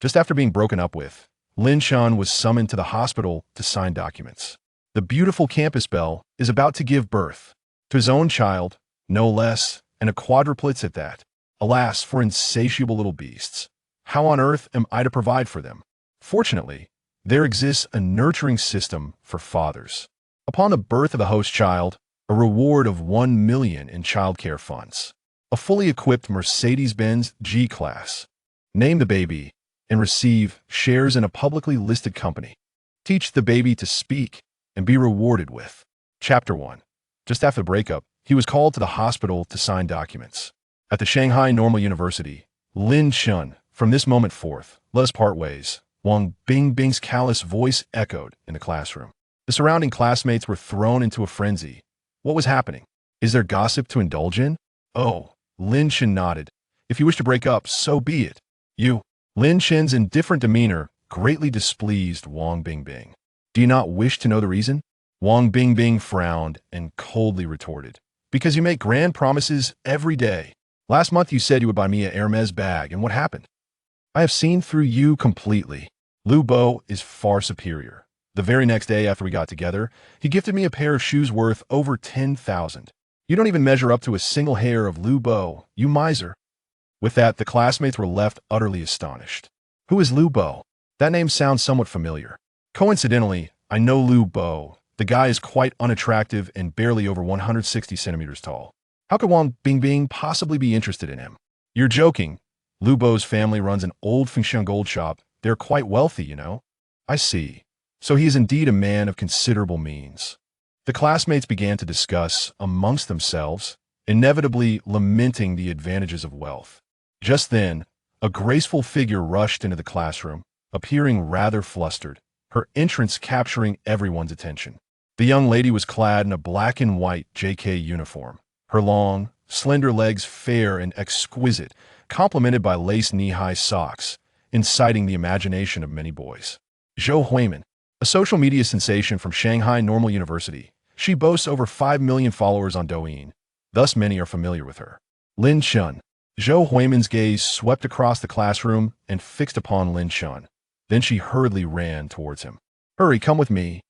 Just after being broken up with, Lin Chen was summoned to the hospital to sign documents. The beautiful campus belle is about to give birth to his own child, no less, and a quadruplets at that. Alas, for insatiable little beasts. How on earth am I to provide for them? Fortunately, there exists a nurturing system for fathers. Upon the birth of the host child, a reward of 1 million in childcare funds. A fully equipped Mercedes-Benz G-Class. Name the baby and receive shares in a publicly listed company. Teach the baby to speak and be rewarded with. Chapter 1. Just after the breakup, he was called to the hospital to sign documents. At the Shanghai Normal University, Lin Chen, from this moment forth, let us part ways. Wang Bingbing's callous voice echoed in the classroom. The surrounding classmates were thrown into a frenzy. What was happening? Is there gossip to indulge in? Oh, Lin Chen nodded. If you wish to break up, so be it. You. Lin Chen's indifferent demeanor greatly displeased Wang Bingbing. Do you not wish to know the reason? Wang Bingbing frowned and coldly retorted. Because you make grand promises every day. Last month you said you would buy me a Hermes bag, and what happened? I have seen through you completely. Lu Bo is far superior. The very next day after we got together, he gifted me a pair of shoes worth over 10,000. You don't even measure up to a single hair of Lu Bo, you miser. With that, the classmates were left utterly astonished. Who is Lu Bo? That name sounds somewhat familiar. Coincidentally, I know Lu Bo. The guy is quite unattractive and barely over 160 centimeters tall. How could Wang Bingbing possibly be interested in him? You're joking. Lu Bo's family runs an old-fashioned gold shop. They're quite wealthy, you know. I see. So he is indeed a man of considerable means. The classmates began to discuss amongst themselves, inevitably lamenting the advantages of wealth. Just then, a graceful figure rushed into the classroom, appearing rather flustered, her entrance capturing everyone's attention. The young lady was clad in a black and white JK uniform, her long, slender legs fair and exquisite, complemented by lace knee-high socks, inciting the imagination of many boys. Zhou Huimin, a social media sensation from Shanghai Normal University, she boasts over 5 million followers on Douyin, thus many are familiar with her. Lin Chen. Zhou Huimin's gaze swept across the classroom and fixed upon Lin Chen. Then she hurriedly ran towards him. Hurry, come with me.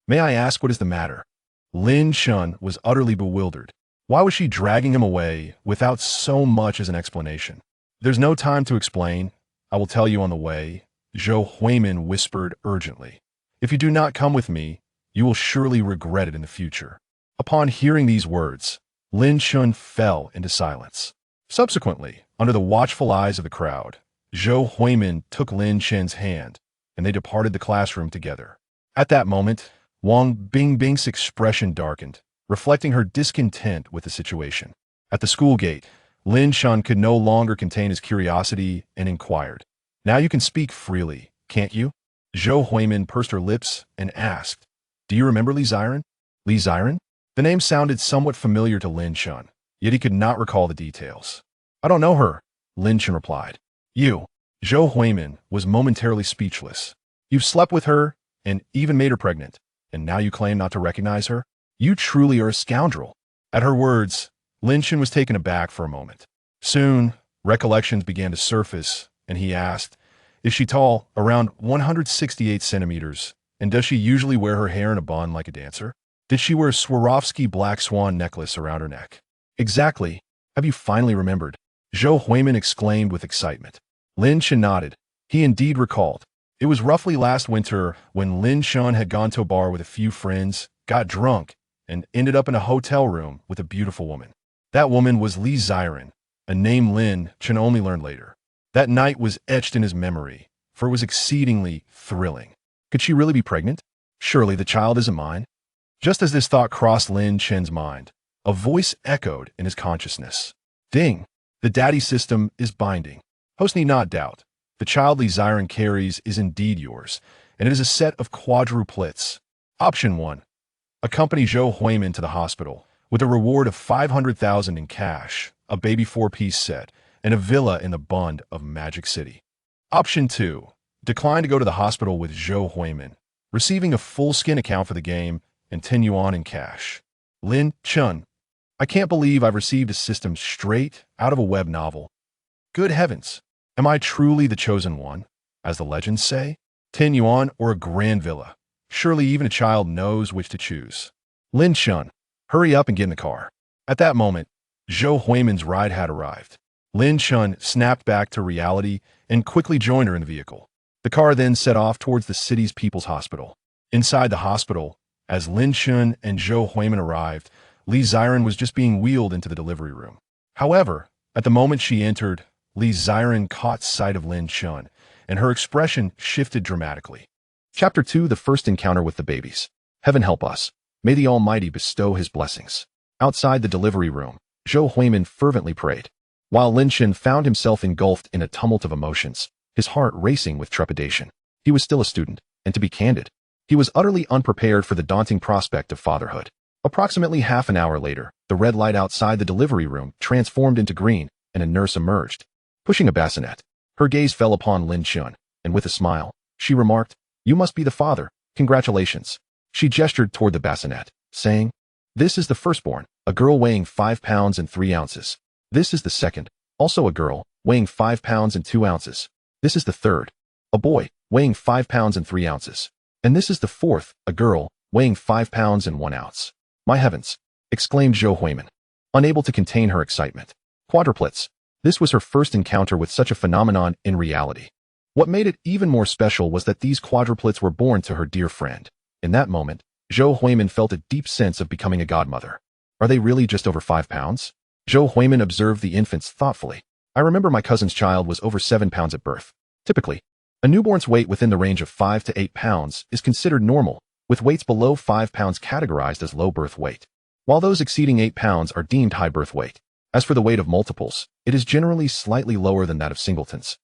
May I ask what is the matter? Lin Chen was utterly bewildered. Why was she dragging him away without so much as an explanation? There's no time to explain. I will tell you on the way, Zhou Huimin whispered urgently. If you do not come with me, you will surely regret it in the future. Upon hearing these words, Lin Chen fell into silence. Subsequently, under the watchful eyes of the crowd, Zhou Huimin took Lin Chen's hand, and they departed the classroom together. At that moment, Wang Bingbing's expression darkened, reflecting her discontent with the situation. At the school gate, Lin Chen could no longer contain his curiosity and inquired, Now you can speak freely, can't you? Zhou Huimin pursed her lips and asked, Do you remember Li Ziren? Li Ziren? The name sounded somewhat familiar to Lin Chen, yet he could not recall the details. I don't know her, Lin Chen replied. You. Zhou Huimin was momentarily speechless. You've slept with her and even made her pregnant, and now you claim not to recognize her? You truly are a scoundrel. At her words, Lin Chen was taken aback for a moment. Soon, recollections began to surface, and he asked, Is she tall, around 168 centimeters, and does she usually wear her hair in a bun like a dancer? Did she wear a Swarovski black swan necklace around her neck? Exactly. Have you finally remembered? Zhou Huimin exclaimed with excitement. Lin Chen nodded. He indeed recalled. It was roughly last winter when Lin Chen had gone to a bar with a few friends, got drunk, and ended up in a hotel room with a beautiful woman. That woman was Li Ziren, a name Lin Chen only learned later. That night was etched in his memory, for it was exceedingly thrilling. Could she really be pregnant? Surely the child isn't mine. Just as this thought crossed Lin Chen's mind, a voice echoed in his consciousness. Ding! The daddy system is binding. Host need not doubt. The child Li Ziren carries is indeed yours, and it is a set of quadruplets. Option 1. Accompany Zhou Huimin to the hospital, with a reward of 500,000 in cash, a baby 4-piece set, and a villa in the Bund of Magic City. Option 2. Decline to go to the hospital with Zhou Huimin, receiving a full skin account for the game and 10 yuan in cash. Lin Chen. I can't believe I've received a system straight out of a web novel. Good heavens. Am I truly the chosen one, as the legends say? 10 yuan or a grand villa? Surely even a child knows which to choose. Lin Chen, hurry up and get in the car. At that moment, Zhou Huimin's ride had arrived. Lin Chen snapped back to reality and quickly joined her in the vehicle. The car then set off towards the city's People's Hospital. Inside the hospital, as Lin Chen and Zhou Huimin arrived, Li Ziren was just being wheeled into the delivery room. However, at the moment she entered, Li Ziren caught sight of Lin Chen, and her expression shifted dramatically. Chapter 2: The First Encounter with the Babies. Heaven help us. May the Almighty bestow his blessings. Outside the delivery room, Zhou Huimin fervently prayed, while Lin Chen found himself engulfed in a tumult of emotions, his heart racing with trepidation. He was still a student, and to be candid, he was utterly unprepared for the daunting prospect of fatherhood. Approximately half an hour later, the red light outside the delivery room transformed into green, and a nurse emerged, pushing a bassinet. Her gaze fell upon Lin Chen, and with a smile, she remarked, "You must be the father. Congratulations." She gestured toward the bassinet, saying, "This is the firstborn, a girl weighing 5 pounds and 3 ounces. This is the second, also a girl, weighing 5 pounds and 2 ounces. This is the third, a boy, weighing 5 pounds and 3 ounces. And this is the fourth, a girl, weighing 5 pounds and 1 ounce. My heavens!" exclaimed Zhou Huimin, unable to contain her excitement. Quadruplets. This was her first encounter with such a phenomenon in reality. What made it even more special was that these quadruplets were born to her dear friend. In that moment, Zhou Huimin felt a deep sense of becoming a godmother. Are they really just over 5 pounds? Zhou Huimin observed the infants thoughtfully. I remember my cousin's child was over 7 pounds at birth. Typically, a newborn's weight within the range of 5 to 8 pounds is considered normal, with weights below 5 pounds categorized as low birth weight, while those exceeding 8 pounds are deemed high birth weight. As for the weight of multiples, it is generally slightly lower than that of singletons.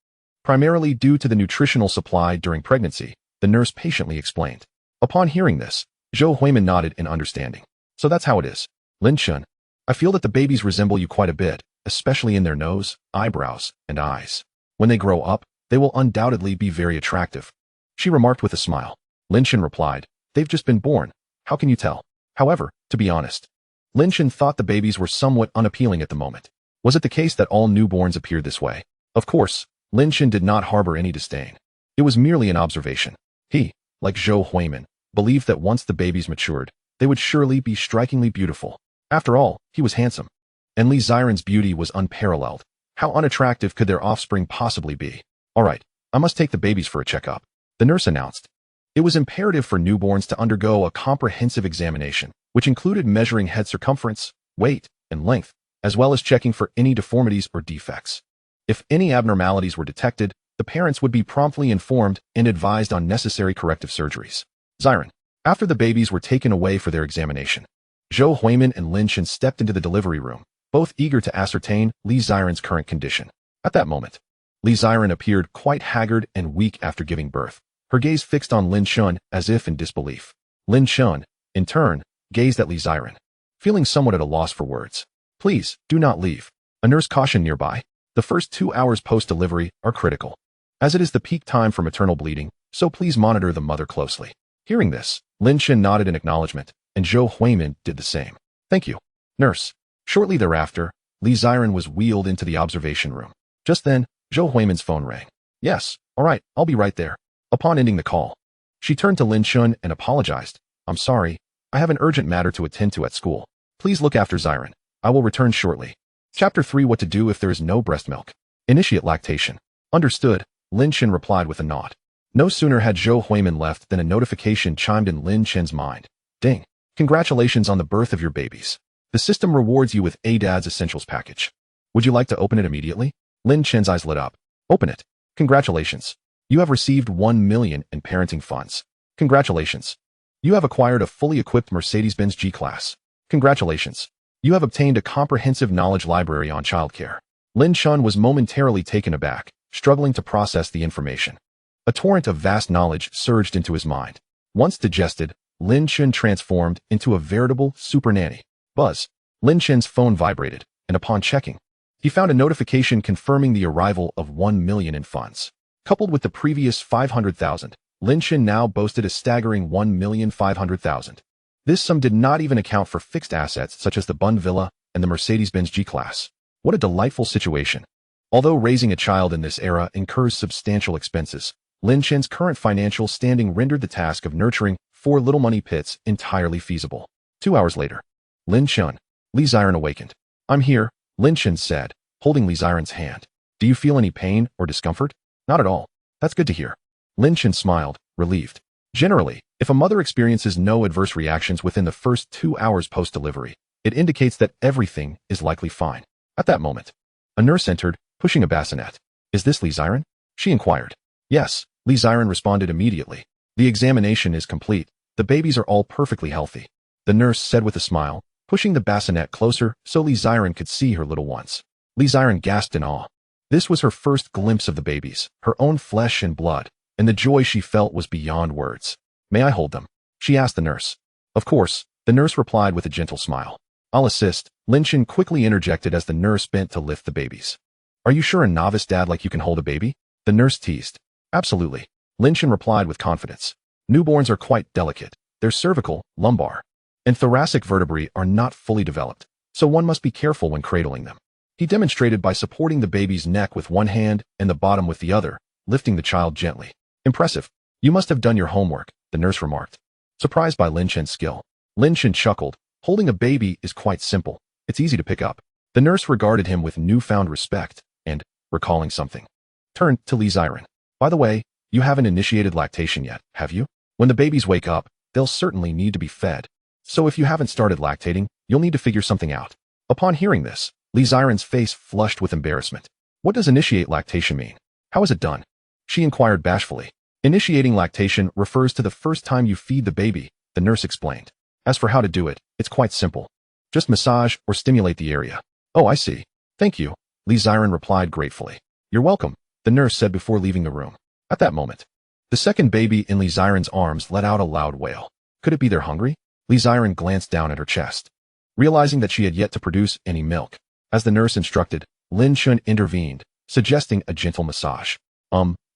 Primarily due to the nutritional supply during pregnancy, the nurse patiently explained. Upon hearing this, Zhou Huimin nodded in understanding. So that's how it is. Lin Chen, I feel that the babies resemble you quite a bit, especially in their nose, eyebrows, and eyes. When they grow up, they will undoubtedly be very attractive. She remarked with a smile. Lin Chen replied, "They've just been born. How can you tell?" However, to be honest, Lin Chen thought the babies were somewhat unappealing at the moment. Was it the case that all newborns appeared this way? Of course, Lin Chen did not harbor any disdain. It was merely an observation. He, like Zhou Huimin, believed that once the babies matured, they would surely be strikingly beautiful. After all, he was handsome. And Li Ziren's beauty was unparalleled. How unattractive could their offspring possibly be? All right, I must take the babies for a checkup, the nurse announced. It was imperative for newborns to undergo a comprehensive examination, which included measuring head circumference, weight, and length, as well as checking for any deformities or defects. If any abnormalities were detected, the parents would be promptly informed and advised on necessary corrective surgeries. Ziren. After the babies were taken away for their examination, Zhou Huimin and Lin Chen stepped into the delivery room, both eager to ascertain Li Ziren's current condition. At that moment, Li Ziren appeared quite haggard and weak after giving birth, her gaze fixed on Lin Chen as if in disbelief. Lin Chen, in turn, gazed at Li Ziren, feeling somewhat at a loss for words. "Please, do not leave," a nurse cautioned nearby. "The first 2 hours post-delivery are critical, as it is the peak time for maternal bleeding, so please monitor the mother closely." Hearing this, Lin Chen nodded in acknowledgement, and Zhou Huimin did the same. "Thank you, nurse." Shortly thereafter, Li Ziren was wheeled into the observation room. Just then, Zhou Huimin's phone rang. "Yes, all right, I'll be right there." Upon ending the call, she turned to Lin Chen and apologized. "I'm sorry, I have an urgent matter to attend to at school. Please look after Ziren. I will return shortly." Chapter 3: What to do if there is no breast milk. Initiate lactation. Understood, Lin Chen replied with a nod. No sooner had Zhou Huimin left than a notification chimed in Lin Chen's mind. Ding! Congratulations on the birth of your babies. The system rewards you with ADAD's Essentials package. Would you like to open it immediately? Lin Chen's eyes lit up. Open it. Congratulations. You have received 1 million in parenting funds. Congratulations. You have acquired a fully equipped Mercedes-Benz G-Class. Congratulations. You have obtained a comprehensive knowledge library on childcare. Lin Chen was momentarily taken aback, struggling to process the information. A torrent of vast knowledge surged into his mind. Once digested, Lin Chen transformed into a veritable super nanny. Buzz. Lin Chen's phone vibrated, and upon checking, he found a notification confirming the arrival of 1 million in funds. Coupled with the previous 500,000, Lin Chen now boasted a staggering 1,500,000. This sum did not even account for fixed assets such as the Bund Villa and the Mercedes-Benz G-Class. What a delightful situation. Although raising a child in this era incurs substantial expenses, Lin Chen's current financial standing rendered the task of nurturing 4 little money pits entirely feasible. 2 hours later, Lin Chen, Li Ziren awakened. "I'm here," Lin Chen said, holding Li Ziren's hand. "Do you feel any pain or discomfort?" "Not at all." "That's good to hear." Lin Chen smiled, relieved. Generally, if a mother experiences no adverse reactions within the first 2 hours post-delivery, it indicates that everything is likely fine. At that moment, a nurse entered, pushing a bassinet. "Is this Li Ziren?" she inquired. "Yes," Li Ziren responded immediately. "The examination is complete. The babies are all perfectly healthy," the nurse said with a smile, pushing the bassinet closer so Li Ziren could see her little ones. Li Ziren gasped in awe. This was her first glimpse of the babies, her own flesh and blood, and the joy she felt was beyond words. "May I hold them?" she asked the nurse. "Of course," the nurse replied with a gentle smile. "I'll assist," Lin Chen quickly interjected as the nurse bent to lift the babies. "Are you sure a novice dad like you can hold a baby?" the nurse teased. "Absolutely," Lin Chen replied with confidence. "Newborns are quite delicate. Their cervical, lumbar, and thoracic vertebrae are not fully developed, so one must be careful when cradling them." He demonstrated by supporting the baby's neck with one hand and the bottom with the other, lifting the child gently. "Impressive. You must have done your homework," the nurse remarked. Surprised by Lin Chen's skill, Lin Chen chuckled. "Holding a baby is quite simple. It's easy to pick up." The nurse regarded him with newfound respect and, recalling something, turned to Li Ziren. "By the way, you haven't initiated lactation yet, have you? When the babies wake up, they'll certainly need to be fed. So if you haven't started lactating, you'll need to figure something out." Upon hearing this, Li Ziren's face flushed with embarrassment. "What does initiate lactation mean? How is it done?" she inquired bashfully. "Initiating lactation refers to the first time you feed the baby," the nurse explained. "As for how to do it, it's quite simple. Just massage or stimulate the area." "Oh, I see. Thank you," Li Ziren replied gratefully. "You're welcome," the nurse said before leaving the room. At that moment, the second baby in Li Ziren's arms let out a loud wail. Could it be they're hungry? Li Ziren glanced down at her chest, realizing that she had yet to produce any milk. As the nurse instructed, Lin Chen intervened, suggesting a gentle massage.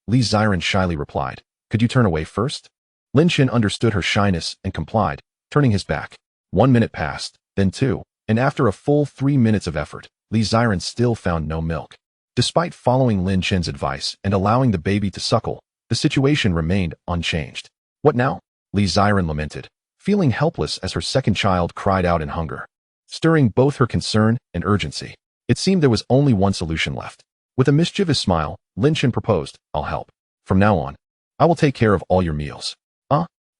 Li Ziren shyly replied. "Could you turn away first?" Lin Chen understood her shyness and complied, turning his back. 1 minute passed, then 2, and after a full 3 minutes of effort, Li Ziren still found no milk. Despite following Lin Chen's advice and allowing the baby to suckle, the situation remained unchanged. "What now?" Li Ziren lamented, feeling helpless as her second child cried out in hunger, stirring both her concern and urgency. It seemed there was only one solution left. With a mischievous smile, Lin Chen proposed, "I'll help. From now on, I will take care of all your meals."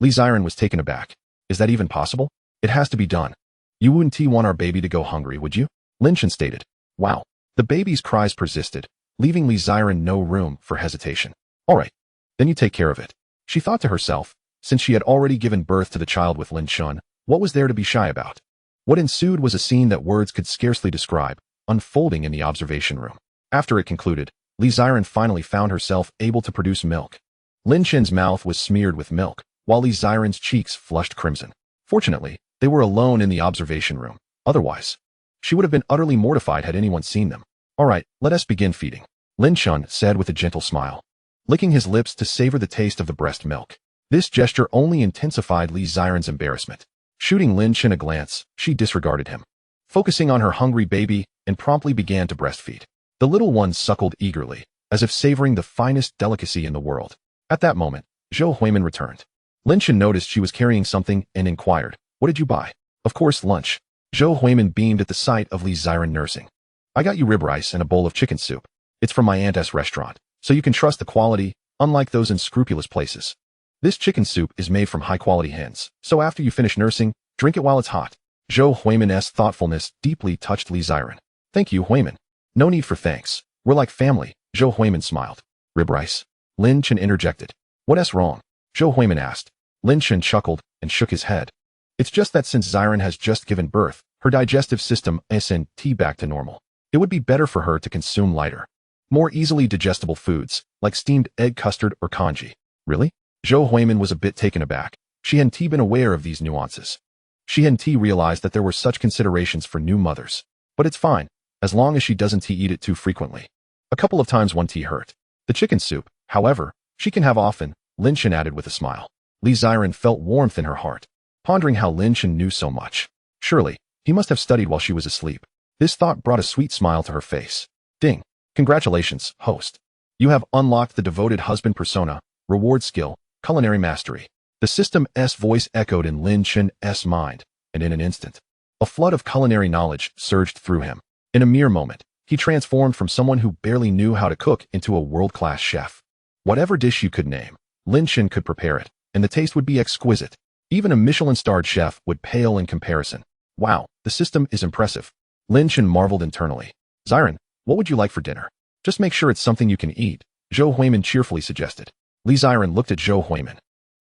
Li Ziren was taken aback. "Is that even possible?" "It has to be done. You wouldn't want our baby to go hungry, would you?" Lin Chen stated. "Wow." The baby's cries persisted, leaving Li Ziren no room for hesitation. "All right, then you take care of it," she thought to herself. Since she had already given birth to the child with Lin Chen, what was there to be shy about? What ensued was a scene that words could scarcely describe, unfolding in the observation room. After it concluded, Li Ziren finally found herself able to produce milk. Lin Chen's mouth was smeared with milk, while Li Ziren's cheeks flushed crimson. Fortunately, they were alone in the observation room. Otherwise, she would have been utterly mortified had anyone seen them. "All right, let us begin feeding," Lin Chen said with a gentle smile, licking his lips to savor the taste of the breast milk. This gesture only intensified Li Ziren's embarrassment. Shooting Lin Chen a glance, she disregarded him, focusing on her hungry baby, and promptly began to breastfeed. The little one suckled eagerly, as if savoring the finest delicacy in the world. At that moment, Zhou Huimin returned. Lin Chen noticed she was carrying something and inquired, "What did you buy?" "Of course, lunch." Zhou Huimin beamed at the sight of Li Ziren nursing. "I got you rib rice and a bowl of chicken soup. It's from my aunt's restaurant, so you can trust the quality, unlike those unscrupulous places. This chicken soup is made from high-quality hens, so after you finish nursing, drink it while it's hot." Zhou Huimin's thoughtfulness deeply touched Li Ziren. "Thank you, Huimin." "No need for thanks. We're like family," Zhou Huimin smiled. "Rib rice?" Lin Chen interjected. "What's wrong?" Zhou Huimin asked. Lin Chen chuckled and shook his head. "It's just that since Ziren has just given birth, her digestive system isn't back to normal. It would be better for her to consume lighter, more easily digestible foods, like steamed egg custard or congee." "Really?" Zhou Huimin was a bit taken aback. She hadn't been aware of these nuances. She hadn't realized that there were such considerations for new mothers. "But it's fine, as long as she doesn't eat it too frequently. A couple of times one tea hurt. The chicken soup, however, she can have often," Lin Chen added with a smile. Li Ziren felt warmth in her heart, pondering how Lin Chen knew so much. Surely, he must have studied while she was asleep. This thought brought a sweet smile to her face. Ding! Congratulations, host. You have unlocked the devoted husband persona, reward skill, culinary mastery. The system's voice echoed in Lin Chen's mind, and in an instant, a flood of culinary knowledge surged through him. In a mere moment, he transformed from someone who barely knew how to cook into a world-class chef. Whatever dish you could name, Lin Chen could prepare it, and the taste would be exquisite. Even a Michelin-starred chef would pale in comparison. Wow, the system is impressive. Lin Chen marveled internally. Ziren, what would you like for dinner? Just make sure it's something you can eat, Zhou Huimin cheerfully suggested. Li Ziren looked at Zhou Huimin,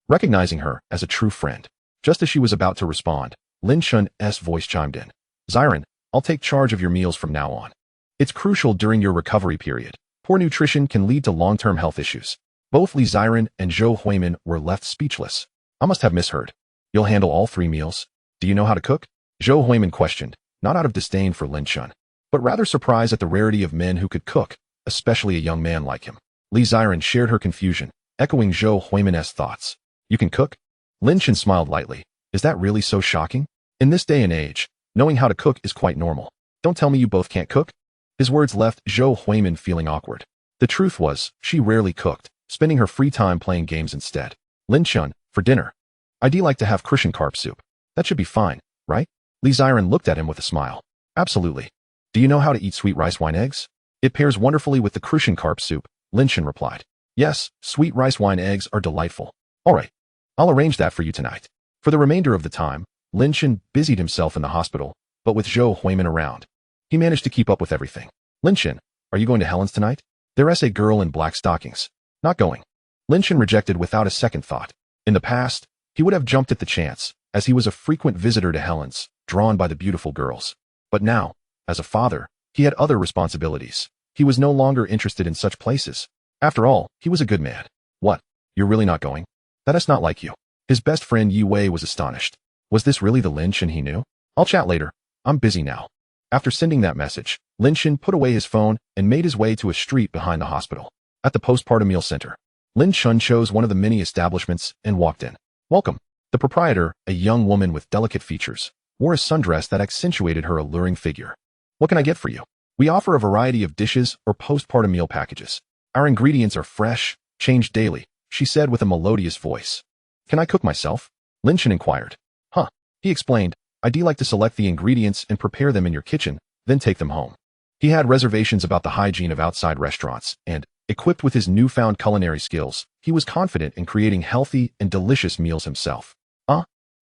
recognizing her as a true friend. Just as she was about to respond, Lin Chen's voice chimed in. Ziren, I'll take charge of your meals from now on. It's crucial during your recovery period. Poor nutrition can lead to long-term health issues. Both Li Ziren and Zhou Huimin were left speechless. I must have misheard. You'll handle all 3 meals? Do you know how to cook? Zhou Huimin questioned, not out of disdain for Lin Chen, but rather surprised at the rarity of men who could cook, especially a young man like him. Li Ziren shared her confusion, echoing Zhou Huimin's thoughts. You can cook? Lin Chen smiled lightly. Is that really so shocking? In this day and age, knowing how to cook is quite normal. Don't tell me you both can't cook? His words left Zhou Huimin feeling awkward. The truth was, she rarely cooked, spending her free time playing games instead. Lin Chen, for dinner. I'd like to have crucian carp soup. That should be fine, right? Li Ziren looked at him with a smile. Absolutely. Do you know how to eat sweet rice wine eggs? It pairs wonderfully with the crucian carp soup, Lin Chen replied. Yes, sweet rice wine eggs are delightful. All right. I'll arrange that for you tonight. For the remainder of the time, Lin Chen busied himself in the hospital, but with Zhou Huimin around, he managed to keep up with everything. Lin Chen, are you going to Helen's tonight? There's a girl in black stockings. Not going. Lin Chen rejected without a second thought. In the past, he would have jumped at the chance, as he was a frequent visitor to Helen's, drawn by the beautiful girls. But now, as a father, he had other responsibilities. He was no longer interested in such places. After all, he was a good man. What? You're really not going? That is not like you. His best friend Yi Wei was astonished. Was this really the Lin Chen he knew? I'll chat later. I'm busy now. After sending that message, Lin Chen put away his phone and made his way to a street behind the hospital. At the postpartum meal center, Lin Chen chose one of the many establishments and walked in. Welcome. The proprietor, a young woman with delicate features, wore a sundress that accentuated her alluring figure. What can I get for you? We offer a variety of dishes or postpartum meal packages. Our ingredients are fresh, changed daily, she said with a melodious voice. Can I cook myself? Lin Chen inquired. Huh. He explained, I'd like to select the ingredients and prepare them in your kitchen, then take them home. He had reservations about the hygiene of outside restaurants, and, equipped with his newfound culinary skills, he was confident in creating healthy and delicious meals himself.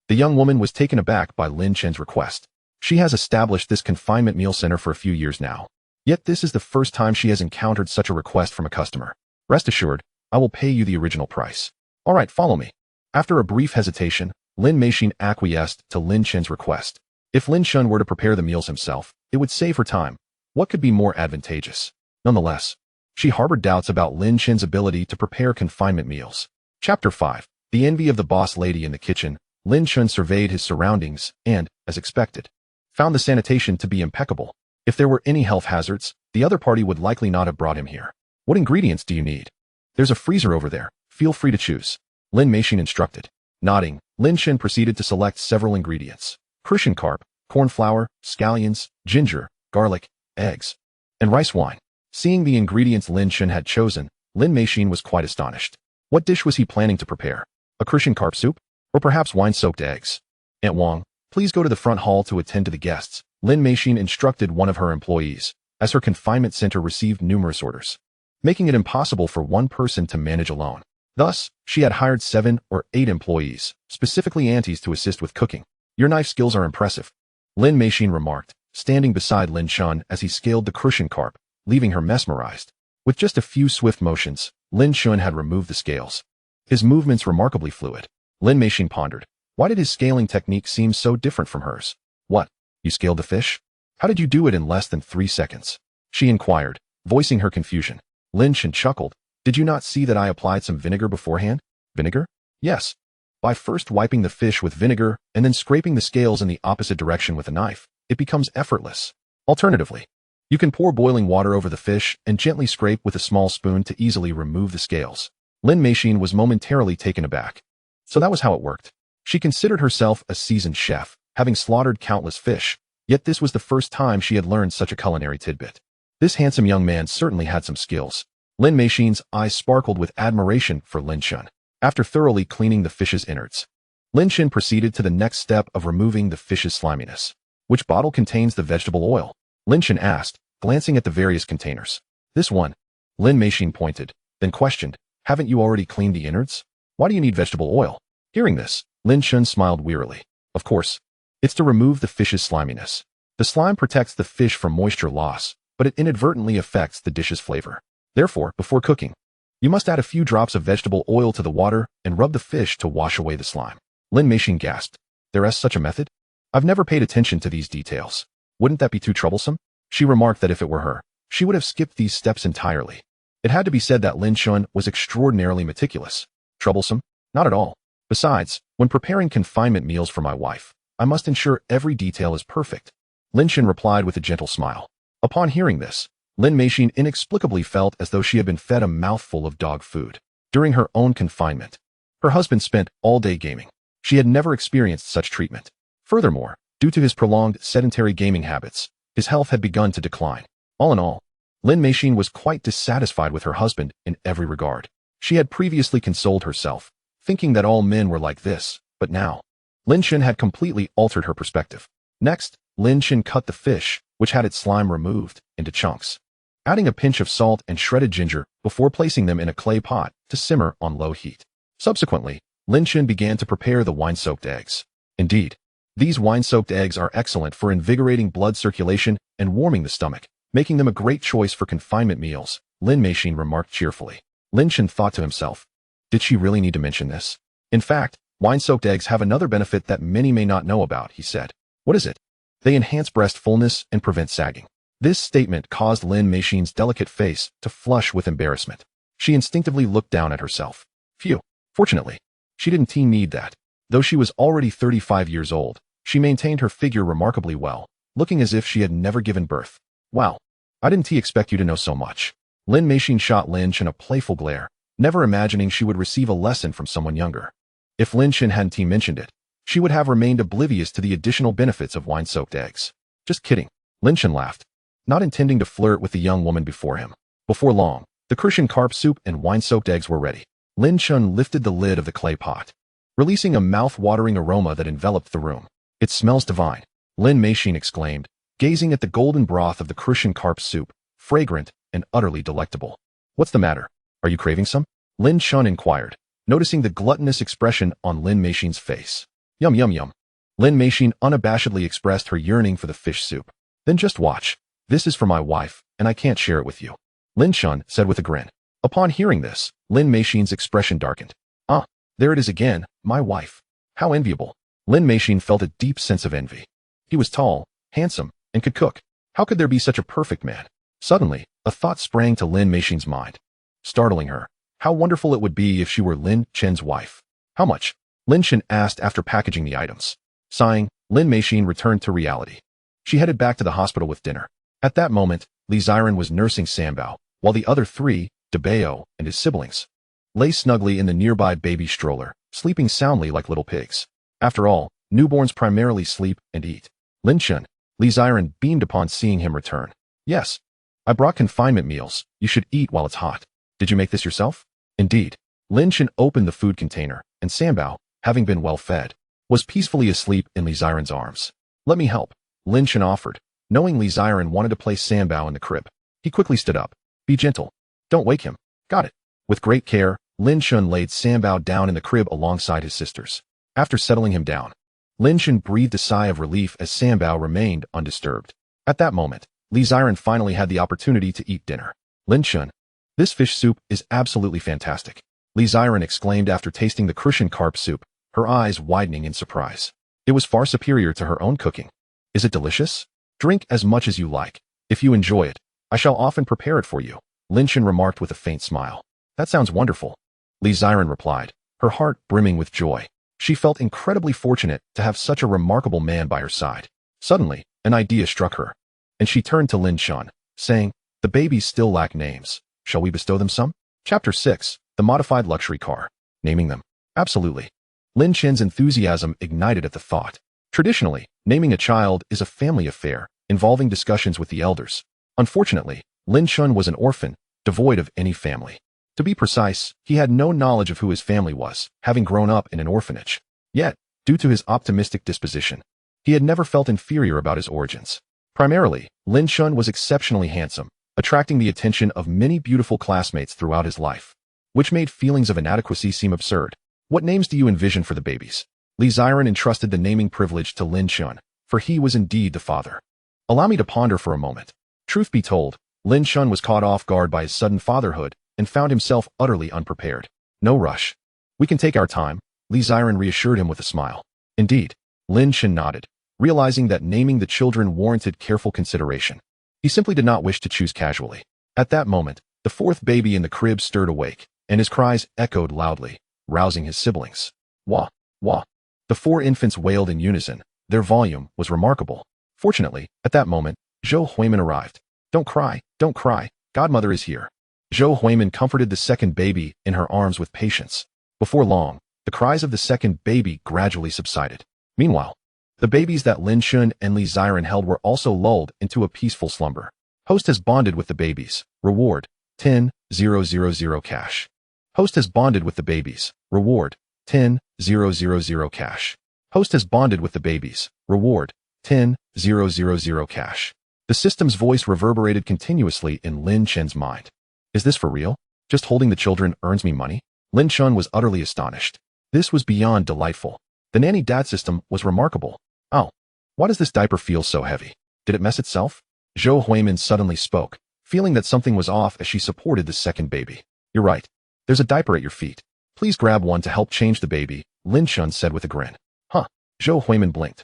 The young woman was taken aback by Lin Chen's request. She has established this confinement meal center for a few years now. Yet this is the first time she has encountered such a request from a customer. Rest assured, I will pay you the original price. All right, follow me. After a brief hesitation, Lin Meixin acquiesced to Lin Chen's request. If Lin Chen were to prepare the meals himself, it would save her time. What could be more advantageous? Nonetheless, she harbored doubts about Lin Chen's ability to prepare confinement meals. Chapter 5. The envy of the boss lady in the kitchen. Lin Chen surveyed his surroundings and, as expected, found the sanitation to be impeccable. If there were any health hazards, the other party would likely not have brought him here. What ingredients do you need? There's a freezer over there. Feel free to choose. Lin Meixin instructed. Nodding, Lin Chen proceeded to select several ingredients. Crucian carp, corn flour, scallions, ginger, garlic, eggs, and rice wine. Seeing the ingredients Lin Chen had chosen, Lin Meixin was quite astonished. What dish was he planning to prepare? A Crucian carp soup? Or perhaps wine-soaked eggs? Aunt Wang, please go to the front hall to attend to the guests, Lin Meixin instructed one of her employees, as her confinement center received numerous orders, making it impossible for one person to manage alone. Thus, she had hired 7 or 8 employees, specifically aunties, to assist with cooking. Your knife skills are impressive, Lin Meixin remarked, standing beside Lin Chen as he scaled the Crucian carp, leaving her mesmerized. With just a few swift motions, Lin Chen had removed the scales. His movements remarkably fluid. Lin Meixin pondered. Why did his scaling technique seem so different from hers? What? You scaled the fish? How did you do it in less than 3 seconds? She inquired, voicing her confusion. Lin Chen chuckled. Did you not see that I applied some vinegar beforehand? Vinegar? Yes. By first wiping the fish with vinegar and then scraping the scales in the opposite direction with a knife, it becomes effortless. Alternatively, you can pour boiling water over the fish and gently scrape with a small spoon to easily remove the scales. Lin Meixin was momentarily taken aback. So that was how it worked. She considered herself a seasoned chef, having slaughtered countless fish, yet this was the first time she had learned such a culinary tidbit. This handsome young man certainly had some skills. Lin Meixin's eyes sparkled with admiration for Lin Chen. After thoroughly cleaning the fish's innards, Lin Chen proceeded to the next step of removing the fish's sliminess. Which bottle contains the vegetable oil? Lin Chen asked, glancing at the various containers. This one. Lin Meixin pointed, then questioned, haven't you already cleaned the innards? Why do you need vegetable oil? Hearing this, Lin Chen smiled wearily. Of course. It's to remove the fish's sliminess. The slime protects the fish from moisture loss, but it inadvertently affects the dish's flavor. Therefore, before cooking, you must add a few drops of vegetable oil to the water and rub the fish to wash away the slime. Lin Meixin gasped. There is such a method? I've never paid attention to these details. Wouldn't that be too troublesome? She remarked that if it were her, she would have skipped these steps entirely. It had to be said that Lin Chen was extraordinarily meticulous. Troublesome? Not at all. Besides, when preparing confinement meals for my wife, I must ensure every detail is perfect. Lin Chen replied with a gentle smile. Upon hearing this, Lin Meixin inexplicably felt as though she had been fed a mouthful of dog food. During her own confinement, her husband spent all day gaming. She had never experienced such treatment. Furthermore, due to his prolonged sedentary gaming habits, his health had begun to decline. All in all, Lin Meixin was quite dissatisfied with her husband in every regard. She had previously consoled herself, thinking that all men were like this, but now, Lin Chen had completely altered her perspective. Next, Lin Chen cut the fish, which had its slime removed, into chunks, adding a pinch of salt and shredded ginger before placing them in a clay pot to simmer on low heat. Subsequently, Lin Chen began to prepare the wine-soaked eggs. Indeed, these wine-soaked eggs are excellent for invigorating blood circulation and warming the stomach, making them a great choice for confinement meals, Lin Meixin remarked cheerfully. Lin Chen thought to himself, did she really need to mention this? In fact, wine-soaked eggs have another benefit that many may not know about, he said. What is it? They enhance breast fullness and prevent sagging. This statement caused Lin Meixin's delicate face to flush with embarrassment. She instinctively looked down at herself. Phew. Fortunately, she didn't need that. Though she was already 35 years old, she maintained her figure remarkably well, looking as if she had never given birth. Wow. I didn't expect you to know so much. Lin Meixin shot Lin Chen a playful glare, never imagining she would receive a lesson from someone younger. If Lin Chen hadn't mentioned it, she would have remained oblivious to the additional benefits of wine-soaked eggs. Just kidding. Lin Chen laughed, not intending to flirt with the young woman before him. Before long, the Crucian carp soup and wine-soaked eggs were ready. Lin Chen lifted the lid of the clay pot, releasing a mouth-watering aroma that enveloped the room. It smells divine, Lin Meixin exclaimed, gazing at the golden broth of the Crucian carp soup, fragrant and utterly delectable. What's the matter? Are you craving some? Lin Chen inquired, noticing the gluttonous expression on Lin Meixin's face. Yum yum yum. Lin Meixin unabashedly expressed her yearning for the fish soup. Then just watch. This is for my wife, and I can't share it with you, Lin Chen said with a grin. Upon hearing this, Lin Meixin's expression darkened. Ah, there it is again, my wife. How enviable. Lin Meixin felt a deep sense of envy. He was tall, handsome, and could cook. How could there be such a perfect man? Suddenly, a thought sprang to Lin Meixin's mind, startling her. How wonderful it would be if she were Lin Chen's wife. How much? Lin Chen asked after packaging the items. Sighing, Lin Meixin returned to reality. She headed back to the hospital with dinner. At that moment, Li Ziren was nursing Sambao, while the other three, Debao and his siblings, lay snugly in the nearby baby stroller, sleeping soundly like little pigs. After all, newborns primarily sleep and eat. Lin Chen, Li Ziren beamed upon seeing him return. Yes. I brought confinement meals. You should eat while it's hot. Did you make this yourself? Indeed. Lin Chen opened the food container, and Sambao, having been well fed, was peacefully asleep in Li Ziren's arms. Let me help, Lin Chen offered, knowing Li Ziren wanted to place Sambao in the crib. He quickly stood up. Be gentle. Don't wake him. Got it. With great care, Lin Chen laid Sambao down in the crib alongside his sisters. After settling him down, Lin Chen breathed a sigh of relief as Sambao remained undisturbed. At that moment, Li Ziren finally had the opportunity to eat dinner. Lin Chen, this fish soup is absolutely fantastic, Li Ziren exclaimed after tasting the Crucian carp soup, her eyes widening in surprise. It was far superior to her own cooking. Is it delicious? Drink as much as you like. If you enjoy it, I shall often prepare it for you, Lin Chen remarked with a faint smile. That sounds wonderful, Li Ziren replied, her heart brimming with joy. She felt incredibly fortunate to have such a remarkable man by her side. Suddenly, an idea struck her, and she turned to Lin Chen, saying, the babies still lack names. Shall we bestow them some? Chapter 6, The Modified Luxury Car. Naming them. Absolutely. Lin Chen's enthusiasm ignited at the thought. Traditionally, naming a child is a family affair, involving discussions with the elders. Unfortunately, Lin Chen was an orphan, devoid of any family. To be precise, he had no knowledge of who his family was, having grown up in an orphanage. Yet, due to his optimistic disposition, he had never felt inferior about his origins. Primarily, Lin Chen was exceptionally handsome, attracting the attention of many beautiful classmates throughout his life, which made feelings of inadequacy seem absurd. What names do you envision for the babies? Li Ziren entrusted the naming privilege to Lin Chen, for he was indeed the father. Allow me to ponder for a moment. Truth be told, Lin Chen was caught off guard by his sudden fatherhood and found himself utterly unprepared. No rush. We can take our time, Li Ziren reassured him with a smile. Indeed, Lin Chen nodded, realizing that naming the children warranted careful consideration. He simply did not wish to choose casually. At that moment, the fourth baby in the crib stirred awake, and his cries echoed loudly, rousing his siblings. Wah, wah. The four infants wailed in unison. Their volume was remarkable. Fortunately, at that moment, Zhou Huimin arrived. Don't cry, godmother is here. Zhou Huimin comforted the second baby in her arms with patience. Before long, the cries of the second baby gradually subsided. Meanwhile, the babies that Lin Chen and Li Ziren held were also lulled into a peaceful slumber. Host has bonded with the babies. Reward, 10,000 cash. Host has bonded with the babies. Reward, 10,000 cash. Host has bonded with the babies. Reward, 10,000 cash. The system's voice reverberated continuously in Lin Chen's mind. Is this for real? Just holding the children earns me money? Lin Chen was utterly astonished. This was beyond delightful. The nanny dad system was remarkable. Oh, why does this diaper feel so heavy? Did it mess itself? Zhou Huimin suddenly spoke, feeling that something was off as she supported the second baby. You're right. There's a diaper at your feet. Please grab one to help change the baby, Lin Chen said with a grin. Huh. Zhou Huimin blinked,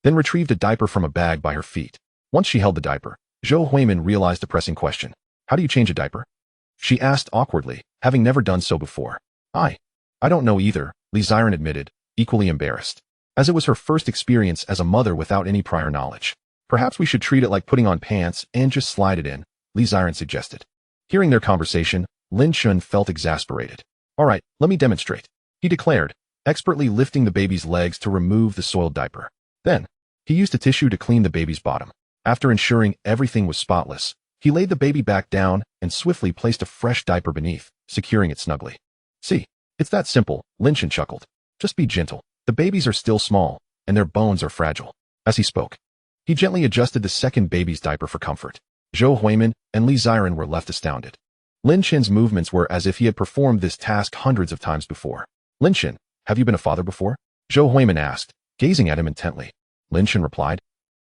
then retrieved a diaper from a bag by her feet. Once she held the diaper, Zhou Huimin realized a pressing question. How do you change a diaper? She asked awkwardly, having never done so before. I don't know either, Li Ziren admitted, equally embarrassed, as it was her first experience as a mother without any prior knowledge. Perhaps we should treat it like putting on pants and just slide it in, Li Ziren suggested. Hearing their conversation, Lin Chen felt exasperated. All right, let me demonstrate, he declared, expertly lifting the baby's legs to remove the soiled diaper. Then, he used a tissue to clean the baby's bottom. After ensuring everything was spotless, he laid the baby back down and swiftly placed a fresh diaper beneath, securing it snugly. See, it's that simple, Lin Chen chuckled. Just be gentle. The babies are still small, and their bones are fragile. As he spoke, he gently adjusted the second baby's diaper for comfort. Zhou Huimin and Li Ziren were left astounded. Lin Chen's movements were as if he had performed this task hundreds of times before. Lin Chen, have you been a father before? Zhou Huimin asked, gazing at him intently. Lin Chen replied,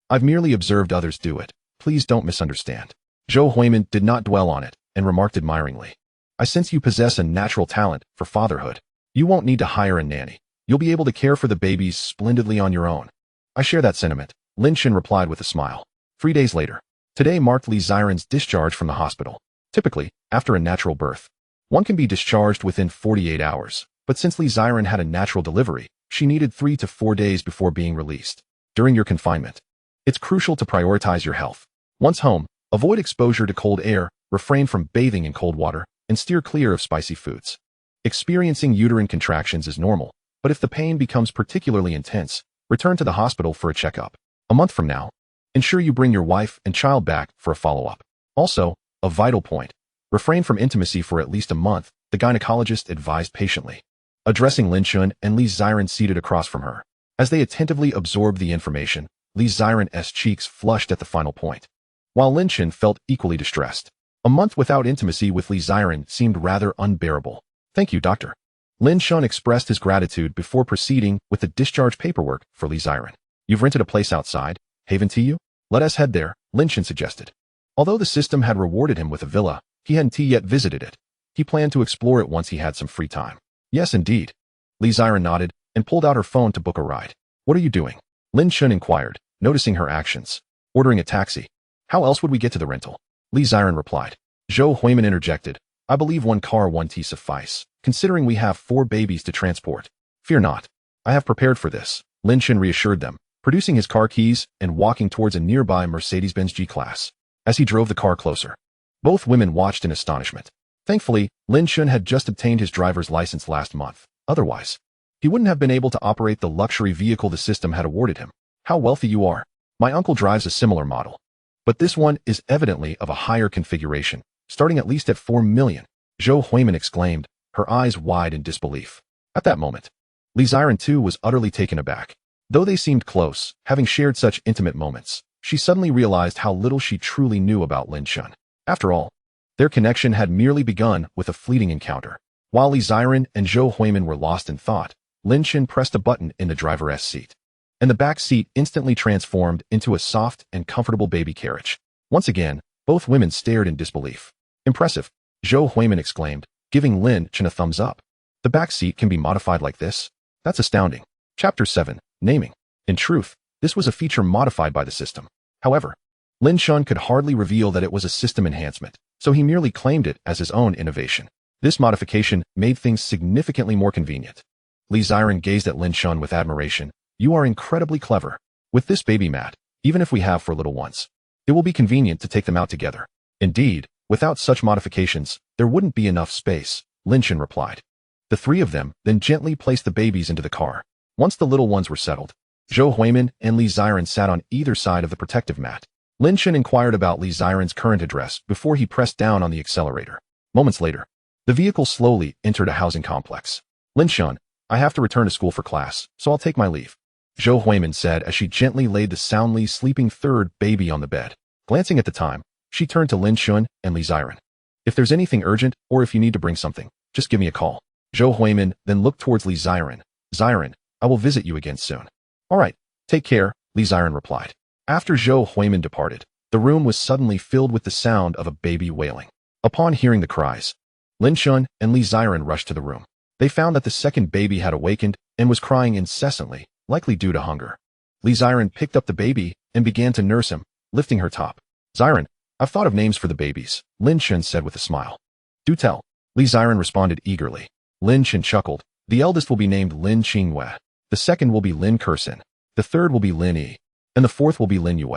I've merely observed others do it. Please don't misunderstand. Zhou Huimin did not dwell on it and remarked admiringly. I sense you possess a natural talent for fatherhood. You won't need to hire a nanny. You'll be able to care for the babies splendidly on your own. I share that sentiment, Lin Chen replied with a smile. 3 days later. Today marked Li Ziren's discharge from the hospital. Typically, after a natural birth, one can be discharged within 48 hours, but since Li Ziren had a natural delivery, she needed 3 to 4 days before being released. During your confinement, it's crucial to prioritize your health. Once home, avoid exposure to cold air, refrain from bathing in cold water, and steer clear of spicy foods. Experiencing uterine contractions is normal, but if the pain becomes particularly intense, return to the hospital for a checkup. A month from now, ensure you bring your wife and child back for a follow-up. Also, a vital point, refrain from intimacy for at least a month, the gynecologist advised patiently. Addressing Lin Chen and Li Ziren seated across from her. As they attentively absorbed the information, Li Ziren's cheeks flushed at the final point, while Lin Chen felt equally distressed. A month without intimacy with Li Ziren seemed rather unbearable. Thank you, doctor. Lin Chen expressed his gratitude before proceeding with the discharge paperwork for Li Ziren. You've rented a place outside, Haven to you? Let us head there, Lin Chen suggested. Although the system had rewarded him with a villa, he hadn't yet visited it. He planned to explore it once he had some free time. Yes, indeed. Li Ziren nodded and pulled out her phone to book a ride. What are you doing? Lin Chen inquired, noticing her actions. Ordering a taxi. How else would we get to the rental? Li Ziren replied. Zhou Huimin interjected. I believe one car, one tea suffice, considering we have 4 babies to transport. Fear not. I have prepared for this, Lin Chen reassured them, producing his car keys and walking towards a nearby Mercedes-Benz G-Class. As he drove the car closer, both women watched in astonishment. Thankfully, Lin Chen had just obtained his driver's license last month. Otherwise, he wouldn't have been able to operate the luxury vehicle the system had awarded him. How wealthy you are. My uncle drives a similar model. But this one is evidently of a higher configuration, starting at least at 4 million. Zhou Huimin exclaimed, her eyes wide in disbelief. At that moment, Li Ziren too was utterly taken aback. Though they seemed close, having shared such intimate moments, she suddenly realized how little she truly knew about Lin Chen. After all, their connection had merely begun with a fleeting encounter. While Li Ziren and Zhou Huimin were lost in thought, Lin Chen pressed a button in the driver's seat, and the back seat instantly transformed into a soft and comfortable baby carriage. Once again, both women stared in disbelief. Impressive, Zhou Huimin exclaimed, giving Lin Chen a thumbs up. The back seat can be modified like this? That's astounding. Chapter 7, Naming. In truth, this was a feature modified by the system. However, Lin Chen could hardly reveal that it was a system enhancement, so he merely claimed it as his own innovation. This modification made things significantly more convenient. Li Ziren gazed at Lin Chen with admiration. You are incredibly clever. With this baby mat, even if we have 4 little ones, it will be convenient to take them out together. Indeed, without such modifications, there wouldn't be enough space, Lin Chen replied. The 3 of them then gently placed the babies into the car. Once the little ones were settled, Zhou Huimin and Li Ziren sat on either side of the protective mat. Lin Chen inquired about Li Ziren's current address before he pressed down on the accelerator. Moments later, the vehicle slowly entered a housing complex. Lin Chen, I have to return to school for class, so I'll take my leave, Zhou Huimin said as she gently laid the soundly sleeping 3rd baby on the bed. Glancing at the time, she turned to Lin Chen and Li Ziren. If there's anything urgent or if you need to bring something, just give me a call. Zhou Huimin then looked towards Li Ziren. Ziren, I will visit you again soon. All right, take care, Li Ziren replied. After Zhou Huimin departed, the room was suddenly filled with the sound of a baby wailing. Upon hearing the cries, Lin Chen and Li Ziren rushed to the room. They found that the 2nd baby had awakened and was crying incessantly, likely due to hunger. Li Ziren picked up the baby and began to nurse him, lifting her top. Ziren, I've thought of names for the babies, Lin Chen said with a smile. Do tell, Li Ziren responded eagerly. Lin Chen chuckled. The eldest will be named Lin Qingwei. The 2nd will be Lin Kersin. The 3rd will be Lin Yi. And the 4th will be Lin Yue.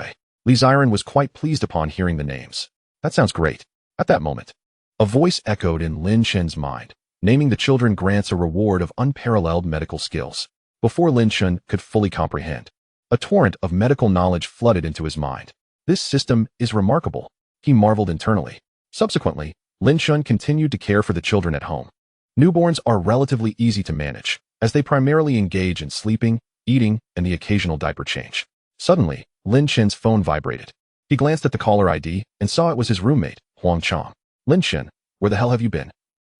Li Ziren was quite pleased upon hearing the names. That sounds great. At that moment, a voice echoed in Lin Chen's mind. Naming the children grants a reward of unparalleled medical skills. Before Lin Chen could fully comprehend, a torrent of medical knowledge flooded into his mind. This system is remarkable, he marveled internally. Subsequently, Lin Chen continued to care for the children at home. Newborns are relatively easy to manage, as they primarily engage in sleeping, eating, and the occasional diaper change. Suddenly, Lin Chen's phone vibrated. He glanced at the caller ID and saw it was his roommate, Huang Chang. Lin Chen, where the hell have you been?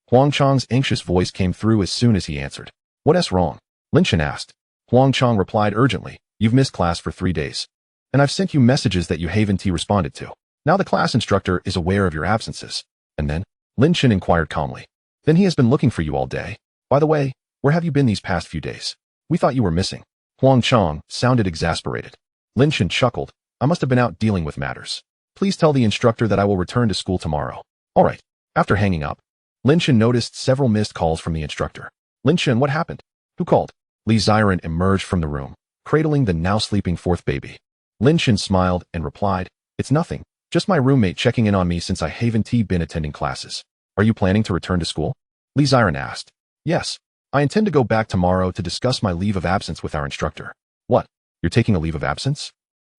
Huang Chang's anxious voice came through as soon as he answered. What's wrong? Lin Chen asked. Huang Chang replied urgently. You've missed class for 3 days. And I've sent you messages that you haven't responded to. Now the class instructor is aware of your absences. And then, Lin Chen inquired calmly. Then he has been looking for you all day. By the way, where have you been these past few days? We thought you were missing. Huang Chang sounded exasperated. Lin Chen chuckled. I must have been out dealing with matters. Please tell the instructor that I will return to school tomorrow. All right. After hanging up, Lin Chen noticed several missed calls from the instructor. Lin Chen, what happened? Who called? Li Ziren emerged from the room, cradling the now sleeping 4th baby. Lin Chen smiled and replied, It's nothing, just my roommate checking in on me since I haven't been attending classes. Are you planning to return to school? Li Ziren asked. Yes, I intend to go back tomorrow to discuss my leave of absence with our instructor. What? You're taking a leave of absence?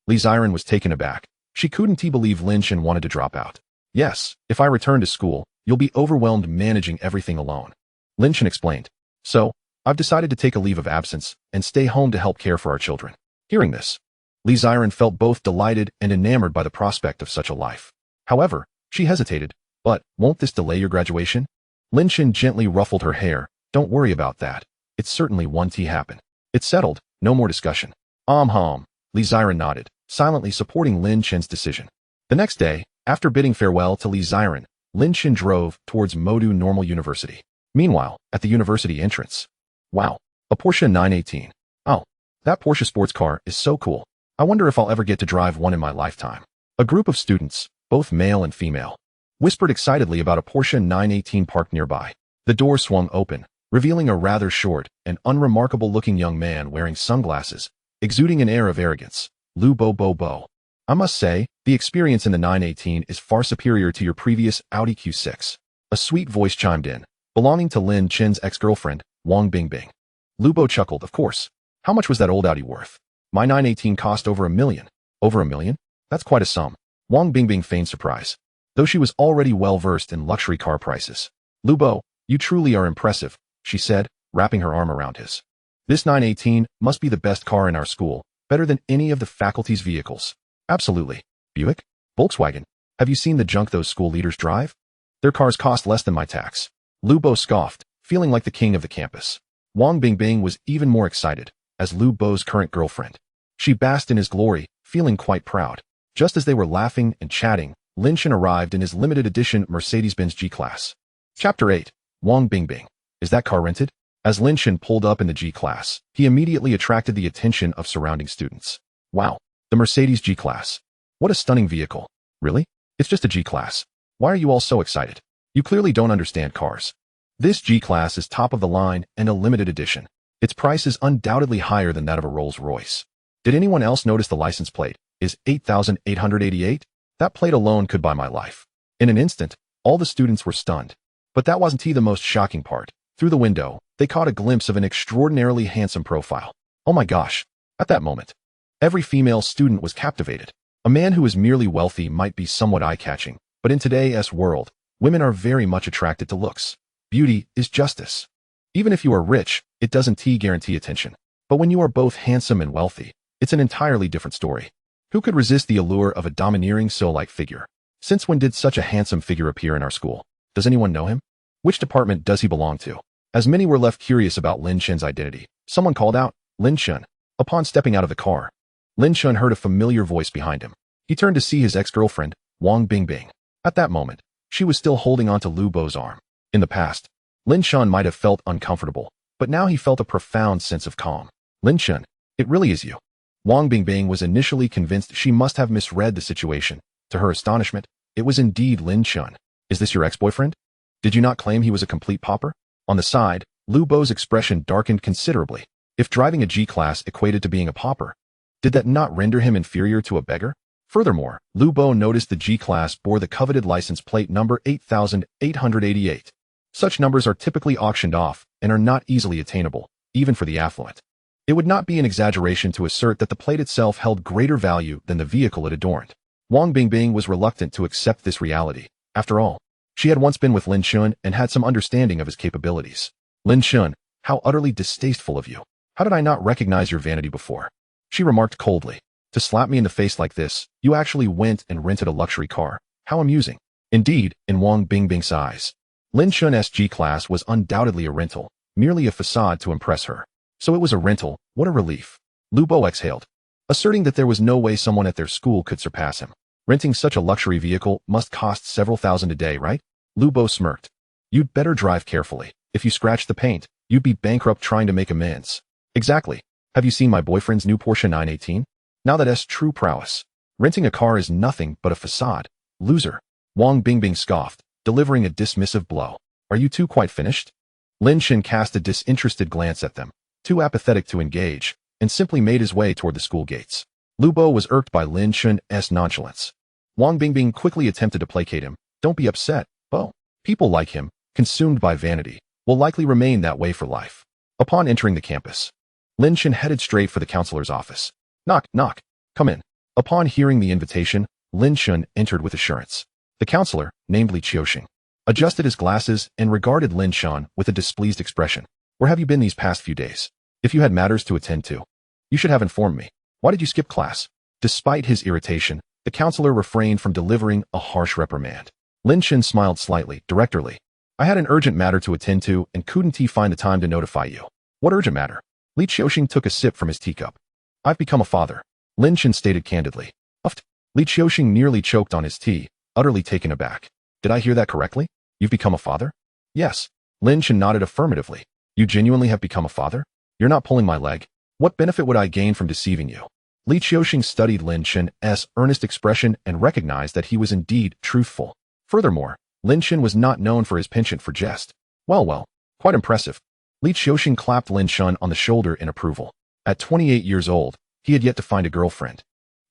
Li Ziren was taken aback. She couldn't believe Lin Chen wanted to drop out. Yes, if I return to school, you'll be overwhelmed managing everything alone. Lin Chen explained. So, I've decided to take a leave of absence and stay home to help care for our children. Hearing this, Li Ziren felt both delighted and enamored by the prospect of such a life. However, she hesitated. But, won't this delay your graduation? Lin Chen gently ruffled her hair. Don't worry about that. It certainly won't happen. It's settled, no more discussion. Li Ziren nodded, silently supporting Lin Chen's decision. The next day, after bidding farewell to Li Ziren, Lin Chen drove towards Modu Normal University. Meanwhile, at the university entrance. Wow, a Porsche 918. Oh, that Porsche sports car is so cool. I wonder if I'll ever get to drive one in my lifetime. A group of students, both male and female, whispered excitedly about a Porsche 918 parked nearby. The door swung open, revealing a rather short and unremarkable-looking young man wearing sunglasses, exuding an air of arrogance. Lu Bo Bo Bo. I must say, the experience in the 918 is far superior to your previous Audi Q6. A sweet voice chimed in, belonging to Lin Chen's ex-girlfriend, Wang Bingbing. Lu Bo chuckled, of course. How much was that old Audi worth? My 918 cost over $1 million. Over $1 million? That's quite a sum. Wang Bingbing feigned surprise, though she was already well-versed in luxury car prices. "Lu Bo, you truly are impressive," she said, wrapping her arm around his. "This 918 must be the best car in our school, better than any of the faculty's vehicles." "Absolutely. Buick? Volkswagen? Have you seen the junk those school leaders drive? Their cars cost less than my tax." Lu Bo scoffed, feeling like the king of the campus. Wang Bingbing was even more excited, as Lu Bo's current girlfriend. She basked in his glory, feeling quite proud. Just as they were laughing and chatting, Lin Chen arrived in his limited edition Mercedes-Benz G-Class. Chapter 8. Wang Bingbing. "Is that car rented?" As Lin Chen pulled up in the G-Class, he immediately attracted the attention of surrounding students. "Wow, the Mercedes G-Class. What a stunning vehicle. Really? It's just a G-Class. Why are you all so excited? You clearly don't understand cars. This G-Class is top of the line and a limited edition. Its price is undoubtedly higher than that of a Rolls-Royce. Did anyone else notice the license plate is 8,888? That plate alone could buy my life." In an instant, all the students were stunned. But that wasn't the most shocking part. Through the window, they caught a glimpse of an extraordinarily handsome profile. Oh my gosh. At that moment, every female student was captivated. A man who is merely wealthy might be somewhat eye-catching, but in today's world, women are very much attracted to looks. Beauty is justice. Even if you are rich, it doesn't guarantee attention. But when you are both handsome and wealthy, it's an entirely different story. Who could resist the allure of a domineering soul-like figure? Since when did such a handsome figure appear in our school? Does anyone know him? Which department does he belong to? As many were left curious about Lin Chen's identity, someone called out, "Lin Chen." Upon stepping out of the car, Lin Chen heard a familiar voice behind him. He turned to see his ex-girlfriend, Wang Bingbing. At that moment, she was still holding onto Lu Bo's arm. In the past, Lin Chen might have felt uncomfortable, but now he felt a profound sense of calm. "Lin Chen, it really is you." Wang Bingbing was initially convinced she must have misread the situation. To her astonishment, it was indeed Lin Chen. "Is this your ex-boyfriend? Did you not claim he was a complete pauper?" On the side, Lu Bo's expression darkened considerably. If driving a G-Class equated to being a pauper, did that not render him inferior to a beggar? Furthermore, Lu Bo noticed the G-Class bore the coveted license plate number 8,888. Such numbers are typically auctioned off and are not easily attainable, even for the affluent. It would not be an exaggeration to assert that the plate itself held greater value than the vehicle it adorned. Wang Bingbing was reluctant to accept this reality. After all, she had once been with Lin Chen and had some understanding of his capabilities. "Lin Chen, how utterly distasteful of you. How did I not recognize your vanity before?" she remarked coldly. "To slap me in the face like this, you actually went and rented a luxury car. How amusing." Indeed, in Wang Bingbing's eyes, Lin Chen's G-Class was undoubtedly a rental, merely a facade to impress her. So it was a rental. What a relief. Lu Bo exhaled, asserting that there was no way someone at their school could surpass him. Renting such a luxury vehicle must cost several thousand a day, right? Lu Bo smirked. "You'd better drive carefully. If you scratch the paint, you'd be bankrupt trying to make amends." "Exactly. Have you seen my boyfriend's new Porsche 918? Now that's true prowess. Renting a car is nothing but a facade. Loser." Wang Bingbing scoffed, delivering a dismissive blow. "Are you two quite finished?" Lin Chen cast a disinterested glance at them, too apathetic to engage, and simply made his way toward the school gates. Lu Bo was irked by Lin Chen's nonchalance. Wang Bingbing quickly attempted to placate him. "Don't be upset, Bo. People like him, consumed by vanity, will likely remain that way for life." Upon entering the campus, Lin Chen headed straight for the counselor's office. "Knock, knock. Come in." Upon hearing the invitation, Lin Chen entered with assurance. The counselor, named Li Qiuxing, adjusted his glasses and regarded Lin Chen with a displeased expression. "Where have you been these past few days? If you had matters to attend to, you should have informed me. Why did you skip class?" Despite his irritation, the counselor refrained from delivering a harsh reprimand. Lin Chen smiled slightly, directorly. "I had an urgent matter to attend to and couldn't find the time to notify you." "What urgent matter?" Li Qiuxing took a sip from his teacup. "I've become a father," Lin Chen stated candidly. "Uft." Li Qiuxing nearly choked on his tea, utterly taken aback. "Did I hear that correctly? You've become a father?" "Yes." Lin Chen nodded affirmatively. "You genuinely have become a father? You're not pulling my leg. What benefit would I gain from deceiving you?" Li Qiuxing studied Lin Chen's earnest expression and recognized that he was indeed truthful. Furthermore, Lin Chen was not known for his penchant for jest. Well, quite impressive." Li Qiuxing clapped Lin Chen on the shoulder in approval. At 28 years old, he had yet to find a girlfriend,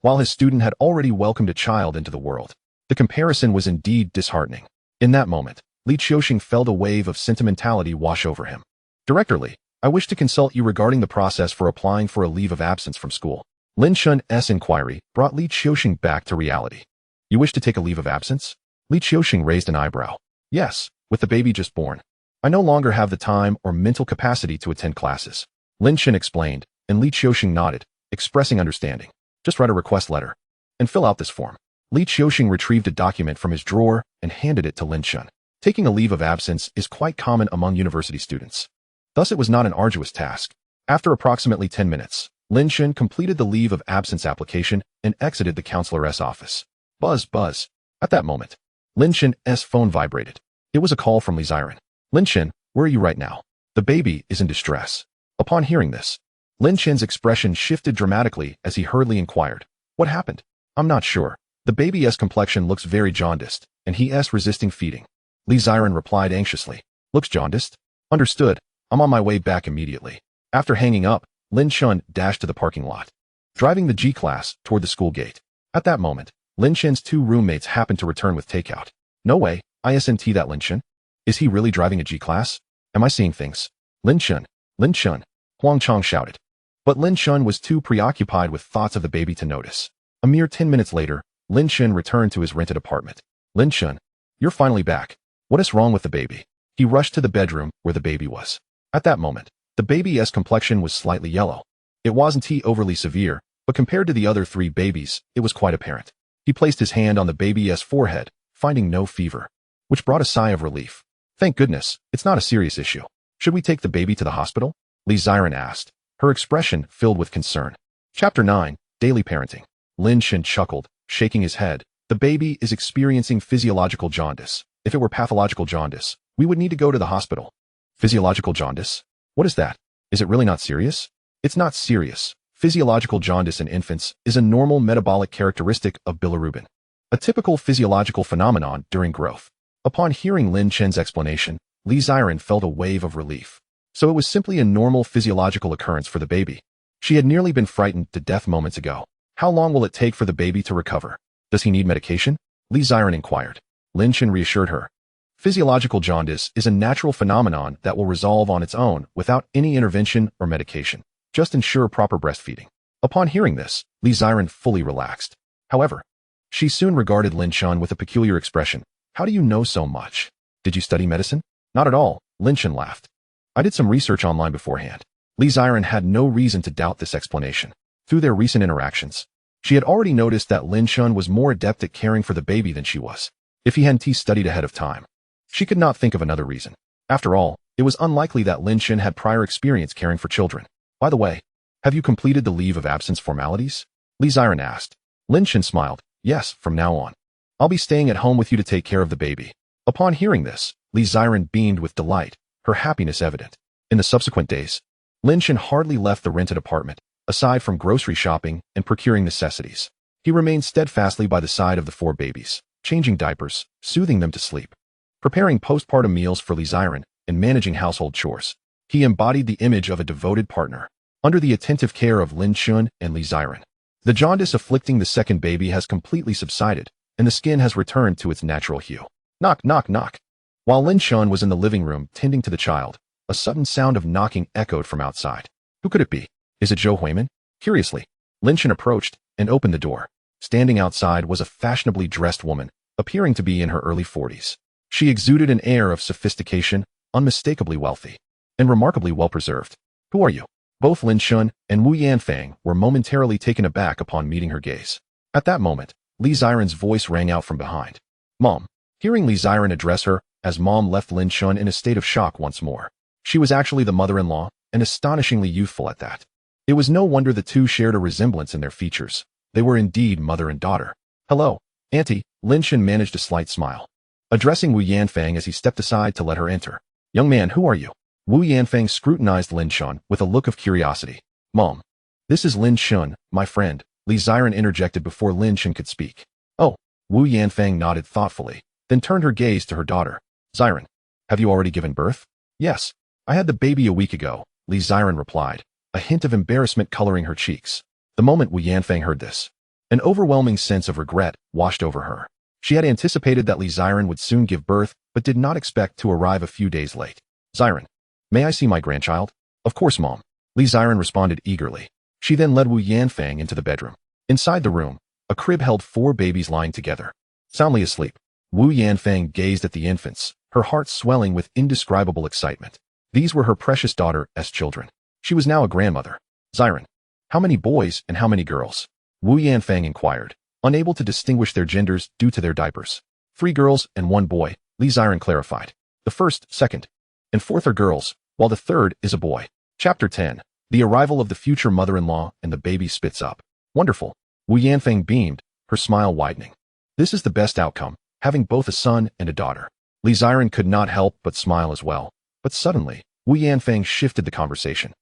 while his student had already welcomed a child into the world. The comparison was indeed disheartening. In that moment, Li Qiuxing felt a wave of sentimentality wash over him. "Director Li, I wish to consult you regarding the process for applying for a leave of absence from school." Lin Chen's inquiry brought Li Qiuxing back to reality. You wish to take a leave of absence? Li Qiuxing raised an eyebrow. Yes, with the baby just born. I no longer have the time or mental capacity to attend classes. Lin Chen explained, and Li Qiuxing nodded, expressing understanding. Just write a request letter and fill out this form. Li Qiuxing retrieved a document from his drawer and handed it to Lin Chen. Taking a leave of absence is quite common among university students. Thus, it was not an arduous task. After approximately 10 minutes, Lin Chen completed the leave of absence application and exited the counselor's office. Buzz, buzz. At that moment, Lin Chen's phone vibrated. It was a call from Li Xiren. Lin Chen, where are you right now? The baby is in distress. Upon hearing this, Lin Chen's expression shifted dramatically as he hurriedly inquired, what happened? I'm not sure. The baby's complexion looks very jaundiced, and he's resisting feeding. Li Xiren replied anxiously. Looks jaundiced? Understood. I'm on my way back immediately. After hanging up, Lin Chen dashed to the parking lot, driving the G-Class toward the school gate. At that moment, Lin Chen's two roommates happened to return with takeout. No way, isn't that Lin Chen? Is he really driving a G-Class? Am I seeing things? Lin Chen, Huang Chang shouted. But Lin Chen was too preoccupied with thoughts of the baby to notice. A mere 10 minutes later, Lin Chen returned to his rented apartment. Lin Chen, you're finally back. What is wrong with the baby? He rushed to the bedroom where the baby was. At that moment, the baby's complexion was slightly yellow. It wasn't overly severe, but compared to the other 3 babies, it was quite apparent. He placed his hand on the baby's forehead, finding no fever, which brought a sigh of relief. Thank goodness, it's not a serious issue. Should we take the baby to the hospital? Li Xiren asked, her expression filled with concern. Chapter 9, Daily Parenting. Lin Chen chuckled, shaking his head. The baby is experiencing physiological jaundice. If it were pathological jaundice, we would need to go to the hospital. Physiological jaundice? What is that? Is it really not serious? It's not serious. Physiological jaundice in infants is a normal metabolic characteristic of bilirubin, a typical physiological phenomenon during growth. Upon hearing Lin Chen's explanation, Li Xiren felt a wave of relief. So it was simply a normal physiological occurrence for the baby. She had nearly been frightened to death moments ago. How long will it take for the baby to recover? Does he need medication? Li Xiren inquired. Lin Chen reassured her. Physiological jaundice is a natural phenomenon that will resolve on its own without any intervention or medication. Just ensure proper breastfeeding. Upon hearing this, Li Xiren fully relaxed. However, she soon regarded Lin Chen with a peculiar expression. How do you know so much? Did you study medicine? Not at all, Lin Chen laughed. I did some research online beforehand. Li Xiren had no reason to doubt this explanation. Through their recent interactions, she had already noticed that Lin Chen was more adept at caring for the baby than she was. If he hadn't studied ahead of time, she could not think of another reason. After all, it was unlikely that Lin Chen had prior experience caring for children. By the way, have you completed the leave of absence formalities? Li Xiren asked. Lin Chen smiled. Yes, from now on. I'll be staying at home with you to take care of the baby. Upon hearing this, Li Xiren beamed with delight, her happiness evident. In the subsequent days, Lin Chen hardly left the rented apartment, aside from grocery shopping and procuring necessities. He remained steadfastly by the side of the 4 babies, changing diapers, soothing them to sleep, preparing postpartum meals for Li Xiren, and managing household chores. He embodied the image of a devoted partner, under the attentive care of Lin Chen and Li Xiren. The jaundice afflicting the second baby has completely subsided, and the skin has returned to its natural hue. Knock, knock, knock. While Lin Chen was in the living room tending to the child, a sudden sound of knocking echoed from outside. Who could it be? Is it Zhou Huimin? Curiously, Lin Chen approached and opened the door. Standing outside was a fashionably dressed woman, appearing to be in her early 40s. She exuded an air of sophistication, unmistakably wealthy, and remarkably well-preserved. Who are you? Both Lin Chen and Wu Yanfang were momentarily taken aback upon meeting her gaze. At that moment, Li Xiren's voice rang out from behind. Mom. Hearing Li Xiren address her, as Mom left Lin Chen in a state of shock once more. She was actually the mother-in-law, and astonishingly youthful at that. It was no wonder the two shared a resemblance in their features. They were indeed mother and daughter. Hello, Auntie, Lin Chen managed a slight smile, addressing Wu Yanfang as he stepped aside to let her enter. Young man, who are you? Wu Yanfang scrutinized Lin Chen with a look of curiosity. Mom. This is Lin Chen, my friend, Li Xiren interjected before Lin Chen could speak. Oh, Wu Yanfang nodded thoughtfully, then turned her gaze to her daughter. Xiren, have you already given birth? Yes, I had the baby a week ago, Li Xiren replied, a hint of embarrassment coloring her cheeks. The moment Wu Yanfang heard this, an overwhelming sense of regret washed over her. She had anticipated that Li Xiren would soon give birth, but did not expect to arrive a few days late. Xiren, may I see my grandchild? Of course, Mom. Li Xiren responded eagerly. She then led Wu Yanfang into the bedroom. Inside the room, a crib held 4 babies lying together. Soundly asleep, Wu Yanfang gazed at the infants, her heart swelling with indescribable excitement. These were her precious daughter's children. She was now a grandmother. Ziren. How many boys and how many girls? Wu Yanfang inquired, unable to distinguish their genders due to their diapers. 3 girls and 1 boy, Li Ziren clarified. The first, second, and fourth are girls, while the third is a boy. Chapter 10. The arrival of the future mother-in-law and the baby spits up. Wonderful. Wu Yanfang beamed, her smile widening. This is the best outcome, having both a son and a daughter. Li Ziren could not help but smile as well. But suddenly, Wu Yanfang shifted the conversation.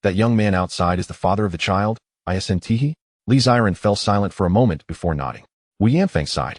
That young man outside is the father of the child, isn't? Li Ziren fell silent for a moment before nodding. Wu Yanfang sighed,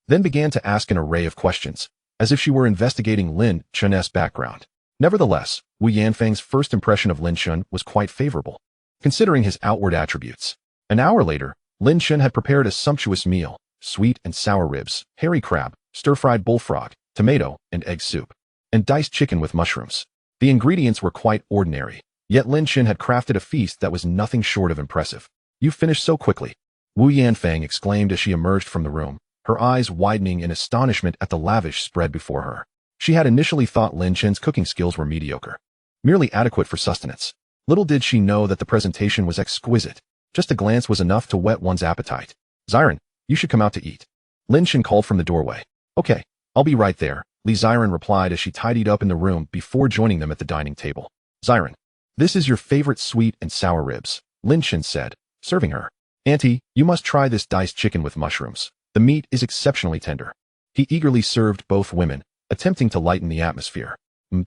then began to ask an array of questions, as if she were investigating Lin Chen's background. Nevertheless, Wu Yanfang's first impression of Lin Chen was quite favorable, considering his outward attributes. An hour later, Lin Chen had prepared a sumptuous meal, sweet and sour ribs, hairy crab, stir-fried bullfrog, tomato and egg soup, and diced chicken with mushrooms. The ingredients were quite ordinary, yet Lin Chen had crafted a feast that was nothing short of impressive. You finished so quickly, Wu Yanfang exclaimed as she emerged from the room, her eyes widening in astonishment at the lavish spread before her. She had initially thought Lin Chen's cooking skills were mediocre, merely adequate for sustenance. Little did she know that the presentation was exquisite. Just a glance was enough to whet one's appetite. Ziren, you should come out to eat. Lin Chen called from the doorway. Okay, I'll be right there, Li Ziren replied as she tidied up in the room before joining them at the dining table. Ziren, this is your favorite sweet and sour ribs, Lin Chen said, serving her. Auntie, you must try this diced chicken with mushrooms. The meat is exceptionally tender. He eagerly served both women, attempting to lighten the atmosphere.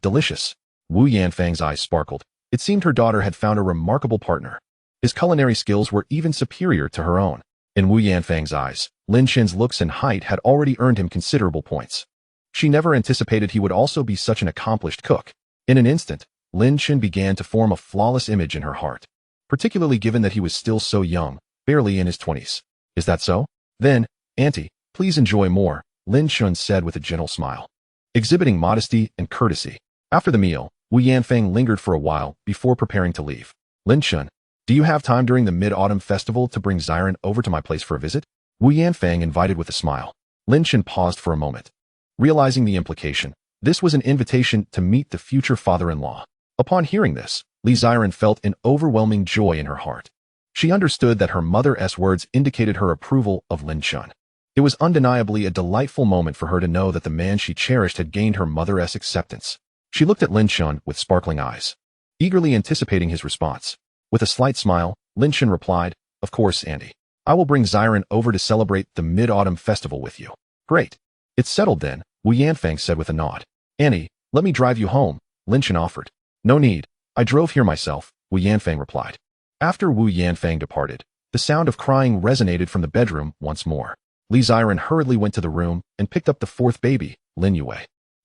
Delicious. Wu Yanfang's eyes sparkled. It seemed her daughter had found a remarkable partner. His culinary skills were even superior to her own. In Wu Yanfang's eyes, Lin Chen's looks and height had already earned him considerable points. She never anticipated he would also be such an accomplished cook. In an instant, Lin Chen began to form a flawless image in her heart, particularly given that he was still so young, barely in his 20s. Is that so? Then, Auntie, please enjoy more, Lin Chen said with a gentle smile, exhibiting modesty and courtesy. After the meal, Wu Yanfang lingered for a while before preparing to leave. Lin Chen, do you have time during the Mid-Autumn Festival to bring Ziren over to my place for a visit? Wu Yanfang invited with a smile. Lin Chen paused for a moment. Realizing the implication, this was an invitation to meet the future father-in-law. Upon hearing this, Li Ziren felt an overwhelming joy in her heart. She understood that her mother's words indicated her approval of Lin Chen. It was undeniably a delightful moment for her to know that the man she cherished had gained her mother's acceptance. She looked at Lin Chen with sparkling eyes, eagerly anticipating his response. With a slight smile, Lin Chen replied, Of course, Auntie. I will bring Ziren over to celebrate the Mid-Autumn Festival with you. Great. It's settled then, Wu Yanfang said with a nod. Auntie, let me drive you home, Lin Chen offered. No need. I drove here myself, Wu Yanfang replied. After Wu Yanfang departed, the sound of crying resonated from the bedroom once more. Li Ziren hurriedly went to the room and picked up the fourth baby, Lin Yue.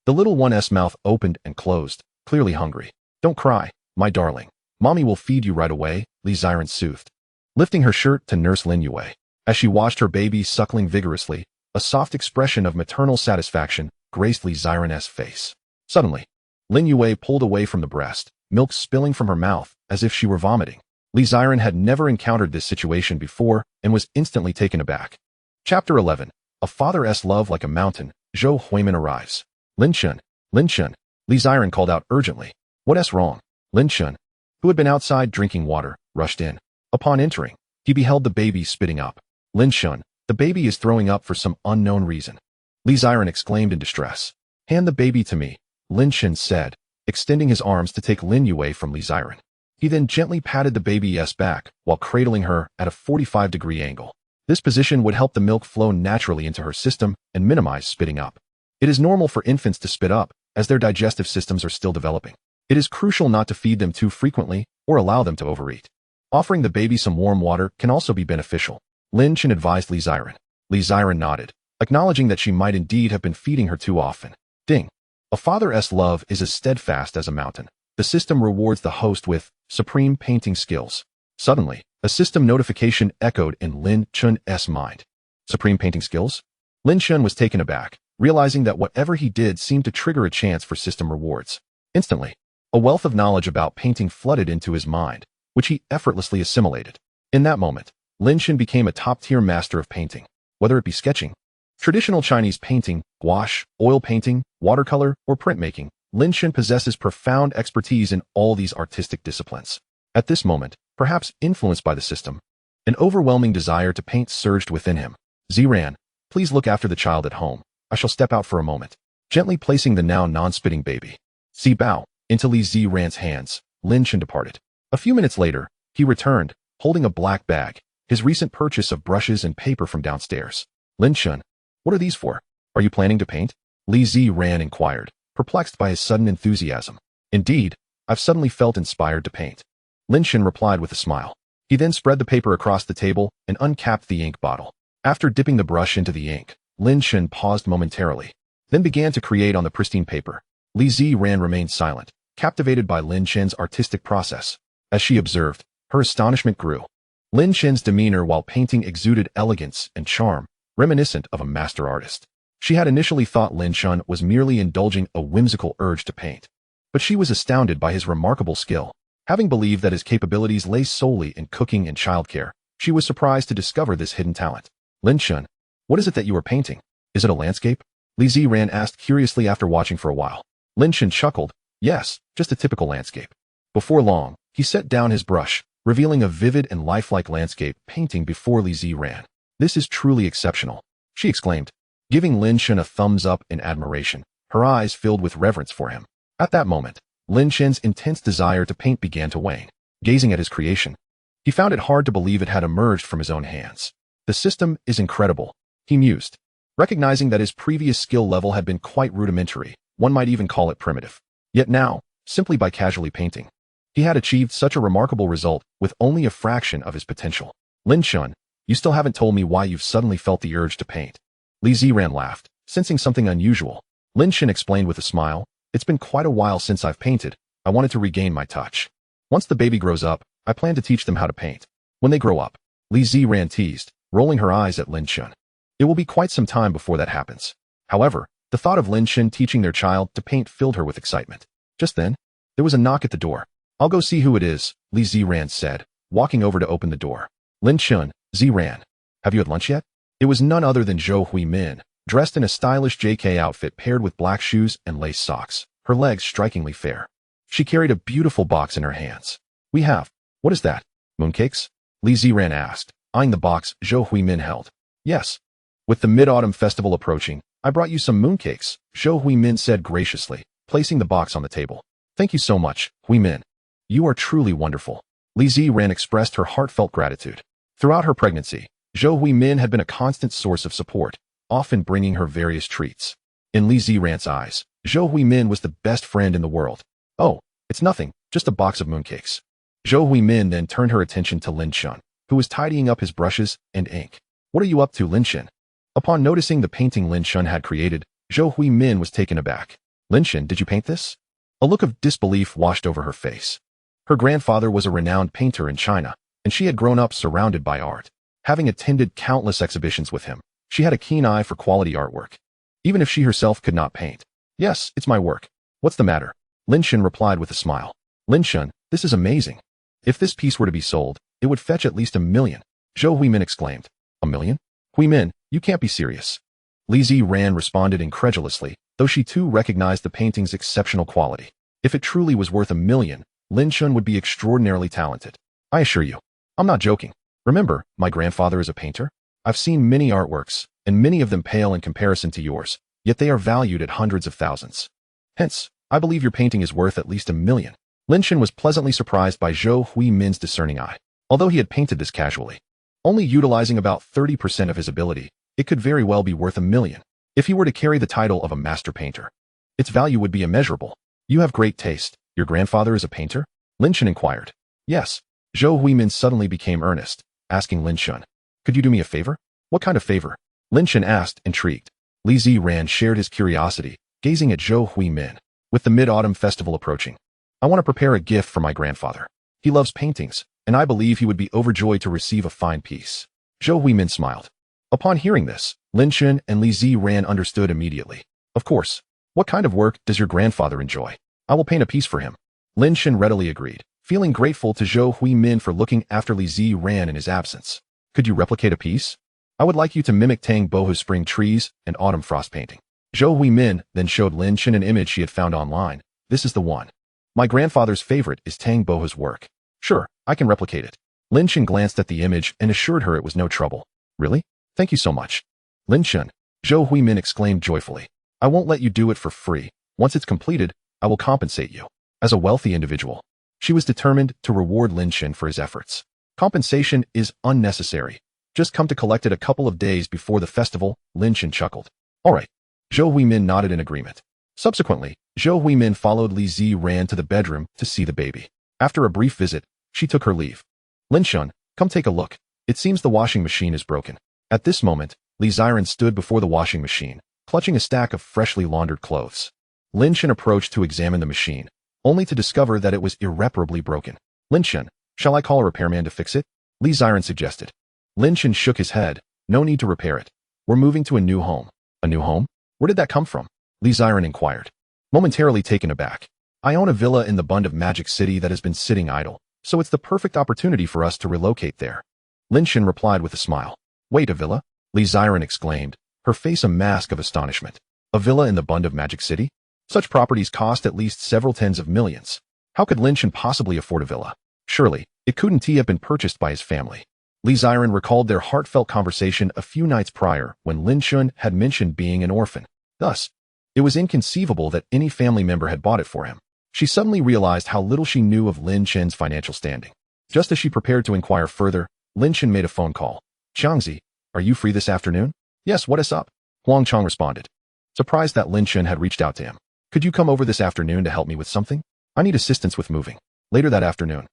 The little one's mouth opened and closed, clearly hungry. Don't cry, my darling. Mommy will feed you right away, Li Ziren soothed, lifting her shirt to nurse Lin Yue. As she watched her baby suckling vigorously, a soft expression of maternal satisfaction graced Li Ziren's face. Suddenly, Lin Yue pulled away from the breast, milk spilling from her mouth as if she were vomiting. Li Ziren had never encountered this situation before and was instantly taken aback. Chapter 11. A father's love like a mountain. Zhou Huimin arrives. Lin Chen, Li Ziren called out urgently. What's wrong? Lin Chen, who had been outside drinking water, rushed in. Upon entering, he beheld the baby spitting up. Lin Chen, the baby is throwing up for some unknown reason. Li Ziren exclaimed in distress. Hand the baby to me, Lin Chen said, extending his arms to take Lin Yue from Li Ziren. He then gently patted the baby's back while cradling her at a 45-degree angle. This position would help the milk flow naturally into her system and minimize spitting up. It is normal for infants to spit up, as their digestive systems are still developing. It is crucial not to feed them too frequently or allow them to overeat. Offering the baby some warm water can also be beneficial, Lin Chen advised Li Ziren. Li Ziren nodded, acknowledging that she might indeed have been feeding her too often. Ding. A father's love is as steadfast as a mountain. The system rewards the host with supreme painting skills. Suddenly, a system notification echoed in Lin Chen's mind. Supreme painting skills? Lin Chen was taken aback, realizing that whatever he did seemed to trigger a chance for system rewards. Instantly, a wealth of knowledge about painting flooded into his mind, which he effortlessly assimilated. In that moment, Lin Chen became a top-tier master of painting. Whether it be sketching, Traditional Chinese painting, gouache, oil painting, watercolor, or printmaking, Lin Chen possesses profound expertise in all these artistic disciplines. At this moment, perhaps influenced by the system, an overwhelming desire to paint surged within him. Ziran, please look after the child at home. I shall step out for a moment. Gently placing the now non-spitting baby. Bao, into Li Ziran's hands, Lin Chen departed. A few minutes later, he returned, holding a black bag, his recent purchase of brushes and paper from downstairs. Lin Chen, what are these for? Are you planning to paint? Li Ziran inquired, perplexed by his sudden enthusiasm. Indeed, I've suddenly felt inspired to paint. Lin Chen replied with a smile. He then spread the paper across the table and uncapped the ink bottle. After dipping the brush into the ink, Lin Chen paused momentarily, then began to create on the pristine paper. Li Ziran remained silent, captivated by Lin Chen's artistic process. As she observed, her astonishment grew. Lin Chen's demeanor while painting exuded elegance and charm, reminiscent of a master artist. She had initially thought Lin Chen was merely indulging a whimsical urge to paint, but she was astounded by his remarkable skill. Having believed that his capabilities lay solely in cooking and childcare, she was surprised to discover this hidden talent. Lin Chen, what is it that you are painting? Is it a landscape? Li Ziran asked curiously after watching for a while. Lin Chen chuckled. Yes, just a typical landscape. Before long, he set down his brush, revealing a vivid and lifelike landscape painting before Li Ziran. This is truly exceptional, she exclaimed, giving Lin Chen a thumbs up in admiration, her eyes filled with reverence for him. At that moment, Lin Chen's intense desire to paint began to wane. Gazing at his creation, he found it hard to believe it had emerged from his own hands. The system is incredible, he mused. Recognizing that his previous skill level had been quite rudimentary, one might even call it primitive. Yet now, simply by casually painting, he had achieved such a remarkable result with only a fraction of his potential. Lin Chen, you still haven't told me why you've suddenly felt the urge to paint. Li Ziran laughed, sensing something unusual. Lin Chen explained with a smile, it's been quite a while since I've painted. I wanted to regain my touch. Once the baby grows up, I plan to teach them how to paint. When they grow up, Li Ziran teased, rolling her eyes at Lin Chen. It will be quite some time before that happens. However, the thought of Lin Chen teaching their child to paint filled her with excitement. Just then, there was a knock at the door. I'll go see who it is, Li Ziran said, walking over to open the door. Lin Chen, Ziran, have you had lunch yet? It was none other than Zhou Huimin, dressed in a stylish JK outfit paired with black shoes and lace socks, her legs strikingly fair. She carried a beautiful box in her hands. We have. What is that? Mooncakes? Li Ziran asked, eyeing the box Zhou Huimin held. Yes. With the Mid-Autumn Festival approaching, I brought you some mooncakes, Zhou Huimin said graciously, placing the box on the table. Thank you so much, Huimin. You are truly wonderful. Li Ziran expressed her heartfelt gratitude. Throughout her pregnancy, Zhou Huimin had been a constant source of support, often bringing her various treats. In Li Ziran's eyes, Zhou Huimin was the best friend in the world. Oh, it's nothing, just a box of mooncakes. Zhou Huimin then turned her attention to Lin Chen, who was tidying up his brushes and ink. What are you up to, Lin Chen? Upon noticing the painting Lin Chen had created, Zhou Huimin was taken aback. Lin Chen, did you paint this? A look of disbelief washed over her face. Her grandfather was a renowned painter in China, and she had grown up surrounded by art. Having attended countless exhibitions with him, she had a keen eye for quality artwork, even if she herself could not paint. Yes, it's my work. What's the matter? Lin Chen replied with a smile. Lin Chen, this is amazing. If this piece were to be sold, it would fetch at least 1 million. Zhou Huimin exclaimed. 1 million? Huimin, you can't be serious. Li Ziran responded incredulously, though she too recognized the painting's exceptional quality. If it truly was worth 1 million, Lin Chen would be extraordinarily talented. I assure you. I'm not joking. Remember, my grandfather is a painter. I've seen many artworks, and many of them pale in comparison to yours, yet they are valued at hundreds of thousands. Hence, I believe your painting is worth at least 1 million. Lin Chen was pleasantly surprised by Zhou Huimin's discerning eye. Although he had painted this casually, only utilizing about 30% of his ability, it could very well be worth 1 million. If he were to carry the title of a master painter, its value would be immeasurable. You have great taste. Your grandfather is a painter? Lin Chen inquired. Yes. Zhou Huimin suddenly became earnest, asking Lin Chen, could you do me a favor? What kind of favor? Lin Chen asked, intrigued. Li Ziran shared his curiosity, gazing at Zhou Huimin. With the Mid-Autumn Festival approaching, I want to prepare a gift for my grandfather. He loves paintings, and I believe he would be overjoyed to receive a fine piece. Zhou Huimin smiled. Upon hearing this, Lin Chen and Li Ziran understood immediately. Of course. What kind of work does your grandfather enjoy? I will paint a piece for him. Lin Chen readily agreed, feeling grateful to Zhou Huimin for looking after Li Ziran in his absence. Could you replicate a piece? I would like you to mimic Tang Bohu's spring trees and autumn frost painting. Zhou Huimin then showed Lin Chen an image she had found online. This is the one. My grandfather's favorite is Tang Bohu's work. Sure, I can replicate it. Lin Chen glanced at the image and assured her it was no trouble. Really? Thank you so much. Lin Chen, Zhou Huimin exclaimed joyfully. I won't let you do it for free. Once it's completed, I will compensate you. As a wealthy individual, she was determined to reward Lin Chen for his efforts. Compensation is unnecessary. Just come to collect it a couple of days before the festival, Lin Chen chuckled. All right. Zhou Huimin nodded in agreement. Subsequently, Zhou Huimin followed Li Zi ran to the bedroom to see the baby. After a brief visit, she took her leave. Lin Chen, come take a look. It seems the washing machine is broken. At this moment, Li Ziran stood before the washing machine, clutching a stack of freshly laundered clothes. Lin Chen approached to examine the machine, only to discover that it was irreparably broken. Lin Chen, shall I call a repairman to fix it? Li Ziran suggested. Lin Chen shook his head. No need to repair it. We're moving to a new home. A new home? Where did that come from? Li Ziran inquired. Momentarily taken aback. I own a villa in the Bund of Magic City that has been sitting idle, so it's the perfect opportunity for us to relocate there. Lin Chen replied with a smile. Wait, a villa? Li Ziran exclaimed, her face a mask of astonishment. A villa in the Bund of Magic City? Such properties cost at least several tens of millions. How could Lin Chen possibly afford a villa? Surely, it couldn't have been purchased by his family. Li Ziran recalled their heartfelt conversation a few nights prior when Lin Chen had mentioned being an orphan. Thus, it was inconceivable that any family member had bought it for him. She suddenly realized how little she knew of Lin Chen's financial standing. Just as she prepared to inquire further, Lin Chen made a phone call. Xiangzi, are you free this afternoon? Yes, what is up? Huang Chong responded. Surprised that Lin Chen had reached out to him. Could you come over this afternoon to help me with something? I need assistance with moving. Later that afternoon,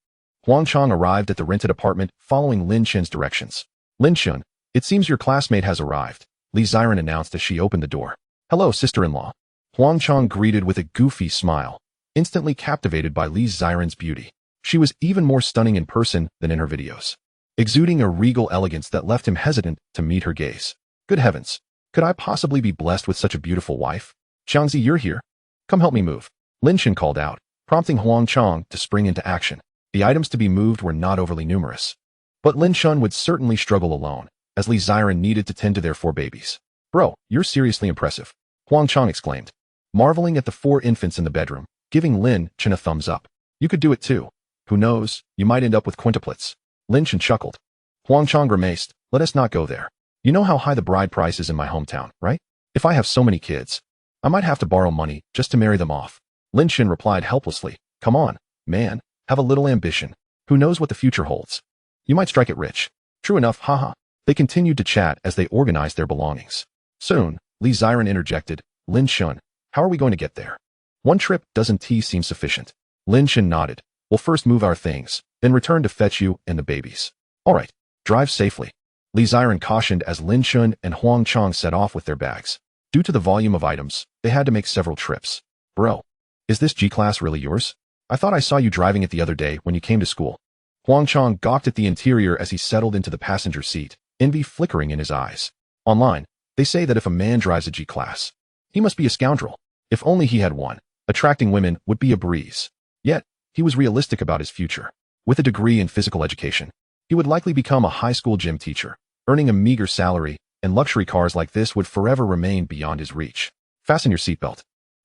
Huang Chong arrived at the rented apartment following Lin Chen's directions. Lin Chen, it seems your classmate has arrived, Li Ziran announced as she opened the door. Hello, sister-in-law. Huang Chong greeted with a goofy smile, instantly captivated by Li Ziran's beauty. She was even more stunning in person than in her videos, exuding a regal elegance that left him hesitant to meet her gaze. Good heavens, could I possibly be blessed with such a beautiful wife? Xiangzi, you're here. Come help me move. Lin Chen called out, prompting Huang Chong to spring into action. The items to be moved were not overly numerous. But Lin Chen would certainly struggle alone, as Li Ziran needed to tend to their 4 babies. Bro, you're seriously impressive, Huang Chong exclaimed, marveling at the 4 infants in the bedroom, giving Lin Chen a thumbs up. You could do it too. Who knows, you might end up with quintuplets. Lin Chen chuckled. Huang Chong grimaced, let us not go there. You know how high the bride price is in my hometown, right? If I have so many kids, I might have to borrow money just to marry them off. Lin Chen replied helplessly, come on, man. Have a little ambition. Who knows what the future holds? You might strike it rich. True enough, haha. They continued to chat as they organized their belongings. Soon, Li Ziran interjected, Lin Chen, how are we going to get there? 1 trip doesn't seem sufficient. Lin Chen nodded. We'll first move our things, then return to fetch you and the babies. All right, drive safely. Li Ziran cautioned as Lin Chen and Huang Chong set off with their bags. Due to the volume of items, they had to make several trips. Bro, is this G-Class really yours? I thought I saw you driving it the other day when you came to school. Huang Chong gawked at the interior as he settled into the passenger seat, envy flickering in his eyes. Online, they say that if a man drives a G-Class, he must be a scoundrel. If only he had one, attracting women would be a breeze. Yet, he was realistic about his future. With a degree in physical education, he would likely become a high school gym teacher, earning a meager salary, and luxury cars like this would forever remain beyond his reach. Fasten your seatbelt,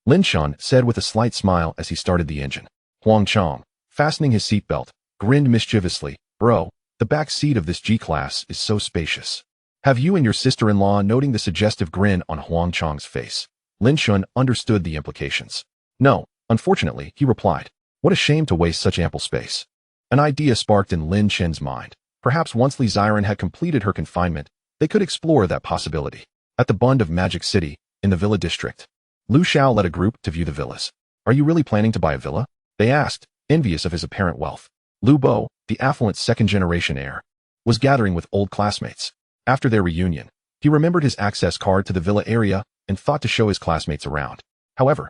Lin Chen said with a slight smile as he started the engine. Huang Chong, fastening his seatbelt, grinned mischievously. Bro, the back seat of this G-Class is so spacious. Have you and your sister-in-law? Noting the suggestive grin on Huang Chong's face, Lin Chen understood the implications. No, unfortunately, he replied. What a shame to waste such ample space. An idea sparked in Lin Chen's mind. Perhaps once Li Ziran had completed her confinement, they could explore that possibility. At the Bund of Magic City, in the Villa District, Lu Xiao led a group to view the villas. Are you really planning to buy a villa? They asked, envious of his apparent wealth. Lu Bo, the affluent second-generation heir, was gathering with old classmates. After their reunion, he remembered his access card to the villa area and thought to show his classmates around. However,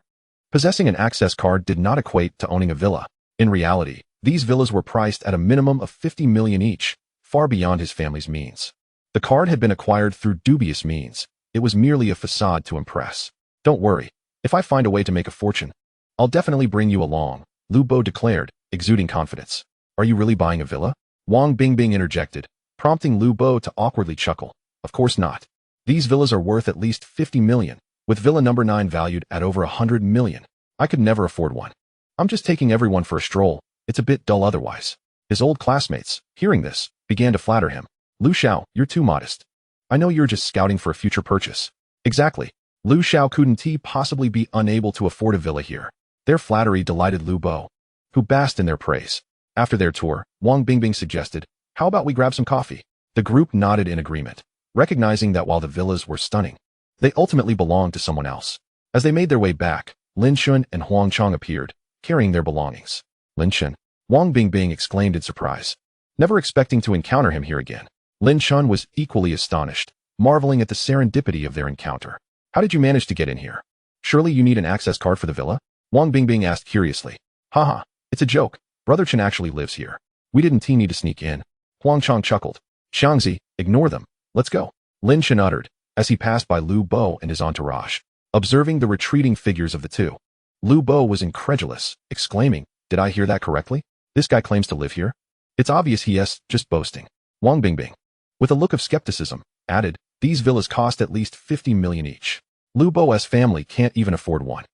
possessing an access card did not equate to owning a villa. In reality, these villas were priced at a minimum of 50 million each, far beyond his family's means. The card had been acquired through dubious means. It was merely a facade to impress. Don't worry, if I find a way to make a fortune, I'll definitely bring you along, Lu Bo declared, exuding confidence. Are you really buying a villa? Wang Bingbing interjected, prompting Lu Bo to awkwardly chuckle. Of course not. These villas are worth at least 50 million, with villa number 9 valued at over 100 million. I could never afford one. I'm just taking everyone for a stroll. It's a bit dull otherwise. His old classmates, hearing this, began to flatter him. Lu Xiao, you're too modest. I know you're just scouting for a future purchase. Exactly. Lu Xiao couldn't possibly be unable to afford a villa here. Their flattery delighted Lu Bo, who basked in their praise. After their tour, Wang Bingbing suggested, how about we grab some coffee? The group nodded in agreement, recognizing that while the villas were stunning, they ultimately belonged to someone else. As they made their way back, Lin Chen and Huang Chong appeared, carrying their belongings. Lin Chen, Wang Bingbing exclaimed in surprise, never expecting to encounter him here again. Lin Chen was equally astonished, marveling at the serendipity of their encounter. How did you manage to get in here? Surely you need an access card for the villa? Wang Bingbing asked curiously. Haha, it's a joke. Brother Chen actually lives here. We didn't need to sneak in. Huang Chong chuckled. Xiangzi, ignore them. Let's go. Lin Chen uttered, as he passed by Lu Bo and his entourage, observing the retreating figures of the two. Lu Bo was incredulous, exclaiming, did I hear that correctly? This guy claims to live here? It's obvious he is just boasting. Wang Bingbing, with a look of skepticism, added, these villas cost at least 50 million each. Lu Bo's family can't even afford one.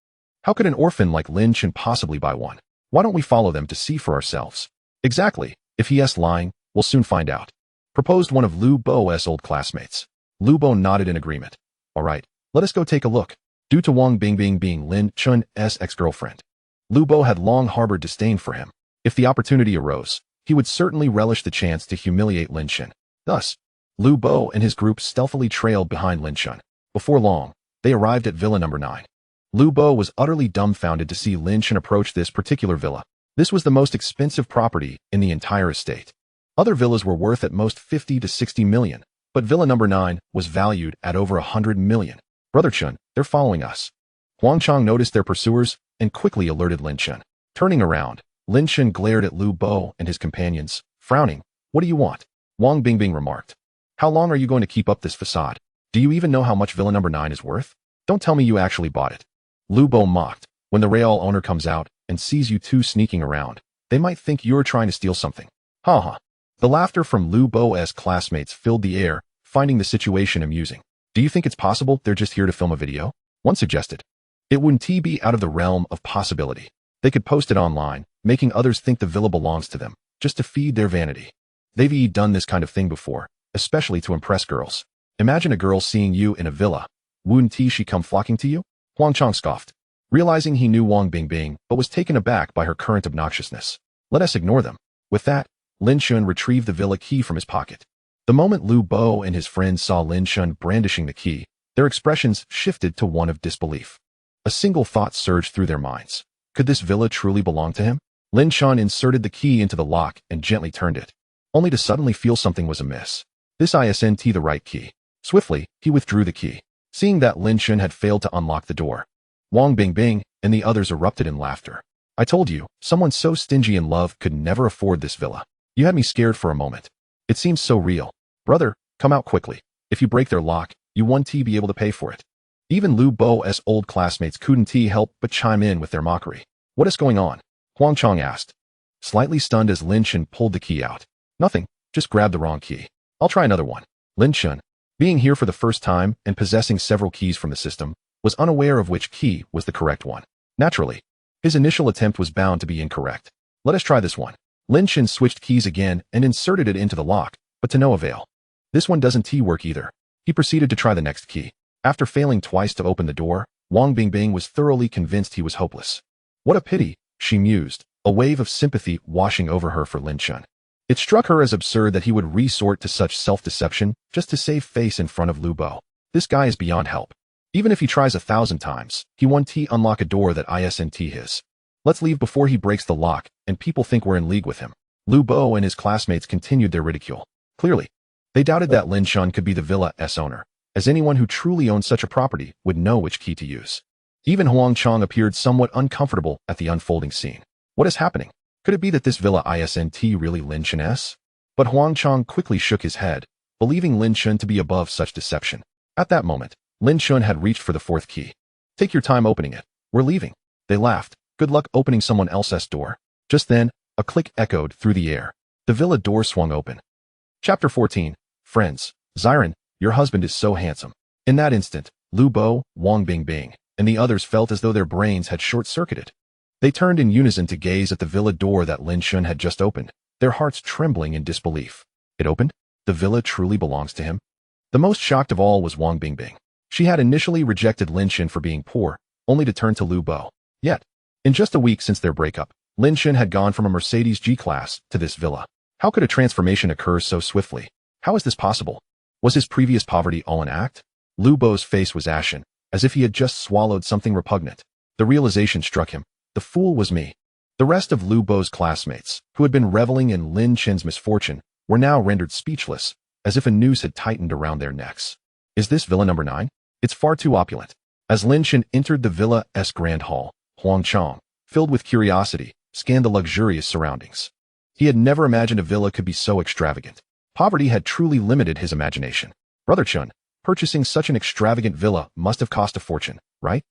How could an orphan like Lin Chen possibly buy one? Why don't we follow them to see for ourselves? Exactly. If he is lying, we'll soon find out. Proposed one of Lu Bo's old classmates. Lu Bo nodded in agreement. All right, let us go take a look. Due to Wang Bingbing being Lin Chen's ex-girlfriend, Lu Bo had long harbored disdain for him. If the opportunity arose, he would certainly relish the chance to humiliate Lin Chen. Thus, Lu Bo and his group stealthily trailed behind Lin Chen. Before long, they arrived at villa number 9. Lu Bo was utterly dumbfounded to see Lin Chen approach this particular villa. This was the most expensive property in the entire estate. Other villas were worth at most 50 to 60 million, but villa number 9 was valued at over 100 million. Brother Chen, they're following us. Huang Chong noticed their pursuers and quickly alerted Lin Chen. Turning around, Lin Chen glared at Lu Bo and his companions, frowning. What do you want? Wang Bingbing remarked. How long are you going to keep up this facade? Do you even know how much villa number 9 is worth? Don't tell me you actually bought it. Lu Bo mocked. When the real owner comes out and sees you two sneaking around, they might think you're trying to steal something. Ha ha. The laughter from Lu Bo's classmates filled the air, finding the situation amusing. Do you think it's possible they're just here to film a video? One suggested. It wouldn't be out of the realm of possibility. They could post it online, making others think the villa belongs to them, just to feed their vanity. They've done this kind of thing before, especially to impress girls. Imagine a girl seeing you in a villa. Wouldn't she come flocking to you? Huang Chong scoffed, realizing he knew Wang Bingbing but was taken aback by her current obnoxiousness. Let us ignore them. With that, Lin Chen retrieved the villa key from his pocket. The moment Lu Bo and his friends saw Lin Chen brandishing the key, their expressions shifted to one of disbelief. A single thought surged through their minds. Could this villa truly belong to him? Lin Chen inserted the key into the lock and gently turned it, only to suddenly feel something was amiss. This isn't the right key. Swiftly, he withdrew the key, seeing that Lin Chen had failed to unlock the door. Wang Bingbing and the others erupted in laughter. I told you, someone so stingy in love could never afford this villa. You had me scared for a moment. It seems so real. Brother, come out quickly. If you break their lock, you won't be able to pay for it. Even Lu Bo's old classmates couldn't help but chime in with their mockery. What is going on? Huang Chong asked, slightly stunned as Lin Chen pulled the key out. Nothing, just grabbed the wrong key. I'll try another one. Lin Chen, being here for the first time and possessing several keys from the system, was unaware of which key was the correct one. Naturally, his initial attempt was bound to be incorrect. Let us try this one. Lin Chen switched keys again and inserted it into the lock, but to no avail. This one doesn't work either. He proceeded to try the next key. After failing twice to open the door, Wang Bingbing was thoroughly convinced he was hopeless. What a pity, she mused, a wave of sympathy washing over her for Lin Chen. It struck her as absurd that he would resort to such self-deception just to save face in front of Lu Bo. This guy is beyond help. Even if he tries 1,000 times, he won't unlock a door that isn't his. Let's leave before he breaks the lock and people think we're in league with him. Lu Bo and his classmates continued their ridicule. Clearly, they doubted that Lin Chen could be the villa's owner, as anyone who truly owned such a property would know which key to use. Even Huang Chong appeared somewhat uncomfortable at the unfolding scene. What is happening? Could it be that this villa isn't really Lin Chen's? But Huang Chong quickly shook his head, believing Lin Chen to be above such deception. At that moment, Lin Chen had reached for the 4th key. Take your time opening it. We're leaving. They laughed. Good luck opening someone else's door. Just then, a click echoed through the air. The villa door swung open. Chapter 14. Friends. Ziren, Your husband is so handsome. In that instant, Lu Bo, Wang Bingbing, and the others felt as though their brains had short-circuited. They turned in unison to gaze at the villa door that Lin Chen had just opened, their hearts trembling in disbelief. It opened? The villa truly belongs to him? The most shocked of all was Wang Bingbing. She had initially rejected Lin Chen for being poor, only to turn to Lu Bo. Yet, in just a week since their breakup, Lin Chen had gone from a Mercedes G-Class to this villa. How could a transformation occur so swiftly? How is this possible? Was his previous poverty all an act? Lu Bo's face was ashen, as if he had just swallowed something repugnant. The realization struck him. The fool was me. The rest of Lu Bo's classmates, who had been reveling in Lin Chen's misfortune, were now rendered speechless, as if a noose had tightened around their necks. Is this villa number 9? It's far too opulent. As Lin Chen entered the villa's grand hall, Huang Chang, filled with curiosity, scanned the luxurious surroundings. He had never imagined a villa could be so extravagant. Poverty had truly limited his imagination. Brother Chun, purchasing such an extravagant villa must have cost a fortune, right?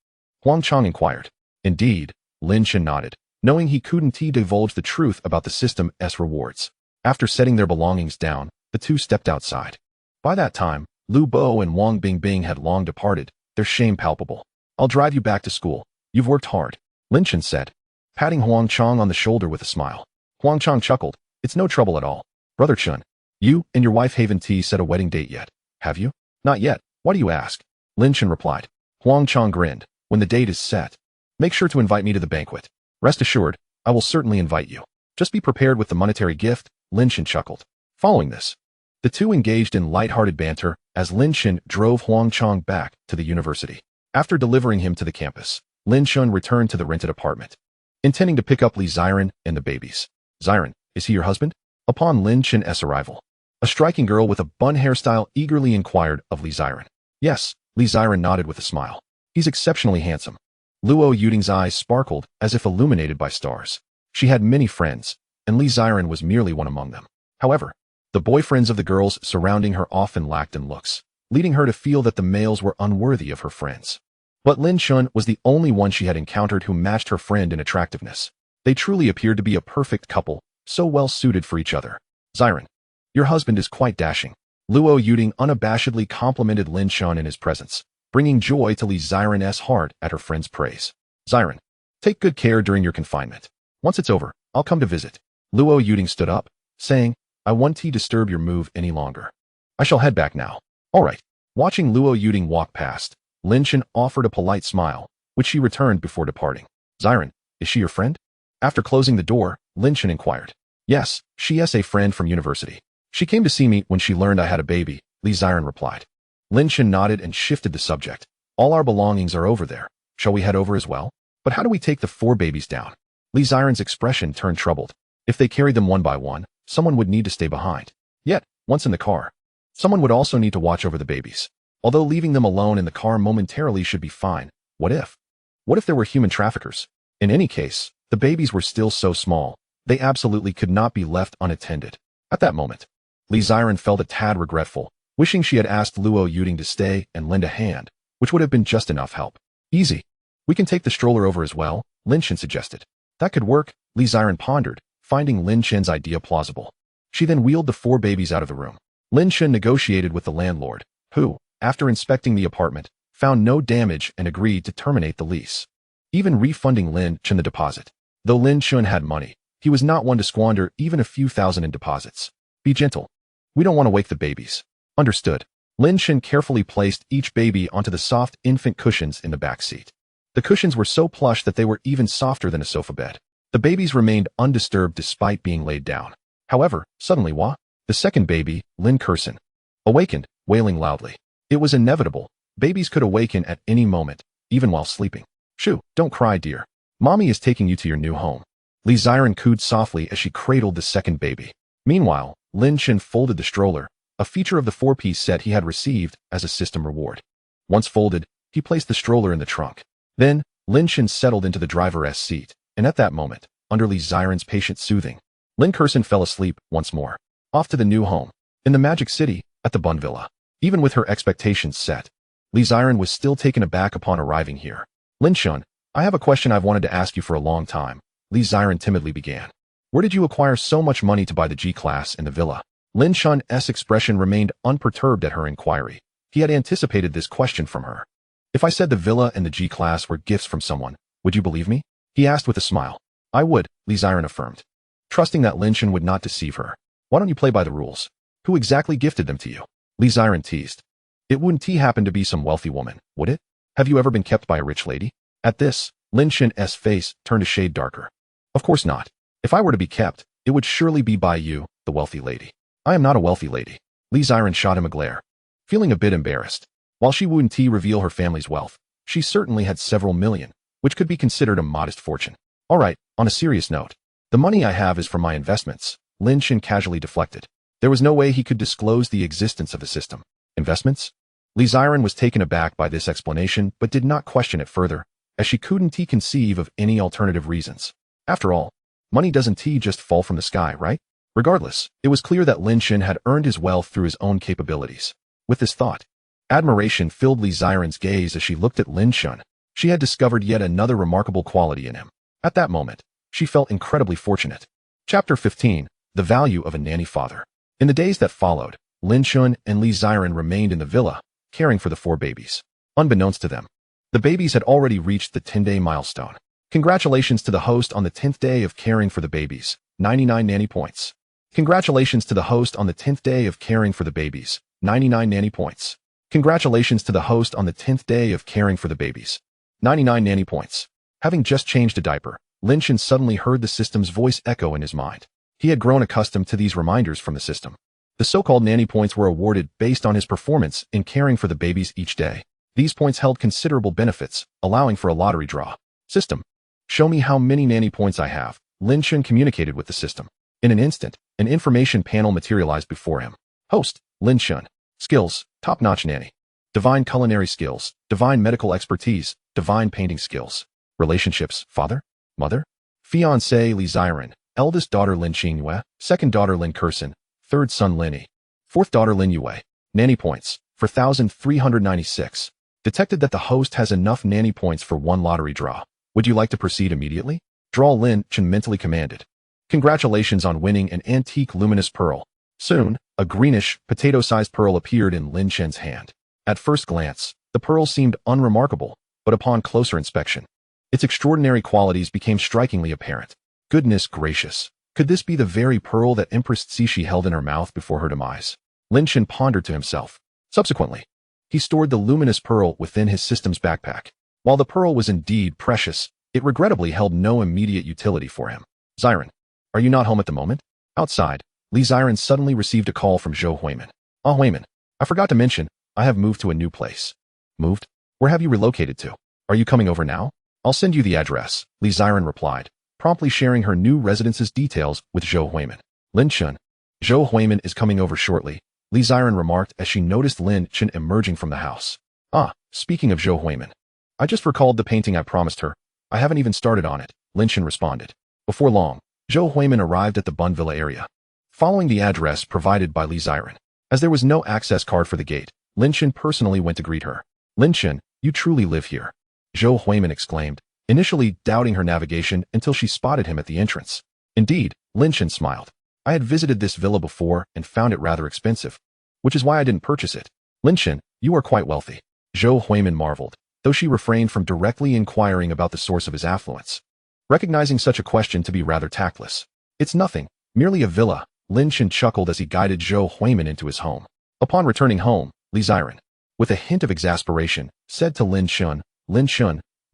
Huang Chang inquired. Indeed, Lin Chen nodded, knowing he couldn't divulge the truth about the system's rewards. After setting their belongings down, the two stepped outside. By that time, Lu Bo and Wang Bingbing had long departed, their shame palpable. I'll drive you back to school. You've worked hard, Lin Chen said, patting Huang Chang on the shoulder with a smile. Huang Chang chuckled. It's no trouble at all. Brother Chun, you and your wife haven't set a wedding date yet, have you? Not yet. Why do you ask? Lin Chen replied. Huang Chang grinned. When the date is set, make sure to invite me to the banquet. Rest assured, I will certainly invite you. Just be prepared with the monetary gift, Lin Chen chuckled. Following this, the two engaged in light-hearted banter as Lin Chen drove Huang Chang back to the university. After delivering him to the campus, Lin Chen returned to the rented apartment, intending to pick up Li Xiren and the babies. Xiren, is he your husband? Upon Lin Chen's arrival, a striking girl with a bun hairstyle eagerly inquired of Li Xiren. Yes, Li Xiren nodded with a smile. He's exceptionally handsome. Luo Yuding's eyes sparkled as if illuminated by stars. She had many friends, and Li Xiren was merely one among them. However, the boyfriends of the girls surrounding her often lacked in looks, leading her to feel that the males were unworthy of her friends. But Lin Chen was the only one she had encountered who matched her friend in attractiveness. They truly appeared to be a perfect couple, so well suited for each other. Xiren, your husband is quite dashing. Luo Yuding unabashedly complimented Lin Chen in his presence, bringing joy to Li Xiren's heart at her friend's praise. Xiren, take good care during your confinement. Once it's over, I'll come to visit. Luo Yuding stood up, saying, I won't disturb your move any longer. I shall head back now. All right. Watching Luo Yuding walk past, Lin Chen offered a polite smile, which she returned before departing. Xiren, is she your friend? After closing the door, Lin Chen inquired. Yes, she is a friend from university. She came to see me when she learned I had a baby, Li Xiren replied. Lin Chen nodded and shifted the subject. All our belongings are over there. Shall we head over as well? But how do we take the 4 babies down? Li Xiren's expression turned troubled. If they carried them one by one, someone would need to stay behind. Yet, once in the car, someone would also need to watch over the babies. Although leaving them alone in the car momentarily should be fine, what if? What if there were human traffickers? In any case, the babies were still so small, they absolutely could not be left unattended. At that moment, Li Xiren felt a tad regretful, wishing she had asked Luo Yuding to stay and lend a hand, which would have been just enough help. Easy. We can take the stroller over as well, Lin Chen suggested. That could work, Li Xiren pondered, finding Lin Chen's idea plausible. She then wheeled the 4 babies out of the room. Lin Chen negotiated with the landlord, who, after inspecting the apartment, found no damage and agreed to terminate the lease, even refunding Lin Chen the deposit. Though Lin Chen had money, he was not one to squander even a few thousand in deposits. Be gentle. We don't want to wake the babies. Understood. Lin Chen carefully placed each baby onto the soft infant cushions in the back seat. The cushions were so plush that they were even softer than a sofa bed. The babies remained undisturbed despite being laid down. However, suddenly the second baby, Lin Kersen, awakened, wailing loudly. It was inevitable. Babies could awaken at any moment, even while sleeping. Shoo, don't cry, dear. Mommy is taking you to your new home. Li Xiren cooed softly as she cradled the second baby. Meanwhile, Lin Chen folded the stroller, a feature of the 4-piece set he had received as a system reward. Once folded, he placed the stroller in the trunk. Then, Lin Chen settled into the driver's seat, and at that moment, under Li Xiren's patient soothing, Lin Kersen fell asleep once more. Off to the new home. In the Magic City, at the Bun Villa. Even with her expectations set, Li Xiren was still taken aback upon arriving here. Lin Chen, I have a question I've wanted to ask you for a long time, Li Xiren timidly began. Where did you acquire so much money to buy the G-Class and the villa? Lin Chen's expression remained unperturbed at her inquiry. He had anticipated this question from her. If I said the villa and the G-class were gifts from someone, would you believe me? He asked with a smile. I would, Li Ziren affirmed, trusting that Lin Chen would not deceive her. Why don't you play by the rules? Who exactly gifted them to you? Li Ziren teased. It wouldn't happen to be some wealthy woman, would it? Have you ever been kept by a rich lady? At this, Lin Chen's face turned a shade darker. Of course not. If I were to be kept, it would surely be by you, the wealthy lady. I am not a wealthy lady. Li Ziren shot him a glare. Feeling a bit embarrassed. While she wouldn't reveal her family's wealth, she certainly had several million, which could be considered a modest fortune. All right, on a serious note. The money I have is from my investments, Lin Chen casually deflected. There was no way he could disclose the existence of a system. Investments? Li Ziren was taken aback by this explanation but did not question it further, as she couldn't conceive of any alternative reasons. After all, money doesn't just fall from the sky, right? Regardless, it was clear that Lin Chen had earned his wealth through his own capabilities. With this thought, admiration filled Li Ziren's gaze as she looked at Lin Chen. She had discovered yet another remarkable quality in him. At that moment, she felt incredibly fortunate. Chapter 15. The Value of a Nanny Father. In the days that followed, Lin Chen and Li Ziren remained in the villa, caring for the 4 babies. Unbeknownst to them, the babies had already reached the 10-day milestone. Congratulations to the host on the 10th day of caring for the babies. 99 nanny points. Congratulations to the host on the 10th day of caring for the babies. 99 nanny points. Congratulations to the host on the 10th day of caring for the babies. 99 nanny points. Having just changed a diaper, Lin Chen suddenly heard the system's voice echo in his mind. He had grown accustomed to these reminders from the system. The so-called nanny points were awarded based on his performance in caring for the babies each day. These points held considerable benefits, allowing for a lottery draw. System. Show me how many nanny points I have, Lin Chen communicated with the system. In an instant, an information panel materialized before him. Host, Lin Chen. Skills, top-notch nanny. Divine culinary skills, divine medical expertise, divine painting skills. Relationships, father, mother, fiancé Li Ziren, eldest daughter Lin Qingyue, second daughter Lin Kersen, third son Lin Yi, fourth daughter Lin Yue. Nanny points, 4,396. Detected that the host has enough nanny points for 1 lottery draw. Would you like to proceed immediately? Draw, Lin Chen mentally commanded. Congratulations on winning an antique luminous pearl. Soon, a greenish, potato-sized pearl appeared in Lin Chen's hand. At first glance, the pearl seemed unremarkable, but upon closer inspection, its extraordinary qualities became strikingly apparent. Goodness gracious! Could this be the very pearl that Empress Cixi held in her mouth before her demise? Lin Chen pondered to himself. Subsequently, he stored the luminous pearl within his system's backpack. While the pearl was indeed precious, it regrettably held no immediate utility for him. Ziren, are you not home at the moment? Outside, Li Ziren suddenly received a call from Zhou Huimin. Ah, Huimin, I forgot to mention, I have moved to a new place. Moved? Where have you relocated to? Are you coming over now? I'll send you the address, Li Ziren replied, promptly sharing her new residence's details with Zhou Huimin. Lin Chen. Zhou Huimin is coming over shortly, Li Ziren remarked as she noticed Lin Chen emerging from the house. Ah, speaking of Zhou Huimin, I just recalled the painting I promised her. I haven't even started on it, Lin Chen responded. Before long, Zhou Huimin arrived at the Bun Villa area, following the address provided by Li Ziren. As there was no access card for the gate, Lin Chen personally went to greet her. Lin Chen, you truly live here, Zhou Huimin exclaimed, initially doubting her navigation until she spotted him at the entrance. Indeed, Lin Chen smiled. I had visited this villa before and found it rather expensive, which is why I didn't purchase it. Lin Chen, you are quite wealthy, Zhou Huimin marveled, though she refrained from directly inquiring about the source of his affluence, recognizing such a question to be rather tactless. It's nothing, merely a villa, Lin Chen chuckled as he guided Zhou Huimin into his home. Upon returning home, Li Ziren, with a hint of exasperation, said to Lin Chen,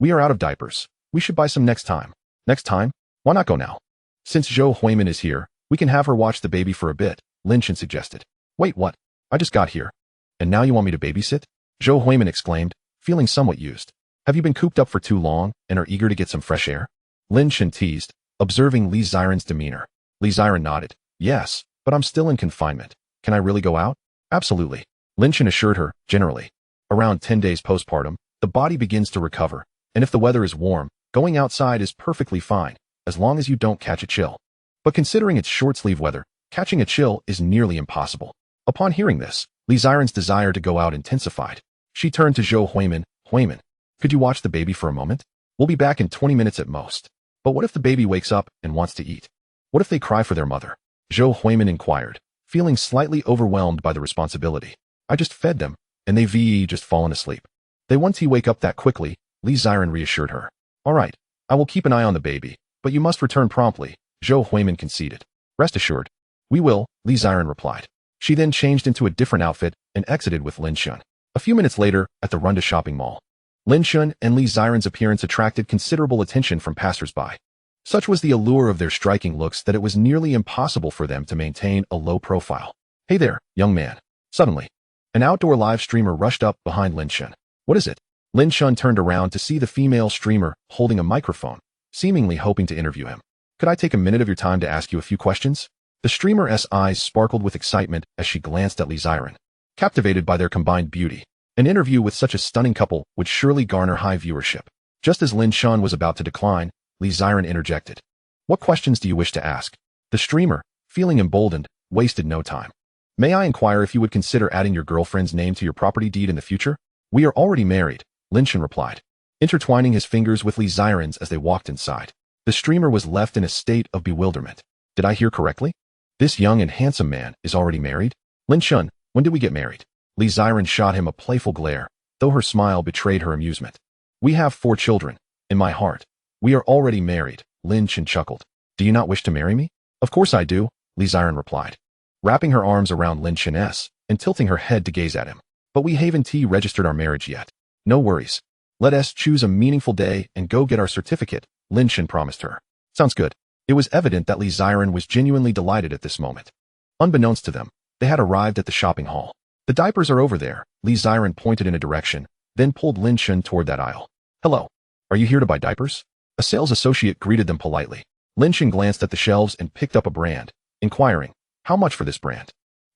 we are out of diapers. We should buy some next time. Next time? Why not go now? Since Zhou Huimin is here, we can have her watch the baby for a bit, Lin Chen suggested. Wait, what? I just got here. And now you want me to babysit? Zhou Huimin exclaimed, feeling somewhat used. Have you been cooped up for too long and are eager to get some fresh air? Lin Chen teased, observing Li Ziren's demeanor. Li Ziren nodded. Yes, but I'm still in confinement. Can I really go out? Absolutely, Lin Chen assured her. Generally, around 10 days postpartum, the body begins to recover, and if the weather is warm, going outside is perfectly fine, as long as you don't catch a chill. But considering it's short-sleeve weather, catching a chill is nearly impossible. Upon hearing this, Li Ziren's desire to go out intensified. She turned to Zhou Huimin. Huimin, could you watch the baby for a moment? We'll be back in 20 minutes at most. But what if the baby wakes up and wants to eat? What if they cry for their mother? Zhou Huimin inquired, feeling slightly overwhelmed by the responsibility. I just fed them, and they've just fallen asleep. They won't wake up that quickly, Li Ziren reassured her. All right, I will keep an eye on the baby, but you must return promptly, Zhou Huimin conceded. Rest assured. We will, Li Ziren replied. She then changed into a different outfit and exited with Lin Chen. A few minutes later, at the Runda shopping mall, Lin Chen and Li Ziren's appearance attracted considerable attention from passers-by. Such was the allure of their striking looks that it was nearly impossible for them to maintain a low profile. Hey there, young man. Suddenly, an outdoor live streamer rushed up behind Lin Chen. What is it? Lin Chen turned around to see the female streamer holding a microphone, seemingly hoping to interview him. Could I take a minute of your time to ask you a few questions? The streamer's eyes sparkled with excitement as she glanced at Li Ziren. Captivated by their combined beauty, an interview with such a stunning couple would surely garner high viewership. Just as Lin Chen was about to decline, Li Ziren interjected. What questions do you wish to ask? The streamer, feeling emboldened, wasted no time. May I inquire if you would consider adding your girlfriend's name to your property deed in the future? We are already married, Lin Chen replied, intertwining his fingers with Li Ziren's as they walked inside. The streamer was left in a state of bewilderment. Did I hear correctly? This young and handsome man is already married? Lin Chen, when did we get married? Li Ziren shot him a playful glare, though her smile betrayed her amusement. We have 4 children. In my heart, we are already married, Lin Chen chuckled. Do you not wish to marry me? Of course I do, Li Ziren replied, wrapping her arms around Lin Chen's and tilting her head to gaze at him. But we haven't registered our marriage yet. No worries. Let us choose a meaningful day and go get our certificate, Lin Chen promised her. Sounds good. It was evident that Li Ziren was genuinely delighted at this moment. Unbeknownst to them, they had arrived at the shopping hall. The diapers are over there, Li Ziren pointed in a direction, then pulled Lin Chen toward that aisle. Hello. Are you here to buy diapers? A sales associate greeted them politely. Lin Chen glanced at the shelves and picked up a brand, inquiring, how much for this brand?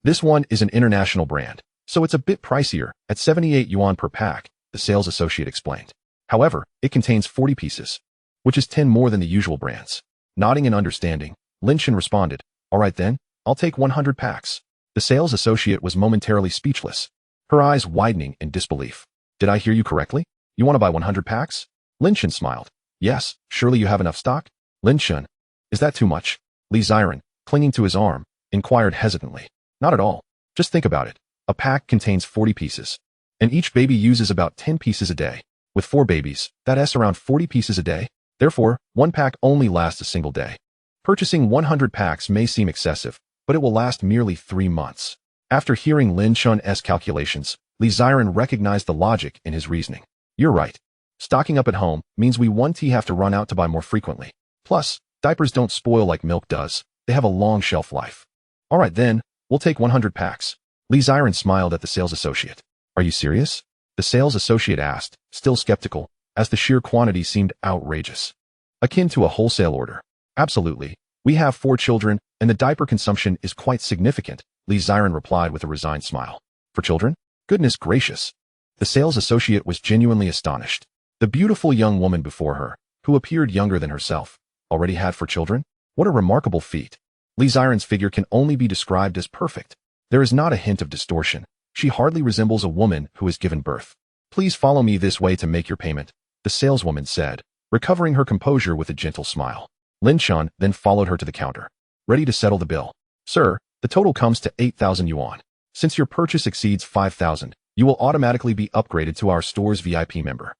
This one is an international brand, so it's a bit pricier, at 78 yuan per pack, the sales associate explained. However, it contains 40 pieces, which is 10 more than the usual brands. Nodding in understanding, Lin Chen responded, all right then, I'll take 100 packs. The sales associate was momentarily speechless, her eyes widening in disbelief. Did I hear you correctly? You want to buy 100 packs? Lin Chen smiled. Yes, surely you have enough stock? Lin Chen, is that too much? Li Ziren, clinging to his arm, inquired hesitantly. Not at all. Just think about it. A pack contains 40 pieces, and each baby uses about 10 pieces a day. With 4 babies, that's around 40 pieces a day. Therefore, 1 pack only lasts a single day. Purchasing 100 packs may seem excessive, but it will last merely 3 months. After hearing Lin Chen's calculations, Li Ziren recognized the logic in his reasoning. You're right. Stocking up at home means we won't have to run out to buy more frequently. Plus, diapers don't spoil like milk does. They have a long shelf life. All right then, we'll take 100 packs. Li Ziren smiled at the sales associate. Are you serious? The sales associate asked, still skeptical, as the sheer quantity seemed outrageous. Akin to a wholesale order. Absolutely. We have 4 children, and the diaper consumption is quite significant, Li Ziren replied with a resigned smile. For children? Goodness gracious. The sales associate was genuinely astonished. The beautiful young woman before her, who appeared younger than herself, already had 4 children? What a remarkable feat. Li Ziren's figure can only be described as perfect. There is not a hint of distortion. She hardly resembles a woman who has given birth. Please follow me this way to make your payment, the saleswoman said, recovering her composure with a gentle smile. Lin Chen then followed her to the counter, ready to settle the bill. Sir, the total comes to 8,000 yuan. Since your purchase exceeds 5,000, you will automatically be upgraded to our store's VIP member,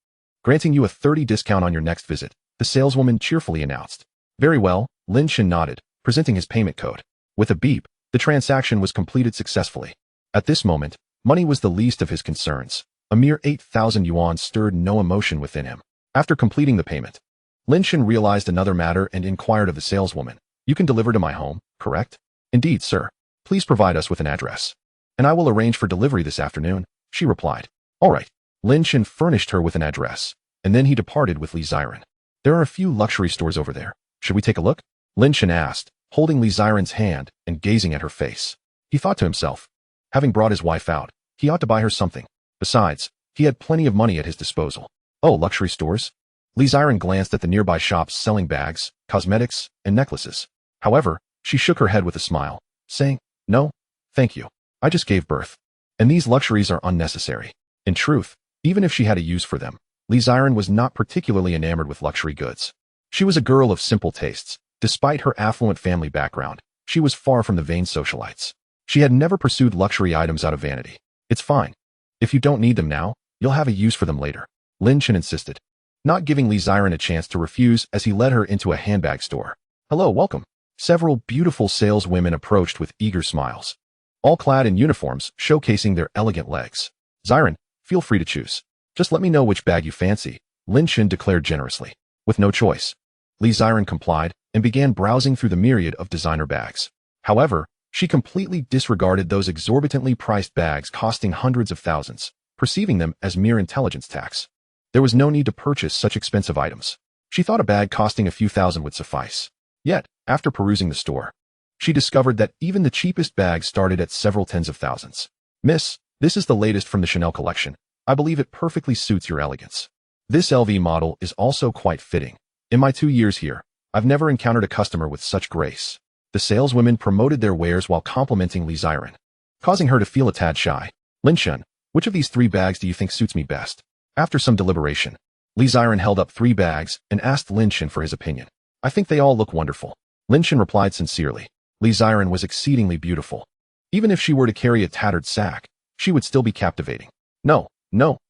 granting you a 30% discount on your next visit, the saleswoman cheerfully announced. Very well, Lin Chen nodded, presenting his payment code. With a beep, the transaction was completed successfully. At this moment, money was the least of his concerns. A mere 8,000 yuan stirred no emotion within him. After completing the payment, Lin Chen realized another matter and inquired of the saleswoman. You can deliver to my home, correct? Indeed, sir. Please provide us with an address, and I will arrange for delivery this afternoon, she replied. All right. Lin Chen furnished her with an address, and then he departed with Li Ziren. There are a few luxury stores over there. Should we take a look? Lin Chen asked, holding Li Ziren's hand and gazing at her face. He thought to himself, having brought his wife out, he ought to buy her something. Besides, he had plenty of money at his disposal. Oh, luxury stores? Li Ziren glanced at the nearby shops selling bags, cosmetics, and necklaces. However, she shook her head with a smile, saying, no, thank you. I just gave birth, and these luxuries are unnecessary. In truth, even if she had a use for them, Li Ziren was not particularly enamored with luxury goods. She was a girl of simple tastes. Despite her affluent family background, she was far from the vain socialites. She had never pursued luxury items out of vanity. It's fine. If you don't need them now, you'll have a use for them later, Lin Chen insisted, not giving Li Ziren a chance to refuse as he led her into a handbag store. Hello, welcome. Several beautiful saleswomen approached with eager smiles, all clad in uniforms showcasing their elegant legs. Ziren, feel free to choose. Just let me know which bag you fancy, Lin Chen declared generously. With no choice, Li Ziren complied and began browsing through the myriad of designer bags. However, she completely disregarded those exorbitantly priced bags costing hundreds of thousands, perceiving them as mere intelligence tax. There was no need to purchase such expensive items. She thought a bag costing a few thousand would suffice. Yet, after perusing the store, she discovered that even the cheapest bags started at several tens of thousands. Miss, this is the latest from the Chanel collection. I believe it perfectly suits your elegance. This LV model is also quite fitting. In my 2 years here, I've never encountered a customer with such grace. The saleswomen promoted their wares while complimenting Li Ziren, causing her to feel a tad shy. Lin Chen, which of these 3 bags do you think suits me best? After some deliberation, Li Ziren held up 3 bags and asked Lin Chen for his opinion. I think they all look wonderful. Lin Chen replied sincerely. Li Ziren was exceedingly beautiful. Even if she were to carry a tattered sack, she would still be captivating. No,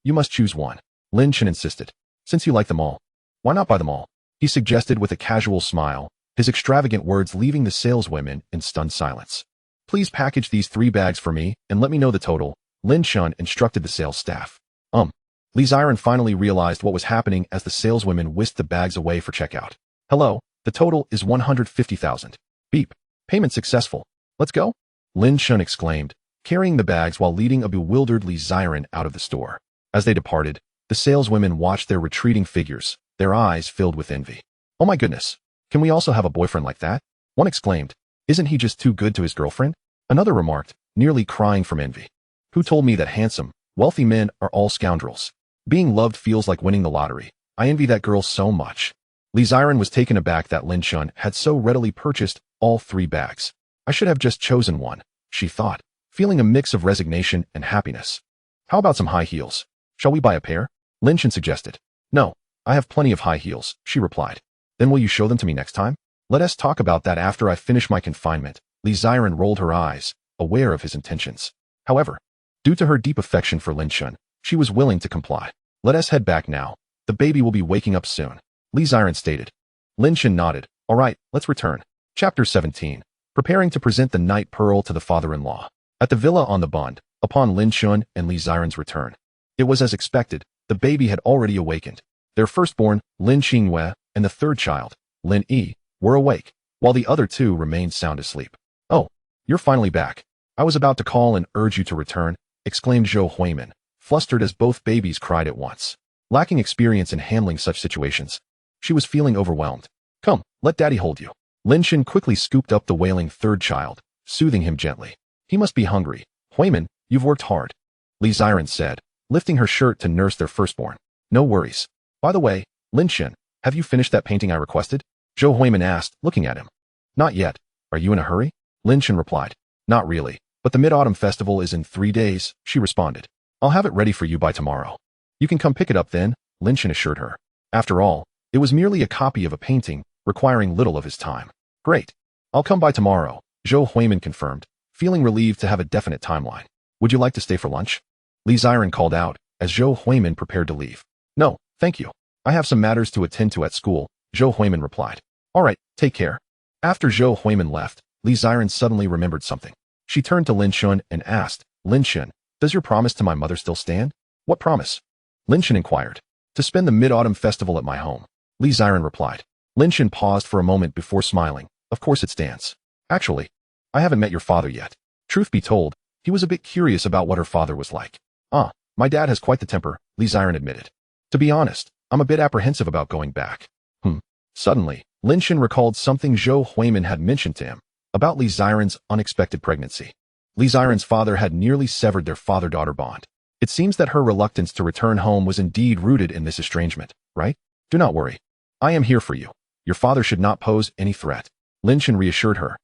you must choose one, Lin Chen insisted. Since you like them all, why not buy them all? He suggested with a casual smile, his extravagant words leaving the saleswomen in stunned silence. Please package these 3 bags for me and let me know the total, Lin Chen instructed the sales staff. Li Ziren finally realized what was happening as the saleswomen whisked the bags away for checkout. Hello, the total is 150,000. Beep. Payment successful. Let's go? Lin Chen exclaimed, carrying the bags while leading a bewildered Li Ziren out of the store. As they departed, the saleswomen watched their retreating figures, their eyes filled with envy. Oh my goodness. Can we also have a boyfriend like that? One exclaimed. Isn't he just too good to his girlfriend? Another remarked, nearly crying from envy. Who told me that handsome, wealthy men are all scoundrels? Being loved feels like winning the lottery. I envy that girl so much. Li Ziren was taken aback that Lin Chen had so readily purchased all 3 bags. I should have just chosen one, she thought, feeling a mix of resignation and happiness. How about some high heels? Shall we buy a pair? Lin Chen suggested. No, I have plenty of high heels, she replied. Then will you show them to me next time? Let us talk about that after I finish my confinement. Li Ziren rolled her eyes, aware of his intentions. However, due to her deep affection for Lin Chen, she was willing to comply. Let us head back now. The baby will be waking up soon, Li Ziren stated. Lin Chen nodded. All right, let's return. Chapter 17. Preparing to present the night pearl to the father-in-law. At the villa on the Bund, upon Lin Chen and Li Ziren's return, it was as expected. The baby had already awakened. Their firstborn, Lin Qingyue, and the 3rd child, Lin Yi, were awake, while the other 2 remained sound asleep. Oh, you're finally back. I was about to call and urge you to return, exclaimed Zhou Huimin, flustered as both babies cried at once. Lacking experience in handling such situations, she was feeling overwhelmed. Come, let daddy hold you. Lin Chen quickly scooped up the wailing 3rd child, soothing him gently. He must be hungry. Huimin, you've worked hard, Li Ziren said, lifting her shirt to nurse their firstborn. No worries. By the way, Lin Chen, have you finished that painting I requested? Zhou Huimin asked, looking at him. Not yet. Are you in a hurry? Lin Chen replied. Not really, but the Mid-Autumn Festival is in 3 days, she responded. I'll have it ready for you by tomorrow. You can come pick it up then, Lin Chen assured her. After all, it was merely a copy of a painting, requiring little of his time. Great. I'll come by tomorrow, Zhou Huimin confirmed, feeling relieved to have a definite timeline. Would you like to stay for lunch? Li Ziren called out, as Zhou Huimin prepared to leave. No, thank you. I have some matters to attend to at school, Zhou Huimin replied. All right, take care. After Zhou Huimin left, Li Ziren suddenly remembered something. She turned to Lin Chen and asked, Lin Chen, does your promise to my mother still stand? What promise? Lin Chen inquired. To spend the Mid-Autumn Festival at my home, Li Ziren replied. Lin Chen paused for a moment before smiling. Of course it stands. Actually, I haven't met your father yet. Truth be told, he was a bit curious about what her father was like. My dad has quite the temper, Li Ziren admitted. To be honest, I'm a bit apprehensive about going back. Suddenly, Lin Chen recalled something Zhou Huimin had mentioned to him about Li Ziren's unexpected pregnancy. Li Ziren's father had nearly severed their father-daughter bond. It seems that her reluctance to return home was indeed rooted in this estrangement, right? Do not worry. I am here for you. Your father should not pose any threat. Lin Chen reassured her.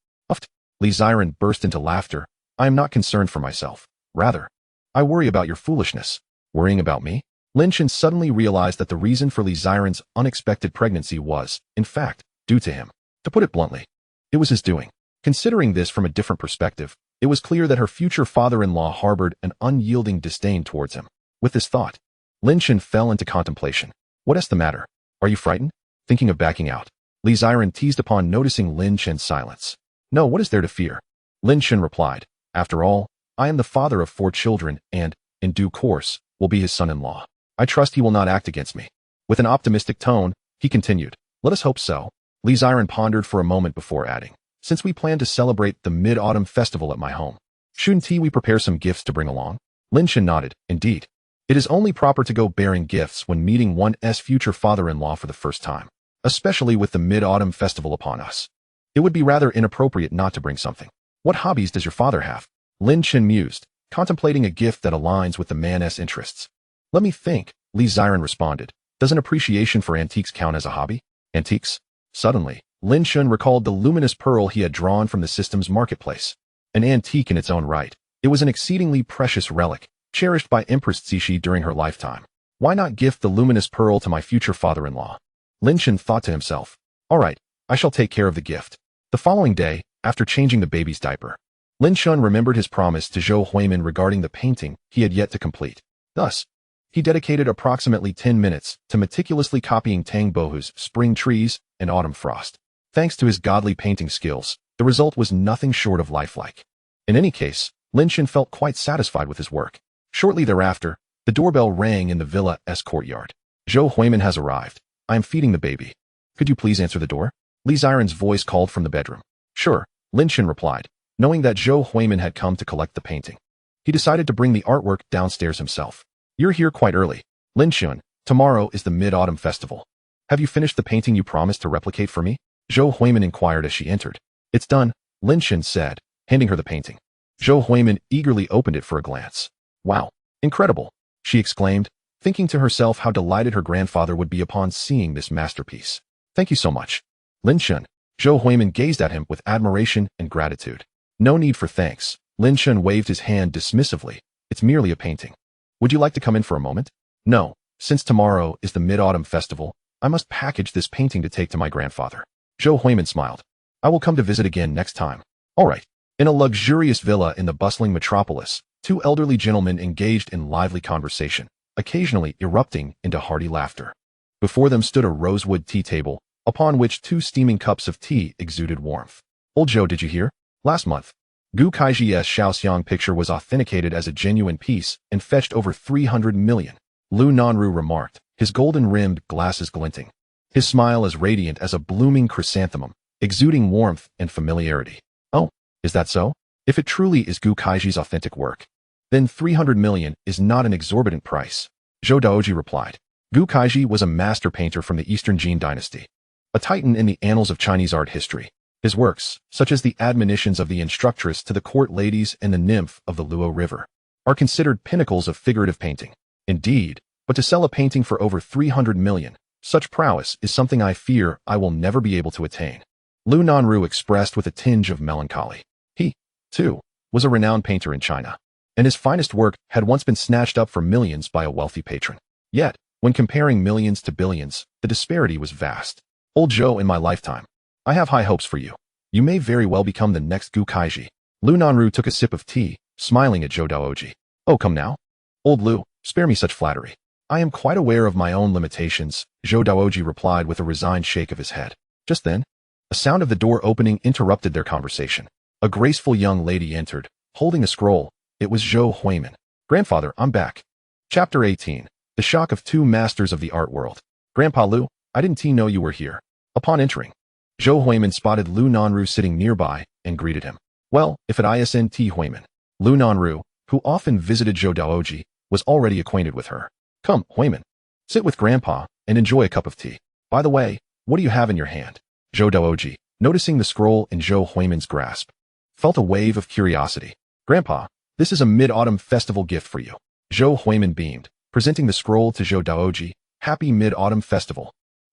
Li Ziren burst into laughter. I am not concerned for myself. Rather, I worry about your foolishness. Worrying about me? Lin Chen suddenly realized that the reason for Li Ziren's unexpected pregnancy was, in fact, due to him. To put it bluntly, it was his doing. Considering this from a different perspective, It was clear that her future father-in-law harbored an unyielding disdain towards him. With this thought, Lin Chen fell into contemplation. What is the matter? Are you frightened? Thinking of backing out? Li Ziren teased upon noticing Lin Chen's silence. No, what is there to fear? Lin Chen replied. After all, I am the father of 4 children and, in due course, will be his son-in-law. I trust he will not act against me. With an optimistic tone, he continued. Let us hope so. Li Ziren pondered for a moment before adding. Since we plan to celebrate the Mid-Autumn Festival at my home, shouldn't we prepare some gifts to bring along? Lin Chen nodded. Indeed. It is only proper to go bearing gifts when meeting one's future father-in-law for the first time, especially with the Mid-Autumn Festival upon us. It would be rather inappropriate not to bring something. What hobbies does your father have? Lin Chen mused, contemplating a gift that aligns with the man's interests. Let me think, Li Ziren responded. Does an appreciation for antiques count as a hobby? Antiques? Suddenly, Lin Chen recalled the luminous pearl he had drawn from the system's marketplace. An antique in its own right, it was an exceedingly precious relic, cherished by Empress Cixi during her lifetime. Why not gift the luminous pearl to my future father-in-law? Lin Chen thought to himself. All right, I shall take care of the gift. The following day, after changing the baby's diaper, Lin Chen remembered his promise to Zhou Huimin regarding the painting he had yet to complete. Thus, he dedicated approximately 10 minutes to meticulously copying Tang Bohu's Spring Trees and Autumn Frost. Thanks to his godly painting skills, the result was nothing short of lifelike. In any case, Lin Chen felt quite satisfied with his work. Shortly thereafter, the doorbell rang in the villa's courtyard. Zhou Huimin has arrived. I am feeding the baby. Could you please answer the door? Li Ziren's voice called from the bedroom. Sure, Lin Chen replied, knowing that Zhou Huimin had come to collect the painting. He decided to bring the artwork downstairs himself. You're here quite early. Lin Chen, tomorrow is the Mid-Autumn Festival. Have you finished the painting you promised to replicate for me? Zhou Huimin inquired as she entered. It's done, Lin Chen said, handing her the painting. Zhou Huimin eagerly opened it for a glance. Wow, incredible, she exclaimed, thinking to herself how delighted her grandfather would be upon seeing this masterpiece. Thank you so much. Lin Chen. Zhou Huimin gazed at him with admiration and gratitude. No need for thanks. Lin Chen waved his hand dismissively. It's merely a painting. Would you like to come in for a moment? No, since tomorrow is the Mid-Autumn Festival, I must package this painting to take to my grandfather. Zhou Huimin smiled. I will come to visit again next time. All right. In a luxurious villa in the bustling metropolis, 2 elderly gentlemen engaged in lively conversation, occasionally erupting into hearty laughter. Before them stood a rosewood tea table, upon which 2 steaming cups of tea exuded warmth. Old Zhou, did you hear? Last month, Gu Kaiji's Shaoxiang picture was authenticated as a genuine piece and fetched over 300 million. Lu Nanru remarked, his golden-rimmed glasses glinting. His smile as radiant as a blooming chrysanthemum, exuding warmth and familiarity. Oh, is that so? If it truly is Gu Kaiji's authentic work, then 300 million is not an exorbitant price. Zhou Daoji replied. Gu Kaiji was a master painter from the Eastern Jin dynasty, a titan in the annals of Chinese art history. His works, such as the admonitions of the instructress to the court ladies and the nymph of the Luo River, are considered pinnacles of figurative painting. Indeed, but to sell a painting for over 300 million, such prowess is something I fear I will never be able to attain. Lu Nanru expressed with a tinge of melancholy. He, too, was a renowned painter in China, and his finest work had once been snatched up for millions by a wealthy patron. Yet, when comparing millions to billions, the disparity was vast. Old Zhou, in my lifetime, I have high hopes for you. You may very well become the next Gu Kaiji. Lu Nanru took a sip of tea, smiling at Zhou Daoji. Oh, come now. Old Lu, spare me such flattery. I am quite aware of my own limitations, Zhou Daoji replied with a resigned shake of his head. Just then, a sound of the door opening interrupted their conversation. A graceful young lady entered, holding a scroll. It was Zhou Huimin. Grandfather, I'm back. Chapter 18. The shock of 2 masters of the art world. Grandpa Lu, I didn't know you were here. Upon entering, Zhou Huimin spotted Lu Nanru sitting nearby and greeted him. Well, if at Isnt Huimin. Lu Nanru, who often visited Zhou Daoji, was already acquainted with her. Come, Huimin. Sit with Grandpa and enjoy a cup of tea. By the way, what do you have in your hand? Zhou Daoji, noticing the scroll in Zhou Huimin's grasp, felt a wave of curiosity. Grandpa, this is a Mid-Autumn Festival gift for you. Zhou Huimin beamed, presenting the scroll to Zhou Daoji. Happy Mid-Autumn Festival.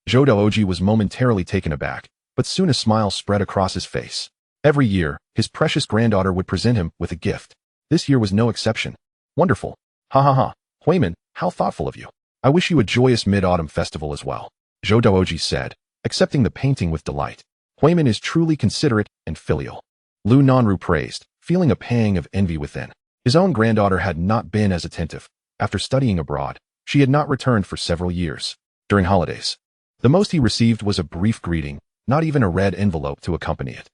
Zhou Daoji was momentarily taken aback, but soon a smile spread across his face. Every year, his precious granddaughter would present him with a gift. This year was no exception. Wonderful. Ha ha ha. Huimin, how thoughtful of you. I wish you a joyous Mid-Autumn Festival as well. Zhou Daoji said, accepting the painting with delight. Huimin is truly considerate and filial. Lu Nanru praised, feeling a pang of envy within. His own granddaughter had not been as attentive. After studying abroad, she had not returned for several years. During holidays, the most he received was a brief greeting, not even a red envelope to accompany it.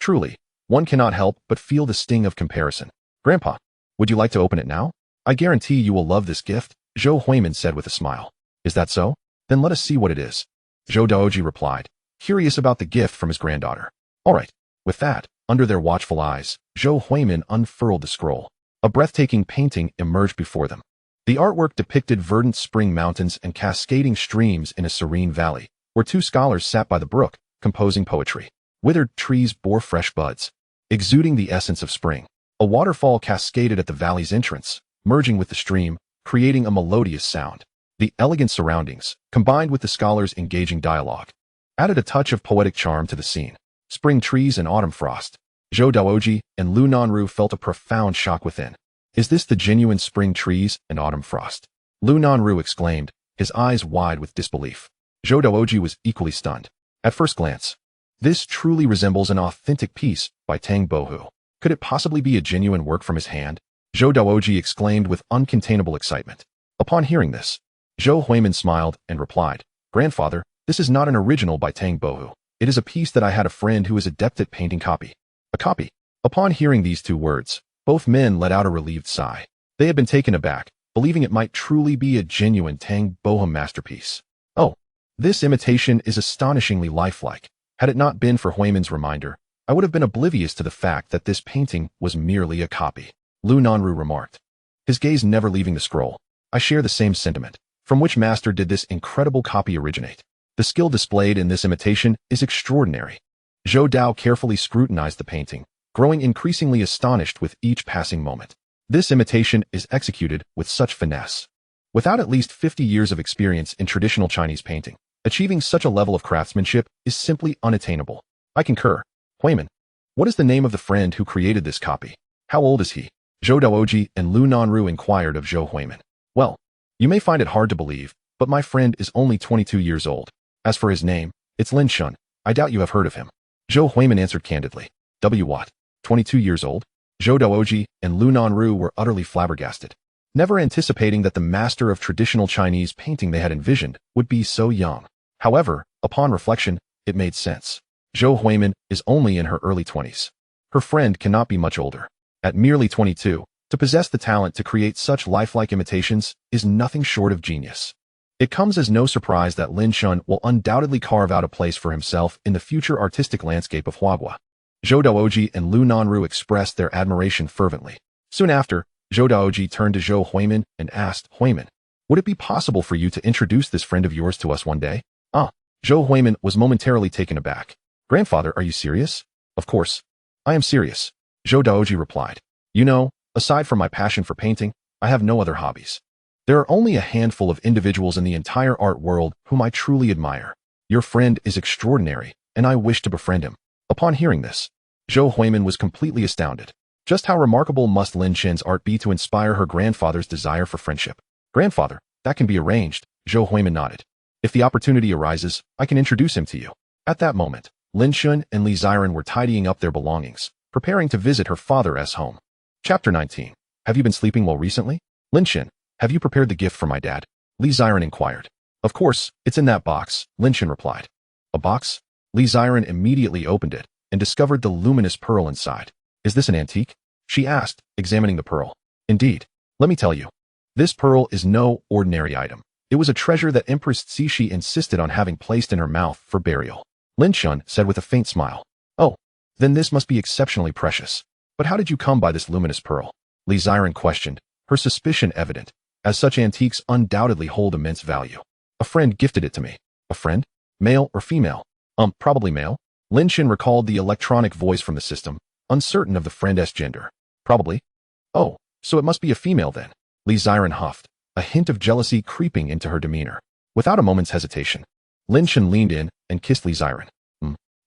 Truly, one cannot help but feel the sting of comparison. Grandpa, would you like to open it now? I guarantee you will love this gift, Zhou Huimin said with a smile. Is that so? Then let us see what it is. Zhou Daoji replied, curious about the gift from his granddaughter. All right. With that, under their watchful eyes, Zhou Huimin unfurled the scroll. A breathtaking painting emerged before them. The artwork depicted verdant spring mountains and cascading streams in a serene valley, where two scholars sat by the brook, composing poetry. Withered trees bore fresh buds, exuding the essence of spring. A waterfall cascaded at the valley's entrance, merging with the stream, creating a melodious sound. The elegant surroundings, combined with the scholars' engaging dialogue, added a touch of poetic charm to the scene. Spring trees and autumn frost. Zhou Daoji and Lu Nanru felt a profound shock within. Is this the genuine spring trees and autumn frost? Lu Nanru exclaimed, his eyes wide with disbelief. Zhou Daoji was equally stunned. At first glance, this truly resembles an authentic piece by Tang Bohu. Could it possibly be a genuine work from his hand? Zhou Daoji exclaimed with uncontainable excitement. Upon hearing this, Zhou Huimin smiled and replied, Grandfather, this is not an original by Tang Bohu. It is a piece that I had a friend who is adept at painting copy. A copy. Upon hearing these two words, both men let out a relieved sigh. They had been taken aback, believing it might truly be a genuine Tang Bohu masterpiece. Oh, this imitation is astonishingly lifelike. Had it not been for Huimin's reminder, I would have been oblivious to the fact that this painting was merely a copy. Lu Nanru remarked, his gaze never leaving the scroll. I share the same sentiment. From which master did this incredible copy originate? The skill displayed in this imitation is extraordinary. Zhou Dao carefully scrutinized the painting, growing increasingly astonished with each passing moment. This imitation is executed with such finesse. Without at least 50 years of experience in traditional Chinese painting, achieving such a level of craftsmanship is simply unattainable. I concur. Huimin, what is the name of the friend who created this copy? How old is he? Zhou Daoji and Lu Nanru inquired of Zhou Huimin. Well, you may find it hard to believe, but my friend is only 22 years old. As for his name, it's Lin Chen. I doubt you have heard of him. Zhou Huimin answered candidly. What? 22 years old? Zhou Daoji and Lu Nanru were utterly flabbergasted, never anticipating that the master of traditional Chinese painting they had envisioned would be so young. However, upon reflection, it made sense. Zhou Huimin is only in her early 20s. Her friend cannot be much older. At merely 22, to possess the talent to create such lifelike imitations is nothing short of genius. It comes as no surprise that Lin Chen will undoubtedly carve out a place for himself in the future artistic landscape of Huaguo. Zhou Daoji and Lu Nanru expressed their admiration fervently. Soon after, Zhou Daoji turned to Zhou Huimin and asked, Huimin, would it be possible for you to introduce this friend of yours to us one day? Zhou Huimin was momentarily taken aback. Grandfather, are you serious? Of course. I am serious, Zhou Daoji replied. You know, aside from my passion for painting, I have no other hobbies. There are only a handful of individuals in the entire art world whom I truly admire. Your friend is extraordinary, and I wish to befriend him. Upon hearing this, Zhou Huimin was completely astounded. Just how remarkable must Lin Chen's art be to inspire her grandfather's desire for friendship? Grandfather, that can be arranged, Zhou Huimin nodded. If the opportunity arises, I can introduce him to you. At that moment, Lin Chen and Li Ziren were tidying up their belongings, preparing to visit her father's home. Chapter 19. Have you been sleeping well recently? Lin Chen, have you prepared the gift for my dad? Li Ziren inquired. Of course, it's in that box, Lin Chen replied. A box? Li Ziren immediately opened it and discovered the luminous pearl inside. Is this an antique? She asked, examining the pearl. Indeed. Let me tell you. This pearl is no ordinary item. It was a treasure that Empress Cixi insisted on having placed in her mouth for burial. Lin Chen said with a faint smile. Oh, then this must be exceptionally precious. But how did you come by this luminous pearl? Li Ziren questioned, her suspicion evident, as such antiques undoubtedly hold immense value. A friend gifted it to me. A friend? Male or female? Probably male. Lin Chen recalled the electronic voice from the system, uncertain of the friend's gender. Probably. Oh, so it must be a female then. Li Ziren huffed, a hint of jealousy creeping into her demeanor. Without a moment's hesitation, Lin Chen leaned in and kissed Li Ziren.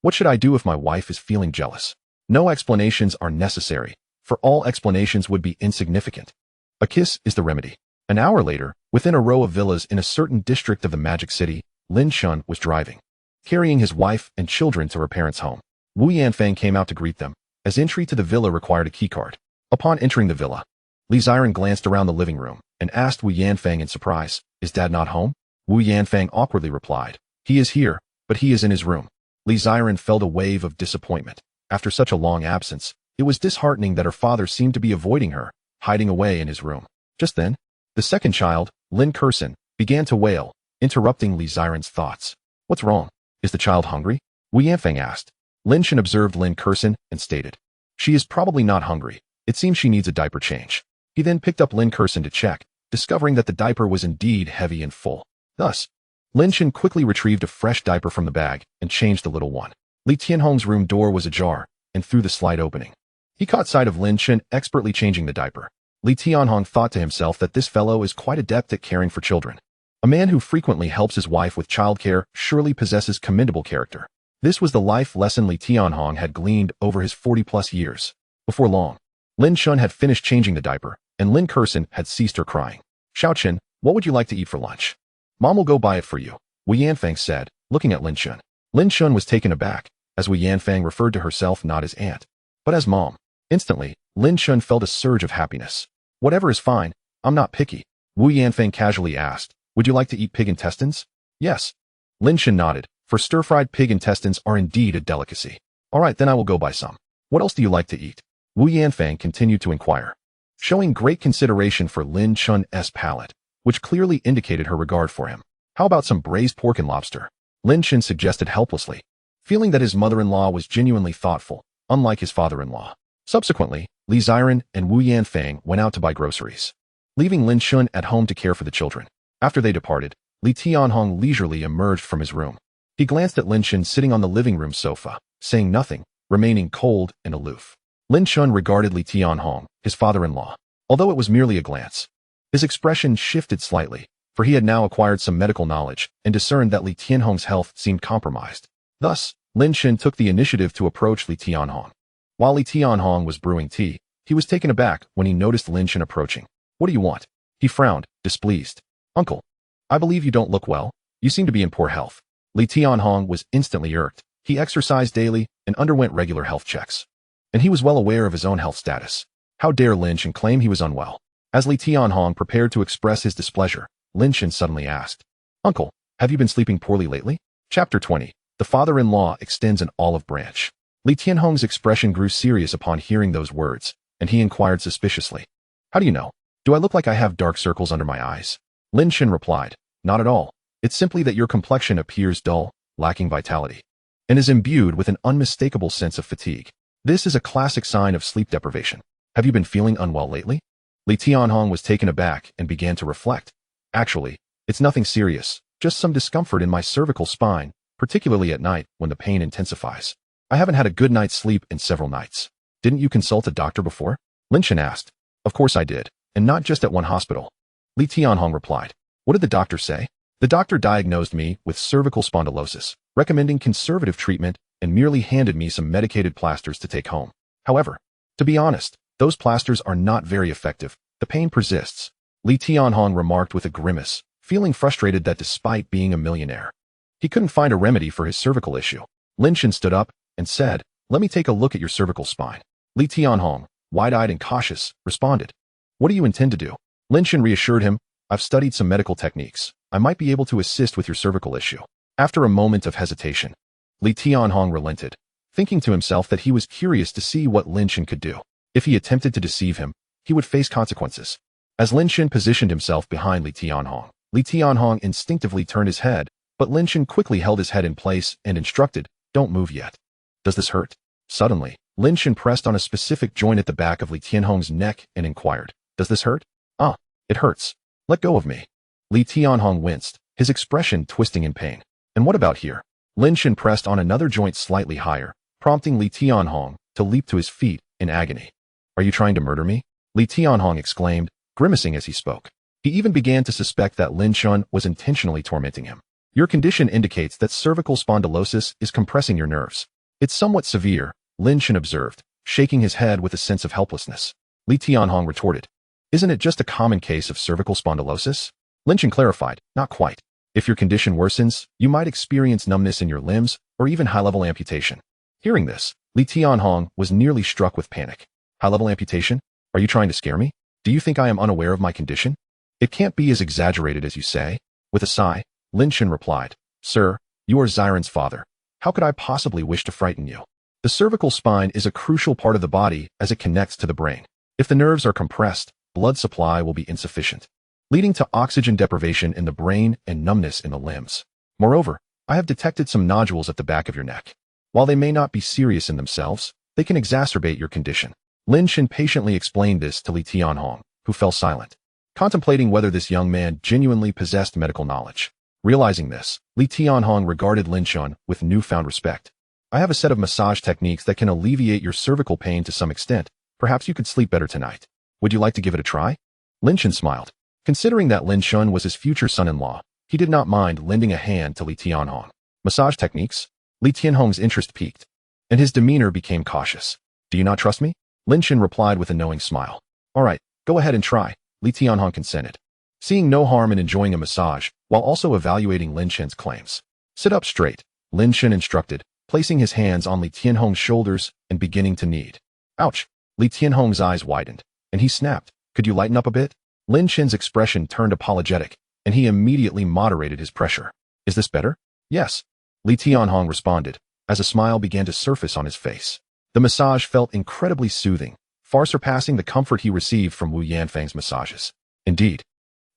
What should I do if my wife is feeling jealous? No explanations are necessary, for all explanations would be insignificant. A kiss is the remedy. An hour later, within a row of villas in a certain district of the Magic City, Lin Chen was driving, carrying his wife and children to her parents' home. Wu Yanfang came out to greet them, as entry to the villa required a keycard. Upon entering the villa, Li Ziren glanced around the living room and asked Wu Yanfang in surprise, "Is Dad not home?" Wu Yanfang awkwardly replied, "He is here, but he is in his room." Li Ziren felt a wave of disappointment. After such a long absence, it was disheartening that her father seemed to be avoiding her, hiding away in his room. Just then, the second child, Lin Chen, began to wail, interrupting Li Ziren's thoughts. "What's wrong? Is the child hungry?" Wu Yanfang asked. Lin Chen observed Lin Chen and stated, "She is probably not hungry. It seems she needs a diaper change." He then picked up Lin Chen to check, discovering that the diaper was indeed heavy and full. Thus, Lin Chen quickly retrieved a fresh diaper from the bag and changed the little one. Li Tianhong's room door was ajar, and through the slight opening, he caught sight of Lin Chen expertly changing the diaper. Li Tianhong thought to himself that this fellow is quite adept at caring for children. A man who frequently helps his wife with childcare surely possesses commendable character. This was the life lesson Li Tianhong had gleaned over his 40-plus years. Before long, Lin Chen had finished changing the diaper, and Lin Chen had ceased her crying. "Xiaochen, what would you like to eat for lunch?" "Mom will go buy it for you," Wu Yanfang said, looking at Lin Chen. Lin Chen was taken aback, as Wu Yanfang referred to herself not as aunt, but as mom. Instantly, Lin Chen felt a surge of happiness. "Whatever is fine, I'm not picky." Wu Yanfang casually asked, "Would you like to eat pig intestines?" "Yes." Lin Chen nodded, for stir-fried pig intestines are indeed a delicacy. "All right, then I will go buy some. What else do you like to eat?" Wu Yanfang continued to inquire, showing great consideration for Lin Chen's palate, which clearly indicated her regard for him. "How about some braised pork and lobster?" Lin Chen suggested helplessly, feeling that his mother-in-law was genuinely thoughtful, unlike his father-in-law. Subsequently, Li Ziren and Wu Yanfang went out to buy groceries, leaving Lin Chen at home to care for the children. After they departed, Li Tianhong leisurely emerged from his room. He glanced at Lin Chen sitting on the living room sofa, saying nothing, remaining cold and aloof. Lin Chen regarded Li Tianhong, his father-in-law. Although it was merely a glance, his expression shifted slightly, for he had now acquired some medical knowledge and discerned that Li Tianhong's health seemed compromised. Thus, Lin Chen took the initiative to approach Li Tianhong. While Li Tianhong was brewing tea, he was taken aback when he noticed Lin Chen approaching. "What do you want?" He frowned, displeased. "Uncle, I believe you don't look well. You seem to be in poor health." Li Tianhong was instantly irked. He exercised daily and underwent regular health checks, and he was well aware of his own health status. How dare Lin Chen claim he was unwell? As Li Tianhong prepared to express his displeasure, Lin Chen suddenly asked, "Uncle, have you been sleeping poorly lately?" Chapter 20. The father-in-law extends an olive branch. Li Tianhong's expression grew serious upon hearing those words, and he inquired suspiciously, "How do you know? Do I look like I have dark circles under my eyes?" Lin Chen replied, "Not at all. It's simply that your complexion appears dull, lacking vitality, and is imbued with an unmistakable sense of fatigue. This is a classic sign of sleep deprivation. Have you been feeling unwell lately?" Li Tianhong was taken aback and began to reflect. "Actually, it's nothing serious, just some discomfort in my cervical spine, particularly at night when the pain intensifies. I haven't had a good night's sleep in several nights." "Didn't you consult a doctor before?" Lin Chen asked. "Of course I did, and not just at one hospital." Li Tianhong replied. "What did the doctor say?" "The doctor diagnosed me with cervical spondylosis, recommending conservative treatment and merely handed me some medicated plasters to take home. However, to be honest, those plasters are not very effective. The pain persists." Li Tianhong remarked with a grimace, feeling frustrated that despite being a millionaire, he couldn't find a remedy for his cervical issue. Lin Chen stood up and said, "Let me take a look at your cervical spine." Li Tianhong, wide-eyed and cautious, responded, "What do you intend to do?" Lin Chen reassured him, "I've studied some medical techniques. I might be able to assist with your cervical issue." After a moment of hesitation, Li Tianhong relented, thinking to himself that he was curious to see what Lin Chen could do. If he attempted to deceive him, he would face consequences. As Lin Chen positioned himself behind Li Tianhong instinctively turned his head, but Lin Chen quickly held his head in place and instructed, "Don't move yet." "Does this hurt?" Suddenly, Lin Chen pressed on a specific joint at the back of Li Tianhong's neck and inquired, "Does this hurt?" "Ah, it hurts. Let go of me." Li Tianhong winced, his expression twisting in pain. "And what about here?" Lin Chen pressed on another joint slightly higher, prompting Li Tianhong to leap to his feet in agony. "Are you trying to murder me?" Li Tianhong exclaimed, grimacing as he spoke. He even began to suspect that Lin Chen was intentionally tormenting him. "Your condition indicates that cervical spondylosis is compressing your nerves. It's somewhat severe," Lin Chen observed, shaking his head with a sense of helplessness. Li Tianhong retorted, "Isn't it just a common case of cervical spondylosis?" Lin Chen clarified, "Not quite. If your condition worsens, you might experience numbness in your limbs or even high-level amputation." Hearing this, Li Tianhong was nearly struck with panic. High-level amputation? Are you trying to scare me? Do you think I am unaware of my condition? It can't be as exaggerated as you say. With a sigh, Lin Chen replied, Sir, you are Xiren's father. How could I possibly wish to frighten you? The cervical spine is a crucial part of the body as it connects to the brain. If the nerves are compressed, blood supply will be insufficient, leading to oxygen deprivation in the brain and numbness in the limbs. Moreover, I have detected some nodules at the back of your neck. While they may not be serious in themselves, they can exacerbate your condition. Lin Chen patiently explained this to Li Tianhong, who fell silent, contemplating whether this young man genuinely possessed medical knowledge. Realizing this, Li Tianhong regarded Lin Chen with newfound respect. I have a set of massage techniques that can alleviate your cervical pain to some extent. Perhaps you could sleep better tonight. Would you like to give it a try? Lin Chen smiled. Considering that Lin Chen was his future son-in-law, he did not mind lending a hand to Li Tianhong. Massage techniques? Li Tianhong's interest piqued, and his demeanor became cautious. Do you not trust me? Lin Chen replied with a knowing smile. All right, go ahead and try, Li Tianhong consented, seeing no harm in enjoying a massage while also evaluating Lin Chen's claims. Sit up straight, Lin Chen instructed, placing his hands on Li Tianhong's shoulders and beginning to knead. Ouch! Li Tianhong's eyes widened, and he snapped. Could you lighten up a bit? Lin Chen's expression turned apologetic, and he immediately moderated his pressure. Is this better? Yes, Li Tianhong responded, as a smile began to surface on his face. The massage felt incredibly soothing, far surpassing the comfort he received from Wu Yanfang's massages. Indeed.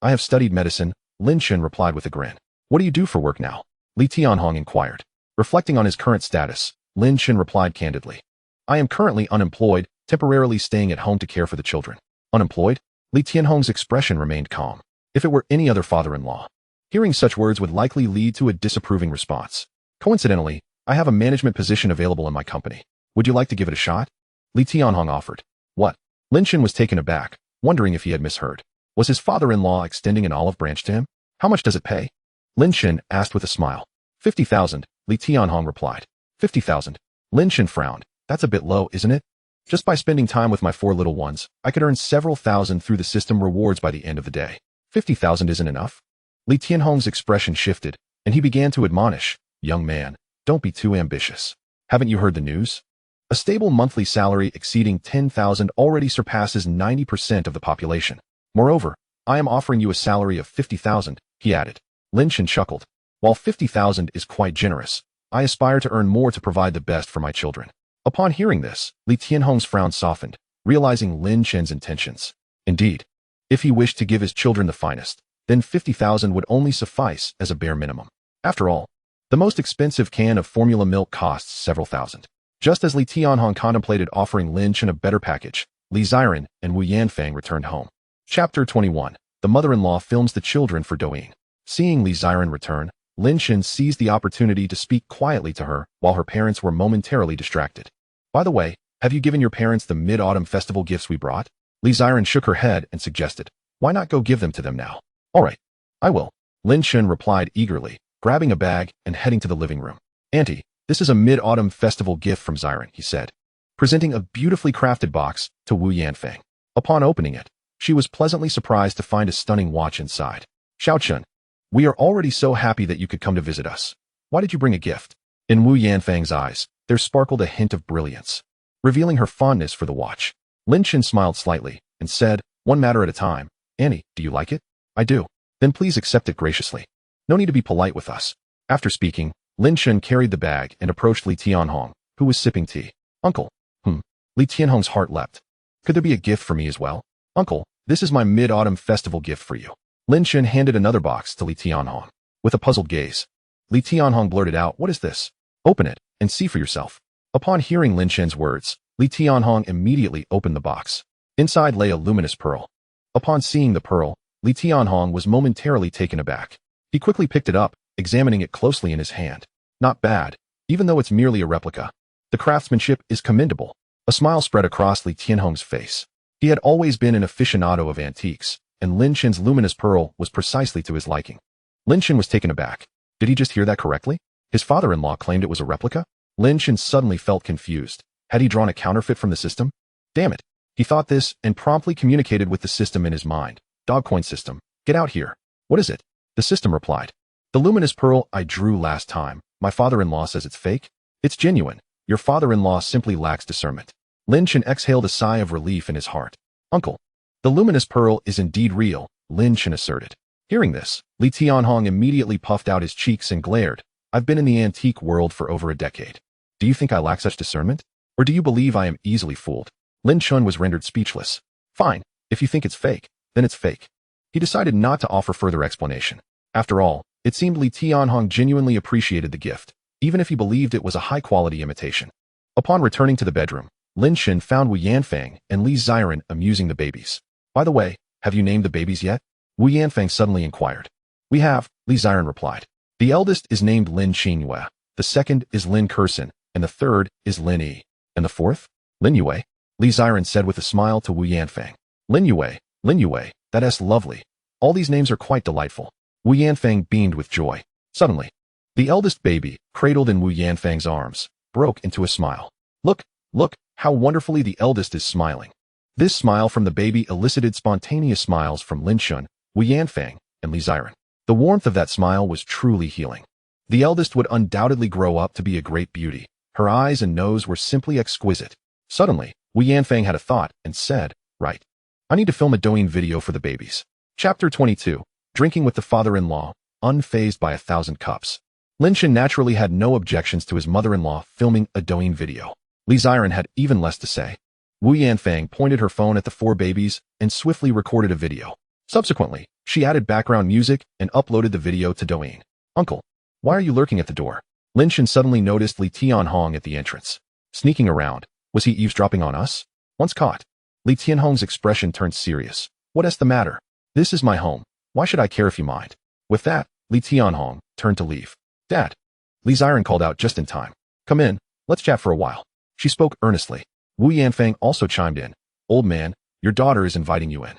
I have studied medicine, Lin Chen replied with a grin. What do you do for work now? Li Tianhong inquired. Reflecting on his current status, Lin Chen replied candidly. I am currently unemployed, temporarily staying at home to care for the children. Unemployed? Li Tianhong's expression remained calm. If it were any other father-in-law, hearing such words would likely lead to a disapproving response. Coincidentally, I have a management position available in my company. Would you like to give it a shot? Li Tianhong offered. What? Lin Chen was taken aback, wondering if he had misheard. Was his father-in-law extending an olive branch to him? How much does it pay? Lin Chen asked with a smile. 50,000, Li Tianhong replied. 50,000. Lin Chen frowned. That's a bit low, isn't it? Just by spending time with my 4 little ones, I could earn several thousand through the system rewards by the end of the day. 50,000 isn't enough? Li Tianhong's expression shifted, and he began to admonish. Young man, don't be too ambitious. Haven't you heard the news? A stable monthly salary exceeding 10,000 already surpasses 90% of the population. Moreover, I am offering you a salary of 50,000, he added. Lin Chen chuckled. While 50,000 is quite generous, I aspire to earn more to provide the best for my children. Upon hearing this, Li Tianhong's frown softened, realizing Lin Chen's intentions. Indeed, if he wished to give his children the finest, then 50,000 would only suffice as a bare minimum. After all, the most expensive can of formula milk costs several thousand. Just as Li Tianhong contemplated offering Lin Chen a better package, Li Xiren and Wu Yanfang returned home. Chapter 21. The mother-in-law films the children for Douyin. Seeing Li Xiren return, Lin Chen seized the opportunity to speak quietly to her while her parents were momentarily distracted. By the way, have you given your parents the mid-autumn festival gifts we brought? Li Xiren shook her head and suggested. Why not go give them to them now? All right, I will. Lin Chen replied eagerly, grabbing a bag and heading to the living room. Auntie, this is a mid-autumn festival gift from Xiren, he said, presenting a beautifully crafted box to Wu Yanfang. Upon opening it, she was pleasantly surprised to find a stunning watch inside. Xiaochun, we are already so happy that you could come to visit us. Why did you bring a gift? In Wu Yanfang's eyes, there sparkled a hint of brilliance, revealing her fondness for the watch. Lin Chen smiled slightly and said, one matter at a time. Annie, do you like it? I do. Then please accept it graciously. No need to be polite with us. After speaking, Lin Chen carried the bag and approached Li Tianhong, who was sipping tea. Uncle. Li Tianhong's heart leapt. Could there be a gift for me as well? Uncle, this is my mid-autumn festival gift for you. Lin Chen handed another box to Li Tianhong. With a puzzled gaze, Li Tianhong blurted out, what is this? Open it and see for yourself. Upon hearing Lin Chen's words, Li Tianhong immediately opened the box. Inside lay a luminous pearl. Upon seeing the pearl, Li Tianhong was momentarily taken aback. He quickly picked it up, examining it closely in his hand. Not bad, even though it's merely a replica. The craftsmanship is commendable. A smile spread across Li Tianhong's face. He had always been an aficionado of antiques, and Lin Chen's luminous pearl was precisely to his liking. Lin Chen was taken aback. Did he just hear that correctly? His father-in-law claimed it was a replica? Lin Chen suddenly felt confused. Had he drawn a counterfeit from the system? Damn it. He thought this and promptly communicated with the system in his mind. Dogcoin system, get out here. What is it? The system replied. The luminous pearl I drew last time. My father-in-law says it's fake. It's genuine. Your father-in-law simply lacks discernment. Lin Chen exhaled a sigh of relief in his heart. Uncle, the luminous pearl is indeed real, Lin Chen asserted. Hearing this, Li Tianhong immediately puffed out his cheeks and glared. I've been in the antique world for over a decade. Do you think I lack such discernment? Or do you believe I am easily fooled? Lin Chen was rendered speechless. Fine, if you think it's fake, then it's fake. He decided not to offer further explanation. After all, it seemed Li Tianhong genuinely appreciated the gift, even if he believed it was a high-quality imitation. Upon returning to the bedroom, Lin Chen found Wu Yanfang and Li Ziren amusing the babies. By the way, have you named the babies yet? Wu Yanfang suddenly inquired. We have, Li Ziren replied. The eldest is named Lin Qingyue, the second is Lin Kersen, and the third is Lin Yi. And the fourth? Lin Yue, Li Ziren said with a smile to Wu Yanfang. Lin Yue, that's lovely. All these names are quite delightful. Wu Yanfang beamed with joy. Suddenly, the eldest baby, cradled in Wu Yanfang's arms, broke into a smile. Look, how wonderfully the eldest is smiling. This smile from the baby elicited spontaneous smiles from Lin Chen, Wu Yanfang, and Li Ziren. The warmth of that smile was truly healing. The eldest would undoubtedly grow up to be a great beauty. Her eyes and nose were simply exquisite. Suddenly, Wu Yanfang had a thought and said, right. I need to film a Douyin video for the babies. Chapter 22, Drinking with the Father-in-Law, Unfazed by 1,000 Cups. Lin Chen naturally had no objections to his mother-in-law filming a Douyin video. Li Ziren had even less to say. Wu Yanfang pointed her phone at the 4 babies and swiftly recorded a video. Subsequently, she added background music and uploaded the video to Douyin. Uncle, why are you lurking at the door? Lin Chen suddenly noticed Li Tianhong at the entrance. Sneaking around, was he eavesdropping on us? Once caught, Li Tianhong's expression turned serious. What's the matter? This is my home. Why should I care if you mind? With that, Li Tianhong turned to leave. Dad, Li Ziren called out just in time. Come in, let's chat for a while. She spoke earnestly. Wu Yanfang also chimed in. Old man, your daughter is inviting you in.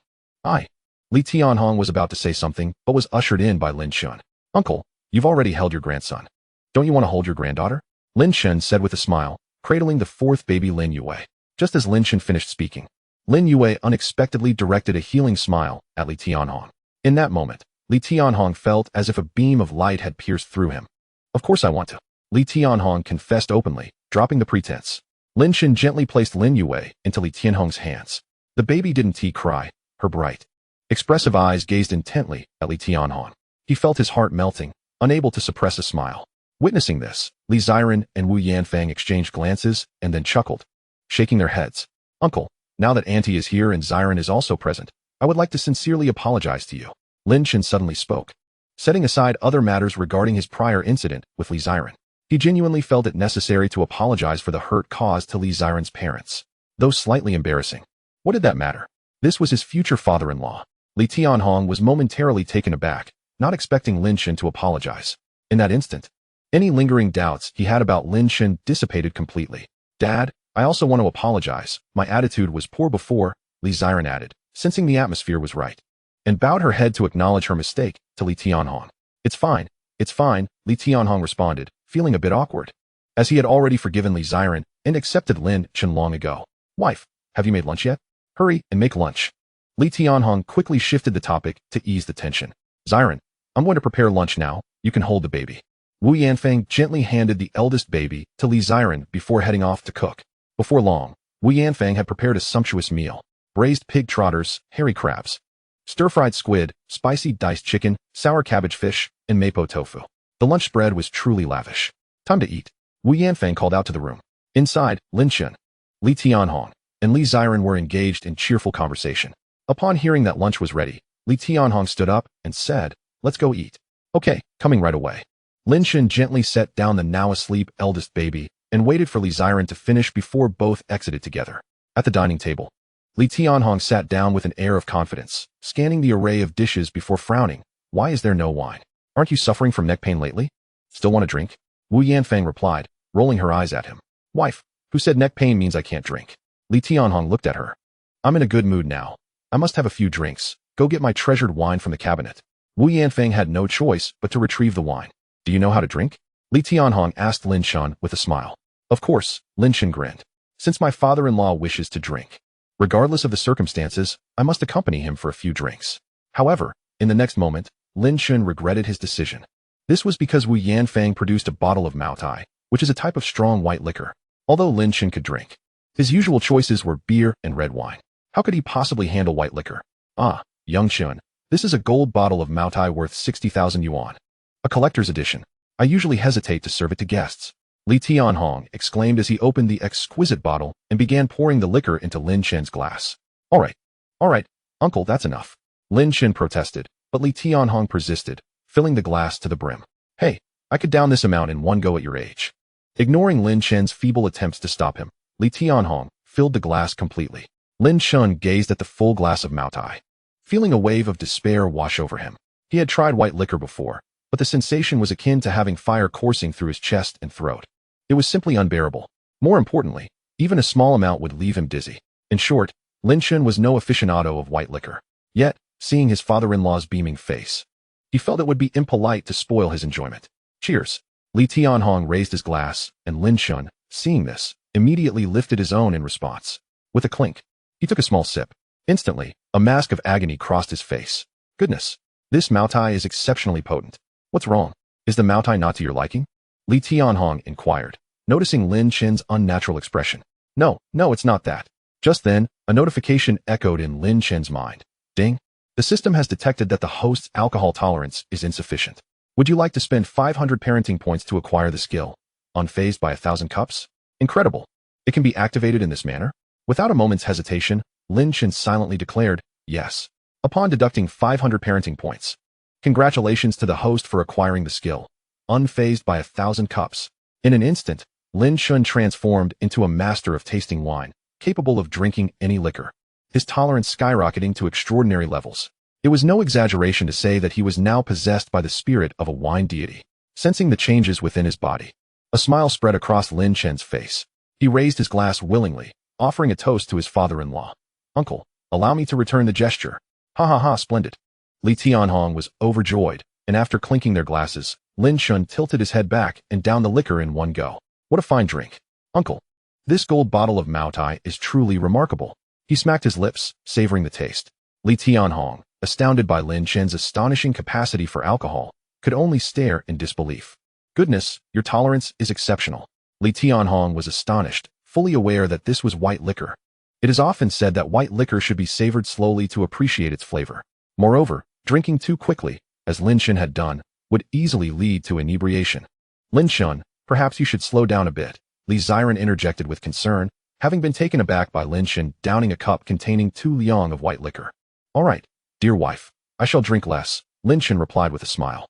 Li Tianhong was about to say something, but was ushered in by Lin Chen. Uncle, you've already held your grandson. Don't you want to hold your granddaughter? Lin Chen said with a smile, cradling the 4th baby Lin Yue. Just as Lin Chen finished speaking, Lin Yue unexpectedly directed a healing smile at Li Tianhong. In that moment, Li Tianhong felt as if a beam of light had pierced through him. Of course I want to. Li Tianhong confessed openly, dropping the pretense. Lin Chen gently placed Lin Yue into Li Tianhong's hands. The baby didn't cry, her bright, expressive eyes gazed intently at Li Tianhong. He felt his heart melting, unable to suppress a smile. Witnessing this, Li Ziren and Wu Yanfang exchanged glances and then chuckled, shaking their heads. Uncle, now that Auntie is here and Ziren is also present, I would like to sincerely apologize to you. Lin Chen suddenly spoke, setting aside other matters regarding his prior incident with Li Ziren. He genuinely felt it necessary to apologize for the hurt caused to Li Ziren's parents. Though slightly embarrassing. What did that matter? This was his future father-in-law. Li Tianhong was momentarily taken aback, not expecting Lin Chen to apologize. In that instant, any lingering doubts he had about Lin Chen dissipated completely. Dad, I also want to apologize. My attitude was poor before, Li Ziren added, sensing the atmosphere was right, and bowed her head to acknowledge her mistake to Li Tianhong. It's fine, Li Tianhong responded, feeling a bit awkward, as he had already forgiven Li Ziren and accepted Lin Chen long ago. Wife, have you made lunch yet? Hurry and make lunch. Li Tianhong quickly shifted the topic to ease the tension. Ziren, I'm going to prepare lunch now, you can hold the baby. Wu Yanfang gently handed the eldest baby to Li Ziren before heading off to cook. Before long, Wu Yanfang had prepared a sumptuous meal. Braised pig trotters, hairy crabs, stir-fried squid, spicy diced chicken, sour cabbage fish, and mapo tofu. The lunch spread was truly lavish. Time to eat. Wu Yanfang called out to the room. Inside, Lin Chen, Li Tianhong, and Li Ziren were engaged in cheerful conversation. Upon hearing that lunch was ready, Li Tianhong stood up and said, let's go eat. Okay, coming right away. Lin Chen gently set down the now asleep eldest baby and waited for Li Ziren to finish before both exited together. At the dining table, Li Tianhong sat down with an air of confidence, scanning the array of dishes before frowning. Why is there no wine? Aren't you suffering from neck pain lately? Still want a drink? Wu Yanfang replied, rolling her eyes at him. Wife, who said neck pain means I can't drink? Li Tianhong looked at her. I'm in a good mood now. I must have a few drinks. Go get my treasured wine from the cabinet. Wu Yanfang had no choice but to retrieve the wine. Do you know how to drink? Li Tianhong asked Lin Chen with a smile. Of course, Lin Chen grinned. Since my father-in-law wishes to drink, regardless of the circumstances, I must accompany him for a few drinks. However, in the next moment, Lin Chen regretted his decision. This was because Wu Yanfang produced a bottle of Mao Tai, which is a type of strong white liquor. Although Lin Chen could drink, his usual choices were beer and red wine. How could he possibly handle white liquor? Ah, young Chen, this is a gold bottle of Maotai worth 60,000 yuan. A collector's edition. I usually hesitate to serve it to guests. Li Tianhong exclaimed as he opened the exquisite bottle and began pouring the liquor into Lin Chen's glass. All right, uncle, that's enough. Lin Chen protested, but Li Tianhong persisted, filling the glass to the brim. Hey, I could down this amount in one go at your age. Ignoring Lin Chen's feeble attempts to stop him, Li Tianhong filled the glass completely. Lin Chen gazed at the full glass of Maotai, feeling a wave of despair wash over him. He had tried white liquor before, but the sensation was akin to having fire coursing through his chest and throat. It was simply unbearable. More importantly, even a small amount would leave him dizzy. In short, Lin Chen was no aficionado of white liquor. Yet, seeing his father-in-law's beaming face, he felt it would be impolite to spoil his enjoyment. Cheers. Li Tianhong raised his glass, and Lin Chen, seeing this, immediately lifted his own in response. With a clink, he took a small sip. Instantly, a mask of agony crossed his face. Goodness, this Maotai is exceptionally potent. What's wrong? Is the Maotai not to your liking? Li Tianhong inquired, noticing Lin Chen's unnatural expression. No, it's not that. Just then, a notification echoed in Lin Chen's mind. Ding. The system has detected that the host's alcohol tolerance is insufficient. Would you like to spend 500 parenting points to acquire the skill? Unfazed by 1,000 cups? Incredible. It can be activated in this manner? Without a moment's hesitation, Lin Chen silently declared, yes. Upon deducting 500 parenting points. Congratulations to the host for acquiring the skill. Unfazed by 1,000 cups. In an instant, Lin Chen transformed into a master of tasting wine, capable of drinking any liquor. His tolerance skyrocketing to extraordinary levels. It was no exaggeration to say that he was now possessed by the spirit of a wine deity. Sensing the changes within his body, a smile spread across Lin Chen's face. He raised his glass willingly, offering a toast to his father-in-law. Uncle, allow me to return the gesture. Ha ha ha, splendid. Li Tianhong was overjoyed, and after clinking their glasses, Lin Chen tilted his head back and downed the liquor in one go. What a fine drink. Uncle, this gold bottle of Maotai is truly remarkable. He smacked his lips, savoring the taste. Li Tianhong, astounded by Lin Chen's astonishing capacity for alcohol, could only stare in disbelief. Goodness, your tolerance is exceptional. Li Tianhong was astonished, fully aware that this was white liquor. It is often said that white liquor should be savored slowly to appreciate its flavor. Moreover, drinking too quickly, as Lin Chen had done, would easily lead to inebriation. Lin Chen, perhaps you should slow down a bit, Li Ziren interjected with concern, having been taken aback by Lin Chen downing a cup containing 2 liang of white liquor. All right, dear wife, I shall drink less, Lin Chen replied with a smile.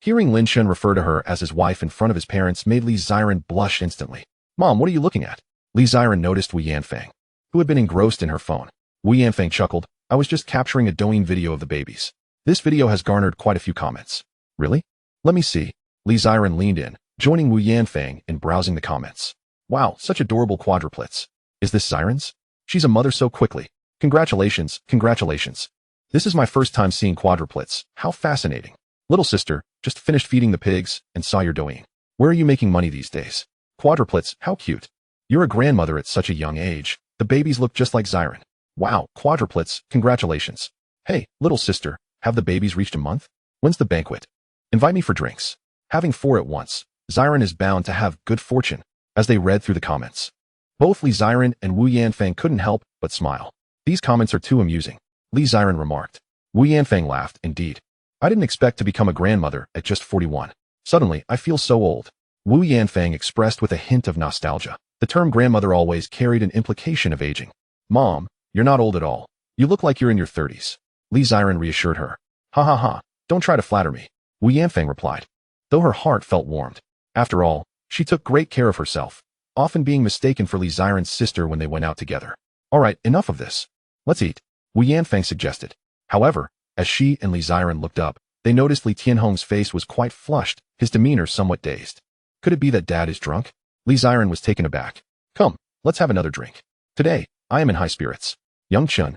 Hearing Lin Chen refer to her as his wife in front of his parents made Li Ziren blush instantly. Mom, what are you looking at? Li Ziren noticed Wu Yanfang, who had been engrossed in her phone. Wu Yanfang chuckled, I was just capturing a Douyin video of the babies. This video has garnered quite a few comments. Really? Let me see. Li Ziren leaned in, joining Wu Yanfang in browsing the comments. Wow, such adorable quadruplets. Is this Ziren's? She's a mother so quickly. Congratulations, congratulations. This is my first time seeing quadruplets. How fascinating. Little sister, just finished feeding the pigs and saw your Douyin. Where are you making money these days? Quadruplets, how cute. You're a grandmother at such a young age. The babies look just like Ziren. Wow, quadruplets, congratulations. Hey, little sister, have the babies reached a month? When's the banquet? Invite me for drinks. Having 4 at once, Ziren is bound to have good fortune. As they read through the comments, both Li Ziren and Wu Yanfang couldn't help but smile. These comments are too amusing, Li Ziren remarked. Wu Yanfang laughed, indeed. I didn't expect to become a grandmother at just 41. Suddenly, I feel so old. Wu Yanfang expressed with a hint of nostalgia. The term grandmother always carried an implication of aging. Mom, you're not old at all. You look like you're in your 30s. Li Ziren reassured her. Ha ha ha, don't try to flatter me, Wu Yanfang replied, though her heart felt warmed. After all, she took great care of herself, often being mistaken for Li Ziren's sister when they went out together. All right, enough of this. Let's eat, Wu Yanfang suggested. However, as she and Li Ziren looked up, they noticed Li Tianhong's face was quite flushed, his demeanor somewhat dazed. Could it be that Dad is drunk? Li Ziren was taken aback. Come, let's have another drink. Today, I am in high spirits. Young Chen,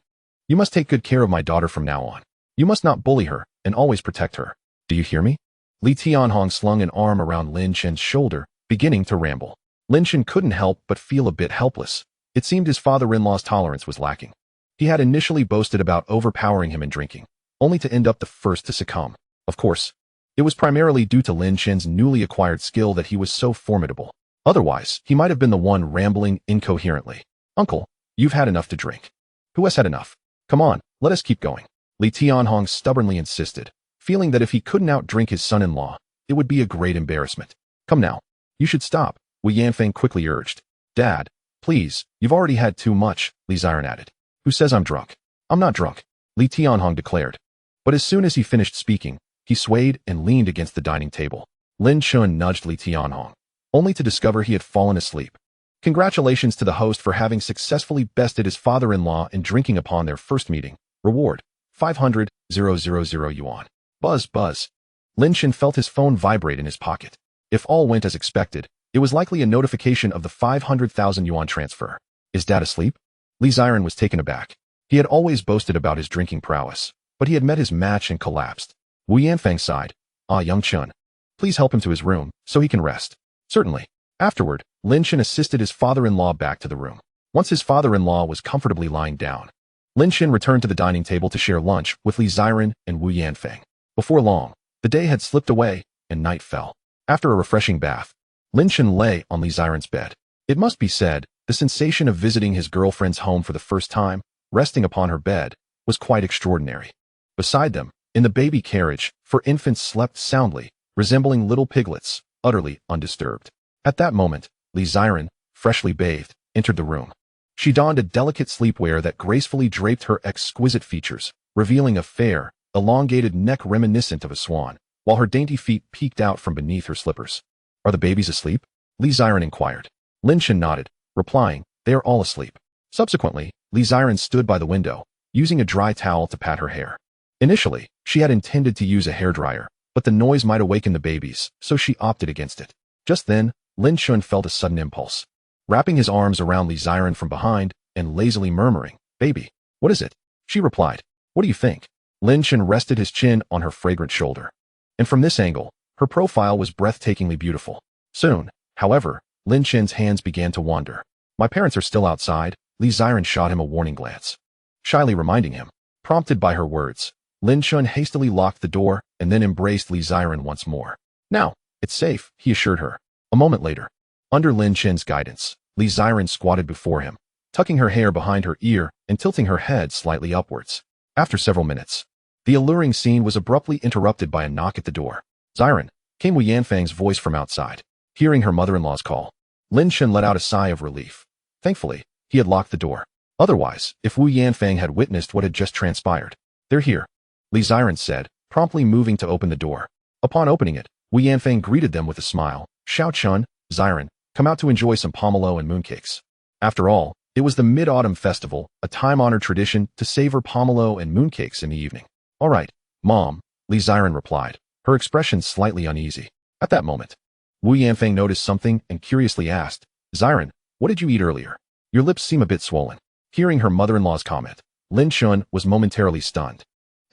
you must take good care of my daughter from now on. You must not bully her, and always protect her. Do you hear me? Li Tianhong slung an arm around Lin Chen's shoulder, beginning to ramble. Lin Chen couldn't help but feel a bit helpless. It seemed his father-in-law's tolerance was lacking. He had initially boasted about overpowering him in drinking, only to end up the first to succumb. Of course, it was primarily due to Lin Chen's newly acquired skill that he was so formidable. Otherwise, he might have been the one rambling incoherently. Uncle, you've had enough to drink. Who has had enough? Come on, let us keep going. Li Tianhong stubbornly insisted, feeling that if he couldn't outdrink his son-in-law, it would be a great embarrassment. Come now. You should stop, Wu Yanfeng quickly urged. Dad, please, you've already had too much, Li Ziren added. Who says I'm drunk? I'm not drunk, Li Tianhong declared. But as soon as he finished speaking, he swayed and leaned against the dining table. Lin Chen nudged Li Tianhong, only to discover he had fallen asleep. Congratulations to the host for having successfully bested his father-in-law in drinking upon their first meeting. Reward, 500,000 yuan. Buzz, buzz. Lin Chen felt his phone vibrate in his pocket. If all went as expected, it was likely a notification of the 500,000 yuan transfer. Is Dad asleep? Li Ziren was taken aback. He had always boasted about his drinking prowess, but he had met his match and collapsed. Wu Yanfeng sighed. Young Chen. Please help him to his room, so he can rest. Certainly. Afterward, Lin Chen assisted his father-in-law back to the room. Once his father-in-law was comfortably lying down, Lin Chen returned to the dining table to share lunch with Li Ziren and Wu Yanfeng. Before long, the day had slipped away, and night fell. After a refreshing bath, Lin Chen lay on Li Ziren's bed. It must be said, the sensation of visiting his girlfriend's home for the first time, resting upon her bed, was quite extraordinary. Beside them, in the baby carriage, four infants slept soundly, resembling little piglets, utterly undisturbed. At that moment, Li Ziren, freshly bathed, entered the room. She donned a delicate sleepwear that gracefully draped her exquisite features, revealing a fair, elongated neck reminiscent of a swan, while her dainty feet peeked out from beneath her slippers. Are the babies asleep? Li Ziren inquired. Lin Chen nodded, replying, they are all asleep. Subsequently, Li Ziren stood by the window, using a dry towel to pat her hair. Initially, she had intended to use a hairdryer, but the noise might awaken the babies, so she opted against it. Just then, Lin Chen felt a sudden impulse. Wrapping his arms around Li Ziren from behind and lazily murmuring, Baby, what is it? She replied, What do you think? Lin Chen rested his chin on her fragrant shoulder. And from this angle, her profile was breathtakingly beautiful. Soon, however, Lin Chen's hands began to wander. My parents are still outside, Li Ziren shot him a warning glance. Shyly reminding him, prompted by her words, Lin Chen hastily locked the door and then embraced Li Ziren once more. Now, it's safe, he assured her. A moment later, under Lin Chen's guidance, Li Ziren squatted before him, tucking her hair behind her ear and tilting her head slightly upwards. After several minutes, the alluring scene was abruptly interrupted by a knock at the door. Ziren, came Wu Yanfeng's voice from outside. Hearing her mother-in-law's call, Lin Chen let out a sigh of relief. Thankfully, he had locked the door. Otherwise, if Wu Yanfeng had witnessed what had just transpired. They're here, Li Ziren said, promptly moving to open the door. Upon opening it, Wu Yanfeng greeted them with a smile. Xiao Chun, Ziren, come out to enjoy some pomelo and mooncakes. After all, it was the Mid-Autumn Festival, a time-honored tradition to savor pomelo and mooncakes in the evening. All right, Mom, Li Ziren replied, her expression slightly uneasy. At that moment, Wu Yanfeng noticed something and curiously asked, Ziren, what did you eat earlier? Your lips seem a bit swollen. Hearing her mother-in-law's comment, Lin Chen was momentarily stunned.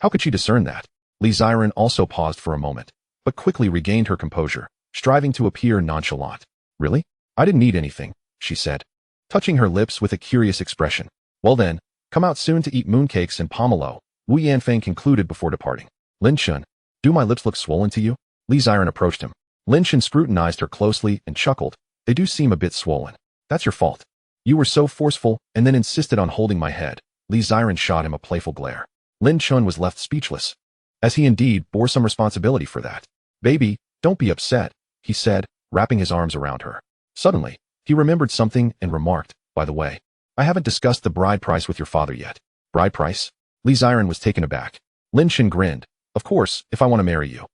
How could she discern that? Li Ziren also paused for a moment, but quickly regained her composure, striving to appear nonchalant. Really? I didn't eat anything, she said, touching her lips with a curious expression. Well then, come out soon to eat mooncakes and pomelo, Wu Yanfeng concluded before departing. Lin Chen, do my lips look swollen to you? Li Ziren approached him. Lin Chen scrutinized her closely and chuckled. They do seem a bit swollen. That's your fault. You were so forceful and then insisted on holding my head. Li Ziren shot him a playful glare. Lin Chen was left speechless, as he indeed bore some responsibility for that. Baby, don't be upset, he said, wrapping his arms around her. Suddenly, he remembered something and remarked, by the way, I haven't discussed the bride price with your father yet. Bride price? Li Ziren was taken aback. Lin Chen grinned. Of course, if I want to marry you,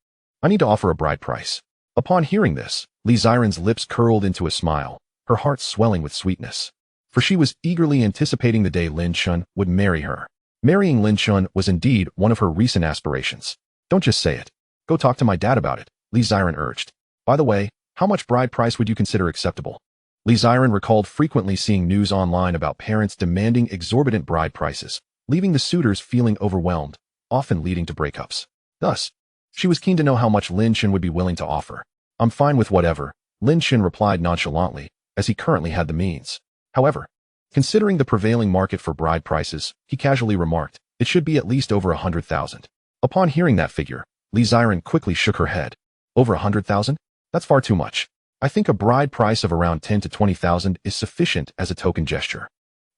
I need to offer a bride price. Upon hearing this, Li Ziren's lips curled into a smile, her heart swelling with sweetness. For she was eagerly anticipating the day Lin Chen would marry her. Marrying Lin Chen was indeed one of her recent aspirations. Don't just say it. Go talk to my dad about it, Li Ziren urged. By the way, how much bride price would you consider acceptable? Li Ziren recalled frequently seeing news online about parents demanding exorbitant bride prices, leaving the suitors feeling overwhelmed, often leading to breakups. Thus, she was keen to know how much Lin Chen would be willing to offer. I'm fine with whatever, Lin Chen replied nonchalantly, as he currently had the means. However, considering the prevailing market for bride prices, he casually remarked, it should be at least over 100,000. Upon hearing that figure, Li Ziren quickly shook her head. Over 100,000? That's far too much. I think a bride price of around 10 to 20,000 is sufficient as a token gesture.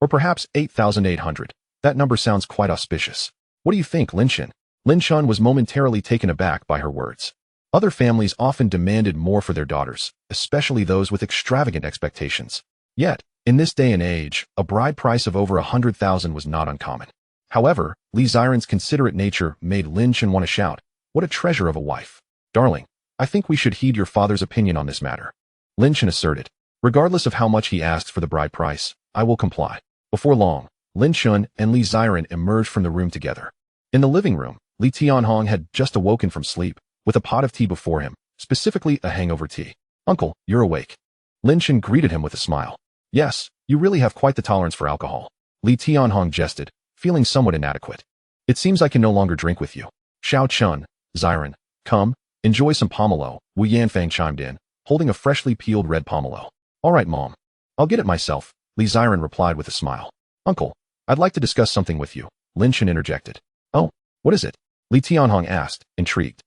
Or perhaps 8,800. That number sounds quite auspicious. What do you think, Lin Chen? Lin Chen was momentarily taken aback by her words. Other families often demanded more for their daughters, especially those with extravagant expectations. Yet, in this day and age, a bride price of over 100,000 was not uncommon. However, Li Ziren's considerate nature made Lin Chen want to shout, "What a treasure of a wife! Darling, I think we should heed your father's opinion on this matter," Lin Chen asserted. "Regardless of how much he asks for the bride price, I will comply." Before long, Lin Chen and Li Ziren emerged from the room together. In the living room, Li Tianhong had just awoken from sleep, with a pot of tea before him, specifically a hangover tea. "Uncle, you're awake." Lin Chen greeted him with a smile. "Yes, you really have quite the tolerance for alcohol," Li Tianhong jested, feeling somewhat inadequate. "It seems I can no longer drink with you." "Xiao Chun, Ziren, come, enjoy some pomelo," Wu Yanfang chimed in, holding a freshly peeled red pomelo. "All right, Mom. I'll get it myself," Li Ziren replied with a smile. "Uncle, I'd like to discuss something with you," Lin Chen interjected. "Oh, what is it?" Li Tianhong asked, intrigued.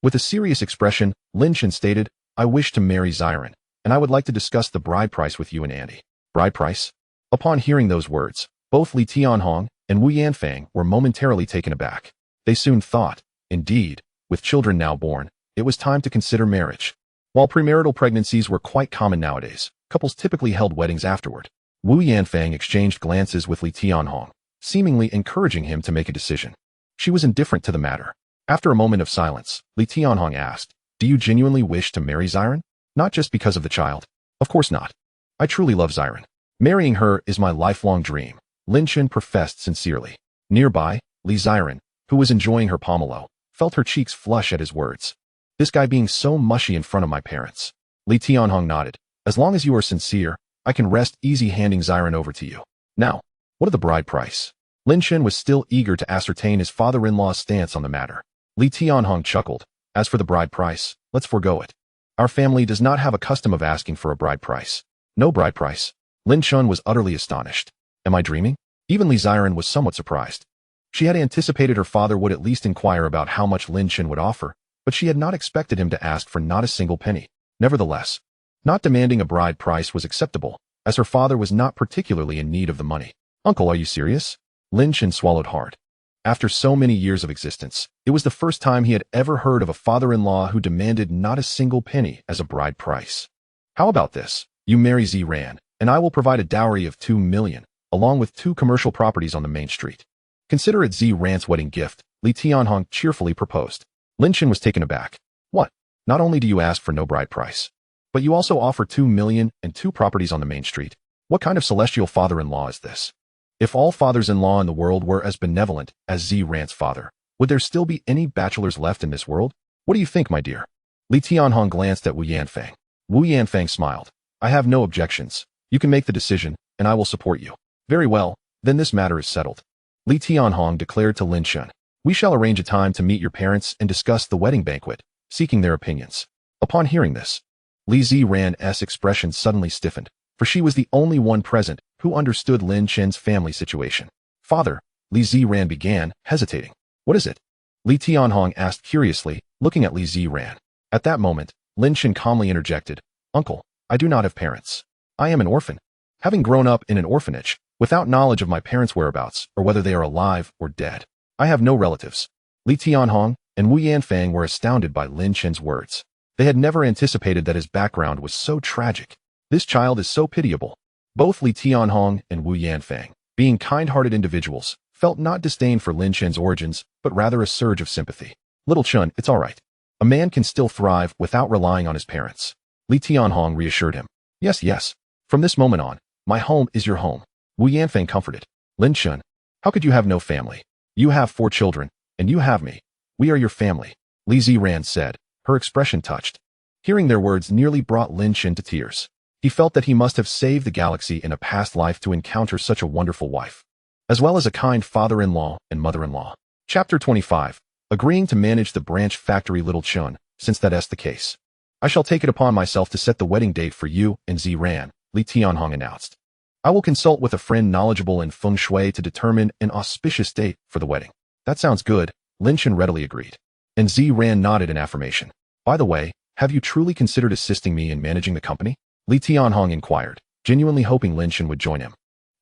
With a serious expression, Lin Chen stated, "I wish to marry Ziren, and I would like to discuss the bride price with you and Andy." "Bride price?" Upon hearing those words, both Li Tianhong and Wu Yanfang were momentarily taken aback. They soon thought, indeed, with children now born, it was time to consider marriage. While premarital pregnancies were quite common nowadays, couples typically held weddings afterward. Wu Yanfang exchanged glances with Li Tianhong, seemingly encouraging him to make a decision. She was indifferent to the matter. After a moment of silence, Li Tianhong asked, "Do you genuinely wish to marry Ziren? Not just because of the child?" "Of course not. I truly love Ziren. Marrying her is my lifelong dream," Lin Chen professed sincerely. Nearby, Li Ziren, who was enjoying her pomelo, felt her cheeks flush at his words. "This guy being so mushy in front of my parents." Li Tianhong nodded. "As long as you are sincere, I can rest easy handing Ziren over to you. Now, what of the bride price?" Lin Chen was still eager to ascertain his father-in-law's stance on the matter. Li Tianhong chuckled. "As for the bride price, let's forego it. Our family does not have a custom of asking for a bride price." "No bride price?" Lin Chen was utterly astonished. "Am I dreaming?" Even Li Ziren was somewhat surprised. She had anticipated her father would at least inquire about how much Lin Chen would offer, but she had not expected him to ask for not a single penny. Nevertheless, not demanding a bride price was acceptable, as her father was not particularly in need of the money. "Uncle, are you serious?" Lin Chen swallowed hard. After so many years of existence, it was the first time he had ever heard of a father-in-law who demanded not a single penny as a bride price. "How about this? You marry Ziren, and I will provide a dowry of 2 million, along with 2 commercial properties on the main street. Consider it Ziren's wedding gift," Li Tianhong cheerfully proposed. Lin Chen was taken aback. "What? Not only do you ask for no bride price, but you also offer 2 million and 2 properties on the main street? What kind of celestial father-in-law is this? If all fathers-in-law in the world were as benevolent as Ziren's father, would there still be any bachelors left in this world? What do you think, my dear?" Li Tianhong glanced at Wu Yanfang. Wu Yanfang smiled. "I have no objections. You can make the decision, and I will support you." "Very well, then this matter is settled," Li Tianhong declared to Lin Chen. "We shall arrange a time to meet your parents and discuss the wedding banquet, seeking their opinions." Upon hearing this, Li Ziren's expression suddenly stiffened, for she was the only one present who understood Lin Chen's family situation. "Father," Li Ziren began, hesitating. "What is it?" Li Tianhong asked curiously, looking at Li Ziren. At that moment, Lin Chen calmly interjected, "Uncle, I do not have parents. I am an orphan. Having grown up in an orphanage, without knowledge of my parents' whereabouts or whether they are alive or dead, I have no relatives." Li Tianhong and Wu Yanfang were astounded by Lin Chen's words. They had never anticipated that his background was so tragic. This child is so pitiable. Both Li Tianhong and Wu Yanfang, being kind-hearted individuals, felt not disdain for Lin Chen's origins, but rather a surge of sympathy. "Little Chen, it's all right. A man can still thrive without relying on his parents," Li Tianhong reassured him. Yes, yes. From this moment on, my home is your home," Wu Yanfang comforted. "Lin Chen, how could you have no family? You have 4 children, and you have me. We are your family," Li Ziren said, her expression touched. Hearing their words nearly brought Lin Chen to tears. He felt that he must have saved the galaxy in a past life to encounter such a wonderful wife, as well as a kind father-in-law and mother-in-law. Chapter 25. Agreeing to manage the branch factory. Little Chen, since that's the case, I shall take it upon myself to set the wedding date for you and Ziren, Li Tianhong announced. "I will consult with a friend knowledgeable in feng shui to determine an auspicious date for the wedding." "That sounds good," Lin Chen readily agreed. And Ziren nodded in affirmation. "By the way, Have you truly considered assisting me in managing the company? Li Tianhong inquired, genuinely hoping Lin Chen would join him.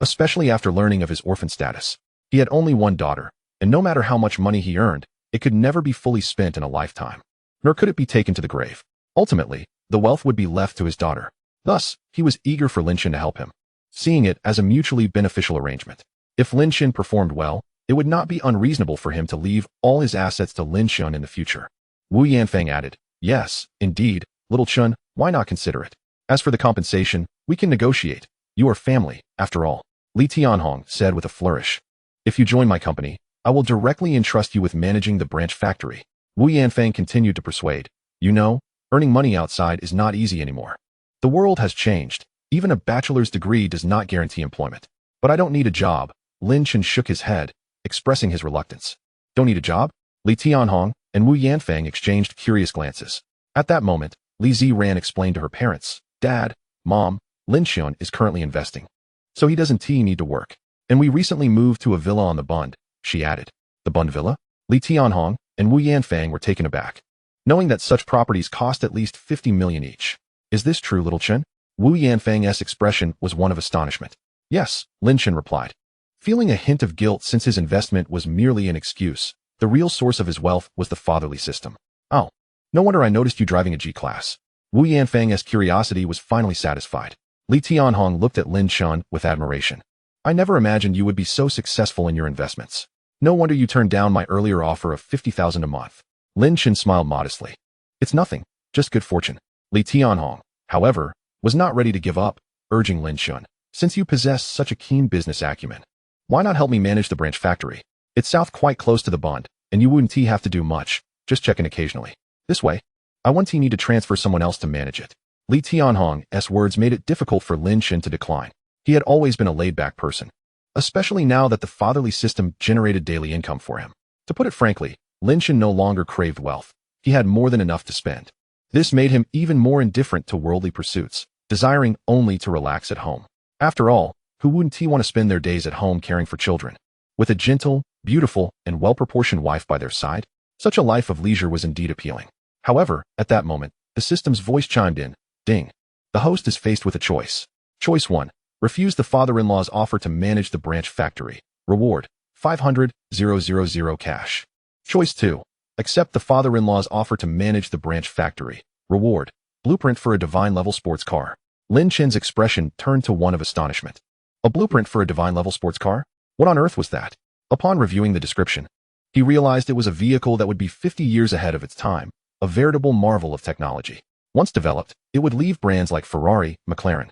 Especially after learning of his orphan status. He had only one daughter, and no matter how much money he earned, it could never be fully spent in a lifetime. Nor could it be taken to the grave. Ultimately, the wealth would be left to his daughter. Thus, he was eager for Lin Chen to help him, seeing it as a mutually beneficial arrangement. If Lin Chen performed well, it would not be unreasonable for him to leave all his assets to Lin Chen in the future. Wu Yanfeng added, "Yes, indeed, little Chen, why not consider it? As for the compensation, we can negotiate. You are family, after all," Li Tianhong said with a flourish. "If you join my company, I will directly entrust you with managing the branch factory." Wu Yanfeng continued to persuade, "You know, earning money outside is not easy anymore. The world has changed. Even a bachelor's degree does not guarantee employment. But I don't need a job." Lin Chen shook his head, expressing his reluctance. "Don't need a job?" Li Tianhong and Wu Yanfeng exchanged curious glances. At that moment, Li Ziran explained to her parents, "Dad, Mom, Lin Chen is currently investing. So he doesn't need to work. And we recently moved to a villa on the Bund," she added. "The Bund Villa?" Li Tianhong and Wu Yanfeng were taken aback, knowing that such properties cost at least 50 million each. "Is this true, little Chen?" Wu Yanfeng's expression was one of astonishment. "Yes," Lin Chen replied, feeling a hint of guilt since his investment was merely an excuse. The real source of his wealth was the fatherly system. "Oh, no wonder I noticed you driving a G-Class." Wu Yanfeng's curiosity was finally satisfied. Li Tianhong looked at Lin Chen with admiration. "I never imagined you would be so successful in your investments. No wonder you turned down my earlier offer of 50,000 a month." Lin Chen smiled modestly. "It's nothing, just good fortune." Li Tianhong, however, was not ready to give up, urging Lin Chen, "Since you possess such a keen business acumen, why not help me manage the branch factory? It's south quite close to the Bund, and you wouldn't have to do much, just check in occasionally. This way, I won't need to transfer someone else to manage it." Li Tianhong's words made it difficult for Lin Chen to decline. He had always been a laid-back person, especially now that the fatherly system generated daily income for him. To put it frankly, Lin Chen no longer craved wealth. He had more than enough to spend. This made him even more indifferent to worldly pursuits, desiring only to relax at home. After all, who wouldn't want to spend their days at home caring for children? With a gentle, beautiful, and well-proportioned wife by their side, such a life of leisure was indeed appealing. However, at that moment, the system's voice chimed in. Ding. The host is faced with a choice. Choice 1. Refuse the father-in-law's offer to manage the branch factory. Reward, 500,000 cash. Choice 2. Accept the father-in-law's offer to manage the branch factory. Reward, blueprint for a divine-level sports car. Lin Chen's expression turned to one of astonishment. A blueprint for a divine-level sports car? What on earth was that? Upon reviewing the description, he realized it was a vehicle that would be 50 years ahead of its time, a veritable marvel of technology. Once developed, it would leave brands like Ferrari, McLaren,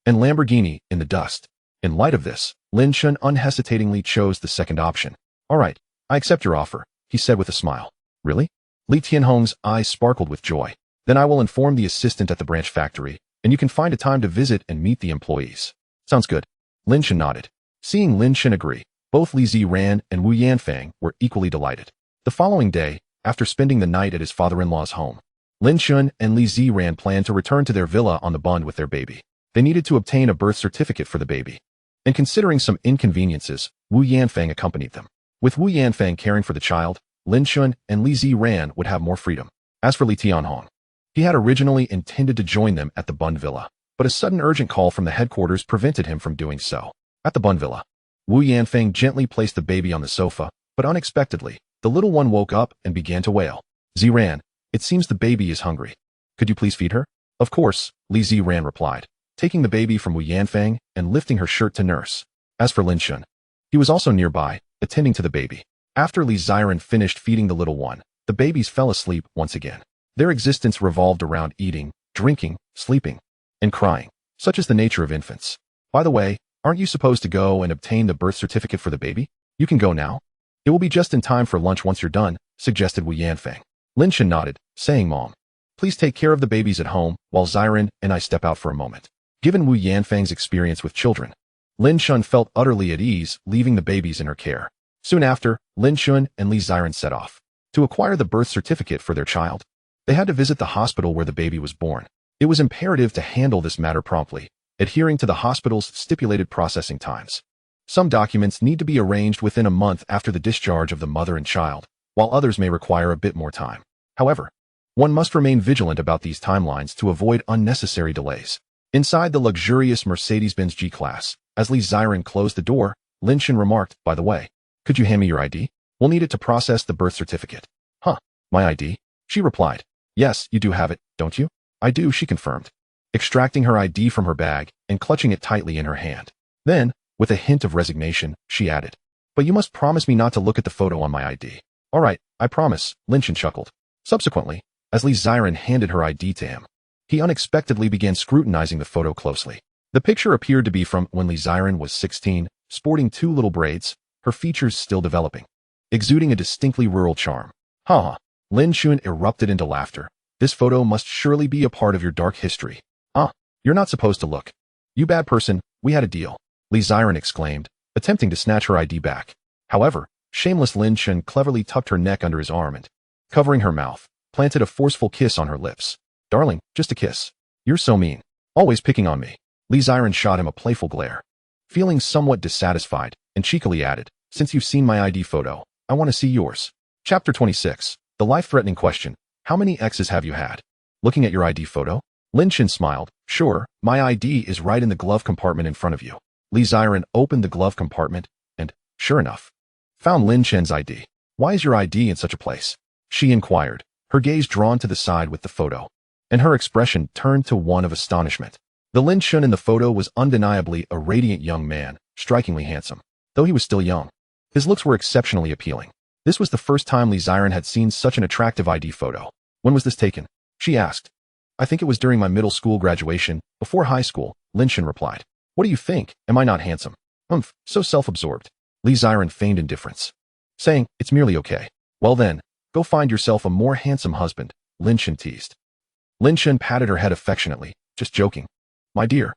and Lamborghini in the dust. In light of this, Lin Chen unhesitatingly chose the second option. "All right, I accept your offer," he said with a smile. "Really?" Li Tianhong's eyes sparkled with joy. "Then I will inform the assistant at the branch factory, and you can find a time to visit and meet the employees." "Sounds good." Lin Chen nodded. Seeing Lin Chen agree, both Li Ziran and Wu Yanfeng were equally delighted. The following day, after spending the night at his father-in-law's home, Lin Chen and Li Ziran planned to return to their villa on the Bund with their baby. They needed to obtain a birth certificate for the baby. And considering some inconveniences, Wu Yanfeng accompanied them. With Wu Yanfeng caring for the child, Lin Chen and Li Ziran would have more freedom. As for Li Tianhong, he had originally intended to join them at the Bund Villa, but a sudden urgent call from the headquarters prevented him from doing so. At the Bund Villa, Wu Yanfeng gently placed the baby on the sofa, but unexpectedly, the little one woke up and began to wail. "Ziran, it seems the baby is hungry. Could you please feed her?" "Of course," Li Ziran replied, taking the baby from Wu Yanfeng and lifting her shirt to nurse. As for Lin Chen, he was also nearby, attending to the baby. After Li Ziran finished feeding the little one, the babies fell asleep once again. Their existence revolved around eating, drinking, sleeping, and crying. Such is the nature of infants. "By the way, aren't you supposed to go and obtain the birth certificate for the baby? You can go now. It will be just in time for lunch once you're done," suggested Wu Yanfeng. Lin Chen nodded, saying, "Mom, please take care of the babies at home while Ziran and I step out for a moment." Given Wu Yanfeng's experience with children, Lin Chen felt utterly at ease leaving the babies in her care. Soon after, Lin Chen and Li Ziran set off. To acquire the birth certificate for their child, they had to visit the hospital where the baby was born. It was imperative to handle this matter promptly, adhering to the hospital's stipulated processing times. Some documents need to be arranged within a month after the discharge of the mother and child, while others may require a bit more time. However, One must remain vigilant about these timelines to avoid unnecessary delays. Inside the luxurious Mercedes-Benz G-Class, as Li Ziren closed the door, Lin Chen remarked, "By the way, could you hand me your ID? We'll need it to process the birth certificate." "Huh, my ID?" She replied. "Yes, you do have it, don't you?" "I do," she confirmed, extracting her ID from her bag and clutching it tightly in her hand. Then, with a hint of resignation, she added, "But you must promise me not to look at the photo on my ID." "All right, I promise," Lin Chen chuckled. Subsequently, as Li Ziren handed her ID to him, he unexpectedly began scrutinizing the photo closely. The picture appeared to be from when Li Ziren was 16, sporting 2 little braids, her features still developing, exuding a distinctly rural charm. "Ha ha." Lin Chen erupted into laughter. "This photo must surely be a part of your dark history." "Ah, you're not supposed to look. You bad person, we had a deal," Li Ziren exclaimed, attempting to snatch her ID back. However, shameless Lin Chen cleverly tucked her neck under his arm and, covering her mouth, planted a forceful kiss on her lips. "Darling, just a kiss. You're so mean. Always picking on me." Li Ziren shot him a playful glare. Feeling somewhat dissatisfied, and cheekily added, "Since you've seen my ID photo, I want to see yours." Chapter 26. The life-threatening question. How many exes have you had? Looking at your ID photo? Lin Chen smiled. "Sure, my ID is right in the glove compartment in front of you." Li Ziren opened the glove compartment and, sure enough, found Lin Chen's ID. "Why is your ID in such a place?" she inquired, her gaze drawn to the side with the photo, and her expression turned to one of astonishment. The Lin Chen in the photo was undeniably a radiant young man, strikingly handsome, though he was still young. His looks were exceptionally appealing. This was the first time Li Ziren had seen such an attractive ID photo. "When was this taken?" she asked. "I think it was during my middle school graduation, before high school," Lin Chen replied. "What do you think? Am I not handsome?" So self-absorbed." Li Ziren feigned indifference, saying, "It's merely okay." "Well then, go find yourself a more handsome husband," Lin Chen teased. Lin Chen patted her head affectionately. "Just joking. My dear.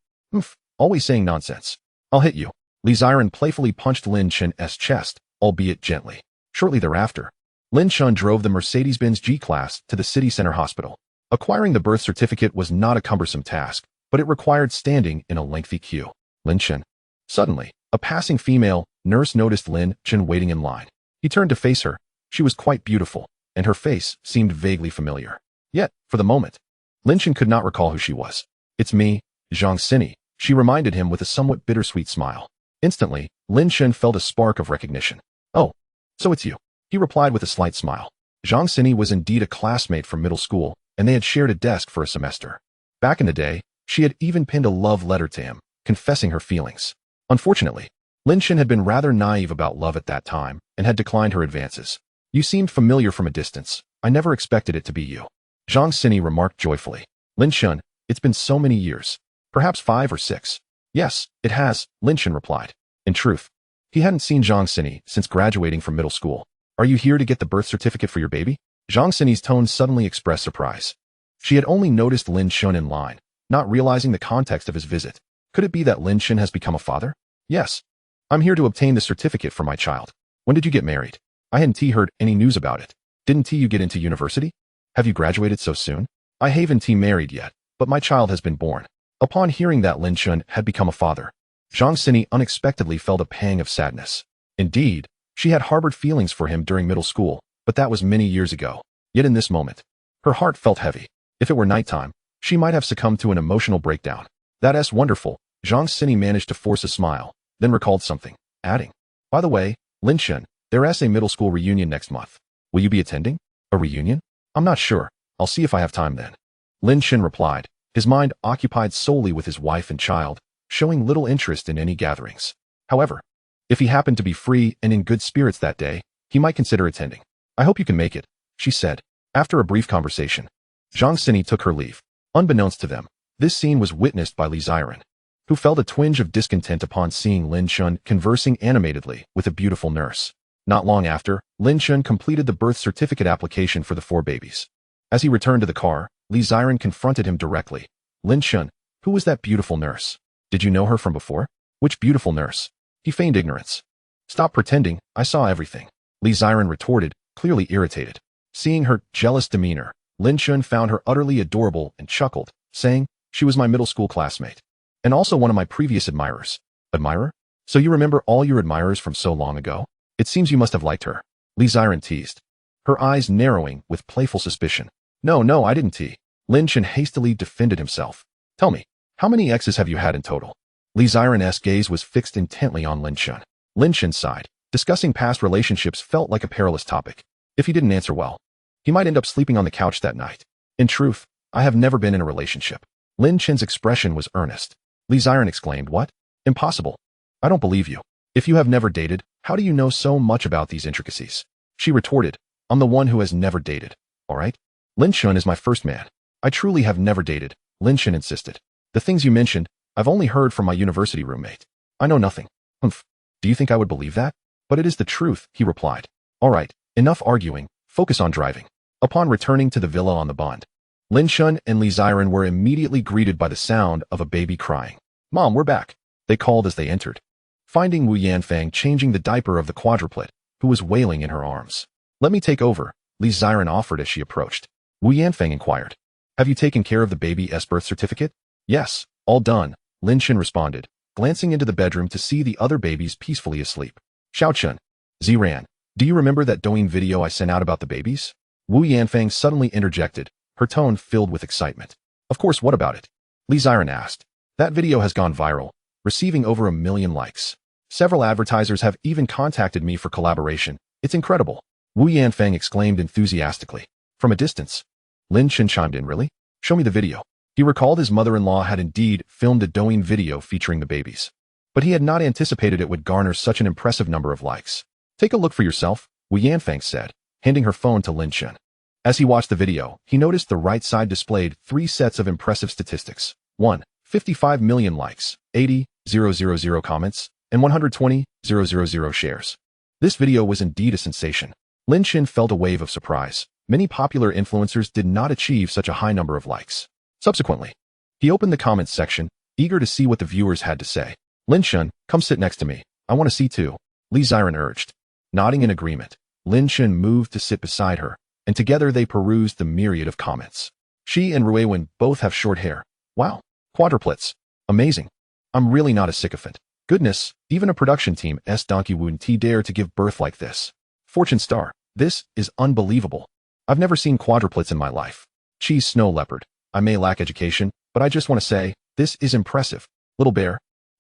Always saying nonsense. I'll hit you." Li Ziren playfully punched Lin Chen's chest, albeit gently. Shortly thereafter, Lin Chen drove the Mercedes-Benz G-Class to the city center hospital. Acquiring the birth certificate was not a cumbersome task, but it required standing in a lengthy queue. Lin Chen. Suddenly, a passing female nurse noticed Lin Chen waiting in line. He turned to face her. She was quite beautiful, and her face seemed vaguely familiar. Yet, for the moment, Lin Chen could not recall who she was. "It's me, Zhang Sini," she reminded him with a somewhat bittersweet smile. Instantly, Lin Chen felt a spark of recognition. "Oh, so it's you," he replied with a slight smile. Zhang Sini was indeed a classmate from middle school, and they had shared a desk for a semester. Back in the day, she had even penned a love letter to him, confessing her feelings. Unfortunately, Lin Chen had been rather naive about love at that time and had declined her advances. "You seemed familiar from a distance. I never expected it to be you," Zhang Sini remarked joyfully. "Lin Chen, it's been so many years. Perhaps 5 or 6. "Yes, it has," Lin Chen replied. In truth, he hadn't seen Zhang Sini since graduating from middle school. "Are you here to get the birth certificate for your baby?" Zhang Sini's tone suddenly expressed surprise. She had only noticed Lin Chen in line, not realizing the context of his visit. Could it be that Lin Chen has become a father? "Yes. I'm here to obtain the certificate for my child." "When did you get married?" "I hadn't heard any news about it." "Didn't you get into university? Have you graduated so soon?" "I haven't married yet, but my child has been born." Upon hearing that Lin Chen had become a father, Zhang Sini unexpectedly felt a pang of sadness. Indeed, she had harbored feelings for him during middle school, but that was many years ago. Yet in this moment, her heart felt heavy. If it were nighttime, she might have succumbed to an emotional breakdown. "That's wonderful." Zhang Sini managed to force a smile, then recalled something, adding, "By the way, Lin Chen, there's a middle school reunion next month. Will you be attending?" "A reunion? I'm not sure. I'll see if I have time then," Lin Chen replied, his mind occupied solely with his wife and child, showing little interest in any gatherings. However, if he happened to be free and in good spirits that day, he might consider attending. "I hope you can make it," she said. After a brief conversation, Zhang Sini took her leave. Unbeknownst to them, this scene was witnessed by Li Ziren, who felt a twinge of discontent upon seeing Lin Chen conversing animatedly with a beautiful nurse. Not long after, Lin Chen completed the birth certificate application for the 4 babies. As he returned to the car, Li Ziren confronted him directly. "Lin Chen, who was that beautiful nurse? Did you know her from before?" "Which beautiful nurse?" He feigned ignorance. "Stop pretending, I saw everything," Li Ziren retorted, clearly irritated. Seeing her jealous demeanor, Lin Chen found her utterly adorable and chuckled, saying, "She was my middle school classmate, and also one of my previous admirers." "Admirer? So you remember all your admirers from so long ago? It seems you must have liked her," Li Ziren teased, her eyes narrowing with playful suspicion. No, I didn't. Lin Chen hastily defended himself. Tell me, how many exes have you had in total? Li Ziren's gaze was fixed intently on Lin Chen. Lin Chen sighed. Discussing past relationships felt like a perilous topic. If he didn't answer well, he might end up sleeping on the couch that night. In truth, I have never been in a relationship. Lin Chen's expression was earnest. Li Ziren exclaimed, what? Impossible. I don't believe you. If you have never dated, how do you know so much about these intricacies? She retorted, I'm the one who has never dated. All right? Lin Chen is my first man. I truly have never dated, Lin Chen insisted. The things you mentioned, I've only heard from my university roommate. I know nothing. Humph. Do you think I would believe that? But it is the truth, he replied. All right, enough arguing, focus on driving. Upon returning to the villa on the Bond, Lin Chen and Li Ziren were immediately greeted by the sound of a baby crying. Mom, we're back, they called as they entered, finding Wu Yanfang changing the diaper of the quadruplet, who was wailing in her arms. Let me take over, Li Ziren offered as she approached. Wu Yanfang inquired. Have you taken care of the baby's birth certificate? Yes, all done, Lin Chen responded, glancing into the bedroom to see the other babies peacefully asleep. Xiao Chen, Ziran, do you remember that Douyin video I sent out about the babies? Wu Yanfang suddenly interjected, her tone filled with excitement. Of course, what about it? Li Ziren asked. That video has gone viral, receiving over 1 million likes. Several advertisers have even contacted me for collaboration. It's incredible, Wu Yanfang exclaimed enthusiastically. From a distance, Lin Chen chimed in, really? Show me the video. He recalled his mother-in-law had indeed filmed a Douyin video featuring the babies, but he had not anticipated it would garner such an impressive number of likes. Take a look for yourself, Wu Yanfang said, handing her phone to Lin Chen. As he watched the video, he noticed the right side displayed 3 sets of impressive statistics. 1. 55 million likes, 80,000 comments, and 120,000 shares. This video was indeed a sensation. Lin Chen felt a wave of surprise. Many popular influencers did not achieve such a high number of likes. Subsequently, he opened the comments section, eager to see what the viewers had to say. Lin Chen, come sit next to me. I want to see too, Li Ziren urged. Nodding in agreement, Lin Chen moved to sit beside her, and together they perused the myriad of comments. She and Ruiwen both have short hair. Wow. Quadruplets. Amazing. I'm really not a sycophant. Goodness, even a production team's donkey wouldn't dare to give birth like this. Fortune star. This is unbelievable. I've never seen quadruplets in my life. Cheese snow leopard. I may lack education, but I just want to say, this is impressive. Little bear.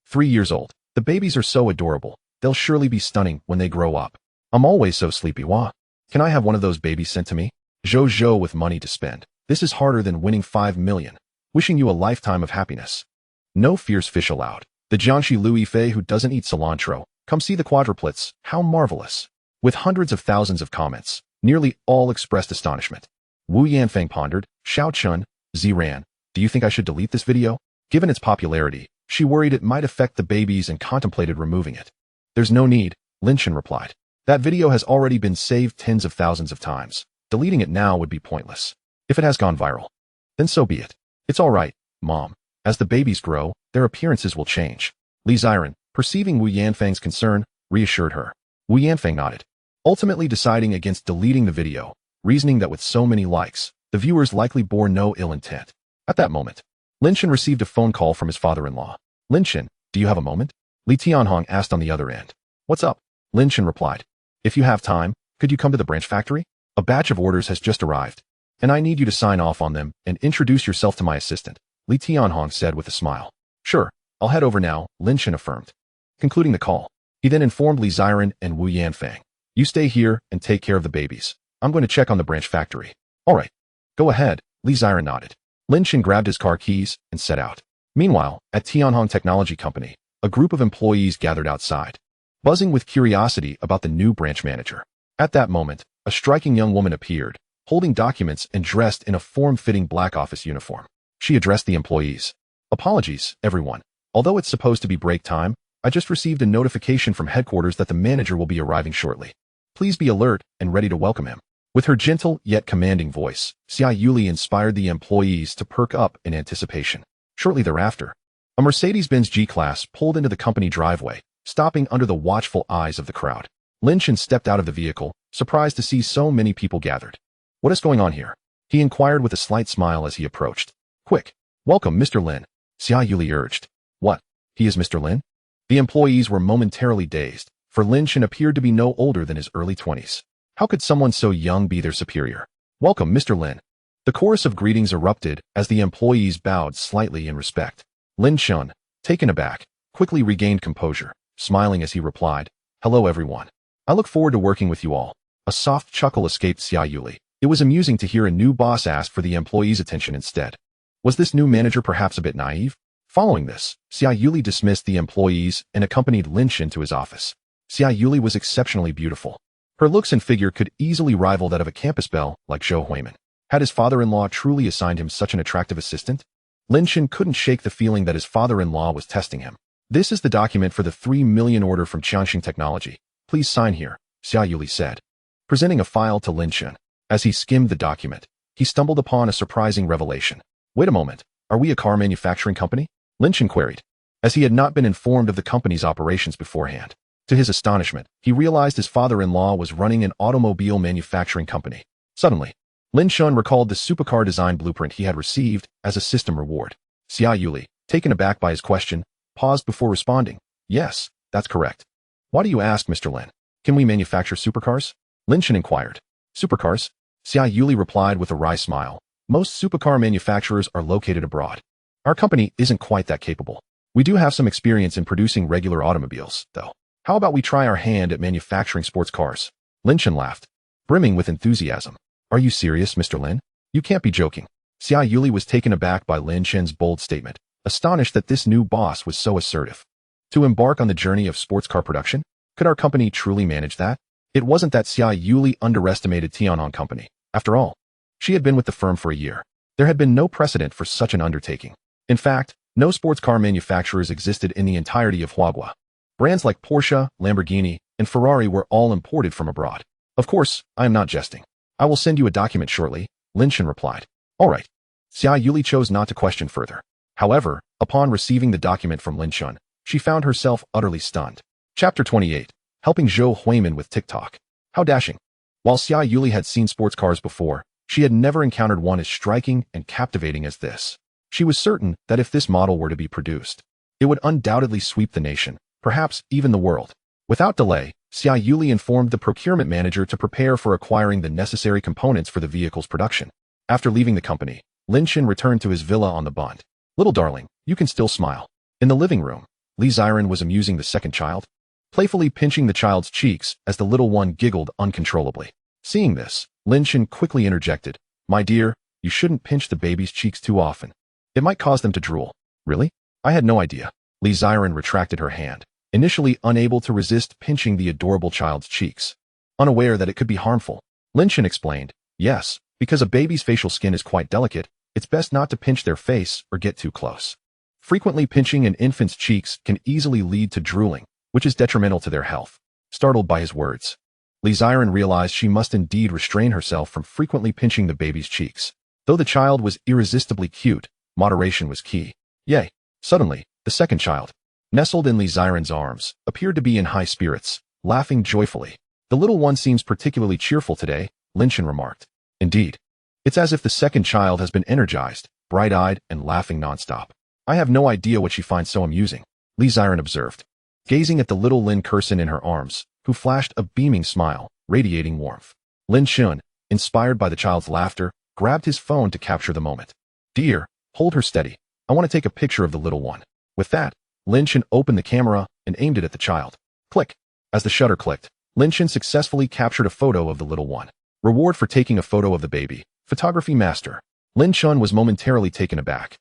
3 years old. The babies are so adorable. They'll surely be stunning when they grow up. I'm always so sleepy. Wah. Can I have one of those babies sent to me? Zhou with money to spend. This is harder than winning 5 million. Wishing you a lifetime of happiness. No fierce fish allowed. The Jiangxi Louis Fei who doesn't eat cilantro. Come see the quadruplets. How marvelous. With hundreds of thousands of comments, nearly all expressed astonishment. Wu Yanfang pondered. Xiao Chen, Ziran, do you think I should delete this video? Given its popularity, she worried it might affect the babies and contemplated removing it. There's no need, Lin Chen replied. That video has already been saved tens of thousands of times. Deleting it now would be pointless. If it has gone viral, then so be it. It's all right, Mom. As the babies grow, their appearances will change. Li Ziren, perceiving Wu Yanfang's concern, reassured her. Wu Yanfang nodded, ultimately deciding against deleting the video, reasoning that with so many likes, the viewers likely bore no ill intent. At that moment, Lin Chen received a phone call from his father-in-law. Lin Chen, do you have a moment? Li Tianhong asked on the other end. What's up? Lin Chen replied. If you have time, could you come to the branch factory? A batch of orders has just arrived, and I need you to sign off on them and introduce yourself to my assistant, Li Tianhong said with a smile. Sure, I'll head over now, Lin Chen affirmed. Concluding the call, he then informed Li Ziren and Wu Yanfang. You stay here and take care of the babies. I'm going to check on the branch factory. All right. Go ahead, Li Ziren nodded. Lin Chen grabbed his car keys and set out. Meanwhile, at Tianhong Technology Company, a group of employees gathered outside, buzzing with curiosity about the new branch manager. At that moment, a striking young woman appeared, holding documents and dressed in a form-fitting black office uniform. She addressed the employees. Apologies, everyone. Although it's supposed to be break time, I just received a notification from headquarters that the manager will be arriving shortly. Please be alert and ready to welcome him. With her gentle yet commanding voice, Xia Yuli inspired the employees to perk up in anticipation. Shortly thereafter, a Mercedes-Benz G-Class pulled into the company driveway, stopping under the watchful eyes of the crowd. Lin Chen stepped out of the vehicle, surprised to see so many people gathered. What is going on here? He inquired with a slight smile as he approached. Quick, welcome Mr. Lin, Xia Yuli urged. What? He is Mr. Lin? The employees were momentarily dazed, for Lin Chen appeared to be no older than his early 20s. How could someone so young be their superior? Welcome, Mr. Lin. The chorus of greetings erupted as the employees bowed slightly in respect. Lin Chen, taken aback, quickly regained composure, smiling as he replied, "Hello everyone. I look forward to working with you all." A soft chuckle escaped Xia Yuli. It was amusing to hear a new boss ask for the employees' attention instead. Was this new manager perhaps a bit naive? Following this, Xia Yuli dismissed the employees and accompanied Lin Chen to his office. Xia Yuli was exceptionally beautiful. Her looks and figure could easily rival that of a campus belle like Zhou Huimin. Had his father-in-law truly assigned him such an attractive assistant? Lin Chen couldn't shake the feeling that his father-in-law was testing him. "This is the document for the 3 million order from Qianxing Technology. Please sign here," Xia Yuli said, presenting a file to Lin Chen. As he skimmed the document, he stumbled upon a surprising revelation. "Wait a moment, are we a car manufacturing company?" Lin Chen queried, as he had not been informed of the company's operations beforehand. To his astonishment, he realized his father-in-law was running an automobile manufacturing company. Suddenly, Lin Chen recalled the supercar design blueprint he had received as a system reward. Xia Yuli, taken aback by his question, paused before responding. "Yes, that's correct." "Why do you ask, Mr. Lin? Can we manufacture supercars?" Lin Chen inquired. "Supercars?" Xia Yuli replied with a wry smile. "Most supercar manufacturers are located abroad. Our company isn't quite that capable. We do have some experience in producing regular automobiles, though. How about we try our hand at manufacturing sports cars?" Lin Chen laughed, brimming with enthusiasm. "Are you serious, Mr. Lin? You can't be joking." Xia Yuli was taken aback by Lin Chen's bold statement, astonished that this new boss was so assertive. To embark on the journey of sports car production? Could our company truly manage that? It wasn't that Xia Yuli underestimated Tianhong Company. After all, she had been with the firm for a year. There had been no precedent for such an undertaking. In fact, no sports car manufacturers existed in the entirety of Huagua. Brands like Porsche, Lamborghini, and Ferrari were all imported from abroad. "Of course, I am not jesting. I will send you a document shortly," Lin Chen replied. "All right." Xia Yuli chose not to question further. However, upon receiving the document from Lin Chen, she found herself utterly stunned. Chapter 28. Helping Zhou Huimin with TikTok. How dashing. While Xia Yuli had seen sports cars before, she had never encountered one as striking and captivating as this. She was certain that if this model were to be produced, it would undoubtedly sweep the nation, perhaps even the world. Without delay, Xia Yuli informed the procurement manager to prepare for acquiring the necessary components for the vehicle's production. After leaving the company, Lin Chen returned to his villa on the Bund. "Little darling, you can still smile." In the living room, Li Ziren was amusing the second child, playfully pinching the child's cheeks as the little one giggled uncontrollably. Seeing this, Lin Chen quickly interjected, "My dear, you shouldn't pinch the baby's cheeks too often. It might cause them to drool." "Really? I had no idea." Li Ziren retracted her hand, initially unable to resist pinching the adorable child's cheeks. Unaware that it could be harmful, Lin Chen explained, "Yes, because a baby's facial skin is quite delicate, it's best not to pinch their face or get too close. Frequently pinching an infant's cheeks can easily lead to drooling, which is detrimental to their health." Startled by his words, Li Ziren realized she must indeed restrain herself from frequently pinching the baby's cheeks. Though the child was irresistibly cute, moderation was key. Yay! Suddenly, the second child, nestled in Li Ziren's arms, appeared to be in high spirits, laughing joyfully. "The little one seems particularly cheerful today," Lin Chen remarked. "Indeed. It's as if the second child has been energized, bright-eyed, and laughing nonstop. I have no idea what she finds so amusing," Li Ziren observed, gazing at the little Lin Kursin in her arms, who flashed a beaming smile, radiating warmth. Lin Chen, inspired by the child's laughter, grabbed his phone to capture the moment. "Dear, hold her steady. I want to take a picture of the little one." With that, Lin Chen opened the camera and aimed it at the child. Click. As the shutter clicked, Lin Chen successfully captured a photo of the little one. Reward for taking a photo of the baby. Photography master. Lin Chen was momentarily taken aback,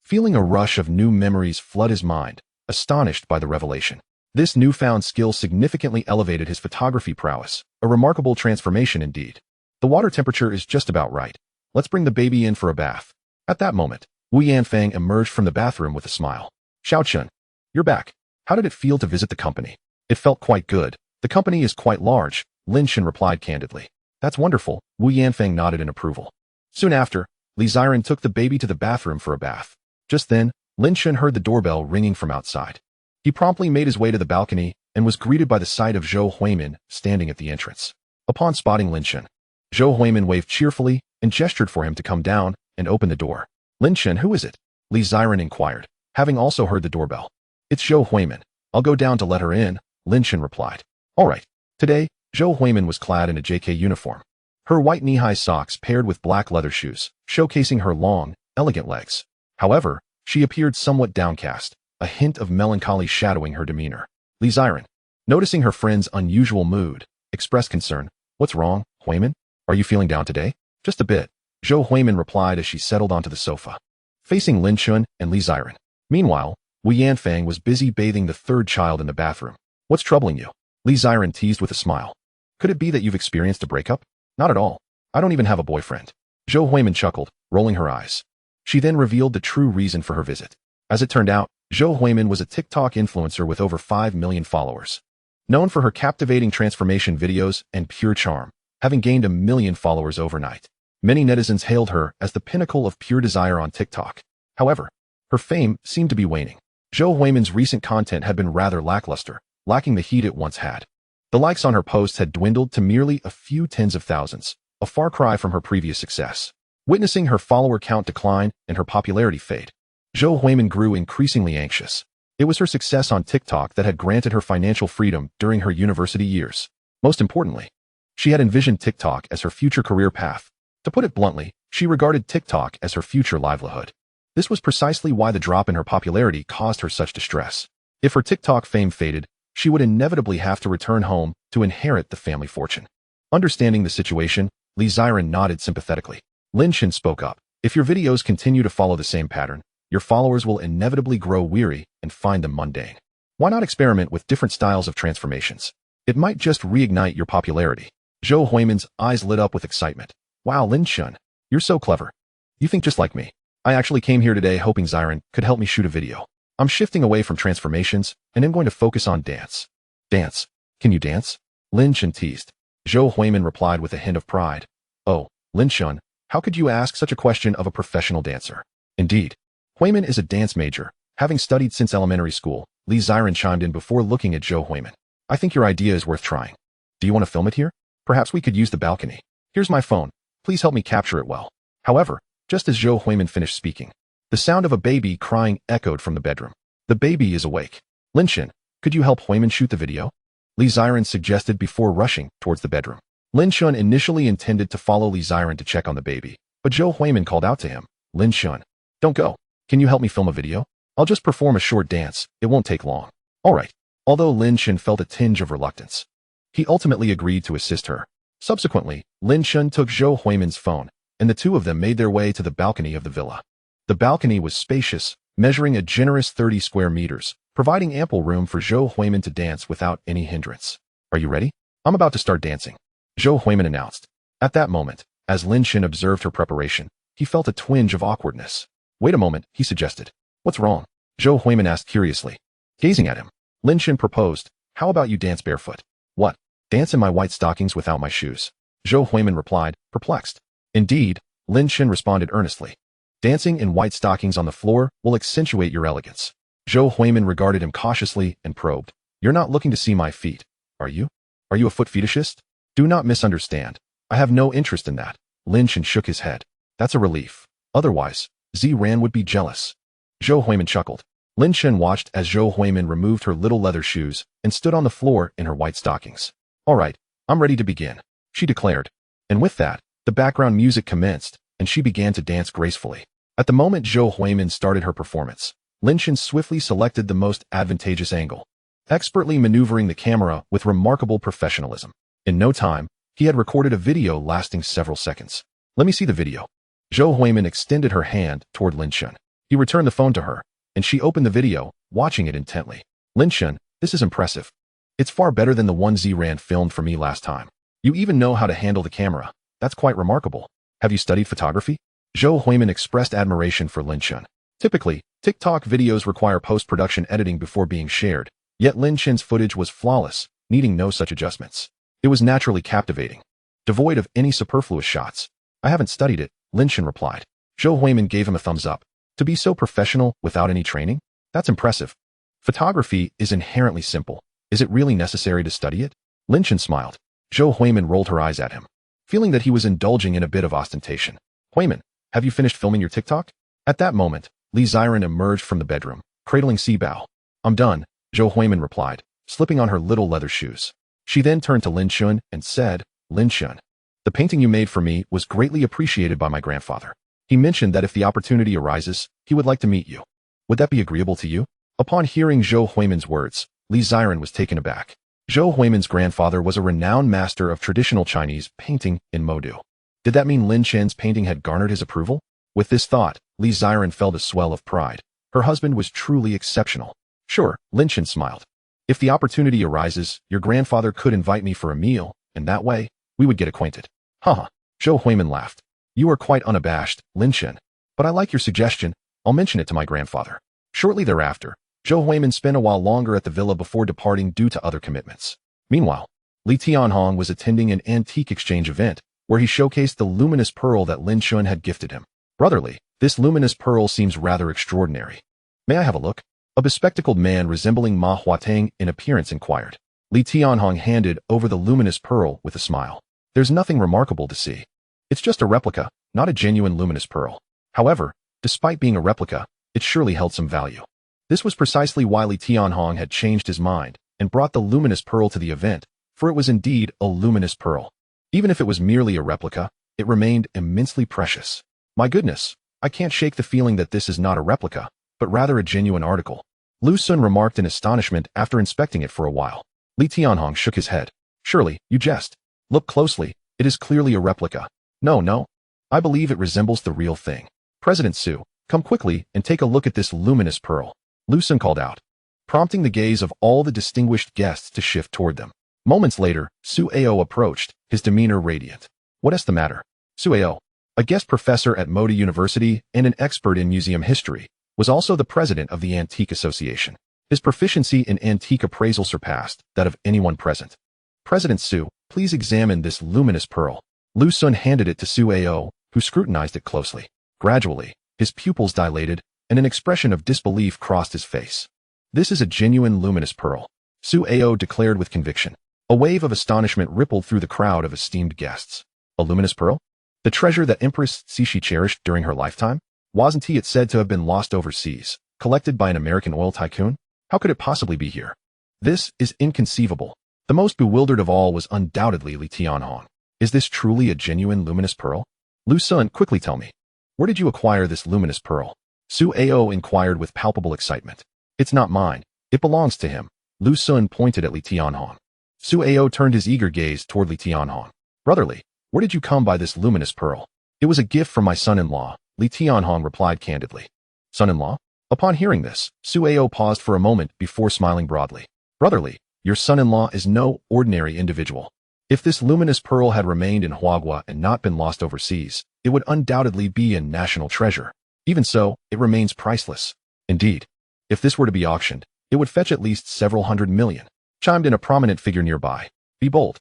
feeling a rush of new memories flood his mind, astonished by the revelation. This newfound skill significantly elevated his photography prowess, a remarkable transformation indeed. "The water temperature is just about right. Let's bring the baby in for a bath." At that moment, Wu Yanfang emerged from the bathroom with a smile. "Xiao Chen, you're back. How did it feel to visit the company?" "It felt quite good. The company is quite large," Lin Chen replied candidly. "That's wonderful," Wu Yanfang nodded in approval. Soon after, Li Ziren took the baby to the bathroom for a bath. Just then, Lin Chen heard the doorbell ringing from outside. He promptly made his way to the balcony and was greeted by the sight of Zhou Huimin standing at the entrance. Upon spotting Lin Chen, Zhou Huimin waved cheerfully and gestured for him to come down and open the door. "Lin Chen, who is it?" Li Ziren inquired, having also heard the doorbell. "It's Zhou Huimin. I'll go down to let her in," Lin Chen replied. "All right." Today, Zhou Huimin was clad in a JK uniform. Her white knee-high socks paired with black leather shoes, showcasing her long, elegant legs. However, she appeared somewhat downcast, a hint of melancholy shadowing her demeanor. Li Ziren, noticing her friend's unusual mood, expressed concern. What's wrong, Huimin? Are you feeling down today? Just a bit, Zhou Huimin replied as she settled onto the sofa, facing Lin Chen and Li Ziren. Meanwhile, Wu Yanfang was busy bathing the third child in the bathroom. What's troubling you? Li Ziren teased with a smile. Could it be that you've experienced a breakup? Not at all. I don't even have a boyfriend. Zhou Huimin chuckled, rolling her eyes. She then revealed the true reason for her visit. As it turned out, Zhou Huimin was a TikTok influencer with over 5 million followers. Known for her captivating transformation videos and pure charm, having gained 1 million followers overnight. Many netizens hailed her as the pinnacle of pure desire on TikTok. However, her fame seemed to be waning. Zhou Huimin's recent content had been rather lackluster, lacking the heat it once had. The likes on her posts had dwindled to merely a few tens of thousands, a far cry from her previous success. Witnessing her follower count decline and her popularity fade, Zhou Huimin grew increasingly anxious. It was her success on TikTok that had granted her financial freedom during her university years. Most importantly, she had envisioned TikTok as her future career path. To put it bluntly, she regarded TikTok as her future livelihood. This was precisely why the drop in her popularity caused her such distress. If her TikTok fame faded, she would inevitably have to return home to inherit the family fortune. Understanding the situation, Li Ziren nodded sympathetically. Lin Chen spoke up. If your videos continue to follow the same pattern, your followers will inevitably grow weary and find them mundane. Why not experiment with different styles of transformations? It might just reignite your popularity. Zhou Huimin's eyes lit up with excitement. Wow, Lin Chen, you're so clever. You think just like me. I actually came here today hoping Ziren could help me shoot a video. I'm shifting away from transformations, and I'm going to focus on dance. Dance? Can you dance? Lin Chen teased. Zhou Huimin replied with a hint of pride. Oh, Lin Chen, how could you ask such a question of a professional dancer? Indeed. Huimin is a dance major, having studied since elementary school. Li Ziren chimed in before looking at Zhou Huimin. I think your idea is worth trying. Do you want to film it here? Perhaps we could use the balcony. Here's my phone. Please help me capture it well. However, just as Zhou Huimin finished speaking, the sound of a baby crying echoed from the bedroom. The baby is awake. Lin Chen, could you help Huimin shoot the video? Li Ziren suggested before rushing towards the bedroom. Lin Chen initially intended to follow Li Ziren to check on the baby, but Zhou Huimin called out to him. Lin Chen, don't go. Can you help me film a video? I'll just perform a short dance. It won't take long. All right. Although Lin Chen felt a tinge of reluctance, he ultimately agreed to assist her. Subsequently, Lin Chen took Zhou Huimin's phone, and the two of them made their way to the balcony of the villa. The balcony was spacious, measuring a generous 30 square meters, providing ample room for Zhou Huimin to dance without any hindrance. Are you ready? I'm about to start dancing, Zhou Huimin announced. At that moment, as Lin Chen observed her preparation, he felt a twinge of awkwardness. Wait a moment, he suggested. What's wrong? Zhou Huimin asked curiously. Gazing at him, Lin Chen proposed, how about you dance barefoot? What? Dance in my white stockings without my shoes? Zhou Huimin replied, perplexed. Indeed, Lin Chen responded earnestly. Dancing in white stockings on the floor will accentuate your elegance. Zhou Huimin regarded him cautiously and probed. You're not looking to see my feet, are you? Are you a foot fetishist? Do not misunderstand. I have no interest in that. Lin Chen shook his head. That's a relief. Otherwise, Ziren would be jealous. Zhou Huimin chuckled. Lin Chen watched as Zhou Huimin removed her little leather shoes and stood on the floor in her white stockings. All right, I'm ready to begin, she declared. And with that, the background music commenced, and she began to dance gracefully. At the moment Zhou Huimin started her performance, Lin Chen swiftly selected the most advantageous angle, expertly maneuvering the camera with remarkable professionalism. In no time, he had recorded a video lasting several seconds. Let me see the video. Zhou Huimin extended her hand toward Lin Chen. He returned the phone to her, and she opened the video, watching it intently. Lin Chen, this is impressive. It's far better than the one Ziren filmed for me last time. You even know how to handle the camera. That's quite remarkable. Have you studied photography? Zhou Huimin expressed admiration for Lin Chen. Typically, TikTok videos require post-production editing before being shared, yet Lin Chen's footage was flawless, needing no such adjustments. It was naturally captivating, devoid of any superfluous shots. I haven't studied it, Lin Chen replied. Zhou Huimin gave him a thumbs up. To be so professional without any training? That's impressive. Photography is inherently simple. Is it really necessary to study it? Lin Chen smiled. Zhou Huimin rolled her eyes at him, feeling that he was indulging in a bit of ostentation. Huimin, have you finished filming your TikTok? At that moment, Li Ziren emerged from the bedroom, cradling Sibao. I'm done, Zhou Huimin replied, slipping on her little leather shoes. She then turned to Lin Chen and said, Lin Chen, The painting you made for me was greatly appreciated by my grandfather. He mentioned that if the opportunity arises, he would like to meet you. Would that be agreeable to you? Upon hearing Zhou Huimin's words, Li Ziren was taken aback. Zhou Huimin's grandfather was a renowned master of traditional Chinese painting in Modu. Did that mean Lin Chen's painting had garnered his approval? With this thought, Li Ziren felt a swell of pride. Her husband was truly exceptional. Sure, Lin Chen smiled. If the opportunity arises, your grandfather could invite me for a meal, and that way, we would get acquainted. Haha. Zhou Huimin laughed. You are quite unabashed, Lin Chen. But I like your suggestion. I'll mention it to my grandfather. Shortly thereafter, Zhou Huimin spent a while longer at the villa before departing due to other commitments. Meanwhile, Li Tianhong was attending an antique exchange event, where he showcased the luminous pearl that Lin Chen had gifted him. Brotherly, this luminous pearl seems rather extraordinary. May I have a look? A bespectacled man resembling Ma Huateng in appearance inquired. Li Tianhong handed over the luminous pearl with a smile. There's nothing remarkable to see. It's just a replica, not a genuine luminous pearl. However, despite being a replica, it surely held some value. This was precisely why Li Tianhong had changed his mind and brought the luminous pearl to the event, for it was indeed a luminous pearl. Even if it was merely a replica, it remained immensely precious. My goodness, I can't shake the feeling that this is not a replica, but rather a genuine article. Lu Sun remarked in astonishment after inspecting it for a while. Li Tianhong shook his head. Surely, you jest. Look closely, it is clearly a replica. No. I believe it resembles the real thing. President Su, come quickly and take a look at this luminous pearl. Lu Sun called out, prompting the gaze of all the distinguished guests to shift toward them. Moments later, Su Ao approached, his demeanor radiant. What's the matter? Su Ao, a guest professor at Moda University and an expert in museum history, was also the president of the Antique Association. His proficiency in antique appraisal surpassed that of anyone present. President Su, please examine this luminous pearl. Lu Sun handed it to Su Ao, who scrutinized it closely. Gradually, his pupils dilated, and an expression of disbelief crossed his face. This is a genuine luminous pearl, Su Ao declared with conviction. A wave of astonishment rippled through the crowd of esteemed guests. A luminous pearl? The treasure that Empress Cixi cherished during her lifetime? Wasn't it said to have been lost overseas, collected by an American oil tycoon? How could it possibly be here? This is inconceivable. The most bewildered of all was undoubtedly Li Tianhong. Is this truly a genuine luminous pearl? Lu Sun, quickly tell me. Where did you acquire this luminous pearl? Su Ao inquired with palpable excitement. It's not mine. It belongs to him. Lu Sun pointed at Li Tianhong. Su Ao turned his eager gaze toward Li Tianhong. Brotherly, where did you come by this luminous pearl? It was a gift from my son-in-law, Li Tianhong replied candidly. Son-in-law? Upon hearing this, Su Ao paused for a moment before smiling broadly. Brotherly, your son-in-law is no ordinary individual. If this luminous pearl had remained in Huagua and not been lost overseas, it would undoubtedly be a national treasure. Even so, it remains priceless. Indeed, if this were to be auctioned, it would fetch at least several hundred million, chimed in a prominent figure nearby. Be bold.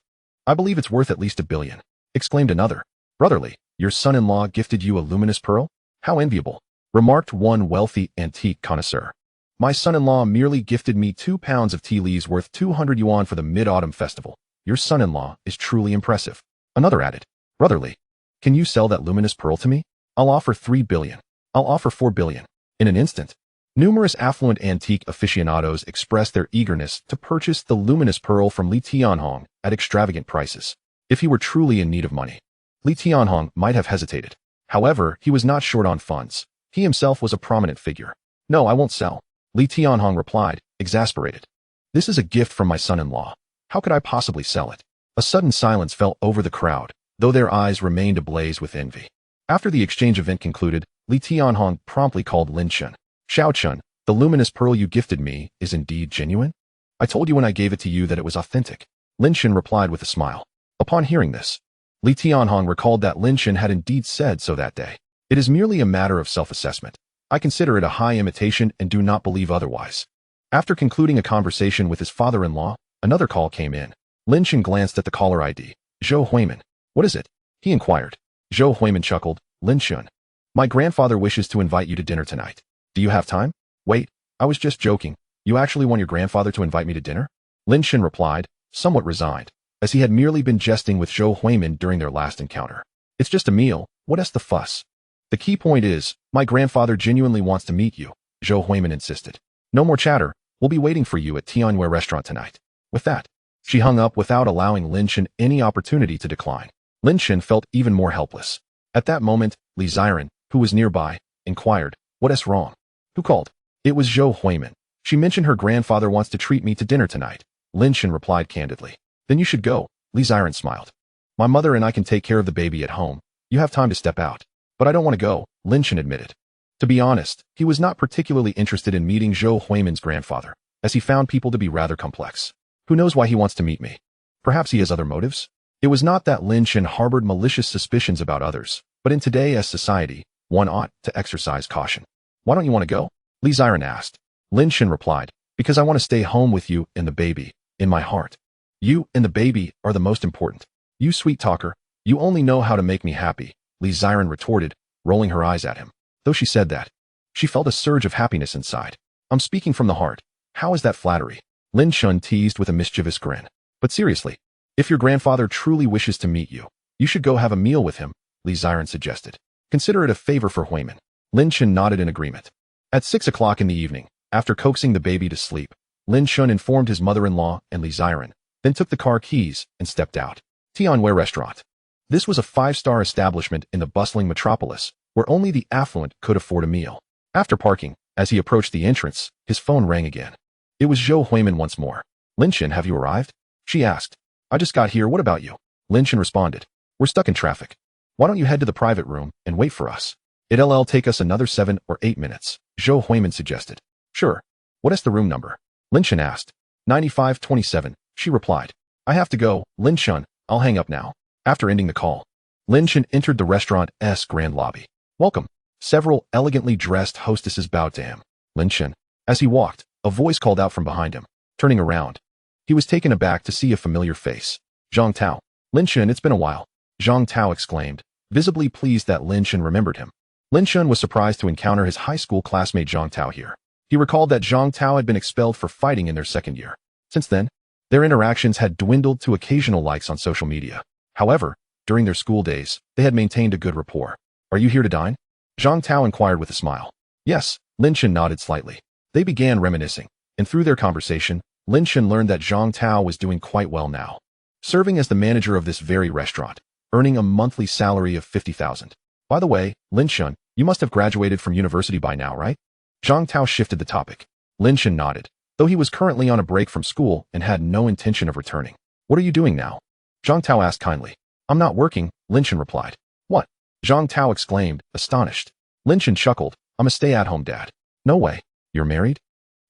I believe it's worth at least $1 billion, exclaimed another. Brotherly, your son-in-law gifted you a luminous pearl? How enviable, remarked one wealthy antique connoisseur. My son-in-law merely gifted me 2 pounds of tea leaves worth 200 yuan for the Mid-Autumn Festival. Your son-in-law is truly impressive. Another added, Brotherly, can you sell that luminous pearl to me? I'll offer 3 billion. I'll offer 4 billion. In an instant, numerous affluent antique aficionados expressed their eagerness to purchase the luminous pearl from Li Tianhong at extravagant prices. If he were truly in need of money, Li Tianhong might have hesitated. However, he was not short on funds. He himself was a prominent figure. No, I won't sell, Li Tianhong replied, exasperated. This is a gift from my son-in-law. How could I possibly sell it? A sudden silence fell over the crowd, though their eyes remained ablaze with envy. After the exchange event concluded, Li Tianhong promptly called Lin Chen. Xiao Chen, the luminous pearl you gifted me is indeed genuine? I told you when I gave it to you that it was authentic. Lin Chen replied with a smile. Upon hearing this, Li Tianhong recalled that Lin Chen had indeed said so that day. It is merely a matter of self-assessment. I consider it a high imitation and do not believe otherwise. After concluding a conversation with his father-in-law, another call came in. Lin Chen glanced at the caller ID. Zhou Huimin. What is it? He inquired. Zhou Huimin chuckled. Lin Chen. My grandfather wishes to invite you to dinner tonight. Do you have time? Wait, I was just joking. You actually want your grandfather to invite me to dinner? Lin Chen replied, somewhat resigned, as he had merely been jesting with Zhou Huimin during their last encounter. It's just a meal. What's the fuss? The key point is, my grandfather genuinely wants to meet you, Zhou Huimin insisted. No more chatter. We'll be waiting for you at Tianhua restaurant tonight. With that, she hung up without allowing Lin Chen any opportunity to decline. Lin Chen felt even more helpless. At that moment, Li Ziren, who was nearby, inquired, "What's wrong? Who called?" "It was Zhou Huimin. She mentioned her grandfather wants to treat me to dinner tonight," Lin Chen replied candidly. "Then you should go," Li Ziren smiled. "My mother and I can take care of the baby at home. You have time to step out." "But I don't want to go," Lin Chen admitted. To be honest, he was not particularly interested in meeting Zhou Huimin's grandfather, as he found people to be rather complex. Who knows why he wants to meet me? Perhaps he has other motives? It was not that Lin Chen harbored malicious suspicions about others, but in today's society, one ought to exercise caution. "Why don't you want to go?" Li Ziren asked. Lin Chen replied, "Because I want to stay home with you and the baby, in my heart. You and the baby are the most important. You sweet talker, you only know how to make me happy," Li Ziren retorted, rolling her eyes at him. Though she said that, she felt a surge of happiness inside. "I'm speaking from the heart. How is that flattery?" Lin Chen teased with a mischievous grin. "But seriously, if your grandfather truly wishes to meet you, you should go have a meal with him," Li Ziren suggested. "Consider it a favor for Huimin." Lin Chen nodded in agreement. At 6 o'clock in the evening, after coaxing the baby to sleep, Lin Chen informed his mother-in-law and Li Ziren, then took the car keys and stepped out. Tianwei Restaurant. This was a 5-star establishment in the bustling metropolis, where only the affluent could afford a meal. After parking, as he approached the entrance, his phone rang again. It was Zhou Huimin once more. "Lin Chen, have you arrived?" she asked. "I just got here, what about you?" Lin Chen responded. "We're stuck in traffic. Why don't you head to the private room and wait for us? It'll take us another 7 or 8 minutes, Zhou Huimin suggested. "Sure. What is the room number?" Lin Chen asked. 9527, she replied. "I have to go, Lin Chen, I'll hang up now." After ending the call, Lin Chen entered the restaurant's grand lobby. "Welcome." Several elegantly dressed hostesses bowed to him. Lin Chen. As he walked, a voice called out from behind him. Turning around, he was taken aback to see a familiar face. "Zhang Tao." "Lin Chen, it's been a while," Zhang Tao exclaimed, visibly pleased that Lin Chen remembered him. Lin Chen was surprised to encounter his high school classmate Zhang Tao here. He recalled that Zhang Tao had been expelled for fighting in their second year. Since then, their interactions had dwindled to occasional likes on social media. However, during their school days, they had maintained a good rapport. "Are you here to dine?" Zhang Tao inquired with a smile. "Yes," Lin Chen nodded slightly. They began reminiscing, and through their conversation, Lin Chen learned that Zhang Tao was doing quite well now, serving as the manager of this very restaurant, earning a monthly salary of 50,000. "By the way, Lin Chen, you must have graduated from university by now, right?" Zhang Tao shifted the topic. Lin Chen nodded, though he was currently on a break from school and had no intention of returning. "What are you doing now?" Zhang Tao asked kindly. "I'm not working," Lin Chen replied. "What?" Zhang Tao exclaimed, astonished. Lin Chen chuckled. "I'm a stay-at-home dad." "No way. You're married?"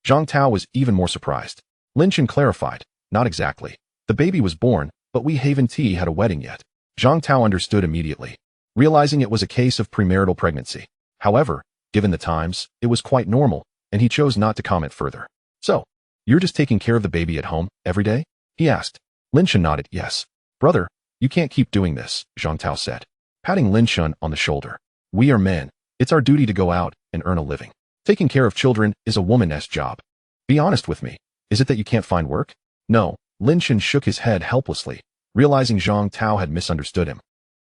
Zhang Tao was even more surprised. Lin Chen clarified. "Not exactly. The baby was born, but we haven't had a wedding yet." Zhang Tao understood immediately, realizing it was a case of premarital pregnancy. However, given the times, it was quite normal, and he chose not to comment further. "So, you're just taking care of the baby at home, every day?" he asked. Lin Chen nodded. "Yes." "Brother, you can't keep doing this," Zhang Tao said, patting Lin Chen on the shoulder. "We are men. It's our duty to go out and earn a living. Taking care of children is a woman's job. Be honest with me. Is it that you can't find work?" "No." Lin Chen shook his head helplessly, realizing Zhang Tao had misunderstood him.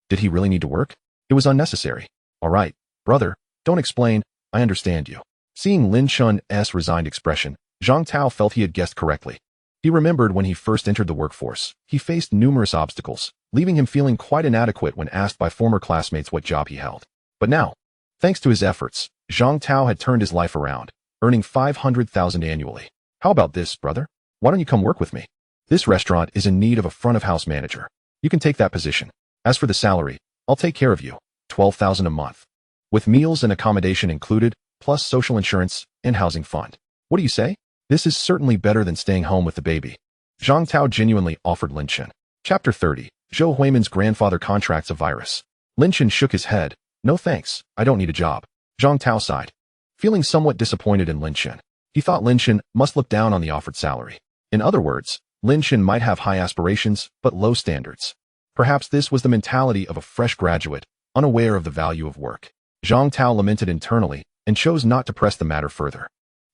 Did he really need to work? It was unnecessary. "All right, brother, don't explain, I understand you." Seeing Lin Chen's resigned expression, Zhang Tao felt he had guessed correctly. He remembered when he first entered the workforce, he faced numerous obstacles, leaving him feeling quite inadequate when asked by former classmates what job he held. But now, thanks to his efforts, Zhang Tao had turned his life around, earning 500,000 annually. "How about this, brother? Why don't you come work with me? This restaurant is in need of a front-of-house manager. You can take that position. As for the salary, I'll take care of you. 12,000 a month. With meals and accommodation included, plus social insurance and housing fund. What do you say? This is certainly better than staying home with the baby." Zhang Tao genuinely offered Lin Chen. Chapter 30. Zhou Huimin's grandfather contracts a virus. Lin Chen shook his head. "No thanks, I don't need a job." Zhang Tao sighed, feeling somewhat disappointed in Lin Chen. He thought Lin Chen must look down on the offered salary. In other words, Lin Chen might have high aspirations, but low standards. Perhaps this was the mentality of a fresh graduate, unaware of the value of work. Zhang Tao lamented internally and chose not to press the matter further.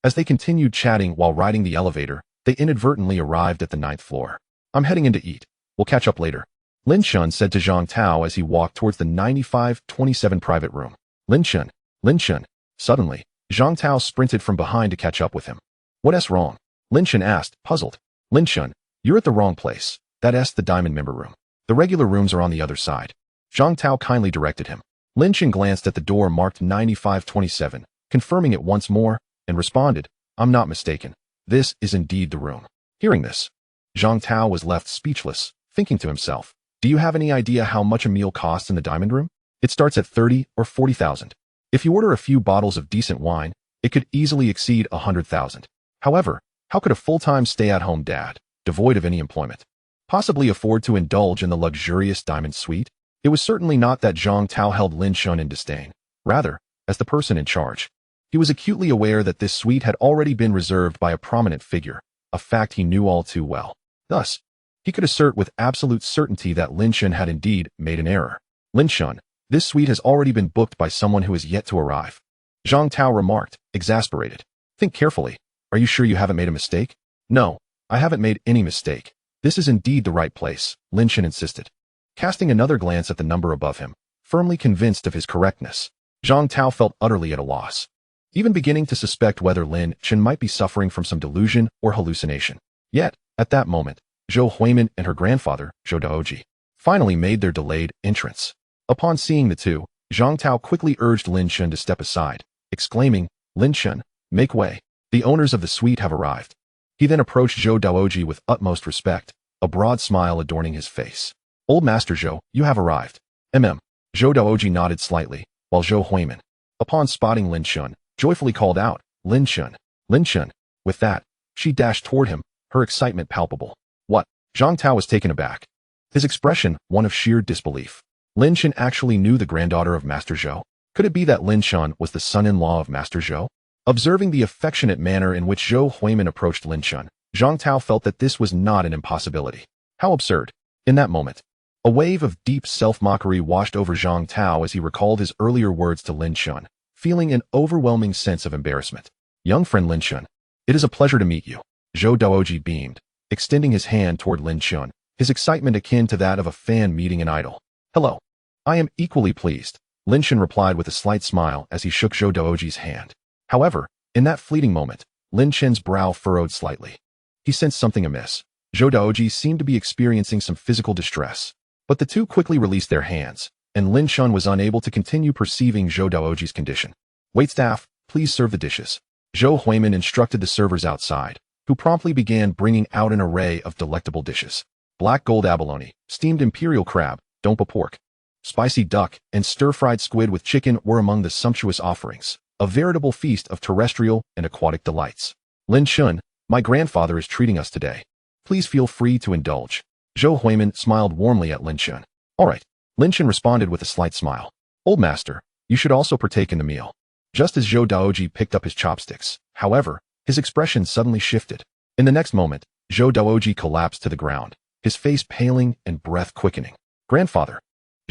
As they continued chatting while riding the elevator, they inadvertently arrived at the 9th floor. "I'm heading in to eat. We'll catch up later," Lin Chen said to Zhang Tao as he walked towards the 9527 private room. Lin Chen. Lin Chen. Suddenly, Zhang Tao sprinted from behind to catch up with him. "What's wrong?" Lin Chen asked, puzzled. "Lin Chen, you're at the wrong place. That's the diamond member room." The regular rooms are on the other side. Zhang Tao kindly directed him. Lin Chen glanced at the door marked 9527, confirming it once more, and responded, I'm not mistaken. This is indeed the room. Hearing this, Zhang Tao was left speechless, thinking to himself, do you have any idea how much a meal costs in the diamond room? It starts at 30 or 40,000. If you order a few bottles of decent wine, it could easily exceed 100,000. However, how could a full-time stay-at-home dad, devoid of any employment, possibly afford to indulge in the luxurious diamond suite? It was certainly not that Zhang Tao held Lin Chen in disdain. Rather, as the person in charge, he was acutely aware that this suite had already been reserved by a prominent figure, a fact he knew all too well. Thus, he could assert with absolute certainty that Lin Chen had indeed made an error. Lin Chen, this suite has already been booked by someone who is yet to arrive. Zhang Tao remarked, exasperated. Think carefully. Are you sure you haven't made a mistake? No, I haven't made any mistake. This is indeed the right place, Lin Chen insisted. Casting another glance at the number above him, firmly convinced of his correctness, Zhang Tao felt utterly at a loss, even beginning to suspect whether Lin Chen might be suffering from some delusion or hallucination. Yet, at that moment, Zhou Huimin and her grandfather, Zhou Daoji, finally made their delayed entrance. Upon seeing the two, Zhang Tao quickly urged Lin Chen to step aside, exclaiming, Lin Chen, make way. The owners of the suite have arrived. He then approached Zhou Daoji with utmost respect, a broad smile adorning his face. Old Master Zhou, you have arrived. Zhou Daoji nodded slightly, while Zhou Huimin, upon spotting Lin Chen, joyfully called out, Lin Chen, Lin Chen. With that, she dashed toward him, her excitement palpable. What? Zhang Tao was taken aback, his expression one of sheer disbelief. Lin Chen actually knew the granddaughter of Master Zhou. Could it be that Lin Chen was the son-in-law of Master Zhou? Observing the affectionate manner in which Zhou Huimin approached Lin Chen, Zhang Tao felt that this was not an impossibility. How absurd. In that moment, a wave of deep self-mockery washed over Zhang Tao as he recalled his earlier words to Lin Chen, feeling an overwhelming sense of embarrassment. Young friend Lin Chen, it is a pleasure to meet you. Zhou Daoji beamed, extending his hand toward Lin Chen, his excitement akin to that of a fan meeting an idol. Hello. I am equally pleased, Lin Chen replied with a slight smile as he shook Zhou Daoji's hand. However, in that fleeting moment, Lin Chen's brow furrowed slightly. He sensed something amiss. Zhou Daoji seemed to be experiencing some physical distress. But the two quickly released their hands, and Lin Chen was unable to continue perceiving Zhou Daoji's condition. Waitstaff, please serve the dishes. Zhou Huimin instructed the servers outside, who promptly began bringing out an array of delectable dishes. Black gold abalone, steamed imperial crab, dompa pork, spicy duck, and stir-fried squid with chicken were among the sumptuous offerings, a veritable feast of terrestrial and aquatic delights. Lin Chen, my grandfather is treating us today. Please feel free to indulge. Zhou Huimin smiled warmly at Lin Chen. All right. Lin Chen responded with a slight smile. Old master, you should also partake in the meal. Just as Zhou Daoji picked up his chopsticks, however, his expression suddenly shifted. In the next moment, Zhou Daoji collapsed to the ground, his face paling and breath quickening. Grandfather.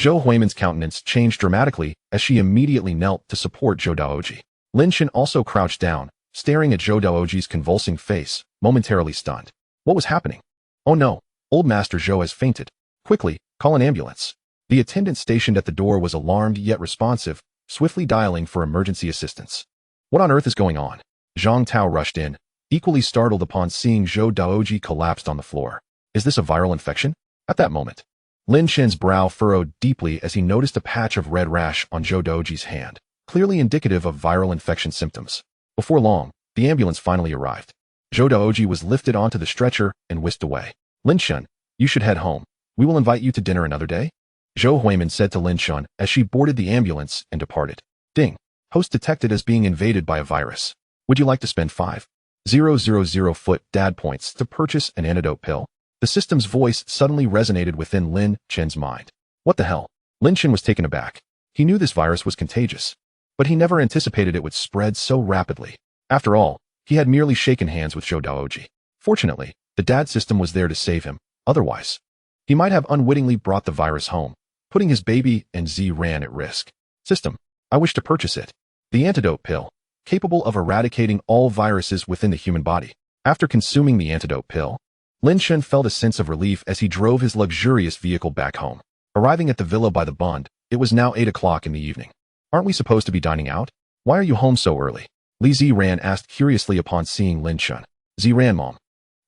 Zhou Huimin's countenance changed dramatically as she immediately knelt to support Zhou Daoji. Lin Chen also crouched down, staring at Zhou Daoji's convulsing face, momentarily stunned. What was happening? Oh no, old master Zhou has fainted. Quickly, call an ambulance. The attendant stationed at the door was alarmed yet responsive, swiftly dialing for emergency assistance. What on earth is going on? Zhang Tao rushed in, equally startled upon seeing Zhou Daoji collapsed on the floor. Is this a viral infection? At that moment, Lin Chen's brow furrowed deeply as he noticed a patch of red rash on Zhou Daoji's hand, clearly indicative of viral infection symptoms. Before long, the ambulance finally arrived. Zhou Daoji was lifted onto the stretcher and whisked away. Lin Chen, you should head home. We will invite you to dinner another day. Zhou Huimin said to Lin Chen as she boarded the ambulance and departed. Ding. Host detected as being invaded by a virus. Would you like to spend 5,000 foot dad points to purchase an antidote pill? The system's voice suddenly resonated within Lin Chen's mind. What the hell? Lin Chen was taken aback. He knew this virus was contagious, but he never anticipated it would spread so rapidly. After all, he had merely shaken hands with Zhou Daoji. Fortunately, the dad system was there to save him. Otherwise, he might have unwittingly brought the virus home, putting his baby and Ziran at risk. System, I wish to purchase it. The antidote pill, capable of eradicating all viruses within the human body. After consuming the antidote pill, Lin Chen felt a sense of relief as he drove his luxurious vehicle back home. Arriving at the villa by the Bund, it was now 8 o'clock in the evening. Aren't we supposed to be dining out? Why are you home so early? Li Ziran asked curiously upon seeing Lin Chen. Ziran mom.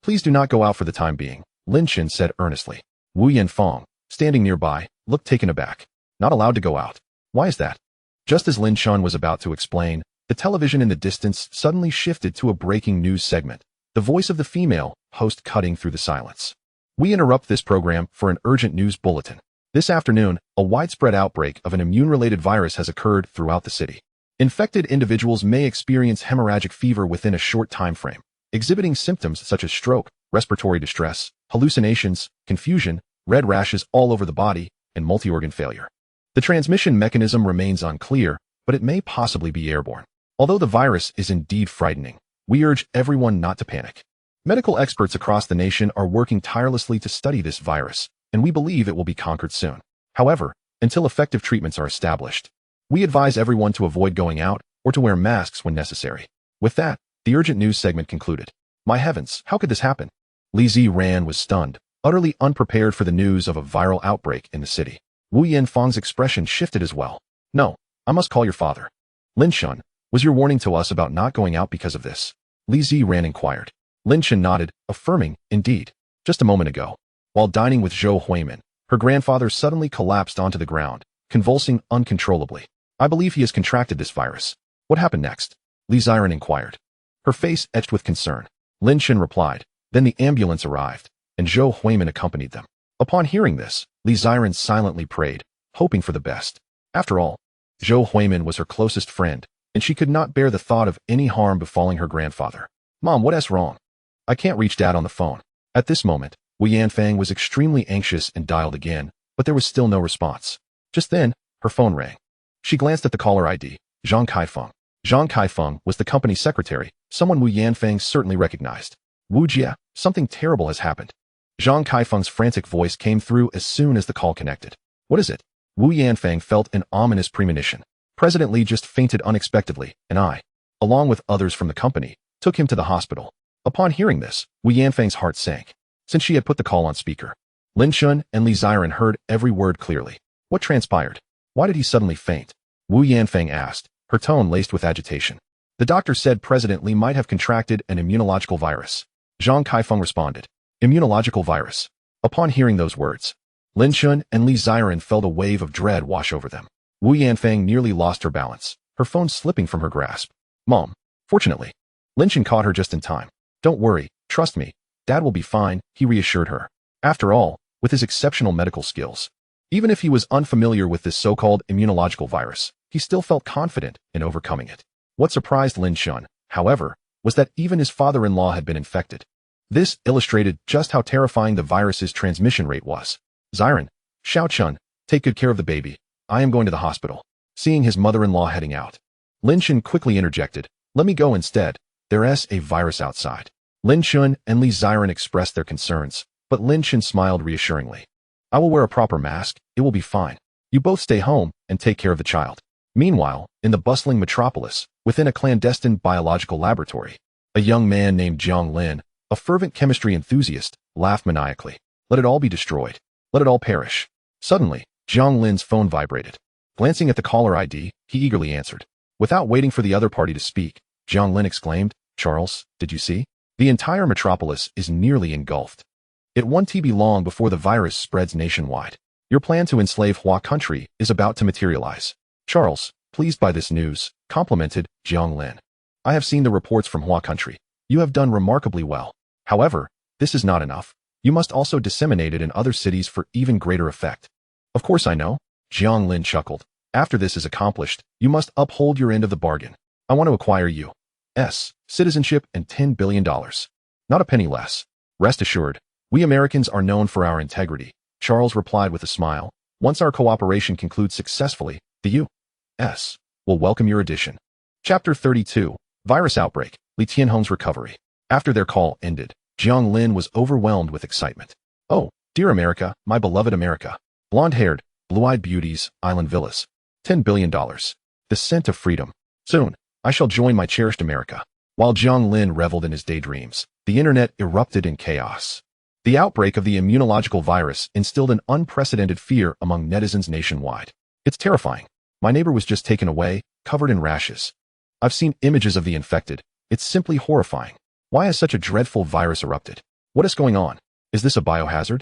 Please do not go out for the time being, Lin Chen said earnestly. Wu Yanfeng, standing nearby, looked taken aback. Not allowed to go out. Why is that? Just as Lin Chen was about to explain, the television in the distance suddenly shifted to a breaking news segment, the voice of the female host cutting through the silence. We interrupt this program for an urgent news bulletin. This afternoon, a widespread outbreak of an immune-related virus has occurred throughout the city. Infected individuals may experience hemorrhagic fever within a short time frame, exhibiting symptoms such as stroke, respiratory distress, hallucinations, confusion, red rashes all over the body, and multi-organ failure. The transmission mechanism remains unclear, but it may possibly be airborne. Although the virus is indeed frightening, we urge everyone not to panic. Medical experts across the nation are working tirelessly to study this virus, and we believe it will be conquered soon. However, until effective treatments are established, we advise everyone to avoid going out or to wear masks when necessary. With that, the urgent news segment concluded. My heavens, how could this happen? Li Ziran was stunned, utterly unprepared for the news of a viral outbreak in the city. Wu Yanfeng's expression shifted as well. No, I must call your father. Lin Chen, was your warning to us about not going out because of this? Li Ziran inquired. Lin Chen nodded, affirming, indeed. Just a moment ago, while dining with Zhou Huimin, her grandfather suddenly collapsed onto the ground, convulsing uncontrollably. I believe he has contracted this virus. What happened next? Li Ziran inquired. Her face etched with concern. Lin Chen replied. Then the ambulance arrived, and Zhou Huimin accompanied them. Upon hearing this, Li Ziran silently prayed, hoping for the best. After all, Zhou Huimin was her closest friend, and she could not bear the thought of any harm befalling her grandfather. Mom, what's wrong? I can't reach Dad on the phone. At this moment, Wu Yanfeng was extremely anxious and dialed again, but there was still no response. Just then, her phone rang. She glanced at the caller ID, Zhang Kaifeng. Zhang Kaifeng was the company secretary, someone Wu Yanfeng certainly recognized. Wu Jia, something terrible has happened. Zhang Kaifeng's frantic voice came through as soon as the call connected. What is it? Wu Yanfeng felt an ominous premonition. President Li just fainted unexpectedly, and I, along with others from the company, took him to the hospital. Upon hearing this, Wu Yanfeng's heart sank. Since she had put the call on speaker, Lin Chen and Li Ziran heard every word clearly. What transpired? Why did he suddenly faint? Wu Yanfeng asked, her tone laced with agitation. The doctor said President Li might have contracted an immunological virus. Zhang Kaifeng responded. Immunological virus. Upon hearing those words, Lin Chen and Li Ziran felt a wave of dread wash over them. Wu Yanfeng nearly lost her balance, her phone slipping from her grasp. Mom. Fortunately, Lin Chen caught her just in time. Don't worry, trust me, Dad will be fine, he reassured her. After all, with his exceptional medical skills, even if he was unfamiliar with this so-called immunological virus, he still felt confident in overcoming it. What surprised Lin Chen, however, was that even his father-in-law had been infected. This illustrated just how terrifying the virus's transmission rate was. Ziran, Xiao Chun, take good care of the baby. I am going to the hospital. Seeing his mother-in-law heading out, Lin Chen quickly interjected, let me go instead. There's a virus outside. Lin Chen and Li Ziran expressed their concerns, but Lin Chen smiled reassuringly. I will wear a proper mask, it will be fine. You both stay home and take care of the child. Meanwhile, in the bustling metropolis, within a clandestine biological laboratory, a young man named Jiang Lin, a fervent chemistry enthusiast, laughed maniacally. Let it all be destroyed. Let it all perish. Suddenly, Jiang Lin's phone vibrated. Glancing at the caller ID, he eagerly answered. Without waiting for the other party to speak, Jiang Lin exclaimed, Charles, did you see? The entire metropolis is nearly engulfed. It won't be long before the virus spreads nationwide. Your plan to enslave Hua country is about to materialize. Charles, pleased by this news, complimented Jiang Lin. I have seen the reports from Hua country. You have done remarkably well. However, this is not enough. You must also disseminate it in other cities for even greater effect. Of course I know, Jiang Lin chuckled. After this is accomplished, you must uphold your end of the bargain. I want to acquire U.S. citizenship and $10 billion. Not a penny less. Rest assured, we Americans are known for our integrity, Charles replied with a smile. Once our cooperation concludes successfully, the U.S. will welcome your addition. Chapter 32, Virus Outbreak, Li Tianhong's Recovery. After their call ended, Jiang Lin was overwhelmed with excitement. Oh, dear America, my beloved America. Blonde-haired, blue-eyed beauties, island villas. $10 billion. The scent of freedom. Soon, I shall join my cherished America. While Jiang Lin reveled in his daydreams, the internet erupted in chaos. The outbreak of the immunological virus instilled an unprecedented fear among netizens nationwide. It's terrifying. My neighbor was just taken away, covered in rashes. I've seen images of the infected. It's simply horrifying. Why has such a dreadful virus erupted? What is going on? Is this a biohazard?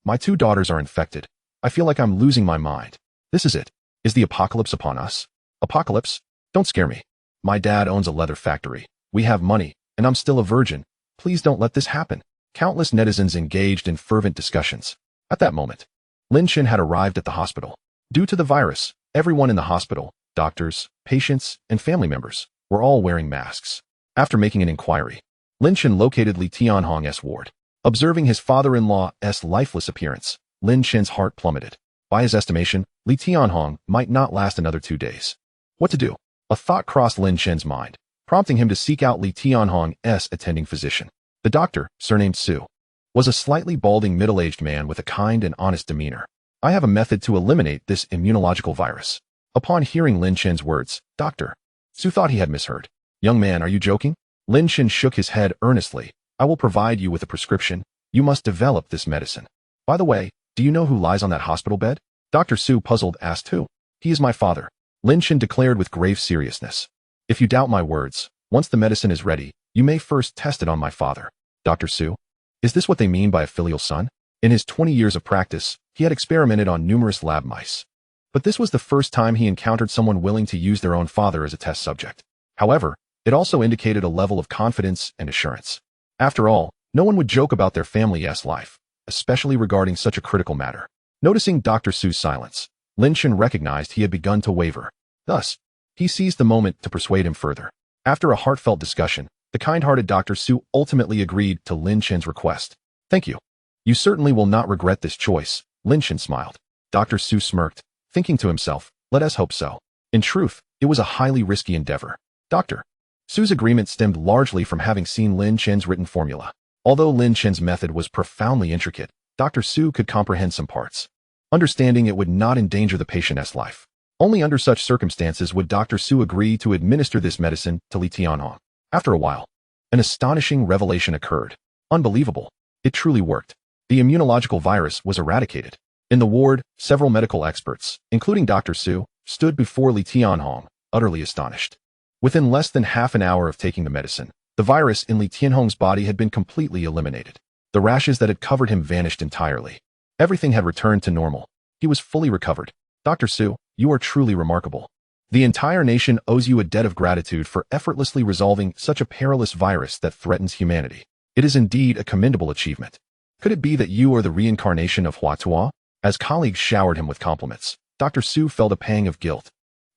My two daughters are infected. I I feel like I'm losing my mind. This is it. Is the apocalypse upon us? Apocalypse? Don't scare me. My dad owns a leather factory. We have money, and I'm still a virgin. Please don't let this happen. Countless netizens engaged in fervent discussions. At that moment, Lin Chen had arrived at the hospital. Due to the virus, everyone in the hospital, doctors, patients, and family members, were all wearing masks. After making an inquiry, Lin Chen located Li Tianhong's ward. Observing his father-in-law's lifeless appearance, Lin Chen's heart plummeted. By his estimation, Li Tianhong might not last another 2 days. What to do? A thought crossed Lin Chen's mind, prompting him to seek out Li Tianhong's attending physician. The doctor, surnamed Su, was a slightly balding middle-aged man with a kind and honest demeanor. I have a method to eliminate this immunological virus. Upon hearing Lin Chen's words, Dr. Su thought he had misheard. Young man, are you joking? Lin Chen shook his head earnestly. I will provide you with a prescription. You must develop this medicine. By the way, do you know who lies on that hospital bed? Dr. Su, puzzled, asked who. He is my father, Lin Chen declared with grave seriousness. If you doubt my words, once the medicine is ready, you may first test it on my father. Dr. Su, is this what they mean by a filial son? In his 20 years of practice, he had experimented on numerous lab mice. But this was the first time he encountered someone willing to use their own father as a test subject. However, it also indicated a level of confidence and assurance. After all, no one would joke about their family's life, especially regarding such a critical matter. Noticing Dr. Su's silence, Lin Chen recognized he had begun to waver. Thus, he seized the moment to persuade him further. After a heartfelt discussion, the kind-hearted Dr. Su ultimately agreed to Lin Chen's request. Thank you. You certainly will not regret this choice, Lin Chen smiled. Dr. Su smirked, thinking to himself, let us hope so. In truth, it was a highly risky endeavor. Dr. Su's agreement stemmed largely from having seen Lin Chen's written formula. Although Lin Chen's method was profoundly intricate, Dr. Su could comprehend some parts. Understanding it would not endanger the patient's life. Only under such circumstances would Dr. Su agree to administer this medicine to Li Tianhong. After a while, an astonishing revelation occurred. Unbelievable. It truly worked. The immunological virus was eradicated. In the ward, several medical experts, including Dr. Su, stood before Li Tianhong, utterly astonished. Within less than half an hour of taking the medicine, the virus in Li Tianhong's body had been completely eliminated. The rashes that had covered him vanished entirely. Everything had returned to normal. He was fully recovered. Dr. Su, you are truly remarkable. The entire nation owes you a debt of gratitude for effortlessly resolving such a perilous virus that threatens humanity. It is indeed a commendable achievement. Could it be that you are the reincarnation of Hua Tuo? As colleagues showered him with compliments, Dr. Su felt a pang of guilt.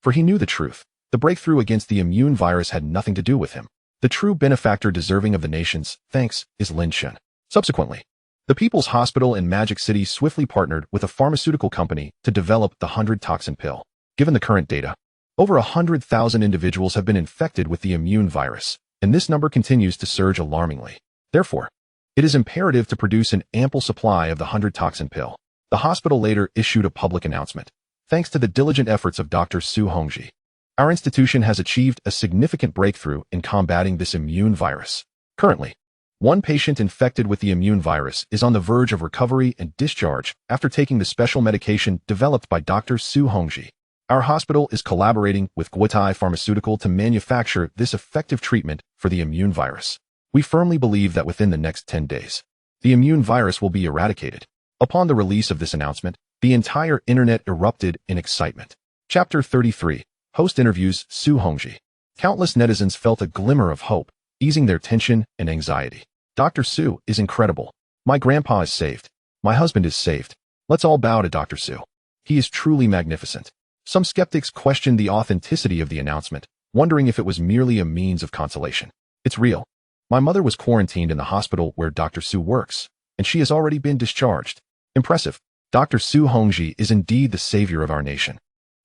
For he knew the truth. The breakthrough against the immune virus had nothing to do with him. The true benefactor deserving of the nation's thanks is Lin Chen. Subsequently, the People's Hospital in Magic City swiftly partnered with a pharmaceutical company to develop the 100-toxin pill. Given the current data, over 100,000 individuals have been infected with the immune virus, and this number continues to surge alarmingly. Therefore, it is imperative to produce an ample supply of the 100-toxin pill. The hospital later issued a public announcement. Thanks to the diligent efforts of Dr. Su Hongji, our institution has achieved a significant breakthrough in combating this immune virus. Currently, one patient infected with the immune virus is on the verge of recovery and discharge after taking the special medication developed by Dr. Su Hongji. Our hospital is collaborating with Guotai Pharmaceutical to manufacture this effective treatment for the immune virus. We firmly believe that within the next 10 days, the immune virus will be eradicated. Upon the release of this announcement, the entire internet erupted in excitement. Chapter 33. Host interviews Su Hongji. Countless netizens felt a glimmer of hope, easing their tension and anxiety. Dr. Su is incredible. My grandpa is saved. My husband is saved. Let's all bow to Dr. Su. He is truly magnificent. Some skeptics questioned the authenticity of the announcement, wondering if it was merely a means of consolation. It's real. My mother was quarantined in the hospital where Dr. Su works, and she has already been discharged. Impressive. Dr. Su Hongji is indeed the savior of our nation.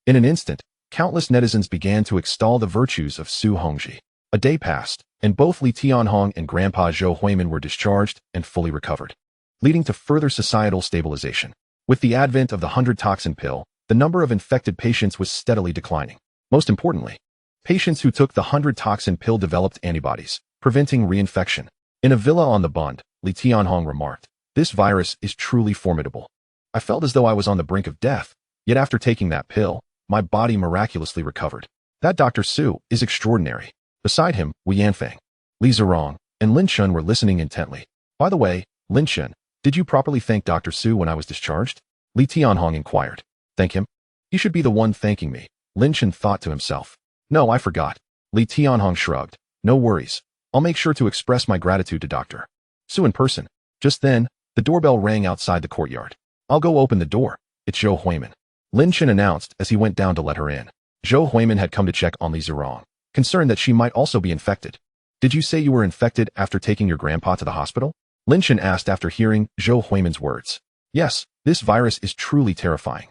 In an instant, countless netizens began to extol the virtues of Su Hongji. A day passed, and both Li Tianhong and Grandpa Zhou Huimin were discharged and fully recovered, leading to further societal stabilization. With the advent of the 100-toxin pill, the number of infected patients was steadily declining. Most importantly, patients who took the 100-toxin pill developed antibodies, preventing reinfection. In a villa on the Bund, Li Tianhong remarked, "This virus is truly formidable. I felt as though I was on the brink of death, yet after taking that pill, my body miraculously recovered. That Dr. Su is extraordinary." Beside him, Wu Yanfeng, Li Zirong, and Lin Chen were listening intently. By the way, Lin Chen, did you properly thank Dr. Su when I was discharged? Li Tianhong inquired. Thank him? He should be the one thanking me, Lin Chen thought to himself. No, I forgot. Li Tianhong shrugged. No worries. I'll make sure to express my gratitude to Dr. Su in person. Just then, the doorbell rang outside the courtyard. I'll go open the door. It's Zhou Huimin, Lin Chen announced as he went down to let her in. Zhou Huimin had come to check on Li Zirong, concerned that she might also be infected. Did you say you were infected after taking your grandpa to the hospital? Lin Chen asked after hearing Zhou Huimin's words. Yes, this virus is truly terrifying.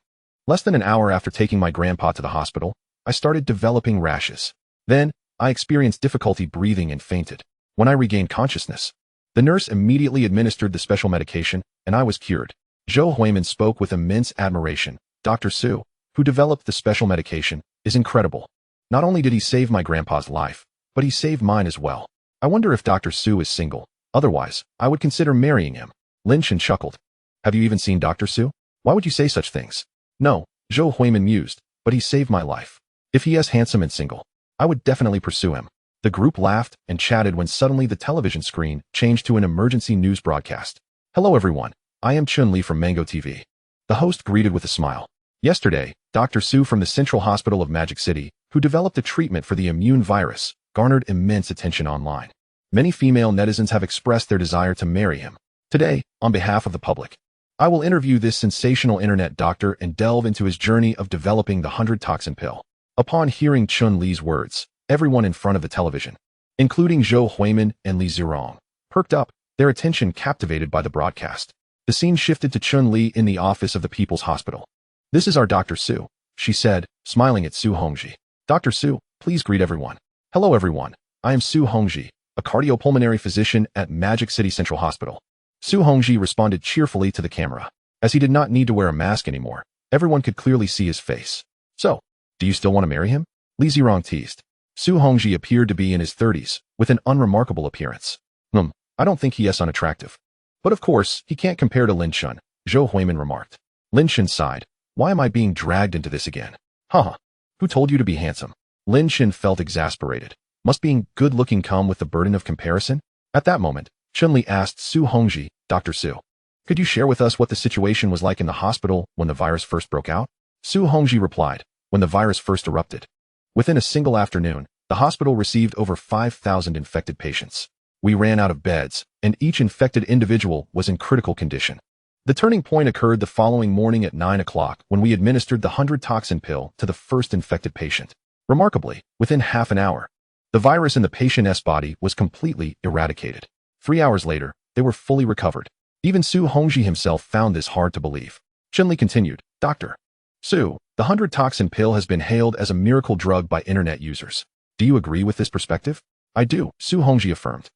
Less than an hour after taking my grandpa to the hospital, I started developing rashes. Then, I experienced difficulty breathing and fainted. When I regained consciousness, the nurse immediately administered the special medication, and I was cured. Zhou Huimin spoke with immense admiration. Dr. Su, who developed the special medication, is incredible. Not only did he save my grandpa's life, but he saved mine as well. I wonder if Dr. Su is single. Otherwise, I would consider marrying him. Lin Chen chuckled. Have you even seen Dr. Su? Why would you say such things? No, Zhou Huimin mused, but he saved my life. If he is handsome and single, I would definitely pursue him. The group laughed and chatted when suddenly the television screen changed to an emergency news broadcast. Hello everyone, I am Chun-Li from Mango TV. The host greeted with a smile. Yesterday, Dr. Su from the Central Hospital of Magic City, who developed a treatment for the immune virus, garnered immense attention online. Many female netizens have expressed their desire to marry him. Today, on behalf of the public, I will interview this sensational internet doctor and delve into his journey of developing the 100-toxin pill. Upon hearing Chun-Li's words, everyone in front of the television, including Zhou Huimin and Li Zirong, perked up, their attention captivated by the broadcast. The scene shifted to Chun-Li in the office of the People's Hospital. This is our Dr. Su, she said, smiling at Su Hongji. Dr. Su, please greet everyone. Hello everyone, I am Su Hongji, a cardiopulmonary physician at Magic City Central Hospital. Su Hongji responded cheerfully to the camera. As he did not need to wear a mask anymore, everyone could clearly see his face. So, do you still want to marry him? Li Zirong teased. Su Hongji appeared to be in his 30s, with an unremarkable appearance. I don't think he is unattractive. But of course, he can't compare to Lin Chen, Zhou Huimin remarked. Lin Chen sighed. Why am I being dragged into this again? Haha. Who told you to be handsome? Lin Chen felt exasperated. Must being good-looking come with the burden of comparison? At that moment, Chun-Li asked Su Hongji, Dr. Su, could you share with us what the situation was like in the hospital when the virus first broke out? Su Hongji replied, when the virus first erupted. Within a single afternoon, the hospital received over 5,000 infected patients. We ran out of beds, and each infected individual was in critical condition. The turning point occurred the following morning at 9 o'clock when we administered the 100-toxin pill to the first infected patient. Remarkably, within half an hour, the virus in the patient's body was completely eradicated. 3 hours later, they were fully recovered. Even Su Hongji himself found this hard to believe. Chun-Li continued, Dr. Su, the 100-toxin pill has been hailed as a miracle drug by internet users. Do you agree with this perspective? I do, Su Hongji affirmed.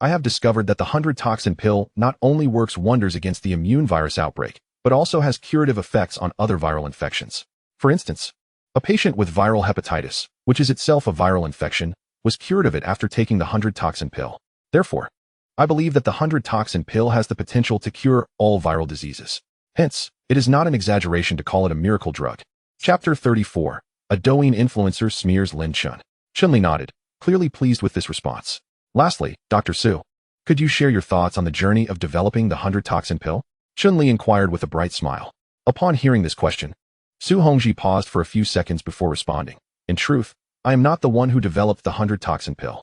I have discovered that the 100-toxin pill not only works wonders against the immune virus outbreak, but also has curative effects on other viral infections. For instance, a patient with viral hepatitis, which is itself a viral infection, was cured of it after taking the 100-toxin pill. Therefore, I believe that the 100-toxin pill has the potential to cure all viral diseases. Hence, it is not an exaggeration to call it a miracle drug. Chapter 34. A Douyin influencer smears Lin Chen. Chun-Li nodded, clearly pleased with this response. Lastly, Dr. Su, could you share your thoughts on the journey of developing the 100-toxin pill? Chun-Li inquired with a bright smile. Upon hearing this question, Su Hongji paused for a few seconds before responding. In truth, I am not the one who developed the 100-toxin pill.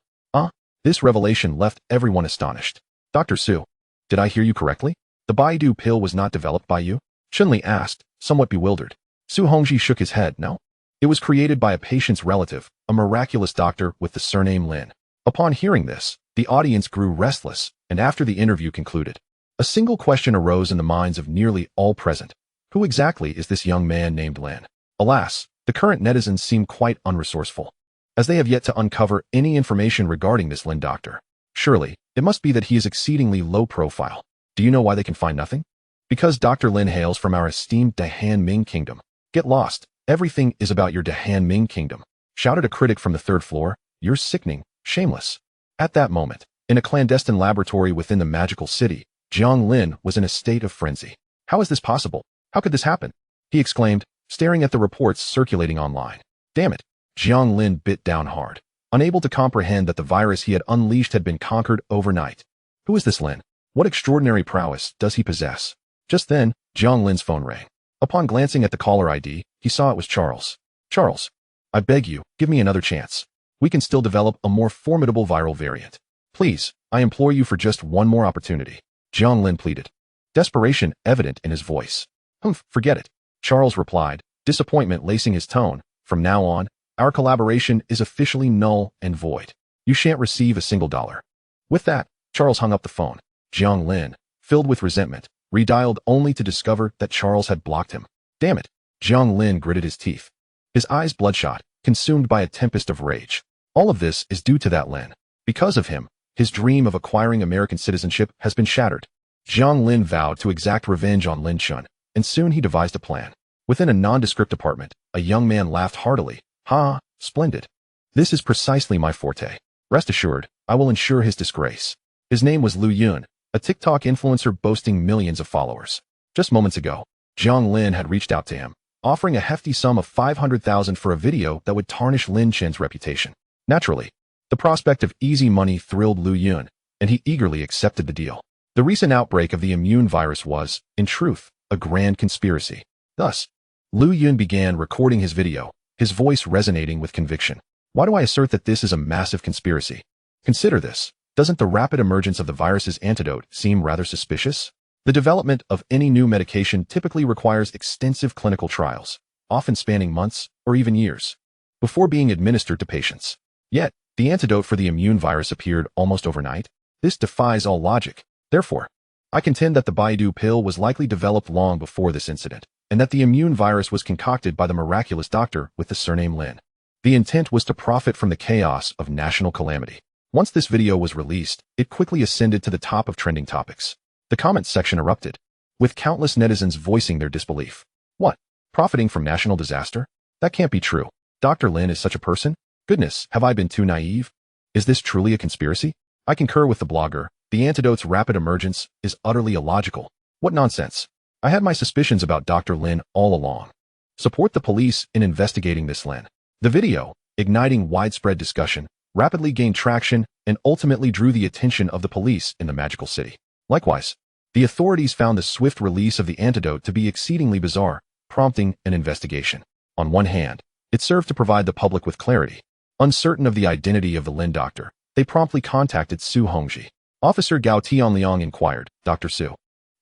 This revelation left everyone astonished. Dr. Su, did I hear you correctly? The Baidu pill was not developed by you? Chun-Li asked, somewhat bewildered. Su Hongji shook his head. No. It was created by a patient's relative, a miraculous doctor with the surname Lin. Upon hearing this, the audience grew restless, and after the interview concluded, a single question arose in the minds of nearly all present. Who exactly is this young man named Lin? Alas, the current netizens seem quite unresourceful, as they have yet to uncover any information regarding this Lin doctor. Surely, it must be that he is exceedingly low profile. Do you know why they can find nothing? Because Dr. Lin hails from our esteemed Dahan Ming Kingdom. Get lost, everything is about your Dahan Ming Kingdom, shouted a critic from the third floor. You're sickening, shameless. At that moment, in a clandestine laboratory within the magical city, Jiang Lin was in a state of frenzy. How is this possible? How could this happen? He exclaimed, staring at the reports circulating online. Damn it. Jiang Lin bit down hard, unable to comprehend that the virus he had unleashed had been conquered overnight. Who is this Lin? What extraordinary prowess does he possess? Just then, Jiang Lin's phone rang. Upon glancing at the caller ID, he saw it was Charles. Charles, I beg you, give me another chance. We can still develop a more formidable viral variant. Please, I implore you for just one more opportunity. Jiang Lin pleaded, desperation evident in his voice. Forget it. Charles replied, disappointment lacing his tone. From now on, our collaboration is officially null and void. You shan't receive a single dollar. With that, Charles hung up the phone. Jiang Lin, filled with resentment, redialed only to discover that Charles had blocked him. Damn it. Jiang Lin gritted his teeth. His eyes bloodshot, consumed by a tempest of rage. All of this is due to that Lin. Because of him, his dream of acquiring American citizenship has been shattered. Jiang Lin vowed to exact revenge on Lin Chen, and soon he devised a plan. Within a nondescript apartment, a young man laughed heartily. Ha, splendid. This is precisely my forte. Rest assured, I will ensure his disgrace. His name was Lu Yun, a TikTok influencer boasting millions of followers. Just moments ago, Jiang Lin had reached out to him, offering a hefty sum of 500,000 for a video that would tarnish Lin Chen's reputation. Naturally, the prospect of easy money thrilled Lu Yun, and he eagerly accepted the deal. The recent outbreak of the immune virus was, in truth, a grand conspiracy. Thus, Lu Yun began recording his video, his voice resonating with conviction. Why do I assert that this is a massive conspiracy? Consider this. Doesn't the rapid emergence of the virus's antidote seem rather suspicious? The development of any new medication typically requires extensive clinical trials, often spanning months or even years, before being administered to patients. Yet, the antidote for the immune virus appeared almost overnight. This defies all logic. Therefore, I contend that the Baidu pill was likely developed long before this incident, and that the immune virus was concocted by the miraculous doctor with the surname Lin. The intent was to profit from the chaos of national calamity. Once this video was released, it quickly ascended to the top of trending topics. The comments section erupted, with countless netizens voicing their disbelief. What? Profiting from national disaster? That can't be true. Dr. Lin is such a person? Goodness, have I been too naive? Is this truly a conspiracy? I concur with the blogger. The antidote's rapid emergence is utterly illogical. What nonsense. I had my suspicions about Dr. Lin all along. Support the police in investigating this Lin. The video, igniting widespread discussion, rapidly gained traction and ultimately drew the attention of the police in the magical city. Likewise, the authorities found the swift release of the antidote to be exceedingly bizarre, prompting an investigation. On one hand, it served to provide the public with clarity. Uncertain of the identity of the Lin doctor, they promptly contacted Su Hongji. Officer Gao Tianliang inquired, Dr. Su,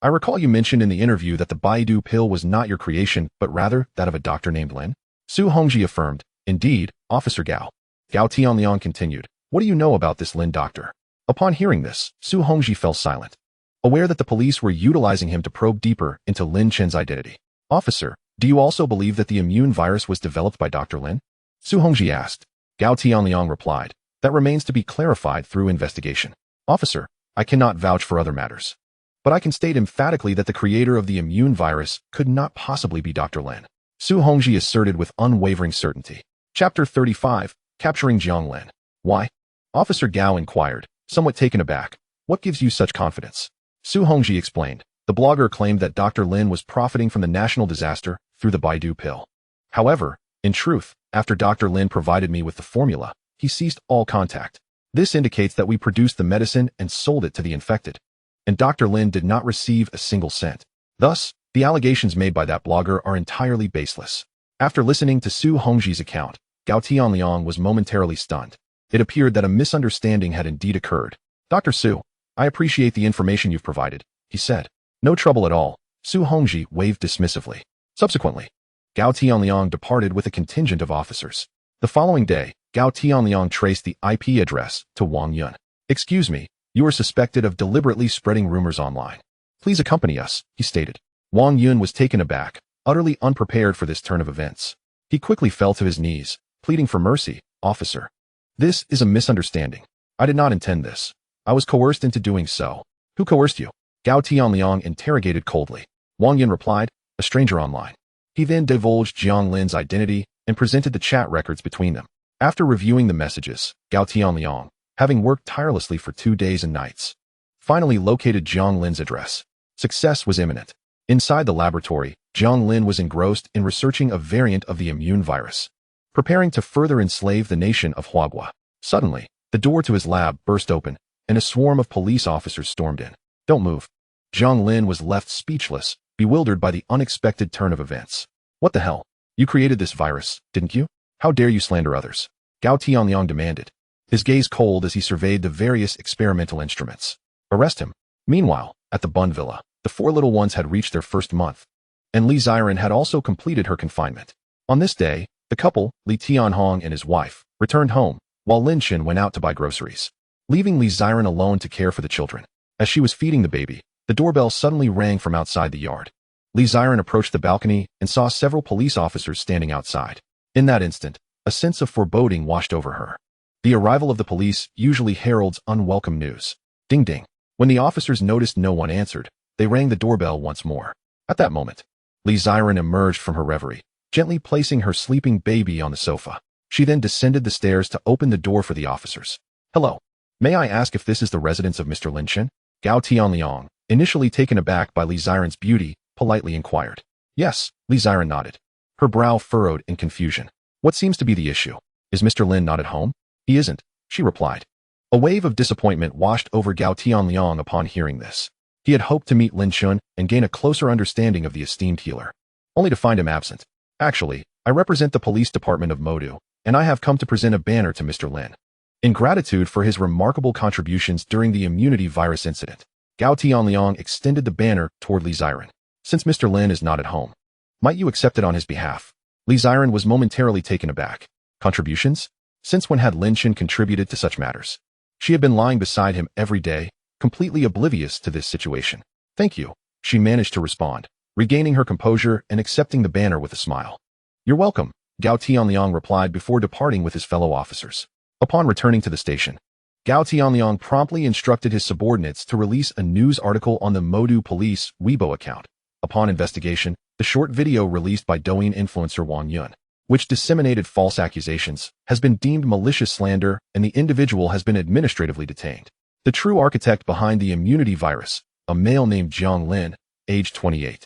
I recall you mentioned in the interview that the Baidu pill was not your creation, but rather that of a doctor named Lin. Su Hongji affirmed, indeed, Officer Gao. Gao Tianliang continued, what do you know about this Lin doctor? Upon hearing this, Su Hongji fell silent, aware that the police were utilizing him to probe deeper into Lin Chen's identity. Officer, do you also believe that the immune virus was developed by Dr. Lin? Su Hongji asked. Gao Tianliang replied, that remains to be clarified through investigation. Officer, I cannot vouch for other matters, but I can state emphatically that the creator of the immune virus could not possibly be Dr. Lin. Su Hongji asserted with unwavering certainty. Chapter 35, Capturing Jiang Lin. Why? Officer Gao inquired, somewhat taken aback. What gives you such confidence? Su Hongji explained. The blogger claimed that Dr. Lin was profiting from the national disaster through the Baidu pill. However, in truth, after Dr. Lin provided me with the formula, he ceased all contact. This indicates that we produced the medicine and sold it to the infected, and Dr. Lin did not receive a single cent. Thus, the allegations made by that blogger are entirely baseless. After listening to Su Hongji's account, Gao Tianliang was momentarily stunned. It appeared that a misunderstanding had indeed occurred. Dr. Su, I appreciate the information you've provided, he said. No trouble at all. Su Hongji waved dismissively. Subsequently, Gao Tianliang departed with a contingent of officers. The following day, Gao Tianliang traced the IP address to Wang Yun. Excuse me, you are suspected of deliberately spreading rumors online. Please accompany us, he stated. Wang Yun was taken aback, utterly unprepared for this turn of events. He quickly fell to his knees, pleading for mercy. Officer, this is a misunderstanding. I did not intend this. I was coerced into doing so. Who coerced you? Gao Tianliang interrogated coldly. Wang Yun replied, a stranger online. He then divulged Jiang Lin's identity and presented the chat records between them. After reviewing the messages, Gao Tianliang, having worked tirelessly for 2 days and nights, finally located Jiang Lin's address. Success was imminent. Inside the laboratory, Jiang Lin was engrossed in researching a variant of the immune virus, preparing to further enslave the nation of Huagua. Suddenly, the door to his lab burst open, and a swarm of police officers stormed in. Don't move. Jiang Lin was left speechless, bewildered by the unexpected turn of events. What the hell? You created this virus, didn't you? How dare you slander others? Gao Tianliang demanded, his gaze cold as he surveyed the various experimental instruments. Arrest him. Meanwhile, at the Bun Villa, the 4 little ones had reached their first month, and Li Ziren had also completed her confinement. On this day, the couple, Li Tianhong and his wife, returned home, while Lin Chen went out to buy groceries, leaving Li Ziren alone to care for the children. As she was feeding the baby, the doorbell suddenly rang from outside the yard. Li Ziren approached the balcony and saw several police officers standing outside. In that instant, a sense of foreboding washed over her. The arrival of the police usually heralds unwelcome news. Ding ding. When the officers noticed no one answered, they rang the doorbell once more. At that moment, Li Ziren emerged from her reverie, gently placing her sleeping baby on the sofa. She then descended the stairs to open the door for the officers. Hello. May I ask if this is the residence of Mr. Lin Chen? Gao Tianliang, initially taken aback by Li Ziren's beauty, politely inquired. Yes, Li Ziren nodded, her brow furrowed in confusion. What seems to be the issue? Is Mr. Lin not at home? He isn't, she replied. A wave of disappointment washed over Gao Tianliang upon hearing this. He had hoped to meet Lin Chen and gain a closer understanding of the esteemed healer, only to find him absent. Actually, I represent the police department of Modu, and I have come to present a banner to Mr. Lin, in gratitude for his remarkable contributions during the immunity virus incident. Gao Tianliang extended the banner toward Li Ziren. Since Mr. Lin is not at home, might you accept it on his behalf? Li Ziren was momentarily taken aback. Contributions? Since when had Lin Chen contributed to such matters? She had been lying beside him every day, completely oblivious to this situation. Thank you, she managed to respond, regaining her composure and accepting the banner with a smile. You're welcome, Gao Tianliang replied before departing with his fellow officers. Upon returning to the station, Gao Tianliang promptly instructed his subordinates to release a news article on the Modu Police Weibo account. Upon investigation, the short video released by Douyin influencer Wang Yun, which disseminated false accusations, has been deemed malicious slander and the individual has been administratively detained. The true architect behind the immunity virus, a male named Jiang Lin, age 28,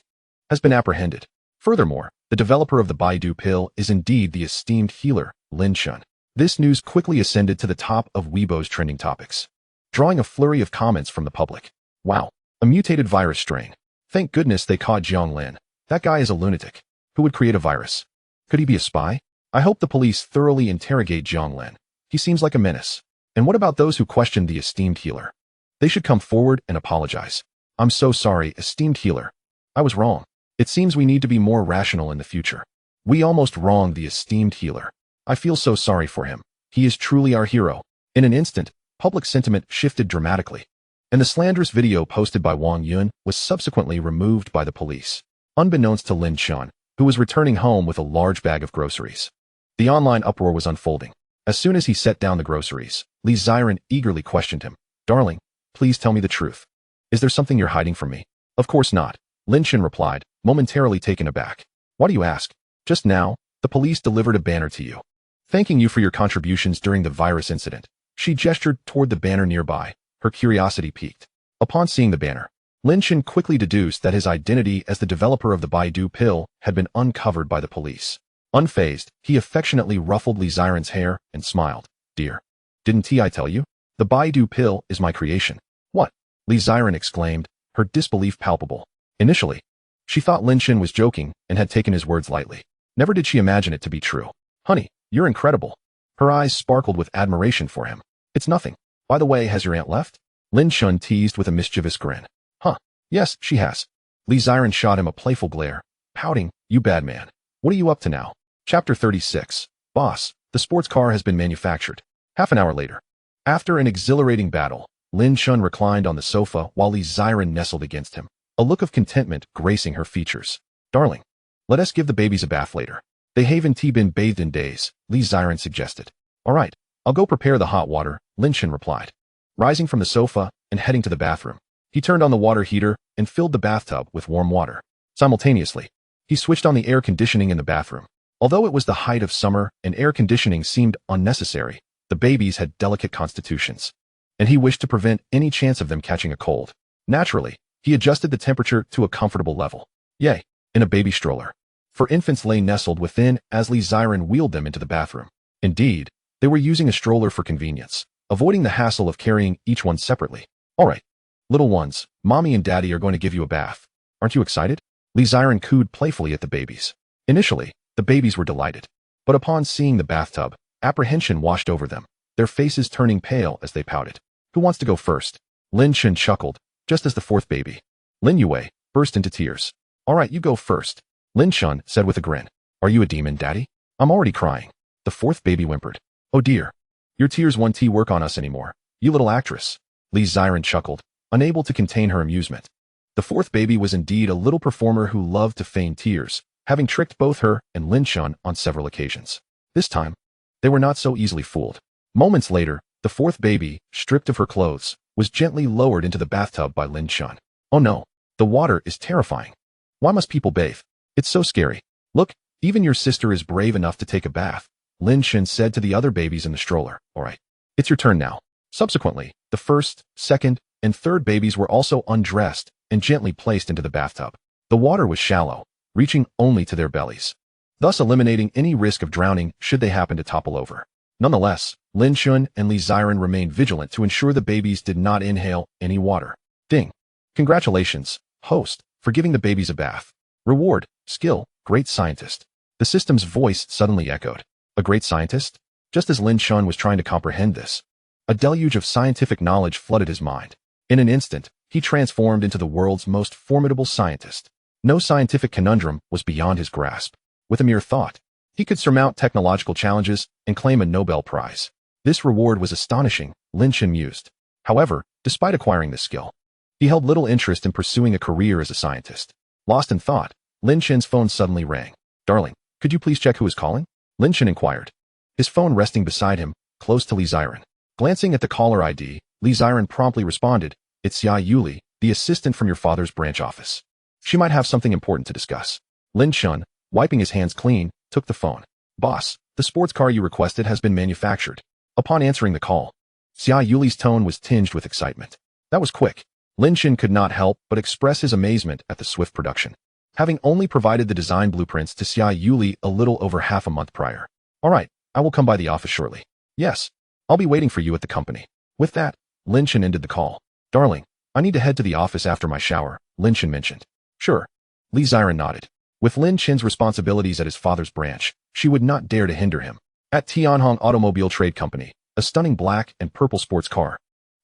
has been apprehended. Furthermore, the developer of the Baidu pill is indeed the esteemed healer, Lin Chen. This news quickly ascended to the top of Weibo's trending topics, drawing a flurry of comments from the public. Wow, a mutated virus strain. Thank goodness they caught Jiang Lin. That guy is a lunatic. Who would create a virus? Could he be a spy? I hope the police thoroughly interrogate Jiang Lin. He seems like a menace. And what about those who questioned the esteemed healer? They should come forward and apologize. I'm so sorry, esteemed healer. I was wrong. It seems we need to be more rational in the future. We almost wronged the esteemed healer. I feel so sorry for him. He is truly our hero. In an instant, public sentiment shifted dramatically, and the slanderous video posted by Wang Yun was subsequently removed by the police, unbeknownst to Lin Chen, who was returning home with a large bag of groceries. The online uproar was unfolding. As soon as he set down the groceries, Li Ziren eagerly questioned him. Darling, please tell me the truth. Is there something you're hiding from me? Of course not, Lin Chen replied, momentarily taken aback. Why do you ask? Just now, the police delivered a banner to you, thanking you for your contributions during the virus incident. She gestured toward the banner nearby, her curiosity piqued. Upon seeing the banner, Lin Chen quickly deduced that his identity as the developer of the Baidu pill had been uncovered by the police. Unfazed, he affectionately ruffled Li Ziren's hair and smiled. Dear, didn't I tell you? The Baidu pill is my creation. What? Li Ziren exclaimed, her disbelief palpable. Initially, she thought Lin Chen was joking and had taken his words lightly. Never did she imagine it to be true. Honey, you're incredible. Her eyes sparkled with admiration for him. It's nothing. By the way, has your aunt left? Lin Chen teased with a mischievous grin. Huh. Yes, she has. Li Ziren shot him a playful glare, pouting, you bad man. What are you up to now? Chapter 36. Boss, the sports car has been manufactured. Half an hour later. After an exhilarating battle, Lin Chen reclined on the sofa while Li Ziren nestled against him, a look of contentment gracing her features. Darling, let us give the babies a bath later. They haven't been bathed in days, Li Ziren suggested. All right, I'll go prepare the hot water, Lin Chen replied. Rising from the sofa and heading to the bathroom, he turned on the water heater and filled the bathtub with warm water. Simultaneously, he switched on the air conditioning in the bathroom. Although it was the height of summer and air conditioning seemed unnecessary, the babies had delicate constitutions, and he wished to prevent any chance of them catching a cold. Naturally, he adjusted the temperature to a comfortable level. Yay, in a baby stroller. For infants lay nestled within as Li Ziren wheeled them into the bathroom. Indeed, they were using a stroller for convenience, avoiding the hassle of carrying each one separately. All right, little ones, mommy and daddy are going to give you a bath. Aren't you excited? Li Ziren cooed playfully at the babies. Initially, the babies were delighted. But upon seeing the bathtub, apprehension washed over them, their faces turning pale as they pouted. Who wants to go first? Lin Chen chuckled, just as the fourth baby, Lin Yue, burst into tears. All right, you go first, Lin Chen said with a grin. Are you a demon, Daddy? I'm already crying. The fourth baby whimpered. Oh dear. Your tears won't work on us anymore, you little actress. Li Ziren chuckled, unable to contain her amusement. The fourth baby was indeed a little performer who loved to feign tears, having tricked both her and Lin Chen on several occasions. This time, they were not so easily fooled. Moments later, the fourth baby, stripped of her clothes, was gently lowered into the bathtub by Lin Chen. Oh no, the water is terrifying. Why must people bathe? It's so scary. Look, even your sister is brave enough to take a bath, Lin Chen said to the other babies in the stroller. All right, it's your turn now. Subsequently, the first, second, and third babies were also undressed and gently placed into the bathtub. The water was shallow, reaching only to their bellies, thus eliminating any risk of drowning should they happen to topple over. Nonetheless, Lin Chen and Li Ziren remained vigilant to ensure the babies did not inhale any water. Ding. Congratulations, host, for giving the babies a bath. Reward, skill, great scientist. The system's voice suddenly echoed. A great scientist? Just as Lin Chen was trying to comprehend this, a deluge of scientific knowledge flooded his mind. In an instant, he transformed into the world's most formidable scientist. No scientific conundrum was beyond his grasp. With a mere thought, he could surmount technological challenges and claim a Nobel Prize. This reward was astonishing, Lin Chen mused. However, despite acquiring this skill, he held little interest in pursuing a career as a scientist. Lost in thought, Lin Chen's phone suddenly rang. Darling, could you please check who is calling? Lin Chen inquired, his phone resting beside him, close to Li Ziren. Glancing at the caller ID, Li Ziren promptly responded, It's Xia Yuli, the assistant from your father's branch office. She might have something important to discuss. Lin Chen, wiping his hands clean, took the phone. Boss, the sports car you requested has been manufactured. Upon answering the call, Xia Yuli's tone was tinged with excitement. That was quick. Lin Chen could not help but express his amazement at the swift production, having only provided the design blueprints to Xia Yuli a little over half a month prior. All right, I will come by the office shortly. Yes, I'll be waiting for you at the company. With that, Lin Chen ended the call. Darling, I need to head to the office after my shower, Lin Chen mentioned. Sure. Li Ziren nodded. With Lin Chen's responsibilities at his father's branch, she would not dare to hinder him. At Tianhong Automobile Trade Company, a stunning black and purple sports car,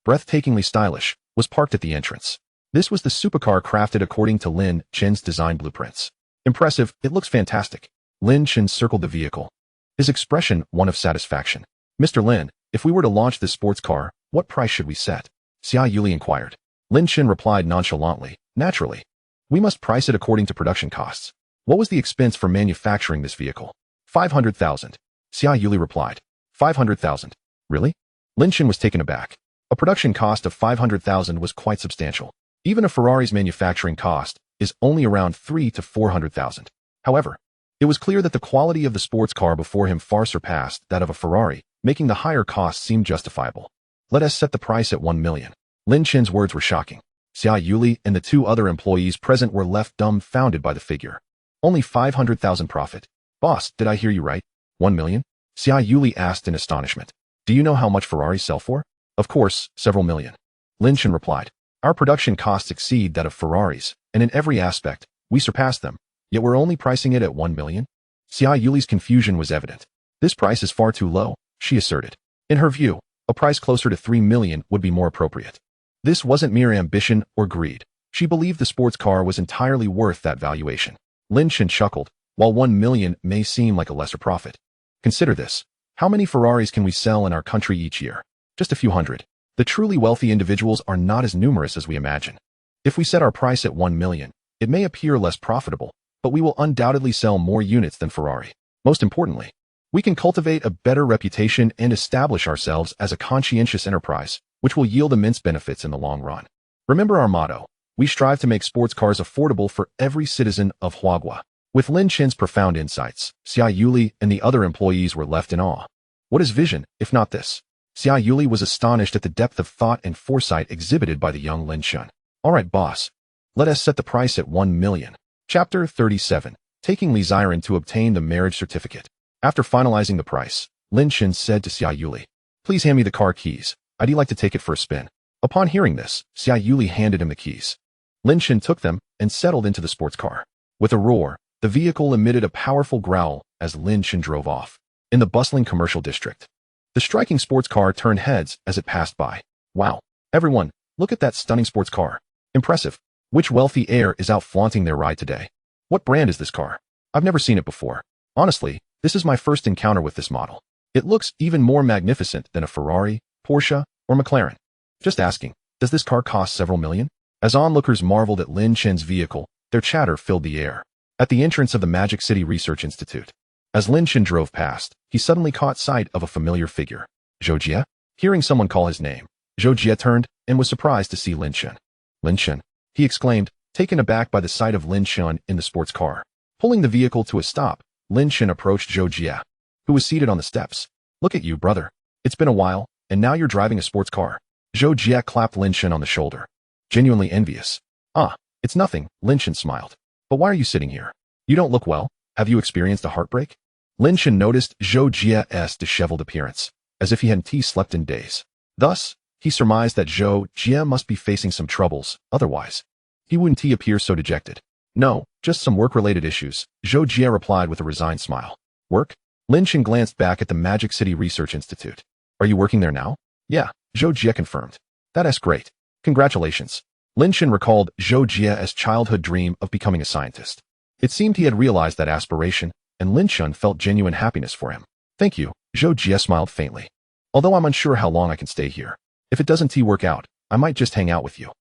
breathtakingly stylish, was parked at the entrance. This was the supercar crafted according to Lin Chen's design blueprints. Impressive, it looks fantastic. Lin Chen circled the vehicle, his expression one of satisfaction. Mr. Lin, if we were to launch this sports car, what price should we set? Xia Yuli inquired. Lin Chen replied nonchalantly, naturally. We must price it according to production costs. What was the expense for manufacturing this vehicle? 500,000. Xia Yuli replied. 500,000. Really? Lin Chen was taken aback. A production cost of 500,000 was quite substantial. Even a Ferrari's manufacturing cost is only around 3 to 400,000. However, it was clear that the quality of the sports car before him far surpassed that of a Ferrari, making the higher cost seem justifiable. Let us set the price at 1 million. Lin Chen's words were shocking. Xia Yuli and the two other employees present were left dumbfounded by the figure. Only 500,000 profit. Boss, did I hear you right? 1 million? Xia Yuli asked in astonishment. Do you know how much Ferraris sell for? Of course, several million. Lin Chen replied. Our production costs exceed that of Ferraris, and in every aspect, we surpass them, yet we're only pricing it at 1 million? Xia Yuli's confusion was evident. This price is far too low, she asserted. In her view, a price closer to 3 million would be more appropriate. This wasn't mere ambition or greed. She believed the sports car was entirely worth that valuation. Lin Chen chuckled. While 1 million may seem like a lesser profit, consider this. How many Ferraris can we sell in our country each year? Just a few hundred. The truly wealthy individuals are not as numerous as we imagine. If we set our price at 1 million, it may appear less profitable, but we will undoubtedly sell more units than Ferrari. Most importantly, we can cultivate a better reputation and establish ourselves as a conscientious enterprise, which will yield immense benefits in the long run. Remember our motto. We strive to make sports cars affordable for every citizen of Huagua. With Lin Chen's profound insights, Xia Yuli and the other employees were left in awe. What is vision, if not this? Xia Yuli was astonished at the depth of thought and foresight exhibited by the young Lin Chen. All right, boss. Let us set the price at 1 million. Chapter 37. Taking Li Ziren to obtain the marriage certificate. After finalizing the price, Lin Chen said to Xia Yuli, Please hand me the car keys. I'd like to take it for a spin. Upon hearing this, Xia Yuli handed him the keys. Lin Chen took them and settled into the sports car. With a roar, the vehicle emitted a powerful growl as Lin Chen drove off. In the bustling commercial district, the striking sports car turned heads as it passed by. Wow! Everyone, look at that stunning sports car. Impressive. Which wealthy heir is out flaunting their ride today? What brand is this car? I've never seen it before. Honestly, this is my first encounter with this model. It looks even more magnificent than a Ferrari, Porsche, or McLaren. Just asking, does this car cost several million? As onlookers marveled at Lin Chen's vehicle, their chatter filled the air. At the entrance of the Magic City Research Institute, as Lin Chen drove past, he suddenly caught sight of a familiar figure. Zhou Jie? Hearing someone call his name, Zhou Jie turned and was surprised to see Lin Chen. Lin Chen, he exclaimed, taken aback by the sight of Lin Chen in the sports car. Pulling the vehicle to a stop, Lin Chen approached Zhou Jie, who was seated on the steps. Look at you, brother. It's been a while, and now you're driving a sports car. Zhou Jie clapped Lin Chen on the shoulder. Genuinely envious. Ah, it's nothing, Lin Chen smiled. But why are you sitting here? You don't look well. Have you experienced a heartbreak? Lin Chen noticed Zhou Jie's disheveled appearance, as if he hadn't slept in days. Thus, he surmised that Zhou Jie must be facing some troubles, otherwise he wouldn't appear so dejected. No, just some work-related issues, Zhou Jie replied with a resigned smile. Work? Lin Chen glanced back at the Magic City Research Institute. Are you working there now? Yeah, Zhou Jie confirmed. That's great. Congratulations. Lin Chen recalled Zhou Jie's childhood dream of becoming a scientist. It seemed he had realized that aspiration, and Lin Chen felt genuine happiness for him. Thank you, Zhou Jie smiled faintly. Although I'm unsure how long I can stay here. If it doesn't work out, I might just hang out with you.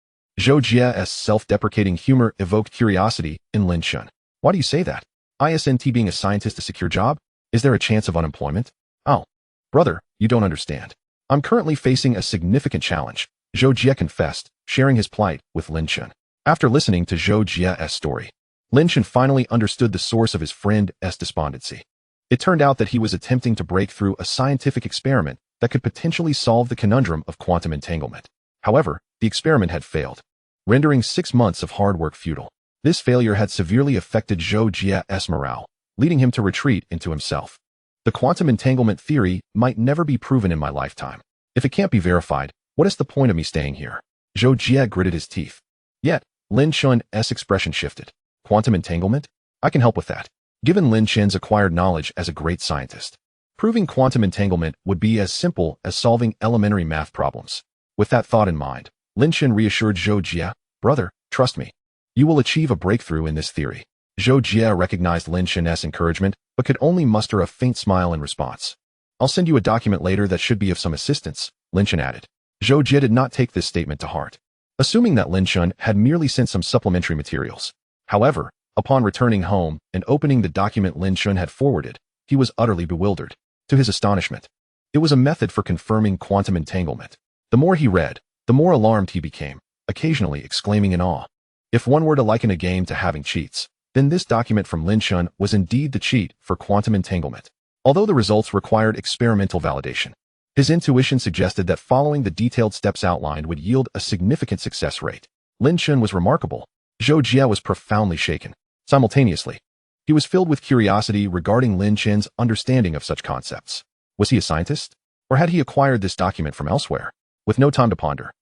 Zhou Jie's self-deprecating humor evoked curiosity in Lin Chen. Why do you say that? Isn't being a scientist a secure job? Is there a chance of unemployment? Oh, brother, you don't understand. I'm currently facing a significant challenge, Zhou Jie confessed, sharing his plight with Lin Chen. After listening to Zhou Jie's story, Lin Chen finally understood the source of his friend's despondency. It turned out that he was attempting to break through a scientific experiment that could potentially solve the conundrum of quantum entanglement. However, the experiment had failed, rendering 6 months of hard work futile. This failure had severely affected Zhou Jie's morale, leading him to retreat into himself. The quantum entanglement theory might never be proven in my lifetime. If it can't be verified, what is the point of me staying here? Zhou Jie gritted his teeth. Yet, Lin Chen's expression shifted. Quantum entanglement? I can help with that. Given Lin Chen's acquired knowledge as a great scientist, proving quantum entanglement would be as simple as solving elementary math problems. With that thought in mind, Lin Chen reassured Zhou Jie, brother, trust me. You will achieve a breakthrough in this theory. Zhou Jie recognized Lin Chen's encouragement, but could only muster a faint smile in response. I'll send you a document later that should be of some assistance, Lin Chen added. Zhou Jie did not take this statement to heart, assuming that Lin Chen had merely sent some supplementary materials. However, upon returning home and opening the document Lin Chen had forwarded, he was utterly bewildered. To his astonishment, it was a method for confirming quantum entanglement. The more he read, the more alarmed he became, occasionally exclaiming in awe. If one were to liken a game to having cheats, then this document from Lin Chen was indeed the cheat for quantum entanglement. Although the results required experimental validation, his intuition suggested that following the detailed steps outlined would yield a significant success rate. Lin Chen was remarkable. Zhou Jie was profoundly shaken. Simultaneously, he was filled with curiosity regarding Lin Chen's understanding of such concepts. Was he a scientist? Or had he acquired this document from elsewhere? With no time to ponder,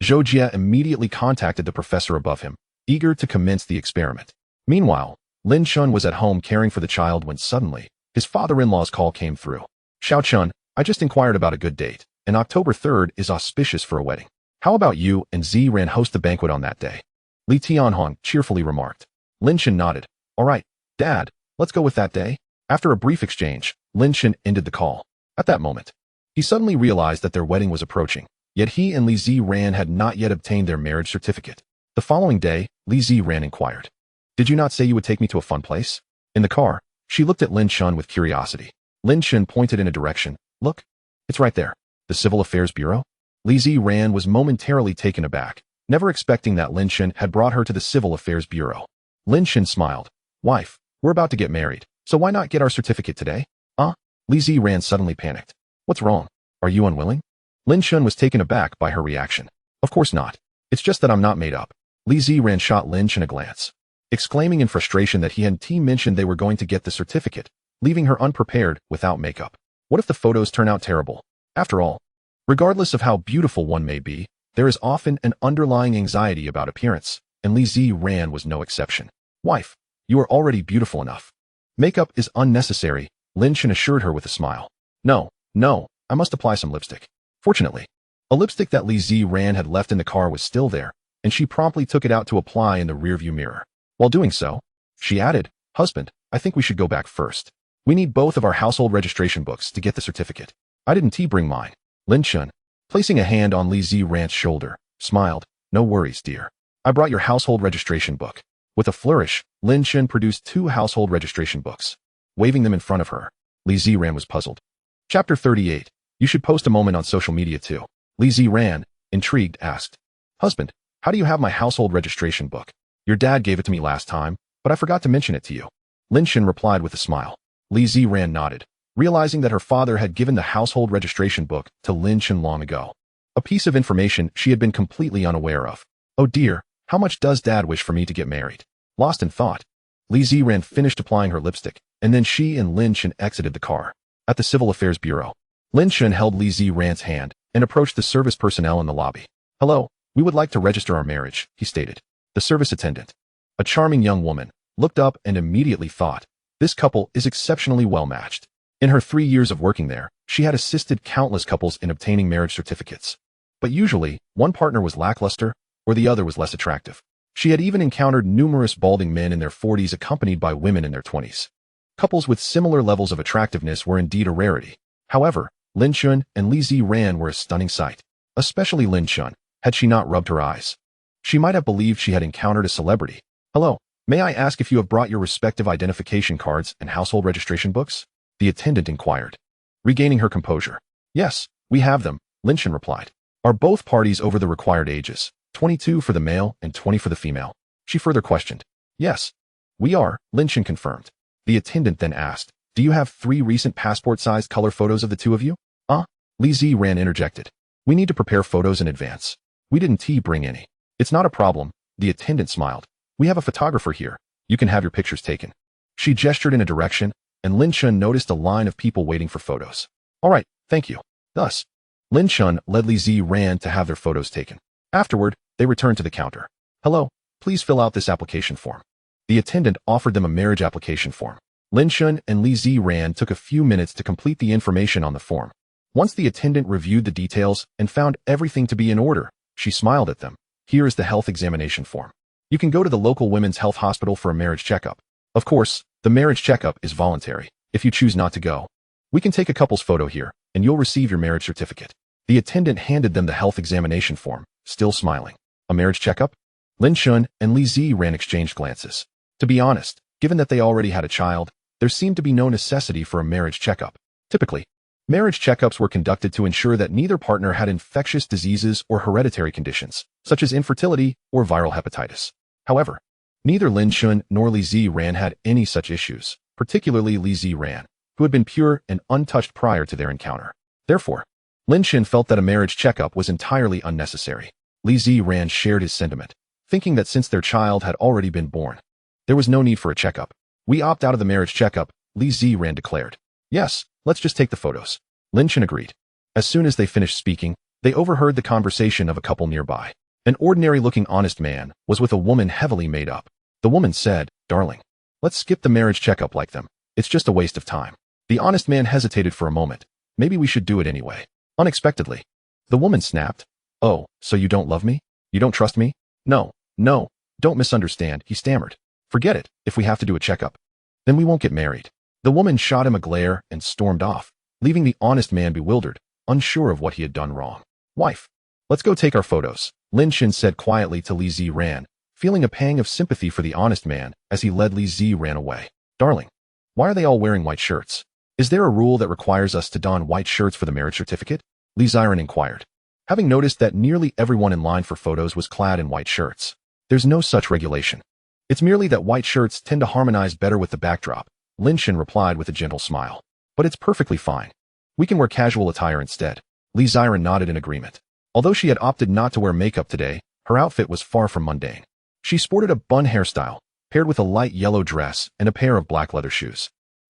Zhou Jie immediately contacted the professor above him, eager to commence the experiment. Meanwhile, Lin Chen was at home caring for the child when suddenly, his father-in-law's call came through. Xiao Chun, I just inquired about a good date, and October 3rd is auspicious for a wedding. How about you and Ziran host the banquet on that day? Li Tianhong cheerfully remarked. Lin Chen nodded. All right, Dad, let's go with that day. After a brief exchange, Lin Chen ended the call. At that moment, he suddenly realized that their wedding was approaching, yet he and Li Ziran had not yet obtained their marriage certificate. The following day, Li Ziran inquired. Did you not say you would take me to a fun place? In the car, she looked at Lin Chen with curiosity. Lin Chen pointed in a direction. Look, it's right there. The Civil Affairs Bureau? Li Ziran was momentarily taken aback, never expecting that Lin Chen had brought her to the Civil Affairs Bureau. Lin Chen smiled. Wife, we're about to get married, so why not get our certificate today? Li Ziran suddenly panicked. What's wrong? Are you unwilling? Lin Chen was taken aback by her reaction. Of course not. It's just that I'm not made up. Li Ziran shot Lin Chen a glance, exclaiming in frustration that he hadn't mentioned they were going to get the certificate, leaving her unprepared without makeup. What if the photos turn out terrible? After all, regardless of how beautiful one may be, there is often an underlying anxiety about appearance, and Li Ziran was no exception. Wife, You are already beautiful enough. Makeup is unnecessary, Lin Chen assured her with a smile. No, I must apply some lipstick. Fortunately, a lipstick that Li Ziran had left in the car was still there, and she promptly took it out to apply in the rearview mirror. While doing so, she added, "Husband, I think we should go back first. We need both of our household registration books to get the certificate." "I didn't bring mine." Lin Chen, placing a hand on Li Ziran's shoulder, smiled. "No worries, dear. I brought your household registration book." With a flourish, Lin Chen produced 2 household registration books. Waving them in front of her, Li Ziran was puzzled. Chapter 38. You should post a moment on social media too. Li Ziran, intrigued, asked, "Husband, how do you have my household registration book? Your dad gave it to me last time, but I forgot to mention it to you." Lin Chen replied with a smile. Li Ziran nodded, realizing that her father had given the household registration book to Lin Chen long ago. A piece of information she had been completely unaware of. "Oh dear, how much does Dad wish for me to get married?" Lost in thought, Li Ziran finished applying her lipstick, and then she and Lin Chen exited the car. At the Civil Affairs Bureau, Lin Chen held Li Ziran's hand and approached the service personnel in the lobby. "Hello, we would like to register our marriage," he stated. The service attendant, a charming young woman, looked up and immediately thought, this couple is exceptionally well matched. In her 3 years of working there, she had assisted countless couples in obtaining marriage certificates. But usually, one partner was lackluster, or the other was less attractive. She had even encountered numerous balding men in their 40s accompanied by women in their 20s. Couples with similar levels of attractiveness were indeed a rarity. However, Lin Chen and Li Ziran were a stunning sight. Especially Lin Chen, had she not rubbed her eyes. She might have believed she had encountered a celebrity. "Hello, may I ask if you have brought your respective identification cards and household registration books?" the attendant inquired. Regaining her composure. "Yes, we have them," Lin Chen replied. "Are both parties over the required ages? 22 for the male and 20 for the female?" She further questioned. "Yes, we are," Lin Chen confirmed. The attendant then asked, "Do you have 3 recent passport-sized color photos of the 2 of you?" Li Ziran interjected. "We need to prepare photos in advance. We didn't bring any." "It's not a problem," the attendant smiled. "We have a photographer here. You can have your pictures taken." She gestured in a direction, and Lin Chen noticed a line of people waiting for photos. "All right, thank you." Thus, Lin Chen led Li Ziran to have their photos taken. Afterward, they returned to the counter. "Hello, please fill out this application form." The attendant offered them a marriage application form. Lin Chen and Li Ziran took a few minutes to complete the information on the form. Once the attendant reviewed the details and found everything to be in order, she smiled at them. "Here is the health examination form. You can go to the local women's health hospital for a marriage checkup. Of course, the marriage checkup is voluntary. If you choose not to go, we can take a couple's photo here, and you'll receive your marriage certificate." The attendant handed them the health examination form, still smiling. "A marriage checkup?" Lin Chen and Li Ziran exchanged glances. To be honest, given that they already had a child, there seemed to be no necessity for a marriage checkup. Typically, marriage checkups were conducted to ensure that neither partner had infectious diseases or hereditary conditions, such as infertility or viral hepatitis. However, neither Lin Chen nor Li Ziran had any such issues, particularly Li Ziran, who had been pure and untouched prior to their encounter. Therefore, Lin Chen felt that a marriage checkup was entirely unnecessary. Li Ziran shared his sentiment, thinking that since their child had already been born, there was no need for a checkup. "We opt out of the marriage checkup," Li Ziran declared. "Yes, let's just take the photos." Lin Chen agreed. As soon as they finished speaking, they overheard the conversation of a couple nearby. An ordinary-looking honest man was with a woman heavily made up. The woman said, "Darling, let's skip the marriage checkup like them. It's just a waste of time." The honest man hesitated for a moment. "Maybe we should do it anyway." Unexpectedly, the woman snapped, "Oh, so you don't love me? You don't trust me?" No, don't misunderstand," he stammered. "Forget it. If we have to do a checkup, then we won't get married." The woman shot him a glare and stormed off, leaving the honest man bewildered, unsure of what he had done wrong. "Wife, let's go take our photos," Lin Chen said quietly to Li Ziran, feeling a pang of sympathy for the honest man as he led Li Ziran away. "Darling, why are they all wearing white shirts? Is there a rule that requires us to don white shirts for the marriage certificate?" Li Ziran inquired. Having noticed that nearly everyone in line for photos was clad in white shirts. "There's no such regulation. It's merely that white shirts tend to harmonize better with the backdrop," Lin Chen replied with a gentle smile. "But it's perfectly fine. We can wear casual attire instead." Li Ziran nodded in agreement. Although she had opted not to wear makeup today, her outfit was far from mundane. She sported a bun hairstyle, paired with a light yellow dress and a pair of black leather shoes.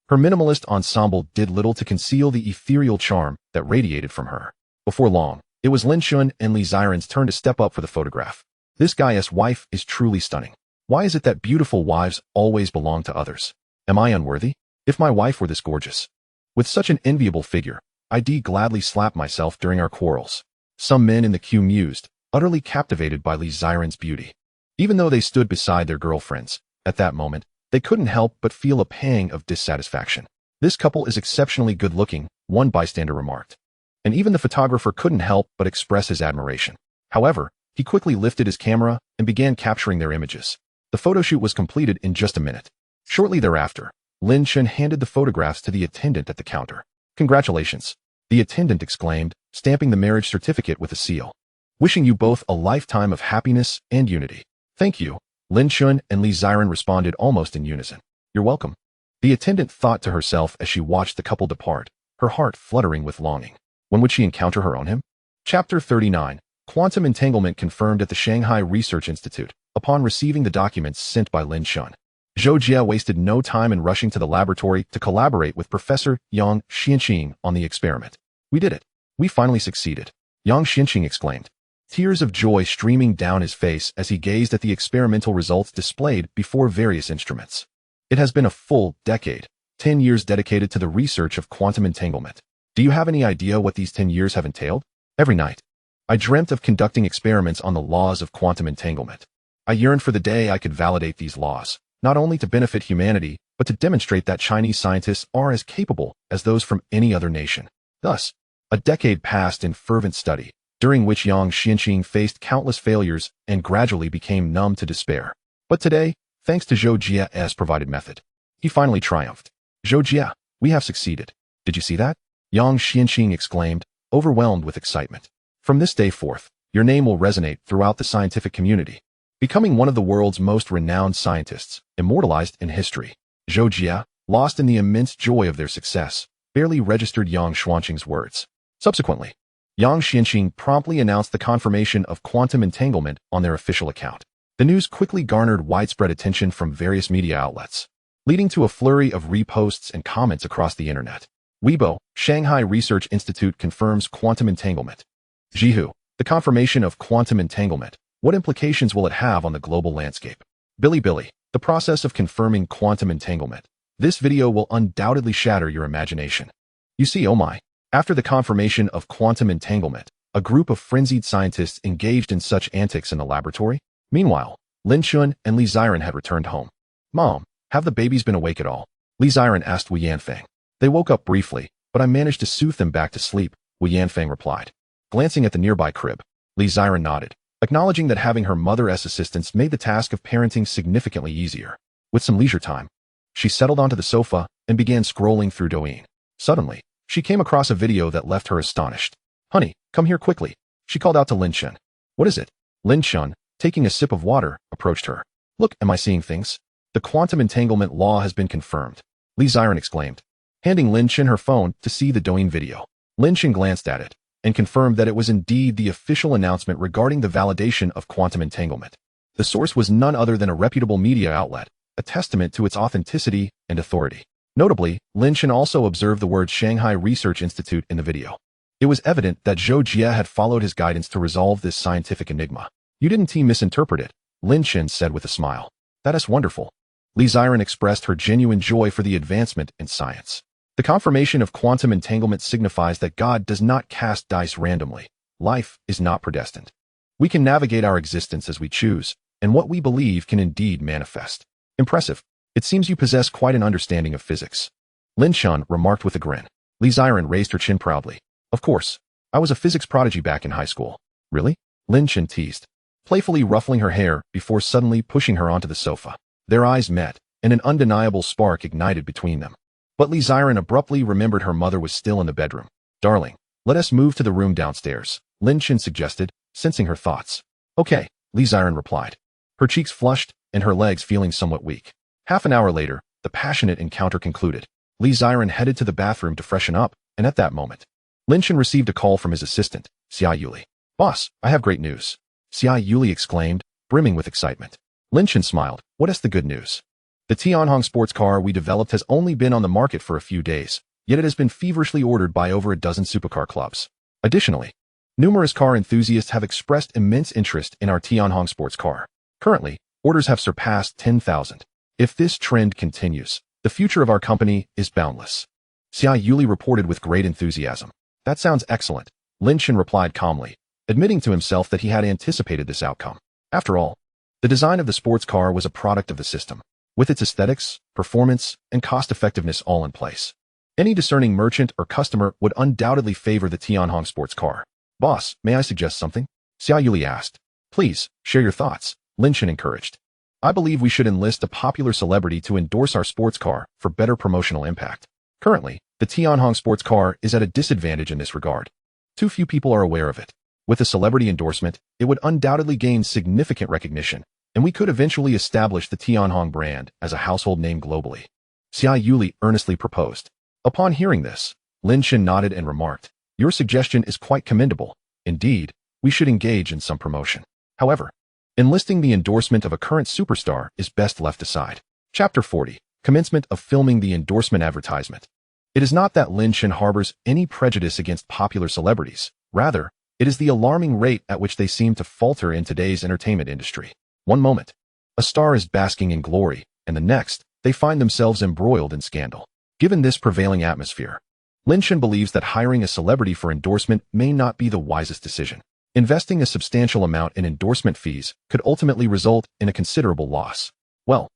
Her minimalist ensemble did little to conceal the ethereal charm that radiated from her. Before long, it was Lin Chen and Li Ziran's turn to step up for the photograph. "This guy's wife is truly stunning." Why is it that beautiful wives always belong to others? Am I unworthy? If my wife were this gorgeous, with such an enviable figure, I'd gladly slap myself during our quarrels. Some men in the queue mused, utterly captivated by Li Xiren's beauty. Even though they stood beside their girlfriends, at that moment, they couldn't help but feel a pang of dissatisfaction. This couple is exceptionally good-looking, one bystander remarked. And even the photographer couldn't help but express his admiration. However, he quickly lifted his camera and began capturing their images. The photoshoot was completed in just a minute. Shortly thereafter, Lin Chen handed the photographs to the attendant at the counter. "Congratulations," the attendant exclaimed, stamping the marriage certificate with a seal. "Wishing you both a lifetime of happiness and unity." "Thank you," Lin Chen and Li Xiren responded almost in unison. "You're welcome," the attendant thought to herself as she watched the couple depart, her heart fluttering with longing. When would she encounter her own him? Chapter 39. Quantum entanglement confirmed at the Shanghai Research Institute, upon receiving the documents sent by Lin Chen. Zhou Jie wasted no time in rushing to the laboratory to collaborate with Professor Yang Xianqing on the experiment. "We did it. We finally succeeded," Yang Xianqing exclaimed, tears of joy streaming down his face as he gazed at the experimental results displayed before various instruments. It has been a full decade, 10 years dedicated to the research of quantum entanglement. Do you have any idea what these 10 years have entailed? Every night, I dreamt of conducting experiments on the laws of quantum entanglement. I yearned for the day I could validate these laws, not only to benefit humanity, but to demonstrate that Chinese scientists are as capable as those from any other nation. Thus, a decade passed in fervent study, during which Yang Xianqing faced countless failures and gradually became numb to despair. But today, thanks to Zhou Jie's provided method, he finally triumphed. "Zhou Jie, we have succeeded. Did you see that?" Yang Xianqing exclaimed, overwhelmed with excitement. "From this day forth, your name will resonate throughout the scientific community, becoming one of the world's most renowned scientists, immortalized in history." Zhou Jie, lost in the immense joy of their success, barely registered Yang Xianqing's words. Subsequently, Yang Xianqing promptly announced the confirmation of quantum entanglement on their official account. The news quickly garnered widespread attention from various media outlets, leading to a flurry of reposts and comments across the internet. Weibo, Shanghai Research Institute confirms quantum entanglement. Jihu, the confirmation of quantum entanglement. What implications will it have on the global landscape? Bilibili, the process of confirming quantum entanglement. This video will undoubtedly shatter your imagination. You see, oh my. After the confirmation of quantum entanglement, a group of frenzied scientists engaged in such antics in the laboratory. Meanwhile, Lin Chen and Li Xiren had returned home. "Mom, have the babies been awake at all?" Li Xiren asked Wu Yanfeng. "They woke up briefly, but I managed to soothe them back to sleep," Wu Yanfeng replied. Glancing at the nearby crib, Li Xiren nodded, acknowledging that having her mother's assistance made the task of parenting significantly easier. With some leisure time, she settled onto the sofa and began scrolling through Douyin. Suddenly, she came across a video that left her astonished. "Honey, come here quickly," she called out to Lin Chen. "What is it?" Lin Chen, taking a sip of water, approached her. "Look, am I seeing things?" "The quantum entanglement law has been confirmed," Li Xiren exclaimed, handing Lin Chen her phone to see the Douyin video. Lin Chen glanced at it and confirmed that it was indeed the official announcement regarding the validation of quantum entanglement. The source was none other than a reputable media outlet, a testament to its authenticity and authority. Notably, Lin Chen also observed the word Shanghai Research Institute in the video. It was evident that Zhou Jie had followed his guidance to resolve this scientific enigma. "You didn't misinterpret it," Lin Chen said with a smile. "That is wonderful." Li Xiren expressed her genuine joy for the advancement in science. The confirmation of quantum entanglement signifies that God does not cast dice randomly. Life is not predestined. We can navigate our existence as we choose, and what we believe can indeed manifest. "Impressive. It seems you possess quite an understanding of physics," Lin Chen remarked with a grin. Li Xiren raised her chin proudly. "Of course. I was a physics prodigy back in high school." "Really?" Lin Chen teased, playfully ruffling her hair before suddenly pushing her onto the sofa. Their eyes met, and an undeniable spark ignited between them. But Li Xiren abruptly remembered her mother was still in the bedroom. "Darling, let us move to the room downstairs," Lin Chen suggested, sensing her thoughts. "Okay," Li Xiren replied, her cheeks flushed and her legs feeling somewhat weak. Half an hour later, the passionate encounter concluded. Li Xiren headed to the bathroom to freshen up, and at that moment, Lin Chen received a call from his assistant, Xia Yuli. "Boss, I have great news," Xia Yuli exclaimed, brimming with excitement. Lin Chen smiled. "What is the good news?" "The Tianhong sports car we developed has only been on the market for a few days, yet it has been feverishly ordered by over a dozen supercar clubs. Additionally, numerous car enthusiasts have expressed immense interest in our Tianhong sports car. Currently, Orders have surpassed 10,000. If this trend continues, the future of our company is boundless. Xia Yuli reported with great enthusiasm. That sounds excellent, Lin Chen replied calmly, admitting to himself that he had anticipated this outcome. After all, the design of the sports car was a product of the system, with its aesthetics, performance, and cost-effectiveness all in place. Any discerning merchant or customer would undoubtedly favor the Tianhong sports car. Boss, may I suggest something? Xia Yuli asked. Please, share your thoughts, Lin Chen encouraged. I believe we should enlist a popular celebrity to endorse our sports car for better promotional impact. Currently, the Tianhong sports car is at a disadvantage in this regard. Too few people are aware of it. With a celebrity endorsement, it would undoubtedly gain significant recognition, and we could eventually establish the Tianhong brand as a household name globally. Xia Yuli earnestly proposed. Upon hearing this, Lin Chen nodded and remarked, your suggestion is quite commendable. Indeed, we should engage in some promotion. However, enlisting the endorsement of a current superstar is best left aside. Chapter 40. Commencement of filming the endorsement advertisement. It is not that Lin Chen harbors any prejudice against popular celebrities. Rather, it is the alarming rate at which they seem to falter in today's entertainment industry. One moment, a star is basking in glory, and the next, they find themselves embroiled in scandal. Given this prevailing atmosphere, Lin Chen believes that hiring a celebrity for endorsement may not be the wisest decision. Investing a substantial amount in endorsement fees could ultimately result in a considerable loss. Well,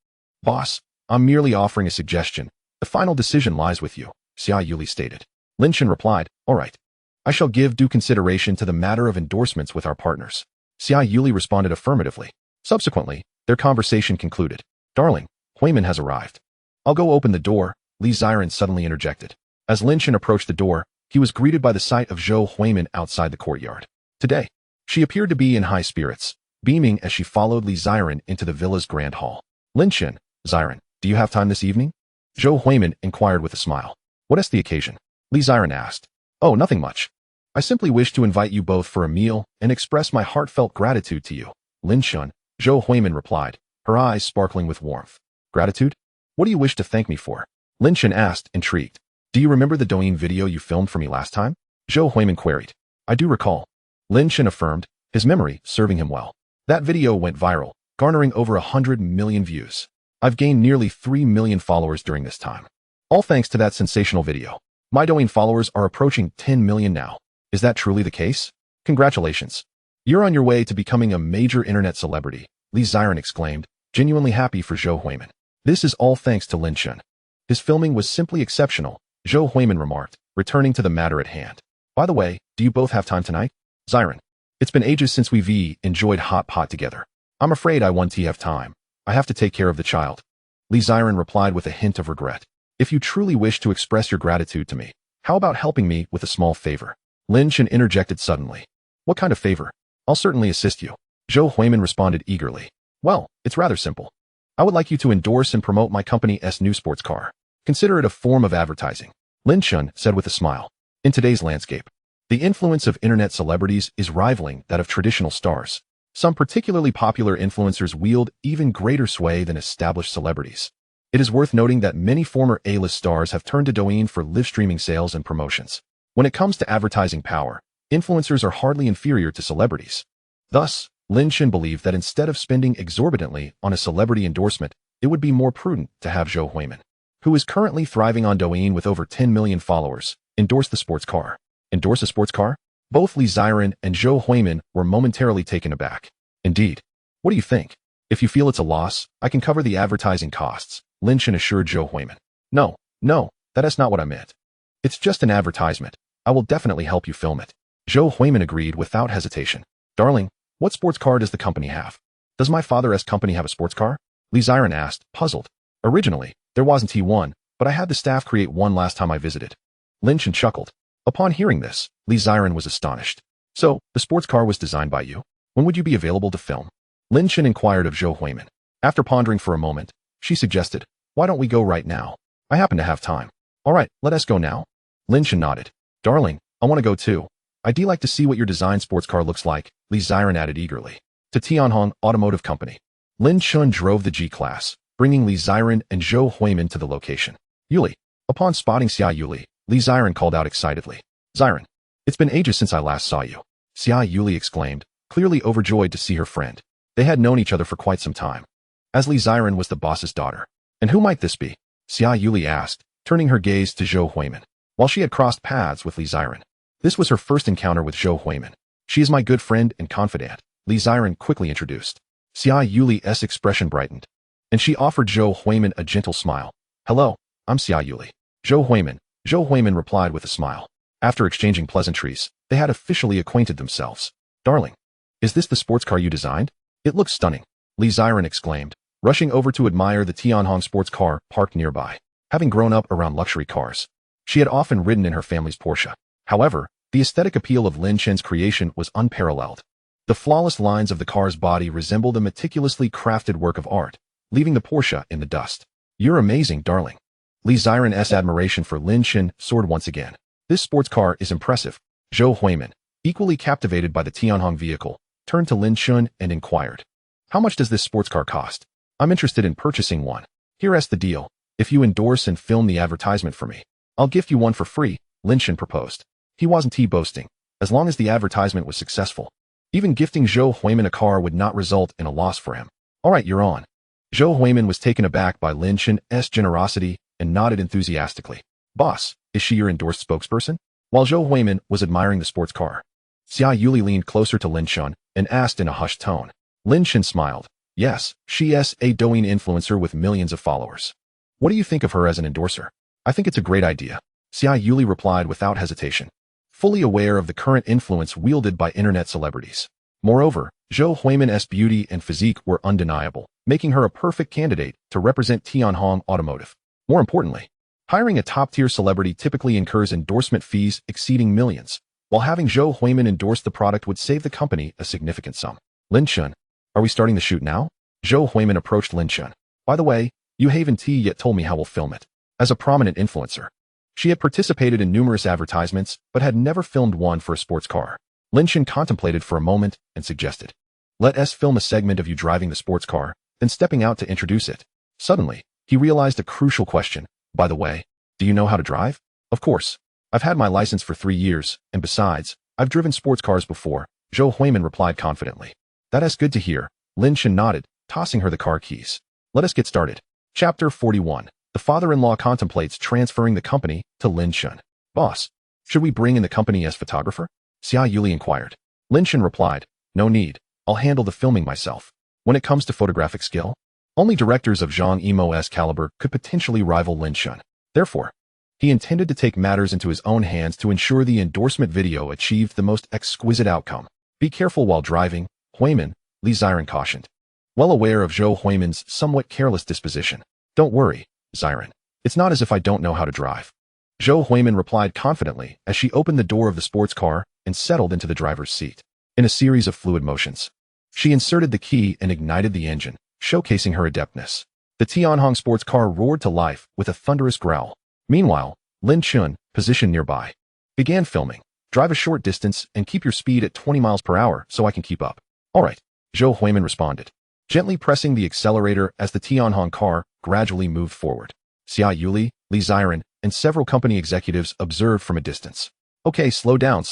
boss, I'm merely offering a suggestion. The final decision lies with you, Xia Yuli stated. Lin Chen replied, all right. I shall give due consideration to the matter of endorsements with our partners. Xia Yuli responded affirmatively. Subsequently, their conversation concluded. Darling, Huimin has arrived. I'll go open the door, Li Ziren suddenly interjected. As Lin Chen approached the door, he was greeted by the sight of Zhou Huimin outside the courtyard. Today, she appeared to be in high spirits, beaming as she followed Li Ziren into the villa's grand hall. Lin Chen, Ziren, do you have time this evening? Zhou Huimin inquired with a smile. What is the occasion? Li Ziren asked. Oh, nothing much. I simply wish to invite you both for a meal and express my heartfelt gratitude to you. Lin Chen, Zhou Huimin replied, her eyes sparkling with warmth. Gratitude? What do you wish to thank me for? Lin Chen asked, intrigued. Do you remember the Douyin video you filmed for me last time? Zhou Huimin queried. I do recall. Lin Chen affirmed, his memory serving him well. That video went viral, garnering over 100 million views. I've gained nearly 3 million followers during this time. All thanks to that sensational video. My Douyin followers are approaching 10 million now. Is that truly the case? Congratulations. You're on your way to becoming a major internet celebrity, Li Ziren exclaimed, genuinely happy for Zhou Huimin. This is all thanks to Lin Chen. His filming was simply exceptional, Zhou Huimin remarked, returning to the matter at hand. By the way, do you both have time tonight? Ziren. It's been ages since we've enjoyed hot pot together. I'm afraid I won't have time. I have to take care of the child. Li Ziren replied with a hint of regret. If you truly wish to express your gratitude to me, how about helping me with a small favor? Lin Chen interjected suddenly. What kind of favor? I'll certainly assist you. Zhou Huimin responded eagerly. Well, it's rather simple. I would like you to endorse and promote my company's new sports car. Consider it a form of advertising. Lin Chen said with a smile. In today's landscape, the influence of internet celebrities is rivaling that of traditional stars. Some particularly popular influencers wield even greater sway than established celebrities. It is worth noting that many former A-list stars have turned to Douyin for live streaming sales and promotions. When it comes to advertising power, influencers are hardly inferior to celebrities. Thus, Lin Chen believed that instead of spending exorbitantly on a celebrity endorsement, it would be more prudent to have Zhou Huimin, who is currently thriving on Douyin with over 10 million followers, endorse the sports car. Endorse a sports car? Both Li Ziren and Zhou Huimin were momentarily taken aback. Indeed. What do you think? If you feel it's a loss, I can cover the advertising costs, Lin Chen assured Zhou Huimin. No, that is not what I meant. It's just an advertisement. I will definitely help you film it. Zhou Huimin agreed without hesitation. Darling, what sports car does the company have? Does my father's company have a sports car? Li Ziren asked, puzzled. Originally, there wasn't one, but I had the staff create one last time I visited. Lin Chen chuckled. Upon hearing this, Li Ziren was astonished. So, the sports car was designed by you? When would you be available to film? Lin Chen inquired of Zhou Huimin. After pondering for a moment, she suggested, why don't we go right now? I happen to have time. All right, let us go now. Lin Chen nodded. Darling, I want to go too. I'd like to see what your design sports car looks like, Li Ziren added eagerly. To Tianhong Automotive Company. Lin Chen drove the G-Class, bringing Li Ziren and Zhou Huimin to the location. Yuli. Upon spotting Xia Yuli, Li Ziren called out excitedly. Ziren, it's been ages since I last saw you. Xia Yuli exclaimed, clearly overjoyed to see her friend. They had known each other for quite some time. as Li Ziren was the boss's daughter. And who might this be? Xia Yuli asked, turning her gaze to Zhou Huimin. While she had crossed paths with Li Ziren, this was her first encounter with Zhou Huimin. She is my good friend and confidant, Li Ziren quickly introduced. Xia Yuli's expression brightened, and she offered Zhou Huimin a gentle smile. Hello, I'm Xia Yuli. Zhou Huimin replied with a smile. After exchanging pleasantries, they had officially acquainted themselves. Darling, is this the sports car you designed? It looks stunning, Li Ziren exclaimed, rushing over to admire the Tianhong sports car parked nearby. Having grown up around luxury cars, she had often ridden in her family's Porsche. However, the aesthetic appeal of Lin Chen's creation was unparalleled. The flawless lines of the car's body resembled a meticulously crafted work of art, leaving the Porsche in the dust. You're amazing, darling. Li Ziren's admiration for Lin Chen soared once again. This sports car is impressive. Zhou Huimin, equally captivated by the Tianhong vehicle, turned to Lin Chen and inquired. How much does this sports car cost? I'm interested in purchasing one. Here's the deal. If you endorse and film the advertisement for me, I'll gift you one for free, Lin Chen proposed. He wasn't boasting, as long as the advertisement was successful. Even gifting Zhou Huimin a car would not result in a loss for him. All right, you're on. Zhou Huimin was taken aback by Lin Chen's generosity and nodded enthusiastically. Boss, is she your endorsed spokesperson? While Zhou Huimin was admiring the sports car, Xia Yuli leaned closer to Lin Chen and asked in a hushed tone. Lin Chen smiled. Yes, she is a Douyin influencer with millions of followers. What do you think of her as an endorser? I think it's a great idea, Xia Yuli replied without hesitation, fully aware of the current influence wielded by internet celebrities. Moreover, Zhou Huimin's beauty and physique were undeniable, making her a perfect candidate to represent Tianhong Automotive. More importantly, hiring a top-tier celebrity typically incurs endorsement fees exceeding millions, while having Zhou Huimin endorse the product would save the company a significant sum. Lin Chen, are we starting the shoot now? Zhou Huimin approached Lin Chen. By the way, you haven't yet told me how we'll film it. As a prominent influencer, she had participated in numerous advertisements but had never filmed one for a sports car. Lin Chen contemplated for a moment and suggested, let us film a segment of you driving the sports car, then stepping out to introduce it. Suddenly, he realized a crucial question. By the way, do you know how to drive? Of course. I've had my license for 3 years, and besides, I've driven sports cars before, Zhou Huimin replied confidently. That is good to hear, Lin Chen nodded, tossing her the car keys. Let us get started. Chapter 41. The father-in-law contemplates transferring the company to Lin Chen. Boss, should we bring in the company as photographer? Xia Yuli inquired. Lin Chen replied, no need, I'll handle the filming myself. When it comes to photographic skill, only directors of Zhang Yimo's caliber could potentially rival Lin Chen. Therefore, he intended to take matters into his own hands to ensure the endorsement video achieved the most exquisite outcome. Be careful while driving, Huimin, Li Ziren cautioned. Well aware of Zhou Huimin's somewhat careless disposition. Don't worry, Ziren. It's not as if I don't know how to drive. Zhou Huimin replied confidently as she opened the door of the sports car and settled into the driver's seat. In a series of fluid motions, she inserted the key and ignited the engine, showcasing her adeptness. The Tianhong sports car roared to life with a thunderous growl. Meanwhile, Lin Chen, positioned nearby, began filming. Drive a short distance and keep your speed at 20 miles per hour so I can keep up. All right, Zhou Huimin responded, gently pressing the accelerator as the Tianhong car gradually moved forward. Xia Yuli, Li Ziren, and several company executives observed from a distance. Okay, slow down.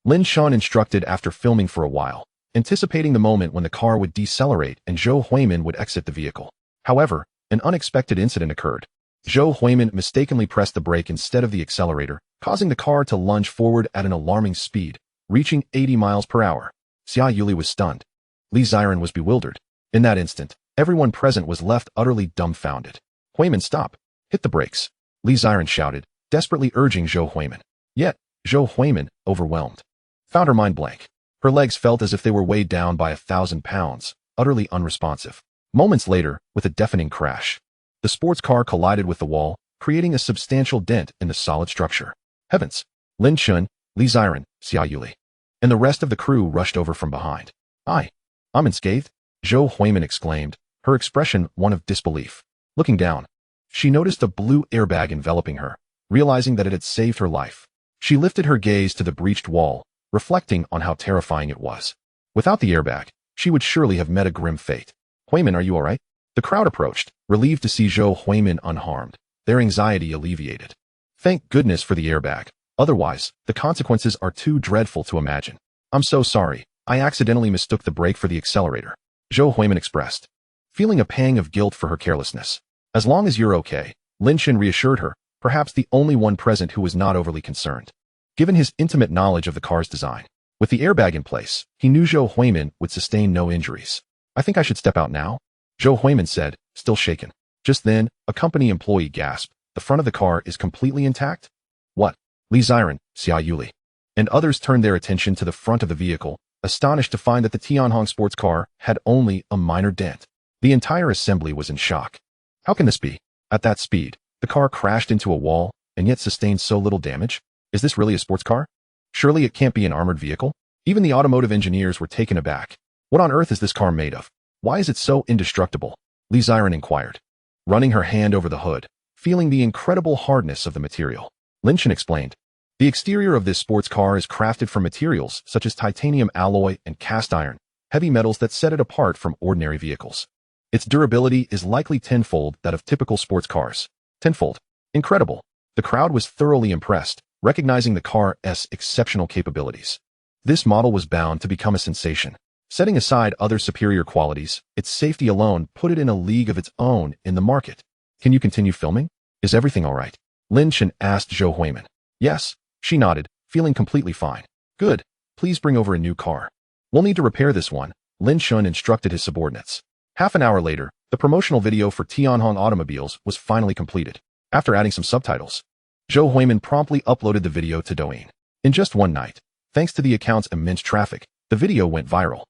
Lin Chen instructed after filming for a while, anticipating the moment when the car would decelerate and Zhou Huimin would exit the vehicle. However, an unexpected incident occurred. Zhou Huimin mistakenly pressed the brake instead of the accelerator, causing the car to lunge forward at an alarming speed, reaching 80 miles per hour. Xia Yuli was stunned. Li Ziren was bewildered. In that instant, everyone present was left utterly dumbfounded. Huimin, stop. Hit the brakes. Li Ziren shouted, desperately urging Zhou Huimin. Yet, Zhou Huimin, overwhelmed, found her mind blank. Her legs felt as if they were weighed down by 1,000 pounds, utterly unresponsive. Moments later, with a deafening crash, the sports car collided with the wall, creating a substantial dent in the solid structure. Heavens! Lin Chen, Li Ziren, Xia Yuli, and the rest of the crew rushed over from behind. I'm unscathed? Zhou Huimin exclaimed, her expression one of disbelief. Looking down, she noticed a blue airbag enveloping her. Realizing that it had saved her life, she lifted her gaze to the breached wall, reflecting on how terrifying it was. Without the airbag, she would surely have met a grim fate. Huimin, are you all right? The crowd approached, relieved to see Zhou Huimin unharmed, their anxiety alleviated. Thank goodness for the airbag. Otherwise, the consequences are too dreadful to imagine. I'm so sorry. I accidentally mistook the brake for the accelerator, Zhou Huimin expressed. feeling a pang of guilt for her carelessness. As long as you're okay, Lin Chen reassured her, perhaps the only one present who was not overly concerned. Given his intimate knowledge of the car's design, with the airbag in place, he knew Zhou Huimin would sustain no injuries. I think I should step out now, Zhou Huimin said, still shaken. Just then, a company employee gasped, the front of the car is completely intact? What? Li Ziren, Xia Yuli, and others turned their attention to the front of the vehicle, astonished to find that the Tianhong sports car had only a minor dent. The entire assembly was in shock. How can this be? At that speed, the car crashed into a wall and yet sustained so little damage? Is this really a sports car? Surely it can't be an armored vehicle? Even the automotive engineers were taken aback. What on earth is this car made of? Why is it so indestructible? Li Ziren inquired, running her hand over the hood, feeling the incredible hardness of the material. Lin Chen explained, the exterior of this sports car is crafted from materials such as titanium alloy and cast iron, heavy metals that set it apart from ordinary vehicles. Its durability is likely tenfold that of typical sports cars. Tenfold. Incredible. The crowd was thoroughly impressed, recognizing the car's exceptional capabilities. This model was bound to become a sensation. Setting aside other superior qualities, its safety alone put it in a league of its own in the market. Can you continue filming? Is everything all right? Lin Chen asked Zhou Huimin. Yes, she nodded, feeling completely fine. Good. Please bring over a new car. We'll need to repair this one, Lin Chen instructed his subordinates. Half an hour later, the promotional video for Tianhong automobiles was finally completed. After adding some subtitles, Zhou Huimin promptly uploaded the video to Douyin. In just one night, thanks to the account's immense traffic, the video went viral,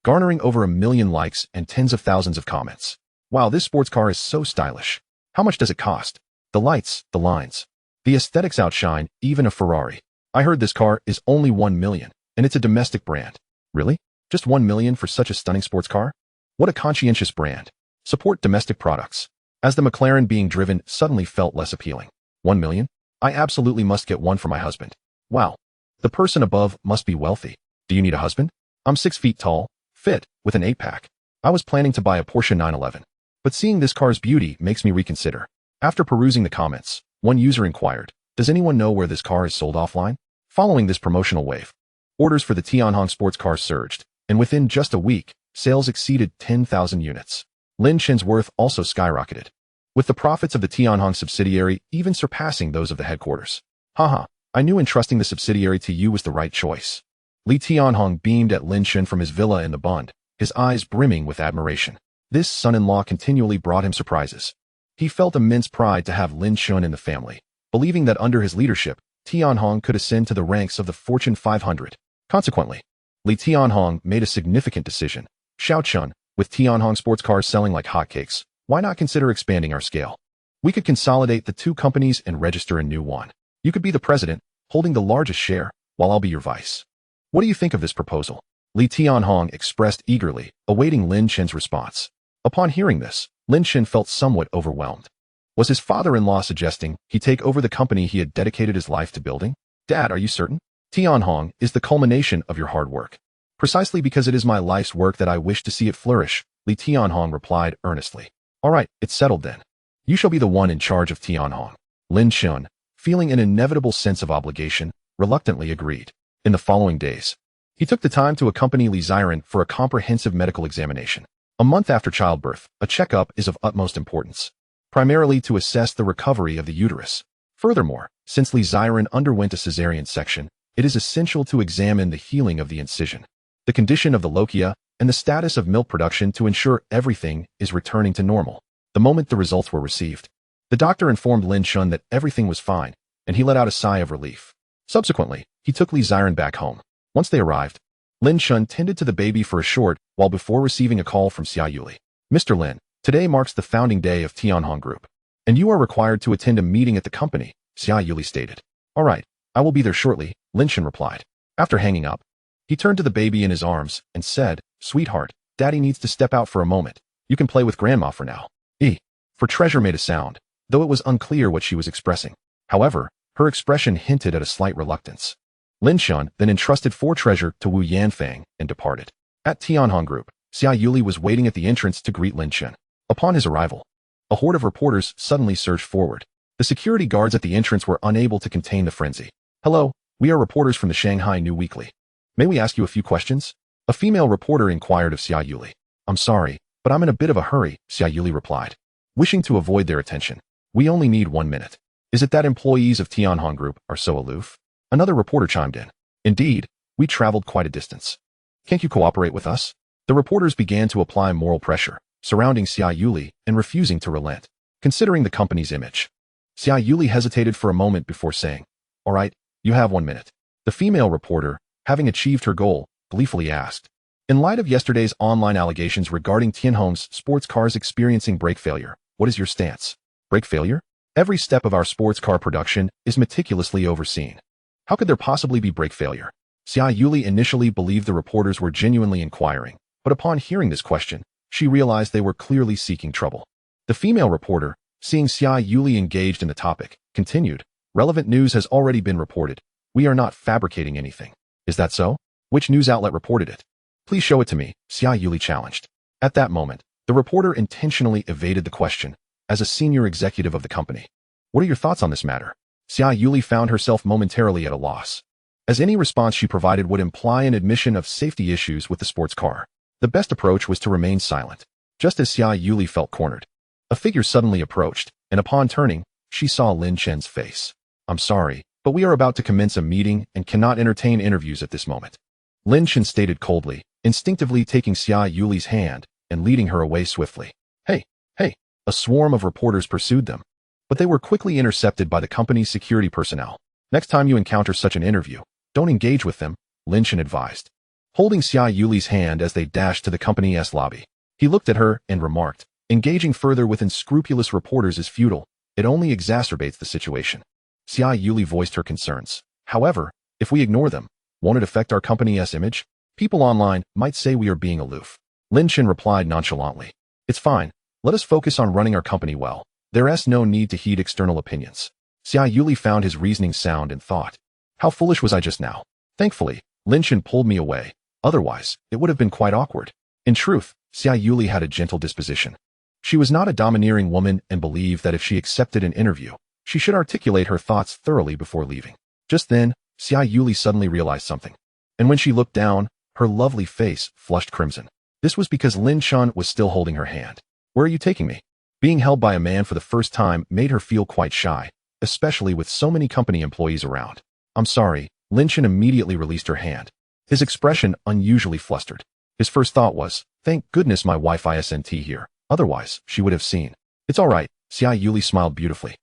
garnering over 1 million likes and tens of thousands of comments. Wow, this sports car is so stylish. How much does it cost? The lights, the lines. The aesthetics outshine even a Ferrari. I heard this car is only 1 million, and it's a domestic brand. Really? Just 1 million for such a stunning sports car? What a conscientious brand. Support domestic products. As the McLaren being driven suddenly felt less appealing. 1 million? I absolutely must get one for my husband. Wow. The person above must be wealthy. Do you need a husband? I'm 6 feet tall, fit, with an 8-pack. I was planning to buy a Porsche 911. But seeing this car's beauty makes me reconsider. After perusing the comments, one user inquired, does anyone know where this car is sold offline? Following this promotional wave, orders for the Tianhong sports car surged, and within just a week, sales exceeded 10,000 units. Lin Chen's worth also skyrocketed, with the profits of the Tianhong subsidiary even surpassing those of the headquarters. Haha, I knew entrusting the subsidiary to you was the right choice. Li Tianhong beamed at Lin Chen from his villa in the Bund, his eyes brimming with admiration. This son-in-law continually brought him surprises. He felt immense pride to have Lin Chen in the family, believing that under his leadership, Tianhong could ascend to the ranks of the Fortune 500. Consequently, Li Tianhong made a significant decision. Xiao Chun, with Tianhong sports cars selling like hotcakes, why not consider expanding our scale? We could consolidate the two companies and register a new one. You could be the president, holding the largest share, while I'll be your vice. What do you think of this proposal? Li Tianhong expressed eagerly, awaiting Lin Chen's response. Upon hearing this, Lin Chen felt somewhat overwhelmed. Was his father-in-law suggesting he take over the company he had dedicated his life to building? Dad, are you certain? Tianhong is the culmination of your hard work. Precisely because it is my life's work that I wish to see it flourish, Li Tianhong replied earnestly. All right, it's settled then. You shall be the one in charge of Tianhong. Lin Chen, feeling an inevitable sense of obligation, reluctantly agreed. In the following days, he took the time to accompany Li Ziren for a comprehensive medical examination. A month after childbirth, a checkup is of utmost importance, primarily to assess the recovery of the uterus. Furthermore, since Li Ziren underwent a cesarean section, it is essential to examine the healing of the incision, the condition of the lochia, and the status of milk production to ensure everything is returning to normal. The moment the results were received, the doctor informed Lin Chen that everything was fine, and he let out a sigh of relief. Subsequently, he took Li Ziren back home. Once they arrived, Lin Chen tended to the baby for a short while before receiving a call from Xia Yuli. Mr. Lin, today marks the founding day of Tianhong Group, and you are required to attend a meeting at the company, Xia Yuli stated. All right, I will be there shortly, Lin Chen replied. After hanging up, he turned to the baby in his arms and said, Sweetheart, Daddy needs to step out for a moment. You can play with Grandma for now. For Treasure made a sound, though it was unclear what she was expressing. However, her expression hinted at a slight reluctance. Lin Chen then entrusted For Treasure to Wu Yanfang and departed. At Tianhong Group, Xia Yuli was waiting at the entrance to greet Lin Chen. Upon his arrival, a horde of reporters suddenly surged forward. The security guards at the entrance were unable to contain the frenzy. Hello, we are reporters from the Shanghai New Weekly. May we ask you a few questions? A female reporter inquired of Xia Yuli. I'm sorry, But I'm in a bit of a hurry, Xia Yuli replied, wishing to avoid their attention. We only need 1 minute. Is it that employees of Tianhong Group are so aloof? Another reporter chimed in. Indeed, we traveled quite a distance. Can't you cooperate with us? The reporters began to apply moral pressure, surrounding Xia Yuli and refusing to relent, considering the company's image. Xia Yuli hesitated for a moment before saying, All right, you have 1 minute. The female reporter, having achieved her goal, gleefully asked, In light of yesterday's online allegations regarding Tianhong's sports cars experiencing brake failure, what is your stance? Brake failure? Every step of our sports car production is meticulously overseen. How could there possibly be brake failure? Xia Yuli initially believed the reporters were genuinely inquiring, but upon hearing this question, she realized they were clearly seeking trouble. The female reporter, seeing Xia Yuli engaged in the topic, continued, Relevant news has already been reported. We are not fabricating anything. Is that so? Which news outlet reported it? Please show it to me, Xia Yuli challenged. At that moment, the reporter intentionally evaded the question, as a senior executive of the company. What are your thoughts on this matter? Xia Yuli found herself momentarily at a loss, as any response she provided would imply an admission of safety issues with the sports car. The best approach was to remain silent. Just as Xia Yuli felt cornered, a figure suddenly approached, and upon turning, she saw Lin Chen's face. I'm sorry, but we are about to commence a meeting and cannot entertain interviews at this moment. Lin Chen stated coldly, instinctively taking Xia Yuli's hand and leading her away swiftly. Hey! A swarm of reporters pursued them, but they were quickly intercepted by the company's security personnel. Next time you encounter such an interview, don't engage with them, Lin Chen advised, holding Xia Yuli's hand as they dashed to the company's lobby. He looked at her and remarked, engaging further with unscrupulous reporters is futile. It only exacerbates the situation. Xia Yuli voiced her concerns. However, if we ignore them, won't it affect our company's image? People online might say we are being aloof. Lin Chen replied nonchalantly. It's fine. Let us focus on running our company well. There's no need to heed external opinions. Xia Yuli found his reasoning sound and thought, how foolish was I just now? Thankfully, Lin Chen pulled me away. Otherwise, it would have been quite awkward. In truth, Xia Yuli had a gentle disposition. She was not a domineering woman and believed that if she accepted an interview, she should articulate her thoughts thoroughly before leaving. Just then, Xia Yuli suddenly realized something. And when she looked down, her lovely face flushed crimson. This was because Lin Chen was still holding her hand. Where are you taking me? Being held by a man for the first time made her feel quite shy, especially with so many company employees around. I'm sorry, Lin Chen immediately released her hand, his expression unusually flustered. His first thought was, thank goodness my wife isn't here, otherwise she would have seen. It's all right, Xia Yuli smiled beautifully,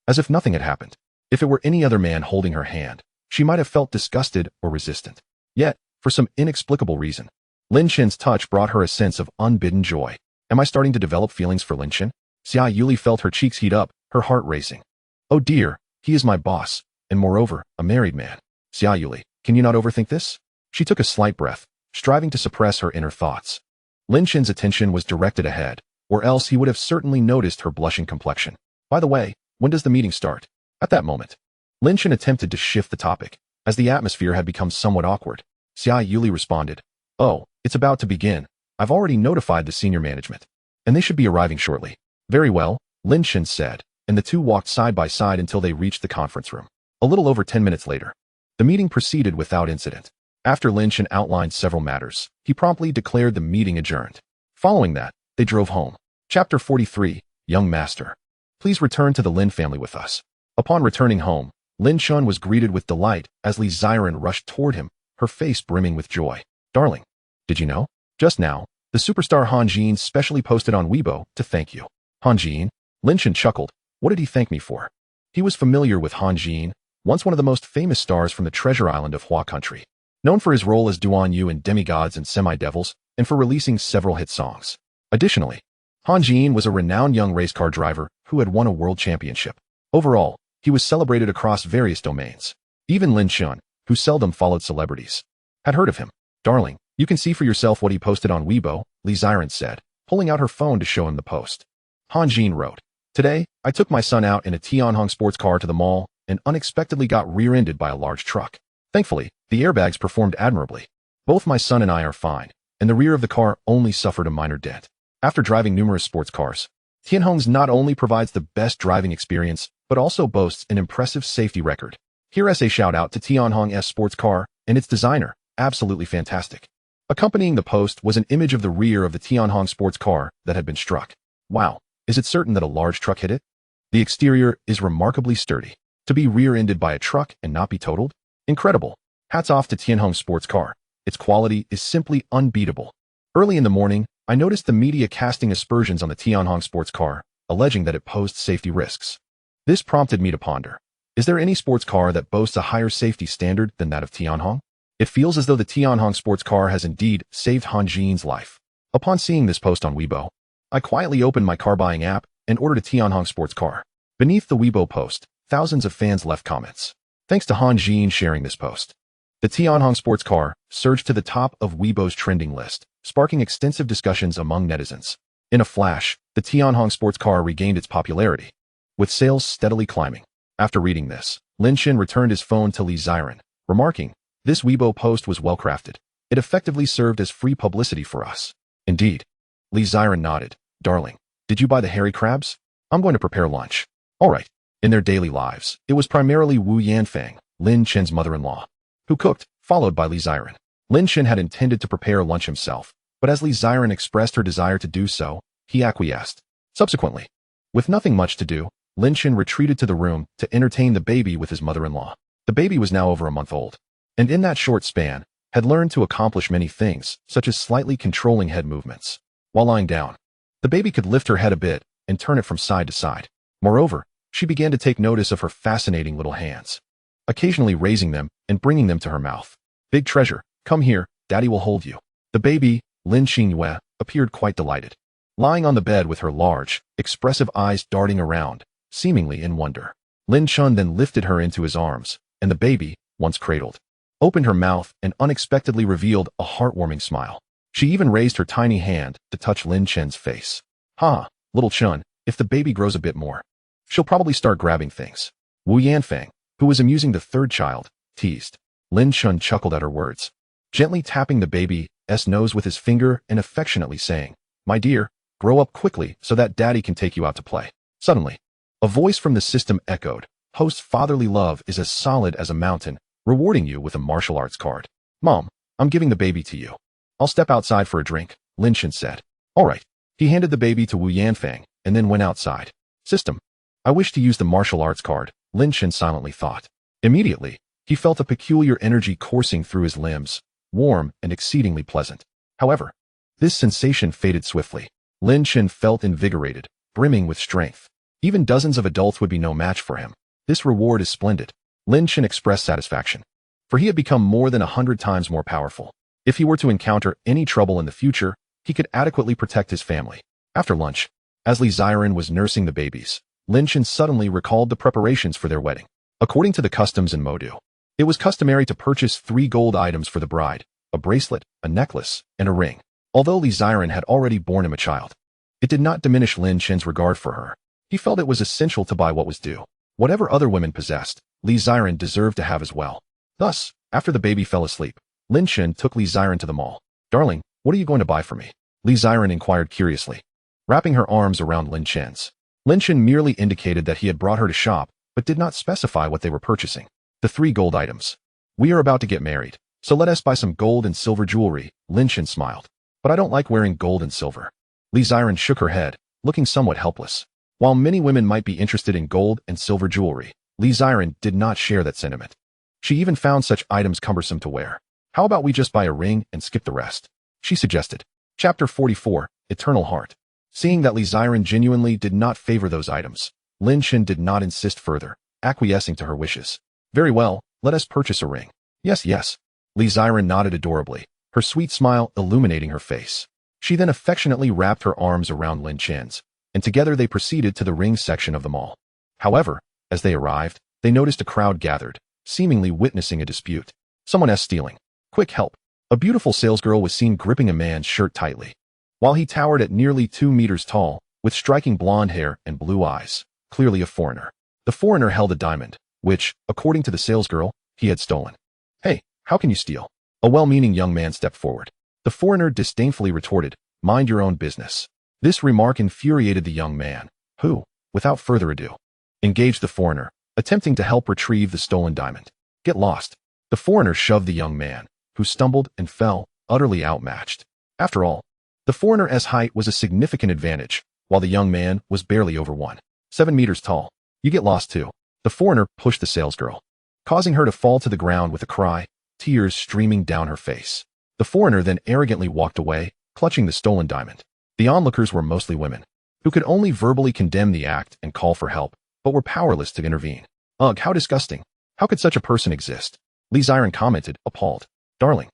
as if nothing had happened. If it were any other man holding her hand, she might have felt disgusted or resistant. Yet, for some inexplicable reason, Lin Chen's touch brought her a sense of unbidden joy. Am I starting to develop feelings for Lin Chen? Xia Yuli felt her cheeks heat up, her heart racing. Oh dear, he is my boss, and moreover, a married man. Xia Yuli, can you not overthink this? She took a slight breath, striving to suppress her inner thoughts. Lin Chen's attention was directed ahead, or else he would have certainly noticed her blushing complexion. By the way, when does the meeting start? At that moment, Lin Chen attempted to shift the topic, as the atmosphere had become somewhat awkward. Xia Yuli responded, Oh, it's about to begin. I've already notified the senior management, and they should be arriving shortly. Very well, Lin Chen said, and the two walked side by side until they reached the conference room. A little over 10 minutes later, the meeting proceeded without incident. After Lin Chen outlined several matters, he promptly declared the meeting adjourned. Following that, they drove home. Chapter 43, Young Master. Please return to the Lin family with us. Upon returning home, Lin Chen was greeted with delight as Li Ziren rushed toward him, her face brimming with joy. Darling, did you know? Just now, the superstar Han Jin specially posted on Weibo to thank you. Han Jin? Lin Chen chuckled. What did he thank me for? He was familiar with Han Jin, once one of the most famous stars from the treasure island of Hua country, known for his role as Duan Yu in Demigods and Semi-Devils, and for releasing several hit songs. Additionally, Han Jin was a renowned young race car driver who had won a world championship. Overall, he was celebrated across various domains. Even Lin Chen, who seldom followed celebrities, had heard of him. Darling, you can see for yourself what he posted on Weibo, Li Ziren said, pulling out her phone to show him the post. Han Jin wrote, Today, I took my son out in a Tianhong sports car to the mall and unexpectedly got rear-ended by a large truck. Thankfully, the airbags performed admirably. Both my son and I are fine, and the rear of the car only suffered a minor dent. After driving numerous sports cars, Tianhong's not only provides the best driving experience, but also boasts an impressive safety record. Here's a shout out to Tianhong's sports car and its designer, absolutely fantastic. Accompanying the post was an image of the rear of the Tianhong sports car that had been struck. Wow, is it certain that a large truck hit it? The exterior is remarkably sturdy. To be rear-ended by a truck and not be totaled? Incredible. Hats off to Tianhong's sports car. Its quality is simply unbeatable. Early in the morning, I noticed the media casting aspersions on the Tianhong sports car, alleging that it posed safety risks. This prompted me to ponder. Is there any sports car that boasts a higher safety standard than that of Tianhong? It feels as though the Tianhong sports car has indeed saved Han Jin's life. Upon seeing this post on Weibo, I quietly opened my car buying app and ordered a Tianhong sports car. Beneath the Weibo post, thousands of fans left comments. Thanks to Han Jin sharing this post. The Tianhong sports car surged to the top of Weibo's trending list, sparking extensive discussions among netizens. In a flash, the Tianhong sports car regained its popularity, with sales steadily climbing. After reading this, Lin Chen returned his phone to Li Ziren, remarking, "This Weibo post was well crafted. It effectively served as free publicity for us." Indeed. Li Ziren nodded. "Darling, did you buy the hairy crabs? I'm going to prepare lunch." All right. In their daily lives, it was primarily Wu Yanfang, Lin Chen's mother-in-law, who cooked, followed by Li Ziren. Lin Chen had intended to prepare lunch himself, but as Li Ziren expressed her desire to do so, he acquiesced. Subsequently, with nothing much to do, Lin Chen retreated to the room to entertain the baby with his mother-in-law. The baby was now over a month old, and in that short span, had learned to accomplish many things, such as slightly controlling head movements. While lying down, the baby could lift her head a bit and turn it from side to side. Moreover, she began to take notice of her fascinating little hands, occasionally raising them and bringing them to her mouth. "Big treasure, come here, daddy will hold you." The baby, Lin Xingyue, appeared quite delighted, lying on the bed with her large, expressive eyes darting around, seemingly in wonder. Lin Chen then lifted her into his arms, and the baby, once cradled, opened her mouth and unexpectedly revealed a heartwarming smile. She even raised her tiny hand to touch Lin Chen's face. "Ha, little Chen, if the baby grows a bit more, she'll probably start grabbing things." Wu Yanfang, who was amusing the third child, teased. Lin Chen chuckled at her words, gently tapping the baby's nose with his finger and affectionately saying, "My dear, grow up quickly so that daddy can take you out to play." Suddenly, a voice from the system echoed, "Host's fatherly love is as solid as a mountain, rewarding you with a martial arts card." "Mom, I'm giving the baby to you. I'll step outside for a drink," Lin Chen said. "All right." He handed the baby to Wu Yanfang and then went outside. "System, I wish to use the martial arts card," Lin Chen silently thought. Immediately, he felt a peculiar energy coursing through his limbs, warm and exceedingly pleasant. However, this sensation faded swiftly. Lin Chen felt invigorated, brimming with strength. Even dozens of adults would be no match for him. "This reward is splendid." Lin Chen expressed satisfaction, for he had become more than 100 times more powerful. If he were to encounter any trouble in the future, he could adequately protect his family. After lunch, as Li Ziren was nursing the babies, Lin Chen suddenly recalled the preparations for their wedding. According to the customs in Modu, it was customary to purchase 3 gold items for the bride: a bracelet, a necklace, and a ring. Although Li Ziren had already borne him a child, it did not diminish Lin Chen's regard for her. He felt it was essential to buy what was due. Whatever other women possessed, Li Ziren deserved to have as well. Thus, after the baby fell asleep, Lin Chen took Li Ziren to the mall. "Darling, what are you going to buy for me?" Li Ziren inquired curiously, wrapping her arms around Lin Chen's. Lin Chen merely indicated that he had brought her to shop, but did not specify what they were purchasing. "The 3 gold items. We are about to get married, so let us buy some gold and silver jewelry," Lin Chen smiled. "But I don't like wearing gold and silver." Li Ziren shook her head, looking somewhat helpless. While many women might be interested in gold and silver jewelry, Li Ziren did not share that sentiment. She even found such items cumbersome to wear. "How about we just buy a ring and skip the rest?" she suggested. Chapter 44, Eternal Heart. Seeing that Li Ziren genuinely did not favor those items, Lin Chen did not insist further, acquiescing to her wishes. "Very well, let us purchase a ring." Yes, yes. Li Ziren nodded adorably, her sweet smile illuminating her face. She then affectionately wrapped her arms around Lin Chen's, and together they proceeded to the ring section of the mall. However, as they arrived, they noticed a crowd gathered, seemingly witnessing a dispute. "Someone's stealing. Quick help." A beautiful salesgirl was seen gripping a man's shirt tightly. While he towered at nearly 2 meters tall, with striking blonde hair and blue eyes, clearly a foreigner. The foreigner held a diamond, which, according to the salesgirl, he had stolen. "Hey, how can you steal?" A well-meaning young man stepped forward. The foreigner disdainfully retorted, "Mind your own business." This remark infuriated the young man, who, without further ado, engaged the foreigner, attempting to help retrieve the stolen diamond. "Get lost." The foreigner shoved the young man, who stumbled and fell, utterly outmatched. After all, the foreigner's height was a significant advantage, while the young man was barely over 1.7 meters tall. You get lost too. The foreigner pushed the salesgirl, causing her to fall to the ground with a cry, tears streaming down her face. The foreigner then arrogantly walked away, clutching the stolen diamond. The onlookers were mostly women, who could only verbally condemn the act and call for help, but were powerless to intervene. Ugh, how disgusting. How could such a person exist? Li Ziren commented, appalled. Darling.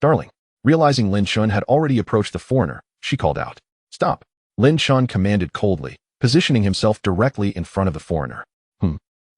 Darling. Realizing Lin Chen had already approached the foreigner, she called out. Stop. Lin Chen commanded coldly, positioning himself directly in front of the foreigner.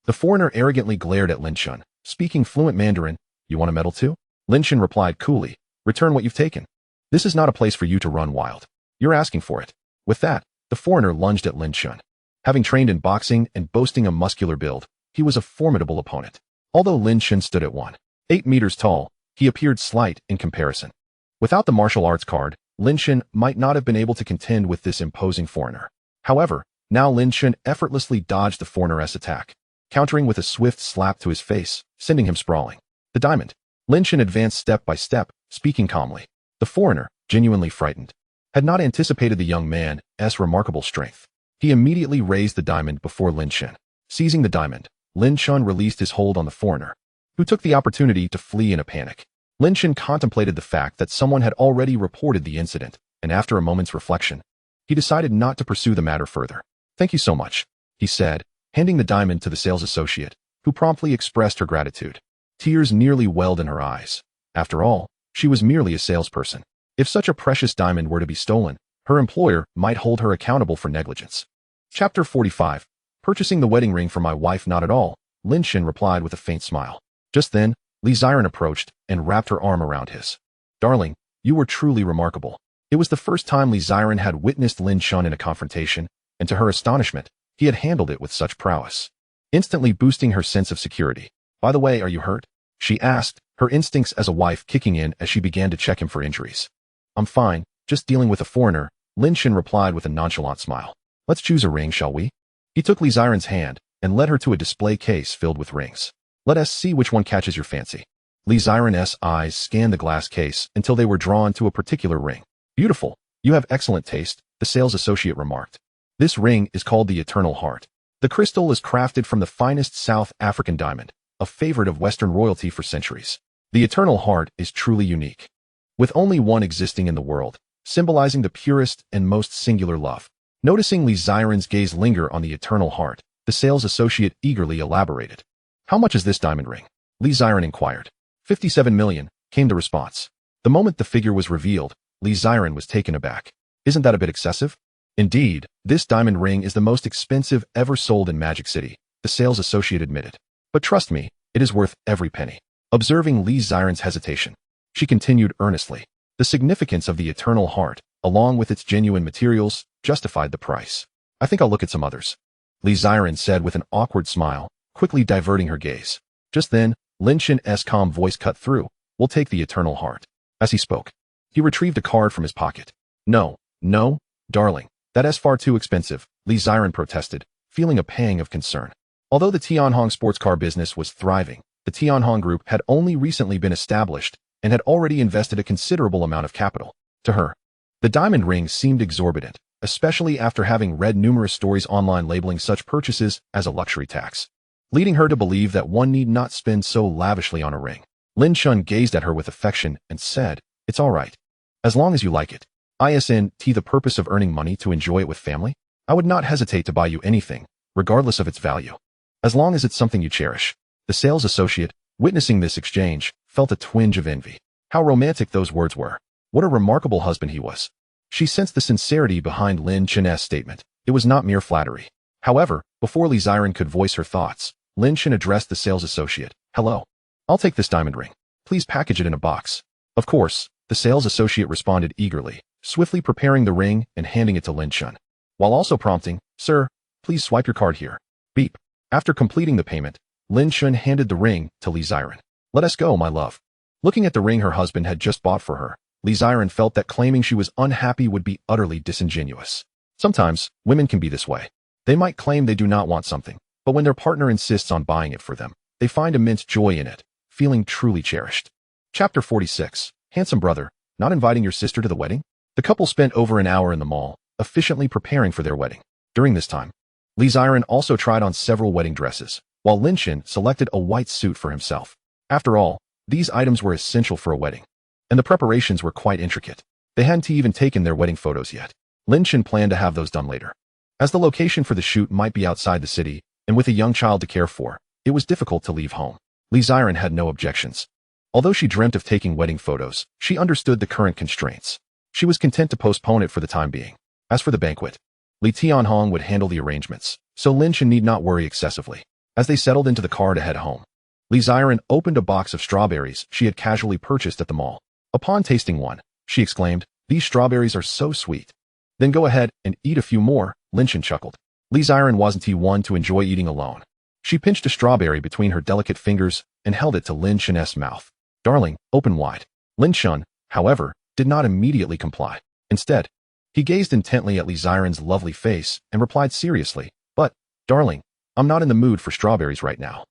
The foreigner arrogantly glared at Lin Chen, speaking fluent Mandarin. You want a medal too? Lin Chen replied coolly. Return what you've taken. This is not a place for you to run wild. You're asking for it. With that, the foreigner lunged at Lin Chen. Having trained in boxing and boasting a muscular build, he was a formidable opponent. Although Lin Chen stood at 1.8 meters tall, he appeared slight in comparison. Without the martial arts card, Lin Chen might not have been able to contend with this imposing foreigner. However, now Lin Chen effortlessly dodged the foreigner's attack, countering with a swift slap to his face, sending him sprawling. The diamond. Lin Chen advanced step by step, speaking calmly. The foreigner, genuinely frightened, had not anticipated the young man's remarkable strength. He immediately raised the diamond before Lin Chen. Seizing the diamond, Lin Chen released his hold on the foreigner, who took the opportunity to flee in a panic. Lin Chen contemplated the fact that someone had already reported the incident, and after a moment's reflection, he decided not to pursue the matter further. Thank you so much, he said, handing the diamond to the sales associate, who promptly expressed her gratitude. Tears nearly welled in her eyes. After all, she was merely a salesperson. If such a precious diamond were to be stolen, her employer might hold her accountable for negligence. Chapter 45. Purchasing the wedding ring for my wife? Not at all, Lin Chen replied with a faint smile. Just then, Li Ziren approached and wrapped her arm around his. Darling, you were truly remarkable. It was the first time Li Ziren had witnessed Lin Chen in a confrontation, and to her astonishment, he had handled it with such prowess, instantly boosting her sense of security. By the way, are you hurt? She asked, her instincts as a wife kicking in as she began to check him for injuries. I'm fine, just dealing with a foreigner, Lin Chen replied with a nonchalant smile. Let's choose a ring, shall we? He took Li Ziren's hand and led her to a display case filled with rings. Let us see which one catches your fancy. Li Ziren's eyes scanned the glass case until they were drawn to a particular ring. Beautiful. You have excellent taste, the sales associate remarked. This ring is called the Eternal Heart. The crystal is crafted from the finest South African diamond, a favorite of Western royalty for centuries. The Eternal Heart is truly unique, with only one existing in the world, symbolizing the purest and most singular love. Noticing Li Ziren's gaze linger on the Eternal Heart, the sales associate eagerly elaborated. How much is this diamond ring? Li Ziren inquired. 57 million, came the response. The moment the figure was revealed, Li Ziren was taken aback. Isn't that a bit excessive? Indeed, this diamond ring is the most expensive ever sold in Magic City, the sales associate admitted. But trust me, it is worth every penny. Observing Li Ziren's hesitation, she continued earnestly. The significance of the Eternal Heart, along with its genuine materials, justified the price. I think I'll look at some others, Li Ziren said with an awkward smile, quickly diverting her gaze. Just then, Lin Chen's calm voice cut through. We'll take the Eternal Heart. As he spoke, he retrieved a card from his pocket. No, darling. That's far too expensive, Li Ziren protested, feeling a pang of concern. Although the Tianhong sports car business was thriving, the Tianhong Group had only recently been established and had already invested a considerable amount of capital. To her, the diamond ring seemed exorbitant, especially after having read numerous stories online labeling such purchases as a luxury tax, leading her to believe that one need not spend so lavishly on a ring. Lin Chen gazed at her with affection and said, It's all right. As long as you like it. Isn't the purpose of earning money to enjoy it with family? I would not hesitate to buy you anything, regardless of its value, as long as it's something you cherish. The sales associate, witnessing this exchange, felt a twinge of envy. How romantic those words were. What a remarkable husband he was. She sensed the sincerity behind Lin Chen's statement. It was not mere flattery. However, before Li Ziren could voice her thoughts, Lin Chen addressed the sales associate. Hello. I'll take this diamond ring. Please package it in a box. Of course, the sales associate responded eagerly, swiftly preparing the ring and handing it to Lin Chen, while also prompting, Sir, please swipe your card here. Beep. After completing the payment, Lin Chen handed the ring to Li Ziren. Let us go, my love. Looking at the ring her husband had just bought for her, Li Ziren felt that claiming she was unhappy would be utterly disingenuous. Sometimes, women can be this way. They might claim they do not want something, but when their partner insists on buying it for them, they find immense joy in it, feeling truly cherished. Chapter 46. Handsome brother, Not inviting your sister to the wedding? The couple spent over an hour in the mall, efficiently preparing for their wedding. During this time, Li Ziren also tried on several wedding dresses, while Lin Chen selected a white suit for himself. After all, these items were essential for a wedding, and the preparations were quite intricate. They hadn't even taken their wedding photos yet. Lin Chen planned to have those done later. As the location for the shoot might be outside the city, and with a young child to care for, it was difficult to leave home. Li Ziren had no objections. Although she dreamt of taking wedding photos, she understood the current constraints. She was content to postpone it for the time being. As for the banquet, Li Tianhong would handle the arrangements, so Lin Chen need not worry excessively. As they settled into the car to head home, Li Ziren opened a box of strawberries she had casually purchased at the mall. Upon tasting one, she exclaimed, "These strawberries are so sweet." "Then go ahead and eat a few more," Lin Chen chuckled. Li Ziren wasn't one to enjoy eating alone. She pinched a strawberry between her delicate fingers and held it to Lin Chen's mouth. "Darling, open wide." Lin Chen, however, did not immediately comply. Instead, he gazed intently at Li Ziren's lovely face and replied seriously, "But, darling, I'm not in the mood for strawberries right now."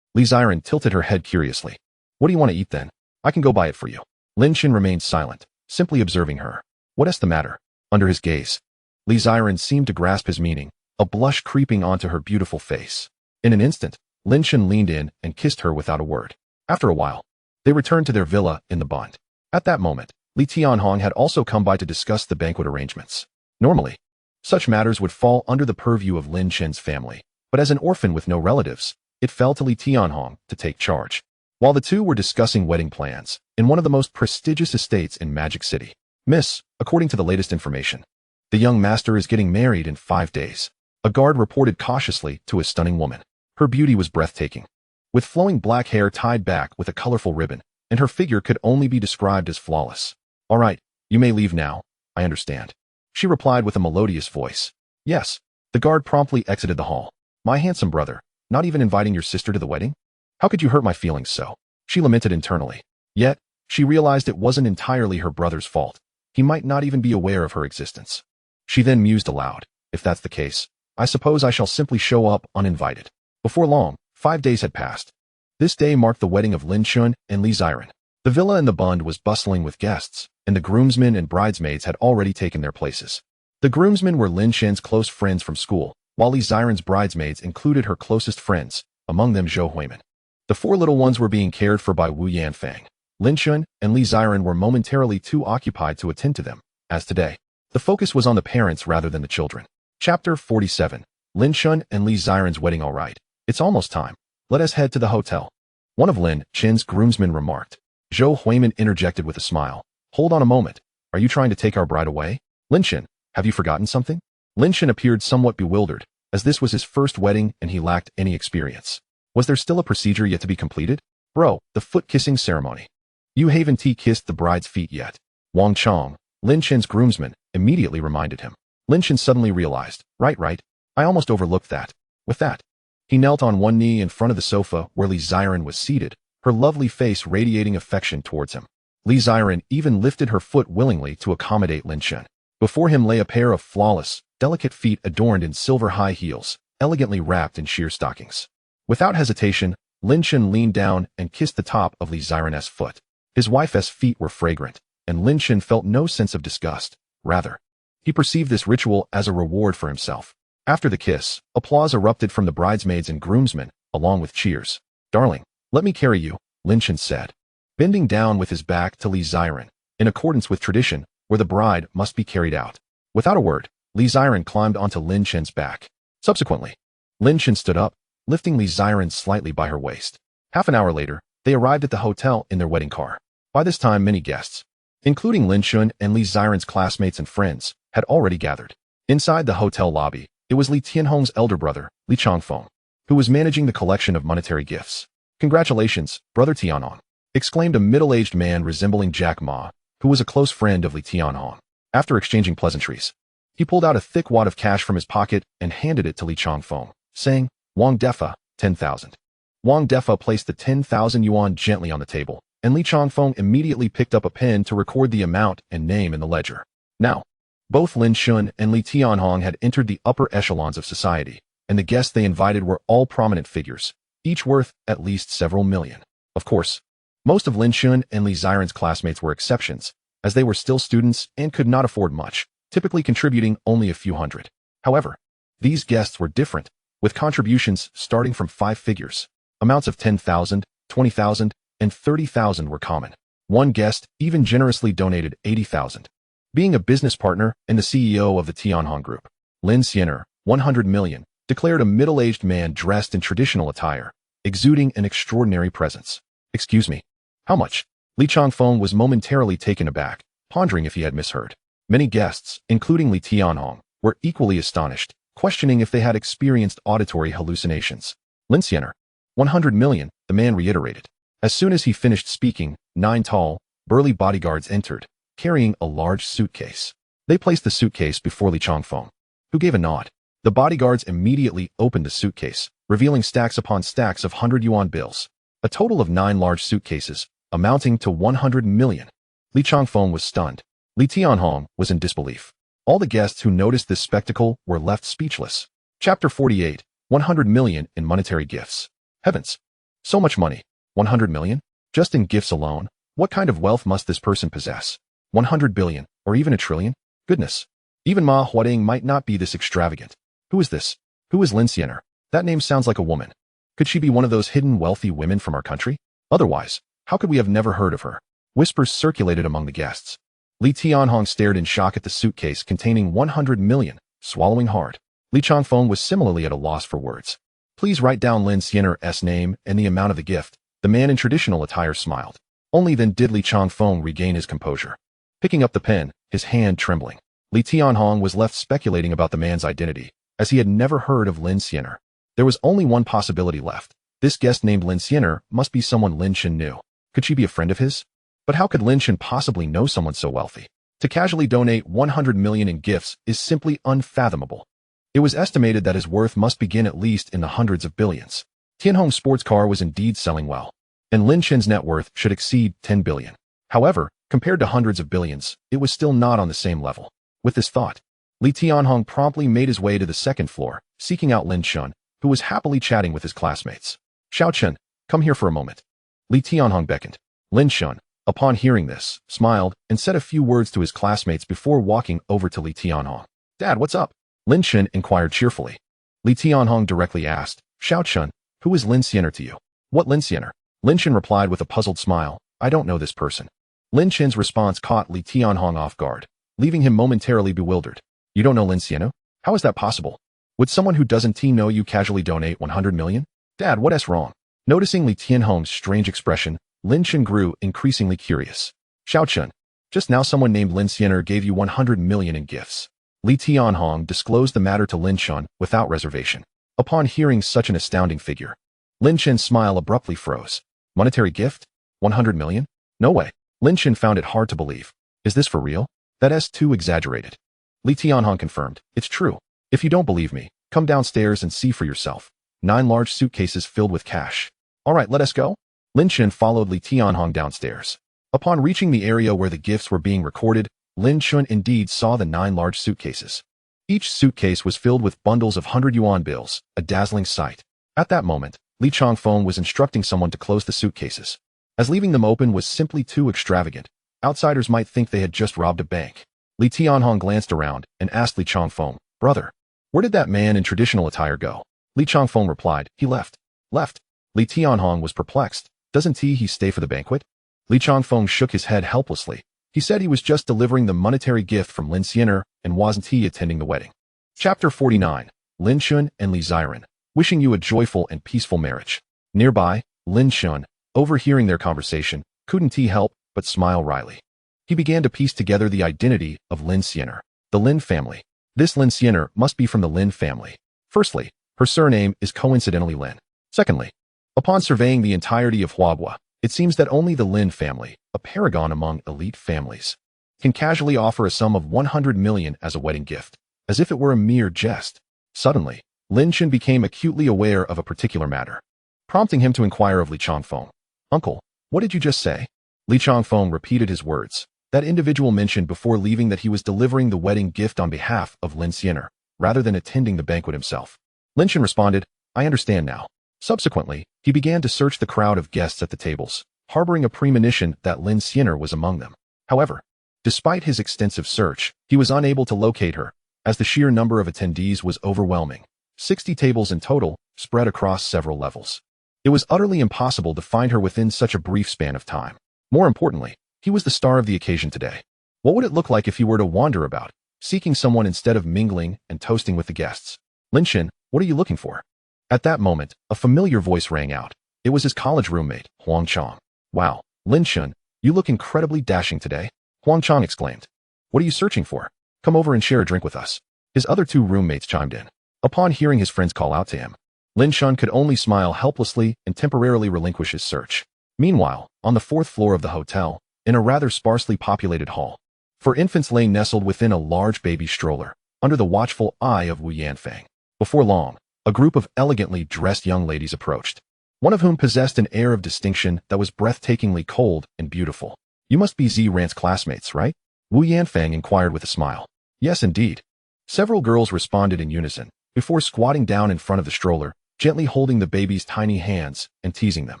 Li Ziren tilted her head curiously. "What do you want to eat then? I can go buy it for you." Lin Chen remained silent, simply observing her. "What's the matter?" Under his gaze, Li Ziren seemed to grasp his meaning, a blush creeping onto her beautiful face. In an instant, Lin Chen leaned in and kissed her without a word. After a while, they returned to their villa in the Bund. At that moment, Li Tianhong had also come by to discuss the banquet arrangements. Normally, such matters would fall under the purview of Lin Chen's family, but as an orphan with no relatives, it fell to Li Tianhong to take charge. While the two were discussing wedding plans in one of the most prestigious estates in Magic City, "Miss, according to the latest information, the young master is getting married in 5 days." A guard reported cautiously to a stunning woman. Her beauty was breathtaking, with flowing black hair tied back with a colorful ribbon, and her figure could only be described as flawless. "All right, you may leave now, I understand," she replied with a melodious voice. "Yes." The guard promptly exited the hall. "My handsome brother, not even inviting your sister to the wedding? How could you hurt my feelings so?" She lamented internally. Yet, she realized it wasn't entirely her brother's fault. He might not even be aware of her existence. She then mused aloud, "If that's the case, I suppose I shall simply show up uninvited." Before long, 5 days had passed. This day marked the wedding of Lin Chen and Li Ziren. The villa in the Bund was bustling with guests, and the groomsmen and bridesmaids had already taken their places. The groomsmen were Lin Chen's close friends from school, while Li Ziren's bridesmaids included her closest friends, among them Zhou Huimin. The 4 little ones were being cared for by Wu Yanfang. Lin Chen and Li Ziren were momentarily too occupied to attend to them, as today, the focus was on the parents rather than the children. Chapter 47. Lin Chen and Li Ziren's wedding. "All right, it's almost time. Let us head to the hotel," one of Lin Chen's groomsmen remarked. Zhou Huimin interjected with a smile. "Hold on a moment. Are you trying to take our bride away? Lin Chen, have you forgotten something?" Lin Chen appeared somewhat bewildered, as this was his first wedding and he lacked any experience. Was there still a procedure yet to be completed? "Bro, the foot-kissing ceremony. You haven't kissed the bride's feet yet." Wang Chong, Lin Chen's groomsman, immediately reminded him. Lin Chen suddenly realized, right, I almost overlooked that. With that, he knelt on one knee in front of the sofa where Li Ziren was seated, her lovely face radiating affection towards him. Li Ziren even lifted her foot willingly to accommodate Lin Chen. Before him lay a pair of flawless, delicate feet adorned in silver high heels, elegantly wrapped in sheer stockings. Without hesitation, Lin Chen leaned down and kissed the top of Li Ziren's foot. His wife's feet were fragrant, and Lin Chen felt no sense of disgust. Rather, he perceived this ritual as a reward for himself. After the kiss, applause erupted from the bridesmaids and groomsmen, along with cheers. "Darling, let me carry you," Lin Chen said, bending down with his back to Li Ziren, in accordance with tradition, where the bride must be carried out. Without a word, Li Ziren climbed onto Lin Chen's back. Subsequently, Lin Chen stood up, lifting Li Ziren slightly by her waist. Half an hour later, they arrived at the hotel in their wedding car. By this time, many guests, including Lin Chen and Li Ziren's classmates and friends, had already gathered. Inside the hotel lobby, it was Li Tianhong's elder brother, Li Changfeng, who was managing the collection of monetary gifts. "Congratulations, brother Tianhong," exclaimed a middle-aged man resembling Jack Ma, who was a close friend of Li Tianhong. After exchanging pleasantries, he pulled out a thick wad of cash from his pocket and handed it to Li Changfeng, saying, "Wang Defa, 10,000. Wang Defa placed the 10,000 yuan gently on the table, and Li Changfeng immediately picked up a pen to record the amount and name in the ledger. Now, both Lin Chen and Li Tianhong had entered the upper echelons of society, and the guests they invited were all prominent figures, each worth at least several million. Of course, most of Lin Chen and Li Ziren's classmates were exceptions, as they were still students and could not afford much, typically contributing only a few hundred. However, these guests were different, with contributions starting from 5 figures. Amounts of 10,000, 20,000, and 30,000 were common. One guest even generously donated 80,000. Being a business partner and the CEO of the Tianhong Group, Lin Chen, 100 million, declared a middle-aged man dressed in traditional attire, exuding an extraordinary presence. Excuse me, how much? Li Changfeng was momentarily taken aback, pondering if he had misheard. Many guests, including Li Tianhong, were equally astonished, questioning if they had experienced auditory hallucinations. Lin Chen, 100 million, the man reiterated. As soon as he finished speaking, 9 tall, burly bodyguards entered, carrying a large suitcase. They placed the suitcase before Li Changfeng, who gave a nod. The bodyguards immediately opened the suitcase, revealing stacks upon stacks of 100 yuan bills. A total of 9 large suitcases, amounting to 100 million. Li Changfeng was stunned. Li Tianhong was in disbelief. All the guests who noticed this spectacle were left speechless. Chapter 48, 100 million in monetary gifts. Heavens! So much money. 100 million? Just in gifts alone? What kind of wealth must this person possess? 100 billion, or even a trillion? Goodness! Even Ma Huading might not be this extravagant. Who is this? Who is Lin Chen? That name sounds like a woman. Could she be one of those hidden wealthy women from our country? Otherwise, how could we have never heard of her? Whispers circulated among the guests. Li Tianhong stared in shock at the suitcase containing 100 million, swallowing hard. Li Changfeng was similarly at a loss for words. Please write down Lin Chen's name and the amount of the gift. The man in traditional attire smiled. Only then did Li Changfeng regain his composure. Picking up the pen, his hand trembling, Li Tianhong was left speculating about the man's identity, as he had never heard of Lin Chen. There was only one possibility left. This guest named Lin Chen must be someone Lin Chen knew. Could she be a friend of his? But how could Lin Chen possibly know someone so wealthy? To casually donate 100 million in gifts is simply unfathomable. It was estimated that his worth must begin at least in the hundreds of billions. Tianhong's sports car was indeed selling well, and Lin Chen's net worth should exceed 10 billion. However, compared to hundreds of billions, it was still not on the same level. With this thought, Li Tianhong promptly made his way to the second floor, seeking out Lin Chen, who was happily chatting with his classmates. Xiao Chen, come here for a moment. Li Tianhong beckoned. Lin Chen, upon hearing this, smiled and said a few words to his classmates before walking over to Li Tianhong. Dad, what's up? Lin Chen inquired cheerfully. Li Tianhong directly asked, Xiao Chen, who is Lin Chen to you? What Lin Chen? Lin Chen replied with a puzzled smile, I don't know this person. Lin Chen's response caught Li Tianhong off guard, leaving him momentarily bewildered. You don't know Lin Chen? How is that possible? Would someone who doesn't know you casually donate 100 million? Dad, what's wrong? Noticing Li Tianhong's strange expression, Lin Chen grew increasingly curious. Xiao Chen, just now someone named Lin Chen gave you 100 million in gifts. Li Tianhong disclosed the matter to Lin Chen without reservation. Upon hearing such an astounding figure, Lin Chen's smile abruptly froze. Monetary gift? 100 million? No way. Lin Chen found it hard to believe. Is this for real? That's too exaggerated. Li Tianhong confirmed, it's true. If you don't believe me, come downstairs and see for yourself. 9 large suitcases filled with cash. All right, let us go. Lin Chen followed Li Tianhong downstairs. Upon reaching the area where the gifts were being recorded, Lin Chen indeed saw the 9 large suitcases. Each suitcase was filled with bundles of 100 yuan bills, a dazzling sight. At that moment, Li Changfeng was instructing someone to close the suitcases, as leaving them open was simply too extravagant. Outsiders might think they had just robbed a bank. Li Tianhong glanced around and asked Li Changfeng, Brother, where did that man in traditional attire go? Li Changfeng replied, he left. Left? Li Tianhong was perplexed. Doesn't he stay for the banquet? Li Changfeng shook his head helplessly. He said he was just delivering the monetary gift from Lin Chen and wasn't he attending the wedding. Chapter 49, Lin Chen and Li Ziren, wishing you a joyful and peaceful marriage. Nearby, Lin Chen, overhearing their conversation, couldn't he help but smile wryly. He began to piece together the identity of Lin Chen, the Lin family. This Lin Chen must be from the Lin family. Firstly, her surname is coincidentally Lin. Secondly, upon surveying the entirety of Huabua, it seems that only the Lin family, a paragon among elite families, can casually offer a sum of 100 million as a wedding gift, as if it were a mere jest. Suddenly, Lin Chen became acutely aware of a particular matter, prompting him to inquire of Li Changfeng. Uncle, what did you just say? Li Changfeng repeated his words. That individual mentioned before leaving that he was delivering the wedding gift on behalf of Lin Chen, rather than attending the banquet himself. Lin Chen responded, I understand now. Subsequently, he began to search the crowd of guests at the tables, harboring a premonition that Lin Chen was among them. However, Despite his extensive search, he was unable to locate her, as the sheer number of attendees was overwhelming. 60 tables in total, spread across several levels. It was utterly impossible to find her within such a brief span of time. More importantly, he was the star of the occasion today. What would it look like if he were to wander about, seeking someone instead of mingling and toasting with the guests? Lin Chen, what are you looking for? At that moment, a familiar voice rang out. It was his college roommate, Huang Chang. Wow, Lin Chen, you look incredibly dashing today, Huang Chang exclaimed. What are you searching for? Come over and share a drink with us. His other two roommates chimed in. Upon hearing his friends call out to him, Lin Chen could only smile helplessly and temporarily relinquish his search. Meanwhile, on the fourth floor of the hotel, in a rather sparsely populated hall, four infants lay nestled within a large baby stroller, under the watchful eye of Wu Yanfang. Before long, a group of elegantly dressed young ladies approached, one of whom possessed an air of distinction that was breathtakingly cold and beautiful. You must be Zran's classmates, right? Wu Yanfang inquired with a smile. Yes, indeed. Several girls responded in unison, before squatting down in front of the stroller, gently holding the baby's tiny hands and teasing them.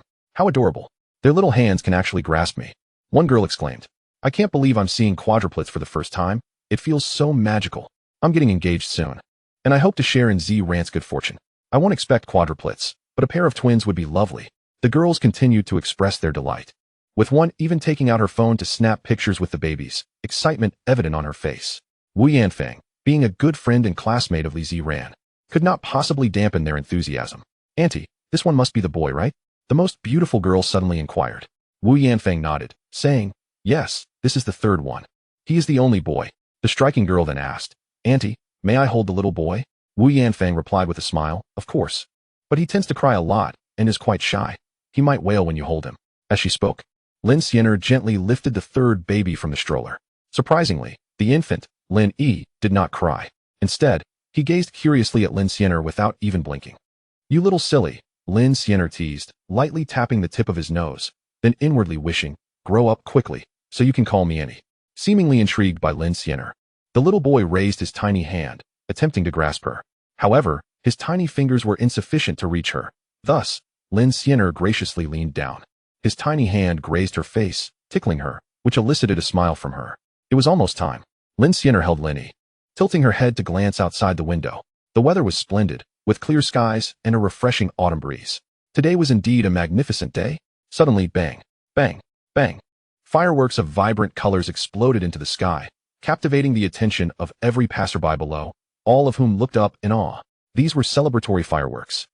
How adorable. Their little hands can actually grasp me. One girl exclaimed. I can't believe I'm seeing quadruplets for the first time. It feels so magical. I'm getting engaged soon. And I hope to share in Zran's good fortune. I won't expect quadruplets, but a pair of twins would be lovely. The girls continued to express their delight, with one even taking out her phone to snap pictures with the babies, excitement evident on her face. Wu Yanfang, being a good friend and classmate of Li Zran, could not possibly dampen their enthusiasm. Auntie, this one must be the boy, right? The most beautiful girl suddenly inquired. Wu Yanfang nodded, saying, Yes, this is the third one. He is the only boy. The striking girl then asked, Auntie, may I hold the little boy? Wu Yanfang replied with a smile, Of course. But he tends to cry a lot and is quite shy. He might wail when you hold him. As she spoke, Lin Chen gently lifted the third baby from the stroller. Surprisingly, the infant, Lin Yi, did not cry. Instead, he gazed curiously at Lin Chen without even blinking. You little silly, Lin Chen teased, lightly tapping the tip of his nose, then inwardly wishing, Grow up quickly, so you can call me Annie. Seemingly intrigued by Lin Chen, the little boy raised his tiny hand, attempting to grasp her. However, his tiny fingers were insufficient to reach her. Thus, Lin Chen graciously leaned down. His tiny hand grazed her face, tickling her, which elicited a smile from her. It was almost time. Lin Chen held Linny, tilting her head to glance outside the window. The weather was splendid, with clear skies and a refreshing autumn breeze. Today was indeed a magnificent day. Suddenly, bang, bang, bang. Fireworks of vibrant colors exploded into the sky, captivating the attention of every passerby below, all of whom looked up in awe. These were celebratory fireworks,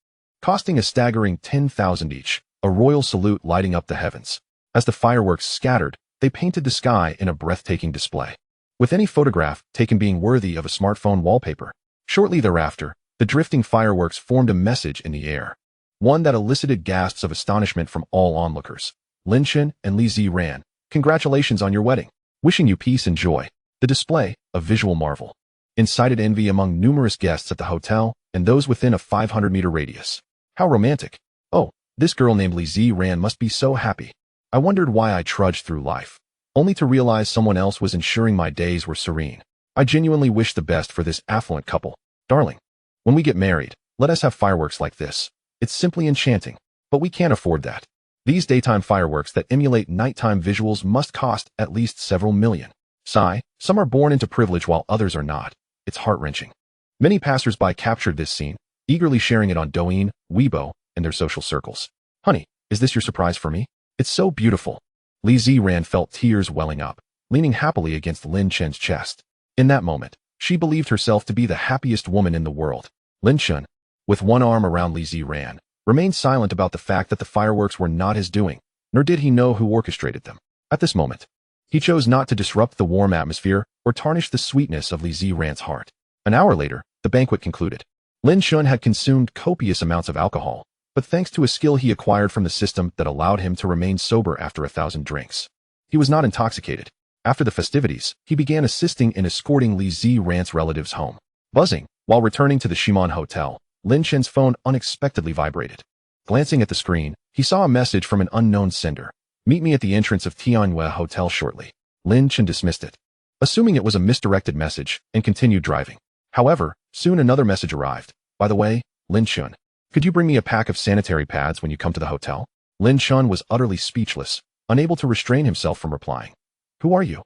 costing a staggering 10,000 each, a royal salute lighting up the heavens. As the fireworks scattered, they painted the sky in a breathtaking display, with any photograph taken being worthy of a smartphone wallpaper. Shortly thereafter, the drifting fireworks formed a message in the air, one that elicited gasps of astonishment from all onlookers. Lin Chen and Li Zran, congratulations on your wedding. Wishing you peace and joy. The display, a visual marvel, incited envy among numerous guests at the hotel and those within a 500-meter radius. How romantic. Oh, this girl named Li Zran must be so happy. I wondered why I trudged through life, only to realize someone else was ensuring my days were serene. I genuinely wish the best for this affluent couple. Darling, when we get married, let us have fireworks like this. It's simply enchanting, but we can't afford that. These daytime fireworks that emulate nighttime visuals must cost at least several million. Sigh, some are born into privilege while others are not. It's heart-wrenching. Many passers-by captured this scene, eagerly sharing it on Douyin, Weibo, and their social circles. Honey, is this your surprise for me? It's so beautiful. Li Zran felt tears welling up, leaning happily against Lin Chen's chest. In that moment, she believed herself to be the happiest woman in the world. Lin Chen, with one arm around Li Zran, remained silent about the fact that the fireworks were not his doing, nor did he know who orchestrated them. At this moment, he chose not to disrupt the warm atmosphere or tarnish the sweetness of Li Zran's heart. An hour later, the banquet concluded. Lin Chen had consumed copious amounts of alcohol, but thanks to a skill he acquired from the system that allowed him to remain sober after 1,000 drinks, he was not intoxicated. After the festivities, he began assisting in escorting Li Zran's relatives home. Buzzing, while returning to the Shimon Hotel, Lin Chen's phone unexpectedly vibrated. Glancing at the screen, he saw a message from an unknown sender. Meet me at the entrance of Tianhua Hotel shortly. Lin Chen dismissed it, assuming it was a misdirected message, and continued driving. However, soon another message arrived. By the way, Lin Chen, could you bring me a pack of sanitary pads when you come to the hotel? Lin Chen was utterly speechless, unable to restrain himself from replying. Who are you?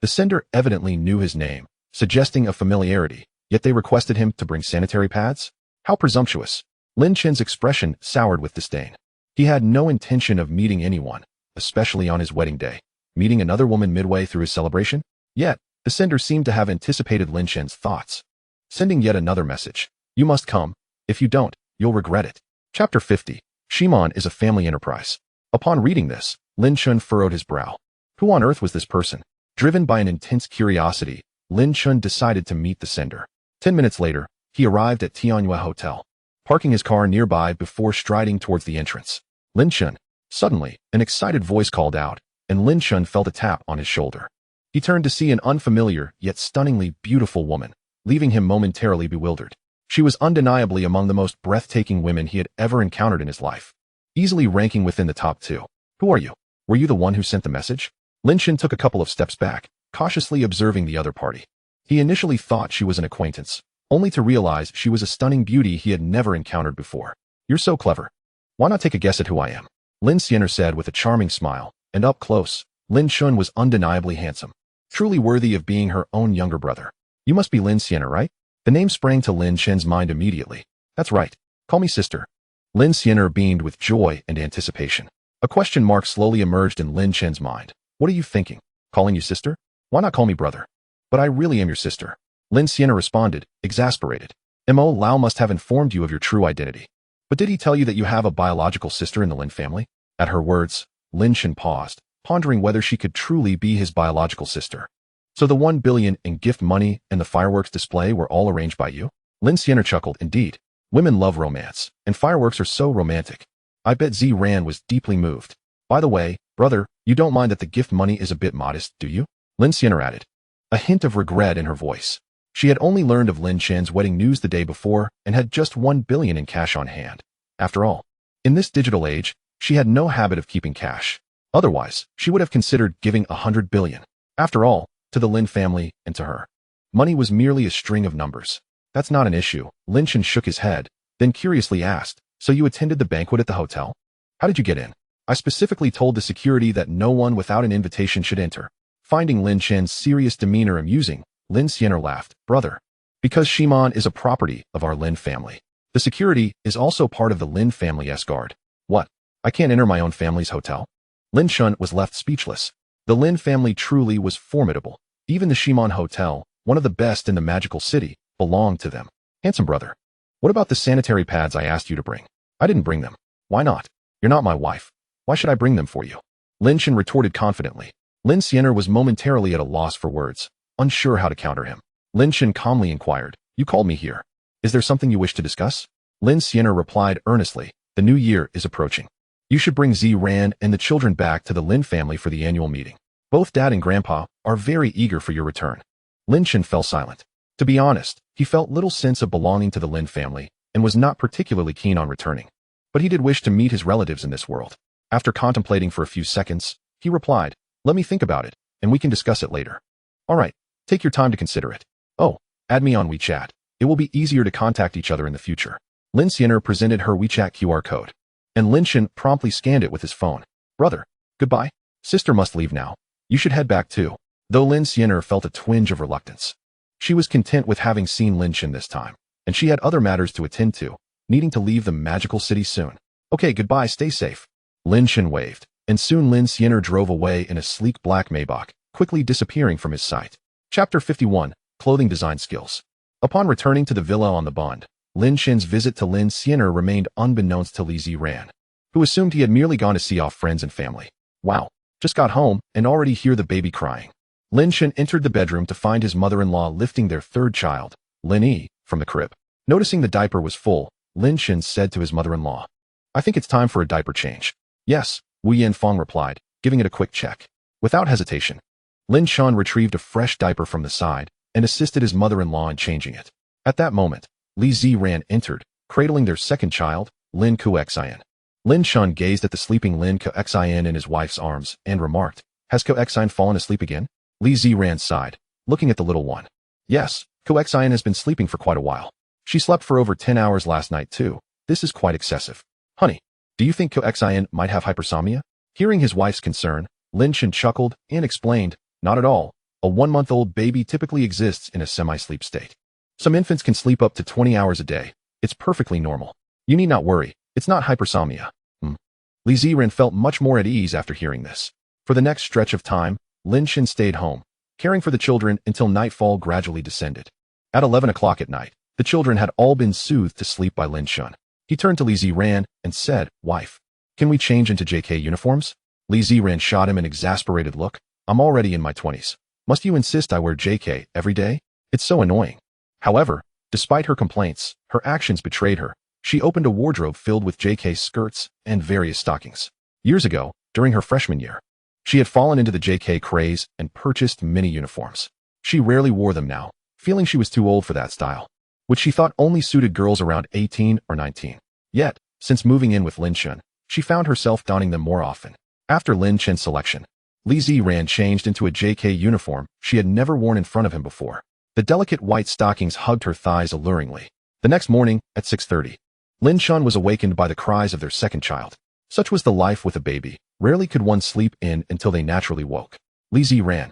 The sender evidently knew his name, suggesting a familiarity, yet they requested him to bring sanitary pads? How presumptuous. Lin Chen's expression soured with disdain. He had no intention of meeting anyone, especially on his wedding day. Meeting another woman midway through his celebration? Yet, the sender seemed to have anticipated Lin Chen's thoughts. Sending yet another message. You must come. If you don't, you'll regret it. Chapter 50. Shimon is a family enterprise. Upon reading this, Lin Chen furrowed his brow. Who on earth was this person? Driven by an intense curiosity, Lin Chen decided to meet the sender. 10 minutes later, he arrived at Tianyue Hotel, parking his car nearby before striding towards the entrance. Lin Chen. Suddenly, an excited voice called out, and Lin Chen felt a tap on his shoulder. He turned to see an unfamiliar yet stunningly beautiful woman, leaving him momentarily bewildered. She was undeniably among the most breathtaking women he had ever encountered in his life, easily ranking within the top 2. Who are you? Were you the one who sent the message? Lin Chen took a couple of steps back, cautiously observing the other party. He initially thought she was an acquaintance, only to realize she was a stunning beauty he had never encountered before. You're so clever. Why not take a guess at who I am? Lin Chen said with a charming smile, and up close, Lin Chen was undeniably handsome, truly worthy of being her own younger brother. You must be Lin Chen, right? The name sprang to Lin Chen's mind immediately. That's right. Call me sister. Lin Chen beamed with joy and anticipation. A question mark slowly emerged in Lin Chen's mind. What are you thinking? Calling you sister? Why not call me brother? But I really am your sister. Lin Chen responded, exasperated. Mo Lao must have informed you of your true identity. But did he tell you that you have a biological sister in the Lin family? At her words, Lin Chen paused, pondering whether she could truly be his biological sister. So the 1 billion in gift money and the fireworks display were all arranged by you? Lin Chen chuckled, indeed. Women love romance, and fireworks are so romantic. I bet Z Ran was deeply moved. By the way, brother, you don't mind that the gift money is a bit modest, do you? Lin Chen added, a hint of regret in her voice. She had only learned of Lin Chen's wedding news the day before and had just 1 billion in cash on hand. After all, in this digital age, she had no habit of keeping cash. Otherwise, she would have considered giving 100 billion. After all, to the Lin family and to her. Money was merely a string of numbers. That's not an issue. Lin Chen shook his head, then curiously asked, so you attended the banquet at the hotel? How did you get in? I specifically told the security that no one without an invitation should enter. Finding Lin Chen's serious demeanor amusing, Lin Chen laughed, brother. Because Shimon is a property of our Lin family. The security is also part of the Lin family's guard. What? I can't enter my own family's hotel? Lin Chen was left speechless. The Lin family truly was formidable. Even the Shimon Hotel, one of the best in the magical city, belonged to them. Handsome brother. What about the sanitary pads I asked you to bring? I didn't bring them. Why not? You're not my wife. Why should I bring them for you? Lin Chen retorted confidently. Lin Chen was momentarily at a loss for words, unsure how to counter him. Lin Chen calmly inquired, you called me here. Is there something you wish to discuss? Lin Chen replied earnestly, the new year is approaching. You should bring Z Ran and the children back to the Lin family for the annual meeting. Both Dad and Grandpa are very eager for your return. Lin Chen fell silent. To be honest, he felt little sense of belonging to the Lin family and was not particularly keen on returning. But he did wish to meet his relatives in this world. After contemplating for a few seconds, he replied, let me think about it, and we can discuss it later. All right, take your time to consider it. Oh, add me on WeChat. It will be easier to contact each other in the future. Lin Chen presented her WeChat QR code, and Lin Chen promptly scanned it with his phone. Brother, goodbye. Sister must leave now. You should head back too. Though Lin Chen felt a twinge of reluctance. She was content with having seen Lin Chen this time, and she had other matters to attend to, needing to leave the magical city soon. Okay, goodbye, stay safe. Lin Chen waved, and soon Lin Chen drove away in a sleek black Maybach, quickly disappearing from his sight. Chapter 51, Clothing Design Skills. Upon returning to the villa on the Bund, Lin Chen's visit to Lin Chen remained unbeknownst to Li Ziran, who assumed he had merely gone to see off friends and family. Wow, just got home and already hear the baby crying. Lin Chen entered the bedroom to find his mother-in-law lifting their third child, Lin Yi, from the crib. Noticing the diaper was full, Lin Chen said to his mother-in-law, I think it's time for a diaper change. Yes, Wu Yanfeng replied, giving it a quick check. Without hesitation, Lin Chen retrieved a fresh diaper from the side and assisted his mother-in-law in changing it. At that moment, Li Ziran entered, cradling their second child, Lin Kuxian. Lin Chen gazed at the sleeping Lin Kuxian in his wife's arms and remarked, Has Kuxian fallen asleep again? Li Ziran sighed, looking at the little one. Yes, Kuxian has been sleeping for quite a while. She slept for over 10 hours last night too. This is quite excessive. Honey, do you think Kuxian might have hypersomnia? Hearing his wife's concern, Lin Chen chuckled and explained, Not at all. A 1-month-old baby typically exists in a semi-sleep state. Some infants can sleep up to 20 hours a day. It's perfectly normal. You need not worry. It's not hypersomnia. Li Ziran felt much more at ease after hearing this. For the next stretch of time, Lin Chen stayed home, caring for the children until nightfall gradually descended. At 11 o'clock at night, the children had all been soothed to sleep by Lin Chen. He turned to Li Ziran and said, "Wife, can we change into JK uniforms?" Li Ziran shot him an exasperated look. "I'm already in my 20s. Must you insist I wear JK every day? It's so annoying." However, despite her complaints, her actions betrayed her. She opened a wardrobe filled with JK skirts and various stockings. Years ago, during her freshman year, she had fallen into the JK craze and purchased many uniforms. She rarely wore them now, feeling she was too old for that style, which she thought only suited girls around 18 or 19. Yet, since moving in with Lin Chen, she found herself donning them more often. After Lin Chen's selection, Li Ziran changed into a JK uniform she had never worn in front of him before. The delicate white stockings hugged her thighs alluringly. The next morning, at 6:30, Lin Chen was awakened by the cries of their second child. Such was the life with a baby. Rarely could one sleep in until they naturally woke. Li Ziran,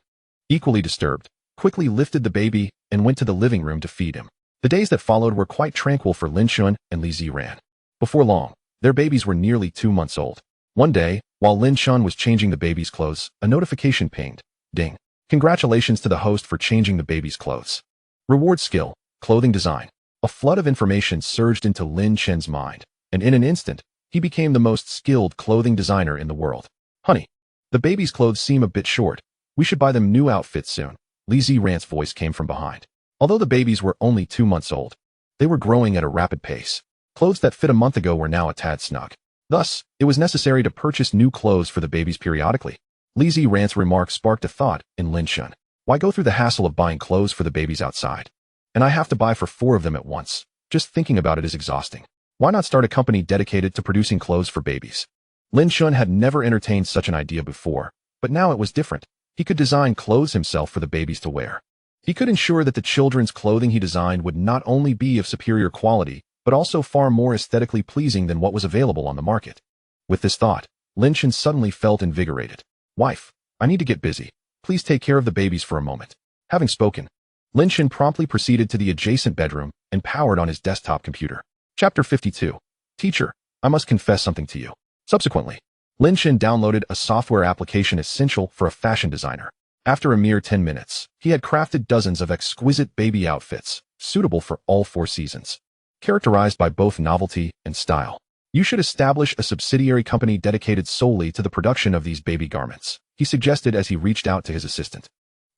equally disturbed, quickly lifted the baby and went to the living room to feed him. The days that followed were quite tranquil for Lin Chen and Li Ziran. Before long, their babies were nearly 2 months old. One day, while Lin Chen was changing the baby's clothes, a notification pinged. Ding. Congratulations to the host for changing the baby's clothes. Reward skill, clothing design. A flood of information surged into Lin Chen's mind, and in an instant, he became the most skilled clothing designer in the world. "Honey, the baby's clothes seem a bit short. We should buy them new outfits soon." Li Ziran's voice came from behind. Although the babies were only 2 months old, they were growing at a rapid pace. Clothes that fit a month ago were now a tad snug. Thus, it was necessary to purchase new clothes for the babies periodically. Li Ziran's remark sparked a thought in Lin Chen. Why go through the hassle of buying clothes for the babies outside? And I have to buy for 4 of them at once. Just thinking about it is exhausting. Why not start a company dedicated to producing clothes for babies? Lin Chen had never entertained such an idea before, but now it was different. He could design clothes himself for the babies to wear. He could ensure that the children's clothing he designed would not only be of superior quality, but also far more aesthetically pleasing than what was available on the market. With this thought, Lin Chen suddenly felt invigorated. "Wife, I need to get busy. Please take care of the babies for a moment." Having spoken, Lin Chen promptly proceeded to the adjacent bedroom and powered on his desktop computer. Chapter 52. Teacher, I must confess something to you. Subsequently, Lin Chen downloaded a software application essential for a fashion designer. After a mere 10 minutes, he had crafted dozens of exquisite baby outfits, suitable for all 4 seasons, characterized by both novelty and style. "You should establish a subsidiary company dedicated solely to the production of these baby garments," he suggested as he reached out to his assistant,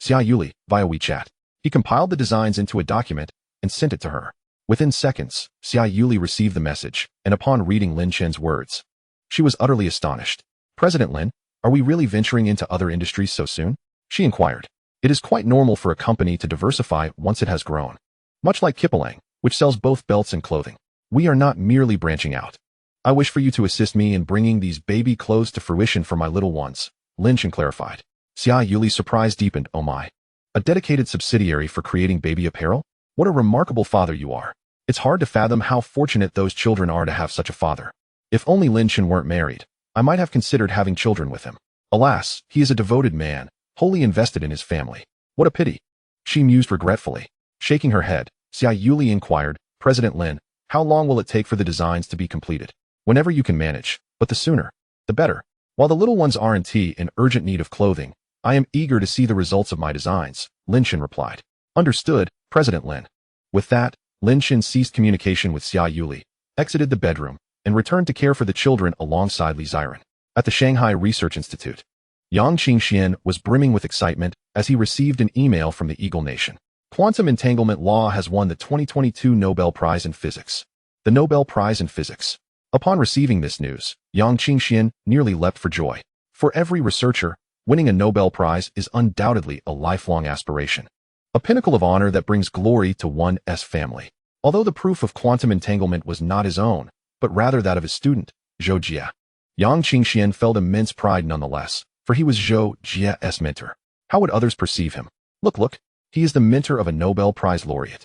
Xia Yuli, via WeChat. He compiled the designs into a document and sent it to her. Within seconds, Xia Yuli received the message, and upon reading Lin Chen's words, she was utterly astonished. "President Lin, are we really venturing into other industries so soon?" she inquired. "It is quite normal for a company to diversify once it has grown. Much like Kipling, which sells both belts and clothing. We are not merely branching out. I wish for you to assist me in bringing these baby clothes to fruition for my little ones," Lin Chen clarified. Xia Yuli's surprise deepened. "Oh my. A dedicated subsidiary for creating baby apparel? What a remarkable father you are. It's hard to fathom how fortunate those children are to have such a father. If only Lin Chen weren't married, I might have considered having children with him. Alas, he is a devoted man, wholly invested in his family. What a pity." She mused regretfully. Shaking her head, Xia Yuli inquired, "President Lin, how long will it take for the designs to be completed?" "Whenever you can manage, but the sooner, the better. While the little ones aren't in urgent need of clothing, I am eager to see the results of my designs," Lin Chen replied. "Understood, President Lin." With that, Lin Chen ceased communication with Xia Yuli, exited the bedroom, and returned to care for the children alongside Li Ziran. At the Shanghai Research Institute, Yang Qingxian was brimming with excitement as he received an email from the Eagle Nation. Quantum entanglement law has won the 2022 Nobel Prize in Physics. The Nobel Prize in Physics. Upon receiving this news, Yang Qingxian nearly leapt for joy. For every researcher, winning a Nobel Prize is undoubtedly a lifelong aspiration. A pinnacle of honor that brings glory to one's family. Although the proof of quantum entanglement was not his own, but rather that of his student, Zhou Jie. Yang Qingxian felt immense pride nonetheless, for he was Zhou Jie's mentor. How would others perceive him? Look, he is the mentor of a Nobel Prize laureate.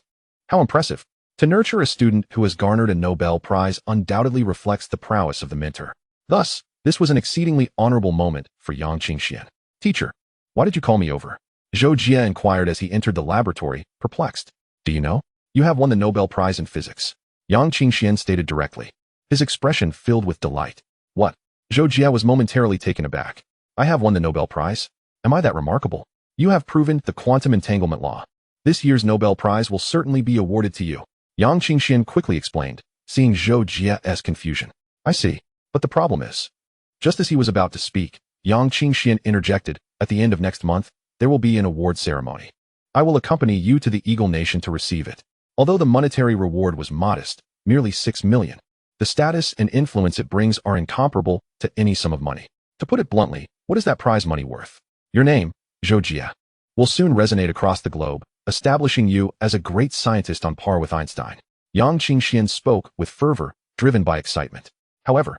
How impressive. To nurture a student who has garnered a Nobel Prize undoubtedly reflects the prowess of the mentor. Thus, this was an exceedingly honorable moment for Yang Qingxian. "Teacher, why did you call me over?" Zhou Jie inquired as he entered the laboratory, perplexed. Do you know? You have won the Nobel Prize in Physics. Yang Qingxian stated directly. His expression filled with delight. What? Zhou Jie was momentarily taken aback. I have won the Nobel Prize? Am I that remarkable? You have proven the quantum entanglement law. This year's Nobel Prize will certainly be awarded to you. Yang Qingxian quickly explained, seeing Zhou Jie's confusion. I see. But the problem is. Just as he was about to speak, Yang Qingxian interjected, at the end of next month, there will be an award ceremony. I will accompany you to the Eagle Nation to receive it. Although the monetary reward was modest, merely 6 million, the status and influence it brings are incomparable to any sum of money. To put it bluntly, what is that prize money worth? Your name, Zhou Jie, will soon resonate across the globe, establishing you as a great scientist on par with Einstein. Yang Qingxian spoke with fervor, driven by excitement. However,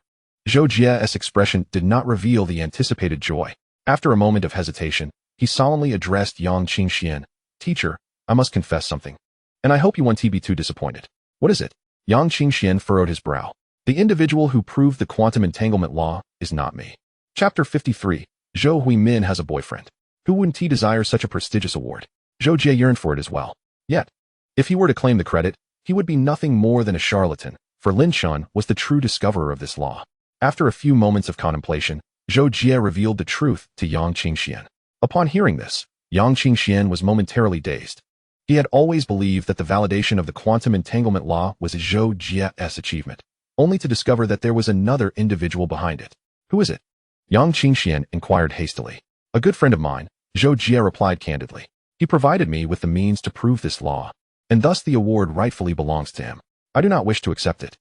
Zhou Jie's expression did not reveal the anticipated joy. After a moment of hesitation, he solemnly addressed Yang Qingxian. Teacher, I must confess something. And I hope you won't be too disappointed. What is it? Yang Qingxian furrowed his brow. The individual who proved the quantum entanglement law is not me. Chapter 53. Zhou Huimin has a boyfriend. Who wouldn't he desire such a prestigious award? Zhou Jie yearned for it as well. Yet, if he were to claim the credit, he would be nothing more than a charlatan, for Lin Chen was the true discoverer of this law. After a few moments of contemplation, Zhou Jie revealed the truth to Yang Qingxian. Upon hearing this, Yang Qingxian was momentarily dazed. He had always believed that the validation of the quantum entanglement law was Zhou Jie's achievement, only to discover that there was another individual behind it. Who is it? Yang Qingxian inquired hastily. A good friend of mine, Zhou Jie replied candidly. He provided me with the means to prove this law, and thus the award rightfully belongs to him. I do not wish to accept it.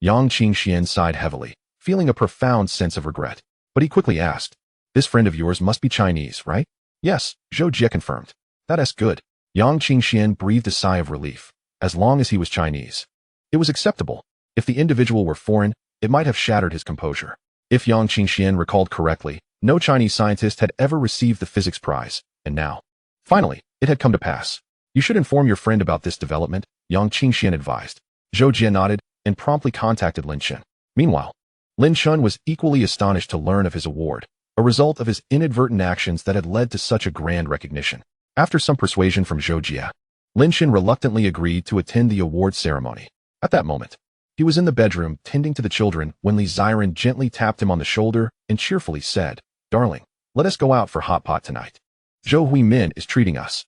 Yang Qingxian sighed heavily, feeling a profound sense of regret. But he quickly asked, this friend of yours must be Chinese, right? Yes, Zhou Jie confirmed. That's good. Yang Qingxian breathed a sigh of relief. As long as he was Chinese, it was acceptable. If the individual were foreign, it might have shattered his composure. If Yang Qingxian recalled correctly, no Chinese scientist had ever received the physics prize, and now, finally, it had come to pass. You should inform your friend about this development, Yang Qingxian advised. Zhou Jie nodded and promptly contacted Lin Chen. Meanwhile, Lin Chen was equally astonished to learn of his award, a result of his inadvertent actions that had led to such a grand recognition. After some persuasion from Zhou Jie, Lin Chen reluctantly agreed to attend the award ceremony. At that moment, he was in the bedroom tending to the children when Li Ziren gently tapped him on the shoulder and cheerfully said, Darling, let us go out for hot pot tonight. Zhou Huimin is treating us.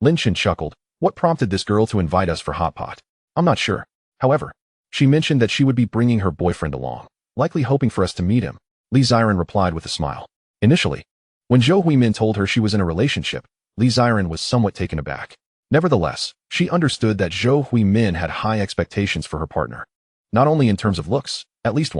Lin Chen chuckled. What prompted this girl to invite us for hot pot? I'm not sure. However, she mentioned that she would be bringing her boyfriend along, likely hoping for us to meet him. Li Ziren replied with a smile. Initially, when Zhou Huimin told her she was in a relationship, Li Ziren was somewhat taken aback. Nevertheless, she understood that Zhou Huimin had high expectations for her partner. Not only in terms of looks, at least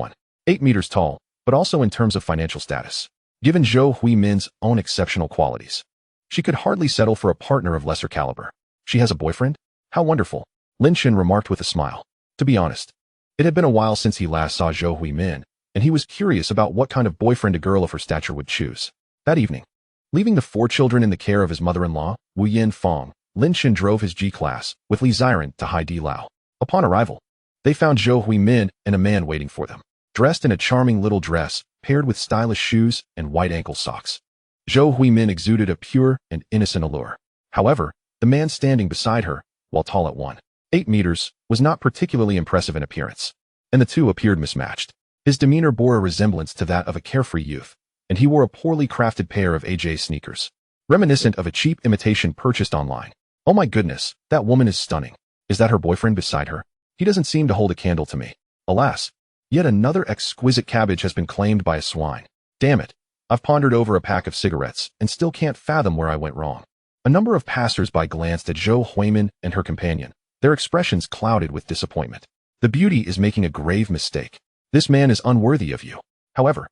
8 meters tall, but also in terms of financial status. Given Zhou Huimin's own exceptional qualities, she could hardly settle for a partner of lesser caliber. She has a boyfriend? How wonderful, Lin Chen remarked with a smile. To be honest, it had been a while since he last saw Zhou Huimin, and he was curious about what kind of boyfriend a girl of her stature would choose. That evening, leaving the 4 children in the care of his mother-in-law, Wu Yin Fong, Lin Chen drove his G-Class with Li Ziren to Hai Di Lao. Upon arrival, they found Zhou Huimin and a man waiting for them, dressed in a charming little dress, paired with stylish shoes and white ankle socks. Zhou Huimin exuded a pure and innocent allure. However, the man standing beside her, while tall at 1.8 meters, was not particularly impressive in appearance, and the two appeared mismatched. His demeanor bore a resemblance to that of a carefree youth, and he wore a poorly crafted pair of AJ sneakers, reminiscent of a cheap imitation purchased online. Oh my goodness, that woman is stunning. Is that her boyfriend beside her? He doesn't seem to hold a candle to me. Alas, yet another exquisite cabbage has been claimed by a swine. Damn it. I've pondered over a pack of cigarettes and still can't fathom where I went wrong. A number of passers-by glanced at Zhou Huimin and her companion, their expressions clouded with disappointment. The beauty is making a grave mistake. This man is unworthy of you. However,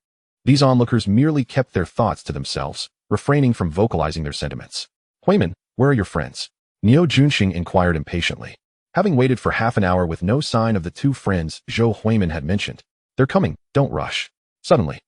these onlookers merely kept their thoughts to themselves, refraining from vocalizing their sentiments. Huimin, where are your friends? Niu Junxing inquired impatiently. Having waited for half an hour with no sign of the 2 friends Zhou Huimin had mentioned. They're coming, don't rush. Suddenly,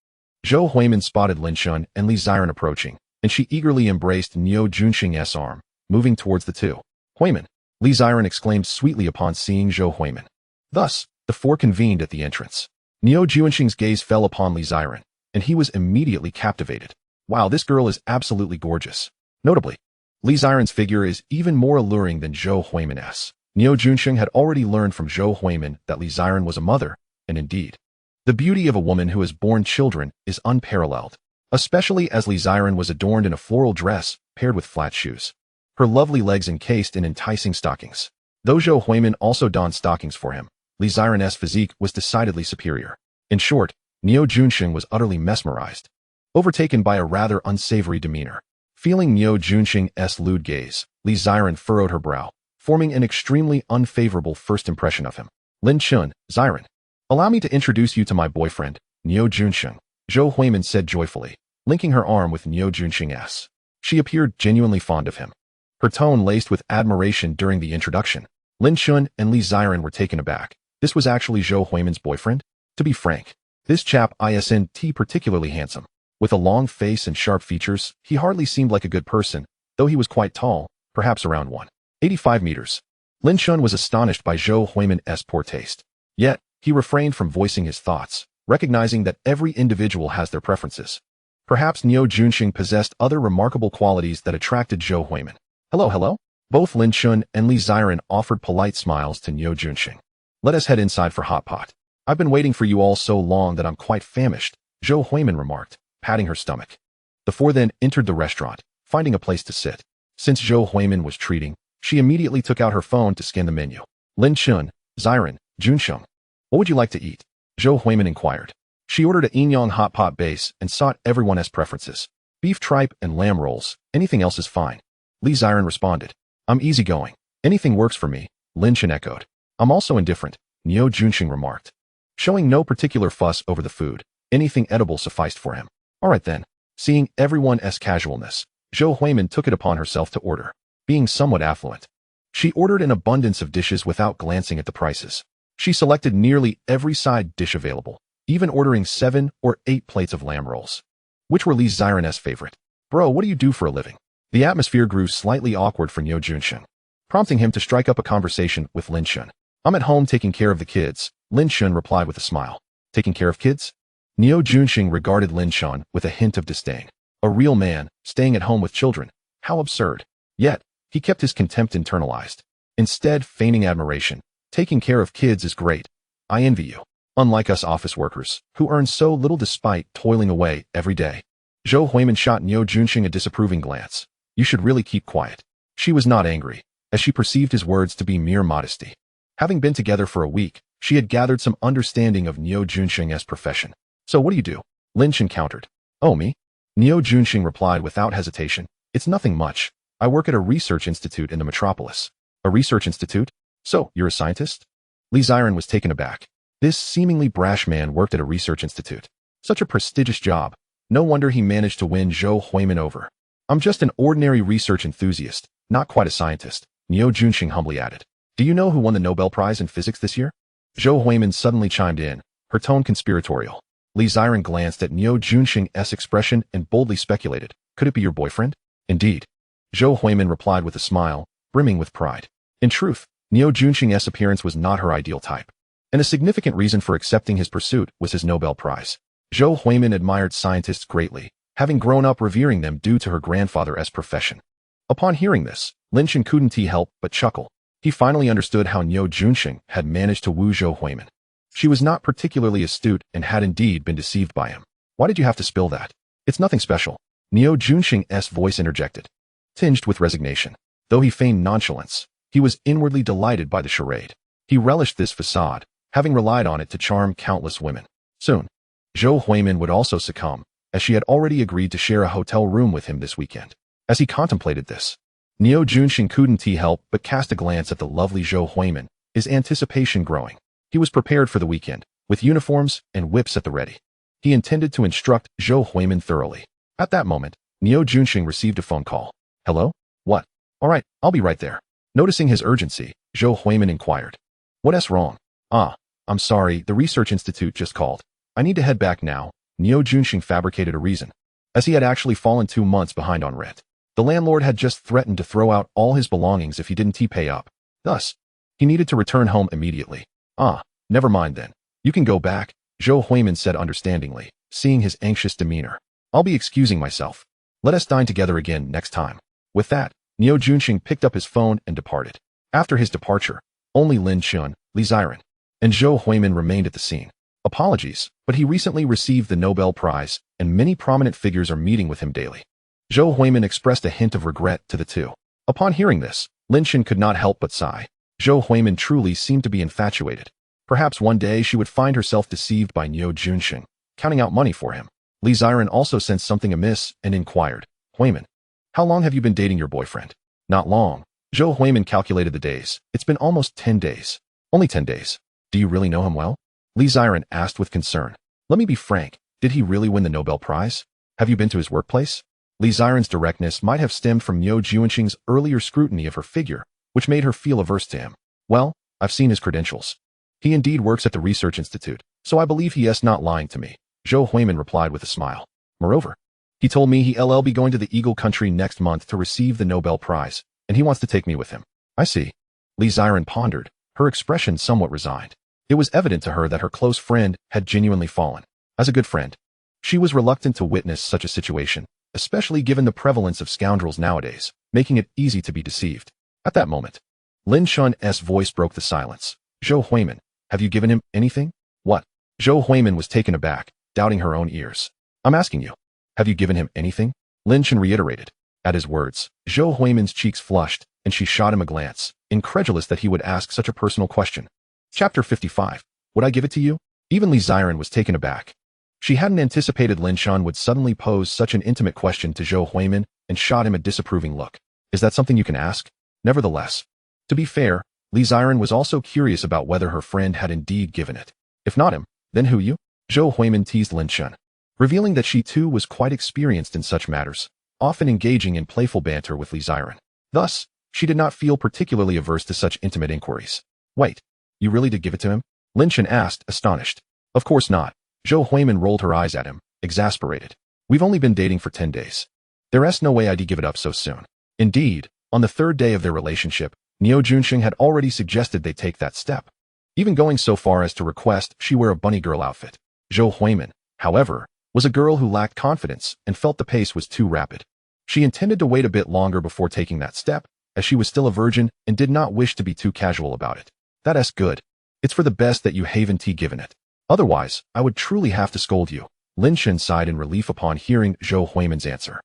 Zhou Huimin spotted Lin Chen and Li Ziren approaching, and she eagerly embraced Niu Junxing's arm, moving towards the 2. Huimin, Li Ziren exclaimed sweetly upon seeing Zhou Huimin. Thus, the 4 convened at the entrance. Niu Junxing's gaze fell upon Li Ziren, and he was immediately captivated. Wow, this girl is absolutely gorgeous. Notably, Li Ziren's figure is even more alluring than Zhou Huimin's. Niu Junsheng had already learned from Zhou Huimin that Li Ziren was a mother, and indeed, the beauty of a woman who has borne children is unparalleled, especially as Li Ziren was adorned in a floral dress paired with flat shoes, her lovely legs encased in enticing stockings. Though Zhou Huimin also donned stockings for him, Li Ziren's physique was decidedly superior. In short, Niu Junsheng was utterly mesmerized, overtaken by a rather unsavory demeanor. Feeling Niu Junsheng's lewd gaze, Li Ziren furrowed her brow, forming an extremely unfavorable first impression of him. Lin Chen, Ziren, allow me to introduce you to my boyfriend, Niu Junsheng, Zhou Huimin said joyfully, linking her arm with Niu Junsheng's. She appeared genuinely fond of him, her tone laced with admiration during the introduction. Lin Chen and Li Ziren were taken aback. This was actually Zhou Huimin's boyfriend? To be frank, this chap isn't particularly handsome. With a long face and sharp features, he hardly seemed like a good person, though he was quite tall, perhaps around 185 meters. Lin Chen was astonished by Zhou Huimin's poor taste. Yet, he refrained from voicing his thoughts, recognizing that every individual has their preferences. Perhaps Niu Junsheng possessed other remarkable qualities that attracted Zhou Huimin. Hello? Both Lin Chen and Li Ziren offered polite smiles to Niu Junsheng. Let us head inside for hot pot. I've been waiting for you all so long that I'm quite famished, Zhou Huimin remarked, patting her stomach. The four then entered the restaurant, finding a place to sit. Since Zhou Huimin was treating, she immediately took out her phone to scan the menu. Lin Chen, Ziren, Junsheng. What would you like to eat? Zhou Huimin inquired. She ordered a Inyang hot pot base and sought everyone's preferences. Beef tripe and lamb rolls, anything else is fine. Li Ziren responded. I'm easygoing. Anything works for me, Lin Chen echoed. I'm also indifferent, Niu Junsheng remarked. Showing no particular fuss over the food, anything edible sufficed for him. All right then. Seeing everyone's casualness, Zhou Huimin took it upon herself to order. Being somewhat affluent, she ordered an abundance of dishes without glancing at the prices. She selected nearly every side dish available, even ordering 7 or 8 plates of lamb rolls, which were Li Ziren's favorite. Bro, what do you do for a living? The atmosphere grew slightly awkward for Niu Junsheng, prompting him to strike up a conversation with Lin Chen. I'm at home taking care of the kids, Lin Chen replied with a smile. Taking care of kids? Niu Junsheng regarded Lin Chen with a hint of disdain. A real man, staying at home with children. How absurd. Yet, he kept his contempt internalized. Instead, feigning admiration. Taking care of kids is great. I envy you. Unlike us office workers, who earn so little despite toiling away every day. Zhou Huimin shot Niu Junsheng a disapproving glance. You should really keep quiet. She was not angry, as she perceived his words to be mere modesty. Having been together for a week, she had gathered some understanding of Niu Junsheng's profession. So what do you do? Lin Chen countered. Oh, me? Niu Junsheng replied without hesitation. It's nothing much. I work at a research institute in the metropolis. A research institute? So, you're a scientist? Li Ziren was taken aback. This seemingly brash man worked at a research institute. Such a prestigious job. No wonder he managed to win Zhou Huimin over. I'm just an ordinary research enthusiast, not quite a scientist, Niu Junsheng humbly added. Do you know who won the Nobel Prize in Physics this year? Zhou Huimin suddenly chimed in, her tone conspiratorial. Li Ziren glanced at Niu Junsheng's expression and boldly speculated. Could it be your boyfriend? Indeed. Zhou Huimin replied with a smile, brimming with pride. In truth, Niu Junsheng's appearance was not her ideal type, and a significant reason for accepting his pursuit was his Nobel Prize. Zhou Huimin admired scientists greatly, having grown up revering them due to her grandfather's profession. Upon hearing this, Lin Chen couldn't help but chuckle. He finally understood how Niu Junsheng had managed to woo Zhou Huimin. She was not particularly astute and had indeed been deceived by him. Why did you have to spill that? It's nothing special. Niu Junsheng's voice interjected, tinged with resignation. Though he feigned nonchalance, he was inwardly delighted by the charade. He relished this facade, having relied on it to charm countless women. Soon, Zhou Huimin would also succumb, as she had already agreed to share a hotel room with him this weekend. As he contemplated this, Niu Junsheng couldn't help but cast a glance at the lovely Zhou Huimin, his anticipation growing. He was prepared for the weekend, with uniforms and whips at the ready. He intended to instruct Zhou Huimin thoroughly. At that moment, Niu Junsheng received a phone call. Hello? What? All right, I'll be right there. Noticing his urgency, Zhou Huimin inquired. What's wrong? I'm sorry, the research institute just called. I need to head back now. Niu Junsheng fabricated a reason, as he had actually fallen 2 months behind on rent. The landlord had just threatened to throw out all his belongings if he didn't pay up. Thus, he needed to return home immediately. Never mind then. You can go back, Zhou Huimin said understandingly, seeing his anxious demeanor. I'll be excusing myself. Let us dine together again next time. With that, Niu Junxing picked up his phone and departed. After his departure, only Lin Chen, Li Ziran, and Zhou Huimin remained at the scene. Apologies, but he recently received the Nobel Prize, and many prominent figures are meeting with him daily. Zhou Huimin expressed a hint of regret to the two. Upon hearing this, Lin Chen could not help but sigh. Zhou Huimin truly seemed to be infatuated. Perhaps one day she would find herself deceived by Niu Junxing, counting out money for him. Li Ziran also sensed something amiss and inquired, Huimin, how long have you been dating your boyfriend? Not long. Zhou Huimin calculated the days. It's been almost 10 days. Only 10 days. Do you really know him well? Li Ziran asked with concern. Let me be frank. Did he really win the Nobel Prize? Have you been to his workplace? Li Ziran's directness might have stemmed from Niu Junxing's earlier scrutiny of her figure, which made her feel averse to him. Well, I've seen his credentials. He indeed works at the Research Institute, so I believe he is not lying to me, Zhou Huimin replied with a smile. Moreover, he told me he'll be going to the Eagle country next month to receive the Nobel Prize, and he wants to take me with him. I see. Li Ziran pondered, her expression somewhat resigned. It was evident to her that her close friend had genuinely fallen. As a good friend, she was reluctant to witness such a situation, especially given the prevalence of scoundrels nowadays, making it easy to be deceived. At that moment, Lin Chen's voice broke the silence. Zhou Huimin, have you given him anything? What? Zhou Huimin was taken aback, doubting her own ears. I'm asking you, have you given him anything? Lin Chen reiterated. At his words, Zhou Huimin's cheeks flushed, and she shot him a glance, incredulous that he would ask such a personal question. Chapter 55. Would I give it to you? Even Li Ziran was taken aback. She hadn't anticipated Lin Chen would suddenly pose such an intimate question to Zhou Huimin and shot him a disapproving look. Is that something you can ask? Nevertheless, to be fair, Li Ziran was also curious about whether her friend had indeed given it. If not him, then who you? Zhou Huimin teased Lin Chen, revealing that she too was quite experienced in such matters, often engaging in playful banter with Li Ziran. Thus, she did not feel particularly averse to such intimate inquiries. Wait, you really did give it to him? Lin Chen asked, astonished. Of course not. Zhou Huimin rolled her eyes at him, exasperated. We've only been dating for 10 days. There's no way I'd give it up so soon. Indeed, on the third day of their relationship, Niu Junxing had already suggested they take that step, even going so far as to request she wear a bunny girl outfit. Zhou Huimin, however, was a girl who lacked confidence and felt the pace was too rapid. She intended to wait a bit longer before taking that step, as she was still a virgin and did not wish to be too casual about it. That's good. It's for the best that you haven't given it. Otherwise, I would truly have to scold you. Lin Chen sighed in relief upon hearing Zhou Huimin's answer.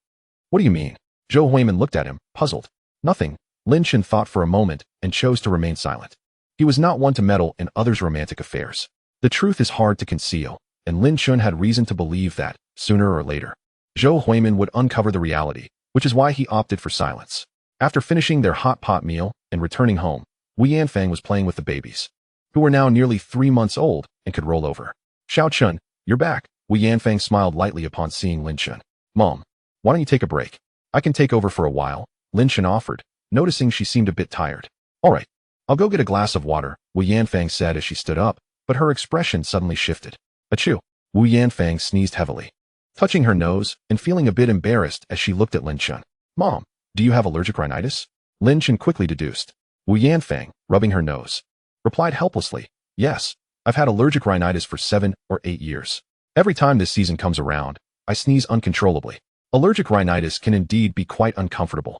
What do you mean? Zhou Huimin looked at him, puzzled. Nothing. Lin Chen thought for a moment and chose to remain silent. He was not one to meddle in others' romantic affairs. The truth is hard to conceal, and Lin Chen had reason to believe that, sooner or later, Zhou Huimin would uncover the reality, which is why he opted for silence. After finishing their hot pot meal and returning home, Wu Yanfang was playing with the babies, who were now nearly 3 months old and could roll over. Xiao Chun, you're back. Wu Yanfang smiled lightly upon seeing Lin Chen. Mom, why don't you take a break? I can take over for a while, Lin Chen offered, noticing she seemed a bit tired. All right, I'll go get a glass of water, Wu Yanfang said as she stood up, but her expression suddenly shifted. Achoo! Wu Yanfang sneezed heavily, touching her nose and feeling a bit embarrassed as she looked at Lin Chen. Mom, do you have allergic rhinitis? Lin Chen quickly deduced. Wu Yanfang, rubbing her nose, replied helplessly. Yes, I've had allergic rhinitis for 7 or 8 years. Every time this season comes around, I sneeze uncontrollably. Allergic rhinitis can indeed be quite uncomfortable,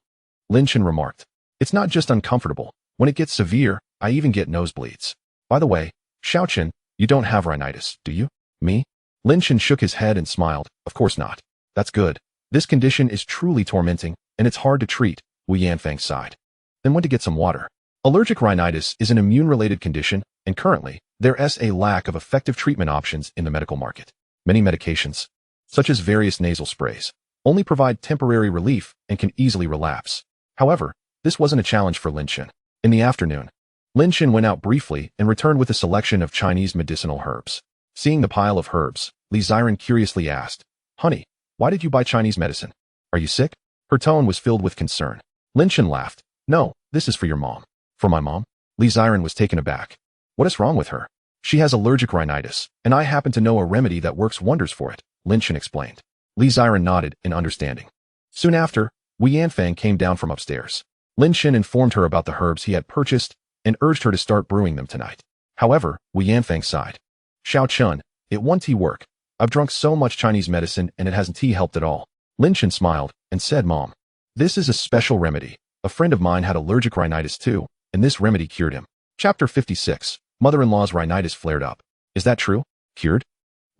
Lin Chen remarked. It's not just uncomfortable. When it gets severe, I even get nosebleeds. By the way, Xiao Chen, you don't have rhinitis, do you? Me? Lin Chen shook his head and smiled. Of course not. That's good. This condition is truly tormenting, and it's hard to treat, Wu Yanfang sighed. Then went to get some water. Allergic rhinitis is an immune-related condition, and currently, there is a lack of effective treatment options in the medical market. Many medications, such as various nasal sprays, only provide temporary relief and can easily relapse. However, this wasn't a challenge for Lin Chen. In the afternoon, Lin Chen went out briefly and returned with a selection of Chinese medicinal herbs. Seeing the pile of herbs, Li Ziran curiously asked, Honey, why did you buy Chinese medicine? Are you sick? Her tone was filled with concern. Lin Chen laughed. No, this is for your mom. For my mom? Li Ziran was taken aback. What is wrong with her? She has allergic rhinitis, and I happen to know a remedy that works wonders for it, Lin Chen explained. Li Ziran nodded in understanding. Soon after, Wu Yanfang came down from upstairs. Lin Chen informed her about the herbs he had purchased and urged her to start brewing them tonight. However, Wu Yanfang sighed. Xiao Chun, it won't work. I've drunk so much Chinese medicine and it hasn't helped at all. Lin Chen smiled and said, Mom, This is a special remedy. A friend of mine had allergic rhinitis too, and this remedy cured him. Chapter 56. Mother-in-law's rhinitis flared up. Is that true? Cured?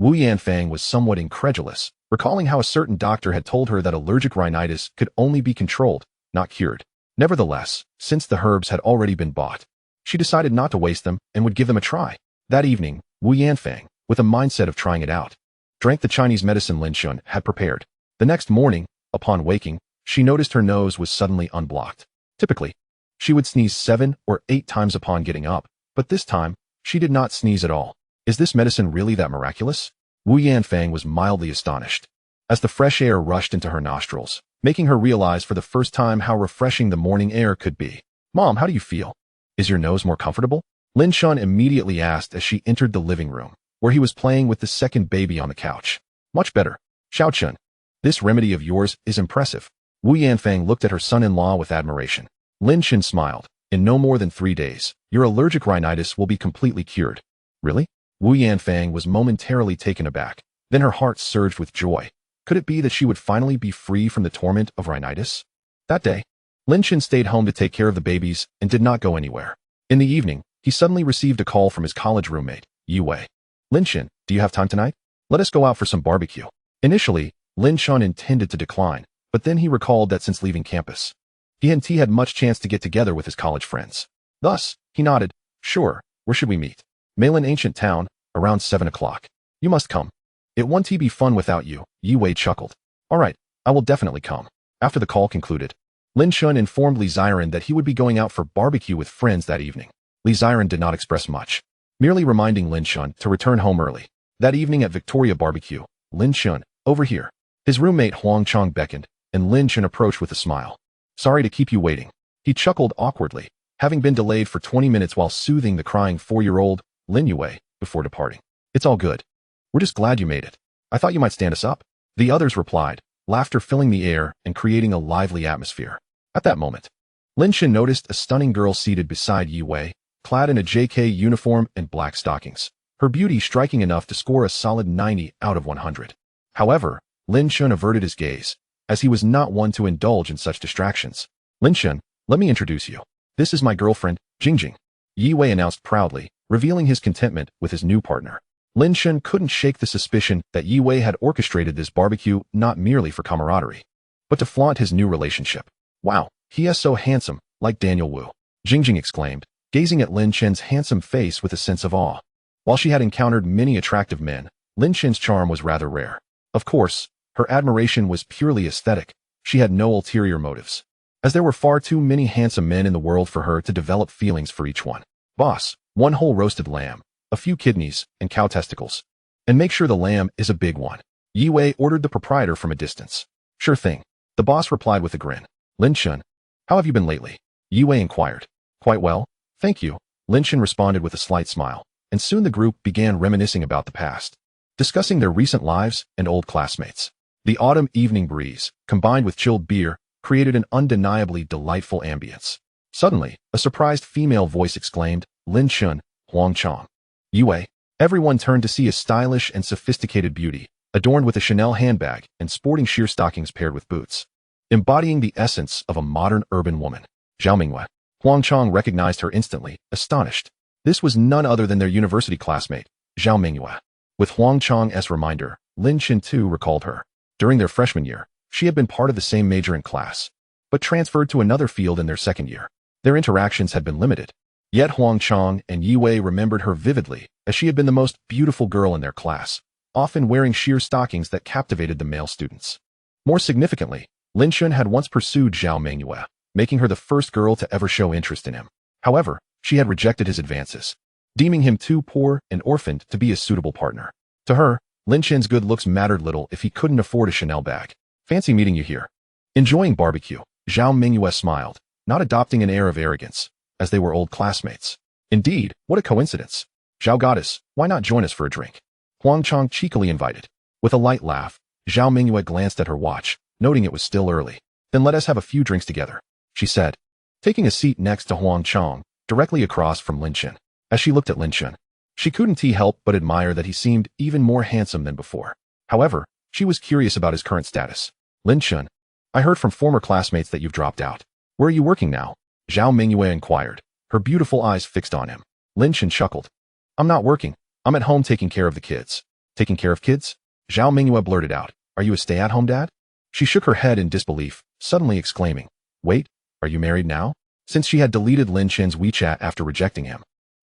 Wu Yanfang was somewhat incredulous, recalling how a certain doctor had told her that allergic rhinitis could only be controlled, not cured. Nevertheless, since the herbs had already been bought, she decided not to waste them and would give them a try. That evening, Wu Yanfang, with a mindset of trying it out, drank the Chinese medicine Lin Chen had prepared. The next morning, upon waking, she noticed her nose was suddenly unblocked. Typically, she would sneeze 7 or 8 times upon getting up, but this time, she did not sneeze at all. Is this medicine really that miraculous? Wu Yanfang was mildly astonished, as the fresh air rushed into her nostrils, making her realize for the first time how refreshing the morning air could be. Mom, how do you feel? Is your nose more comfortable? Lin Chen immediately asked as she entered the living room, where he was playing with the second baby on the couch. Much better. Xiao Chen, this remedy of yours is impressive. Wu Yanfang looked at her son-in-law with admiration. Lin Chen smiled. In no more than 3 days, your allergic rhinitis will be completely cured. Really? Wu Yanfang was momentarily taken aback. Then her heart surged with joy. Could it be that she would finally be free from the torment of rhinitis? That day, Lin Chen stayed home to take care of the babies and did not go anywhere. In the evening, he suddenly received a call from his college roommate, Yi Wei. Lin Chen, do you have time tonight? Let us go out for some barbecue. Initially, Lin Chen intended to decline, but then he recalled that since leaving campus, he and T had much chance to get together with his college friends. Thus, he nodded. Sure, where should we meet? Mailin Ancient Town, around 7 o'clock. You must come. It won't be fun without you, Yi Wei chuckled. All right, I will definitely come. After the call concluded, Lin Chen informed Li Ziren that he would be going out for barbecue with friends that evening. Li Ziren did not express much, merely reminding Lin Chen to return home early. That evening at Victoria Barbecue, Lin Chen, over here. His roommate Huang Chong beckoned, and Lin Chen approached with a smile. Sorry to keep you waiting. He chuckled awkwardly, having been delayed for 20 minutes while soothing the crying 4-year-old, Lin Yue, before departing. It's all good. We're just glad you made it. I thought you might stand us up. The others replied, laughter filling the air and creating a lively atmosphere. At that moment, Lin Chen noticed a stunning girl seated beside Yi Wei, clad in a JK uniform and black stockings, her beauty striking enough to score a solid 90 out of 100. However, Lin Chen averted his gaze, as he was not one to indulge in such distractions. Lin Chen, let me introduce you. This is my girlfriend, Jingjing. Yi Wei announced proudly, revealing his contentment with his new partner. Lin Chen couldn't shake the suspicion that Yi Wei had orchestrated this barbecue not merely for camaraderie, but to flaunt his new relationship. Wow, he is so handsome, like Daniel Wu, Jingjing exclaimed, gazing at Lin Chen's handsome face with a sense of awe. While she had encountered many attractive men, Lin Chen's charm was rather rare. Of course, her admiration was purely aesthetic. She had no ulterior motives, as there were far too many handsome men in the world for her to develop feelings for each one. Boss, 1 whole roasted lamb, a few kidneys, and cow testicles. And make sure the lamb is a big one. Yi Wei ordered the proprietor from a distance. Sure thing. The boss replied with a grin. Lin Chen, how have you been lately? Yi Wei inquired. Quite well, thank you. Lin Chen responded with a slight smile, and soon the group began reminiscing about the past, discussing their recent lives and old classmates. The autumn evening breeze, combined with chilled beer, created an undeniably delightful ambience. Suddenly, a surprised female voice exclaimed, Lin Chen, Huang Chong. Yi Wei. Everyone turned to see a stylish and sophisticated beauty, adorned with a Chanel handbag and sporting sheer stockings paired with boots, embodying the essence of a modern urban woman. Zhao Mingyue. Huang Chong recognized her instantly, astonished. This was none other than their university classmate, Zhao Mingyue. With Huang Chong's reminder, Lin Chen too recalled her. During their freshman year, she had been part of the same major in class, but transferred to another field in their second year. Their interactions had been limited. Yet Huang Chong and Yi Wei remembered her vividly, as she had been the most beautiful girl in their class, often wearing sheer stockings that captivated the male students. More significantly, Lin Chen had once pursued Zhao Mingyue, making her the first girl to ever show interest in him. However, she had rejected his advances, deeming him too poor and orphaned to be a suitable partner. To her, Lin Chen's good looks mattered little if he couldn't afford a Chanel bag. Fancy meeting you here. Enjoying barbecue, Zhao Mingyue smiled, not adopting an air of arrogance, as they were old classmates. Indeed, what a coincidence. Zhao Goddess, why not join us for a drink? Huang Chong cheekily invited. With a light laugh, Zhao Mingyue glanced at her watch, noting it was still early. Then let us have a few drinks together, she said, taking a seat next to Huang Chong, directly across from Lin Chen. As she looked at Lin Chen, she couldn't help but admire that he seemed even more handsome than before. However, she was curious about his current status. Lin Chen, I heard from former classmates that you've dropped out. Where are you working now? Zhao Mingyue inquired, her beautiful eyes fixed on him. Lin Chen chuckled. I'm not working. I'm at home taking care of the kids. Taking care of kids? Zhao Mingyue blurted out. Are you a stay-at-home dad? She shook her head in disbelief, suddenly exclaiming, wait, are you married now? Since she had deleted Lin Chen's WeChat after rejecting him,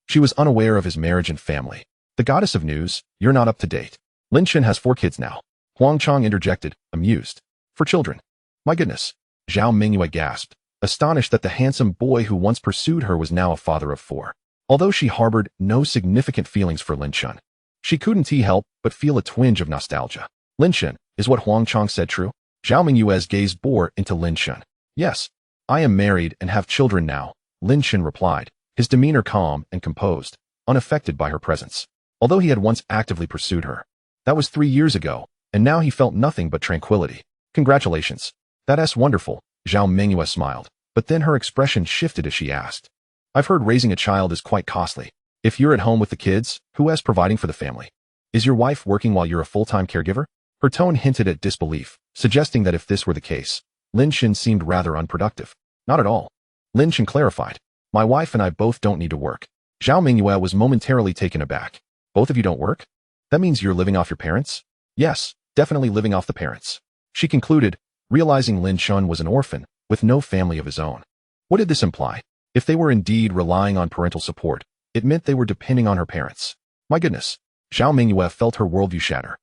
she was unaware of his marriage and family. The goddess of news, you're not up to date. Lin Chen has 4 kids now. Huang Chong interjected, amused. 4 children. My goodness. Zhao Mingyue gasped, astonished that the handsome boy who once pursued her was now a father of 4. Although she harbored no significant feelings for Lin Chen, she couldn't help but feel a twinge of nostalgia. Lin Chen, is what Huang Chong said true? Zhao Mingyue's gaze bore into Lin Chen. Yes, I am married and have children now, Lin Chen replied, his demeanor calm and composed, unaffected by her presence. Although he had once actively pursued her, that was 3 years ago, and now he felt nothing but tranquility. Congratulations. That's wonderful, Zhao Mingyue smiled, but then her expression shifted as she asked. I've heard raising a child is quite costly. If you're at home with the kids, who is providing for the family? Is your wife working while you're a full-time caregiver? Her tone hinted at disbelief, suggesting that if this were the case, Lin Chen seemed rather unproductive. Not at all. Lin Chen clarified. My wife and I both don't need to work. Zhao Mingyue was momentarily taken aback. Both of you don't work? That means you're living off your parents? Yes, definitely living off the parents. She concluded, realizing Lin Chen was an orphan, with no family of his own. What did this imply? If they were indeed relying on parental support, it meant they were depending on her parents. My goodness. Zhao Mingyue felt her worldview shatter.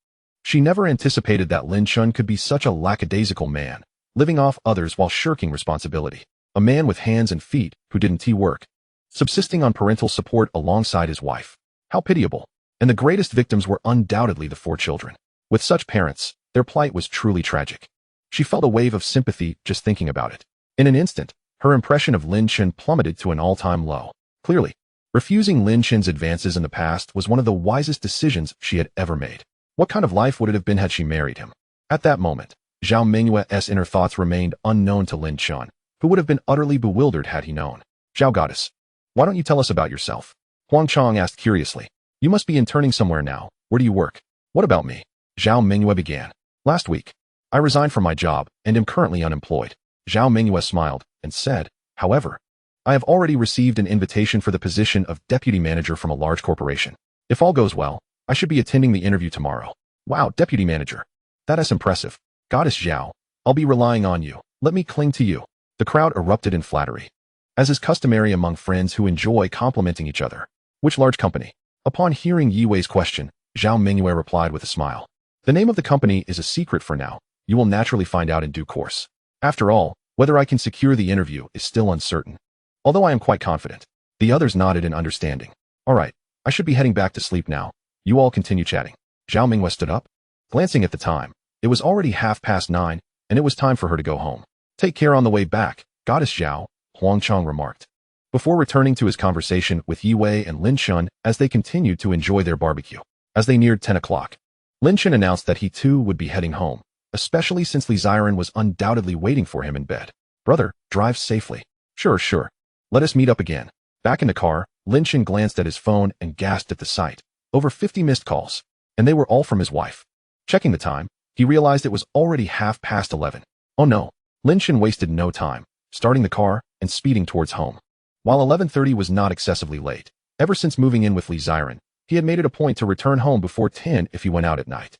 She never anticipated that Lin Chen could be such a lackadaisical man, living off others while shirking responsibility. A man with hands and feet who didn't work, subsisting on parental support alongside his wife. How pitiable. And the greatest victims were undoubtedly the 4 children. With such parents, their plight was truly tragic. She felt a wave of sympathy just thinking about it. In an instant, her impression of Lin Chen plummeted to an all-time low. Clearly, refusing Lin Chen's advances in the past was one of the wisest decisions she had ever made. What kind of life would it have been had she married him? At that moment, Zhao Mingyue's inner thoughts remained unknown to Lin Chen, who would have been utterly bewildered had he known. Zhao goddess, why don't you tell us about yourself? Huang Chong asked curiously. You must be interning somewhere now. Where do you work? What about me? Zhao Mingyue began. Last week, I resigned from my job and am currently unemployed. Zhao Mingyue smiled and said, however, I have already received an invitation for the position of deputy manager from a large corporation. If all goes well, I should be attending the interview tomorrow. Wow, deputy manager. That is impressive. Goddess Zhao, I'll be relying on you. Let me cling to you. The crowd erupted in flattery, as is customary among friends who enjoy complimenting each other. Which large company? Upon hearing Yi Wei's question, Zhao Mingyue replied with a smile. The name of the company is a secret for now. You will naturally find out in due course. After all, whether I can secure the interview is still uncertain. Although I am quite confident. The others nodded in understanding. All right, I should be heading back to sleep now. You all continue chatting. Zhao Mingyue stood up. Glancing at the time, it was already 9:30, and it was time for her to go home. Take care on the way back, Goddess Zhao, Huang Chong remarked, before returning to his conversation with Yi Wei and Lin Chen as they continued to enjoy their barbecue. As they neared 10 o'clock, Lin Chen announced that he too would be heading home, especially since Li Ziren was undoubtedly waiting for him in bed. Brother, drive safely. Sure. Let us meet up again. Back in the car, Lin Chen glanced at his phone and gasped at the sight. Over 50 missed calls, and they were all from his wife. Checking the time, he realized it was already 11:30. Oh no. Lin Chen wasted no time, starting the car and speeding towards home. While 11:30 was not excessively late, ever since moving in with Li Ziren, he had made it a point to return home before 10 if he went out at night.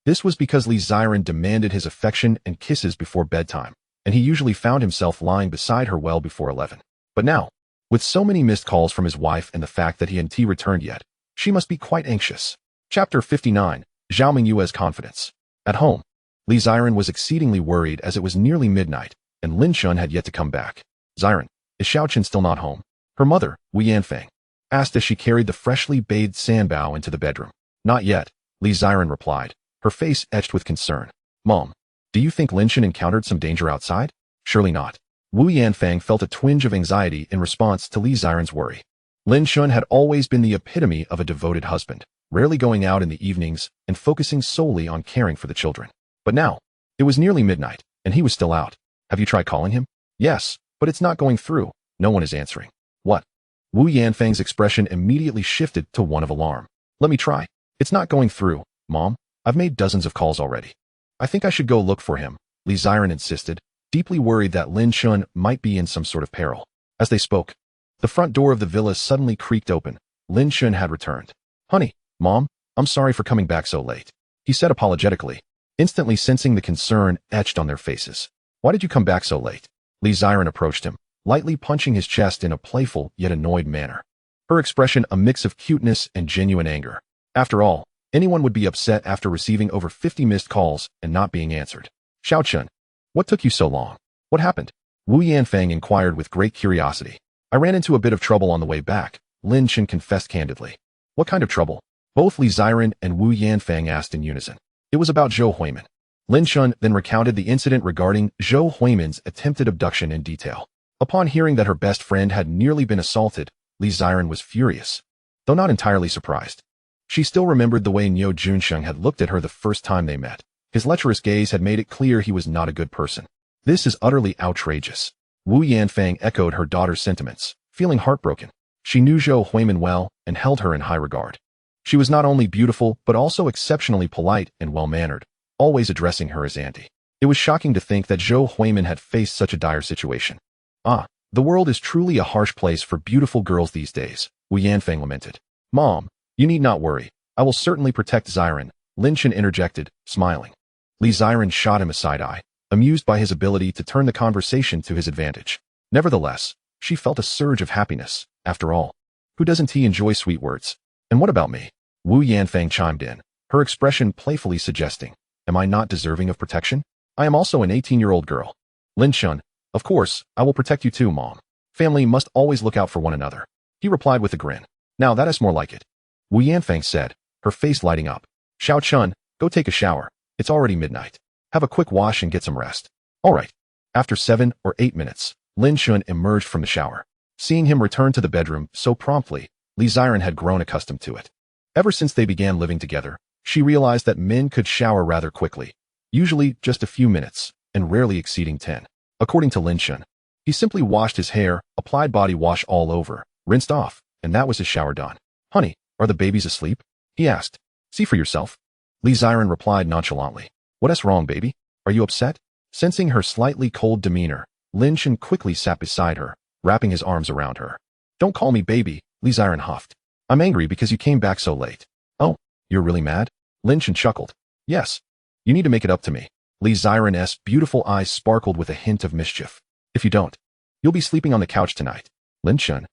This was because Li Ziren demanded his affection and kisses before bedtime, and he usually found himself lying beside her well before 11. But now, with so many missed calls from his wife and the fact that he hadn't returned yet, she must be quite anxious. Chapter 59, Zhao Mingyue's confidence. At home, Li Ziren was exceedingly worried as it was nearly midnight, and Lin Chen had yet to come back. Ziren, is Xiaoqin still not home? Her mother, Wu Yanfeng, asked as she carried the freshly bathed Sanbao into the bedroom. Not yet, Li Ziren replied, her face etched with concern. Mom, do you think Lin Chen encountered some danger outside? Surely not. Wu Yanfeng felt a twinge of anxiety in response to Li Ziren's worry. Lin Chen had always been the epitome of a devoted husband, rarely going out in the evenings and focusing solely on caring for the children. But now, it was nearly midnight, and he was still out. Have you tried calling him? Yes, but it's not going through. No one is answering. What? Wu Yanfeng's expression immediately shifted to one of alarm. Let me try. It's not going through, Mom. I've made dozens of calls already. I think I should go look for him, Li Ziren insisted, deeply worried that Lin Chen might be in some sort of peril. As they spoke, the front door of the villa suddenly creaked open. Lin Chen had returned. "Honey, Mom, I'm sorry for coming back so late," he said apologetically, instantly sensing the concern etched on their faces. "Why did you come back so late?" Li Ziren approached him, lightly punching his chest in a playful yet annoyed manner. Her expression a mix of cuteness and genuine anger. After all, anyone would be upset after receiving over 50 missed calls and not being answered. "Xiao Chen, what took you so long? What happened?" Wu Yanfang inquired with great curiosity. "I ran into a bit of trouble on the way back," Lin Chen confessed candidly. "What kind of trouble?" Both Li Ziren and Wu Yanfang asked in unison. "It was about Zhou Huimin." Lin Chen then recounted the incident regarding Zhou Huimin's attempted abduction in detail. Upon hearing that her best friend had nearly been assaulted, Li Ziren was furious, though not entirely surprised. She still remembered the way Niu Junsheng had looked at her the first time they met. His lecherous gaze had made it clear he was not a good person. "This is utterly outrageous." Wu Yanfang echoed her daughter's sentiments, feeling heartbroken. She knew Zhou Huimin well and held her in high regard. She was not only beautiful but also exceptionally polite and well-mannered, always addressing her as auntie. It was shocking to think that Zhou Huimin had faced such a dire situation. "Ah, the world is truly a harsh place for beautiful girls these days," Wu Yanfang lamented. "Mom, you need not worry. I will certainly protect Ziren," Lin Chen interjected, smiling. Li Ziren shot him a side-eye, amused by his ability to turn the conversation to his advantage. Nevertheless, she felt a surge of happiness. After all, who doesn't enjoy sweet words? "And what about me?" Wu Yanfang chimed in, her expression playfully suggesting, "Am I not deserving of protection? I am also an 18-year-old girl." Lin Chen, "Of course, I will protect you too, Mom. Family must always look out for one another," he replied with a grin. "Now that is more like it," Wu Yanfang said, her face lighting up. "Xiao Chen, go take a shower. It's already midnight. Have a quick wash and get some rest." "All right." After 7 or 8 minutes, Lin Chen emerged from the shower. Seeing him return to the bedroom so promptly, Li Ziren had grown accustomed to it. Ever since they began living together, she realized that men could shower rather quickly, usually just a few minutes, and rarely exceeding 10. According to Lin Chen, he simply washed his hair, applied body wash all over, rinsed off, and that was his shower done. "Honey, are the babies asleep?" he asked. "See for yourself." Li Ziren replied nonchalantly. "What's wrong, baby? Are you upset?" Sensing her slightly cold demeanor, Lin Chen quickly sat beside her, wrapping his arms around her. "Don't call me baby," Li Ziren huffed. "I'm angry because you came back so late." "Oh, you're really mad?" Lin Chen chuckled. "Yes. You need to make it up to me." Li Ziren's beautiful eyes sparkled with a hint of mischief. "If you don't, you'll be sleeping on the couch tonight." "Lin Chen,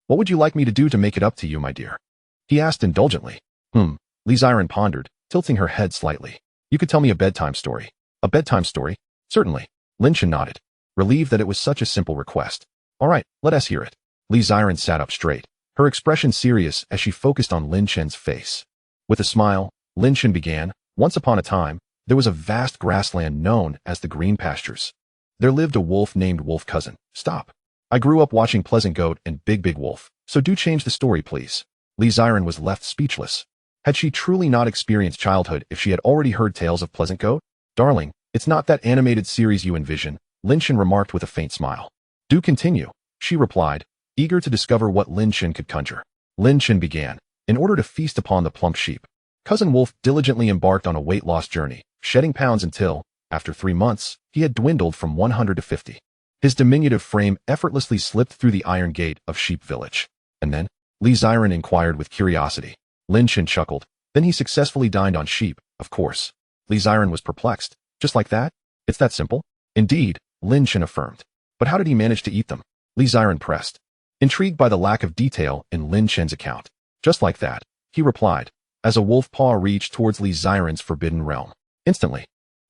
what would you like me to do to make it up to you, my dear?" he asked indulgently. Li Ziren pondered, tilting her head slightly. "You could tell me a bedtime story." "A bedtime story? Certainly." Lin Chen nodded, relieved that it was such a simple request. "All right, let us hear it." Li Ziren sat up straight, her expression serious as she focused on Lin Chen's face. With a smile, Lin Chen began, "Once upon a time, there was a vast grassland known as the Green Pastures. There lived a wolf named Wolf Cousin. Stop. I grew up watching Pleasant Goat and Big Big Wolf, so do change the story, please." Li Ziren was left speechless. Had she truly not experienced childhood if she had already heard tales of Pleasant Goat? "Darling, it's not that animated series you envision," Lin Chen remarked with a faint smile. "Do continue," she replied, eager to discover what Lin Chen could conjure. Lin Chen began. In order to feast upon the plump sheep, Cousin Wolf diligently embarked on a weight loss journey, shedding pounds until, after 3 months, he had dwindled from 100 to 50. His diminutive frame effortlessly slipped through the iron gate of Sheep Village. And then, Li Ziren inquired with curiosity. Lin Chen chuckled. "Then he successfully dined on sheep, of course." Li Ziren was perplexed. "Just like that? It's that simple?" "Indeed," Lin Chen affirmed. "But how did he manage to eat them?" Li Ziren pressed, intrigued by the lack of detail in Lin Chen's account. "Just like that," he replied, as a wolf paw reached towards Li Ziren's forbidden realm. Instantly,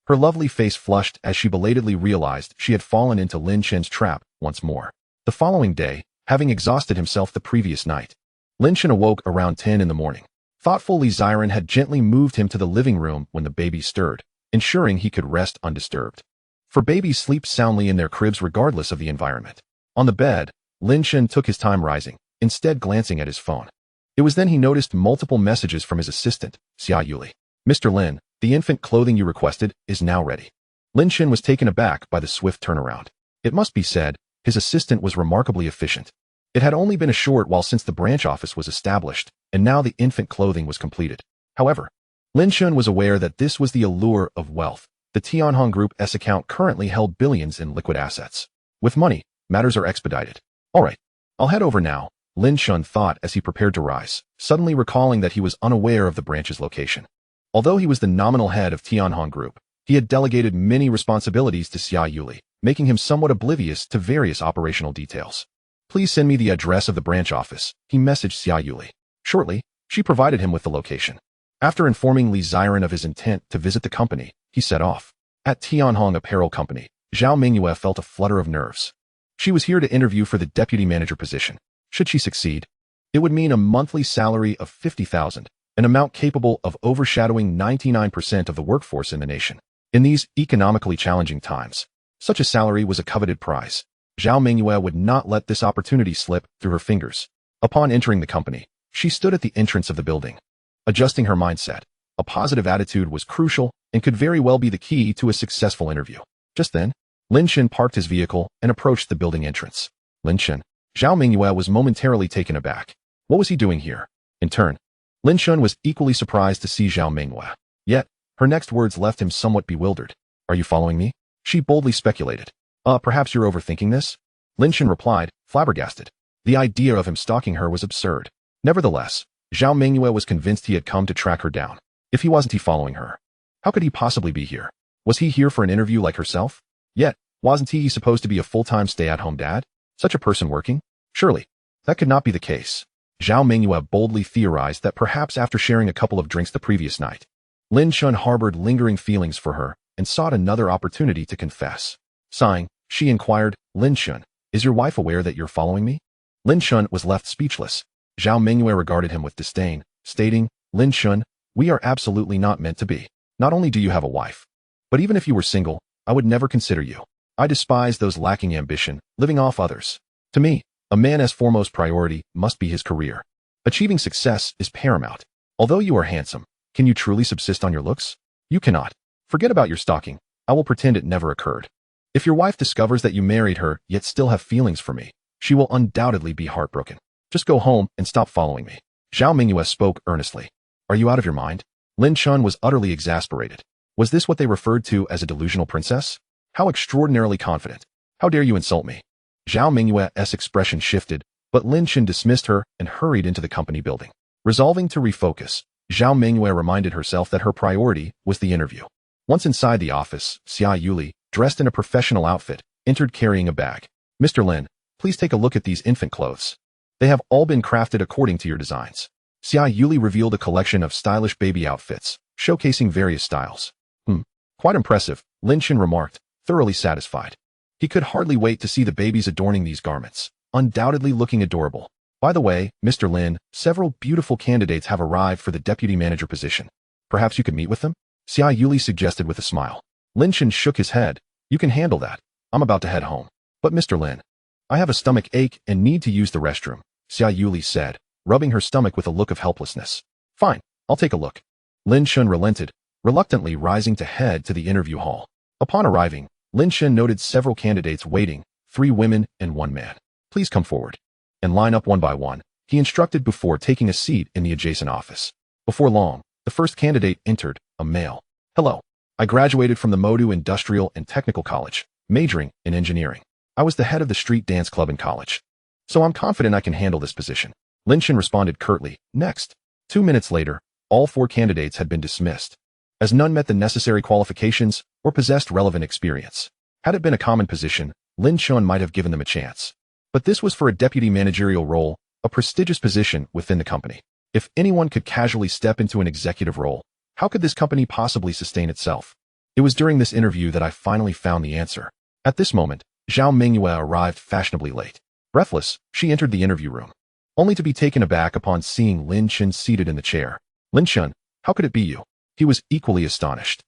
her lovely face flushed as she belatedly realized she had fallen into Lin Chen's trap once more. The following day, having exhausted himself the previous night, Lin Chen awoke around 10 in the morning. Thoughtful Li Ziren had gently moved him to the living room when the babies stirred, ensuring he could rest undisturbed. For babies sleep soundly in their cribs regardless of the environment. On the bed, Lin Chen took his time rising, instead glancing at his phone. It was then he noticed multiple messages from his assistant, Xia Yuli. "Mr. Lin, the infant clothing you requested is now ready." Lin Chen was taken aback by the swift turnaround. It must be said, his assistant was remarkably efficient. It had only been a short while since the branch office was established, and now the infant clothing was completed. However, Lin Chen was aware that this was the allure of wealth. The Tianhong Group's account currently held billions in liquid assets. With money, matters are expedited. All right, I'll head over now, Lin Chen thought as he prepared to rise, suddenly recalling that he was unaware of the branch's location. Although he was the nominal head of Tianhong Group, he had delegated many responsibilities to Xia Yuli, making him somewhat oblivious to various operational details. Please send me the address of the branch office, he messaged Xia Yuli. Shortly, she provided him with the location. After informing Li Ziren of his intent to visit the company, he set off. At Tianhong Apparel Company, Zhao Mingyue felt a flutter of nerves. She was here to interview for the deputy manager position. Should she succeed, it would mean a monthly salary of 50,000, an amount capable of overshadowing 99% of the workforce in the nation. In these economically challenging times, such a salary was a coveted prize. Zhao Mingyue would not let this opportunity slip through her fingers. Upon entering the company, she stood at the entrance of the building. Adjusting her mindset, a positive attitude was crucial and could very well be the key to a successful interview. Just then, Lin Chen parked his vehicle and approached the building entrance. Lin Chen. Zhao Mingyue was momentarily taken aback. What was he doing here? In turn, Lin Chen was equally surprised to see Zhao Mingyue. Yet, her next words left him somewhat bewildered. Are you following me? She boldly speculated. Perhaps you're overthinking this? Lin Chen replied, flabbergasted. The idea of him stalking her was absurd. Nevertheless, Zhao Mingyue was convinced he had come to track her down. If he wasn't following her, how could he possibly be here? Was he here for an interview like herself? Yet, wasn't he supposed to be a full-time stay-at-home dad? Such a person working? Surely, that could not be the case. Zhao Mingyue boldly theorized that perhaps after sharing a couple of drinks the previous night, Lin Chen harbored lingering feelings for her and sought another opportunity to confess. Sighing, she inquired, Lin Chen, is your wife aware that you're following me? Lin Chen was left speechless. Zhao Mingyue regarded him with disdain, stating, Lin Chen, we are absolutely not meant to be. Not only do you have a wife, but even if you were single, I would never consider you. I despise those lacking ambition, living off others. To me, a man's foremost priority must be his career. Achieving success is paramount. Although you are handsome, can you truly subsist on your looks? You cannot. Forget about your stalking. I will pretend it never occurred. If your wife discovers that you married her yet still have feelings for me, she will undoubtedly be heartbroken. Just go home and stop following me. Zhao Mingyue spoke earnestly. Are you out of your mind? Lin Chen was utterly exasperated. Was this what they referred to as a delusional princess? How extraordinarily confident. How dare you insult me? Zhao Mingyue's expression shifted, but Lin Chen dismissed her and hurried into the company building. Resolving to refocus, Zhao Mingyue reminded herself that her priority was the interview. Once inside the office, Xia Yuli, dressed in a professional outfit, entered carrying a bag. Mr. Lin, please take a look at these infant clothes. They have all been crafted according to your designs. Xia Yuli revealed a collection of stylish baby outfits, showcasing various styles. Quite impressive, Lin Chen remarked, thoroughly satisfied. He could hardly wait to see the babies adorning these garments, undoubtedly looking adorable. By the way, Mr. Lin, several beautiful candidates have arrived for the deputy manager position. Perhaps you could meet with them? Xia Yuli suggested with a smile. Lin Chen shook his head. You can handle that. I'm about to head home. But Mr. Lin, I have a stomach ache and need to use the restroom, Xia Yuli said, rubbing her stomach with a look of helplessness. Fine, I'll take a look. Lin Chen relented, reluctantly rising to head to the interview hall. Upon arriving, Lin Chen noted several candidates waiting, 3 women and 1 man. Please come forward and line up one by one, he instructed before taking a seat in the adjacent office. Before long, the first candidate entered, a male. Hello. I graduated from the Modu Industrial and Technical College, majoring in engineering. I was the head of the street dance club in college. So I'm confident I can handle this position. Lin Chen responded curtly. Next. 2 minutes later, all 4 candidates had been dismissed, as none met the necessary qualifications or possessed relevant experience. Had it been a common position, Lin Chen might have given them a chance. But this was for a deputy managerial role, a prestigious position within the company. If anyone could casually step into an executive role, how could this company possibly sustain itself? It was during this interview that I finally found the answer. At this moment, Zhao Mingyue arrived fashionably late. Breathless, she entered the interview room, only to be taken aback upon seeing Lin Chen seated in the chair. Lin Chen, how could it be you? He was equally astonished.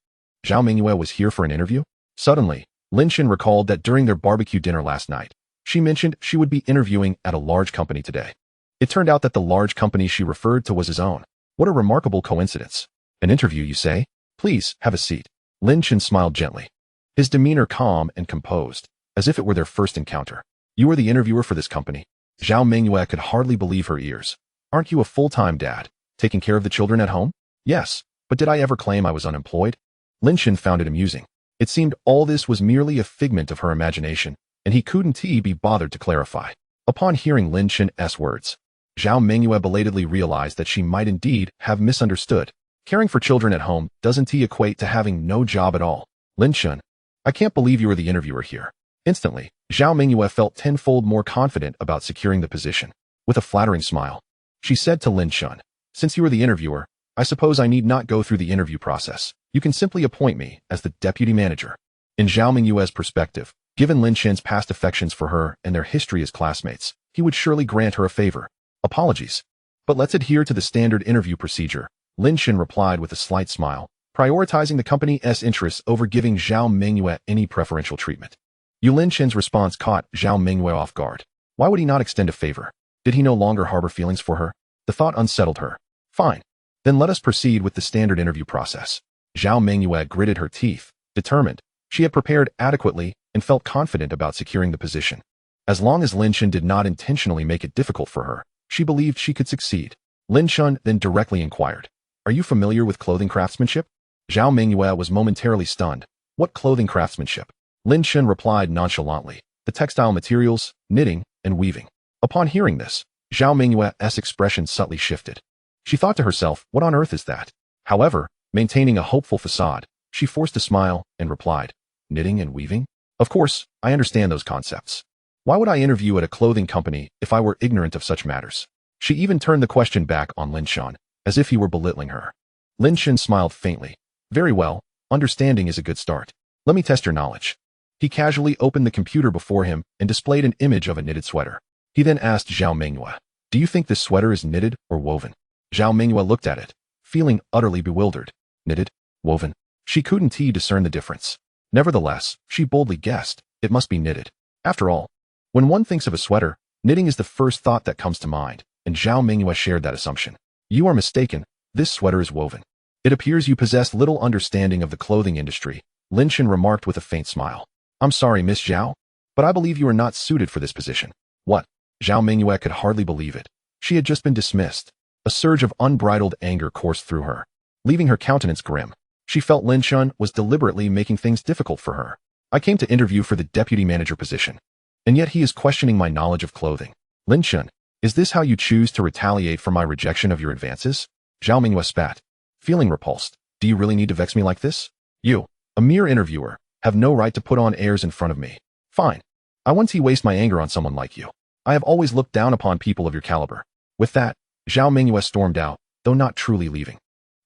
Zhao Mingyue was here for an interview? Suddenly, Lin Chen recalled that during their barbecue dinner last night, she mentioned she would be interviewing at a large company today. It turned out that the large company she referred to was his own. What a remarkable coincidence. An interview, you say? Please, have a seat. Lin Chen smiled gently, his demeanor calm and composed, as if it were their first encounter. You are the interviewer for this company? Zhao Mingyue could hardly believe her ears. Aren't you a full-time dad, taking care of the children at home? Yes, but did I ever claim I was unemployed? Lin Chen found it amusing. It seemed all this was merely a figment of her imagination, and he couldn't be bothered to clarify. Upon hearing Lin Chen's words, Zhao Mengyue belatedly realized that she might indeed have misunderstood. Caring for children at home doesn't equate to having no job at all. Lin Chen, I can't believe you are the interviewer here. Instantly, Zhao Mengyue felt tenfold more confident about securing the position. With a flattering smile, she said to Lin Chen, since you are the interviewer, I suppose I need not go through the interview process. You can simply appoint me as the deputy manager. In Zhao Mengyue's perspective, given Lin Chen's past affections for her and their history as classmates, he would surely grant her a favor. Apologies, but let's adhere to the standard interview procedure, Lin Chen replied with a slight smile, prioritizing the company's interests over giving Zhao Mengyue any preferential treatment. Lin Chen's response caught Zhao Mengyue off guard. Why would he not extend a favor? Did he no longer harbor feelings for her? The thought unsettled her. Fine. Then let us proceed with the standard interview process. Zhao Mengyue gritted her teeth, determined. She had prepared adequately and felt confident about securing the position. As long as Lin Chen did not intentionally make it difficult for her, she believed she could succeed. Lin Chen then directly inquired, are you familiar with clothing craftsmanship? Zhao Mengyue was momentarily stunned. What clothing craftsmanship? Lin Chen replied nonchalantly, the textile materials, knitting, and weaving. Upon hearing this, Zhao Mengyue's expression subtly shifted. She thought to herself, what on earth is that? However, maintaining a hopeful facade, she forced a smile and replied, knitting and weaving? Of course, I understand those concepts. Why would I interview at a clothing company if I were ignorant of such matters? She even turned the question back on Lin Chen, as if he were belittling her. Lin Chen smiled faintly. Very well, understanding is a good start. Let me test your knowledge. He casually opened the computer before him and displayed an image of a knitted sweater. He then asked Zhao Mengyue, do you think this sweater is knitted or woven? Zhao Mengyue looked at it, feeling utterly bewildered. Knitted? Woven? She couldn't discern the difference. Nevertheless, she boldly guessed, it must be knitted. After all, when one thinks of a sweater, knitting is the first thought that comes to mind, and Zhao Mengyue shared that assumption. You are mistaken, this sweater is woven. It appears you possess little understanding of the clothing industry, Lin Chen remarked with a faint smile. I'm sorry, Miss Zhao, but I believe you are not suited for this position. What? Zhao Mengyue could hardly believe it. She had just been dismissed. A surge of unbridled anger coursed through her, leaving her countenance grim. She felt Lin Chen was deliberately making things difficult for her. I came to interview for the deputy manager position, and yet he is questioning my knowledge of clothing. Lin Chen, is this how you choose to retaliate for my rejection of your advances? Zhao Mengyue spat, feeling repulsed. Do you really need to vex me like this? You, a mere interviewer, have no right to put on airs in front of me. Fine. I won't waste my anger on someone like you. I have always looked down upon people of your caliber. With that, Zhao Mengyue stormed out, though not truly leaving.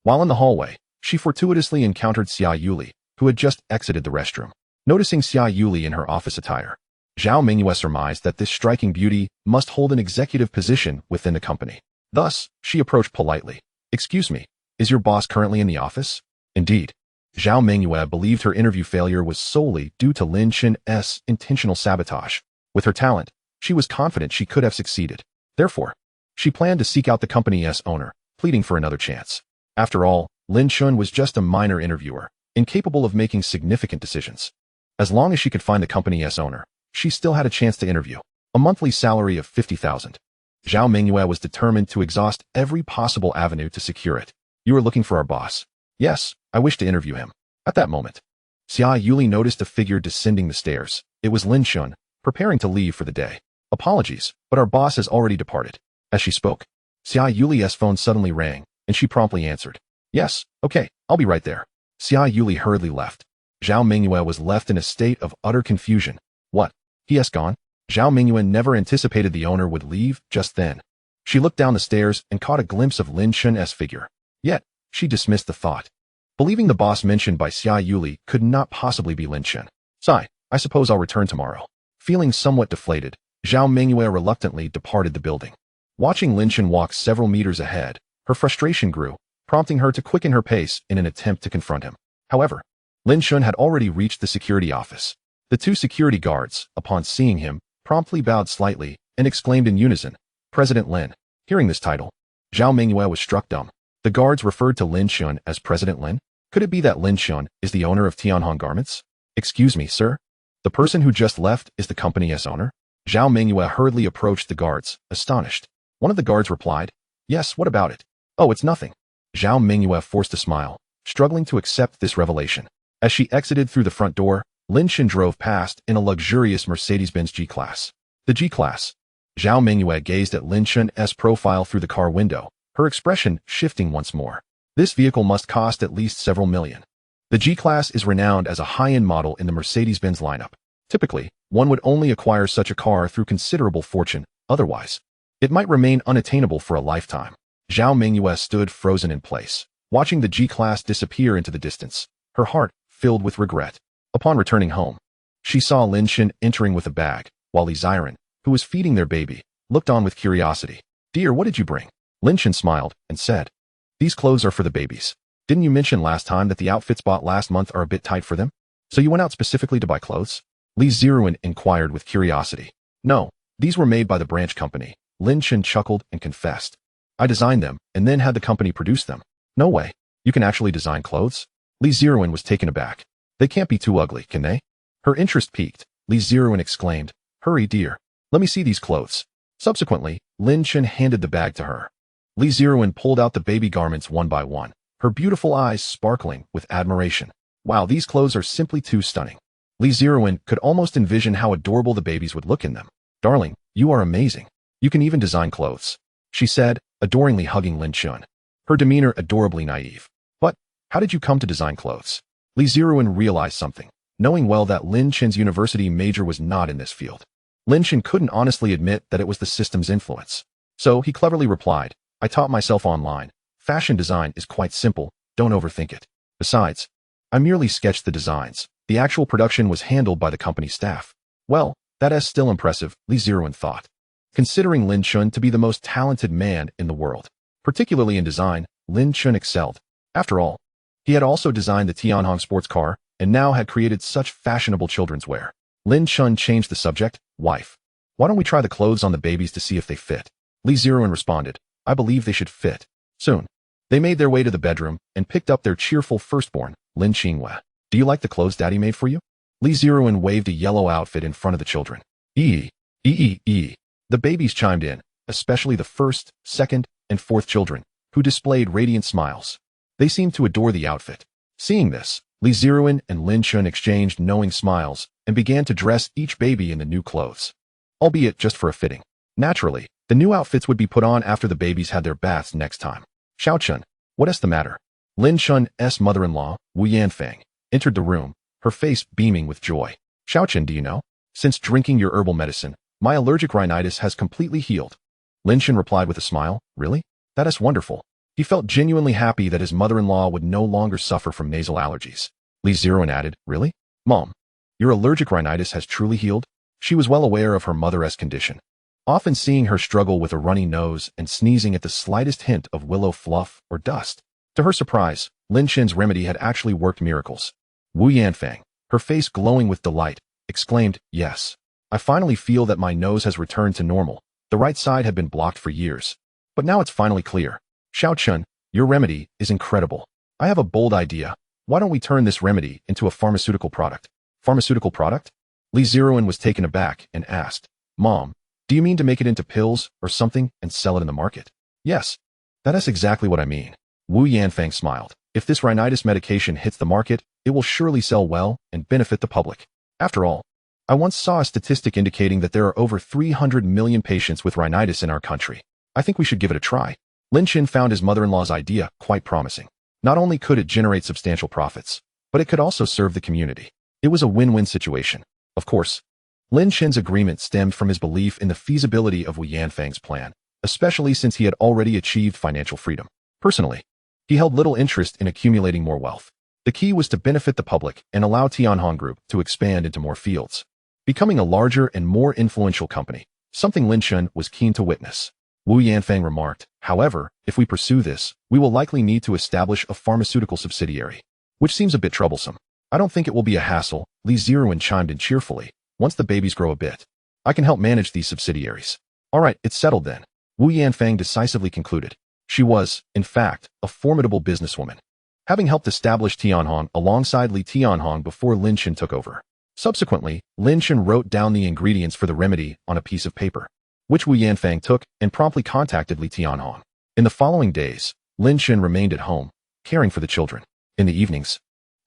While in the hallway, she fortuitously encountered Xia Yuli, who had just exited the restroom. Noticing Xia Yuli in her office attire, Zhao Mengyue surmised that this striking beauty must hold an executive position within the company. Thus, she approached politely. Excuse me, is your boss currently in the office? Indeed. Zhao Mengyue believed her interview failure was solely due to Lin Chen's intentional sabotage. With her talent, she was confident she could have succeeded. Therefore, she planned to seek out the company's owner, pleading for another chance. After all, Lin Chen was just a minor interviewer, incapable of making significant decisions. As long as she could find the company's owner, she still had a chance to interview. A monthly salary of 50,000. Zhao Mengyue was determined to exhaust every possible avenue to secure it. You are looking for our boss. Yes, I wish to interview him. At that moment, Xia Yuli noticed a figure descending the stairs. It was Lin Chen, preparing to leave for the day. Apologies, but our boss has already departed. As she spoke, Xia Yuli's phone suddenly rang, and she promptly answered. Yes, okay, I'll be right there. Xia Yuli hurriedly left. Zhao Mengyue was left in a state of utter confusion. What? He has gone? Zhao Mengyue never anticipated the owner would leave just then. She looked down the stairs and caught a glimpse of Lin Chen's figure. Yet, she dismissed the thought, believing the boss mentioned by Xia Yuli could not possibly be Lin Chen. Sigh, I suppose I'll return tomorrow. Feeling somewhat deflated, Zhao Mengyue reluctantly departed the building. Watching Lin Chen walk several meters ahead, her frustration grew, prompting her to quicken her pace in an attempt to confront him. However, Lin Chen had already reached the security office. The two security guards, upon seeing him, promptly bowed slightly and exclaimed in unison, President Lin. Hearing this title, Zhao Mengyue was struck dumb. The guards referred to Lin Chen as President Lin? Could it be that Lin Chen is the owner of Tianhong Garments? Excuse me, sir. The person who just left is the company's owner? Zhao Mengyue hurriedly approached the guards, astonished. One of the guards replied, Yes, what about it? Oh, it's nothing. Zhao Mengyue forced a smile, struggling to accept this revelation. As she exited through the front door, Lin Chen drove past in a luxurious Mercedes-Benz G-Class. The G-Class. Zhao Mingyue gazed at Lin Chen's profile through the car window, her expression shifting once more. This vehicle must cost at least several million. The G-Class is renowned as a high-end model in the Mercedes-Benz lineup. Typically, one would only acquire such a car through considerable fortune, otherwise, it might remain unattainable for a lifetime. Zhao Mingyue stood frozen in place, watching the G-Class disappear into the distance, her heart filled with regret. Upon returning home, she saw Lin Chen entering with a bag, while Li Ziren, who was feeding their baby, looked on with curiosity. "Dear, what did you bring?" Lin Chen smiled and said, "These clothes are for the babies. Didn't you mention last time that the outfits bought last month are a bit tight for them? So you went out specifically to buy clothes?" Li Ziren inquired with curiosity. "No, these were made by the branch company." Lin Chen chuckled and confessed. "I designed them and then had the company produce them." "No way. You can actually design clothes?" Li Ziren was taken aback. "They can't be too ugly, can they?" Her interest piqued. Li Ziren exclaimed, "Hurry, dear. Let me see these clothes." Subsequently, Lin Chen handed the bag to her. Li Ziren pulled out the baby garments one by one, her beautiful eyes sparkling with admiration. "Wow, these clothes are simply too stunning." Li Ziren could almost envision how adorable the babies would look in them. "Darling, you are amazing. You can even design clothes," she said, adoringly hugging Lin Chen. Her demeanor adorably naive. "But, how did you come to design clothes?" Li Ziren realized something, knowing well that Lin Chen's university major was not in this field. Lin Chen couldn't honestly admit that it was the system's influence. So he cleverly replied, "I taught myself online. Fashion design is quite simple, don't overthink it. Besides, I merely sketched the designs. The actual production was handled by the company staff." "Well, that is still impressive," Li Ziren thought. Considering Lin Chen to be the most talented man in the world, particularly in design, Lin Chen excelled. After all, he had also designed the Tianhong sports car and now had created such fashionable children's wear. Lin Chen changed the subject. "Wife, why don't we try the clothes on the babies to see if they fit?" Li Ziren responded, "I believe they should fit." Soon, they made their way to the bedroom and picked up their cheerful firstborn, Lin Qinghua. "Do you like the clothes Daddy made for you?" Li Ziren waved a yellow outfit in front of the children. "Ee. The babies chimed in, especially the first, second, and fourth children, who displayed radiant smiles. They seemed to adore the outfit. Seeing this, Li Ziren and Lin Chen exchanged knowing smiles and began to dress each baby in the new clothes, albeit just for a fitting. Naturally, the new outfits would be put on after the babies had their baths next time. "Xiao Chen, what is the matter?" Lin Chen's mother-in-law, Wu Yanfang, entered the room, her face beaming with joy. "Xiao Chen, do you know? Since drinking your herbal medicine, my allergic rhinitis has completely healed." Lin Chen replied with a smile, "Really? That is wonderful." He felt genuinely happy that his mother-in-law would no longer suffer from nasal allergies. Li Ziren added, "Really? Mom, your allergic rhinitis has truly healed?" She was well aware of her mother's condition, often seeing her struggle with a runny nose and sneezing at the slightest hint of willow fluff or dust. To her surprise, Lin Chen's remedy had actually worked miracles. Wu Yanfang, her face glowing with delight, exclaimed, "Yes. I finally feel that my nose has returned to normal. The right side had been blocked for years. But now it's finally clear. Xiao Chen, your remedy is incredible. I have a bold idea. Why don't we turn this remedy into a pharmaceutical product?" "Pharmaceutical product?" Li Ziren was taken aback and asked, "Mom, do you mean to make it into pills or something and sell it in the market?" "Yes, that is exactly what I mean." Wu Yanfang smiled. "If this rhinitis medication hits the market, it will surely sell well and benefit the public. After all, I once saw a statistic indicating that there are over 300 million patients with rhinitis in our country. I think we should give it a try." Lin Chen found his mother-in-law's idea quite promising. Not only could it generate substantial profits, but it could also serve the community. It was a win-win situation. Of course, Lin Chen's agreement stemmed from his belief in the feasibility of Wu Yanfang's plan, especially since he had already achieved financial freedom. Personally, he held little interest in accumulating more wealth. The key was to benefit the public and allow Tianhong Group to expand into more fields, becoming a larger and more influential company, something Lin Chen was keen to witness. Wu Yanfang remarked, "However, if we pursue this, we will likely need to establish a pharmaceutical subsidiary, which seems a bit troublesome." "I don't think it will be a hassle," Li Ziren chimed in cheerfully. "Once the babies grow a bit, I can help manage these subsidiaries." "All right, it's settled then," Wu Yanfang decisively concluded. She was, in fact, a formidable businesswoman, having helped establish Tianhong alongside Li Tianhong before Lin Chen took over. Subsequently, Lin Chen wrote down the ingredients for the remedy on a piece of paper, which Wu Yanfang took and promptly contacted Li Tianhong. In the following days, Lin Chen remained at home, caring for the children. In the evenings,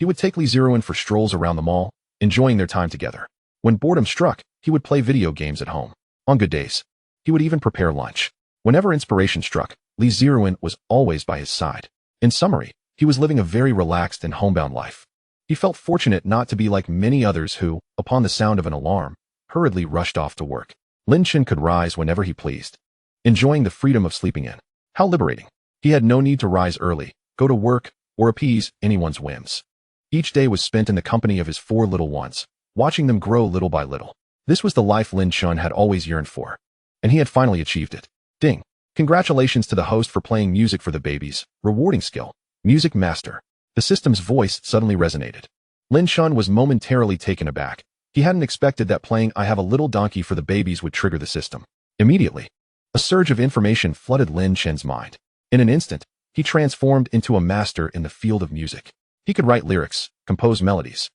He would take Li Ziruan for strolls around the mall, enjoying their time together. When boredom struck, he would play video games at home. On good days, he would even prepare lunch. Whenever inspiration struck, Li Ziruan was always by his side. In summary, he was living a very relaxed and homebound life. He felt fortunate not to be like many others who, upon the sound of an alarm, hurriedly rushed off to work. Lin Chen could rise whenever he pleased, enjoying the freedom of sleeping in. How liberating. He had no need to rise early, go to work, or appease anyone's whims. Each day was spent in the company of his 4 little ones, watching them grow little by little. This was the life Lin Chen had always yearned for, and he had finally achieved it. Ding! Congratulations to the host for playing music for the babies. Rewarding skill. Music master. The system's voice suddenly resonated. Lin Chen was momentarily taken aback. He hadn't expected that playing I Have a Little Donkey for the Babies would trigger the system. Immediately, a surge of information flooded Lin Chen's mind. In an instant, he transformed into a master in the field of music. He could write lyrics, compose melodies,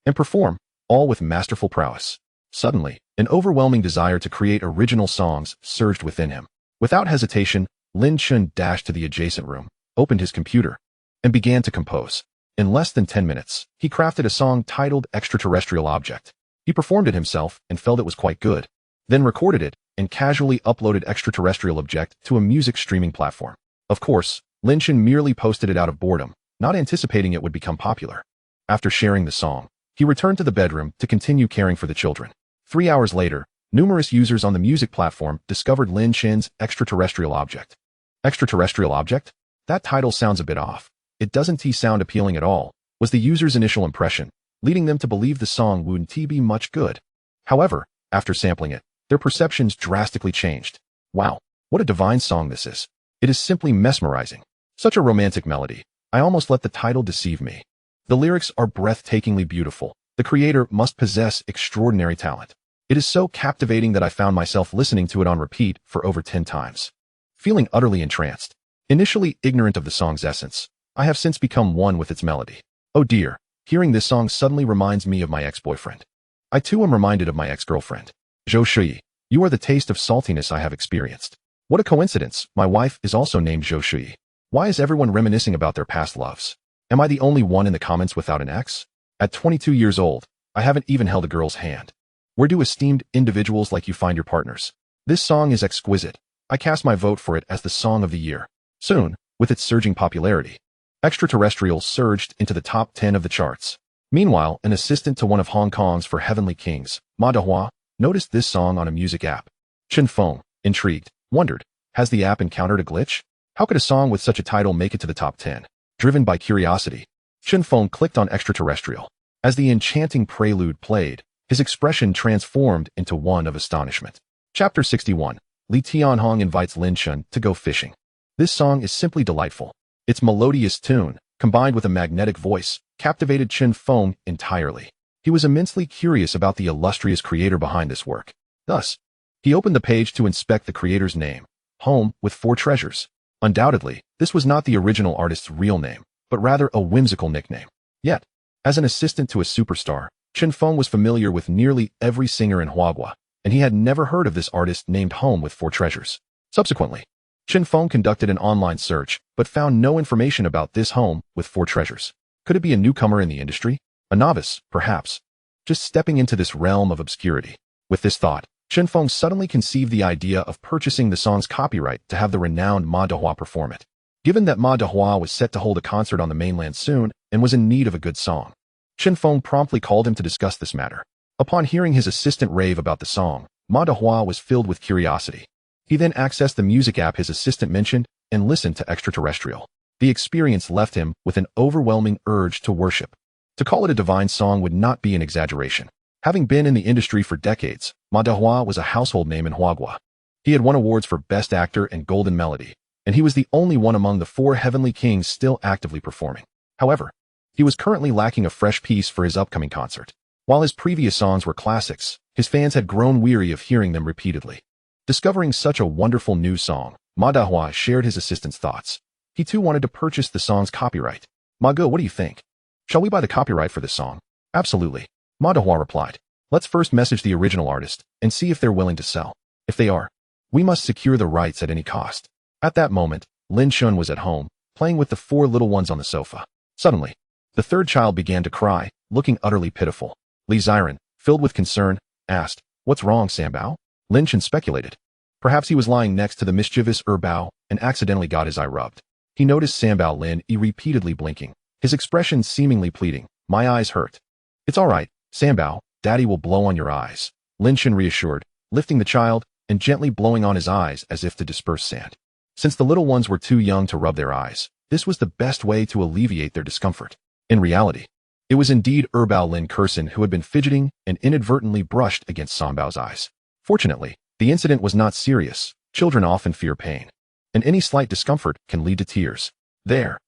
and perform, all with masterful prowess. Suddenly, an overwhelming desire to create original songs surged within him. Without hesitation, Lin Chen dashed to the adjacent room, opened his computer, and began to compose. In less than 10 minutes, he crafted a song titled Extraterrestrial Object. He performed it himself and felt it was quite good, then recorded it and casually uploaded Extraterrestrial Object to a music streaming platform. Of course, Lin Chen merely posted it out of boredom, not anticipating it would become popular. After sharing the song, he returned to the bedroom to continue caring for the children. 3 hours later, numerous users on the music platform discovered Lin Chen's Extraterrestrial Object. Extraterrestrial Object? That title sounds a bit off. It doesn't sound appealing at all, was the user's initial impression, leading them to believe the song wouldn't be much good. However, after sampling it, their perceptions drastically changed. Wow, what a divine song this is. It is simply mesmerizing. Such a romantic melody. I almost let the title deceive me. The lyrics are breathtakingly beautiful. The creator must possess extraordinary talent. It is so captivating that I found myself listening to it on repeat for over 10 times. Feeling utterly entranced. Initially ignorant of the song's essence, I have since become one with its melody. Oh dear, hearing this song suddenly reminds me of my ex-boyfriend. I too am reminded of my ex-girlfriend. Zhou Shui, you are the taste of saltiness I have experienced. What a coincidence, my wife is also named Zhou Shui. Why is everyone reminiscing about their past loves? Am I the only one in the comments without an ex? At 22 years old, I haven't even held a girl's hand. Where do esteemed individuals like you find your partners? This song is exquisite. I cast my vote for it as the song of the year. Soon, with its surging popularity, Extraterrestrial surged into the top 10 of the charts. Meanwhile, an assistant to one of Hong Kong's for Heavenly Kings, Ma Dehua, noticed this song on a music app. Chen Feng, intrigued, wondered, has the app encountered a glitch? How could a song with such a title make it to the top 10? Driven by curiosity, Chen Feng clicked on Extraterrestrial. As the enchanting prelude played, his expression transformed into one of astonishment. Chapter 61. Li Tianhong invites Lin Chen to go fishing. This song is simply delightful. Its melodious tune, combined with a magnetic voice, captivated Chen Feng entirely. He was immensely curious about the illustrious creator behind this work. Thus, he opened the page to inspect the creator's name, Home with 4 treasures. Undoubtedly, this was not the original artist's real name, but rather a whimsical nickname. Yet, as an assistant to a superstar, Chen Feng was familiar with nearly every singer in Huagua, and he had never heard of this artist named Home with 4 treasures. Subsequently, Chen Feng conducted an online search, but found no information about this Home with 4 treasures. Could it be a newcomer in the industry? A novice, perhaps, just stepping into this realm of obscurity. With this thought, Chen Feng suddenly conceived the idea of purchasing the song's copyright to have the renowned Ma Dehua perform it. Given that Ma Dehua was set to hold a concert on the mainland soon and was in need of a good song, Chen Feng promptly called him to discuss this matter. Upon hearing his assistant rave about the song, Ma Dehua was filled with curiosity. He then accessed the music app his assistant mentioned and listened to Extraterrestrial. The experience left him with an overwhelming urge to worship. To call it a divine song would not be an exaggeration. Having been in the industry for decades, Ma Dehua was a household name in Huagua. He had won awards for Best Actor and Golden Melody, and he was the only one among the 4 Heavenly Kings still actively performing. However, he was currently lacking a fresh piece for his upcoming concert. While his previous songs were classics, his fans had grown weary of hearing them repeatedly. Discovering such a wonderful new song, Ma Dehua shared his assistant's thoughts. He too wanted to purchase the song's copyright. Ma Ge, what do you think? Shall we buy the copyright for this song? Absolutely. Ma Dehua replied. Let's first message the original artist and see if they're willing to sell. If they are, we must secure the rights at any cost. At that moment, Lin Chen was at home, playing with the 4 little ones on the sofa. Suddenly, The third child began to cry, looking utterly pitiful. Li Ziren, filled with concern, asked, "What's wrong, Sanbao?" Lin Chen speculated. Perhaps he was lying next to the mischievous Bao and accidentally got his eye rubbed. He noticed Sanbao Lin repeatedly blinking, his expression seemingly pleading, "My eyes hurt." "It's all right, Sanbao, Daddy will blow on your eyes," Lin Chen reassured, lifting the child and gently blowing on his eyes as if to disperse sand. Since the little ones were too young to rub their eyes, this was the best way to alleviate their discomfort. In reality, it was indeed Bao Lin Curson who had been fidgeting and inadvertently brushed against Sanbao's eyes. Fortunately, the incident was not serious. Children often fear pain, and any slight discomfort can lead to tears. There,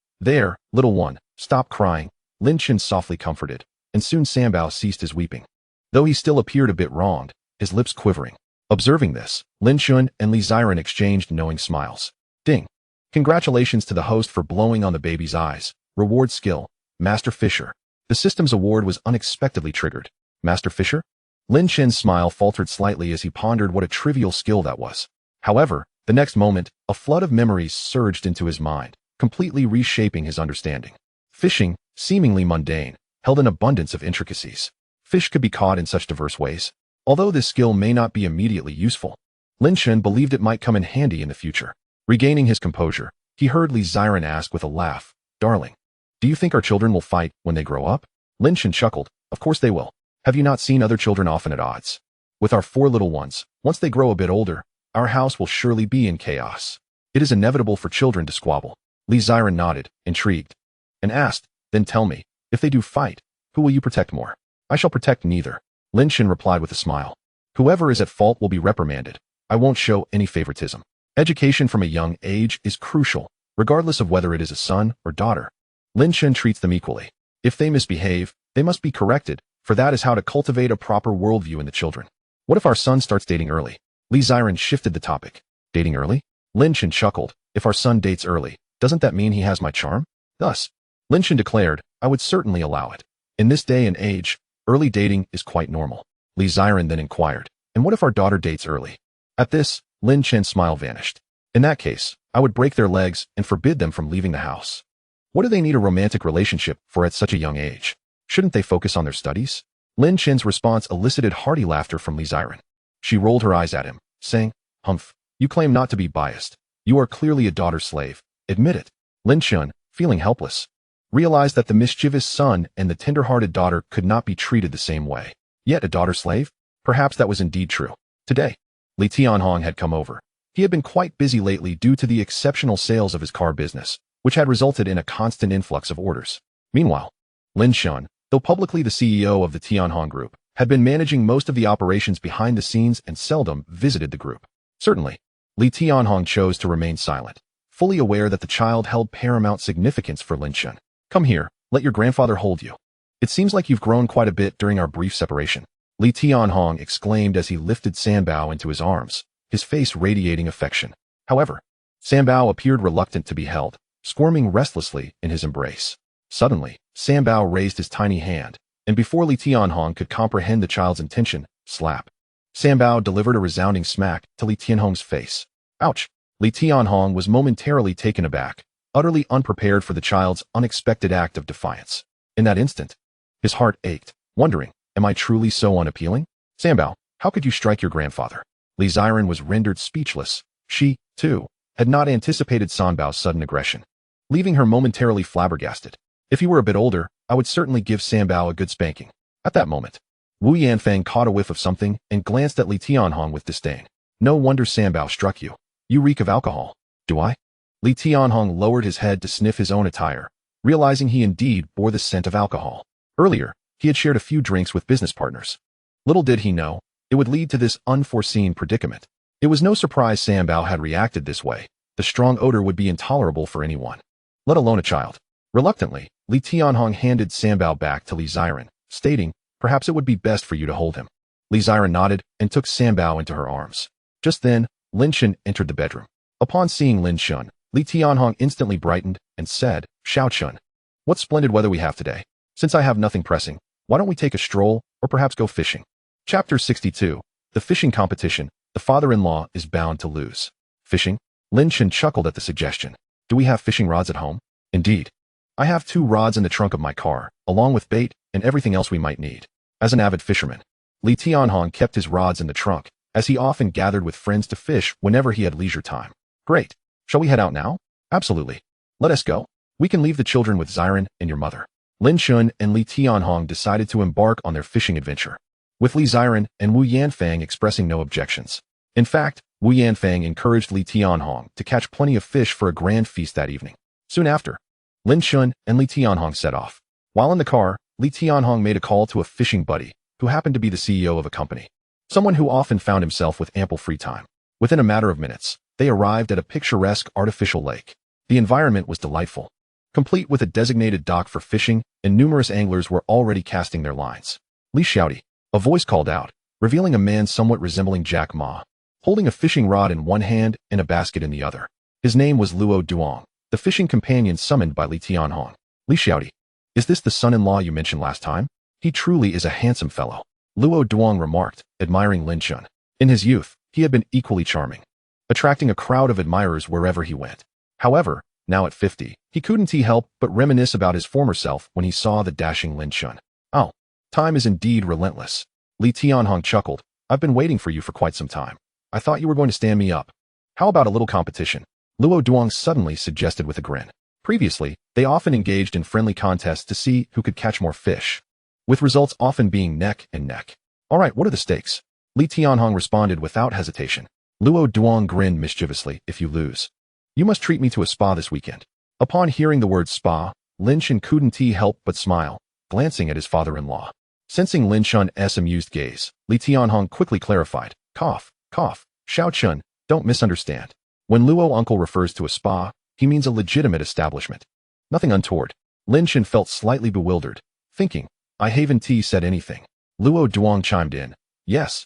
little one, stop crying," Lin Chen softly comforted, and soon Sanbao ceased his weeping. Though he still appeared a bit wronged, his lips quivering. Observing this, Lin Chen and Li Ziren exchanged knowing smiles. Ding. Congratulations to the host for blowing on the baby's eyes. Reward skill, Master Fisher. The system's award was unexpectedly triggered. Master Fisher? Lin Chen's smile faltered slightly as he pondered what a trivial skill that was. However, the next moment, a flood of memories surged into his mind, completely reshaping his understanding. Fishing, seemingly mundane, held an abundance of intricacies. Fish could be caught in such diverse ways. Although this skill may not be immediately useful, Lin Chen believed it might come in handy in the future. Regaining his composure, he heard Li Ziren ask with a laugh, "Darling, do you think our children will fight when they grow up?" Lin Chen chuckled, "Of course they will. Have you not seen other children often at odds? With our 4 little ones, once they grow a bit older, our house will surely be in chaos. It is inevitable for children to squabble." Li Ziren nodded, intrigued, and asked, "Then tell me, if they do fight, who will you protect more?" "I shall protect neither," Lin Chen replied with a smile. "Whoever is at fault will be reprimanded. I won't show any favoritism. Education from a young age is crucial, regardless of whether it is a son or daughter. Lin Chen treats them equally. If they misbehave, they must be corrected, for that is how to cultivate a proper worldview in the children." "What if our son starts dating early?" Li Ziren shifted the topic. "Dating early?" Lin Chen chuckled. "If our son dates early, doesn't that mean he has my charm?" Thus, Lin Chen declared, "I would certainly allow it. In this day and age, early dating is quite normal." Li Ziren then inquired, "And what if our daughter dates early?" At this, Lin Chen's smile vanished. "In that case, I would break their legs and forbid them from leaving the house. What do they need a romantic relationship for at such a young age? Shouldn't they focus on their studies?" Lin Chen's response elicited hearty laughter from Li Ziren. She rolled her eyes at him, saying, "Humph, you claim not to be biased. You are clearly a daughter slave. Admit it." Lin Chen, feeling helpless, realized that the mischievous son and the tender-hearted daughter could not be treated the same way. Yet a daughter slave? Perhaps that was indeed true. Today, Li Tianhong had come over. He had been quite busy lately due to the exceptional sales of his car business, which had resulted in a constant influx of orders. Meanwhile, Lin Chen, though publicly the CEO of the Tianhong Group, had been managing most of the operations behind the scenes and seldom visited the group. Certainly, Li Tianhong chose to remain silent, fully aware that the child held paramount significance for Lin Chen. "Come here, let your grandfather hold you. It seems like you've grown quite a bit during our brief separation," Li Tianhong exclaimed as he lifted Sanbao into his arms, his face radiating affection. However, Sanbao appeared reluctant to be held, squirming restlessly in his embrace. Suddenly, Sanbao raised his tiny hand, and before Li Tianhong could comprehend the child's intention, slap. Sanbao delivered a resounding smack to Li Tianhong's face. Ouch! Li Tianhong was momentarily taken aback, utterly unprepared for the child's unexpected act of defiance. In that instant, his heart ached, wondering, "Am I truly so unappealing? Sanbao, how could you strike your grandfather?" Li Ziren was rendered speechless. She, too, had not anticipated Sanbao's sudden aggression, leaving her momentarily flabbergasted. "If he were a bit older, I would certainly give Sanbao a good spanking." At that moment, Wu Yanfang caught a whiff of something and glanced at Li Tianhong with disdain. "No wonder Sanbao struck you. You reek of alcohol." "Do I?" Li Tianhong lowered his head to sniff his own attire, realizing he indeed bore the scent of alcohol. Earlier, he had shared a few drinks with business partners. Little did he know, it would lead to this unforeseen predicament. It was no surprise Sanbao had reacted this way. The strong odor would be intolerable for anyone, let alone a child. Reluctantly, Li Tianhong handed Sanbao back to Li Ziren, stating, "Perhaps it would be best for you to hold him." Li Ziren nodded and took Sanbao into her arms. Just then, Lin Chen entered the bedroom. Upon seeing Lin Chen, Li Tianhong instantly brightened and said, "Xiao Chen, what splendid weather we have today. Since I have nothing pressing, why don't we take a stroll or perhaps go fishing?" Chapter 62. The Fishing Competition. The father-in-law is bound to lose. Fishing? Lin Chen chuckled at the suggestion. "Do we have fishing rods at home?" "Indeed. I have 2 rods in the trunk of my car, along with bait and everything else we might need. As an avid fisherman, Li Tianhong kept his rods in the trunk, as he often gathered with friends to fish whenever he had leisure time. Great. Shall we head out now? Absolutely. Let us go. We can leave the children with Xiren and your mother. Lin Chen and Li Tianhong decided to embark on their fishing adventure, with Li Xiren and Wu Yanfang expressing no objections. In fact, Wu Yanfang encouraged Li Tianhong to catch plenty of fish for a grand feast that evening. Soon after, Lin Chen and Li Tianhong set off. While in the car, Li Tianhong made a call to a fishing buddy, who happened to be the CEO of a company, someone who often found himself with ample free time. Within a matter of minutes, they arrived at a picturesque artificial lake. The environment was delightful, complete with a designated dock for fishing, and numerous anglers were already casting their lines. Li Xiaodi, a voice called out, revealing a man somewhat resembling Jack Ma, holding a fishing rod in one hand and a basket in the other. His name was Luo Duong, the fishing companion summoned by Li Tianhong. Li Xiaodi, is this the son-in-law you mentioned last time? He truly is a handsome fellow, Luo Duong remarked, admiring Lin Chen. In his youth, he had been equally charming, attracting a crowd of admirers wherever he went. However, now at 50, he couldn't help but reminisce about his former self when he saw the dashing Lin Chen. Oh, time is indeed relentless. Li Tianhong chuckled. I've been waiting for you for quite some time. I thought you were going to stand me up. How about a little competition? Luo Duong suddenly suggested with a grin. Previously, they often engaged in friendly contests to see who could catch more fish, with results often being neck and neck. All right, what are the stakes? Li Tianhong responded without hesitation. Luo Duong grinned mischievously. If you lose, you must treat me to a spa this weekend. Upon hearing the word spa, Lin Chen couldn't help but smile, glancing at his father-in-law. Sensing Lin Chen's amused gaze, Li Tianhong quickly clarified. Cough, cough, Xiao Chen, don't misunderstand. When Luo uncle refers to a spa, he means a legitimate establishment. Nothing untoward. Lin Chen felt slightly bewildered, thinking, I haven't said anything. Luo Duong chimed in. Yes,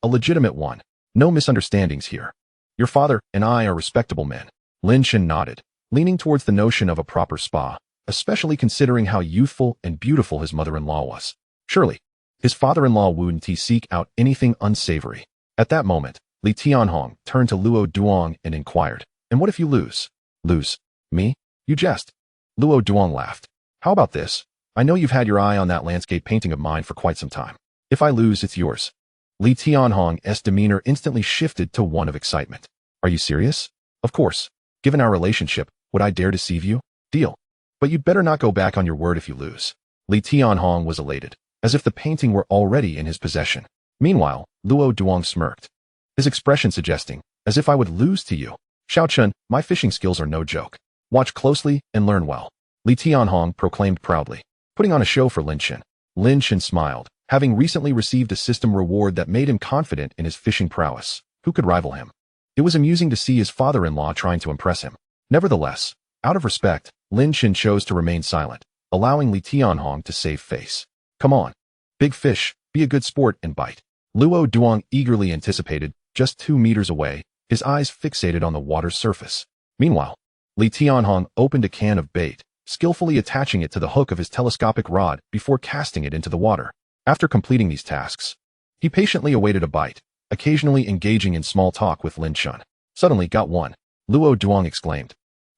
a legitimate one. No misunderstandings here. Your father and I are respectable men. Lin Chen nodded, leaning towards the notion of a proper spa, especially considering how youthful and beautiful his mother-in-law was. Surely, his father-in-law wouldn't seek out anything unsavory. At that moment, Li Tianhong turned to Luo Duong and inquired, and what if you lose? Lose? Me? You jest. Luo Duong laughed. How about this? I know you've had your eye on that landscape painting of mine for quite some time. If I lose, it's yours. Li Tianhong's demeanor instantly shifted to one of excitement. Are you serious? Of course. Given our relationship, would I dare deceive you? Deal. But you'd better not go back on your word if you lose. Li Tianhong was elated, as if the painting were already in his possession. Meanwhile, Luo Duong smirked, his expression suggesting, as if I would lose to you. Xiao Chen, my fishing skills are no joke. Watch closely and learn well. Li Tianhong proclaimed proudly, putting on a show for Lin Chen. Lin Chen smiled, having recently received a system reward that made him confident in his fishing prowess. Who could rival him? It was amusing to see his father-in-law trying to impress him. Nevertheless, out of respect, Lin Chen chose to remain silent, allowing Li Tianhong to save face. Come on. Big fish, be a good sport and bite. Luo Duong eagerly anticipated, just 2 meters away, his eyes fixated on the water's surface. Meanwhile, Li Tianhong opened a can of bait, skillfully attaching it to the hook of his telescopic rod before casting it into the water. After completing these tasks, he patiently awaited a bite, occasionally engaging in small talk with Lin Chen. Suddenly got one, Luo Duong exclaimed,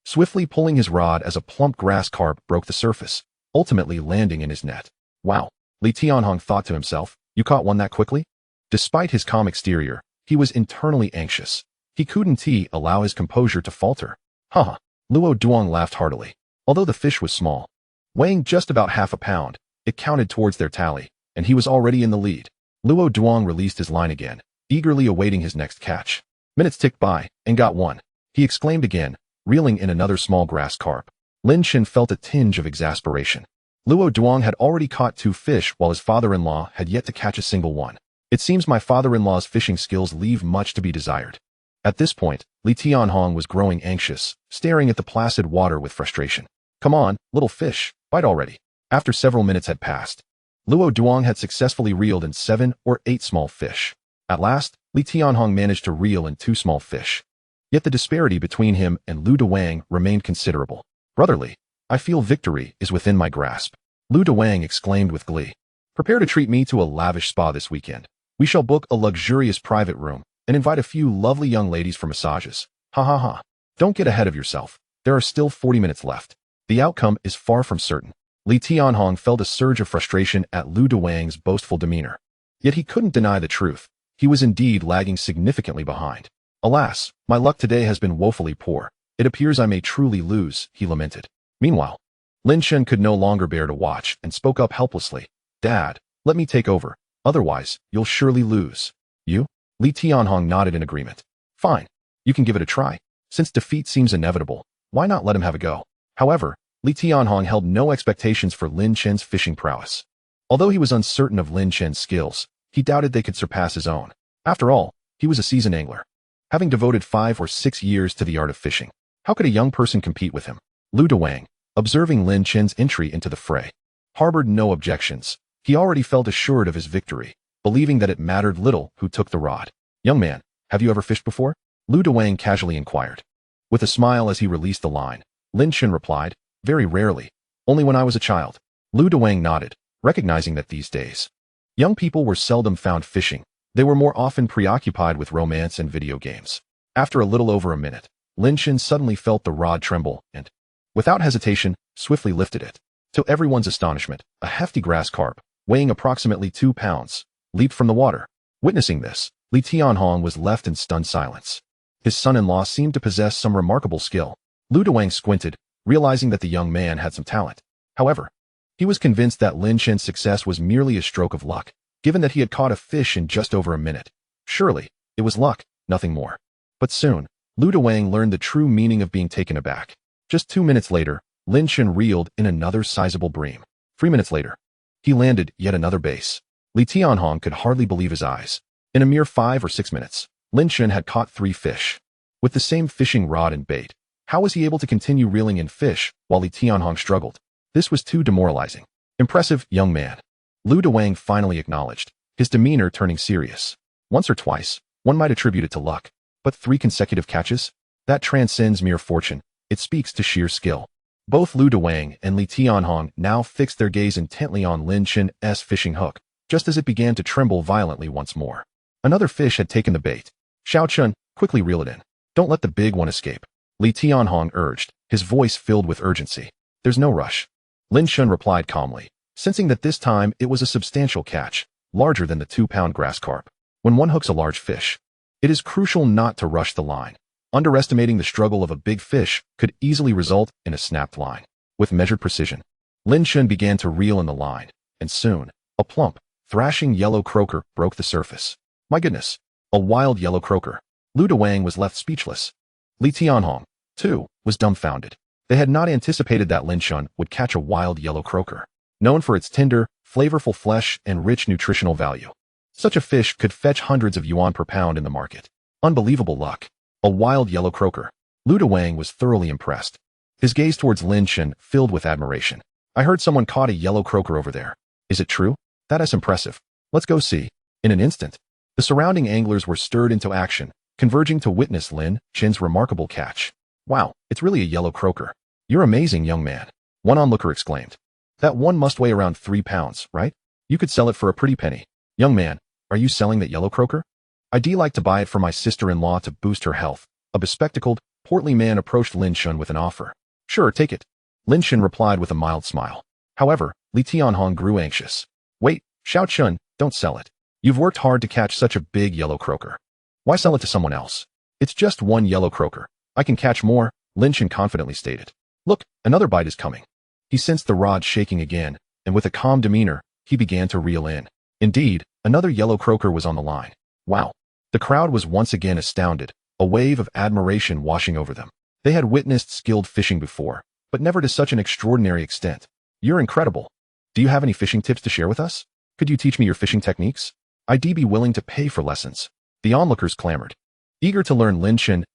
swiftly pulling his rod as a plump grass carp broke the surface, ultimately landing in his net. Wow, Li Tianhong thought to himself, you caught one that quickly? Despite his calm exterior, he was internally anxious. He couldn't allow his composure to falter. Haha, Luo Duong laughed heartily. Although the fish was small, weighing just about half a pound, it counted towards their tally, and he was already in the lead. Luo Duong released his line again, eagerly awaiting his next catch. Minutes ticked by, and got one. He exclaimed again, reeling in another small grass carp. Lin Chen felt a tinge of exasperation. Luo Duong had already caught 2 fish while his father-in-law had yet to catch a single one. It seems my father-in-law's fishing skills leave much to be desired. At this point, Li Tianhong was growing anxious, staring at the placid water with frustration. Come on, little fish, bite already. After several minutes had passed, Luo Duong had successfully reeled in 7 or 8 small fish. At last, Li Tianhong managed to reel in 2 small fish. Yet the disparity between him and Lu Duwang remained considerable. Brotherly, I feel victory is within my grasp. Lu Duwang exclaimed with glee. Prepare to treat me to a lavish spa this weekend. We shall book a luxurious private room and invite a few lovely young ladies for massages. Ha ha ha. Don't get ahead of yourself. There are still 40 minutes left. The outcome is far from certain. Li Tianhong felt a surge of frustration at Lu Dewang's boastful demeanor. Yet he couldn't deny the truth. He was indeed lagging significantly behind. Alas, my luck today has been woefully poor. It appears I may truly lose, he lamented. Meanwhile, Lin Chen could no longer bear to watch and spoke up helplessly. Dad, let me take over. Otherwise, you'll surely lose. You? Li Tianhong nodded in agreement. Fine. You can give it a try. Since defeat seems inevitable, why not let him have a go? However, Li Tianhong held no expectations for Lin Chen's fishing prowess. Although he was uncertain of Lin Chen's skills, he doubted they could surpass his own. After all, he was a seasoned angler, having devoted 5 or 6 years to the art of fishing. How could a young person compete with him? Lu Dewang, observing Lin Chen's entry into the fray, harbored no objections. He already felt assured of his victory, believing that it mattered little who took the rod. Young man, have you ever fished before? Lu Dewang casually inquired. With a smile as he released the line, Lin Chen replied, very rarely, only when I was a child. Lu Dewang nodded, recognizing that these days, young people were seldom found fishing. They were more often preoccupied with romance and video games. After a little over a minute, Lin Chen suddenly felt the rod tremble and, without hesitation, swiftly lifted it. To everyone's astonishment, a hefty grass carp, weighing approximately 2 pounds, leaped from the water. Witnessing this, Li Tianhong was left in stunned silence. His son-in-law seemed to possess some remarkable skill. Lu Dewang squinted, realizing that the young man had some talent. However, he was convinced that Lin Chen's success was merely a stroke of luck, given that he had caught a fish in just over a minute. Surely, it was luck, nothing more. But soon, Lu Dewang learned the true meaning of being taken aback. Just 2 minutes later, Lin Chen reeled in another sizable bream. 3 minutes later, he landed yet another base. Li Tianhong could hardly believe his eyes. In a mere 5 or 6 minutes, Lin Chen had caught 3 fish. With the same fishing rod and bait, how was he able to continue reeling in fish while Li Tianhong struggled? This was too demoralizing. Impressive, young man. Lu Dewang finally acknowledged, his demeanor turning serious. Once or twice, one might attribute it to luck, but 3 consecutive catches? That transcends mere fortune. It speaks to sheer skill. Both Lu Dewang and Li Tianhong now fixed their gaze intently on Lin Chen's fishing hook, just as it began to tremble violently once more. Another fish had taken the bait. Xiao Chun, quickly reel it in. Don't let the big one escape. Li Tianhong urged, his voice filled with urgency. There's no rush. Lin Chen replied calmly, sensing that this time it was a substantial catch, larger than the 2-pound grass carp. When one hooks a large fish, it is crucial not to rush the line. Underestimating the struggle of a big fish could easily result in a snapped line. With measured precision, Lin Chen began to reel in the line, and soon, a plump, thrashing yellow croaker broke the surface. My goodness, a wild yellow croaker. Lu Dewang was left speechless. Li Tianhong, too, was dumbfounded. They had not anticipated that Lin Chen would catch a wild yellow croaker, known for its tender, flavorful flesh and rich nutritional value. Such a fish could fetch hundreds of yuan per pound in the market. Unbelievable luck. A wild yellow croaker. Lu Dewang was thoroughly impressed. His gaze towards Lin Chen filled with admiration. I heard someone caught a yellow croaker over there. Is it true? That is impressive. Let's go see. In an instant, the surrounding anglers were stirred into action, converging to witness Lin Chen's remarkable catch. Wow, it's really a yellow croaker. You're amazing, young man. One onlooker exclaimed. That one must weigh around 3 pounds, right? You could sell it for a pretty penny. Young man, are you selling that yellow croaker? I'd like to buy it for my sister-in-law to boost her health. A bespectacled, portly man approached Lin Chen with an offer. Sure, take it. Lin Chen replied with a mild smile. However, Li Tianhong grew anxious. Wait, Xiao Chun, don't sell it. You've worked hard to catch such a big yellow croaker. Why sell it to someone else? It's just one yellow croaker. I can catch more, Lin Chen confidently stated. Look, another bite is coming. He sensed the rod shaking again, and with a calm demeanor, he began to reel in. Indeed, another yellow croaker was on the line. Wow. The crowd was once again astounded, a wave of admiration washing over them. They had witnessed skilled fishing before, but never to such an extraordinary extent. You're incredible. Do you have any fishing tips to share with us? Could you teach me your fishing techniques? I'd be willing to pay for lessons. The onlookers clamored, eager to learn Lin Chen's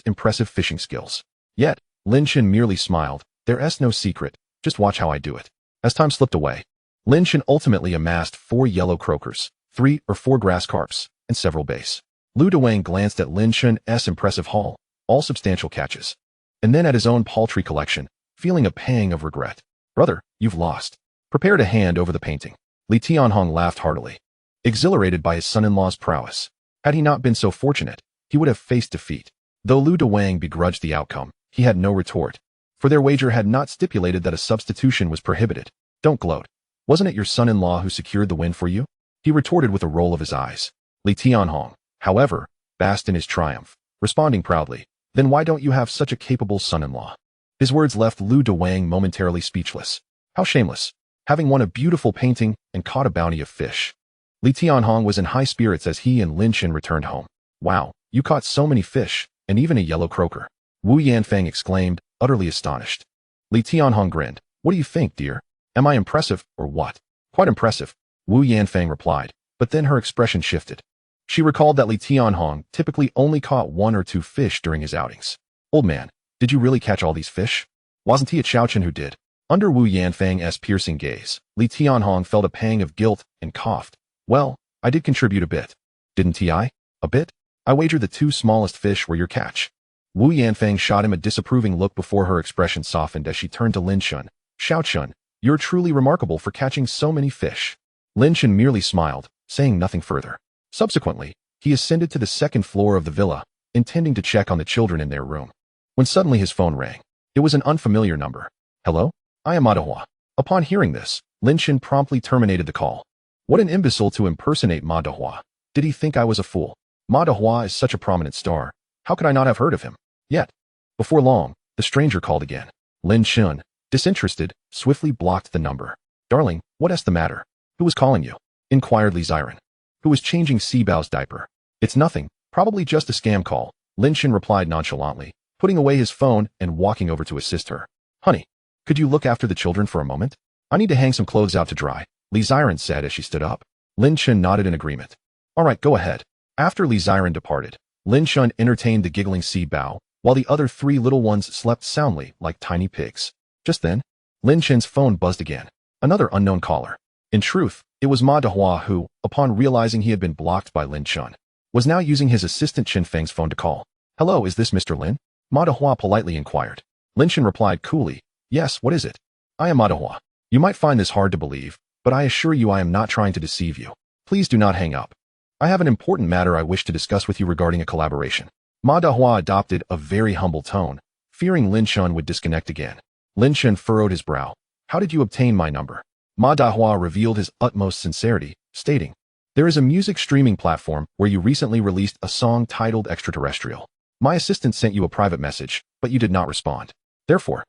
impressive fishing skills. Yet, Lin Chen merely smiled. There's no secret, just watch how I do it. As time slipped away, Lin Chen ultimately amassed 4 yellow croakers, 3 or 4 grass carps, and several bass. Lu Dewang glanced at Lin Chen's impressive haul, all substantial catches, and then at his own paltry collection, feeling a pang of regret. Brother, you've lost. Prepare to hand over the painting. Li Tianhong laughed heartily, exhilarated by his son-in-law's prowess. Had he not been so fortunate, he would have faced defeat. Though Lu Dewang begrudged the outcome, he had no retort. for their wager had not stipulated that a substitution was prohibited. Don't gloat. Wasn't it your son-in-law who secured the win for you? He retorted with a roll of his eyes. Li Tianhong, however, basked in his triumph, responding proudly, then why don't you have such a capable son-in-law? His words left Lu Dewang momentarily speechless. How shameless, having won a beautiful painting and caught a bounty of fish. Li Tianhong was in high spirits as he and Lin Chen returned home. Wow, you caught so many fish, and even a yellow croaker. Wu Yanfeng exclaimed, utterly astonished. Li Tianhong grinned. What do you think, dear? Am I impressive, or what? Quite impressive, Wu Yanfeng replied, but then her expression shifted. She recalled that Li Tianhong typically only caught 1 or 2 fish during his outings. Old man, did you really catch all these fish? Wasn't it Xiaochen who did? Under Wu Yanfeng's piercing gaze, Li Tianhong felt a pang of guilt and coughed. Well, I did contribute a bit. Didn't I? A bit? I wager the 2 smallest fish were your catch. Wu Yanfeng shot him a disapproving look before her expression softened as she turned to Lin Chen. Xiaochen, you're truly remarkable for catching so many fish. Lin Chen merely smiled, saying nothing further. Subsequently, he ascended to the 2nd floor of the villa, intending to check on the children in their room. When suddenly his phone rang. It was an unfamiliar number. Hello? I am Madahua. Upon hearing this, Lin Chen promptly terminated the call. What an imbecile to impersonate Madahua. Did he think I was a fool? Madahua is such a prominent star. How could I not have heard of him? Yet. Before long, the stranger called again. Lin Chen, disinterested, swiftly blocked the number. Darling, what's the matter? Who was calling you? Inquired Li Ziren, who was changing Sibao's diaper. It's nothing, probably just a scam call, Lin Chen replied nonchalantly, putting away his phone and walking over to assist her. Honey, could you look after the children for a moment? I need to hang some clothes out to dry, Li Ziren said as she stood up. Lin Chen nodded in agreement. All right, go ahead. After Li Ziren departed, Lin Chen entertained the giggling Sibao, while the other 3 little ones slept soundly like tiny pigs. Just then, Lin Chen's phone buzzed again. Another unknown caller. In truth, it was Ma Dahua who, upon realizing he had been blocked by Lin Chen, was now using his assistant Chen Feng's phone to call. Hello, is this Mr. Lin? Ma Dahua politely inquired. Lin Chen replied coolly, yes, what is it? I am Ma Dahua. You might find this hard to believe, but I assure you I am not trying to deceive you. Please do not hang up. I have an important matter I wish to discuss with you regarding a collaboration. Ma Dahua adopted a very humble tone, fearing Lin Chen would disconnect again. Lin Chen furrowed his brow. How did you obtain my number? Ma Dahua revealed his utmost sincerity, stating, there is a music streaming platform where you recently released a song titled Extraterrestrial. My assistant sent you a private message, but you did not respond. Therefore,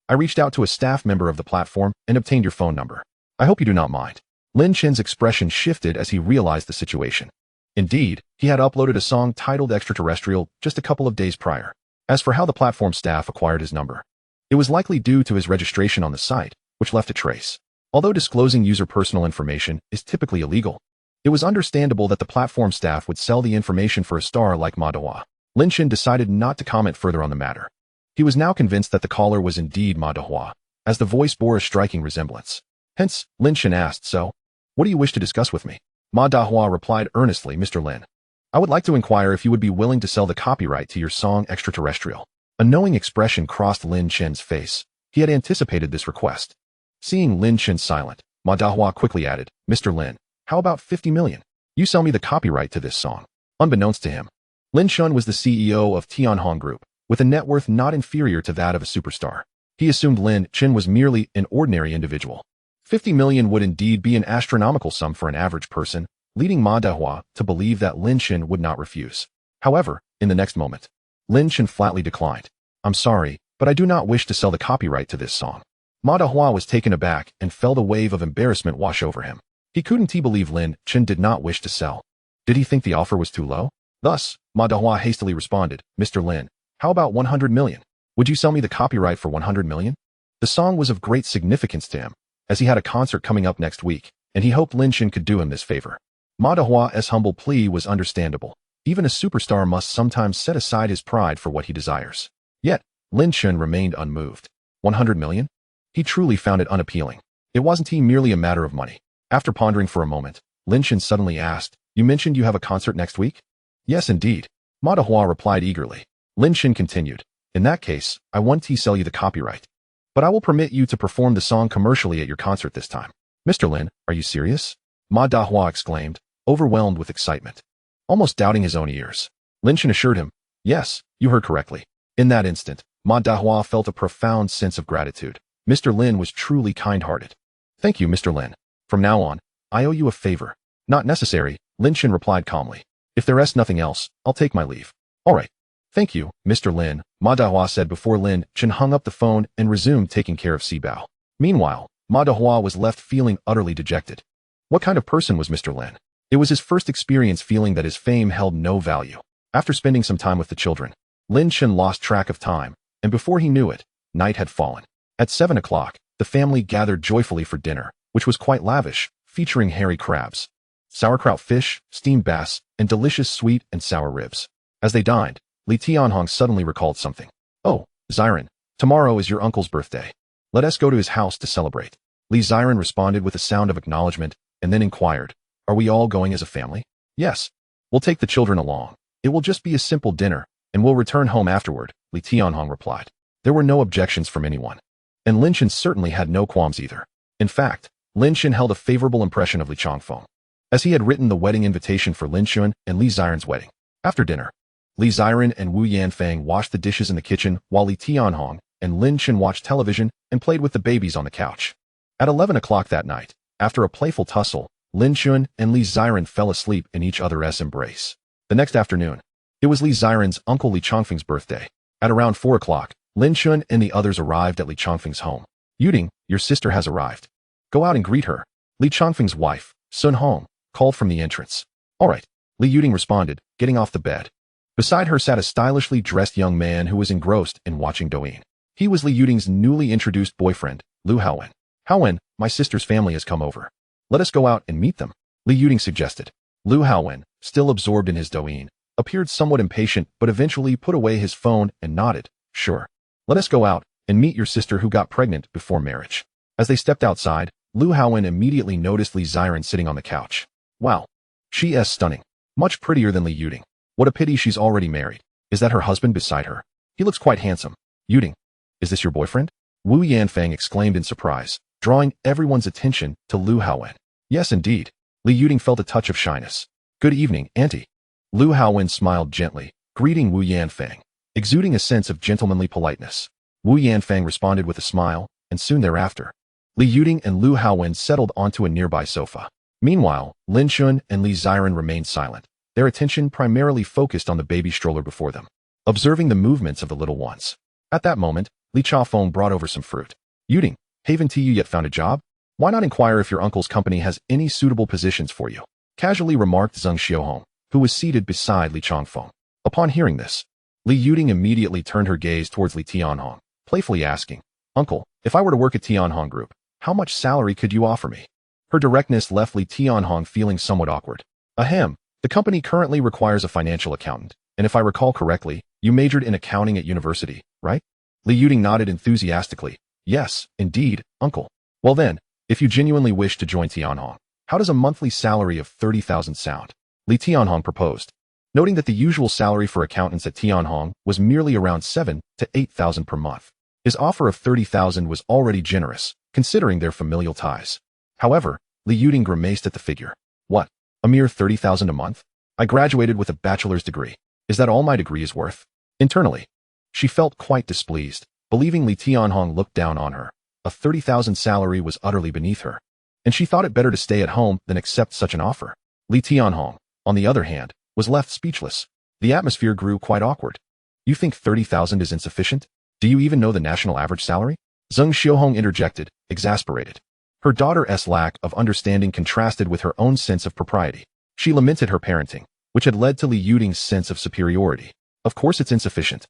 I reached out to a staff member of the platform and obtained your phone number. I hope you do not mind. Lin Chen's expression shifted as he realized the situation. Indeed, he had uploaded a song titled Extraterrestrial just a couple of days prior. As for how the platform staff acquired his number, it was likely due to his registration on the site, which left a trace. Although disclosing user personal information is typically illegal, it was understandable that the platform staff would sell the information for a star like Ma Dahua. Lin Chen decided not to comment further on the matter. He was now convinced that the caller was indeed Ma Dahua, as the voice bore a striking resemblance. Hence, Lin Chen asked, so, what do you wish to discuss with me? Ma Dahua replied earnestly, Mr. Lin. I would like to inquire if you would be willing to sell the copyright to your song Extraterrestrial. A knowing expression crossed Lin Chen's face. He had anticipated this request. Seeing Lin Chen silent, Ma Dahua quickly added, Mr. Lin, how about 50 million? You sell me the copyright to this song. Unbeknownst to him, Lin Chen was the CEO of Tianhong Group, with a net worth not inferior to that of a superstar. He assumed Lin Chen was merely an ordinary individual. 50 million would indeed be an astronomical sum for an average person, leading Ma Dahua to believe that Lin Chen would not refuse. However, in the next moment, Lin Chen flatly declined. I'm sorry, but I do not wish to sell the copyright to this song. Ma Dahua was taken aback and felt a wave of embarrassment wash over him. He couldn't believe Lin Chen did not wish to sell. Did he think the offer was too low? Thus, Ma Dahua hastily responded, Mr. Lin, how about 100 million? Would you sell me the copyright for 100 million? The song was of great significance to him, as he had a concert coming up next week, and he hoped Lin Chen could do him this favor. Ma Dahua's humble plea was understandable. Even a superstar must sometimes set aside his pride for what he desires. Yet, Lin Chen remained unmoved. 100 million? He truly found it unappealing. It wasn't merely a matter of money. After pondering for a moment, Lin Chen suddenly asked, you mentioned you have a concert next week? Yes, indeed. Ma Dahua replied eagerly. Lin Chen continued, in that case, I want to sell you the copyright. But I will permit you to perform the song commercially at your concert this time. Mr. Lin, are you serious? Ma Dahua exclaimed, overwhelmed with excitement. Almost doubting his own ears. Lin Chen assured him, yes, you heard correctly. In that instant, Ma Dahua felt a profound sense of gratitude. Mr. Lin was truly kind-hearted. Thank you, Mr. Lin. From now on, I owe you a favor. Not necessary, Lin Chen replied calmly. If there is nothing else, I'll take my leave. All right. Thank you, Mr. Lin, Ma Dahua said before Lin Chen hung up the phone and resumed taking care of Sibao. Meanwhile, Ma Dahua was left feeling utterly dejected. What kind of person was Mr. Lin? It was his first experience feeling that his fame held no value. After spending some time with the children, Lin Chen lost track of time, and before he knew it, night had fallen. At 7 o'clock, the family gathered joyfully for dinner, which was quite lavish, featuring hairy crabs, sauerkraut fish, steamed bass, and delicious sweet and sour ribs. As they dined, Li Tianhong suddenly recalled something. Oh, Xiren, tomorrow is your uncle's birthday. Let us go to his house to celebrate. Li Xiren responded with a sound of acknowledgement, and then inquired, are we all going as a family? Yes. We'll take the children along. It will just be a simple dinner, and we'll return home afterward, Li Tianhong replied. There were no objections from anyone. And Lin Chen certainly had no qualms either. In fact, Lin Chen held a favorable impression of Li Changfeng, as he had written the wedding invitation for Lin Chen and Li Xiren's wedding. After dinner, Li Xiren and Wu Yanfeng washed the dishes in the kitchen while Li Tianhong and Lin Chen watched television and played with the babies on the couch. At 11 o'clock that night, after a playful tussle, Lin Chen and Li Xiren fell asleep in each other's embrace. The next afternoon, it was Li Xiren's uncle Li Changfeng's birthday. At around 4 o'clock, Lin Chen and the others arrived at Li Changfeng's home. Yuding, your sister has arrived. Go out and greet her. Li Changfeng's wife, Sun Hong, called from the entrance. All right, Li Yuding responded, getting off the bed. Beside her sat a stylishly dressed young man who was engrossed in watching Douyin. He was Li Yuding's newly introduced boyfriend, Lu Haowen. Haowen, my sister's family has come over. Let us go out and meet them, Li Yuding suggested. Lu Haowen, still absorbed in his Douyin, appeared somewhat impatient but eventually put away his phone and nodded. Sure. Let us go out and meet your sister who got pregnant before marriage. As they stepped outside, Lu Haowen immediately noticed Li Xiren sitting on the couch. Wow. She is stunning. Much prettier than Li Yuding. What a pity she's already married. Is that her husband beside her? He looks quite handsome. Yuding, is this your boyfriend? Wu Yanfeng exclaimed in surprise, drawing everyone's attention to Lu Haowen. Yes, indeed. Li Yuding felt a touch of shyness. Good evening, auntie. Lu Haowen smiled gently, greeting Wu Yanfeng, exuding a sense of gentlemanly politeness. Wu Yanfeng responded with a smile, and soon thereafter, Li Yuding and Lu Haowen settled onto a nearby sofa. Meanwhile, Lin Chen and Li Xiren remained silent, their attention primarily focused on the baby stroller before them, observing the movements of the little ones. At that moment, Li Chafeng brought over some fruit. Yuding, haven't you yet found a job? Why not inquire if your uncle's company has any suitable positions for you? Casually remarked Zheng Xiaohong, who was seated beside Li Changfeng. Upon hearing this, Li Yuding immediately turned her gaze towards Li Tianhong, playfully asking, Uncle, if I were to work at Tianhong Group, how much salary could you offer me? Her directness left Li Tianhong feeling somewhat awkward. Ahem, the company currently requires a financial accountant, and if I recall correctly, you majored in accounting at university, right? Li Yuding nodded enthusiastically. Yes, indeed, uncle. Well then, if you genuinely wish to join Tianhong, how does a monthly salary of 30,000 sound? Li Tianhong proposed, noting that the usual salary for accountants at Tianhong was merely around 7,000 to 8,000 per month. His offer of 30,000 was already generous, considering their familial ties. However, Li Yuding grimaced at the figure. What? A mere 30,000 a month? I graduated with a bachelor's degree. Is that all my degree is worth? Internally, she felt quite displeased, believing Li Tianhong looked down on her. A 30,000 salary was utterly beneath her, and she thought it better to stay at home than accept such an offer. Li Tianhong, on the other hand, was left speechless. The atmosphere grew quite awkward. You think 30,000 is insufficient? Do you even know the national average salary? Zheng Xiaohong interjected, exasperated. Her daughter's lack of understanding contrasted with her own sense of propriety. She lamented her parenting, which had led to Li Yuding's sense of superiority. Of course it's insufficient.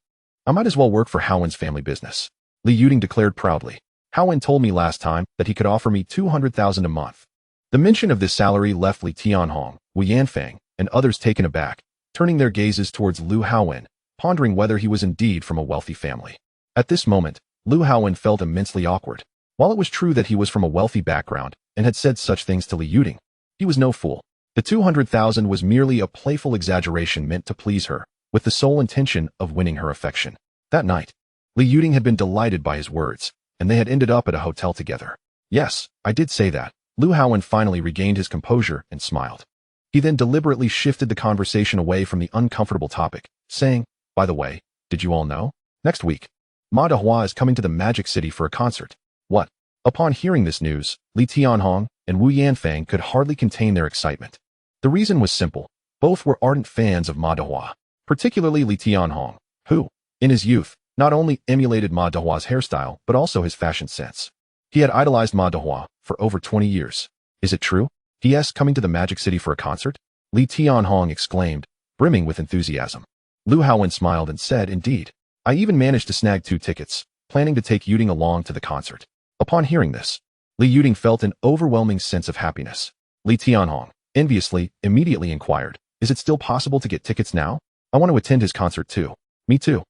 I might as well work for Haowen's family business. Li Yuding declared proudly. Haowen told me last time that he could offer me 200,000 a month. The mention of this salary left Li Tianhong, Wu Yanfeng, and others taken aback, turning their gazes towards Lu Haowen, pondering whether he was indeed from a wealthy family. At this moment, Lu Haowen felt immensely awkward. While it was true that he was from a wealthy background and had said such things to Li Yuding, he was no fool. The 200,000 was merely a playful exaggeration meant to please her, with the sole intention of winning her affection. That night, Li Yuding had been delighted by his words, and they had ended up at a hotel together. Yes, I did say that. Lu Haowen finally regained his composure and smiled. He then deliberately shifted the conversation away from the uncomfortable topic, saying, by the way, did you all know? Next week, Ma Dehua is coming to the Magic City for a concert. What? Upon hearing this news, Li Tianhong and Wu Yanfang could hardly contain their excitement. The reason was simple. Both were ardent fans of Ma Dehua, particularly Li Tianhong, who, in his youth, not only emulated Ma Dehua's hairstyle but also his fashion sense. He had idolized Ma Dehua for over 20 years. Is it true? He.s. coming to the Magic City for a concert? Li Tianhong exclaimed, brimming with enthusiasm. Lu Haowen smiled and said, indeed. I even managed to snag 2 tickets, planning to take Yuding along to the concert. Upon hearing this, Li Yuding felt an overwhelming sense of happiness. Li Tianhong, enviously, immediately inquired, is it still possible to get tickets now? I want to attend his concert too. Me too.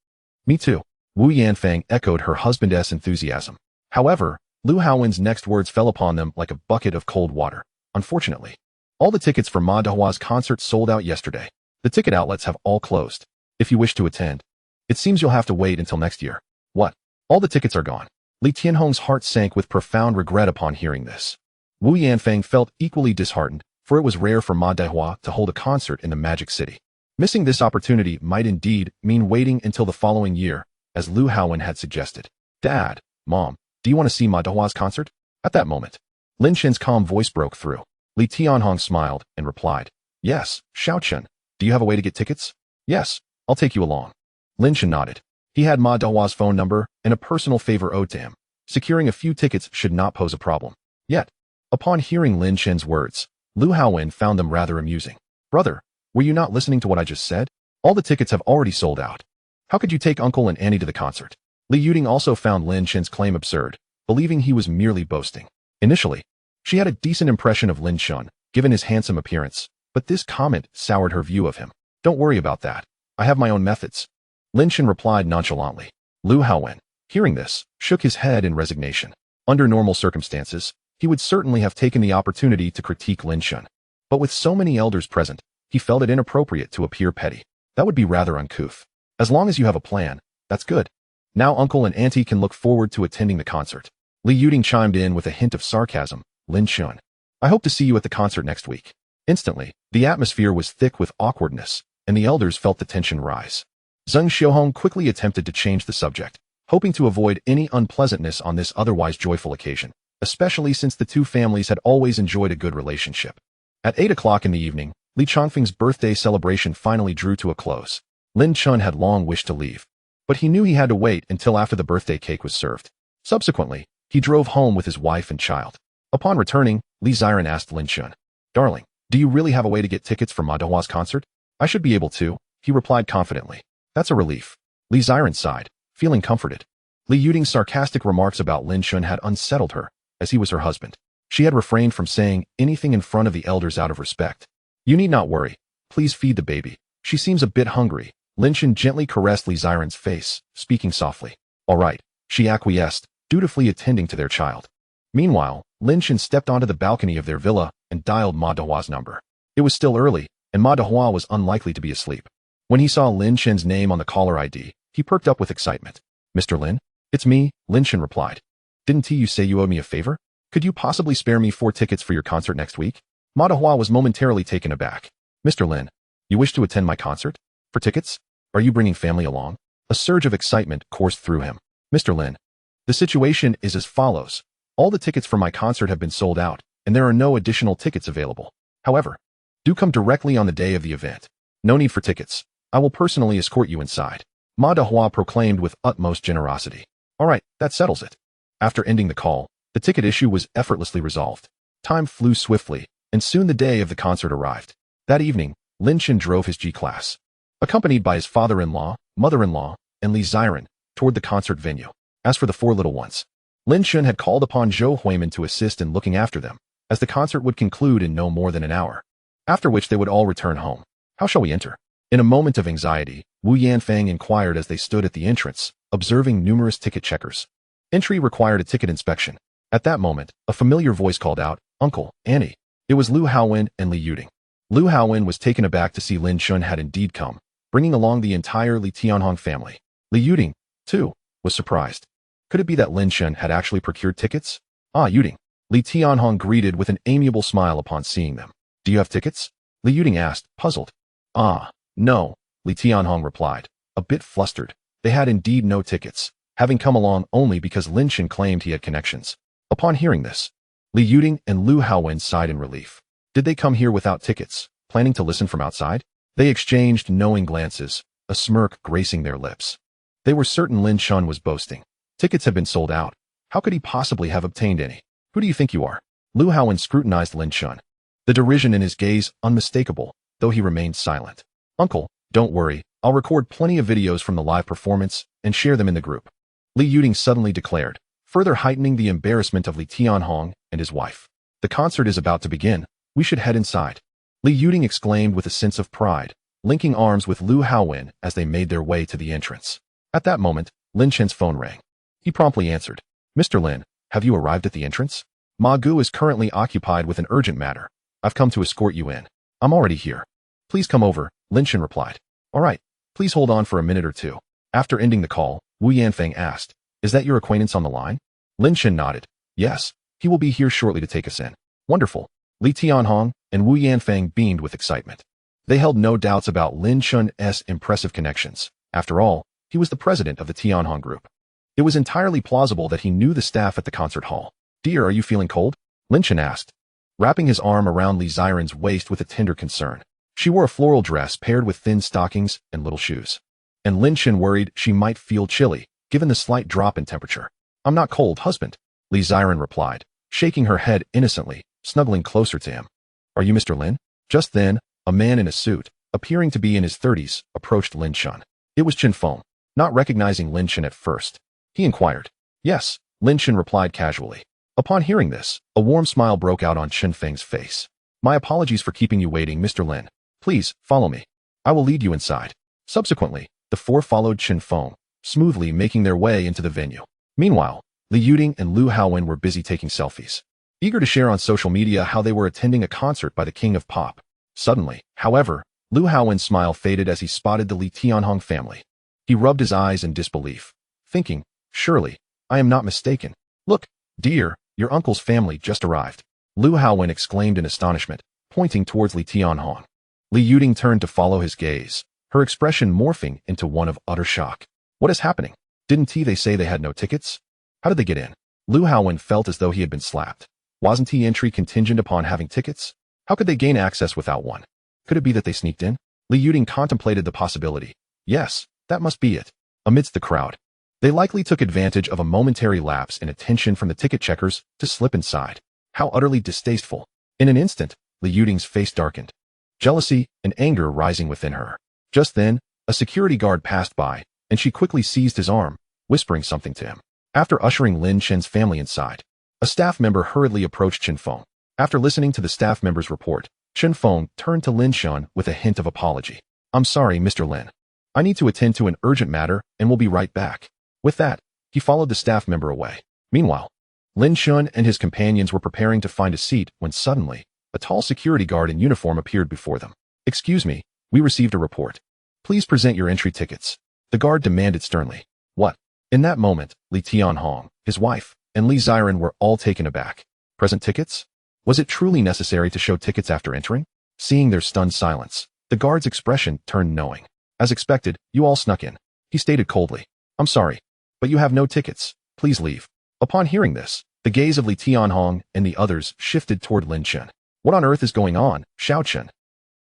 Me too. Wu Yanfang echoed her husband's enthusiasm. However, Lu Haowen's next words fell upon them like a bucket of cold water. Unfortunately, all the tickets for Ma Dehua's concert sold out yesterday. The ticket outlets have all closed. If you wish to attend, it seems you'll have to wait until next year. What? All the tickets are gone. Li Tianhong's heart sank with profound regret upon hearing this. Wu Yanfang felt equally disheartened, for it was rare for Ma Dehua to hold a concert in the Magic City. Missing this opportunity might indeed mean waiting until the following year, as Lu Haowen had suggested. Dad, Mom, do you want to see Ma Dehua's concert? At that moment, Lin Chen's calm voice broke through. Li Tianhong smiled and replied, yes, Xiao Chen, do you have a way to get tickets? Yes, I'll take you along. Lin Chen nodded. He had Ma Dehua's phone number and a personal favor owed to him. Securing a few tickets should not pose a problem. Yet, upon hearing Lin Chen's words, Lu Haowen found them rather amusing. Brother, were you not listening to what I just said? All the tickets have already sold out. How could you take Uncle and Annie to the concert? Li Yuding also found Lin Chen's claim absurd, believing he was merely boasting. Initially, she had a decent impression of Lin Chen, given his handsome appearance, but this comment soured her view of him. Don't worry about that. I have my own methods. Lin Chen replied nonchalantly. Lu Haowen, hearing this, shook his head in resignation. Under normal circumstances, he would certainly have taken the opportunity to critique Lin Chen. But with so many elders present, he felt it inappropriate to appear petty. That would be rather uncouth. As long as you have a plan, that's good. Now Uncle and Auntie can look forward to attending the concert. Li Yuding chimed in with a hint of sarcasm. Lin Chen, I hope to see you at the concert next week. Instantly, the atmosphere was thick with awkwardness, and the elders felt the tension rise. Zheng Xiaohong quickly attempted to change the subject, hoping to avoid any unpleasantness on this otherwise joyful occasion, especially since the two families had always enjoyed a good relationship. At 8 o'clock in the evening, Li Changfeng's birthday celebration finally drew to a close. Lin Chen had long wished to leave, but he knew he had to wait until after the birthday cake was served. Subsequently, he drove home with his wife and child. Upon returning, Li Ziran asked Lin Chen, Darling, do you really have a way to get tickets for Ma Dehua's concert? I should be able to, he replied confidently. That's a relief. Li Ziran sighed, feeling comforted. Li Yuding's sarcastic remarks about Lin Chen had unsettled her, as he was her husband. She had refrained from saying anything in front of the elders out of respect. You need not worry. Please feed the baby. She seems a bit hungry. Lin Chen gently caressed Li Ziran's face, speaking softly. All right, she acquiesced, dutifully attending to their child. Meanwhile, Lin Chen stepped onto the balcony of their villa and dialed Ma Dehua's number. It was still early, and Ma Dehua was unlikely to be asleep. When he saw Lin Chen's name on the caller ID, he perked up with excitement. Mr. Lin? It's me, Lin Chen replied. Didn't you say you owed me a favor? Could you possibly spare me 4 tickets for your concert next week? Ma Dehua was momentarily taken aback. Mr. Lin, you wish to attend my concert? For tickets? Are you bringing family along? A surge of excitement coursed through him. Mr. Lin, the situation is as follows. All the tickets for my concert have been sold out, and there are no additional tickets available. However, do come directly on the day of the event. No need for tickets. I will personally escort you inside. Ma Dehua proclaimed with utmost generosity. All right, that settles it. After ending the call, the ticket issue was effortlessly resolved. Time flew swiftly, and soon the day of the concert arrived. That evening, Lin Chen drove his G-Class, accompanied by his father-in-law, mother-in-law, and Li Ziran, toward the concert venue. As for the 4 little ones, Lin Chen had called upon Zhou Huimin to assist in looking after them, as the concert would conclude in no more than an hour, after which they would all return home. How shall we enter? In a moment of anxiety, Wu Yanfang inquired as they stood at the entrance, observing numerous ticket checkers. Entry required a ticket inspection. At that moment, a familiar voice called out, Uncle, Annie. It was Lu Haowen and Li Yuding. Lu Haowen was taken aback to see Lin Chen had indeed come, bringing along the entire Li Tianhong family. Li Yuding, too, was surprised. Could it be that Lin Chen had actually procured tickets? Ah, Yuding. Li Tianhong greeted with an amiable smile upon seeing them. Do you have tickets? Li Yuding asked, puzzled. Ah, no, Li Tianhong replied, a bit flustered. They had indeed no tickets. having come along only because Lin Chen claimed he had connections. Upon hearing this, Li Yuding and Lu Haowen sighed in relief. Did they come here without tickets, planning to listen from outside? They exchanged knowing glances, a smirk gracing their lips. They were certain Lin Chen was boasting. Tickets have been sold out. How could he possibly have obtained any? Who do you think you are? Lu Haowen scrutinized Lin Chen. The derision in his gaze unmistakable, though he remained silent. Uncle, don't worry, I'll record plenty of videos from the live performance and share them in the group. Li Yuding suddenly declared, further heightening the embarrassment of Li Tianhong and his wife. The concert is about to begin. We should head inside. Li Yuding exclaimed with a sense of pride, linking arms with Lu Haowen as they made their way to the entrance. At that moment, Lin Chen's phone rang. He promptly answered. Mr. Lin, have you arrived at the entrance? Ma Gu is currently occupied with an urgent matter. I've come to escort you in. I'm already here. Please come over, Lin Chen replied. All right, please hold on for a minute or two. After ending the call, Wu Yanfeng asked, is that your acquaintance on the line? Lin Chen nodded. Yes, he will be here shortly to take us in. Wonderful. Li Tianhong and Wu Yanfeng beamed with excitement. They held no doubts about Lin Chen's impressive connections. After all, he was the president of the Tianhong group. It was entirely plausible that he knew the staff at the concert hall. Dear, are you feeling cold? Lin Chen asked, wrapping his arm around Li Xiren's waist with a tender concern. She wore a floral dress paired with thin stockings and little shoes. And Lin Chen worried she might feel chilly, given the slight drop in temperature. I'm not cold, husband, Li Xiren replied, shaking her head innocently, snuggling closer to him. Are you Mr. Lin? Just then, a man in a suit, appearing to be in his 30s, approached Lin Chen. It was Chen Feng. Not recognizing Lin Chen at first, he inquired. Yes, Lin Chen replied casually. Upon hearing this, a warm smile broke out on Chen Feng's face. My apologies for keeping you waiting, Mr. Lin. Please, follow me. I will lead you inside. Subsequently, the four followed Chen Feng, smoothly making their way into the venue. Meanwhile, Li Yuding and Lu Haowen were busy taking selfies, eager to share on social media how they were attending a concert by the king of pop. Suddenly, however, Lu Haowen's smile faded as he spotted the Li Tianhong family. He rubbed his eyes in disbelief, thinking, surely, I am not mistaken. Look, dear, your uncle's family just arrived. Lu Haowen exclaimed in astonishment, pointing towards Li Tianhong. Li Yuding turned to follow his gaze, her expression morphing into one of utter shock. What is happening? Didn't they say they had no tickets? How did they get in? Lu Haowen felt as though he had been slapped. Wasn't he entry contingent upon having tickets? How could they gain access without one? Could it be that they sneaked in? Li Yuding contemplated the possibility. Yes, that must be it. Amidst the crowd, they likely took advantage of a momentary lapse in attention from the ticket checkers to slip inside. How utterly distasteful. In an instant, Li Yuding's face darkened, jealousy and anger rising within her. Just then, a security guard passed by, and she quickly seized his arm, whispering something to him. After ushering Lin Chen's family inside, a staff member hurriedly approached Chen Feng. After listening to the staff member's report, Chen Feng turned to Lin Chen with a hint of apology. I'm sorry, Mr. Lin. I need to attend to an urgent matter and will be right back. With that, he followed the staff member away. Meanwhile, Lin Chen and his companions were preparing to find a seat when suddenly, a tall security guard in uniform appeared before them. Excuse me, we received a report. Please present your entry tickets. The guard demanded sternly. What? In that moment, Li Tianhong, his wife, and Li Xiren were all taken aback. Present tickets? Was it truly necessary to show tickets after entering? Seeing their stunned silence, the guard's expression turned knowing. As expected, you all snuck in. He stated coldly. I'm sorry, but you have no tickets. Please leave. Upon hearing this, the gaze of Li Tianhong and the others shifted toward Lin Chen. What on earth is going on, Xiao Chen?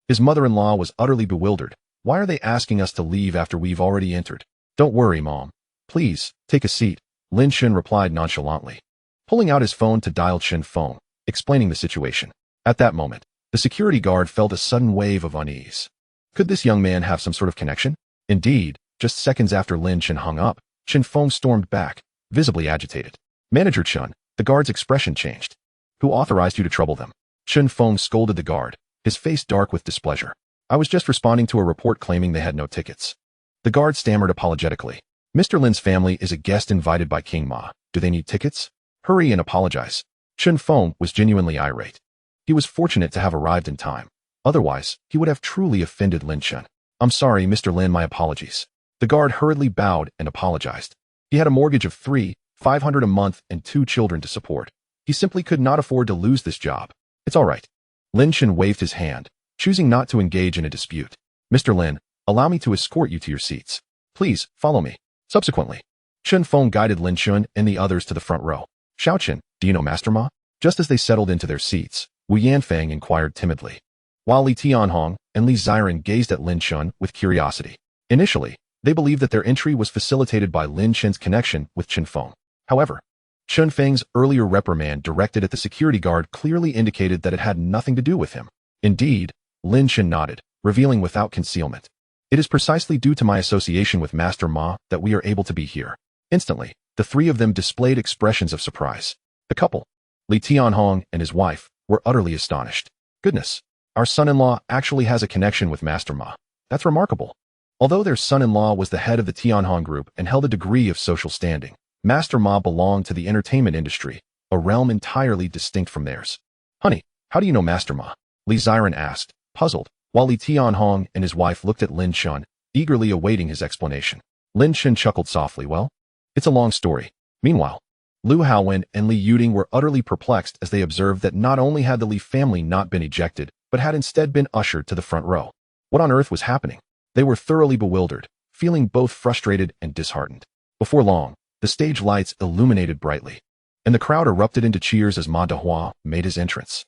His mother-in-law was utterly bewildered. Why are they asking us to leave after we've already entered? Don't worry, Mom. Please, take a seat, Lin Chen replied nonchalantly, pulling out his phone to dial Chen Feng, explaining the situation. At that moment, the security guard felt a sudden wave of unease. Could this young man have some sort of connection? Indeed, just seconds after Lin Chen hung up, Chen Feng stormed back, visibly agitated. Manager Chen, the guard's expression changed. Who authorized you to trouble them? Chen Feng scolded the guard, his face dark with displeasure. I was just responding to a report claiming they had no tickets. The guard stammered apologetically. Mr. Lin's family is a guest invited by King Ma. Do they need tickets? Hurry and apologize. Chen Feng was genuinely irate. He was fortunate to have arrived in time. Otherwise, he would have truly offended Lin Chen. I'm sorry, Mr. Lin, my apologies. The guard hurriedly bowed and apologized. He had a mortgage of $500 a month and 2 children to support. He simply could not afford to lose this job. It's all right. Lin Chen waved his hand, choosing not to engage in a dispute. Mr. Lin, allow me to escort you to your seats. Please, follow me. Subsequently, Chen Feng guided Lin Chen and the others to the front row. Xiao Chen, do you know Master Ma? Just as they settled into their seats, Wu Yanfang inquired timidly, while Li Tianhong and Li Ziren gazed at Lin Chen with curiosity. Initially, they believed that their entry was facilitated by Lin Chen's connection with Chen Feng. However, Chen Feng's earlier reprimand directed at the security guard clearly indicated that it had nothing to do with him. Indeed, Lin Chen nodded, revealing without concealment. It is precisely due to my association with Master Ma that we are able to be here. Instantly, the three of them displayed expressions of surprise. The couple, Li Tianhong and his wife, were utterly astonished. Goodness, our son-in-law actually has a connection with Master Ma. That's remarkable. Although their son-in-law was the head of the Tianhong group and held a degree of social standing, Master Ma belonged to the entertainment industry, a realm entirely distinct from theirs. Honey, how do you know Master Ma? Li Ziren asked, puzzled, while Li Tianhong and his wife looked at Lin Chen, eagerly awaiting his explanation. Lin Chen chuckled softly. Well, it's a long story. Meanwhile, Lu Haowen and Li Yuding were utterly perplexed as they observed that not only had the Li family not been ejected, but had instead been ushered to the front row. What on earth was happening? They were thoroughly bewildered, feeling both frustrated and disheartened. Before long, the stage lights illuminated brightly, and the crowd erupted into cheers as Ma Dahua made his entrance.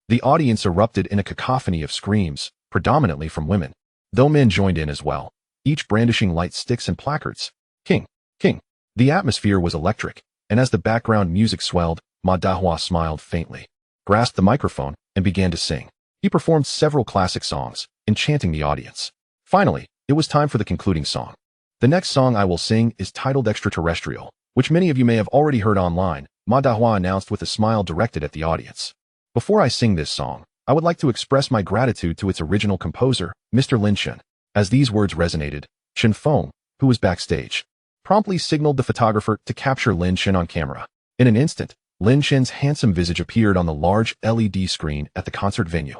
The audience erupted in a cacophony of screams, predominantly from women, though men joined in as well, each brandishing light sticks and placards. King, King. The atmosphere was electric, and as the background music swelled, Ma Dahua smiled faintly, grasped the microphone, and began to sing. He performed several classic songs, enchanting the audience. Finally, it was time for the concluding song. The next song I will sing is titled Extraterrestrial, which many of you may have already heard online, Ma Dahua announced with a smile directed at the audience. Before I sing this song, I would like to express my gratitude to its original composer, Mr. Lin Chen. As these words resonated, Chen Feng, who was backstage, promptly signaled the photographer to capture Lin Chen on camera. In an instant, Lin Chen's handsome visage appeared on the large LED screen at the concert venue.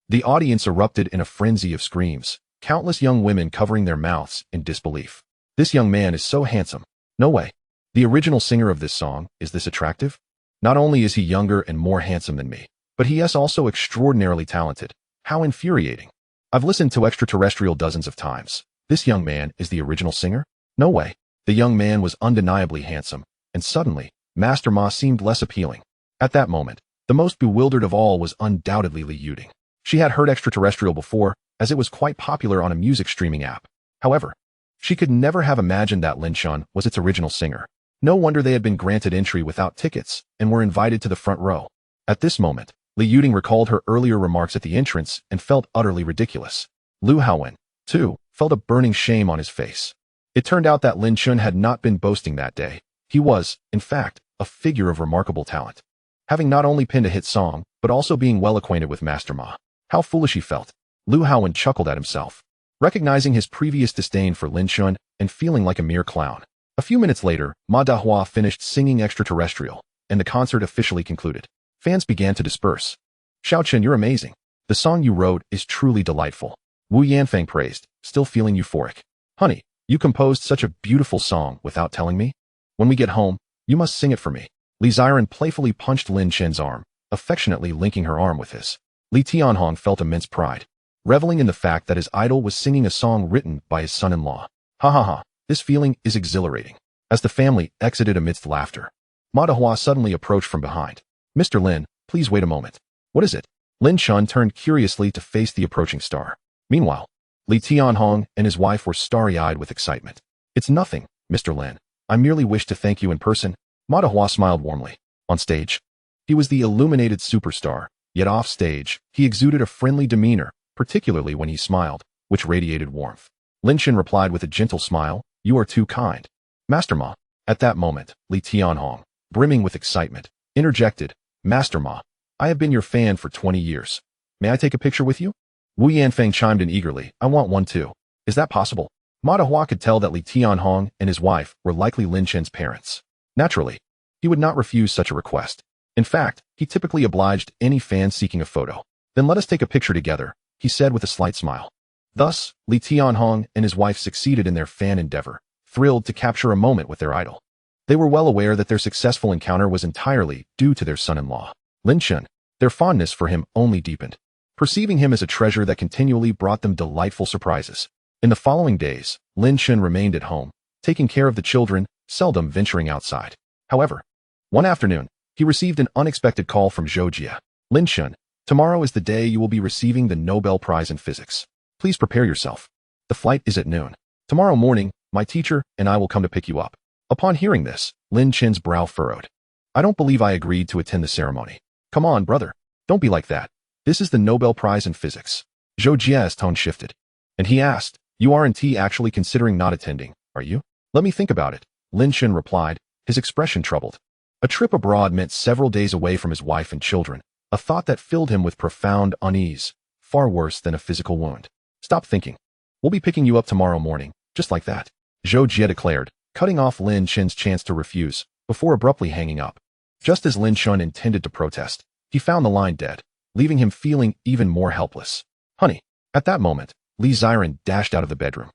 The audience erupted in a frenzy of screams, countless young women covering their mouths in disbelief. This young man is so handsome. No way. The original singer of this song, is this attractive? Not only is he younger and more handsome than me, but he is also extraordinarily talented. How infuriating. I've listened to Extraterrestrial dozens of times. This young man is the original singer? No way. The young man was undeniably handsome, and suddenly, Master Ma seemed less appealing. At that moment, the most bewildered of all was undoubtedly Li Yuding. She had heard Extraterrestrial before, as it was quite popular on a music streaming app. However, she could never have imagined that Lin Chen was its original singer. No wonder they had been granted entry without tickets and were invited to the front row. At this moment, Li Yuding recalled her earlier remarks at the entrance and felt utterly ridiculous. Lu Haowen, too, felt a burning shame on his face. It turned out that Lin Chen had not been boasting that day. He was, in fact, a figure of remarkable talent, having not only penned a hit song, but also being well acquainted with Master Ma. How foolish he felt. Lu Haowen chuckled at himself, recognizing his previous disdain for Lin Chen and feeling like a mere clown. A few minutes later, Ma Dahua finished singing Extraterrestrial, and the concert officially concluded. Fans began to disperse. Xiao Chen, you're amazing. The song you wrote is truly delightful. Wu Yanfang praised, still feeling euphoric. Honey, you composed such a beautiful song without telling me? When we get home, you must sing it for me. Li Ziren playfully punched Lin Chen's arm, affectionately linking her arm with his. Li Tianhong felt immense pride, reveling in the fact that his idol was singing a song written by his son-in-law. Ha ha ha. This feeling is exhilarating. As the family exited amidst laughter, Ma Dahua suddenly approached from behind. Mr. Lin, please wait a moment. What is it? Lin Chen turned curiously to face the approaching star. Meanwhile, Li Tianhong and his wife were starry-eyed with excitement. It's nothing, Mr. Lin. I merely wish to thank you in person. Ma Dahua smiled warmly. On stage, he was the illuminated superstar, yet off stage, he exuded a friendly demeanor, particularly when he smiled, which radiated warmth. Lin Chen replied with a gentle smile, You are too kind. Master Ma. At that moment, Li Tianhong, brimming with excitement, interjected, Master Ma, I have been your fan for 20 years. May I take a picture with you? Wu Yanfang chimed in eagerly, I want one too. Is that possible? Ma Dahua could tell that Li Tianhong and his wife were likely Lin Chen's parents. Naturally, he would not refuse such a request. In fact, he typically obliged any fan seeking a photo. Then let us take a picture together, he said with a slight smile. Thus, Li Tianhong and his wife succeeded in their fan endeavor, thrilled to capture a moment with their idol. They were well aware that their successful encounter was entirely due to their son-in-law, Lin Chen. Their fondness for him only deepened, perceiving him as a treasure that continually brought them delightful surprises. In the following days, Lin Chen remained at home, taking care of the children, seldom venturing outside. However, one afternoon, he received an unexpected call from Zhou Jie. Lin Chen, tomorrow is the day you will be receiving the Nobel Prize in Physics. Please prepare yourself. The flight is at noon. Tomorrow morning, my teacher and I will come to pick you up. Upon hearing this, Lin Chen's brow furrowed. I don't believe I agreed to attend the ceremony. Come on, brother. Don't be like that. This is the Nobel Prize in Physics. Zhou Jie's tone shifted, and he asked, you aren't actually considering not attending, are you? Let me think about it, Lin Chen replied, his expression troubled. A trip abroad meant several days away from his wife and children, a thought that filled him with profound unease, far worse than a physical wound. Stop thinking. We'll be picking you up tomorrow morning, just like that, Zhou Jie declared, cutting off Lin Chen's chance to refuse, before abruptly hanging up. Just as Lin Chen intended to protest, he found the line dead, leaving him feeling even more helpless. Honey. At that moment, Li Ziran dashed out of the bedroom,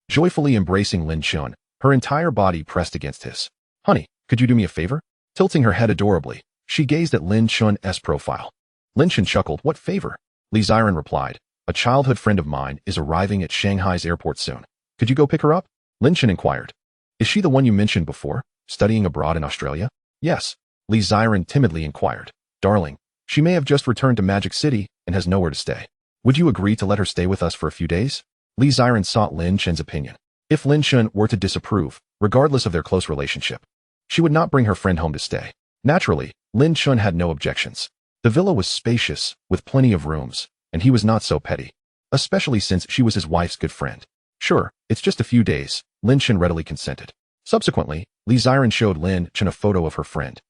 joyfully embracing Lin Chen, her entire body pressed against his. Honey, could you do me a favor? Tilting her head adorably, she gazed at Lin Chen's profile. Lin Chen chuckled, what favor? Li Ziran replied, a childhood friend of mine is arriving at Shanghai's airport soon. Could you go pick her up? Lin Chen inquired. Is she the one you mentioned before, studying abroad in Australia? Yes, Li Ziran timidly inquired. Darling, she may have just returned to Magic City and has nowhere to stay. Would you agree to let her stay with us for a few days? Li Ziran sought Lin Chen's opinion. If Lin Chen were to disapprove, regardless of their close relationship, she would not bring her friend home to stay. Naturally, Lin Chen had no objections. The villa was spacious, with plenty of rooms, and he was not so petty, especially since she was his wife's good friend. Sure, it's just a few days, Lin Chen readily consented. Subsequently, Li Ziran showed Lin Chen a photo of her friend.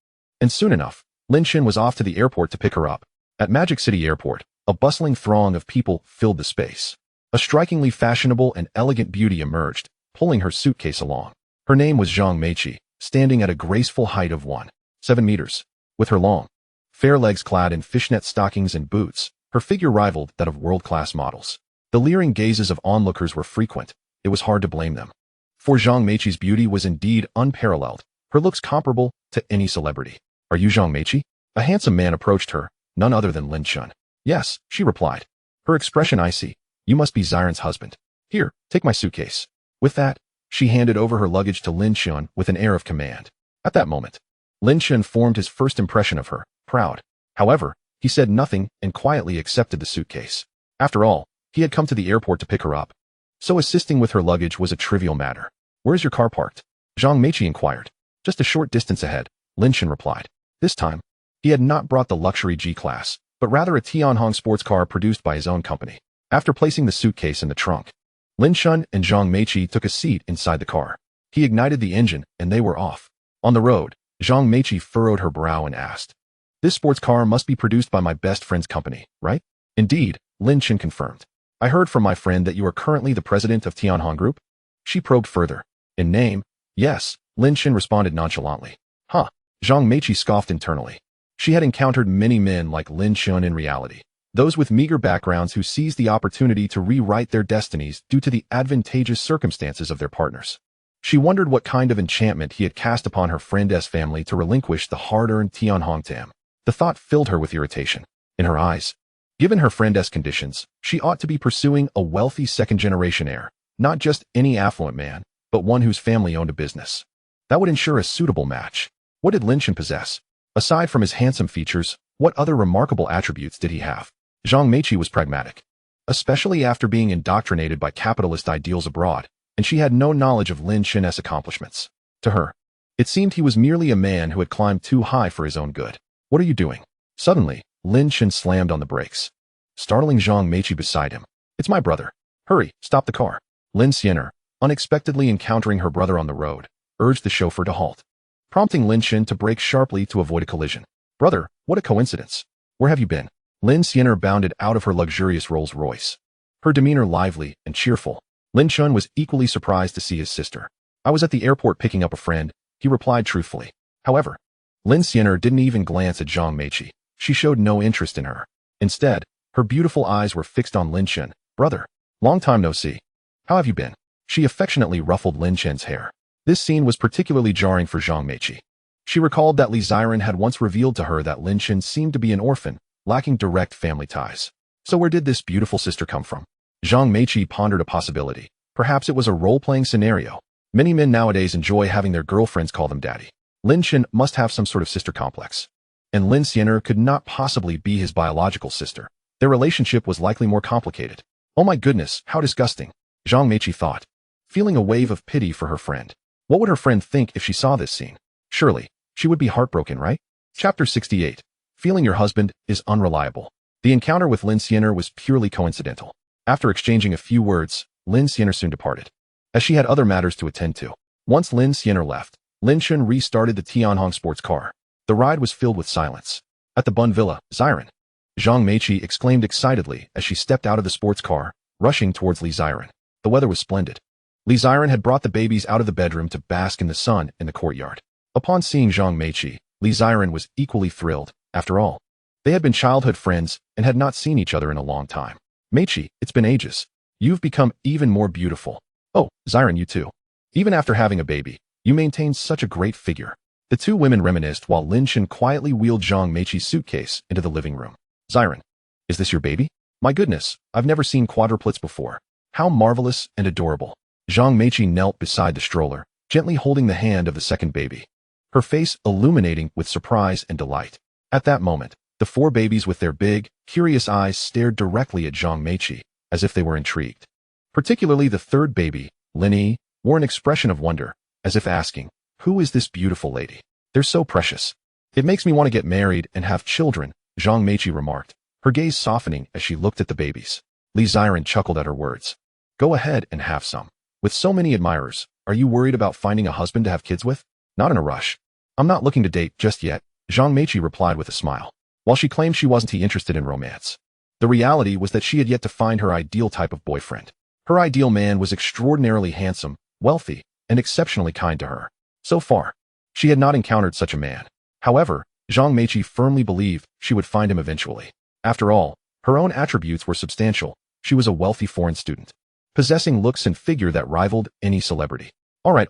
And soon enough, Lin Chen was off to the airport to pick her up. At Magic City Airport, a bustling throng of people filled the space. A strikingly fashionable and elegant beauty emerged, pulling her suitcase along. Her name was Zhang Meiqi, standing at a graceful height of 1.7 meters. With her long, fair legs clad in fishnet stockings and boots, her figure rivaled that of world-class models. The leering gazes of onlookers were frequent. It was hard to blame them. For Zhang Meiqi's beauty was indeed unparalleled, her looks comparable to any celebrity. Are you Zhang Meiqi? A handsome man approached her, none other than Lin Chen. Yes, she replied. Her expression icy. You must be Ziran's husband. Here, take my suitcase. With that, she handed over her luggage to Lin Chen with an air of command. At that moment, Lin Chen formed his first impression of her, proud. However, he said nothing and quietly accepted the suitcase. After all, he had come to the airport to pick her up. So assisting with her luggage was a trivial matter. Where's your car parked? Zhang Meiqi inquired. Just a short distance ahead, Lin Chen replied. This time, he had not brought the luxury G-Class, but rather a Tianhong sports car produced by his own company. After placing the suitcase in the trunk, Lin Chen and Zhang Meiqi took a seat inside the car. He ignited the engine, and they were off. On the road, Zhang Meiqi furrowed her brow and asked, this sports car must be produced by my best friend's company, right? Indeed, Lin Chen confirmed. I heard from my friend that you are currently the president of Tianhong Group? She probed further. In name? Yes, Lin Chen responded nonchalantly. Huh. Zhang Meiqi scoffed internally. She had encountered many men like Lin Chen in reality, those with meager backgrounds who seized the opportunity to rewrite their destinies due to the advantageous circumstances of their partners. She wondered what kind of enchantment he had cast upon her friend's family to relinquish the hard-earned Tianhong to him. The thought filled her with irritation. In her eyes, given her friend's conditions, she ought to be pursuing a wealthy second-generation heir, not just any affluent man, but one whose family owned a business. That would ensure a suitable match. What did Lin Chen possess? Aside from his handsome features, what other remarkable attributes did he have? Zhang Meiqi was pragmatic, especially after being indoctrinated by capitalist ideals abroad, and she had no knowledge of Lin Chen's accomplishments. To her, it seemed he was merely a man who had climbed too high for his own good. What are you doing? Suddenly, Lin Chen slammed on the brakes, startling Zhang Meiqi beside him. It's my brother. Hurry, stop the car. Lin Chen, unexpectedly encountering her brother on the road, urged the chauffeur to halt, prompting Lin Chen to brake sharply to avoid a collision. Brother, what a coincidence. Where have you been? Lin Chen bounded out of her luxurious Rolls-Royce, her demeanor lively and cheerful. Lin Chen was equally surprised to see his sister. I was at the airport picking up a friend, he replied truthfully. However, Lin Chen didn't even glance at Zhang Meiqi. She showed no interest in her. Instead, her beautiful eyes were fixed on Lin Chen. Brother, long time no see. How have you been? She affectionately ruffled Lin Chen's hair. This scene was particularly jarring for Zhang Meiqi. She recalled that Li Ziran had once revealed to her that Lin Chen seemed to be an orphan, lacking direct family ties. So where did this beautiful sister come from? Zhang Meiqi pondered a possibility. Perhaps it was a role-playing scenario. Many men nowadays enjoy having their girlfriends call them daddy. Lin Chen must have some sort of sister complex. And Lin Chen could not possibly be his biological sister. Their relationship was likely more complicated. Oh my goodness, how disgusting, Zhang Meiqi thought, feeling a wave of pity for her friend. What would her friend think if she saw this scene? Surely, she would be heartbroken, right? Chapter 68. Feeling your husband is unreliable. The encounter with Lin Chen was purely coincidental. After exchanging a few words, Lin Chen soon departed, as she had other matters to attend to. Once Lin Chen left, Lin Chen restarted the Tianhong sports car. The ride was filled with silence. At the Bun Villa, Ziren, Zhang Meiqi exclaimed excitedly as she stepped out of the sports car, rushing towards Li Ziren. The weather was splendid. Li Ziren had brought the babies out of the bedroom to bask in the sun in the courtyard. Upon seeing Zhang Meiqi, Li Ziren was equally thrilled. After all, they had been childhood friends and had not seen each other in a long time. Meiqi, it's been ages. You've become even more beautiful. Oh, Ziren, you too. Even after having a baby, you maintain such a great figure. The two women reminisced while Lin Chen quietly wheeled Zhang Meiqi's suitcase into the living room. Ziren, is this your baby? My goodness, I've never seen quadruplets before. How marvelous and adorable. Zhang Meiqi knelt beside the stroller, gently holding the hand of the second baby, her face illuminating with surprise and delight. At that moment, the four babies with their big, curious eyes stared directly at Zhang Meiqi, as if they were intrigued. Particularly the third baby, Lin Yi, wore an expression of wonder, as if asking, who is this beautiful lady? They're so precious. It makes me want to get married and have children, Zhang Meiqi remarked, her gaze softening as she looked at the babies. Li Ziren chuckled at her words. Go ahead and have some. With so many admirers, are you worried about finding a husband to have kids with? Not in a rush. I'm not looking to date just yet, Zhang Meiqi replied with a smile. While she claimed she wasn't interested in romance, the reality was that she had yet to find her ideal type of boyfriend. Her ideal man was extraordinarily handsome, wealthy, and exceptionally kind to her. So far, she had not encountered such a man. However, Zhang Meiqi firmly believed she would find him eventually. After all, her own attributes were substantial. She was a wealthy foreign student, possessing looks and figure that rivaled any celebrity. All right,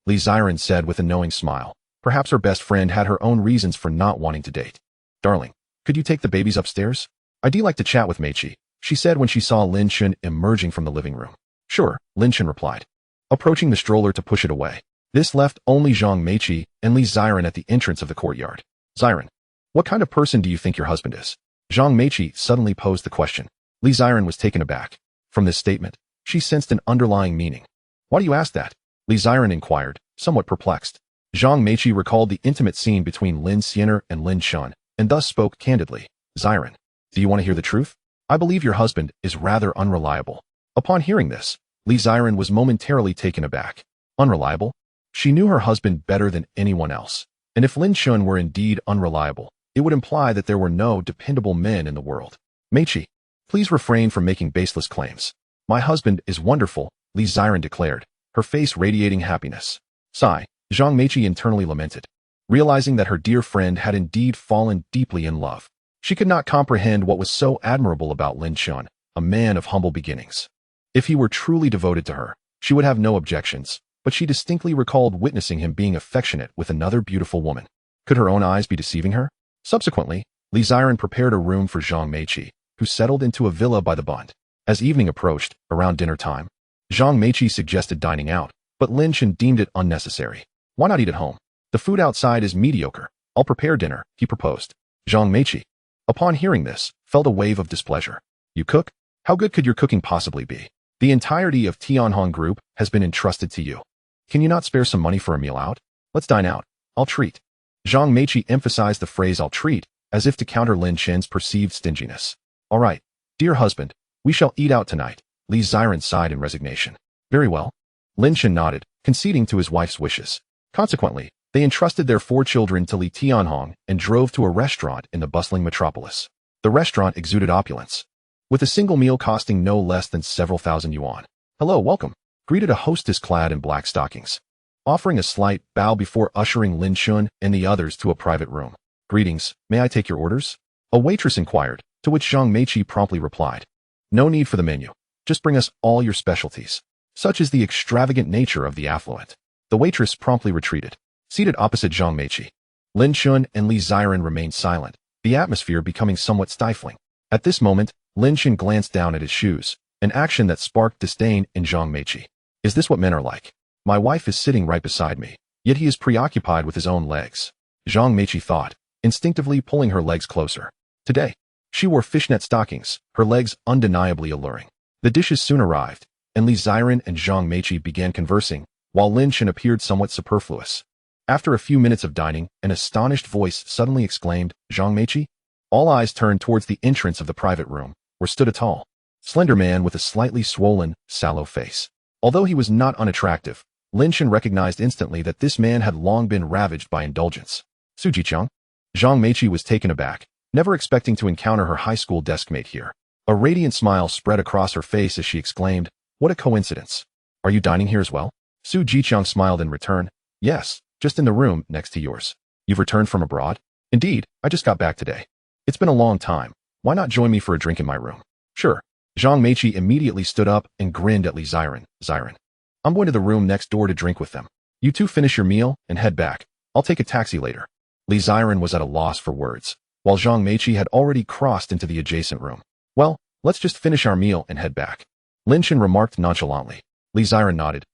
Li Ziren said with a knowing smile. Perhaps her best friend had her own reasons for not wanting to date. Darling, could you take the babies upstairs? I'd like to chat with Meiqi, she said when she saw Lin Chen emerging from the living room. Sure, Lin Chen replied, approaching the stroller to push it away. This left only Zhang Meiqi and Li Ziren at the entrance of the courtyard. Ziren, what kind of person do you think your husband is? Zhang Meiqi suddenly posed the question. Li Ziren was taken aback. From this statement, she sensed an underlying meaning. Why do you ask that? Li Ziren inquired, somewhat perplexed. Zhang Meiqi recalled the intimate scene between Lin Chen and Lin Chen, and thus spoke candidly. Ziren, do you want to hear the truth? I believe your husband is rather unreliable. Upon hearing this, Li Ziren was momentarily taken aback. Unreliable? She knew her husband better than anyone else. And if Lin Chen were indeed unreliable, it would imply that there were no dependable men in the world. Meiqi, please refrain from making baseless claims. My husband is wonderful, Li Ziren declared, her face radiating happiness. Sigh, Zhang Meiqi internally lamented, realizing that her dear friend had indeed fallen deeply in love. She could not comprehend what was so admirable about Lin Chen, a man of humble beginnings. If he were truly devoted to her, she would have no objections, but she distinctly recalled witnessing him being affectionate with another beautiful woman. Could her own eyes be deceiving her? Subsequently, Li Ziren prepared a room for Zhang Meiqi, who settled into a villa by the Bund. As evening approached, around dinner time, Zhang Meiqi suggested dining out, but Lin Chen deemed it unnecessary. Why not eat at home? The food outside is mediocre. I'll prepare dinner, he proposed. Zhang Meiqi, upon hearing this, felt a wave of displeasure. You cook? How good could your cooking possibly be? The entirety of Tianhong Group has been entrusted to you. Can you not spare some money for a meal out? Let's dine out. I'll treat. Zhang Meiqi emphasized the phrase I'll treat, as if to counter Lin Chen's perceived stinginess. All right, dear husband, we shall eat out tonight, Li Ziren sighed in resignation. Very well. Lin Chen nodded, conceding to his wife's wishes. Consequently, they entrusted their 4 children to Li Tianhong and drove to a restaurant in the bustling metropolis. The restaurant exuded opulence, with a single meal costing no less than several thousand yuan. Hello, welcome, greeted a hostess clad in black stockings, offering a slight bow before ushering Lin Chen and the others to a private room. Greetings, may I take your orders? A waitress inquired, to which Zhang Meiqi promptly replied. No need for the menu. Just bring us all your specialties. Such is the extravagant nature of the affluent. The waitress promptly retreated. Seated opposite Zhang Meiqi, Lin Chen and Li Ziren remained silent, the atmosphere becoming somewhat stifling. At this moment, Lin Chen glanced down at his shoes, an action that sparked disdain in Zhang Meiqi. Is this what men are like? My wife is sitting right beside me, yet he is preoccupied with his own legs. Zhang Meiqi thought, instinctively pulling her legs closer. Today, she wore fishnet stockings, her legs undeniably alluring. The dishes soon arrived, and Li Ziren and Zhang Meiqi began conversing, while Lin Chen appeared somewhat superfluous. After a few minutes of dining, an astonished voice suddenly exclaimed, "Zhang Meiqi?" All eyes turned towards the entrance of the private room, where stood a tall, slender man with a slightly swollen, sallow face. Although he was not unattractive, Lin Chen recognized instantly that this man had long been ravaged by indulgence. Su Jiqiang? Zhang Meiqi was taken aback, never expecting to encounter her high school deskmate here. A radiant smile spread across her face as she exclaimed, "What a coincidence. Are you dining here as well?" Su Jiqiang smiled in return. "Yes, just in the room next to yours. You've returned from abroad?" "Indeed, I just got back today. It's been a long time. Why not join me for a drink in my room?" "Sure." Zhang Meiqi immediately stood up and grinned at Li Ziren. "Ziren, I'm going to the room next door to drink with them. You two finish your meal and head back. I'll take a taxi later." Li Ziren was at a loss for words, while Zhang Meiqi had already crossed into the adjacent room. "Well, let's just finish our meal and head back," Lin Chen remarked nonchalantly. Li Ziren nodded.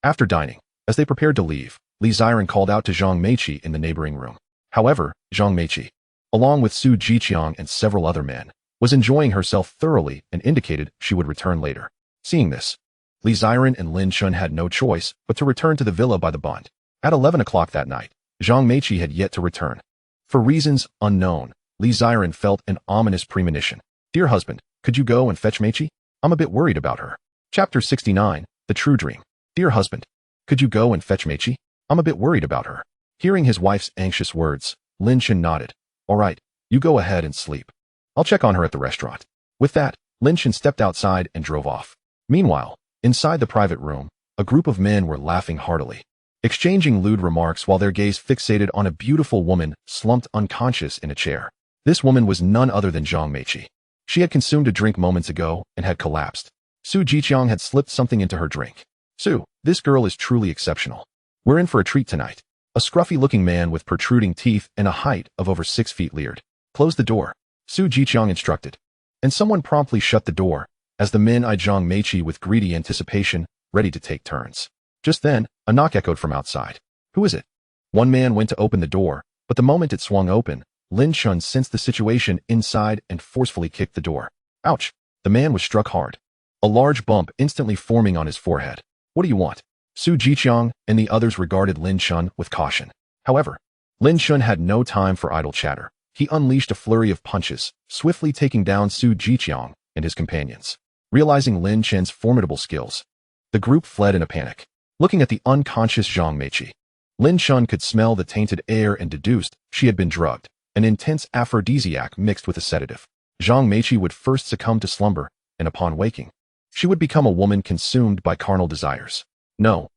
After dining, as they prepared to leave, Li Ziren called out to Zhang Meiqi in the neighboring room. However, Zhang Meiqi, along with Su Jiqiang and several other men, was enjoying herself thoroughly and indicated she would return later. Seeing this, Li Ziren and Lin Chen had no choice but to return to the villa by the bund. At 11 o'clock that night, Zhang Meiqi had yet to return. For reasons unknown, Li Ziren felt an ominous premonition. "Dear husband, could you go and fetch Meiqi? I'm a bit worried about her." Chapter 69, The True Dream. "Dear husband, could you go and fetch Meiqi? I'm a bit worried about her." Hearing his wife's anxious words, Lin Chen nodded. "All right, you go ahead and sleep. I'll check on her at the restaurant." With that, Lin Chen stepped outside and drove off. Meanwhile, inside the private room, a group of men were laughing heartily, exchanging lewd remarks while their gaze fixated on a beautiful woman slumped unconscious in a chair. This woman was none other than Zhang Meiqi. She had consumed a drink moments ago and had collapsed. Su Jiqiang had slipped something into her drink. "Su, this girl is truly exceptional. We're in for a treat tonight." A scruffy-looking man with protruding teeth and a height of over 6 feet leered. "Close the door," Su Jiqiang instructed. And someone promptly shut the door, as the men eyed Zhang Meiqi with greedy anticipation, ready to take turns. Just then, a knock echoed from outside. "Who is it?" One man went to open the door, but the moment it swung open, Lin Chen sensed the situation inside and forcefully kicked the door. Ouch! The man was struck hard, a large bump instantly forming on his forehead. "What do you want?" Su Jiqiang and the others regarded Lin Chen with caution. However, Lin Chen had no time for idle chatter. He unleashed a flurry of punches, swiftly taking down Su Jiqiang and his companions. Realizing Lin Chen's formidable skills, the group fled in a panic. Looking at the unconscious Zhang Meiqi, Lin Chen could smell the tainted air and deduced she had been drugged, an intense aphrodisiac mixed with a sedative. Zhang Meiqi would first succumb to slumber, and upon waking, she would become a woman consumed by carnal desires. No,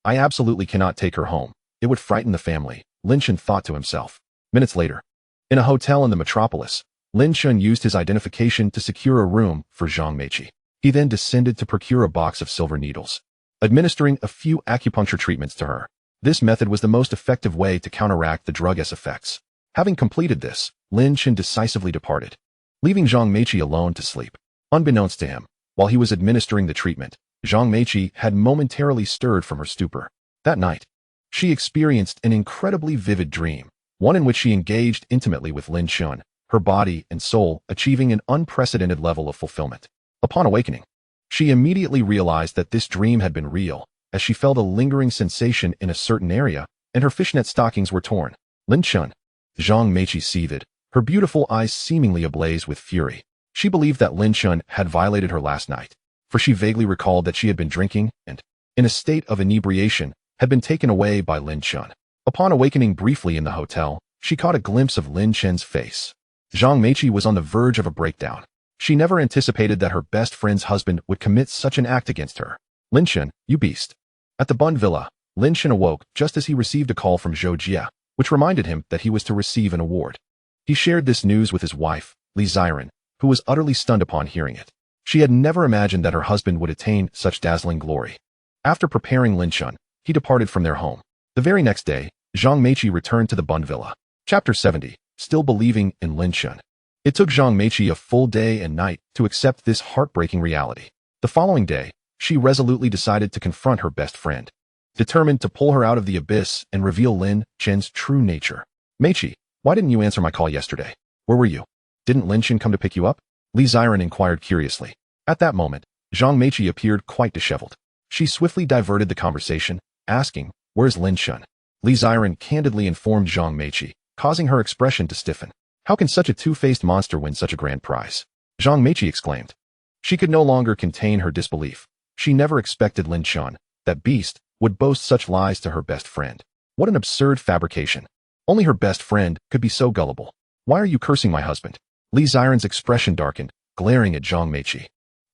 I absolutely cannot take her home. It would frighten the family," Lin Chen thought to himself. Minutes later, in a hotel in the metropolis, Lin Chen used his identification to secure a room for Zhang Meiqi. He then descended to procure a box of silver needles, administering a few acupuncture treatments to her. This method was the most effective way to counteract the drug's effects. Having completed this, Lin Chen decisively departed, leaving Zhang Meiqi alone to sleep. Unbeknownst to him, while he was administering the treatment, Zhang Meiqi had momentarily stirred from her stupor. That night, she experienced an incredibly vivid dream, one in which she engaged intimately with Lin Chen, her body and soul achieving an unprecedented level of fulfillment. Upon awakening, she immediately realized that this dream had been real, as she felt a lingering sensation in a certain area, and her fishnet stockings were torn. "Lin Chen." Zhang Meiqi seethed, her beautiful eyes seemingly ablaze with fury. She believed that Lin Chen had violated her last night, for she vaguely recalled that she had been drinking and, in a state of inebriation, had been taken away by Lin Chen. Upon awakening briefly in the hotel, she caught a glimpse of Lin Chen's face. Zhang Meiqi was on the verge of a breakdown. She never anticipated that her best friend's husband would commit such an act against her. "Lin Chen, you beast." At the Bund Villa, Lin Chen awoke just as he received a call from Zhou Jia, which reminded him that he was to receive an award. He shared this news with his wife, Li Ziren, who was utterly stunned upon hearing it. She had never imagined that her husband would attain such dazzling glory. After preparing Lin Chen, he departed from their home. The very next day, Zhang Meiqi returned to the Bund Villa. Chapter 70, Still Believing in Lin Chen. It took Zhang Meiqi a full day and night to accept this heartbreaking reality. The following day, She resolutely decided to confront her best friend, determined to pull her out of the abyss and reveal Lin Chen's true nature. Meichi, why didn't you answer my call yesterday? Where were you? Didn't Lin Chen come to pick you up? Li Ziren inquired curiously. At that moment, Zhang Meichi appeared quite disheveled. She swiftly diverted the conversation, asking, "Where's Lin Chen?" Li Ziren candidly informed Zhang Meichi, causing her expression to stiffen. How can such a two-faced monster win such a grand prize? Zhang Meichi exclaimed. She could no longer contain her disbelief. She never expected Lin Chen, that beast, would boast such lies to her best friend. What an absurd fabrication. Only her best friend could be so gullible. Why are you cursing my husband? Li Ziren's expression darkened, glaring at Zhang Meichi.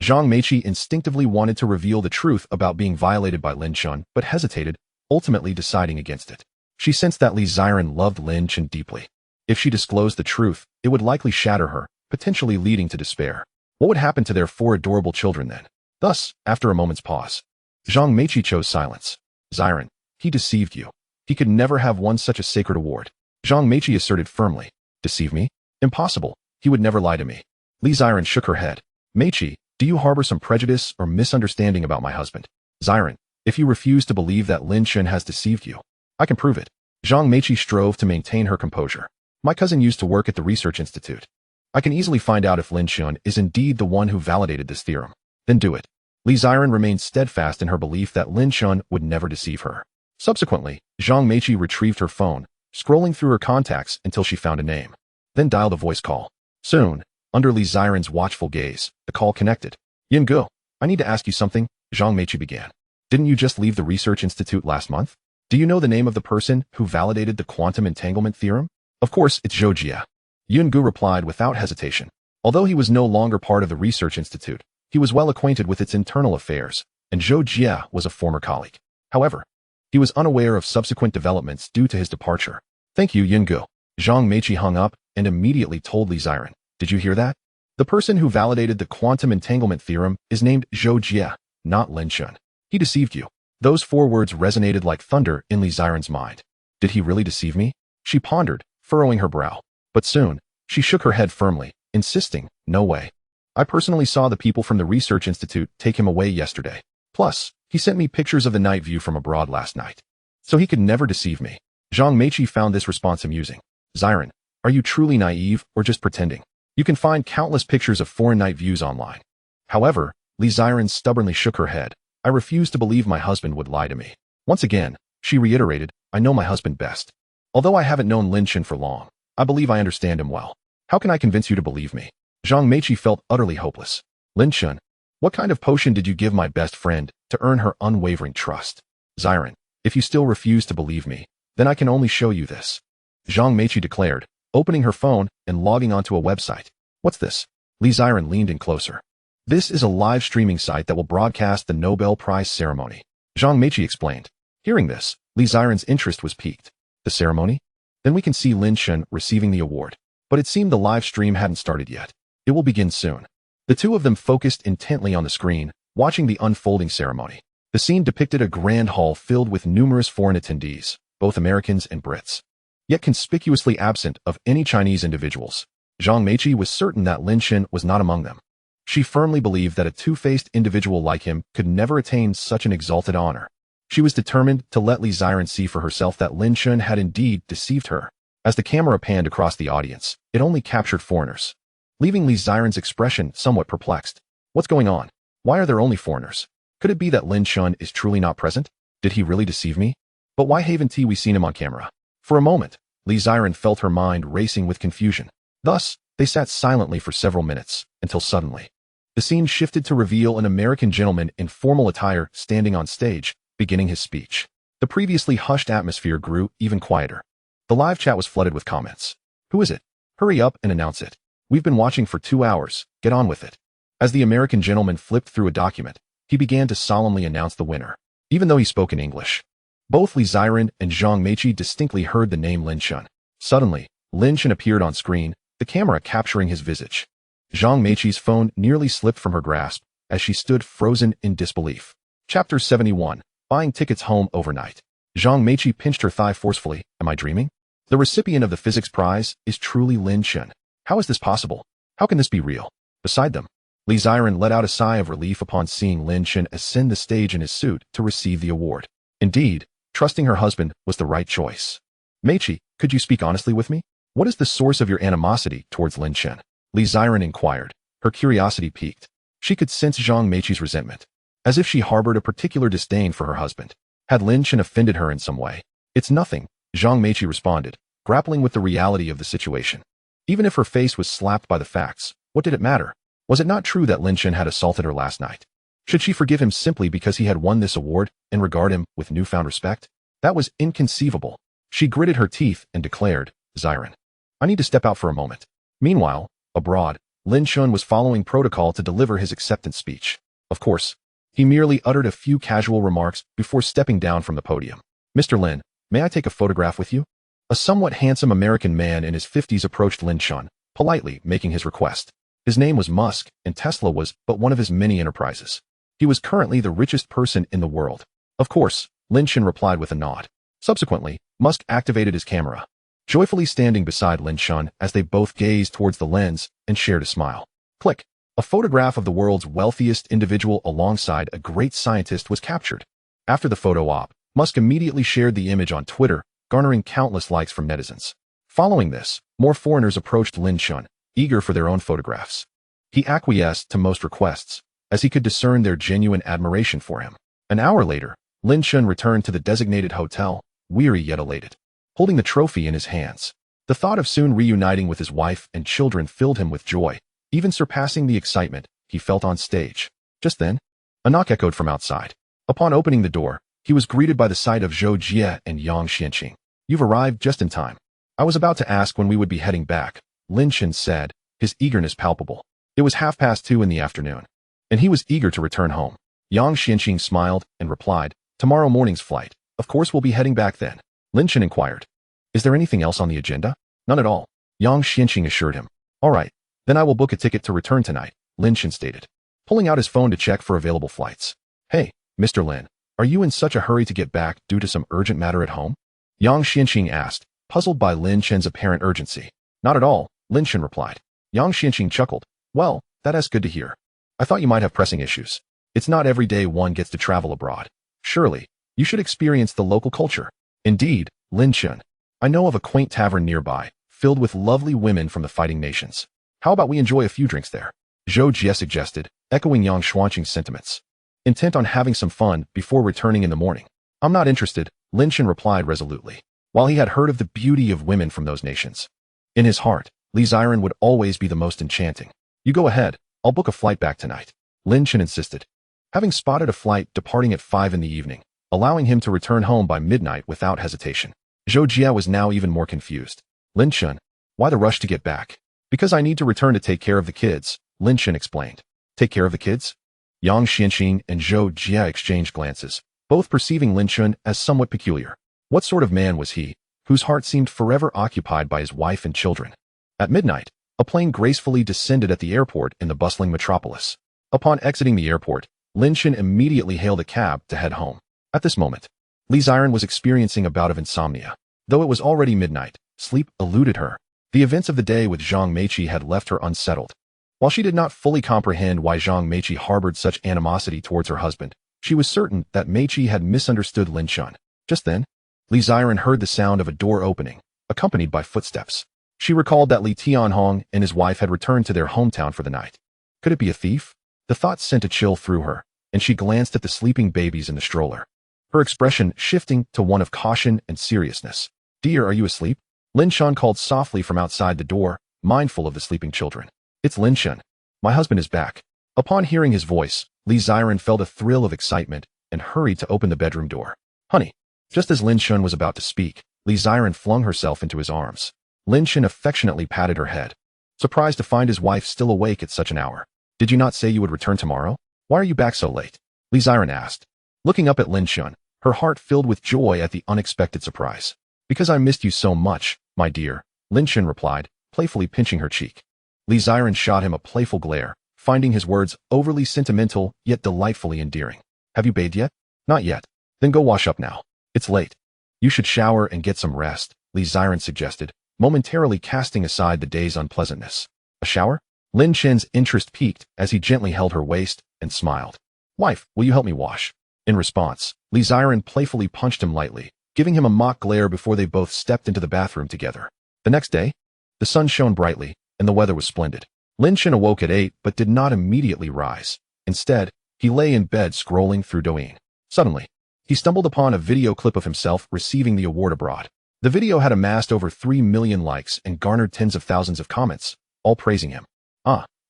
Zhang Meichi instinctively wanted to reveal the truth about being violated by Lin Chen, but hesitated, ultimately deciding against it. She sensed that Li Ziren loved Lin Chen deeply. If she disclosed the truth, it would likely shatter her, potentially leading to despair. What would happen to their 4 adorable children then? Thus, after a moment's pause, Zhang Meichi chose silence. Ziren, he deceived you. He could never have won such a sacred award. Zhang Meichi asserted firmly. Deceive me? Impossible. He would never lie to me. Li Ziren shook her head. Meichi, do you harbor some prejudice or misunderstanding about my husband? Ziren, if you refuse to believe that Lin Chen has deceived you, I can prove it. Zhang Meichi strove to maintain her composure. My cousin used to work at the research institute. I can easily find out if Lin Chen is indeed the one who validated this theorem. Then do it. Li Ziren remained steadfast in her belief that Lin Chen would never deceive her. Subsequently, Zhang Meichi retrieved her phone, scrolling through her contacts until she found a name. Then dialed a voice call. Soon, under Li Ziren's watchful gaze, the call connected. Yin Gu, I need to ask you something, Zhang Meichi began. Didn't you just leave the research institute last month? Do you know the name of the person who validated the quantum entanglement theorem? Of course, it's Zhou Jia. Yin Gu replied without hesitation. Although he was no longer part of the research institute, he was well acquainted with its internal affairs, and Zhou Jia was a former colleague. However, he was unaware of subsequent developments due to his departure. Thank you, Yin Gu. Zhang Meichi hung up and immediately told Li Ziren. Did you hear that? The person who validated the quantum entanglement theorem is named Zhou Jia, not Lin Chen. He deceived you. Those 4 words resonated like thunder in Li Ziren's mind. Did he really deceive me? She pondered, furrowing her brow. But soon, she shook her head firmly, insisting, no way. I personally saw the people from the research institute take him away yesterday. Plus, he sent me pictures of the night view from abroad last night. So he could never deceive me. Zhang Meichi found this response amusing. Ziren, are you truly naive or just pretending? You can find countless pictures of foreign night views online. However, Li Ziren stubbornly shook her head. I refuse to believe my husband would lie to me. Once again, she reiterated, I know my husband best. Although I haven't known Lin Chen for long, I believe I understand him well. How can I convince you to believe me? Zhang Meichi felt utterly hopeless. Lin Chen, what kind of potion did you give my best friend to earn her unwavering trust? Ziren, if you still refuse to believe me, then I can only show you this. Zhang Meichi declared, opening her phone and logging onto a website. What's this? Li Ziren leaned in closer. This is a live streaming site that will broadcast the Nobel Prize ceremony. Zhang Meichi explained. Hearing this, Li Ziren's interest was piqued. The ceremony? Then we can see Lin Chen receiving the award. But it seemed the live stream hadn't started yet. It will begin soon. The 2 of them focused intently on the screen, watching the unfolding ceremony. The scene depicted a grand hall filled with numerous foreign attendees, both Americans and Brits, yet conspicuously absent of any Chinese individuals. Zhang Meichi was certain that Lin Chen was not among them. She firmly believed that a two-faced individual like him could never attain such an exalted honor. She was determined to let Li Ziren see for herself that Lin Chen had indeed deceived her. As the camera panned across the audience, it only captured foreigners, leaving Li Ziren's expression somewhat perplexed. What's going on? Why are there only foreigners? Could it be that Lin Chen is truly not present? Did he really deceive me? But why haven't we seen him on camera? For a moment, Li Ziren felt her mind racing with confusion. Thus, they sat silently for several minutes, until suddenly, the scene shifted to reveal an American gentleman in formal attire standing on stage, beginning his speech. The previously hushed atmosphere grew even quieter. The live chat was flooded with comments. Who is it? Hurry up and announce it. We've been watching for 2 hours. Get on with it. As the American gentleman flipped through a document, he began to solemnly announce the winner, even though he spoke in English. Both Li Ziren and Zhang Meichi distinctly heard the name Lin Chen. Suddenly, Lin Chen appeared on screen, the camera capturing his visage. Zhang Meichi's phone nearly slipped from her grasp as she stood frozen in disbelief. Chapter 71. Buying tickets home overnight. Zhang Meichi pinched her thigh forcefully. Am I dreaming? The recipient of the physics prize is truly Lin Chen. How is this possible? How can this be real? Beside them, Li Ziren let out a sigh of relief upon seeing Lin Chen ascend the stage in his suit to receive the award. Indeed, trusting her husband was the right choice. Meichi, could you speak honestly with me? What is the source of your animosity towards Lin Chen? Li Ziren inquired, her curiosity piqued. She could sense Zhang Meichi's resentment, as if she harbored a particular disdain for her husband. Had Lin Chen offended her in some way? It's nothing, Zhang Meichi responded, grappling with the reality of the situation. Even if her face was slapped by the facts, what did it matter? Was it not true that Lin Chen had assaulted her last night? Should she forgive him simply because he had won this award and regard him with newfound respect? That was inconceivable. She gritted her teeth and declared, Ziren, I need to step out for a moment. Meanwhile, abroad, Lin Chen was following protocol to deliver his acceptance speech. Of course, he merely uttered a few casual remarks before stepping down from the podium. Mr. Lin, may I take a photograph with you? A somewhat handsome American man in his 50s approached Lin Chen, politely making his request. His name was Musk, and Tesla was but one of his many enterprises. He was currently the richest person in the world. Of course, Lin Chen replied with a nod. Subsequently, Musk activated his camera, joyfully standing beside Lin Chen as they both gazed towards the lens and shared a smile. Click. A photograph of the world's wealthiest individual alongside a great scientist was captured. After the photo op, Musk immediately shared the image on Twitter, garnering countless likes from netizens. Following this, more foreigners approached Lin Chen, eager for their own photographs. He acquiesced to most requests, as he could discern their genuine admiration for him. An hour later, Lin Chen returned to the designated hotel, weary yet elated, holding the trophy in his hands. The thought of soon reuniting with his wife and children filled him with joy, even surpassing the excitement he felt on stage. Just then, a knock echoed from outside. Upon opening the door, he was greeted by the sight of Zhou Jie and Yang Xianqing. You've arrived just in time. I was about to ask when we would be heading back, Lin Chen said, his eagerness palpable. It was 2:30 in the afternoon, and he was eager to return home. Yang Xianqing smiled and replied, tomorrow morning's flight. Of course we'll be heading back then. Lin Chen inquired, is there anything else on the agenda? None at all, Yang Xianqing assured him. All right, then I will book a ticket to return tonight, Lin Chen stated, pulling out his phone to check for available flights. Hey, Mr. Lin, are you in such a hurry to get back due to some urgent matter at home? Yang Xianqing asked, puzzled by Lin Chen's apparent urgency. Not at all, Lin Chen replied. Yang Xianqing chuckled. Well, that's good to hear. I thought you might have pressing issues. It's not every day one gets to travel abroad. Surely, you should experience the local culture. Indeed, Lin Chen. I know of a quaint tavern nearby, filled with lovely women from the fighting nations. How about we enjoy a few drinks there? Zhou Jie suggested, echoing Yang Xianqing's sentiments. Intent on having some fun before returning in the morning. I'm not interested, Lin Chen replied resolutely. While he had heard of the beauty of women from those nations, in his heart, Li Ziren would always be the most enchanting. You go ahead, I'll book a flight back tonight, Lin Chen insisted, having spotted a flight departing at 5 in the evening, allowing him to return home by midnight without hesitation. Zhou Jie was now even more confused. Lin Chen, why the rush to get back? Because I need to return to take care of the kids, Lin Chen explained. Take care of the kids? Yang Xianqing and Zhou Jie exchanged glances, both perceiving Lin Chen as somewhat peculiar. What sort of man was he, whose heart seemed forever occupied by his wife and children? At midnight, a plane gracefully descended at the airport in the bustling metropolis. Upon exiting the airport, Lin Chen immediately hailed a cab to head home. At this moment, Li Ziren was experiencing a bout of insomnia. Though it was already midnight, sleep eluded her. The events of the day with Zhang Meichi had left her unsettled. While she did not fully comprehend why Zhang Meichi harbored such animosity towards her husband, she was certain that Meichi had misunderstood Lin Chen. Just then, Li Ziren heard the sound of a door opening, accompanied by footsteps. She recalled that Li Tianhong and his wife had returned to their hometown for the night. Could it be a thief? The thought sent a chill through her, and she glanced at the sleeping babies in the stroller, her expression shifting to one of caution and seriousness. Dear, are you asleep? Lin Chen called softly from outside the door, mindful of the sleeping children. It's Lin Chen. My husband is back. Upon hearing his voice, Li Ziren felt a thrill of excitement and hurried to open the bedroom door. Honey. Just as Lin Chen was about to speak, Li Ziren flung herself into his arms. Lin Chen affectionately patted her head, surprised to find his wife still awake at such an hour. Did you not say you would return tomorrow? Why are you back so late? Li Ziren asked, looking up at Lin Chen, her heart filled with joy at the unexpected surprise. Because I missed you so much, my dear, Lin Chen replied, playfully pinching her cheek. Li Ziren shot him a playful glare, finding his words overly sentimental yet delightfully endearing. Have you bathed yet? Not yet. Then go wash up now. It's late. You should shower and get some rest, Li Ziren suggested, momentarily casting aside the day's unpleasantness. A shower? Lin Chen's interest peaked as he gently held her waist and smiled. Wife, will you help me wash? In response, Li Ziren playfully punched him lightly, giving him a mock glare before they both stepped into the bathroom together. The next day, the sun shone brightly, and the weather was splendid. Lin Chen awoke at 8 but did not immediately rise. Instead, he lay in bed scrolling through Douyin. Suddenly, he stumbled upon a video clip of himself receiving the award abroad. The video had amassed over 3 million likes and garnered tens of thousands of comments, all praising him.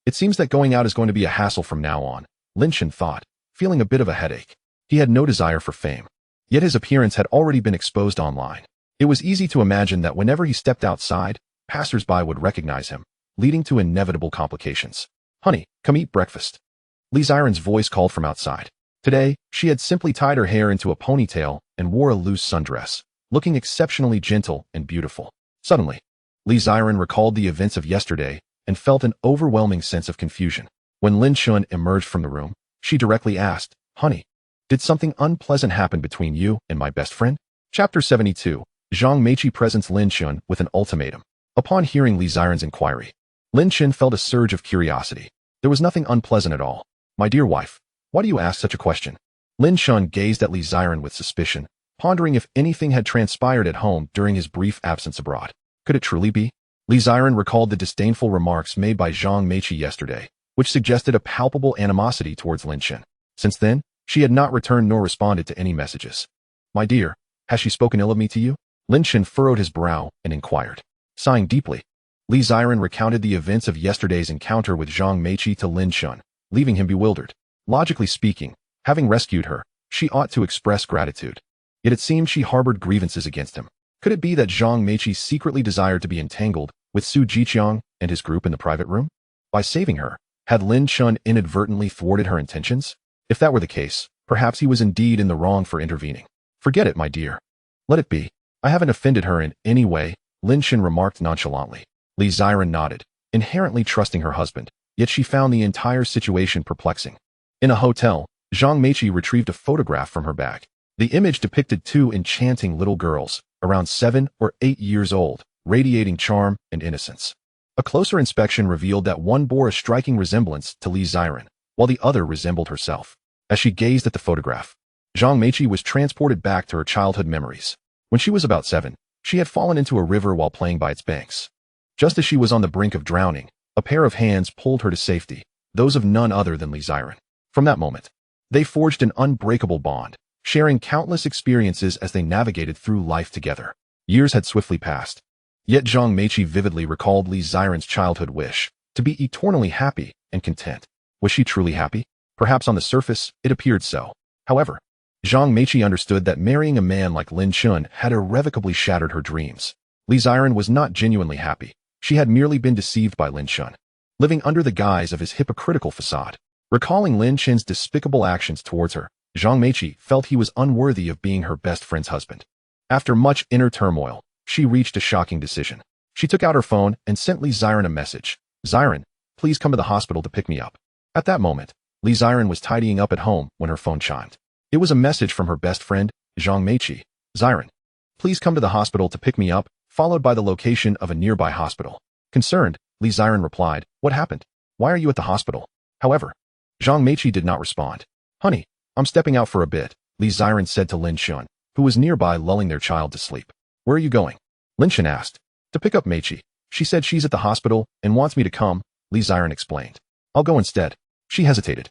It seems that going out is going to be a hassle from now on, Lin Chen thought, feeling a bit of a headache. He had no desire for fame. Yet his appearance had already been exposed online. It was easy to imagine that whenever he stepped outside, passers-by would recognize him, leading to inevitable complications. Honey, come eat breakfast. Li Ziren's voice called from outside. Today, she had simply tied her hair into a ponytail and wore a loose sundress, looking exceptionally gentle and beautiful. Suddenly, Li Ziren recalled the events of yesterday and felt an overwhelming sense of confusion. When Lin Chen emerged from the room, she directly asked, Honey, did something unpleasant happen between you and my best friend? Chapter 72. Zhang Meiqi presents Lin Chen with an ultimatum. Upon hearing Li Ziren's inquiry, Lin Chen felt a surge of curiosity. There was nothing unpleasant at all. My dear wife, why do you ask such a question? Lin Chen gazed at Li Ziren with suspicion, pondering if anything had transpired at home during his brief absence abroad. Could it truly be? Li Ziren recalled the disdainful remarks made by Zhang Meiqi yesterday, which suggested a palpable animosity towards Lin Chen. Since then, she had not returned nor responded to any messages. My dear, has she spoken ill of me to you? Lin Chen furrowed his brow and inquired. Sighing deeply, Li Ziren recounted the events of yesterday's encounter with Zhang Meiqi to Lin Chen, leaving him bewildered. Logically speaking, having rescued her, she ought to express gratitude. Yet it seemed she harbored grievances against him. Could it be that Zhang Meiqi secretly desired to be entangled with Su Jiqiang and his group in the private room? By saving her, had Lin Chen inadvertently thwarted her intentions? If that were the case, perhaps he was indeed in the wrong for intervening. Forget it, my dear. Let it be. I haven't offended her in any way, Lin Chen remarked nonchalantly. Li Ziren nodded, inherently trusting her husband, yet she found the entire situation perplexing. In a hotel, Zhang Meiqi retrieved a photograph from her bag. The image depicted two enchanting little girls, around 7 or 8 years old, radiating charm and innocence. A closer inspection revealed that one bore a striking resemblance to Li Ziren, while the other resembled herself. As she gazed at the photograph, Zhang Meiqi was transported back to her childhood memories. When she was about 7, she had fallen into a river while playing by its banks. Just as she was on the brink of drowning, a pair of hands pulled her to safety, those of none other than Li Ziren. From that moment, they forged an unbreakable bond, sharing countless experiences as they navigated through life together. Years had swiftly passed. Yet Zhang Meiqi vividly recalled Li Ziren's childhood wish, to be eternally happy and content. Was she truly happy? Perhaps on the surface, it appeared so. However, Zhang Meiqi understood that marrying a man like Lin Chen had irrevocably shattered her dreams. Li Ziren was not genuinely happy. She had merely been deceived by Lin Chen, living under the guise of his hypocritical facade. Recalling Lin Chen's despicable actions towards her, Zhang Meiqi felt he was unworthy of being her best friend's husband. After much inner turmoil, she reached a shocking decision. She took out her phone and sent Li Ziren a message. Ziren, please come to the hospital to pick me up. At that moment, Li Ziren was tidying up at home when her phone chimed. It was a message from her best friend, Zhang Meiqi. Ziren, please come to the hospital to pick me up, followed by the location of a nearby hospital. Concerned, Li Ziren replied, What happened? Why are you at the hospital? However, Zhang Meiqi did not respond. Honey, I'm stepping out for a bit, Li Ziren said to Lin Chen, who was nearby lulling their child to sleep. Where are you going? Lin Chen asked. To pick up Meiqi. She said she's at the hospital and wants me to come, Li Ziren explained. I'll go instead. She hesitated,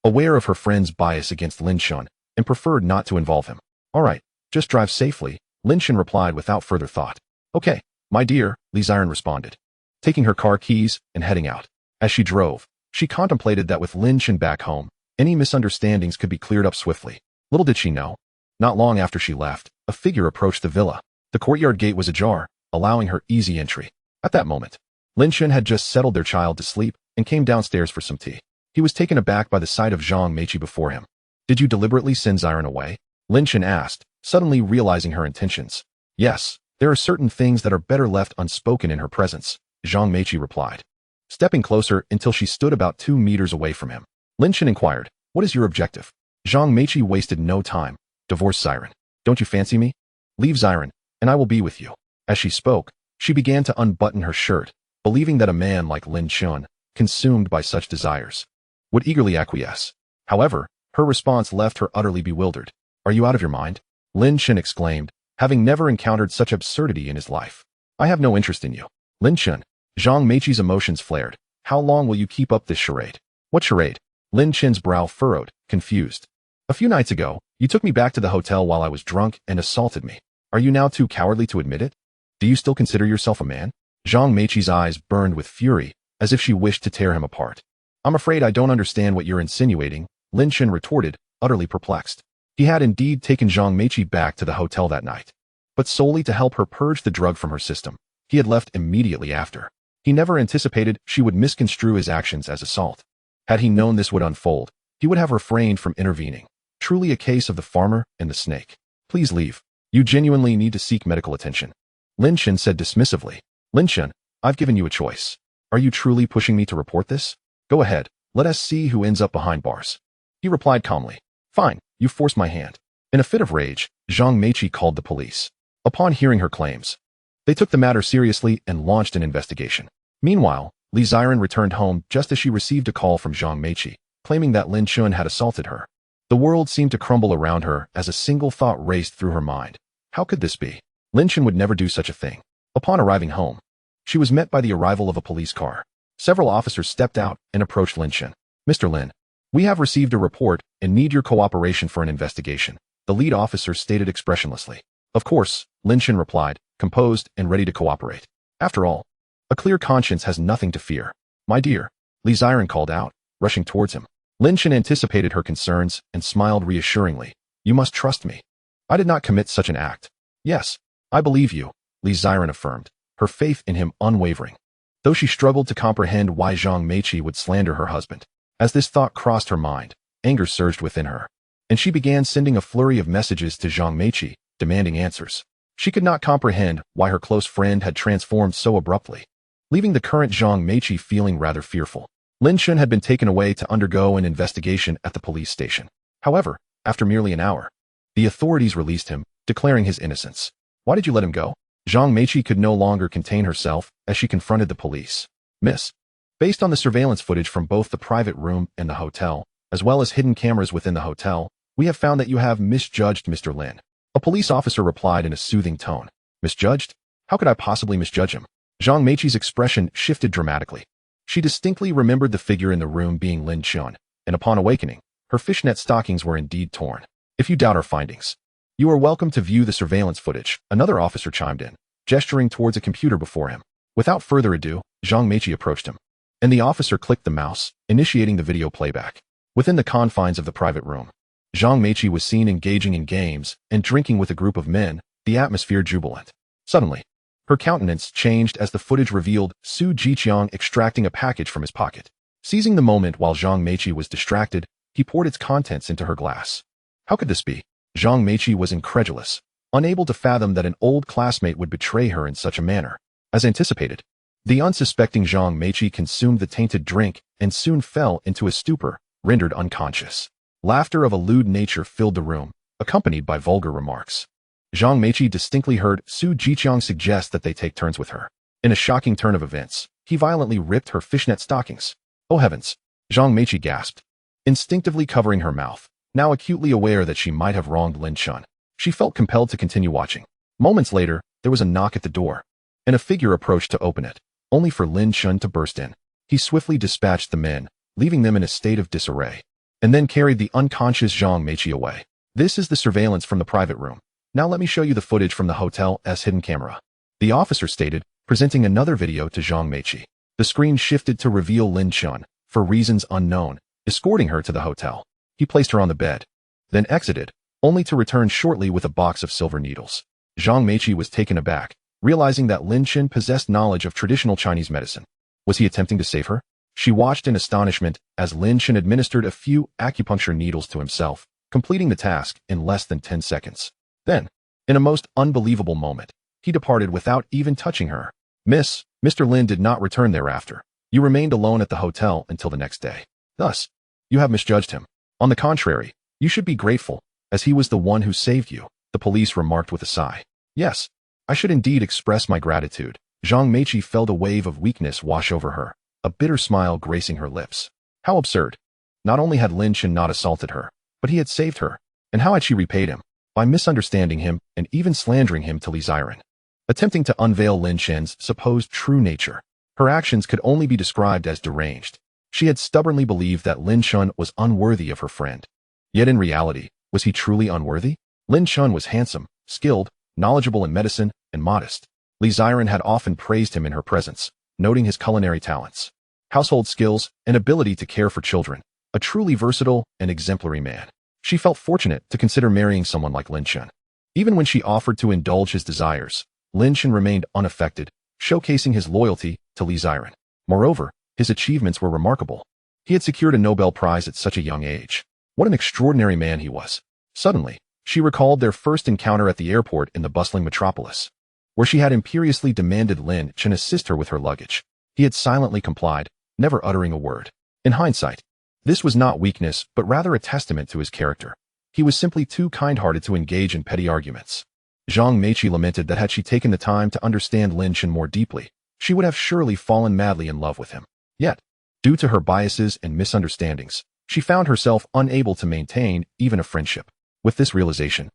aware of her friend's bias against Lin Chen, and preferred not to involve him. All right, just drive safely, Lin Chen replied without further thought. Okay, my dear, Li Ziren responded, taking her car keys and heading out. As she drove, she contemplated that with Lin Chen back home, any misunderstandings could be cleared up swiftly. Little did she know, not long after she left, a figure approached the villa. The courtyard gate was ajar, allowing her easy entry. At that moment, Lin Chen had just settled their child to sleep and came downstairs for some tea. He was taken aback by the sight of Zhang Meiqi before him. Did you deliberately send Ziren away? Lin Chen asked, suddenly realizing her intentions. Yes, there are certain things that are better left unspoken in her presence, Zhang Meiqi replied, stepping closer until she stood about 2 meters away from him. Lin Chen inquired, What is your objective? Zhang Meiqi wasted no time. Divorce Ziren. Don't you fancy me? Leave Ziren, and I will be with you. As she spoke, she began to unbutton her shirt, believing that a man like Lin Chen, consumed by such desires, would eagerly acquiesce. However, her response left her utterly bewildered. "Are you out of your mind?" Lin Chen exclaimed, having never encountered such absurdity in his life. "I have no interest in you." "Lin Chen." Zhang Meiqi's emotions flared. "How long will you keep up this charade?" "What charade?" Lin Chen's brow furrowed, confused. "A few nights ago, you took me back to the hotel while I was drunk and assaulted me. Are you now too cowardly to admit it? Do you still consider yourself a man?" Zhang Meiqi's eyes burned with fury, as if she wished to tear him apart. "I'm afraid I don't understand what you're insinuating," Lin Chen retorted, utterly perplexed. He had indeed taken Zhang Meiqi back to the hotel that night, but solely to help her purge the drug from her system. He had left immediately after. He never anticipated she would misconstrue his actions as assault. Had he known this would unfold, he would have refrained from intervening. Truly a case of the farmer and the snake. "Please leave. You genuinely need to seek medical attention," Lin Chen said dismissively. "Lin Chen, I've given you a choice. Are you truly pushing me to report this? Go ahead, let us see who ends up behind bars." He replied calmly. "Fine, you forced my hand." In a fit of rage, Zhang Meiqi called the police. Upon hearing her claims, they took the matter seriously and launched an investigation. Meanwhile, Li Ziren returned home just as she received a call from Zhang Meiqi, claiming that Lin Chen had assaulted her. The world seemed to crumble around her as a single thought raced through her mind. How could this be? Lin Chen would never do such a thing. Upon arriving home, she was met by the arrival of a police car. Several officers stepped out and approached Lin Chen. "Mr. Lin, we have received a report and need your cooperation for an investigation," the lead officer stated expressionlessly. "Of course," Lin Chen replied, composed and ready to cooperate. After all, a clear conscience has nothing to fear. "My dear," Li Ziren called out, rushing towards him. Lin Chen anticipated her concerns and smiled reassuringly. "You must trust me. I did not commit such an act." "Yes, I believe you," Li Ziren affirmed, her faith in him unwavering, though she struggled to comprehend why Zhang Meiqi would slander her husband. As this thought crossed her mind, anger surged within her, and she began sending a flurry of messages to Zhang Meiqi, demanding answers. She could not comprehend why her close friend had transformed so abruptly, leaving the current Zhang Meiqi feeling rather fearful. Lin Chen had been taken away to undergo an investigation at the police station. However, after merely an hour, the authorities released him, declaring his innocence. "Why did you let him go?" Zhang Meiqi could no longer contain herself as she confronted the police. "Miss, based on the surveillance footage from both the private room and the hotel, as well as hidden cameras within the hotel, we have found that you have misjudged Mr. Lin." A police officer replied in a soothing tone. "Misjudged? How could I possibly misjudge him?" Zhang Meiqi's expression shifted dramatically. She distinctly remembered the figure in the room being Lin Chen, and upon awakening, her fishnet stockings were indeed torn. "If you doubt our findings, you are welcome to view the surveillance footage," another officer chimed in, gesturing towards a computer before him. Without further ado, Zhang Meiqi approached him, and the officer clicked the mouse, initiating the video playback. Within the confines of the private room, Zhang Meiqi was seen engaging in games and drinking with a group of men, the atmosphere jubilant. Suddenly, her countenance changed as the footage revealed Su Jiqiang extracting a package from his pocket. Seizing the moment while Zhang Meiqi was distracted, he poured its contents into her glass. How could this be? Zhang Meiqi was incredulous, unable to fathom that an old classmate would betray her in such a manner. As anticipated, the unsuspecting Zhang Meiqi consumed the tainted drink and soon fell into a stupor, rendered unconscious. Laughter of a lewd nature filled the room, accompanied by vulgar remarks. Zhang Meiqi distinctly heard Su Jiqiang suggest that they take turns with her. In a shocking turn of events, he violently ripped her fishnet stockings. "Oh heavens!" Zhang Meiqi gasped, instinctively covering her mouth, now acutely aware that she might have wronged Lin Chen. She felt compelled to continue watching. Moments later, there was a knock at the door, and a figure approached to open it, only for Lin Chen to burst in. He swiftly dispatched the men, leaving them in a state of disarray, and then carried the unconscious Zhang Meiqi away. "This is the surveillance from the private room. Now let me show you the footage from the hotel's hidden camera," the officer stated, presenting another video to Zhang Meiqi. The screen shifted to reveal Lin Chen, for reasons unknown, escorting her to the hotel. He placed her on the bed, then exited, only to return shortly with a box of silver needles. Zhang Meiqi was taken aback, realizing that Lin Chen possessed knowledge of traditional Chinese medicine. Was he attempting to save her? She watched in astonishment as Lin Chen administered a few acupuncture needles to himself, completing the task in less than 10 seconds. Then, in a most unbelievable moment, he departed without even touching her. Mr. Lin did not return thereafter. You remained alone at the hotel until the next day. Thus, you have misjudged him. On the contrary, you should be grateful, as he was the one who saved you, the police remarked with a sigh. Yes, I should indeed express my gratitude. Zhang Meiqi felt a wave of weakness wash over her. a bitter smile gracing her lips. How absurd. Not only had Lin Chen not assaulted her, but he had saved her. And how had she repaid him? By misunderstanding him and even slandering him to Li Ziren. Attempting to unveil Lin Chen's supposed true nature, her actions could only be described as deranged. She had stubbornly believed that Lin Chen was unworthy of her friend. Yet in reality, was he truly unworthy? Lin Chen was handsome, skilled, knowledgeable in medicine, and modest. Li Ziren had often praised him in her presence, noting his culinary talents, household skills, and ability to care for children. A truly versatile and exemplary man. She felt fortunate to consider marrying someone like Lin Chen. Even when she offered to indulge his desires, Lin Chen remained unaffected, showcasing his loyalty to Li Ziren. Moreover, his achievements were remarkable. He had secured a Nobel Prize at such a young age. What an extraordinary man he was. Suddenly, she recalled their first encounter at the airport in the bustling metropolis, where she had imperiously demanded Lin Chen assist her with her luggage. He had silently complied, never uttering a word. In hindsight, this was not weakness, but rather a testament to his character. He was simply too kind-hearted to engage in petty arguments. Zhang Meiqi lamented that had she taken the time to understand Lin Chen more deeply, she would have surely fallen madly in love with him. Yet, due to her biases and misunderstandings, she found herself unable to maintain even a friendship. With this realization,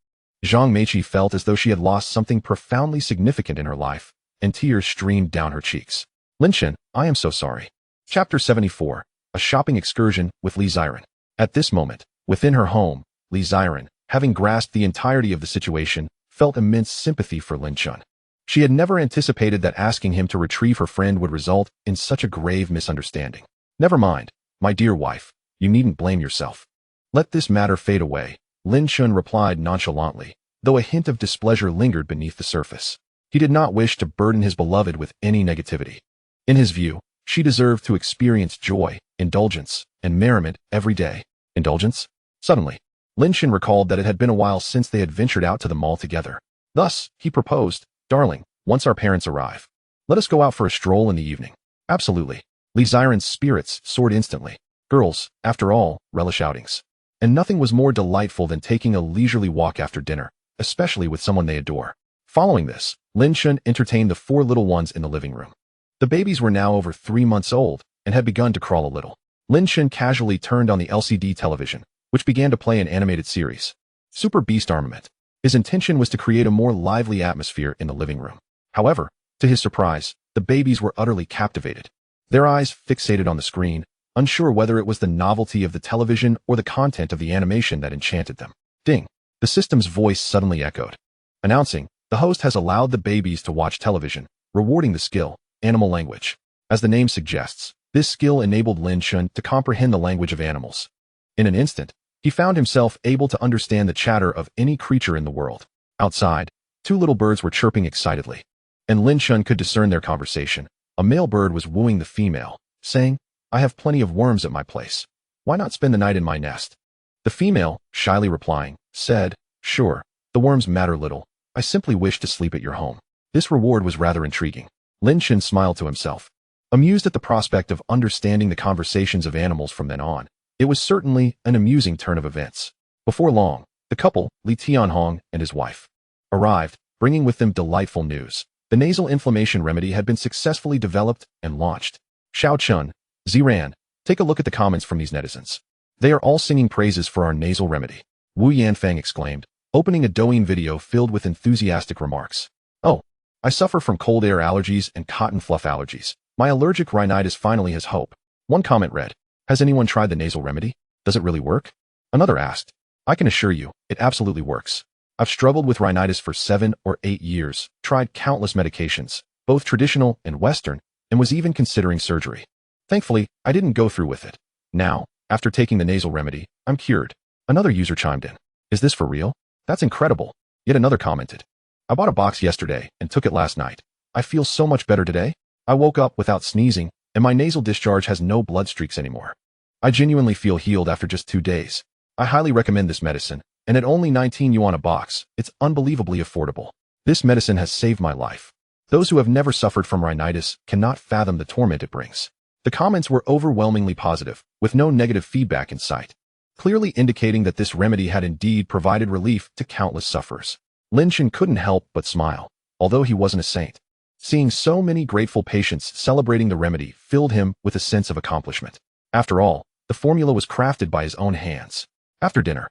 Zhang Meiqi felt as though she had lost something profoundly significant in her life, and tears streamed down her cheeks. Lin Chen, I am so sorry. Chapter 74. A shopping excursion with Li Ziren. At this moment, within her home, Li Ziren, having grasped the entirety of the situation, felt immense sympathy for Lin Chen. She had never anticipated that asking him to retrieve her friend would result in such a grave misunderstanding. Never mind, my dear wife, you needn't blame yourself. Let this matter fade away, Lin Chen replied nonchalantly, though a hint of displeasure lingered beneath the surface. He did not wish to burden his beloved with any negativity. In his view, she deserved to experience joy, indulgence, and merriment every day. Indulgence? Suddenly, Lin Chen recalled that it had been a while since they had ventured out to the mall together. Thus, he proposed, Darling, once our parents arrive, let us go out for a stroll in the evening. Absolutely. Li Ziren's spirits soared instantly. Girls, after all, relish outings. And nothing was more delightful than taking a leisurely walk after dinner, especially with someone they adore. Following this, Lin Chen entertained the 4 little ones in the living room. The babies were now over 3 months old and had begun to crawl a little. Lin Chen casually turned on the LCD television, which began to play an animated series, Super Beast Armament. His intention was to create a more lively atmosphere in the living room. However, to his surprise, the babies were utterly captivated. Their eyes fixated on the screen, unsure whether it was the novelty of the television or the content of the animation that enchanted them. Ding! The system's voice suddenly echoed, announcing, the host has allowed the babies to watch television, rewarding the skill, animal language. As the name suggests, this skill enabled Lin Chen to comprehend the language of animals. In an instant, he found himself able to understand the chatter of any creature in the world. Outside, 2 little birds were chirping excitedly, and Lin Chen could discern their conversation. A male bird was wooing the female, saying, I have plenty of worms at my place. Why not spend the night in my nest? The female, shyly replying, said, Sure, the worms matter little. I simply wish to sleep at your home. This reward was rather intriguing. Lin Chen smiled to himself, amused at the prospect of understanding the conversations of animals from then on. It was certainly an amusing turn of events. Before long, the couple, Li Tianhong and his wife, arrived, bringing with them delightful news. The nasal inflammation remedy had been successfully developed and launched. Xiao Chun, Ziran, take a look at the comments from these netizens. They are all singing praises for our nasal remedy. Wu Yanfang exclaimed, opening a Douyin video filled with enthusiastic remarks. Oh, I suffer from cold air allergies and cotton fluff allergies. My allergic rhinitis finally has hope. One comment read, Has anyone tried the nasal remedy? Does it really work? Another asked, I can assure you, it absolutely works. I've struggled with rhinitis for 7 or 8 years, tried countless medications, both traditional and Western, and was even considering surgery. Thankfully, I didn't go through with it. Now, after taking the nasal remedy, I'm cured. Another user chimed in. Is this for real? That's incredible. Yet another commented. I bought a box yesterday and took it last night. I feel so much better today. I woke up without sneezing, and my nasal discharge has no blood streaks anymore. I genuinely feel healed after just 2 days. I highly recommend this medicine, and at only 19 yuan a box, it's unbelievably affordable. This medicine has saved my life. Those who have never suffered from rhinitis cannot fathom the torment it brings. The comments were overwhelmingly positive, with no negative feedback in sight, clearly indicating that this remedy had indeed provided relief to countless sufferers. Lin Chen couldn't help but smile, although he wasn't a saint. Seeing so many grateful patients celebrating the remedy filled him with a sense of accomplishment. After all, the formula was crafted by his own hands. After dinner,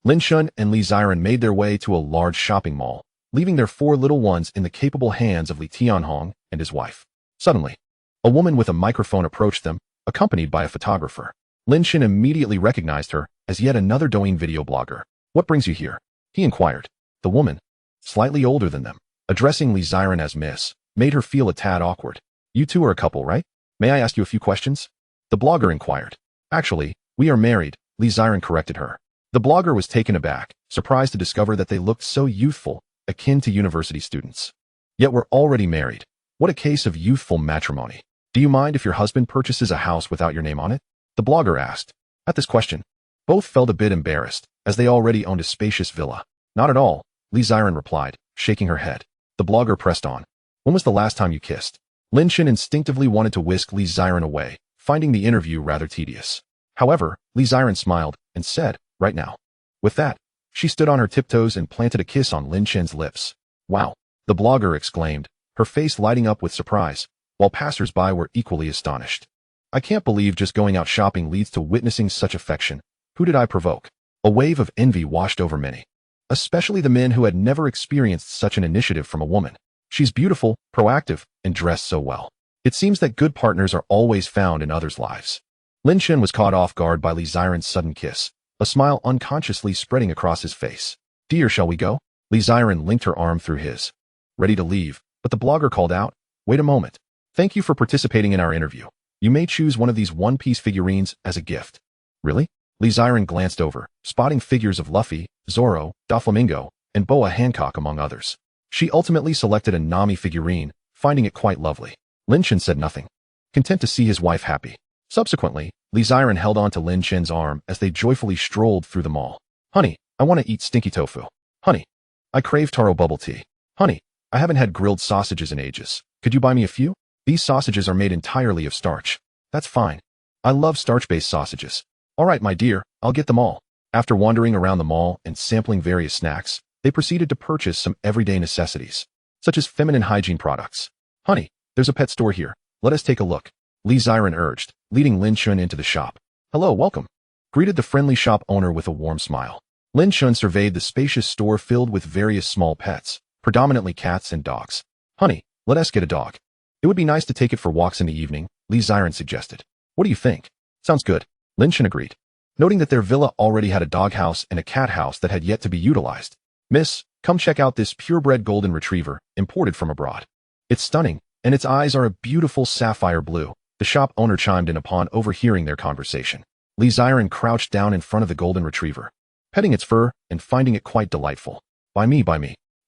Lin Chen and Li Ziren made their way to a large shopping mall, leaving their 4 little ones in the capable hands of Li Tianhong and his wife. Suddenly, a woman with a microphone approached them, accompanied by a photographer. Lin Chen immediately recognized her as yet another Douyin video blogger. "What brings you here?" he inquired. The woman, slightly older than them, addressing Li Ziren as Miss, made her feel a tad awkward. "You two are a couple, right? May I ask you a few questions?" the blogger inquired. "Actually, we are married," Li Ziren corrected her. The blogger was taken aback, surprised to discover that they looked so youthful, akin to university students. "Yet we're already married. What a case of youthful matrimony. Do you mind if your husband purchases a house without your name on it?" the blogger asked. At this question, both felt a bit embarrassed, as they already owned a spacious villa. "Not at all," Li Ziren replied, shaking her head. The blogger pressed on. "When was the last time you kissed?" Lin Chen instinctively wanted to whisk Li Ziren away, finding the interview rather tedious. However, Li Ziren smiled and said, "Right now." With that, she stood on her tiptoes and planted a kiss on Lin Chen's lips. "Wow," the blogger exclaimed, her face lighting up with surprise, while passers-by were equally astonished. "I can't believe just going out shopping leads to witnessing such affection. Who did I provoke?" A wave of envy washed over many, especially the men who had never experienced such an initiative from a woman. "She's beautiful, proactive, and dressed so well. It seems that good partners are always found in others' lives." Lin Chen was caught off guard by Li Ziren's sudden kiss, a smile unconsciously spreading across his face. "Dear, shall we go?" Li Ziren linked her arm through his, ready to leave, but the blogger called out, "Wait a moment. Thank you for participating in our interview. You may choose one of these one-piece figurines as a gift." "Really?" Li Ziren glanced over, spotting figures of Luffy, Zoro, Doflamingo, and Boa Hancock among others. She ultimately selected a Nami figurine, finding it quite lovely. Lin Chen said nothing, content to see his wife happy. Subsequently, Li Ziren held on to Lin Chen's arm as they joyfully strolled through the mall. "Honey, I want to eat stinky tofu. Honey, I crave taro bubble tea. Honey, I haven't had grilled sausages in ages. Could you buy me a few? These sausages are made entirely of starch." "That's fine. I love starch-based sausages." "All right, my dear, I'll get them all." After wandering around the mall and sampling various snacks, they proceeded to purchase some everyday necessities, such as feminine hygiene products. "Honey, there's a pet store here. Let us take a look," Li Ziren urged, leading Lin Chen into the shop. "Hello, welcome," greeted the friendly shop owner with a warm smile. Lin Chen surveyed the spacious store filled with various small pets, predominantly cats and dogs. "Honey, let us get a dog. It would be nice to take it for walks in the evening," Li Ziren suggested. "What do you think?" "Sounds good," Lin Chen agreed, noting that their villa already had a doghouse and a cat house that had yet to be utilized. "Miss, come check out this purebred golden retriever, imported from abroad. It's stunning, and its eyes are a beautiful sapphire blue," the shop owner chimed in upon overhearing their conversation. Li Ziren crouched down in front of the golden retriever, petting its fur and finding it quite delightful. Buy me.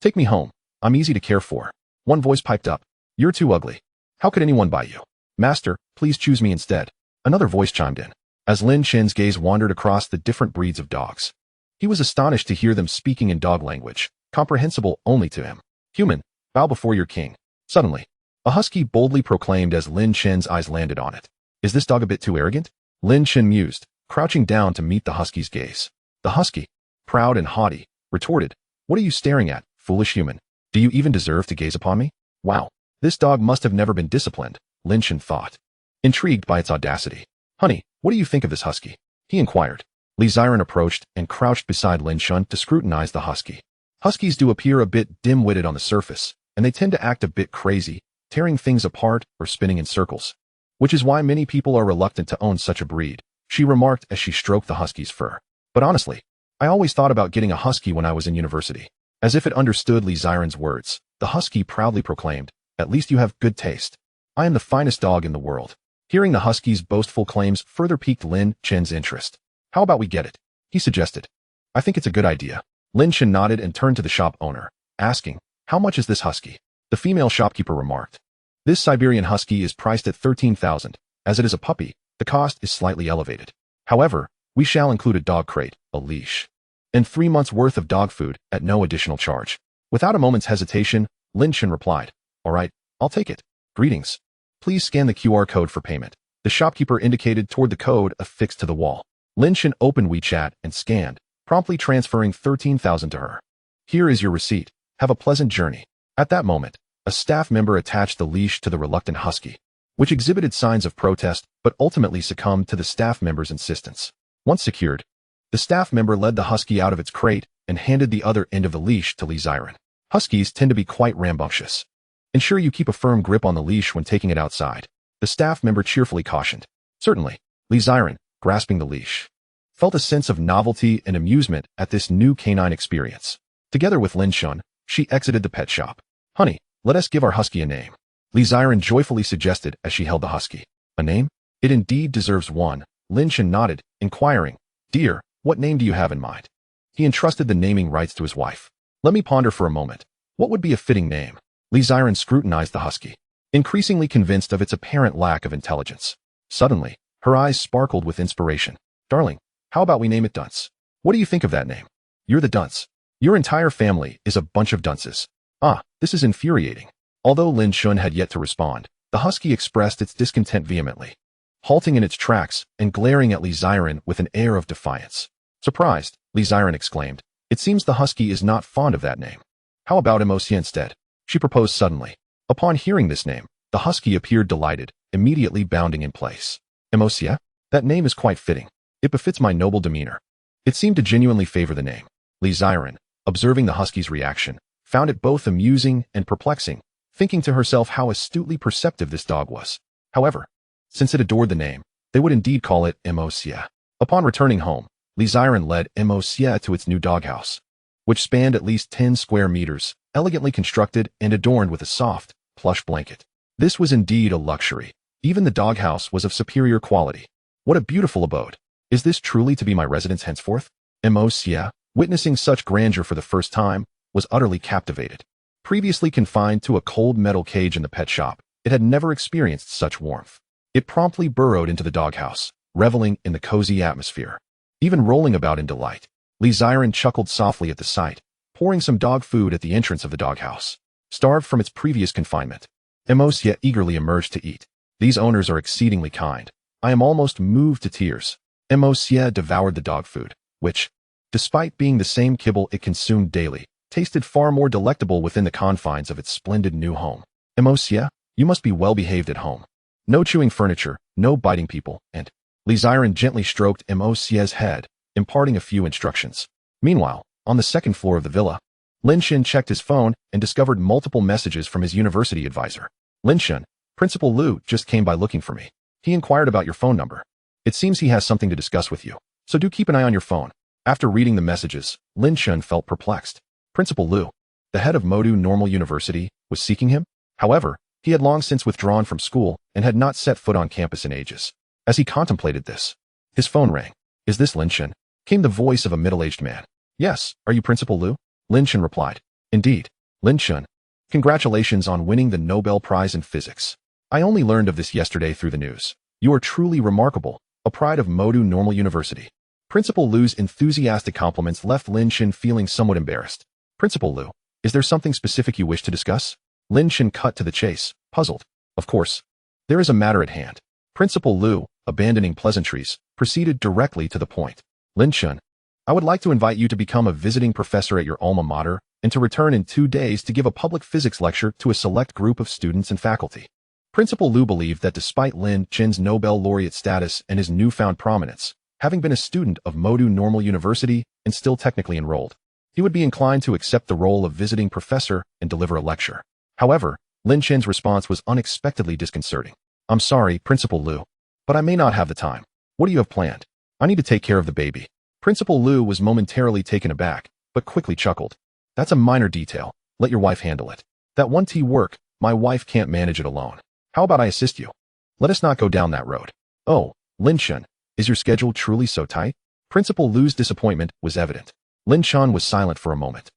Take me home. I'm easy to care for." One voice piped up. "You're too ugly. How could anyone buy you?" "Master, please choose me instead," another voice chimed in, as Lin Chen's gaze wandered across the different breeds of dogs. He was astonished to hear them speaking in dog language, comprehensible only to him. "Human, bow before your king." Suddenly, a husky boldly proclaimed as Lin Chen's eyes landed on it. "Is this dog a bit too arrogant?" Lin Chen mused, crouching down to meet the husky's gaze. The husky, proud and haughty, retorted, "What are you staring at, foolish human? Do you even deserve to gaze upon me?" "Wow, this dog must have never been disciplined," Lin Chen thought, intrigued by its audacity. "Honey, what do you think of this husky?" he inquired. Li Ziren approached and crouched beside Lin Chen to scrutinize the husky. Huskies do appear a bit dim-witted on the surface, and they tend to act a bit crazy, tearing things apart or spinning in circles, which is why many people are reluctant to own such a breed, she remarked as she stroked the husky's fur. "But honestly, I always thought about getting a husky when I was in university." As if it understood Li Ziren's words, the husky proudly proclaimed, "At least you have good taste. I am the finest dog in the world." Hearing the husky's boastful claims further piqued Lin Chen's interest. "How about we get it?" he suggested. "I think it's a good idea." Lin Chen nodded and turned to the shop owner, asking, "How much is this husky?" The female shopkeeper remarked, "This Siberian husky is priced at 13,000. As it is a puppy, the cost is slightly elevated. However, we shall include a dog crate, a leash, and 3 months' worth of dog food at no additional charge." Without a moment's hesitation, Lin Chen replied, "All right, I'll take it. Greetings. Please scan the QR code for payment." The shopkeeper indicated toward the code affixed to the wall. Lin Chen opened WeChat and scanned, promptly transferring 13,000 to her. "Here is your receipt. Have a pleasant journey." At that moment, A staff member attached the leash to the reluctant husky, which exhibited signs of protest but ultimately succumbed to the staff member's insistence. Once secured, the staff member led the husky out of its crate and handed the other end of the leash to Lin Chen. Huskies tend to be quite rambunctious. Ensure you keep a firm grip on the leash when taking it outside, the staff member cheerfully cautioned. Certainly, Lin Chen, grasping the leash, felt a sense of novelty and amusement at this new canine experience. Together with Lin Chen, she exited the pet shop. Honey, let us give our husky a name, Lin Chen joyfully suggested as she held the husky. A name? It indeed deserves one. Lin Chen nodded, inquiring, Dear, what name do you have in mind? He entrusted the naming rights to his wife. Let me ponder for a moment. What would be a fitting name? Lin Chen scrutinized the husky, increasingly convinced of its apparent lack of intelligence. Suddenly, her eyes sparkled with inspiration. Darling, how about we name it Dunce? What do you think of that name? You're the dunce. Your entire family is a bunch of dunces. Ah, this is infuriating. Although Lin Chen had yet to respond, the husky expressed its discontent vehemently, halting in its tracks and glaring at Lin Chen with an air of defiance. Surprised, Lin Chen exclaimed, It seems the husky is not fond of that name. How about Emosia instead? She proposed suddenly. Upon hearing this name, the husky appeared delighted, immediately bounding in place. Emosia? That name is quite fitting. It befits my noble demeanor. It seemed to genuinely favor the name. Lin Chen, observing the husky's reaction, found it both amusing and perplexing, thinking to herself how astutely perceptive this dog was. However, since it adored the name, they would indeed call it Emosia. Upon returning home, Lin Chen led Emosia to its new doghouse, which spanned at least 10 square meters, elegantly constructed and adorned with a soft, plush blanket. This was indeed a luxury. Even the doghouse was of superior quality. What a beautiful abode. Is this truly to be my residence henceforth? Emosia, witnessing such grandeur for the first time, was utterly captivated. Previously confined to a cold metal cage in the pet shop, it had never experienced such warmth. It promptly burrowed into the doghouse, reveling in the cozy atmosphere. Even rolling about in delight, Lin Chen chuckled softly at the sight, pouring some dog food at the entrance of the doghouse. Starved from its previous confinement, Emosia eagerly emerged to eat. These owners are exceedingly kind. I am almost moved to tears. Emosia devoured the dog food, which, despite being the same kibble it consumed daily, tasted far more delectable within the confines of its splendid new home. Emosia, you must be well behaved at home. No chewing furniture, no biting people, and Lin Chen gently stroked Emosia's head, imparting a few instructions. Meanwhile, on the second floor of the villa, Lin Chen checked his phone and discovered multiple messages from his university advisor. Lin Chen, Principal Liu just came by looking for me. He inquired about your phone number. It seems he has something to discuss with you, so do keep an eye on your phone. After reading the messages, Lin Chen felt perplexed. Principal Liu, the head of Modou Normal University, was seeking him? However, he had long since withdrawn from school and had not set foot on campus in ages. As he contemplated this, his phone rang. Is this Lin Chen? Came the voice of a middle-aged man. Yes, are you Principal Liu? Lin Chen replied. Indeed, Lin Chen. Congratulations on winning the Nobel Prize in Physics. I only learned of this yesterday through the news. You are truly remarkable, a pride of Modou Normal University. Principal Liu's enthusiastic compliments left Lin Chen feeling somewhat embarrassed. Principal Liu, is there something specific you wish to discuss? Lin Chen cut to the chase, puzzled. Of course. There is a matter at hand. Principal Liu, abandoning pleasantries, proceeded directly to the point. Lin Chen, I would like to invite you to become a visiting professor at your alma mater and to return in 2 days to give a public physics lecture to a select group of students and faculty. Principal Liu believed that despite Lin Chen's Nobel laureate status and his newfound prominence, having been a student of Modou Normal University and still technically enrolled, he would be inclined to accept the role of visiting professor and deliver a lecture. However, Lin Chen's response was unexpectedly disconcerting. I'm sorry, Principal Liu, but I may not have the time. What do you have planned? I need to take care of the baby. Principal Liu was momentarily taken aback, but quickly chuckled. That's a minor detail. Let your wife handle it. That 1T work, my wife can't manage it alone. How about I assist you? Let us not go down that road. Oh, Lin Chen, is your schedule truly so tight? Principal Liu's disappointment was evident. Lin Chen was silent for a moment.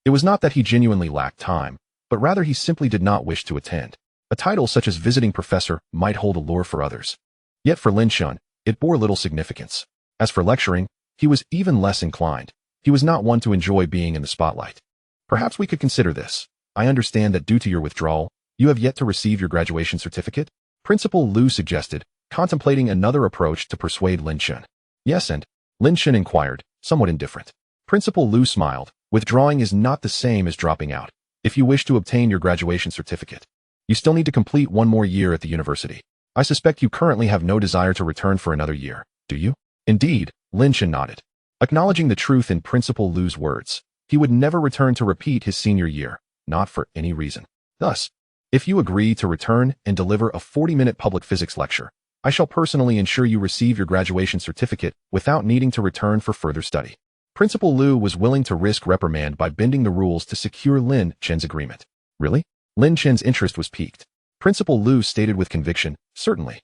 It was not that he genuinely lacked time, but rather he simply did not wish to attend. A title such as visiting professor might hold allure for others. Yet for Lin Chen, it bore little significance. As for lecturing, he was even less inclined. He was not one to enjoy being in the spotlight. Perhaps we could consider this. I understand that due to your withdrawal, you have yet to receive your graduation certificate? Principal Liu suggested, contemplating another approach to persuade Lin Chen. Yes, and Lin Chen inquired, somewhat indifferent. Principal Liu smiled. Withdrawing is not the same as dropping out. if you wish to obtain your graduation certificate. You still need to complete one more year at the university. I suspect you currently have no desire to return for another year, do you? Indeed, Lin Chen nodded. Acknowledging the truth in Principal Lu's words, he would never return to repeat his senior year, not for any reason. Thus, if you agree to return and deliver a 40-minute public physics lecture, I shall personally ensure you receive your graduation certificate without needing to return for further study. Principal Lu was willing to risk reprimand by bending the rules to secure Lin Chen's agreement. Really? Lin Chen's interest was piqued. Principal Lu stated with conviction, certainly.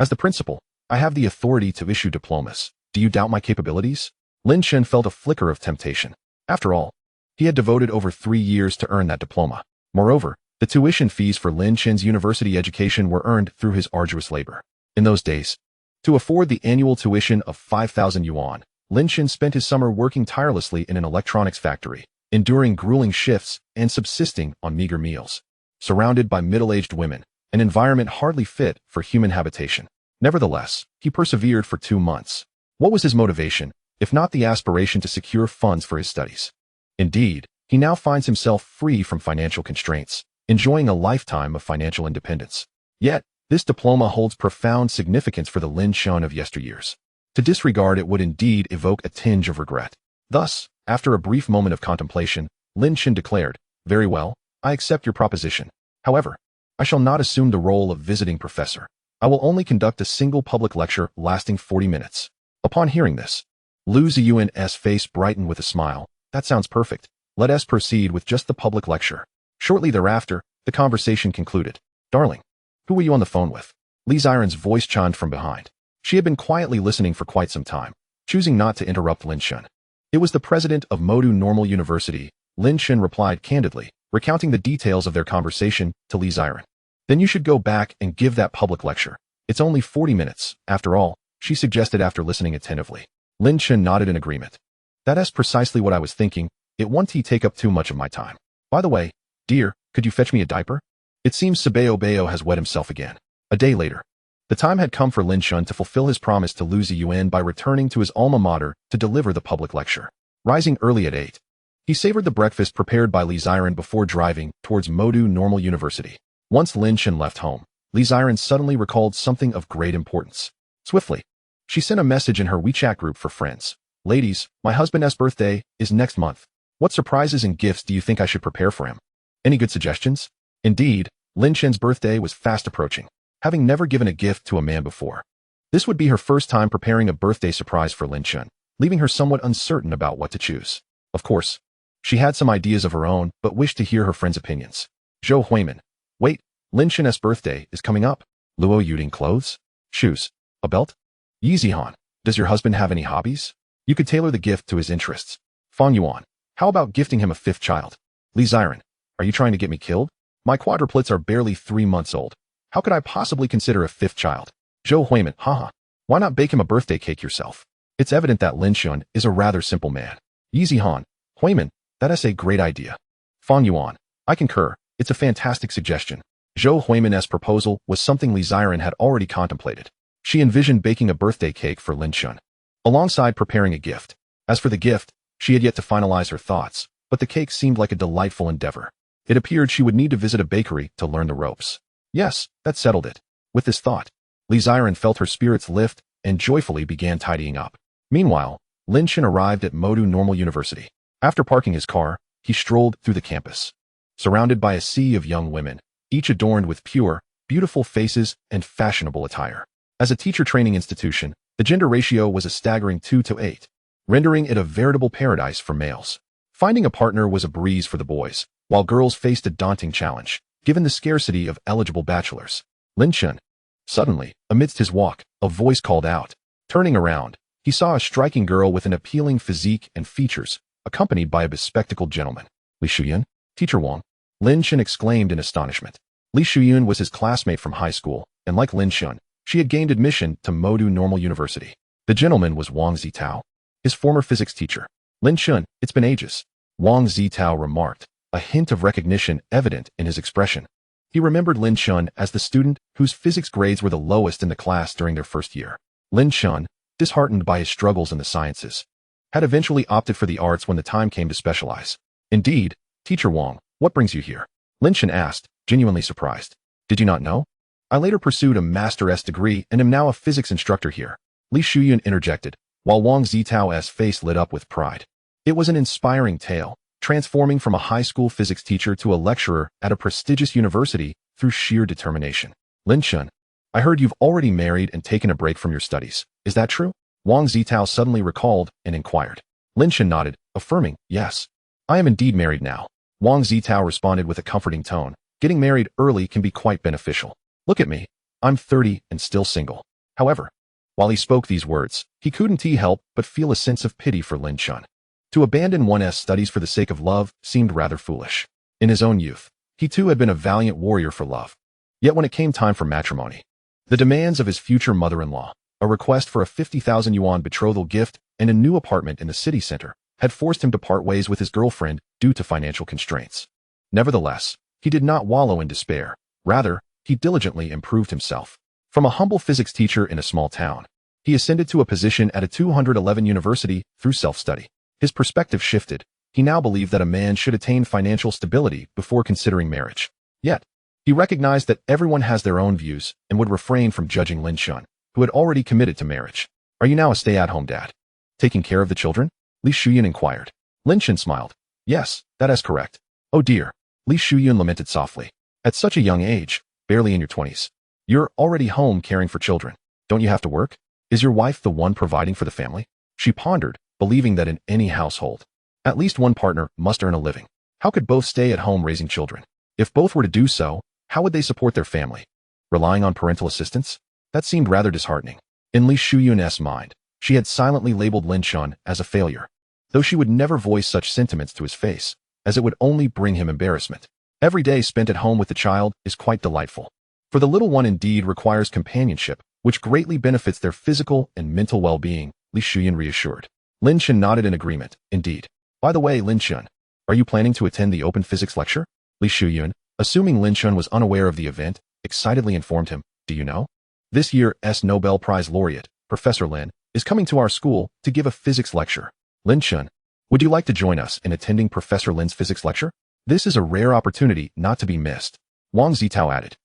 As the principal, I have the authority to issue diplomas. Do you doubt my capabilities? Lin Chen felt a flicker of temptation. After all, he had devoted over 3 years to earn that diploma. Moreover, the tuition fees for Lin Chen's university education were earned through his arduous labor. In those days, to afford the annual tuition of 5,000 yuan, Lin Chen spent his summer working tirelessly in an electronics factory, enduring grueling shifts and subsisting on meager meals. Surrounded by middle-aged women, an environment hardly fit for human habitation. Nevertheless, he persevered for 2 months. What was his motivation, if not the aspiration to secure funds for his studies? Indeed, he now finds himself free from financial constraints, enjoying a lifetime of financial independence. Yet, this diploma holds profound significance for the Lin Chen of yesteryears. To disregard it would indeed evoke a tinge of regret. Thus, after a brief moment of contemplation, Lin Chen declared, "Very well, I accept your proposition. However, I shall not assume the role of visiting professor. I will only conduct a single public lecture lasting 40 minutes. Upon hearing this, Lu Ziyuan's face brightened with a smile. That sounds perfect. Let us proceed with just the public lecture. Shortly thereafter, the conversation concluded. Darling, who were you on the phone with? Li Ziren's voice chimed from behind. She had been quietly listening for quite some time, choosing not to interrupt Lin Chen. It was the president of Modou Normal University. Lin Chen replied candidly, recounting the details of their conversation to Li Ziren. Then you should go back and give that public lecture. It's only 40 minutes, after all, she suggested after listening attentively. Lin Chen nodded in agreement. That's precisely what I was thinking. It won't take up too much of my time. By the way, dear, could you fetch me a diaper? It seems Sabeo Bayo has wet himself again. A day later, the time had come for Lin Chen to fulfill his promise to Lu Ziyuan by returning to his alma mater to deliver the public lecture. Rising early at 8, he savored the breakfast prepared by Li Ziren before driving towards Modou Normal University. Once Lin Chen left home, Li Ziren suddenly recalled something of great importance. Swiftly, she sent a message in her WeChat group for friends. Ladies, my husband's birthday is next month. What surprises and gifts do you think I should prepare for him? Any good suggestions? Indeed, Lin Chen's birthday was fast approaching, having never given a gift to a man before. This would be her first time preparing a birthday surprise for Lin Chen, leaving her somewhat uncertain about what to choose. Of course, she had some ideas of her own, but wished to hear her friends' opinions. Zhou Huimin. Wait, Lin Chen's birthday is coming up. Luo Yuding clothes? Shoes? A belt? Yi Zihan, does your husband have any hobbies? You could tailor the gift to his interests. Fang Yuan, how about gifting him a 5th child? Li Ziren, are you trying to get me killed? My quadruplets are barely 3 months old. How could I possibly consider a 5th child? Zhou Huimin, haha. Why not bake him a birthday cake yourself? It's evident that Lin Chen is a rather simple man. Yi Zihan, Huimin, that is a great idea. Fang Yuan, I concur. It's a fantastic suggestion. Zhou Huimin's proposal was something Li Ziren had already contemplated. She envisioned baking a birthday cake for Lin Chen, alongside preparing a gift. As for the gift, she had yet to finalize her thoughts, but the cake seemed like a delightful endeavor. It appeared she would need to visit a bakery to learn the ropes. Yes, that settled it. With this thought, Li Ziren felt her spirits lift and joyfully began tidying up. Meanwhile, Lin Chen arrived at Modou Normal University. After parking his car, he strolled through the campus. Surrounded by a sea of young women, each adorned with pure, beautiful faces and fashionable attire. As a teacher training institution, the gender ratio was a staggering 2-to-8, rendering it a veritable paradise for males. Finding a partner was a breeze for the boys, while girls faced a daunting challenge, given the scarcity of eligible bachelors. Lin Chen. Suddenly, amidst his walk, a voice called out. Turning around, he saw a striking girl with an appealing physique and features, accompanied by a bespectacled gentleman. Li Shuyun? Teacher Wang? Lin Chen exclaimed in astonishment. Li Shuyun was his classmate from high school, and like Lin Chen, she had gained admission to Modou Normal University. The gentleman was Wang Zitao, his former physics teacher. Lin Chen, it's been ages, Wang Zitao remarked, a hint of recognition evident in his expression. He remembered Lin Chen as the student whose physics grades were the lowest in the class during their first year. Lin Chen, disheartened by his struggles in the sciences, had eventually opted for the arts when the time came to specialize. Indeed, Teacher Wang, What brings you here? Lin Chen asked, genuinely surprised. Did you not know? I later pursued a Master's degree and am now a physics instructor here. Li Shuyun interjected, while Wang Zitao's face lit up with pride. It was an inspiring tale, transforming from a high school physics teacher to a lecturer at a prestigious university through sheer determination. Lin Chen, I heard you've already married and taken a break from your studies. Is that true? Wang Zitao suddenly recalled and inquired. Lin Chen nodded, affirming, yes. I am indeed married now. Wang Zitao responded with a comforting tone. Getting married early can be quite beneficial. Look at me. I'm 30 and still single. However, while he spoke these words, he couldn't help but feel a sense of pity for Lin Chen. To abandon one's studies for the sake of love seemed rather foolish. In his own youth, he too had been a valiant warrior for love. Yet when it came time for matrimony, the demands of his future mother-in-law, a request for a 50,000 yuan betrothal gift and a new apartment in the city center, had forced him to part ways with his girlfriend due to financial constraints. Nevertheless, he did not wallow in despair. Rather, he diligently improved himself. From a humble physics teacher in a small town, he ascended to a position at a 211 university through self-study. His perspective shifted. He now believed that a man should attain financial stability before considering marriage. Yet, he recognized that everyone has their own views and would refrain from judging Lin Chen, who had already committed to marriage. Are you now a stay-at-home dad? Taking care of the children? Li Shuyun inquired. Lin Chen smiled. Yes, that is correct. Oh dear. Li Shuyun lamented softly. At such a young age, barely in your 20s, you're already home caring for children. Don't you have to work? Is your wife the one providing for the family? She pondered, believing that in any household, at least one partner must earn a living. How could both stay at home raising children? If both were to do so, how would they support their family? Relying on parental assistance? That seemed rather disheartening. In Li Shuyun's mind, she had silently labeled Lin Chen as a failure, though she would never voice such sentiments to his face, as it would only bring him embarrassment. Every day spent at home with the child is quite delightful. For the little one indeed requires companionship, which greatly benefits their physical and mental well-being, Li Shuyun reassured. Lin Chen nodded in agreement, indeed. By the way, Lin Chen, are you planning to attend the open physics lecture? Li Shuyun, assuming Lin Chen was unaware of the event, excitedly informed him, do you know? This year's Nobel Prize laureate, Professor Lin, is coming to our school to give a physics lecture. Lin Chen, would you like to join us in attending Professor Lin's physics lecture? This is a rare opportunity not to be missed. Wang Zitao added.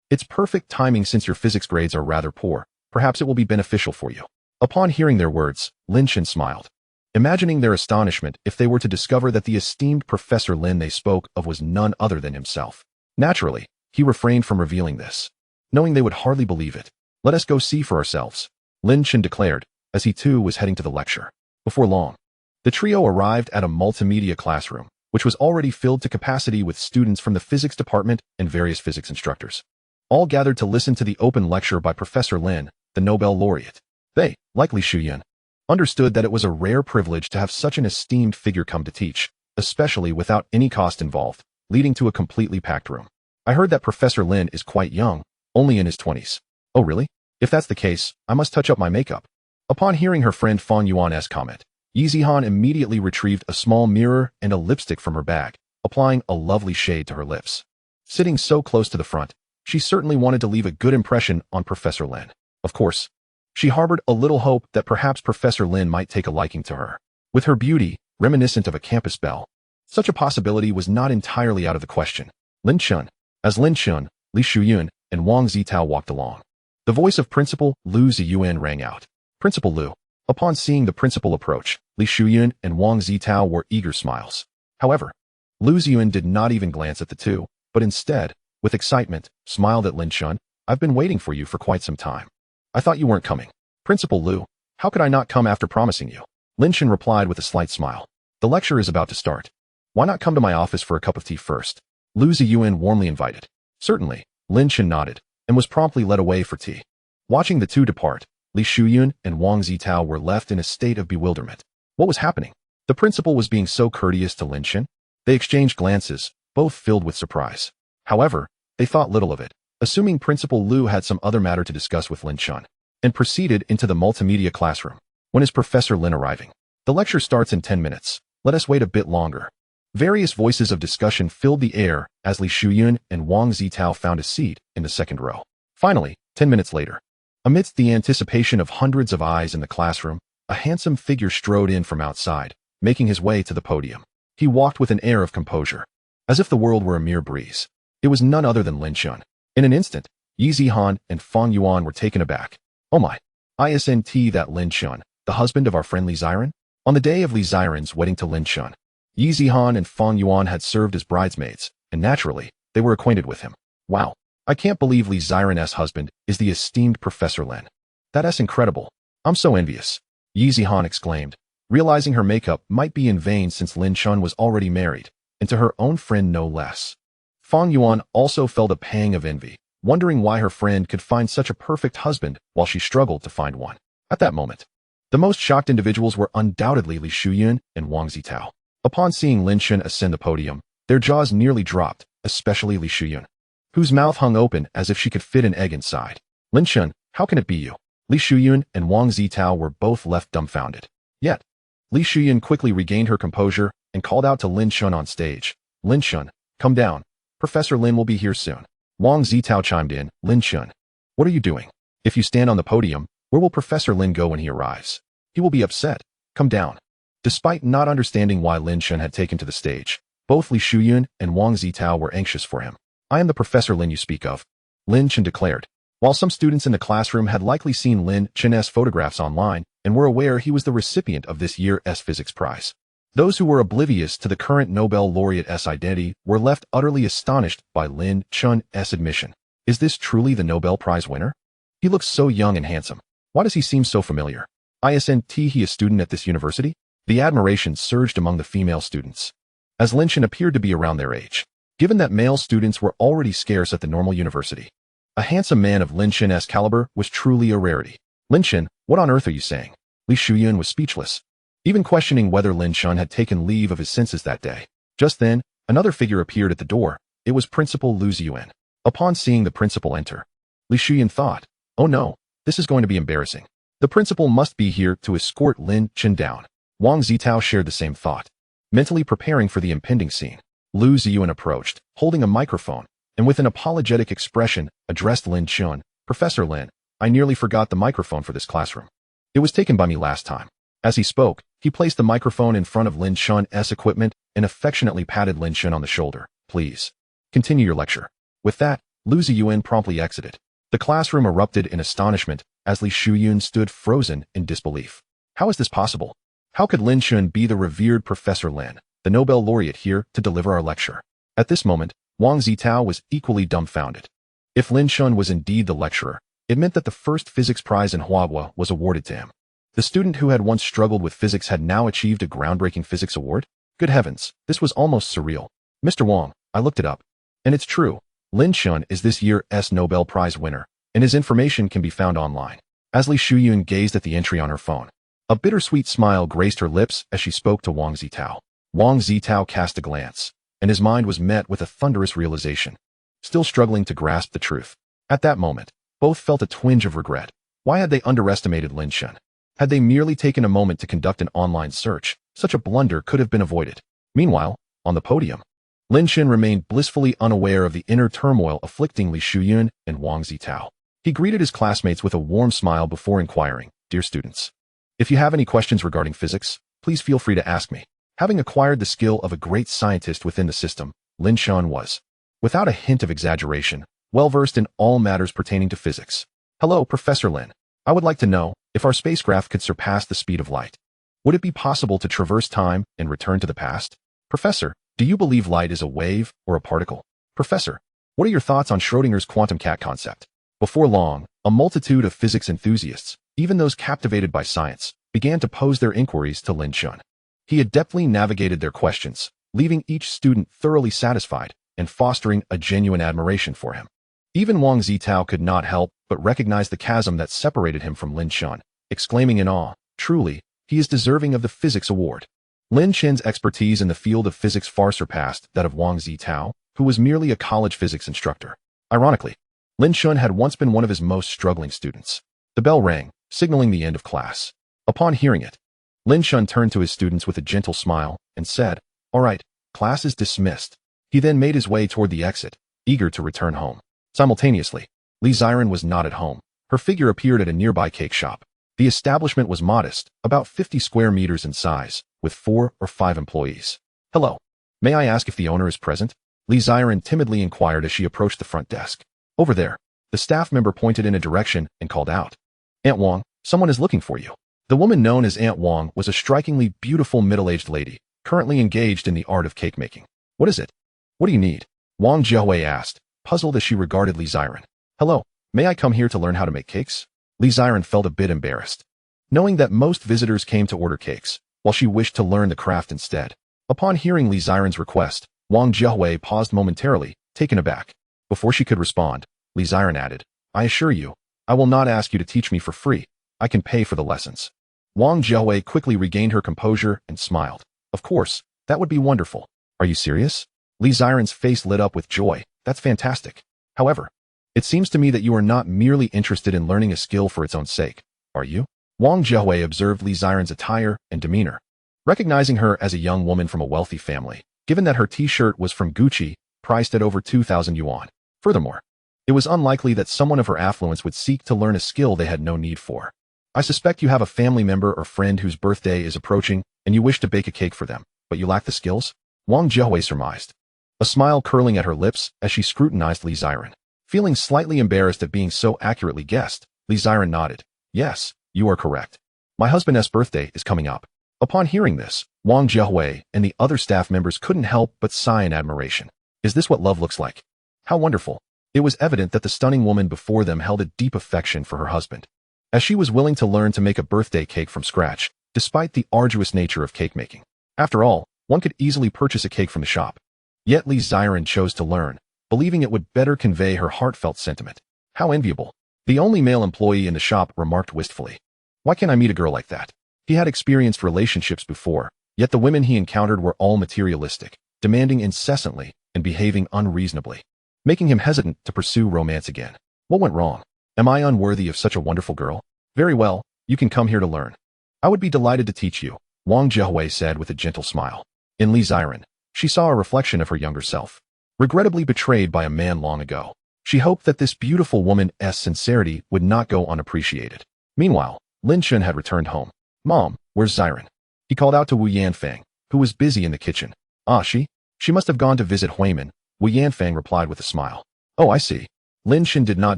It's perfect timing since your physics grades are rather poor. Perhaps it will be beneficial for you. Upon hearing their words, Lin Chen smiled, imagining their astonishment if they were to discover that the esteemed Professor Lin they spoke of was none other than himself. Naturally, he refrained from revealing this, knowing they would hardly believe it. Let us go see for ourselves, Lin Chen declared, as he too was heading to the lecture. Before long, the trio arrived at a multimedia classroom, which was already filled to capacity with students from the physics department and various physics instructors, all gathered to listen to the open lecture by Professor Lin, the Nobel laureate. They, like Li Shuyun, understood that it was a rare privilege to have such an esteemed figure come to teach, especially without any cost involved, leading to a completely packed room. I heard that Professor Lin is quite young, only in his 20s. Oh really? If that's the case, I must touch up my makeup. Upon hearing her friend Fan Yuan's comment, Yi Zihan immediately retrieved a small mirror and a lipstick from her bag, applying a lovely shade to her lips. Sitting so close to the front, she certainly wanted to leave a good impression on Professor Lin. Of course, she harbored a little hope that perhaps Professor Lin might take a liking to her. With her beauty, reminiscent of a campus belle, such a possibility was not entirely out of the question. Lin Chen, Li Shuyun, and Wang Zitao walked along. The voice of Principal Lu Ziyuan rang out. Principal Lu. Upon seeing the principal approach, Li Shuyun and Wang Zitao wore eager smiles. However, Lu Ziyuan did not even glance at the two, but instead, with excitement, smiled at Lin Chen. I've been waiting for you for quite some time. I thought you weren't coming. Principal Lu, how could I not come after promising you? Lin Chen replied with a slight smile. The lecture is about to start. Why not come to my office for a cup of tea first? Lu Ziyuan warmly invited. Certainly, Lin Chen nodded, and was promptly led away for tea. Watching the two depart, Li Shuyun and Wang Zitao were left in a state of bewilderment. What was happening? The principal was being so courteous to Lin Chen. They exchanged glances, both filled with surprise. However, they thought little of it, assuming Principal Lu had some other matter to discuss with Lin Chen, and proceeded into the multimedia classroom. When is Professor Lin arriving? The lecture starts in 10 minutes. Let us wait a bit longer. Various voices of discussion filled the air as Li Shuyun and Wang Zitao found a seat in the second row. Finally, 10 minutes later, amidst the anticipation of hundreds of eyes in the classroom, a handsome figure strode in from outside, making his way to the podium. He walked with an air of composure, as if the world were a mere breeze. It was none other than Lin Chen. In an instant, Yi Zihan and Fang Yuan were taken aback. Oh my! Isn't that Lin Chen, the husband of our friend Li Ziren? On the day of Li Ziren's wedding to Lin Chen, Yi Zihan and Fang Yuan had served as bridesmaids, and naturally, they were acquainted with him. Wow! I can't believe Li Ziren's husband is the esteemed Professor Lin. That's incredible. I'm so envious. Yi Zihan exclaimed, realizing her makeup might be in vain since Lin Chen was already married, and to her own friend no less. Fang Yuan also felt a pang of envy, wondering why her friend could find such a perfect husband while she struggled to find one. At that moment, the most shocked individuals were undoubtedly Li Shuyun and Wang Zitao. Upon seeing Lin Chen ascend the podium, their jaws nearly dropped, especially Li Shuyun, whose mouth hung open as if she could fit an egg inside. Lin Chen, how can it be you? Li Shuyun and Wang Zitao were both left dumbfounded. Yet, Li Shuyun quickly regained her composure and called out to Lin Chen on stage. Lin Chen, come down. Professor Lin will be here soon. Wang Zitao chimed in. Lin Chen, what are you doing? If you stand on the podium, where will Professor Lin go when he arrives? He will be upset. Come down. Despite not understanding why Lin Chen had taken to the stage, both Li Shuyun and Wang Zitao were anxious for him. I am the Professor Lin you speak of, Lin Chen declared. While some students in the classroom had likely seen Lin Chen's photographs online and were aware he was the recipient of this year's physics prize, those who were oblivious to the current Nobel laureate's identity were left utterly astonished by Lin Chen's admission. Is this truly the Nobel Prize winner? He looks so young and handsome. Why does he seem so familiar? Isn't he a student at this university? The admiration surged among the female students, as Lin Chen appeared to be around their age, given that male students were already scarce at the normal university. A handsome man of Lin Chen's caliber was truly a rarity. Lin Chen, what on earth are you saying? Li Shuyun was speechless, even questioning whether Lin Chen had taken leave of his senses that day. Just then, another figure appeared at the door. It was Principal Lu Ziyuan. Upon seeing the principal enter, Li Shuyun thought, oh no, this is going to be embarrassing. The principal must be here to escort Lin Chen down. Wang Zitao shared the same thought. Mentally preparing for the impending scene, Lu Ziyuan approached, holding a microphone, and with an apologetic expression, addressed Lin Chen. Professor Lin, I nearly forgot the microphone for this classroom. It was taken by me last time. As he spoke, he placed the microphone in front of Lin Chen's equipment and affectionately patted Lin Chen on the shoulder. Please, continue your lecture. With that, Lu Ziyuan promptly exited. The classroom erupted in astonishment as Li Shuyun stood frozen in disbelief. How is this possible? How could Lin Chen be the revered Professor Lin, the Nobel laureate here to deliver our lecture? At this moment, Wang Zitao was equally dumbfounded. If Lin Chen was indeed the lecturer, it meant that the first physics prize in Huahua was awarded to him. The student who had once struggled with physics had now achieved a groundbreaking physics award? Good heavens, this was almost surreal. Mr. Wang, I looked it up. And it's true, Lin Chen is this year's Nobel Prize winner, and his information can be found online. As Li Shuyun gazed at the entry on her phone, a bittersweet smile graced her lips as she spoke to Wang Zitao. Wang Zitao cast a glance, and his mind was met with a thunderous realization, still struggling to grasp the truth. At that moment, both felt a twinge of regret. Why had they underestimated Lin Chen? Had they merely taken a moment to conduct an online search, such a blunder could have been avoided. Meanwhile, on the podium, Lin Chen remained blissfully unaware of the inner turmoil afflicting Li Shuyun and Wang Zitao. He greeted his classmates with a warm smile before inquiring, Dear students, if you have any questions regarding physics, please feel free to ask me. Having acquired the skill of a great scientist within the system, Lin Chen was, without a hint of exaggeration, well-versed in all matters pertaining to physics. Hello, Professor Lin. I would like to know, if our spacecraft could surpass the speed of light, would it be possible to traverse time and return to the past? Professor, do you believe light is a wave or a particle? Professor, what are your thoughts on Schrödinger's quantum cat concept? Before long, a multitude of physics enthusiasts, even those captivated by science, began to pose their inquiries to Lin Chen. He adeptly navigated their questions, leaving each student thoroughly satisfied and fostering a genuine admiration for him. Even Wang Zitao could not help but recognize the chasm that separated him from Lin Chen, exclaiming in awe, truly, he is deserving of the physics award. Lin Chen's expertise in the field of physics far surpassed that of Wang Zitao, who was merely a college physics instructor. Ironically, Lin Chen had once been one of his most struggling students. The bell rang, signaling the end of class. Upon hearing it, Lin Chen turned to his students with a gentle smile and said, All right, class is dismissed. He then made his way toward the exit, eager to return home. Simultaneously, Li Ziren was not at home. Her figure appeared at a nearby cake shop. The establishment was modest, about 50 square meters in size, with 4 or 5 employees. Hello. May I ask if the owner is present? Li Ziren timidly inquired as she approached the front desk. Over there. The staff member pointed in a direction and called out. Aunt Wang, someone is looking for you. The woman known as Aunt Wang was a strikingly beautiful middle-aged lady, currently engaged in the art of cake making. What is it? What do you need? Wang Jiahui asked, puzzled as she regarded Li Ziren. Hello, may I come here to learn how to make cakes? Li Ziren felt a bit embarrassed, knowing that most visitors came to order cakes, while she wished to learn the craft instead. Upon hearing Li Ziren's request, Wang Jiahui paused momentarily, taken aback. Before she could respond, Li Ziren added, I assure you, I will not ask you to teach me for free. I can pay for the lessons. Wang Jiahui quickly regained her composure and smiled. Of course, that would be wonderful. Are you serious? Li Ziren's face lit up with joy. That's fantastic. However, it seems to me that you are not merely interested in learning a skill for its own sake, are you? Wang Jiahui observed Li Ziren's attire and demeanor, recognizing her as a young woman from a wealthy family, given that her t-shirt was from Gucci, priced at over 2,000 yuan. Furthermore, it was unlikely that someone of her affluence would seek to learn a skill they had no need for. I suspect you have a family member or friend whose birthday is approaching and you wish to bake a cake for them, but you lack the skills? Wang Jiahui surmised, a smile curling at her lips as she scrutinized Li Ziren. Feeling slightly embarrassed at being so accurately guessed, Li Ziren nodded. Yes, you are correct. My husband's birthday is coming up. Upon hearing this, Wang Jiahui and the other staff members couldn't help but sigh in admiration. Is this what love looks like? How wonderful. It was evident that the stunning woman before them held a deep affection for her husband, as she was willing to learn to make a birthday cake from scratch, despite the arduous nature of cake making. After all, one could easily purchase a cake from the shop. Yet Li Ziren chose to learn, believing it would better convey her heartfelt sentiment. How enviable. The only male employee in the shop remarked wistfully. Why can't I meet a girl like that? He had experienced relationships before, yet the women he encountered were all materialistic, demanding incessantly and behaving unreasonably, making him hesitant to pursue romance again. What went wrong? Am I unworthy of such a wonderful girl? Very well, you can come here to learn. I would be delighted to teach you, Wang Jiahui said with a gentle smile. In Li Ziren, she saw a reflection of her younger self, regrettably betrayed by a man long ago. She hoped that this beautiful woman's sincerity would not go unappreciated. Meanwhile, Lin Chen had returned home. Mom, where's Ziren? He called out to Wu Yanfang, who was busy in the kitchen. Ah, she must have gone to visit Huimin, Wu Yanfang replied with a smile. Oh, I see. Lin Chen did not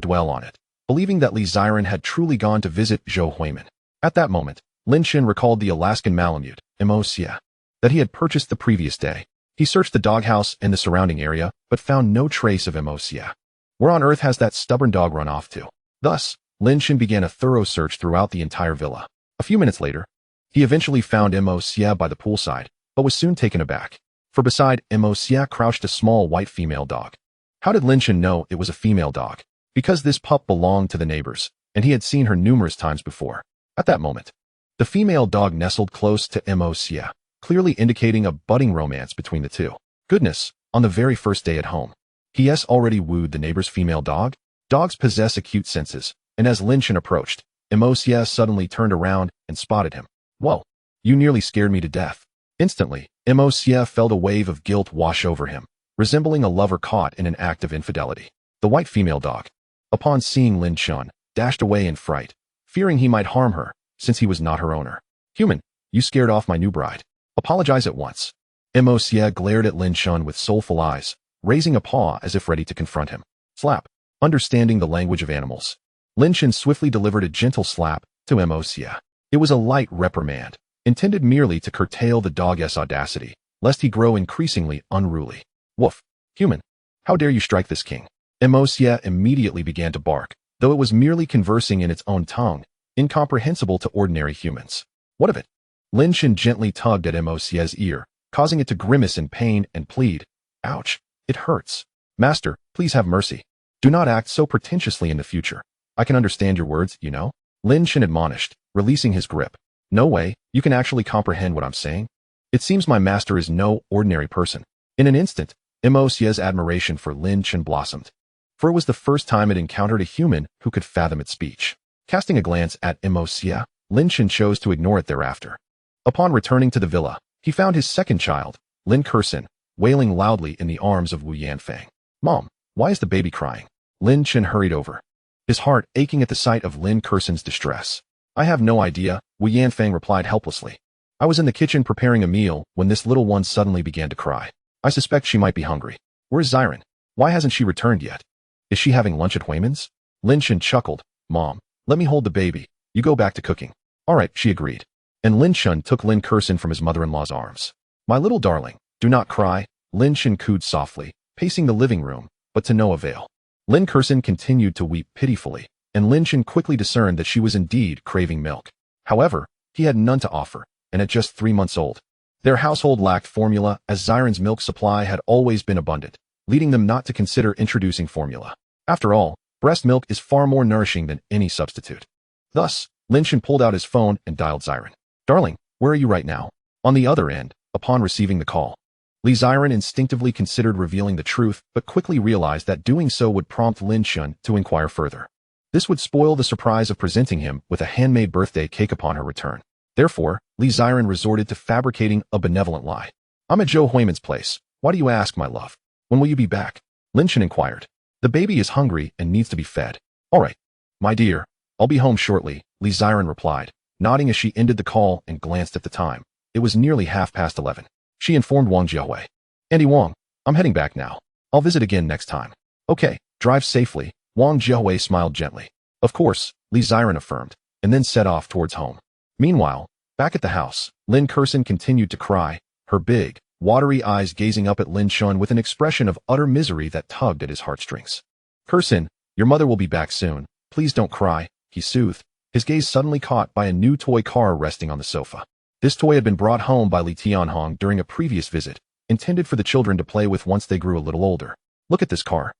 dwell on it, believing that Li Ziren had truly gone to visit Zhou Huimin. At that moment, Lin Chen recalled the Alaskan Malamute, Emosia, that he had purchased the previous day. He searched the doghouse and the surrounding area, but found no trace of Emosia. Where on earth has that stubborn dog run off to? Thus, Lin Chen began a thorough search throughout the entire villa. A few minutes later, he eventually found Emosia by the poolside, but was soon taken aback, for beside Emosia crouched a small white female dog. How did Lin Chen know it was a female dog? Because this pup belonged to the neighbors, and he had seen her numerous times before. At that moment, the female dog nestled close to Emosia, clearly indicating a budding romance between the two. Goodness, on the very first day at home. He has already wooed the neighbor's female dog? Dogs possess acute senses, and as Lin Chen approached, Emosia suddenly turned around and spotted him. Whoa, you nearly scared me to death. Instantly, Emosia felt a wave of guilt wash over him, resembling a lover caught in an act of infidelity. The white female dog, upon seeing Lin Chen, dashed away in fright, fearing he might harm her, since he was not her owner. Human, you scared off my new bride. Apologize at once. Emosia glared at Lin Chen with soulful eyes, raising a paw as if ready to confront him. Slap. Understanding the language of animals, Lin Chen swiftly delivered a gentle slap to Emosia. It was a light reprimand, intended merely to curtail the dog's audacity, lest he grow increasingly unruly. Woof. Human. How dare you strike this king? Emosia immediately began to bark, though it was merely conversing in its own tongue, incomprehensible to ordinary humans. What of it? Lin Chen gently tugged at Emosia's ear, causing it to grimace in pain and plead. Ouch. It hurts. Master, please have mercy. Do not act so pretentiously in the future. I can understand your words, you know? Lin Chen admonished, releasing his grip. No way, you can actually comprehend what I'm saying? It seems my master is no ordinary person. In an instant, Emosia's admiration for Lin Chen blossomed, for it was the first time it encountered a human who could fathom its speech. Casting a glance at Emosia, Lin Chen chose to ignore it thereafter. Upon returning to the villa, he found his second child, Lin Kersen, wailing loudly in the arms of Wu Yanfang. Mom, why is the baby crying? Lin Chen hurried over, his heart aching at the sight of Lin Kersen's distress. I have no idea, Wu Yanfang replied helplessly. I was in the kitchen preparing a meal when this little one suddenly began to cry. I suspect she might be hungry. Where's Xiren? Why hasn't she returned yet? Is she having lunch at Huiman's? Lin Chen chuckled. Mom, let me hold the baby. You go back to cooking. All right, she agreed. And Lin Chen took Lin Kurson from his mother-in-law's arms. My little darling, do not cry, Lin Chen cooed softly, pacing the living room, but to no avail. Lin Kurson continued to weep pitifully, and Lin Chen quickly discerned that she was indeed craving milk. However, he had none to offer, and at just 3 months old. Their household lacked formula, as Xiren's milk supply had always been abundant, leading them not to consider introducing formula. After all, breast milk is far more nourishing than any substitute. Thus, Lin Chen pulled out his phone and dialed Xiren. Darling, where are you right now? On the other end, upon receiving the call, Xiren instinctively considered revealing the truth, but quickly realized that doing so would prompt Lin Chen to inquire further. This would spoil the surprise of presenting him with a handmade birthday cake upon her return. Therefore, Xiren resorted to fabricating a benevolent lie. I'm at Joe Huiman's place. Why do you ask, my love? When will you be back? Lin Chen inquired. The baby is hungry and needs to be fed. All right, my dear, I'll be home shortly, Xiren replied, nodding as she ended the call and glanced at the time. It was nearly 11:30. She informed Wang Jiahui. Andy Wang, I'm heading back now. I'll visit again next time. Okay, drive safely, Wang Jiahui smiled gently. Of course, Xiren affirmed, and then set off towards home. Meanwhile, back at the house, Lin Kurson continued to cry, her big, watery eyes gazing up at Lin Chen with an expression of utter misery that tugged at his heartstrings. Kurson, your mother will be back soon. Please don't cry, he soothed, his gaze suddenly caught by a new toy car resting on the sofa. This toy had been brought home by Li Tianhong during a previous visit, intended for the children to play with once they grew a little older. Look at this car.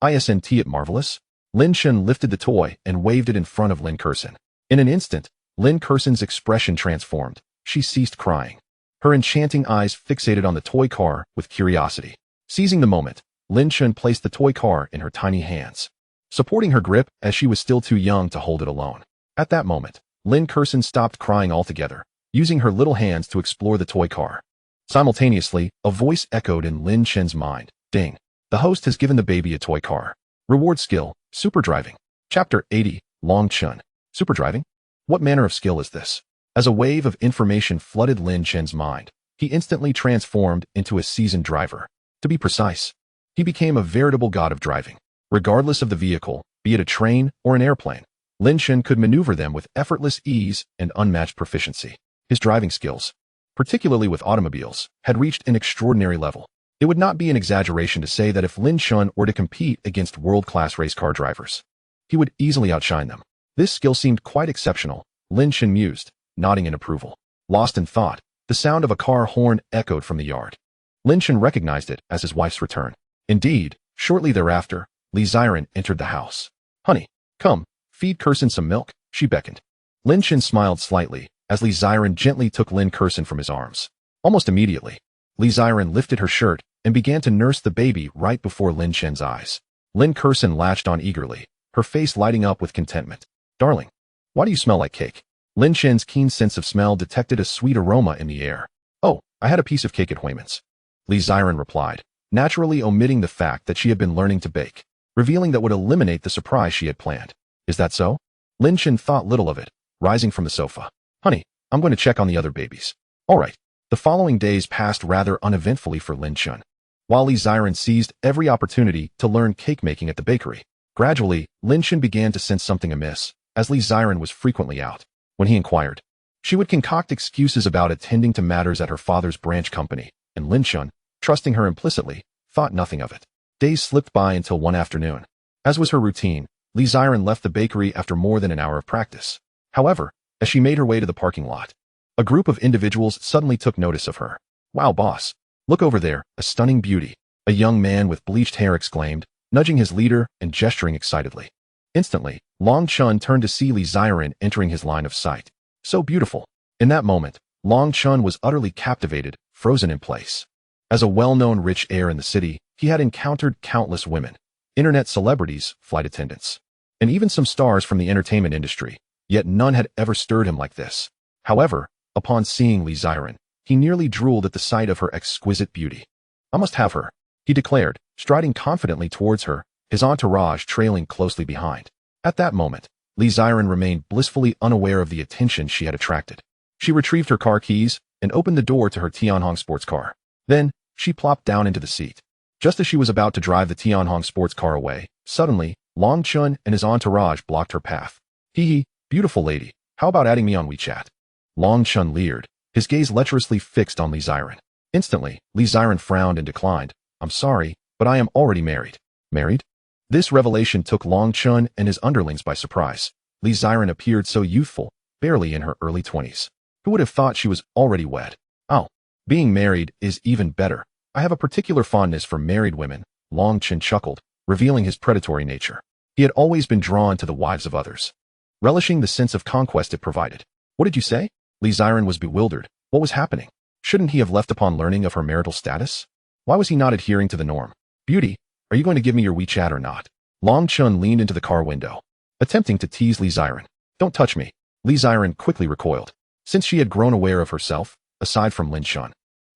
Isn't it marvelous? Lin Chen lifted the toy and waved it in front of Lin Kurson. In an instant, Lin Kurson's expression transformed. She ceased crying. Her enchanting eyes fixated on the toy car with curiosity. Seizing the moment, Lin Chen placed the toy car in her tiny hands, supporting her grip as she was still too young to hold it alone. At that moment, Lin Kurson stopped crying altogether, using her little hands to explore the toy car. Simultaneously, a voice echoed in Lin Chen's mind. Ding. The host has given the baby a toy car. Reward skill, super driving. Chapter 80, Long Chen. Super driving? What manner of skill is this? As a wave of information flooded Lin Chen's mind, he instantly transformed into a seasoned driver. To be precise, he became a veritable god of driving. Regardless of the vehicle, be it a train or an airplane, Lin Chen could maneuver them with effortless ease and unmatched proficiency. His driving skills, particularly with automobiles, had reached an extraordinary level. It would not be an exaggeration to say that if Lin Chen were to compete against world-class race car drivers, he would easily outshine them. This skill seemed quite exceptional, Lin Chen mused, nodding in approval. Lost in thought, the sound of a car horn echoed from the yard. Lin Chen recognized it as his wife's return. Indeed, shortly thereafter, Xiren entered the house. Honey, come, feed Kurson some milk, she beckoned. Lin Chen smiled slightly as Xiren gently took Lin Kurson from his arms. Almost immediately, Xiren lifted her shirt and began to nurse the baby right before Lin Chen's eyes. Lin Kurson latched on eagerly, her face lighting up with contentment. Darling, why do you smell like cake? Lin Chen's keen sense of smell detected a sweet aroma in the air. Oh, I had a piece of cake at Huiman's, Xiren replied, naturally omitting the fact that she had been learning to bake, revealing that would eliminate the surprise she had planned. Is that so? Lin Chen thought little of it, rising from the sofa. Honey, I'm going to check on the other babies. All right. The following days passed rather uneventfully for Lin Chen. While Xiren seized every opportunity to learn cake making at the bakery, gradually, Lin Chen began to sense something amiss, as Xiren was frequently out. When he inquired, she would concoct excuses about attending to matters at her father's branch company, and Lin Chen, trusting her implicitly, thought nothing of it. Days slipped by until one afternoon. As was her routine, Xiren left the bakery after more than an hour of practice. However, as she made her way to the parking lot, a group of individuals suddenly took notice of her. Wow, boss. Look over there, a stunning beauty, a young man with bleached hair exclaimed, nudging his leader and gesturing excitedly. Instantly, Long Chen turned to see Xiren entering his line of sight. So beautiful. In that moment, Long Chen was utterly captivated, frozen in place. As a well-known rich heir in the city, he had encountered countless women, internet celebrities, flight attendants, and even some stars from the entertainment industry, yet none had ever stirred him like this. However, upon seeing Xiren, he nearly drooled at the sight of her exquisite beauty. I must have her, he declared, striding confidently towards her, his entourage trailing closely behind. At that moment, Xiren remained blissfully unaware of the attention she had attracted. She retrieved her car keys and opened the door to her Tianhong sports car. Then, She plopped down into the seat. Just as she was about to drive the Tianhong sports car away, suddenly, Lin Chen and his entourage blocked her path. Hee hee, beautiful lady, how about adding me on WeChat? Lin Chen leered, his gaze lecherously fixed on Li Ziren. Instantly, Li Ziren frowned and declined. I'm sorry, but I am already married. Married? This revelation took Lin Chen and his underlings by surprise. Li Ziren appeared so youthful, barely in her early 20s. Who would have thought she was already wed? Oh, being married is even better. I have a particular fondness for married women, Lin Chen chuckled, revealing his predatory nature. He had always been drawn to the wives of others, relishing the sense of conquest it provided. What did you say? Li Ziren was bewildered. What was happening? Shouldn't he have left upon learning of her marital status? Why was he not adhering to the norm? Beauty, are you going to give me your WeChat or not? Lin Chen leaned into the car window, attempting to tease Li Ziren. Don't touch me. Li Ziren quickly recoiled. Since she had grown aware of herself, aside from Lin Chen,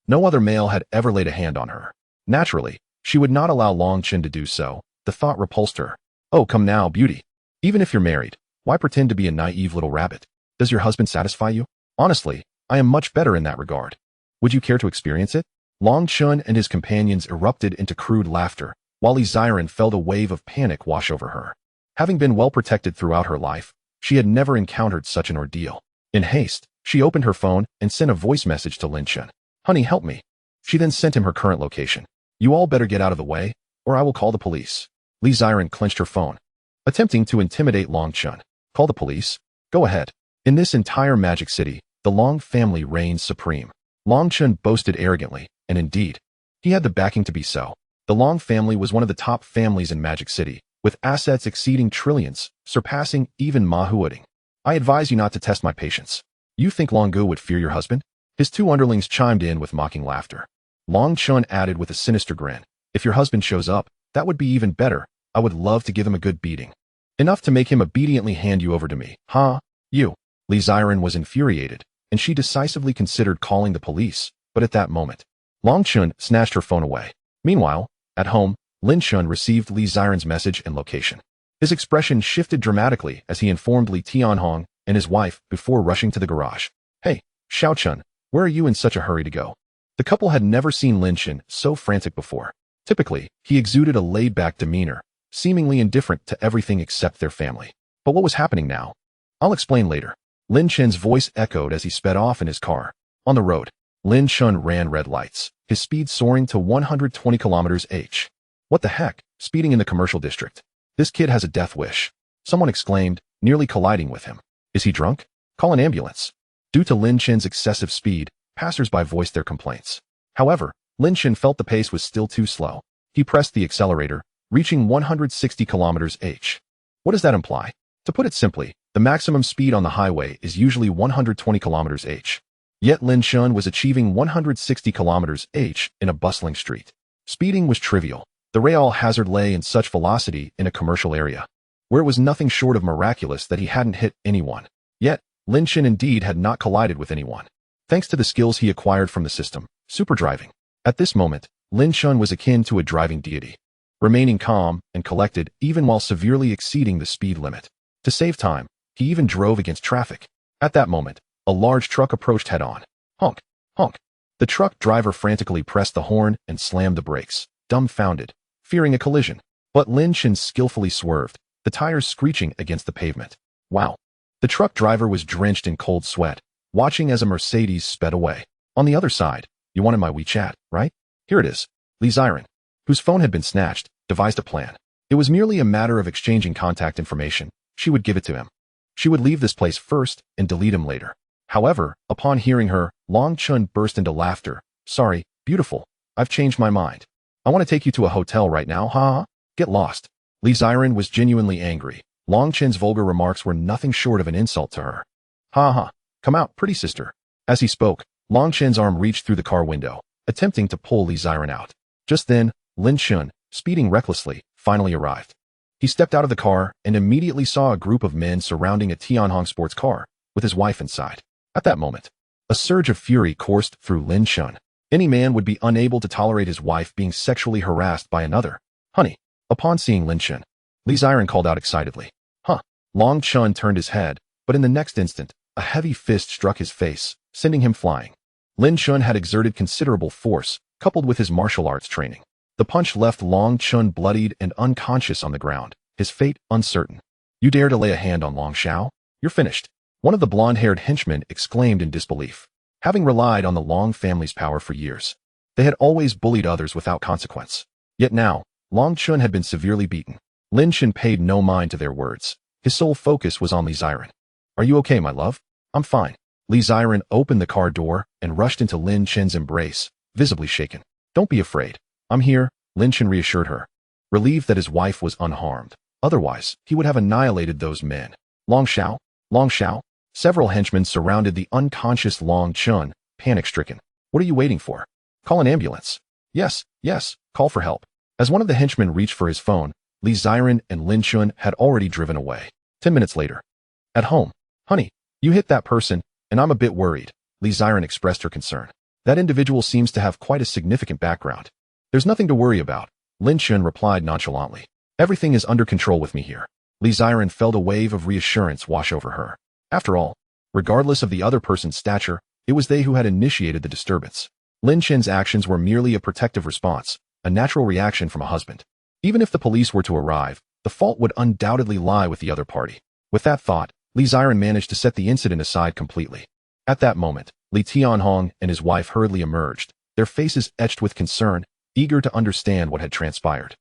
no other male had ever laid a hand on her. Naturally, she would not allow Lin Chen to do so. The thought repulsed her. Oh, come now, beauty. Even if you're married, why pretend to be a naive little rabbit? Does your husband satisfy you? Honestly, I am much better in that regard. Would you care to experience it? Lin Chen and his companions erupted into crude laughter, while Li Ziren felt a wave of panic wash over her. Having been well protected throughout her life, she had never encountered such an ordeal. In haste, she opened her phone and sent a voice message to Lin Chen. Honey, help me. She then sent him her current location. You all better get out of the way, or I will call the police. Li Ziren clenched her phone, attempting to intimidate Lin Chen. Call the police? Go ahead. In this entire magic city, the Long family reigns supreme. Lin Chen boasted arrogantly, and indeed, he had the backing to be so. The Long family was one of the top families in Magic City, with assets exceeding trillions, surpassing even Ma Huading. I advise you not to test my patience. You think Long Gu would fear your husband? His two underlings chimed in with mocking laughter. Lin Chen added with a sinister grin, if your husband shows up, that would be even better. I would love to give him a good beating. Enough to make him obediently hand you over to me. Huh? You. Li Ziren was infuriated, and she decisively considered calling the police, but at that moment, Lin Chen snatched her phone away. Meanwhile, at home, Lin Chen received Li Ziren's message and location. His expression shifted dramatically as he informed Li Tianhong and his wife before rushing to the garage. Hey, Xiao Chen, where are you in such a hurry to go? The couple had never seen Lin Chen so frantic before. Typically, he exuded a laid-back demeanor, seemingly indifferent to everything except their family. But what was happening now? I'll explain later. Lin Chen's voice echoed as he sped off in his car. On the road, Lin Chen ran red lights, his speed soaring to 120 km/h. What the heck, speeding in the commercial district? This kid has a death wish. Someone exclaimed, nearly colliding with him. Is he drunk? Call an ambulance. Due to Lin Chen's excessive speed, passers-by voiced their complaints. However, Lin Chen felt the pace was still too slow. He pressed the accelerator, reaching 160 km/h. What does that imply? To put it simply, the maximum speed on the highway is usually 120 km/h. Yet Lin Chen was achieving 160 km/h in a bustling street. Speeding was trivial. The real hazard lay in such velocity in a commercial area, where it was nothing short of miraculous that he hadn't hit anyone. Yet, Lin Chen indeed had not collided with anyone, thanks to the skills he acquired from the system, super driving. At this moment, Lin Chen was akin to a driving deity, remaining calm and collected even while severely exceeding the speed limit. To save time, he even drove against traffic. At that moment, a large truck approached head-on. Honk, honk. The truck driver frantically pressed the horn and slammed the brakes, dumbfounded, fearing a collision. But Lin Chen skillfully swerved, the tires screeching against the pavement. Wow. The truck driver was drenched in cold sweat, watching as a Mercedes sped away. On the other side, you wanted my WeChat, right? Here it is. Li Ziren, whose phone had been snatched, devised a plan. It was merely a matter of exchanging contact information. She would give it to him. She would leave this place first and delete him later. However, upon hearing her, Lin Chen burst into laughter. Sorry, beautiful. I've changed my mind. I want to take you to a hotel right now, ha? Get lost. Li Ziren was genuinely angry. Lin Chen's vulgar remarks were nothing short of an insult to her. Ha ha. Come out, pretty sister. As he spoke, Lin Chen's arm reached through the car window, attempting to pull Li Ziren out. Just then, Lin Chen, speeding recklessly, finally arrived. He stepped out of the car and immediately saw a group of men surrounding a Tianhong sports car, with his wife inside. At that moment, a surge of fury coursed through Lin Chen. Any man would be unable to tolerate his wife being sexually harassed by another. Honey. Upon seeing Lin Chen, Li Ziren called out excitedly. Huh. Lin Chen turned his head, but in the next instant, a heavy fist struck his face, sending him flying. Lin Chen had exerted considerable force, coupled with his martial arts training. The punch left Lin Chen bloodied and unconscious on the ground, his fate uncertain. "You dare to lay a hand on Long Xiao? You're finished," one of the blonde-haired henchmen exclaimed in disbelief. Having relied on the Long family's power for years, they had always bullied others without consequence. Yet now, Lin Chen had been severely beaten. Lin Chen paid no mind to their words. His sole focus was on Li Ziren. "Are you okay, my love?" "I'm fine." Li Ziren opened the car door and rushed into Lin Chen's embrace, visibly shaken. "Don't be afraid. I'm here," Lin Chen reassured her, relieved that his wife was unharmed. Otherwise, he would have annihilated those men. "Long Xiao? Long Xiao?" Several henchmen surrounded the unconscious Lin Chen, panic-stricken. "What are you waiting for? Call an ambulance." Yes, call for help." As one of the henchmen reached for his phone, Li Ziren and Lin Chen had already driven away. 10 minutes later. At home. "Honey, you hit that person, and I'm a bit worried," Li Ziren expressed her concern. "That individual seems to have quite a significant background." "There's nothing to worry about," Lin Chen replied nonchalantly. "Everything is under control with me here." Li Ziren felt a wave of reassurance wash over her. After all, regardless of the other person's stature, it was they who had initiated the disturbance. Lin Chen's actions were merely a protective response, a natural reaction from a husband. Even if the police were to arrive, the fault would undoubtedly lie with the other party. With that thought, Li Ziren managed to set the incident aside completely. At that moment, Li Tianhong and his wife hurriedly emerged, their faces etched with concern, eager to understand what had transpired.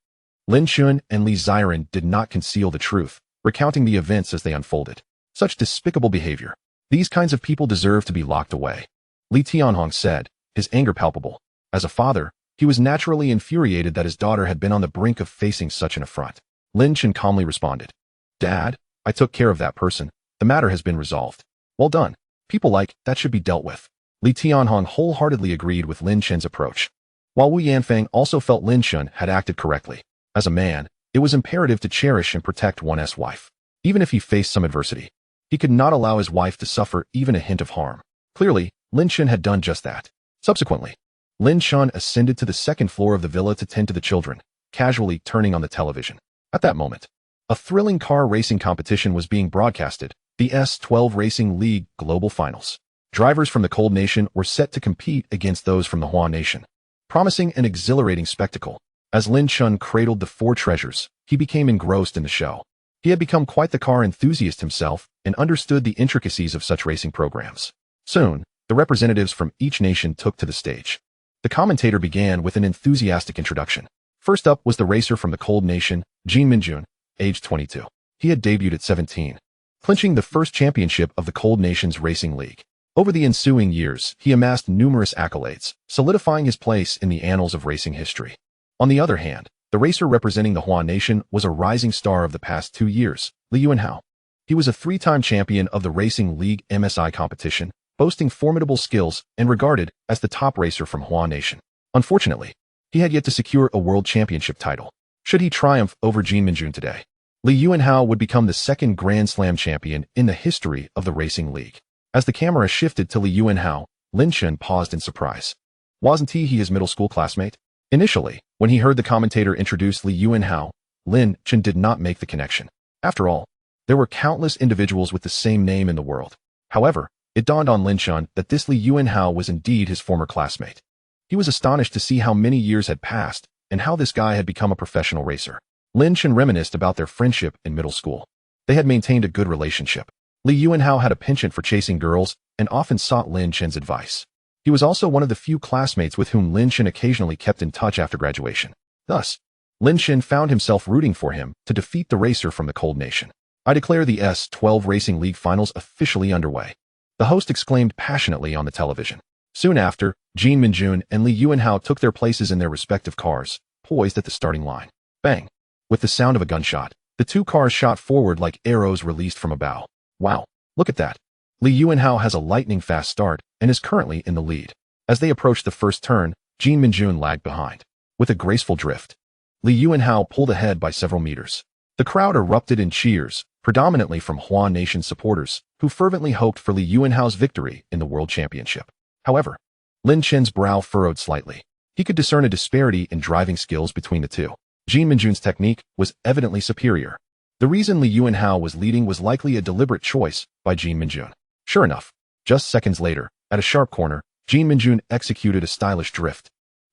Lin Chen and Li Ziren did not conceal the truth, recounting the events as they unfolded. Such despicable behavior. These kinds of people deserve to be locked away, Li Tianhong said, his anger palpable. As a father, he was naturally infuriated that his daughter had been on the brink of facing such an affront. Lin Chen calmly responded, "Dad, I took care of that person. The matter has been resolved." "Well done. People like that should be dealt with." Li Tianhong wholeheartedly agreed with Lin Chen's approach. While Wu Yanfeng also felt Lin Chen had acted correctly. As a man, it was imperative to cherish and protect one's wife. Even if he faced some adversity, he could not allow his wife to suffer even a hint of harm. Clearly, Lin Chen had done just that. Subsequently, Lin Chen ascended to the second floor of the villa to tend to the children, casually turning on the television. At that moment, a thrilling car racing competition was being broadcasted, the S12 Racing League Global Finals. Drivers from the Cold Nation were set to compete against those from the Hua Nation, promising an exhilarating spectacle. As Lin Chen cradled the four treasures, he became engrossed in the show. He had become quite the car enthusiast himself and understood the intricacies of such racing programs. Soon, the representatives from each nation took to the stage. The commentator began with an enthusiastic introduction. First up was the racer from the Cold Nation, Jin Minjun, aged 22. He had debuted at 17, clinching the first championship of the Cold Nations Racing League. Over the ensuing years, he amassed numerous accolades, solidifying his place in the annals of racing history. On the other hand, the racer representing the Hua Nation was a rising star of the past 2 years, Li Yuanhao. He was a 3-time champion of the Racing League MSI competition, boasting formidable skills and regarded as the top racer from Hua Nation. Unfortunately, he had yet to secure a world championship title. Should he triumph over Jin Minjun today, Li Yuanhao would become the second Grand Slam champion in the history of the Racing League. As the camera shifted to Li Yuanhao, Lin Chen paused in surprise. Wasn't he his middle school classmate? Initially, when he heard the commentator introduce Li Yuanhao, Lin Chen did not make the connection. After all, there were countless individuals with the same name in the world. However, it dawned on Lin Chen that this Li Yuanhao was indeed his former classmate. He was astonished to see how many years had passed and how this guy had become a professional racer. Lin Chen reminisced about their friendship in middle school. They had maintained a good relationship. Li Yuanhao had a penchant for chasing girls and often sought Lin Chen's advice. He was also one of the few classmates with whom Lin Chen occasionally kept in touch after graduation. Thus, Lin Chen found himself rooting for him to defeat the racer from the Cold Nation. "I declare the S12 Racing League Finals officially underway," the host exclaimed passionately on the television. Soon after, Jin Minjun and Li Yuanhao took their places in their respective cars, poised at the starting line. Bang! With the sound of a gunshot, the two cars shot forward like arrows released from a bow. Wow, look at that. Li Yuanhao has a lightning-fast start and is currently in the lead. As they approached the first turn, Jin Minjun lagged behind. With a graceful drift, Li Yuanhao pulled ahead by several meters. The crowd erupted in cheers, predominantly from Hua Nation supporters, who fervently hoped for Li Yuanhao's victory in the World Championship. However, Lin Chen's brow furrowed slightly. He could discern a disparity in driving skills between the two. Jin Minjun's technique was evidently superior. The reason Li Yuanhao was leading was likely a deliberate choice by Jin Minjun. Sure enough, just seconds later, at a sharp corner, Jin Minjun executed a stylish drift.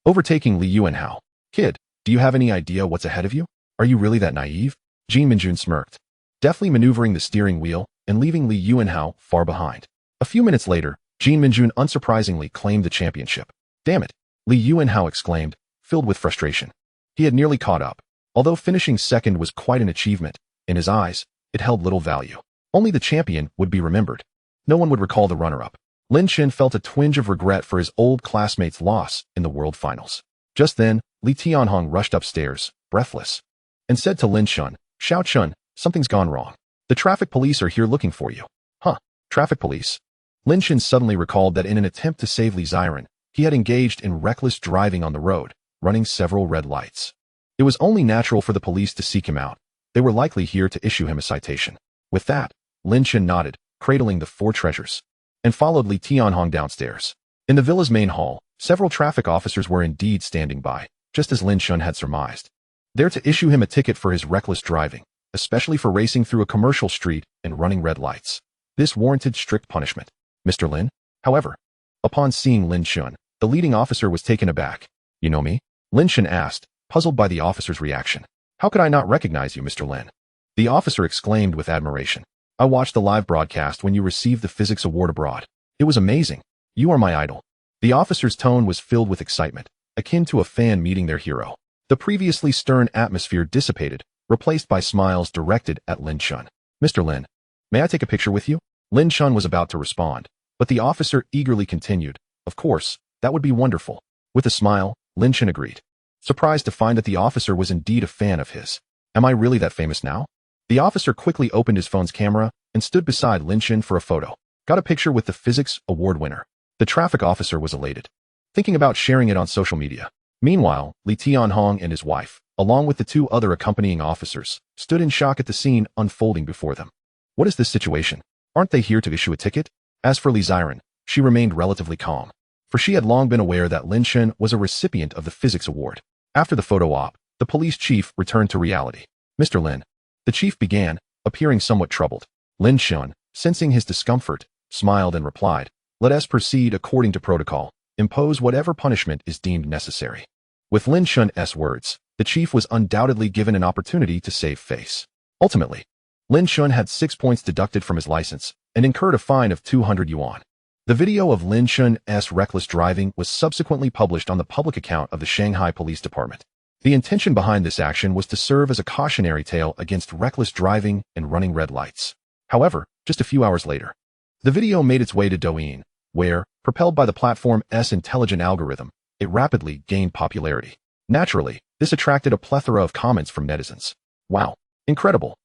overtaking Li Yuanhao. Kid, do you have any idea what's ahead of you? Are you really that naive? Jin Minjun smirked, deftly maneuvering the steering wheel and leaving Li Yuanhao far behind. A few minutes later, Jin Minjun unsurprisingly claimed the championship. Damn it, Li Yuanhao exclaimed, filled with frustration. He had nearly caught up. Although finishing second was quite an achievement, in his eyes, it held little value. Only the champion would be remembered. No one would recall the runner-up. Lin Chen felt a twinge of regret for his old classmate's loss in the World Finals. Just then, Li Tianhong rushed upstairs, breathless, and said to Lin Chen, "Xiao Chen, something's gone wrong. The traffic police are here looking for you." Huh, traffic police? Lin Chen suddenly recalled that in an attempt to save Li Ziren, he had engaged in reckless driving on the road, running several red lights. It was only natural for the police to seek him out. They were likely here to issue him a citation. With that, Lin Chen nodded, cradling the 4 treasures, and followed Li Tianhong downstairs. In the villa's main hall, several traffic officers were indeed standing by, just as Lin Chen had surmised. There to issue him a ticket for his reckless driving, especially for racing through a commercial street and running red lights. This warranted strict punishment. Mr. Lin, however, upon seeing Lin Chen, the leading officer was taken aback. "You know me?" Lin Chen asked, puzzled by the officer's reaction. "How could I not recognize you, Mr. Lin?" The officer exclaimed with admiration. "I watched the live broadcast when you received the physics award abroad. It was amazing. You are my idol." The officer's tone was filled with excitement, akin to a fan meeting their hero. The previously stern atmosphere dissipated, replaced by smiles directed at Lin Chen. "Mr. Lin, may I take a picture with you?" Lin Chen was about to respond, but the officer eagerly continued, "Of course, that would be wonderful." With a smile, Lin Chen agreed, surprised to find that the officer was indeed a fan of his. "Am I really that famous now?" The officer quickly opened his phone's camera and stood beside Lin Chen for a photo. Got a picture with the physics award winner. The traffic officer was elated, thinking about sharing it on social media. Meanwhile, Li Tianhong and his wife, along with the 2 other accompanying officers, stood in shock at the scene unfolding before them. What is this situation? Aren't they here to issue a ticket? As for Li Ziren, she remained relatively calm, for she had long been aware that Lin Chen was a recipient of the physics award. After the photo op, the police chief returned to reality. "Mr. Lin," the chief began, appearing somewhat troubled. Lin Chen, sensing his discomfort, smiled and replied, "Let us proceed according to protocol. Impose whatever punishment is deemed necessary." With Lin Chen's words, the chief was undoubtedly given an opportunity to save face. Ultimately, Lin Chen had 6 points deducted from his license and incurred a fine of 200 yuan. The video of Lin Chen's reckless driving was subsequently published on the public account of the Shanghai Police Department. The intention behind this action was to serve as a cautionary tale against reckless driving and running red lights. However, just a few hours later, the video made its way to Douyin, where, propelled by the platform's intelligent algorithm, it rapidly gained popularity. Naturally, this attracted a plethora of comments from netizens. "Wow, incredible.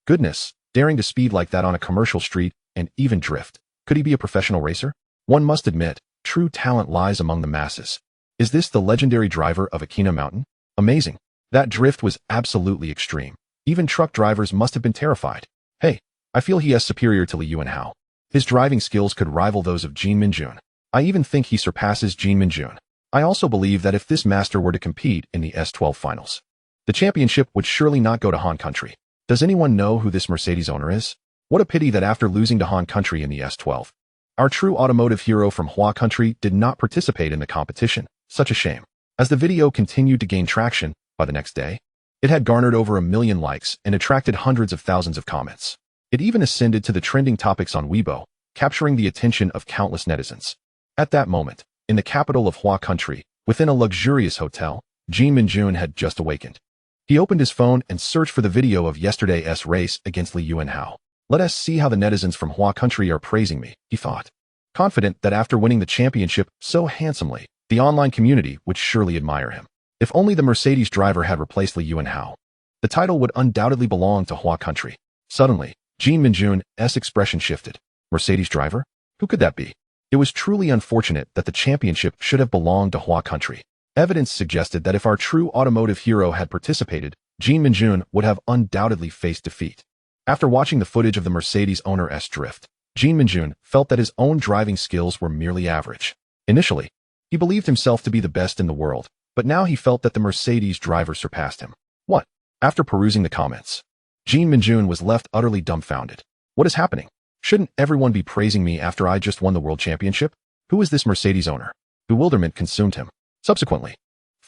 Goodness, daring to speed like that on a commercial street and even drift. Could he be a professional racer? One must admit, true talent lies among the masses. Is this the legendary driver of Aquina Mountain? Amazing. That drift was absolutely extreme. Even truck drivers must have been terrified. Hey, I feel he is superior to Li Yuanhao. His driving skills could rival those of Jin Minjun. I even think he surpasses Jin Minjun. I also believe that if this master were to compete in the S12 finals, the championship would surely not go to Han Country. Does anyone know who this Mercedes owner is? What a pity that after losing to Han Country in the S12, our true automotive hero from Hua Country did not participate in the competition. Such a shame." As the video continued to gain traction, by the next day, it had garnered over 1 million likes and attracted hundreds of thousands of comments. It even ascended to the trending topics on Weibo, capturing the attention of countless netizens. At that moment, in the capital of Hua Country, within a luxurious hotel, Jin Minjun had just awakened. He opened his phone and searched for the video of yesterday's race against Li Yuanhao. "Let us see how the netizens from Hua Country are praising me," he thought, confident that after winning the championship so handsomely, the online community would surely admire him. If only the Mercedes driver had replaced Li Yuanhao, the title would undoubtedly belong to Hua Country. Suddenly, Jin Minjun's expression shifted. Mercedes driver? Who could that be? It was truly unfortunate that the championship should have belonged to Hua Country. Evidence suggested that if our true automotive hero had participated, Jin Minjun would have undoubtedly faced defeat. After watching the footage of the Mercedes owner's drift, Jin Minjun felt that his own driving skills were merely average. Initially, he believed himself to be the best in the world, but now he felt that the Mercedes driver surpassed him. What? After perusing the comments, Jin Minjun was left utterly dumbfounded. What is happening? Shouldn't everyone be praising me after I just won the world championship? Who is this Mercedes owner? Bewilderment consumed him. Subsequently,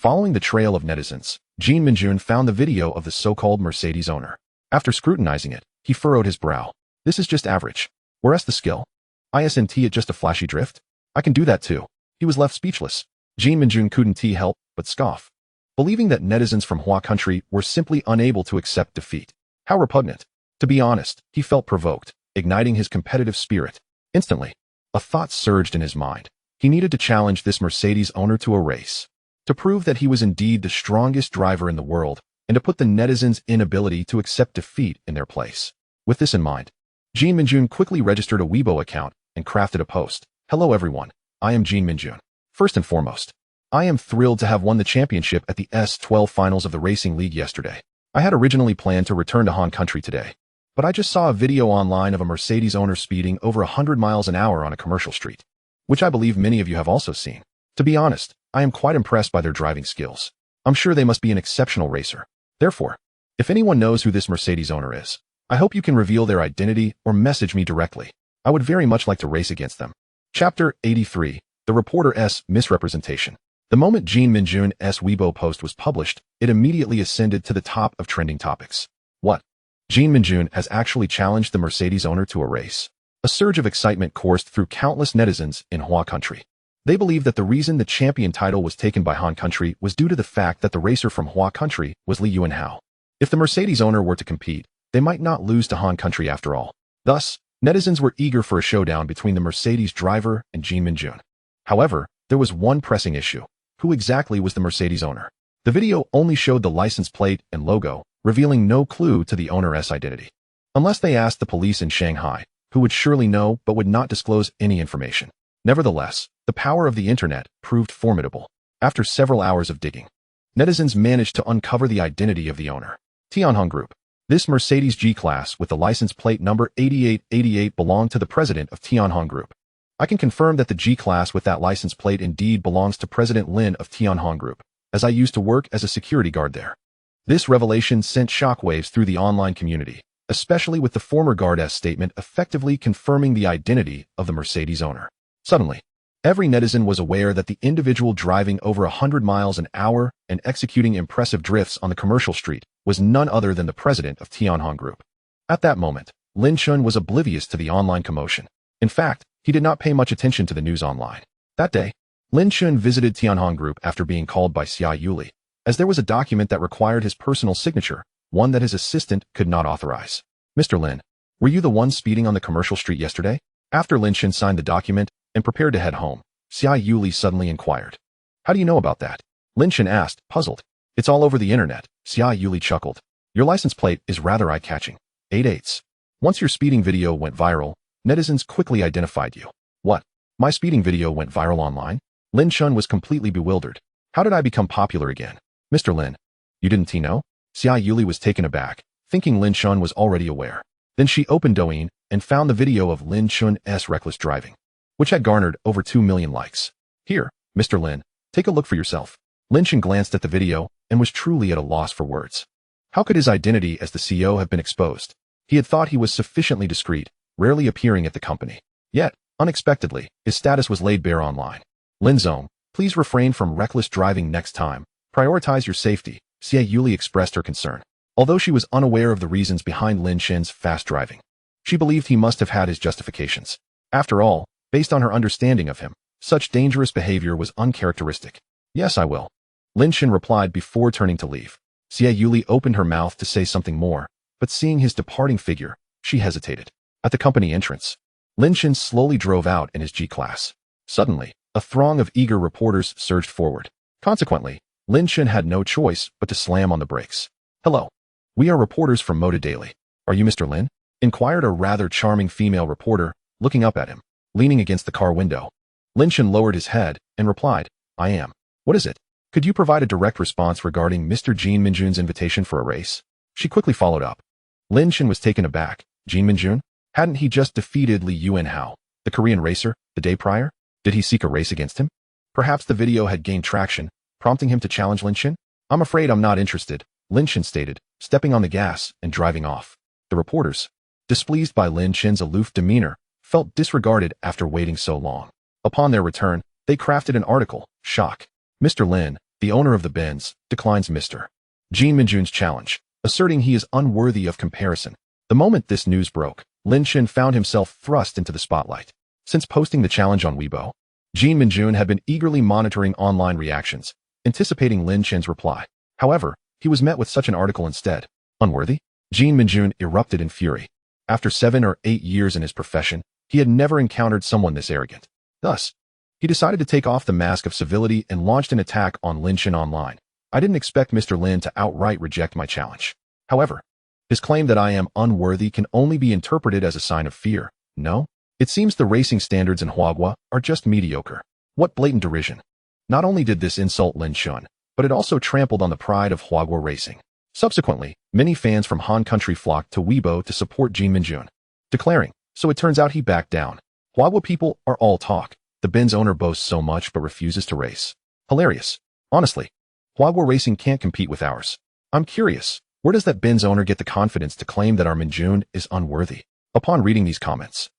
Following the trail of netizens, Jin Minjun found the video of the so-called Mercedes owner. After scrutinizing it, he furrowed his brow. This is just average. Where's the skill? Isn't it just a flashy drift? I can do that too. He was left speechless. Jin Minjun couldn't help but scoff, believing that netizens from Hua country were simply unable to accept defeat. How repugnant. To be honest, he felt provoked, igniting his competitive spirit. Instantly, a thought surged in his mind. He needed to challenge this Mercedes owner to a race, to prove that he was indeed the strongest driver in the world, and to put the netizens' inability to accept defeat in their place. With this in mind, Jin Minjun quickly registered a Weibo account and crafted a post. Hello everyone, I am Jin Minjun. First and foremost, I am thrilled to have won the championship at the S12 finals of the Racing League yesterday. I had originally planned to return to Han country today, but I just saw a video online of a Mercedes owner speeding over 100 miles an hour on a commercial street, which I believe many of you have also seen. To be honest, I am quite impressed by their driving skills. I'm sure they must be an exceptional racer. Therefore, if anyone knows who this Mercedes owner is, I hope you can reveal their identity or message me directly. I would very much like to race against them. Chapter 83, The Reporter's Misrepresentation. The moment Jin Minjun's Weibo post was published, it immediately ascended to the top of trending topics. What? Jin Minjun has actually challenged the Mercedes owner to a race. A surge of excitement coursed through countless netizens in Hua country. They believed that the reason the champion title was taken by Han country was due to the fact that the racer from Hua country was Li Yuanhao. If the Mercedes owner were to compete, they might not lose to Han country after all. Thus, netizens were eager for a showdown between the Mercedes driver and Jin Minjun. However, there was one pressing issue. Who exactly was the Mercedes owner? The video only showed the license plate and logo, revealing no clue to the owner's identity. Unless they asked the police in Shanghai, who would surely know but would not disclose any information. Nevertheless, the power of the internet proved formidable. After several hours of digging, netizens managed to uncover the identity of the owner. Tianhong Group. This Mercedes G-Class with the license plate number 8888 belonged to the president of Tianhong Group. I can confirm that the G-Class with that license plate indeed belongs to President Lin of Tianhong Group, as I used to work as a security guard there. This revelation sent shockwaves through the online community, especially with the former guard's statement effectively confirming the identity of the Mercedes owner. Suddenly, every netizen was aware that the individual driving over 100 miles an hour and executing impressive drifts on the commercial street was none other than the president of Tianhong Group. At that moment, Lin Chen was oblivious to the online commotion. In fact, he did not pay much attention to the news online. That day, Lin Chen visited Tianhong Group after being called by Xia Yuli, as there was a document that required his personal signature, one that his assistant could not authorize. Mr. Lin, were you the one speeding on the commercial street yesterday? After Lin Chen signed the document and prepared to head home, Xia Yuli suddenly inquired. How do you know about that? Lin Chen asked, puzzled. It's all over the internet. Xia Yuli chuckled. Your license plate is rather eye-catching. 88s. Once your speeding video went viral, netizens quickly identified you. What? My speeding video went viral online? Lin Chen was completely bewildered. How did I become popular again? Mr. Lin, you didn't know? Xia Yuli was taken aback, thinking Lin Chen was already aware. Then she opened Douyin and found the video of Lin Chen's reckless driving, which had garnered over 2 million likes. Here, Mr. Lin, take a look for yourself. Lin Chen glanced at the video and was truly at a loss for words. How could his identity as the CEO have been exposed? He had thought he was sufficiently discreet, rarely appearing at the company. Yet, unexpectedly, his status was laid bare online. Lin Zong, please refrain from reckless driving next time. Prioritize your safety, Xia Yuli expressed her concern. Although she was unaware of the reasons behind Lin Chen's fast driving, she believed he must have had his justifications. After all, based on her understanding of him, such dangerous behavior was uncharacteristic. Yes, I will. Lin Chen replied before turning to leave. Xia Yuli opened her mouth to say something more, but seeing his departing figure, she hesitated. At the company entrance, Lin Chen slowly drove out in his G-Class. Suddenly, a throng of eager reporters surged forward. Consequently, Lin Chen had no choice but to slam on the brakes. Hello. We are reporters from Moda Daily. Are you Mr. Lin? Inquired a rather charming female reporter, looking up at him, leaning against the car window. Lin Chen lowered his head and replied, I am. What is it? Could you provide a direct response regarding Mr. Jin Minjun's invitation for a race? She quickly followed up. Lin Chen was taken aback. Jin Minjun? Hadn't he just defeated Li Yuanhao, the Korean racer, the day prior? Did he seek a race against him? Perhaps the video had gained traction, prompting him to challenge Lin Chen? I'm afraid I'm not interested, Lin Chen stated, stepping on the gas and driving off. The reporters, displeased by Lin Chen's aloof demeanor, felt disregarded after waiting so long. Upon their return, they crafted an article, Shock. Mr. Lin, the owner of the Benz, declines Mr. Jean Minjun's challenge, asserting he is unworthy of comparison. The moment this news broke, Lin Chen found himself thrust into the spotlight. Since posting the challenge on Weibo, Jean Minjun had been eagerly monitoring online reactions, anticipating Lin Chen's reply. However, he was met with such an article instead. Unworthy? Jean Minjun erupted in fury. After 7 or 8 years in his profession, he had never encountered someone this arrogant. Thus, he decided to take off the mask of civility and launched an attack on Lin Chen online. I didn't expect Mr. Lin to outright reject my challenge. However, his claim that I am unworthy can only be interpreted as a sign of fear. No? It seems the racing standards in Huagua are just mediocre. What blatant derision. Not only did this insult Lin Chen, but it also trampled on the pride of Huagua racing. Subsequently, many fans from Han Country flocked to Weibo to support Jean Minjun, declaring, so it turns out he backed down. Huagua people are all talk. The Benz owner boasts so much but refuses to race. Hilarious. Honestly, Huagua racing can't compete with ours. I'm curious, where does that Benz owner get the confidence to claim that our Minjun is unworthy? Upon reading these comments,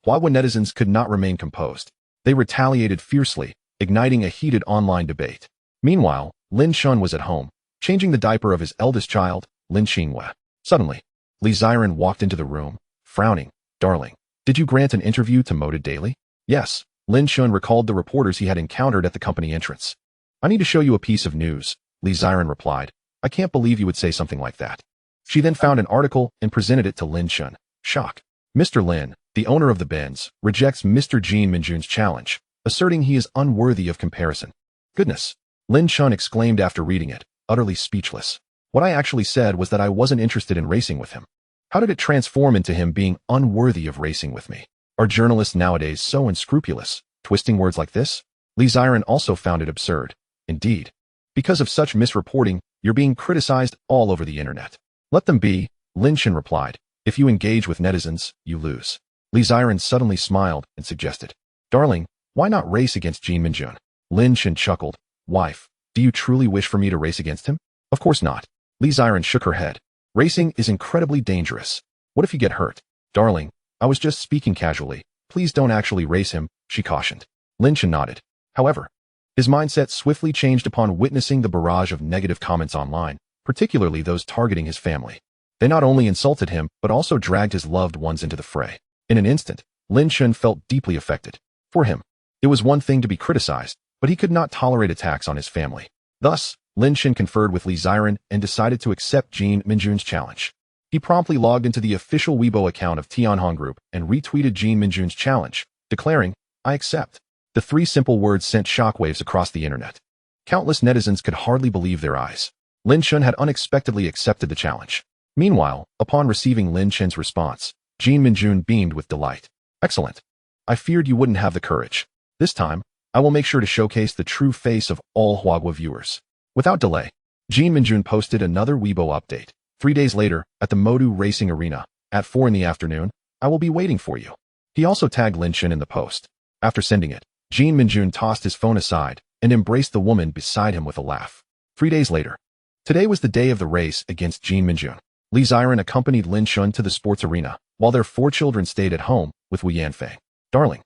Huagua netizens could not remain composed. They retaliated fiercely, igniting a heated online debate. Meanwhile, Lin Chen was at home, changing the diaper of his eldest child, Lin Qingwe. Suddenly, Li Ziren walked into the room, frowning. Darling, did you grant an interview to Moda Daily? Yes. Lin Chen recalled the reporters he had encountered at the company entrance. I need to show you a piece of news, Li Ziren replied. I can't believe you would say something like that. She then found an article and presented it to Lin Chen. Shock. Mr. Lin, the owner of the Benz, rejects Mr. Jean Minjun's challenge, asserting he is unworthy of comparison. Goodness. Lin Chen exclaimed after reading it, utterly speechless. What I actually said was that I wasn't interested in racing with him. How did it transform into him being unworthy of racing with me? Are journalists nowadays so unscrupulous, twisting words like this? Li Ziren also found it absurd. Indeed. Because of such misreporting, you're being criticized all over the internet. Let them be, Lin Chen replied. If you engage with netizens, you lose. Li Ziren suddenly smiled and suggested, Darling, why not race against Jean Minjun? Lin Chen chuckled. Wife, do you truly wish for me to race against him? Of course not. Li Ziren shook her head. Racing is incredibly dangerous. What if you get hurt? Darling, I was just speaking casually. Please don't actually race him, she cautioned. Lin Chen nodded. However, his mindset swiftly changed upon witnessing the barrage of negative comments online, particularly those targeting his family. They not only insulted him, but also dragged his loved ones into the fray. In an instant, Lin Chen felt deeply affected. For him, it was one thing to be criticized, but he could not tolerate attacks on his family. Thus, Lin Chen conferred with Li Ziren and decided to accept Jean Minjun's challenge. He promptly logged into the official Weibo account of Tianhong Group and retweeted Jean Minjun's challenge, declaring, I accept. The 3 simple words sent shockwaves across the internet. Countless netizens could hardly believe their eyes. Lin Chen had unexpectedly accepted the challenge. Meanwhile, upon receiving Lin Chen's response, Jean Minjun beamed with delight. Excellent. I feared you wouldn't have the courage. This time, I will make sure to showcase the true face of all Huagua viewers. Without delay, Jean Minjun posted another Weibo update. 3 days later, at the Modu Racing Arena, at 4 in the afternoon, I will be waiting for you. He also tagged Lin Chen in the post. After sending it, Jean Minjun tossed his phone aside and embraced the woman beside him with a laugh. 3 days later, today was the day of the race against Jean Minjun. Li Ziren accompanied Lin Chen to the sports arena, while their 4 children stayed at home with Wu Yanfei. Darling,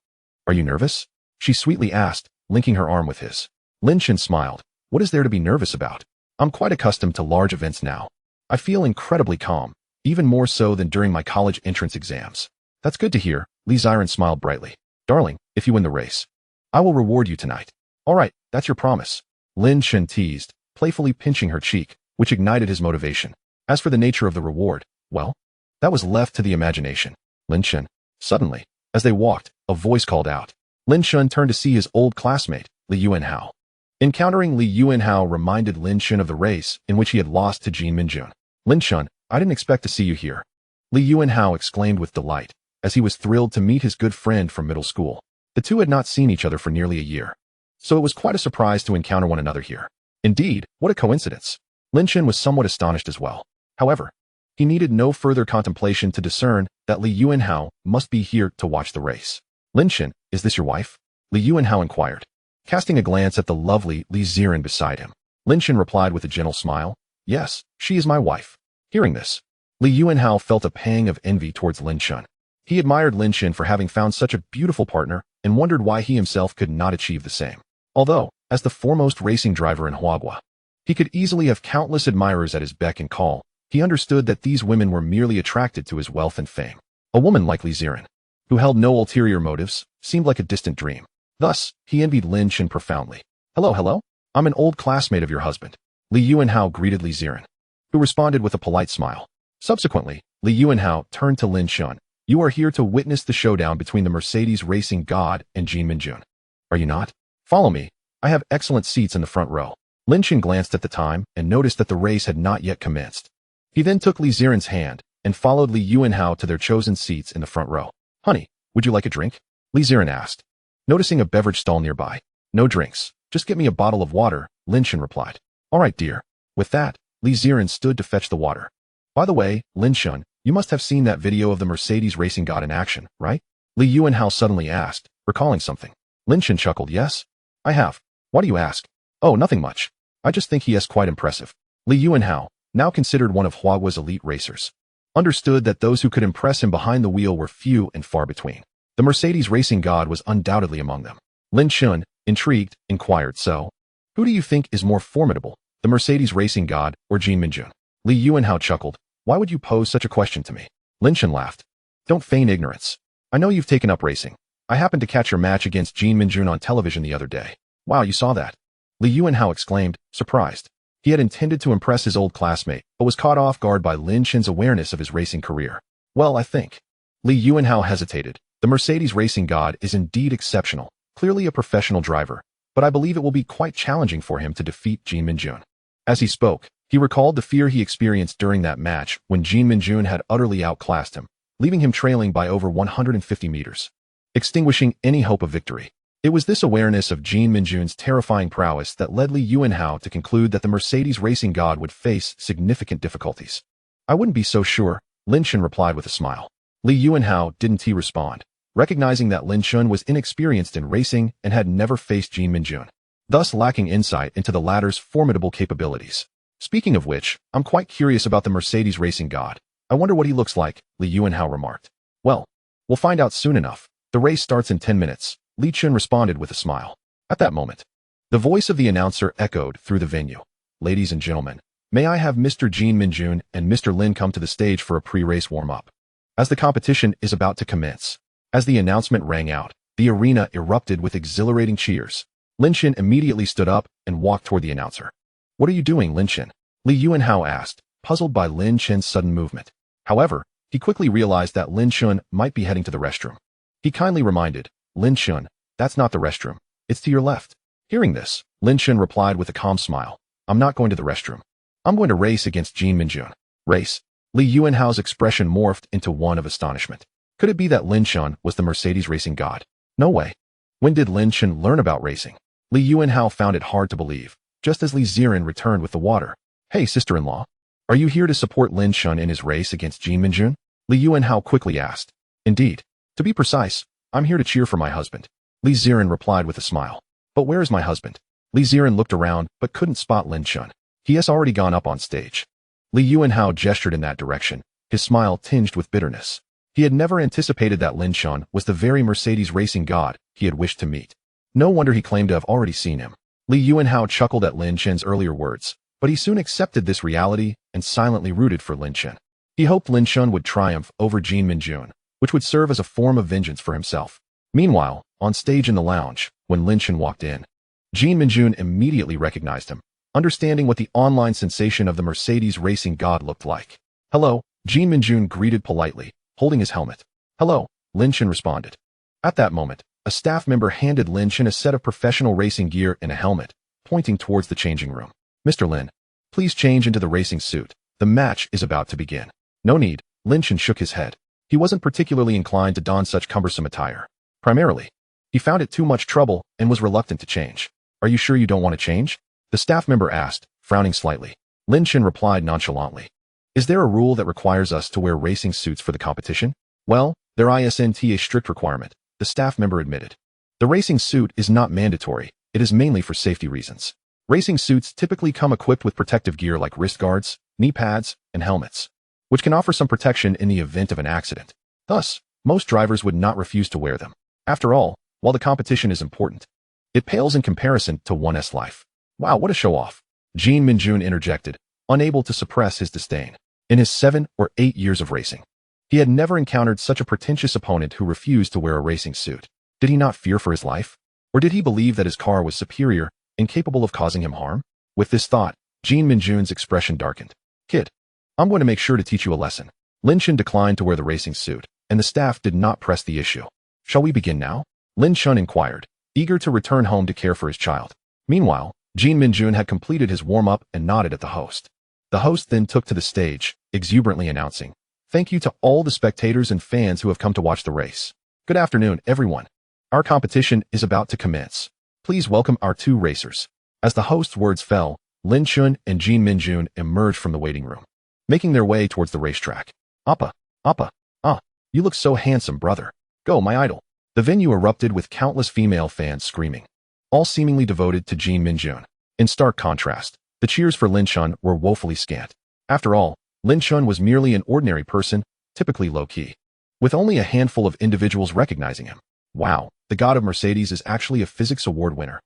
are you nervous? She sweetly asked, linking her arm with his. Lin Chen smiled. What is there to be nervous about? I'm quite accustomed to large events now. I feel incredibly calm, even more so than during my college entrance exams. That's good to hear, Li Ziren smiled brightly. Darling, if you win the race, I will reward you tonight. All right, that's your promise. Lin Chen teased, playfully pinching her cheek, which ignited his motivation. As for the nature of the reward, well, that was left to the imagination. Lin Chen. Suddenly, as they walked, a voice called out. Lin Chen turned to see his old classmate, Li Yuanhao. Encountering Li Yuanhao reminded Lin Chen of the race in which he had lost to Jean Minjun. Lin Chen, I didn't expect to see you here. Li Yuanhao exclaimed with delight, as he was thrilled to meet his good friend from middle school. The two had not seen each other for nearly a year, so it was quite a surprise to encounter one another here. Indeed, what a coincidence. Lin Chen was somewhat astonished as well. However, he needed no further contemplation to discern that Li Yuanhao must be here to watch the race. Lin Chen, is this your wife? Li Yuanhao inquired, casting a glance at the lovely Li Ziren beside him. Lin Chen replied with a gentle smile, yes, she is my wife. Hearing this, Li Yuanhao felt a pang of envy towards Lin Chen. He admired Lin Chen for having found such a beautiful partner and wondered why he himself could not achieve the same. Although, as the foremost racing driver in Huagua. He could easily have countless admirers at his beck and call. He understood that these women were merely attracted to his wealth and fame. A woman like Li Ziren, who held no ulterior motives, seemed like a distant dream. Thus, he envied Lin Chen profoundly. Hello. I'm an old classmate of your husband. Li Yuanhao greeted Li Ziren, who responded with a polite smile. Subsequently, Li Yuanhao turned to Lin Chen. You are here to witness the showdown between the Mercedes racing god and Jin Minjun. Are you not? Follow me. I have excellent seats in the front row. Lin Chen glanced at the time and noticed that the race had not yet commenced. He then took Li Ziren's hand and followed Li Yuanhao to their chosen seats in the front row. Honey, would you like a drink? Li Ziren asked, noticing a beverage stall nearby. No drinks. Just get me a bottle of water, Lin Chen replied. All right, dear. With that, Li Ziren stood to fetch the water. By the way, Lin Chen, you must have seen that video of the Mercedes racing god in action, right? Li Yuanhao suddenly asked, recalling something. Lin Chen chuckled. Yes, I have. Why do you ask? Oh, nothing much. I just think he is quite impressive. Li Yuanhao, now considered one of Huagua's elite racers, understood that those who could impress him behind the wheel were few and far between. The Mercedes racing god was undoubtedly among them. Lin Chen, intrigued, inquired, so, who do you think is more formidable, the Mercedes racing god or Jin Minjun? Li Yuanhao chuckled. Why would you pose such a question to me? Lin Chen laughed. Don't feign ignorance. I know you've taken up racing. I happened to catch your match against Jin Minjun on television the other day. Wow, you saw that? Li Yuanhao exclaimed, surprised. He had intended to impress his old classmate, but was caught off guard by Lin Chen's awareness of his racing career. Well, I think. Li Yuanhao hesitated. The Mercedes racing god is indeed exceptional, clearly a professional driver, but I believe it will be quite challenging for him to defeat Jin Minjun. As he spoke, he recalled the fear he experienced during that match when Jin Minjun had utterly outclassed him, leaving him trailing by over 150 meters, extinguishing any hope of victory. It was this awareness of Jin Minjun's terrifying prowess that led Li Yuanhao to conclude that the Mercedes racing god would face significant difficulties. I wouldn't be so sure, Lin Chen replied with a smile. Li Yuanhao didn't respond, recognizing that Lin Chen was inexperienced in racing and had never faced Jin Minjun, thus lacking insight into the latter's formidable capabilities. Speaking of which, I'm quite curious about the Mercedes racing god. I wonder what he looks like, Li Yuanhao remarked. Well, we'll find out soon enough. The race starts in 10 minutes. Li Chen responded with a smile. At that moment, the voice of the announcer echoed through the venue. Ladies and gentlemen, may I have Mr. Jin Minjun and Mr. Lin come to the stage for a pre-race warm-up, as the competition is about to commence. As the announcement rang out, the arena erupted with exhilarating cheers. Lin Chen immediately stood up and walked toward the announcer. What are you doing, Lin Chen? Li Yuanhao asked, puzzled by Lin Chen's sudden movement. However, he quickly realized that Lin Chen might be heading to the restroom. He kindly reminded, Lin Chen, that's not the restroom. It's to your left. Hearing this, Lin Chen replied with a calm smile. I'm not going to the restroom. I'm going to race against Jin Minjun. Race? Li Yuanhao's expression morphed into one of astonishment. Could it be that Lin Chen was the Mercedes racing god? No way. When did Lin Chen learn about racing? Li Yuanhao found it hard to believe, just as Li Ziren returned with the water. Hey, sister-in-law. Are you here to support Lin Chen in his race against Jin Minjun? Li Yuanhao quickly asked. Indeed. To be precise, I'm here to cheer for my husband. Li Ziren replied with a smile. But where is my husband? Li Ziren looked around but couldn't spot Lin Chen. He has already gone up on stage. Li Yuanhao gestured in that direction, his smile tinged with bitterness. He had never anticipated that Lin Chen was the very Mercedes racing god he had wished to meet. No wonder he claimed to have already seen him. Li Yuanhao chuckled at Lin Chen's earlier words, but he soon accepted this reality and silently rooted for Lin Chen. He hoped Lin Chen would triumph over Jin Minjun, which would serve as a form of vengeance for himself. Meanwhile, on stage in the lounge, when Lin Chen walked in, Jin Minjun immediately recognized him, understanding what the online sensation of the Mercedes racing god looked like. Hello, Jin Minjun greeted politely, holding his helmet. Hello, Lin Chen responded. At that moment, a staff member handed Lin Chen a set of professional racing gear and a helmet, pointing towards the changing room. Mr. Lin, please change into the racing suit. The match is about to begin. No need, Lin Chen shook his head. He wasn't particularly inclined to don such cumbersome attire. Primarily, he found it too much trouble and was reluctant to change. Are you sure you don't want to change? The staff member asked, frowning slightly. Lin Chen replied nonchalantly. Is there a rule that requires us to wear racing suits for the competition? Well, there isn't a strict requirement, the staff member admitted. The racing suit is not mandatory, it is mainly for safety reasons. Racing suits typically come equipped with protective gear like wrist guards, knee pads, and helmets, which can offer some protection in the event of an accident. Thus, most drivers would not refuse to wear them. After all, while the competition is important, It pales in comparison to 1's life. Wow, what a show-off. Jin Minjun interjected, unable to suppress his disdain. In his 7 or 8 years of racing, he had never encountered such a pretentious opponent who refused to wear a racing suit. Did he not fear for his life? Or did he believe that his car was superior, incapable of causing him harm? With this thought, Jin Minjun's expression darkened. Kid, I'm going to make sure to teach you a lesson. Lin Chen declined to wear the racing suit, and the staff did not press the issue. Shall we begin now? Lin Chen inquired, eager to return home to care for his child. Meanwhile, Jin Minjun had completed his warm-up and nodded at the host. The host then took to the stage, exuberantly announcing, "Thank you to all the spectators and fans who have come to watch the race. Good afternoon, everyone. Our competition is about to commence. Please welcome our 2 racers." As the host's words fell, Lin Chen and Jin Minjun emerged from the waiting room, making their way towards the racetrack. Appa, you look so handsome, brother. Go, my idol. The venue erupted with countless female fans screaming, all seemingly devoted to Jin Minjun. In stark contrast, the cheers for Lin Chen were woefully scant. After all, Lin Chen was merely an ordinary person, typically low-key, with only a handful of individuals recognizing him. Wow, the god of Mercedes is actually a physics award winner.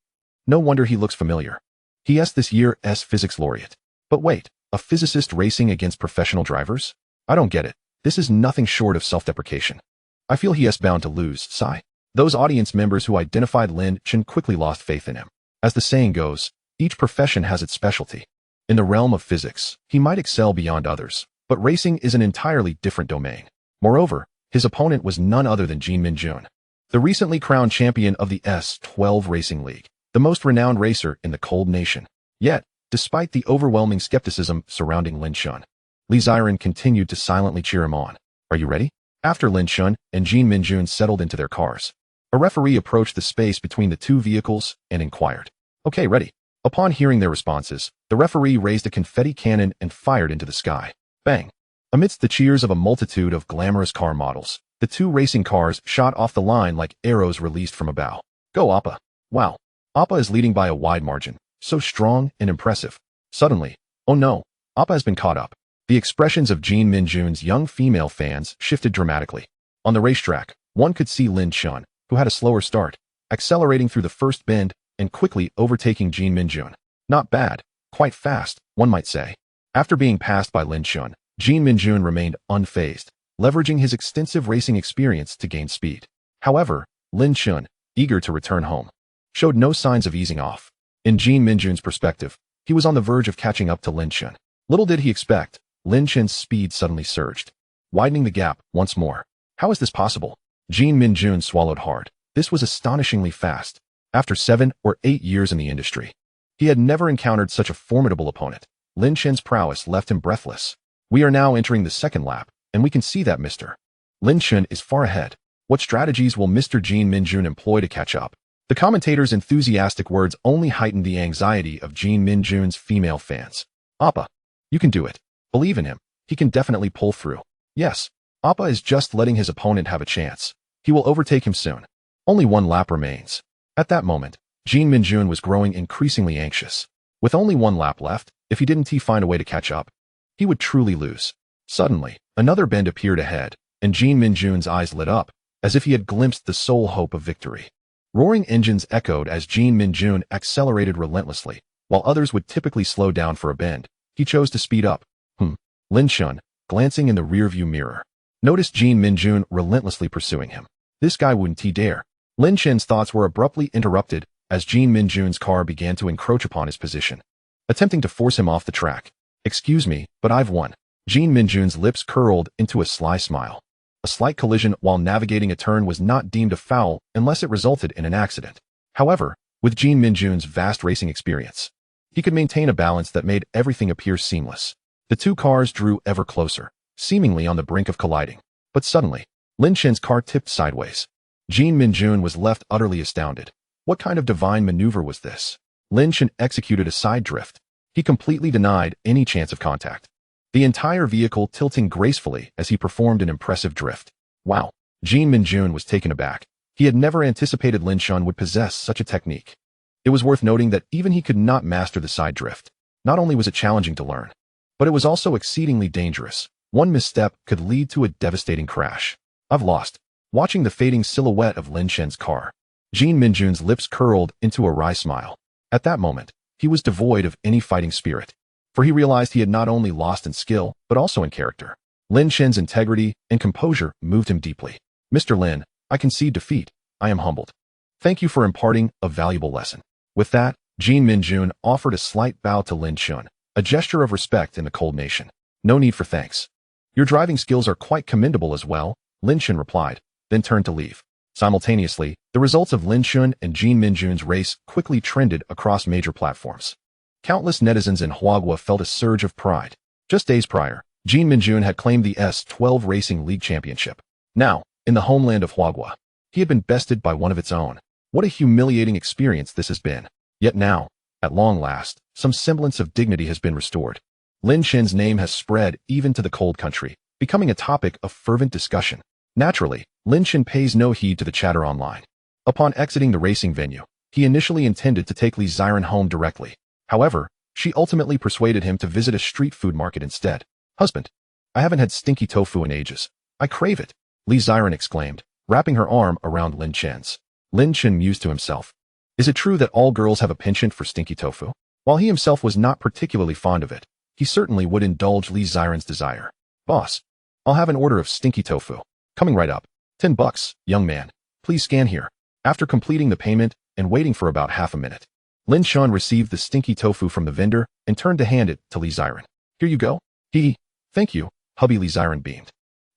No wonder he looks familiar. He is this year's physics laureate. But wait, a physicist racing against professional drivers? I don't get it. This is nothing short of self-deprecation. I feel he is bound to lose, sigh. Those audience members who identified Lin Chen quickly lost faith in him. As the saying goes, each profession has its specialty. In the realm of physics, he might excel beyond others, but racing is an entirely different domain. Moreover, his opponent was none other than Jin Minjun, the recently crowned champion of the S12 Racing League, the most renowned racer in the Cold Nation. Yet, despite the overwhelming skepticism surrounding Lin Chen, Li Ziren continued to silently cheer him on. Are you ready? After Lin Chen and Jin Minjun settled into their cars, a referee approached the space between the 2 vehicles and inquired, "Okay, ready." Upon hearing their responses, the referee raised a confetti cannon and fired into the sky. Bang! Amidst the cheers of a multitude of glamorous car models, the 2 racing cars shot off the line like arrows released from a bow. Go Appa! Wow! Appa is leading by a wide margin, so strong and impressive. Suddenly, oh no, Appa has been caught up. The expressions of Jin Minjun's young female fans shifted dramatically. On the racetrack, one could see Lin Chen, who had a slower start, accelerating through the first bend and quickly overtaking Jin Minjun. Not bad, quite fast, one might say. After being passed by Lin Chen, Jin Minjun remained unfazed, leveraging his extensive racing experience to gain speed. However, Lin Chen, eager to return home, showed no signs of easing off. In Jin Minjun's perspective, he was on the verge of catching up to Lin Chen. Little did he expect, Lin Chen's speed suddenly surged, widening the gap once more. How is this possible? Jin Minjun swallowed hard. This was astonishingly fast. After 7 or 8 years in the industry, he had never encountered such a formidable opponent. Lin Chen's prowess left him breathless. We are now entering the second lap, and we can see that Mr. Lin Chen is far ahead. What strategies will Mr. Jin Minjun employ to catch up? The commentator's enthusiastic words only heightened the anxiety of Jin Minjun's female fans. Appa, you can do it. Believe in him. He can definitely pull through. Yes, Appa is just letting his opponent have a chance. He will overtake him soon. Only 1 lap remains. At that moment, Jin Minjun was growing increasingly anxious. With only 1 lap left, if he didn't find a way to catch up, he would truly lose. Suddenly, another bend appeared ahead, and Jin Minjun's eyes lit up, as if he had glimpsed the sole hope of victory. Roaring engines echoed as Jin Minjun accelerated relentlessly, while others would typically slow down for a bend. He chose to speed up. Lin Chen, glancing in the rearview mirror, noticed Jin Minjun relentlessly pursuing him. This guy wouldn't he dare. Lin Chen's thoughts were abruptly interrupted as Jin Minjun's car began to encroach upon his position, attempting to force him off the track. Excuse me, but I've won. Jin Minjun's lips curled into a sly smile. A slight collision while navigating a turn was not deemed a foul unless it resulted in an accident. However, with Jin Minjun's vast racing experience, he could maintain a balance that made everything appear seamless. The 2 cars drew ever closer, seemingly on the brink of colliding. But suddenly, Lin Chen's car tipped sideways. Jin Minjun was left utterly astounded. What kind of divine maneuver was this? Lin Chen executed a side drift. He completely denied any chance of contact, the entire vehicle tilting gracefully as he performed an impressive drift. Wow, Jin Minjun was taken aback. He had never anticipated Lin Chen would possess such a technique. It was worth noting that even he could not master the side drift. Not only was it challenging to learn, but it was also exceedingly dangerous. One misstep could lead to a devastating crash. I've lost. Watching the fading silhouette of Lin Chen's car, Jin Minjun's lips curled into a wry smile. At that moment, he was devoid of any fighting spirit, for he realized he had not only lost in skill, but also in character. Lin Chen's integrity and composure moved him deeply. Mr. Lin, I concede defeat. I am humbled. Thank you for imparting a valuable lesson. With that, Jin Minjun offered a slight bow to Lin Chen, a gesture of respect in the cold nation. No need for thanks. Your driving skills are quite commendable as well, Lin Chen replied, then turned to leave. Simultaneously, the results of Lin Chen and Jin Minjun's race quickly trended across major platforms. Countless netizens in Huagua felt a surge of pride. Just days prior, Jin Minjun had claimed the S12 Racing League Championship. Now, in the homeland of Huagua, he had been bested by one of its own. What a humiliating experience this has been. Yet now, at long last, some semblance of dignity has been restored. Lin Chen's name has spread even to the cold country, becoming a topic of fervent discussion. Naturally, Lin Chen pays no heed to the chatter online. Upon exiting the racing venue, he initially intended to take Li Xiren home directly. However, she ultimately persuaded him to visit a street food market instead. Husband, I haven't had stinky tofu in ages. I crave it, Li Xiren exclaimed, wrapping her arm around Lin Chen's. Lin Chen mused to himself. Is it true that all girls have a penchant for stinky tofu? While he himself was not particularly fond of it, he certainly would indulge Li Xiren's desire. Boss, I'll have an order of stinky tofu. Coming right up. $10, young man. Please scan here. After completing the payment and waiting for about half a minute, Lin Chen received the stinky tofu from the vendor and turned to hand it to Li Xiren. Here you go. Thank you, hubby, Li Xiren beamed.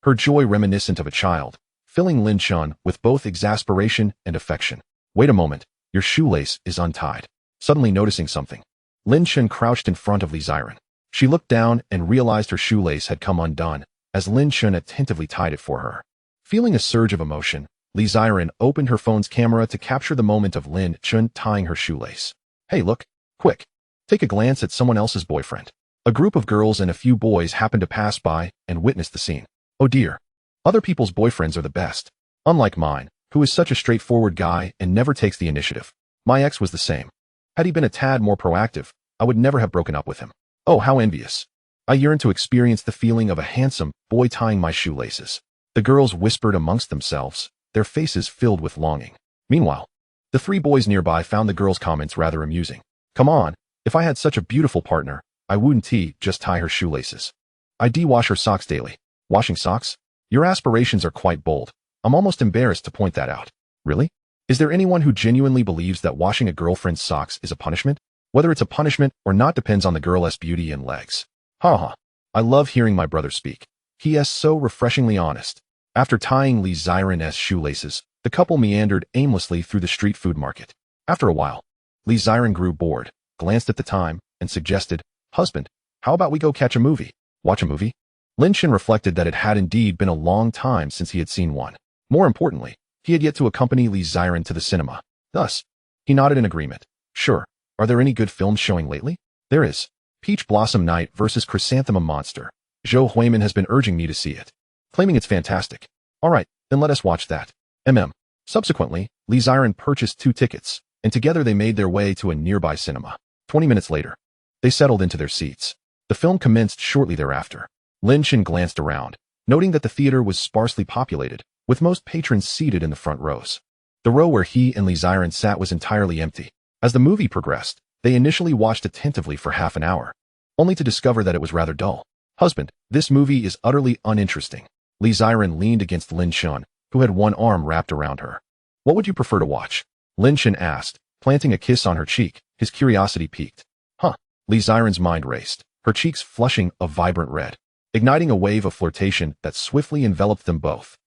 Her joy reminiscent of a child, filling Lin Chen with both exasperation and affection. Wait a moment, your shoelace is untied. Suddenly noticing something, Lin Chen crouched in front of Li Xiren. She looked down and realized her shoelace had come undone as Lin Chen attentively tied it for her. Feeling a surge of emotion, Li Xiren opened her phone's camera to capture the moment of Lin Chen tying her shoelace. Hey, look, quick. Take a glance at someone else's boyfriend. A group of girls and a few boys happened to pass by and witnessed the scene. Oh dear. Other people's boyfriends are the best. Unlike mine, who is such a straightforward guy and never takes the initiative. My ex was the same. Had he been a tad more proactive, I would never have broken up with him. Oh, how envious. I yearned to experience the feeling of a handsome boy tying my shoelaces. The girls whispered amongst themselves, their faces filled with longing. Meanwhile, the three boys nearby found the girls' comments rather amusing. Come on, if I had such a beautiful partner, I wouldn't just tie her shoelaces. I'd wash her socks daily. Washing socks? Your aspirations are quite bold. I'm almost embarrassed to point that out. Really? Is there anyone who genuinely believes that washing a girlfriend's socks is a punishment? Whether it's a punishment or not depends on the girl's beauty and legs. Ha. I love hearing my brother speak. He is so refreshingly honest. After tying Li Xiren's shoelaces, the couple meandered aimlessly through the street food market. After a while, Li Xiren grew bored, glanced at the time, and suggested, Husband, how about we go catch a movie? Watch a movie? Lin Chen reflected that it had indeed been a long time since he had seen one. More importantly, he had yet to accompany Li Xiren to the cinema. Thus, he nodded in agreement. Sure. Are there any good films showing lately? There is. Peach Blossom Night vs. Chrysanthemum Monster. Zhou Huimin has been urging me to see it, claiming it's fantastic. All right, then let us watch that. Subsequently, Li Xiren purchased 2 tickets, and together they made their way to a nearby cinema. 20 minutes later, they settled into their seats. The film commenced shortly thereafter. Lin Chen glanced around, noting that the theater was sparsely populated, with most patrons seated in the front rows. The row where he and Li Xiren sat was entirely empty. As the movie progressed, they initially watched attentively for half an hour, only to discover that it was rather dull. Husband, this movie is utterly uninteresting. Li Xiren leaned against Lin Chen, who had one arm wrapped around her. What would you prefer to watch? Lin Chen asked, planting a kiss on her cheek, his curiosity piqued. Li Xiren's mind raced, her cheeks flushing a vibrant red, igniting a wave of flirtation that swiftly enveloped them both.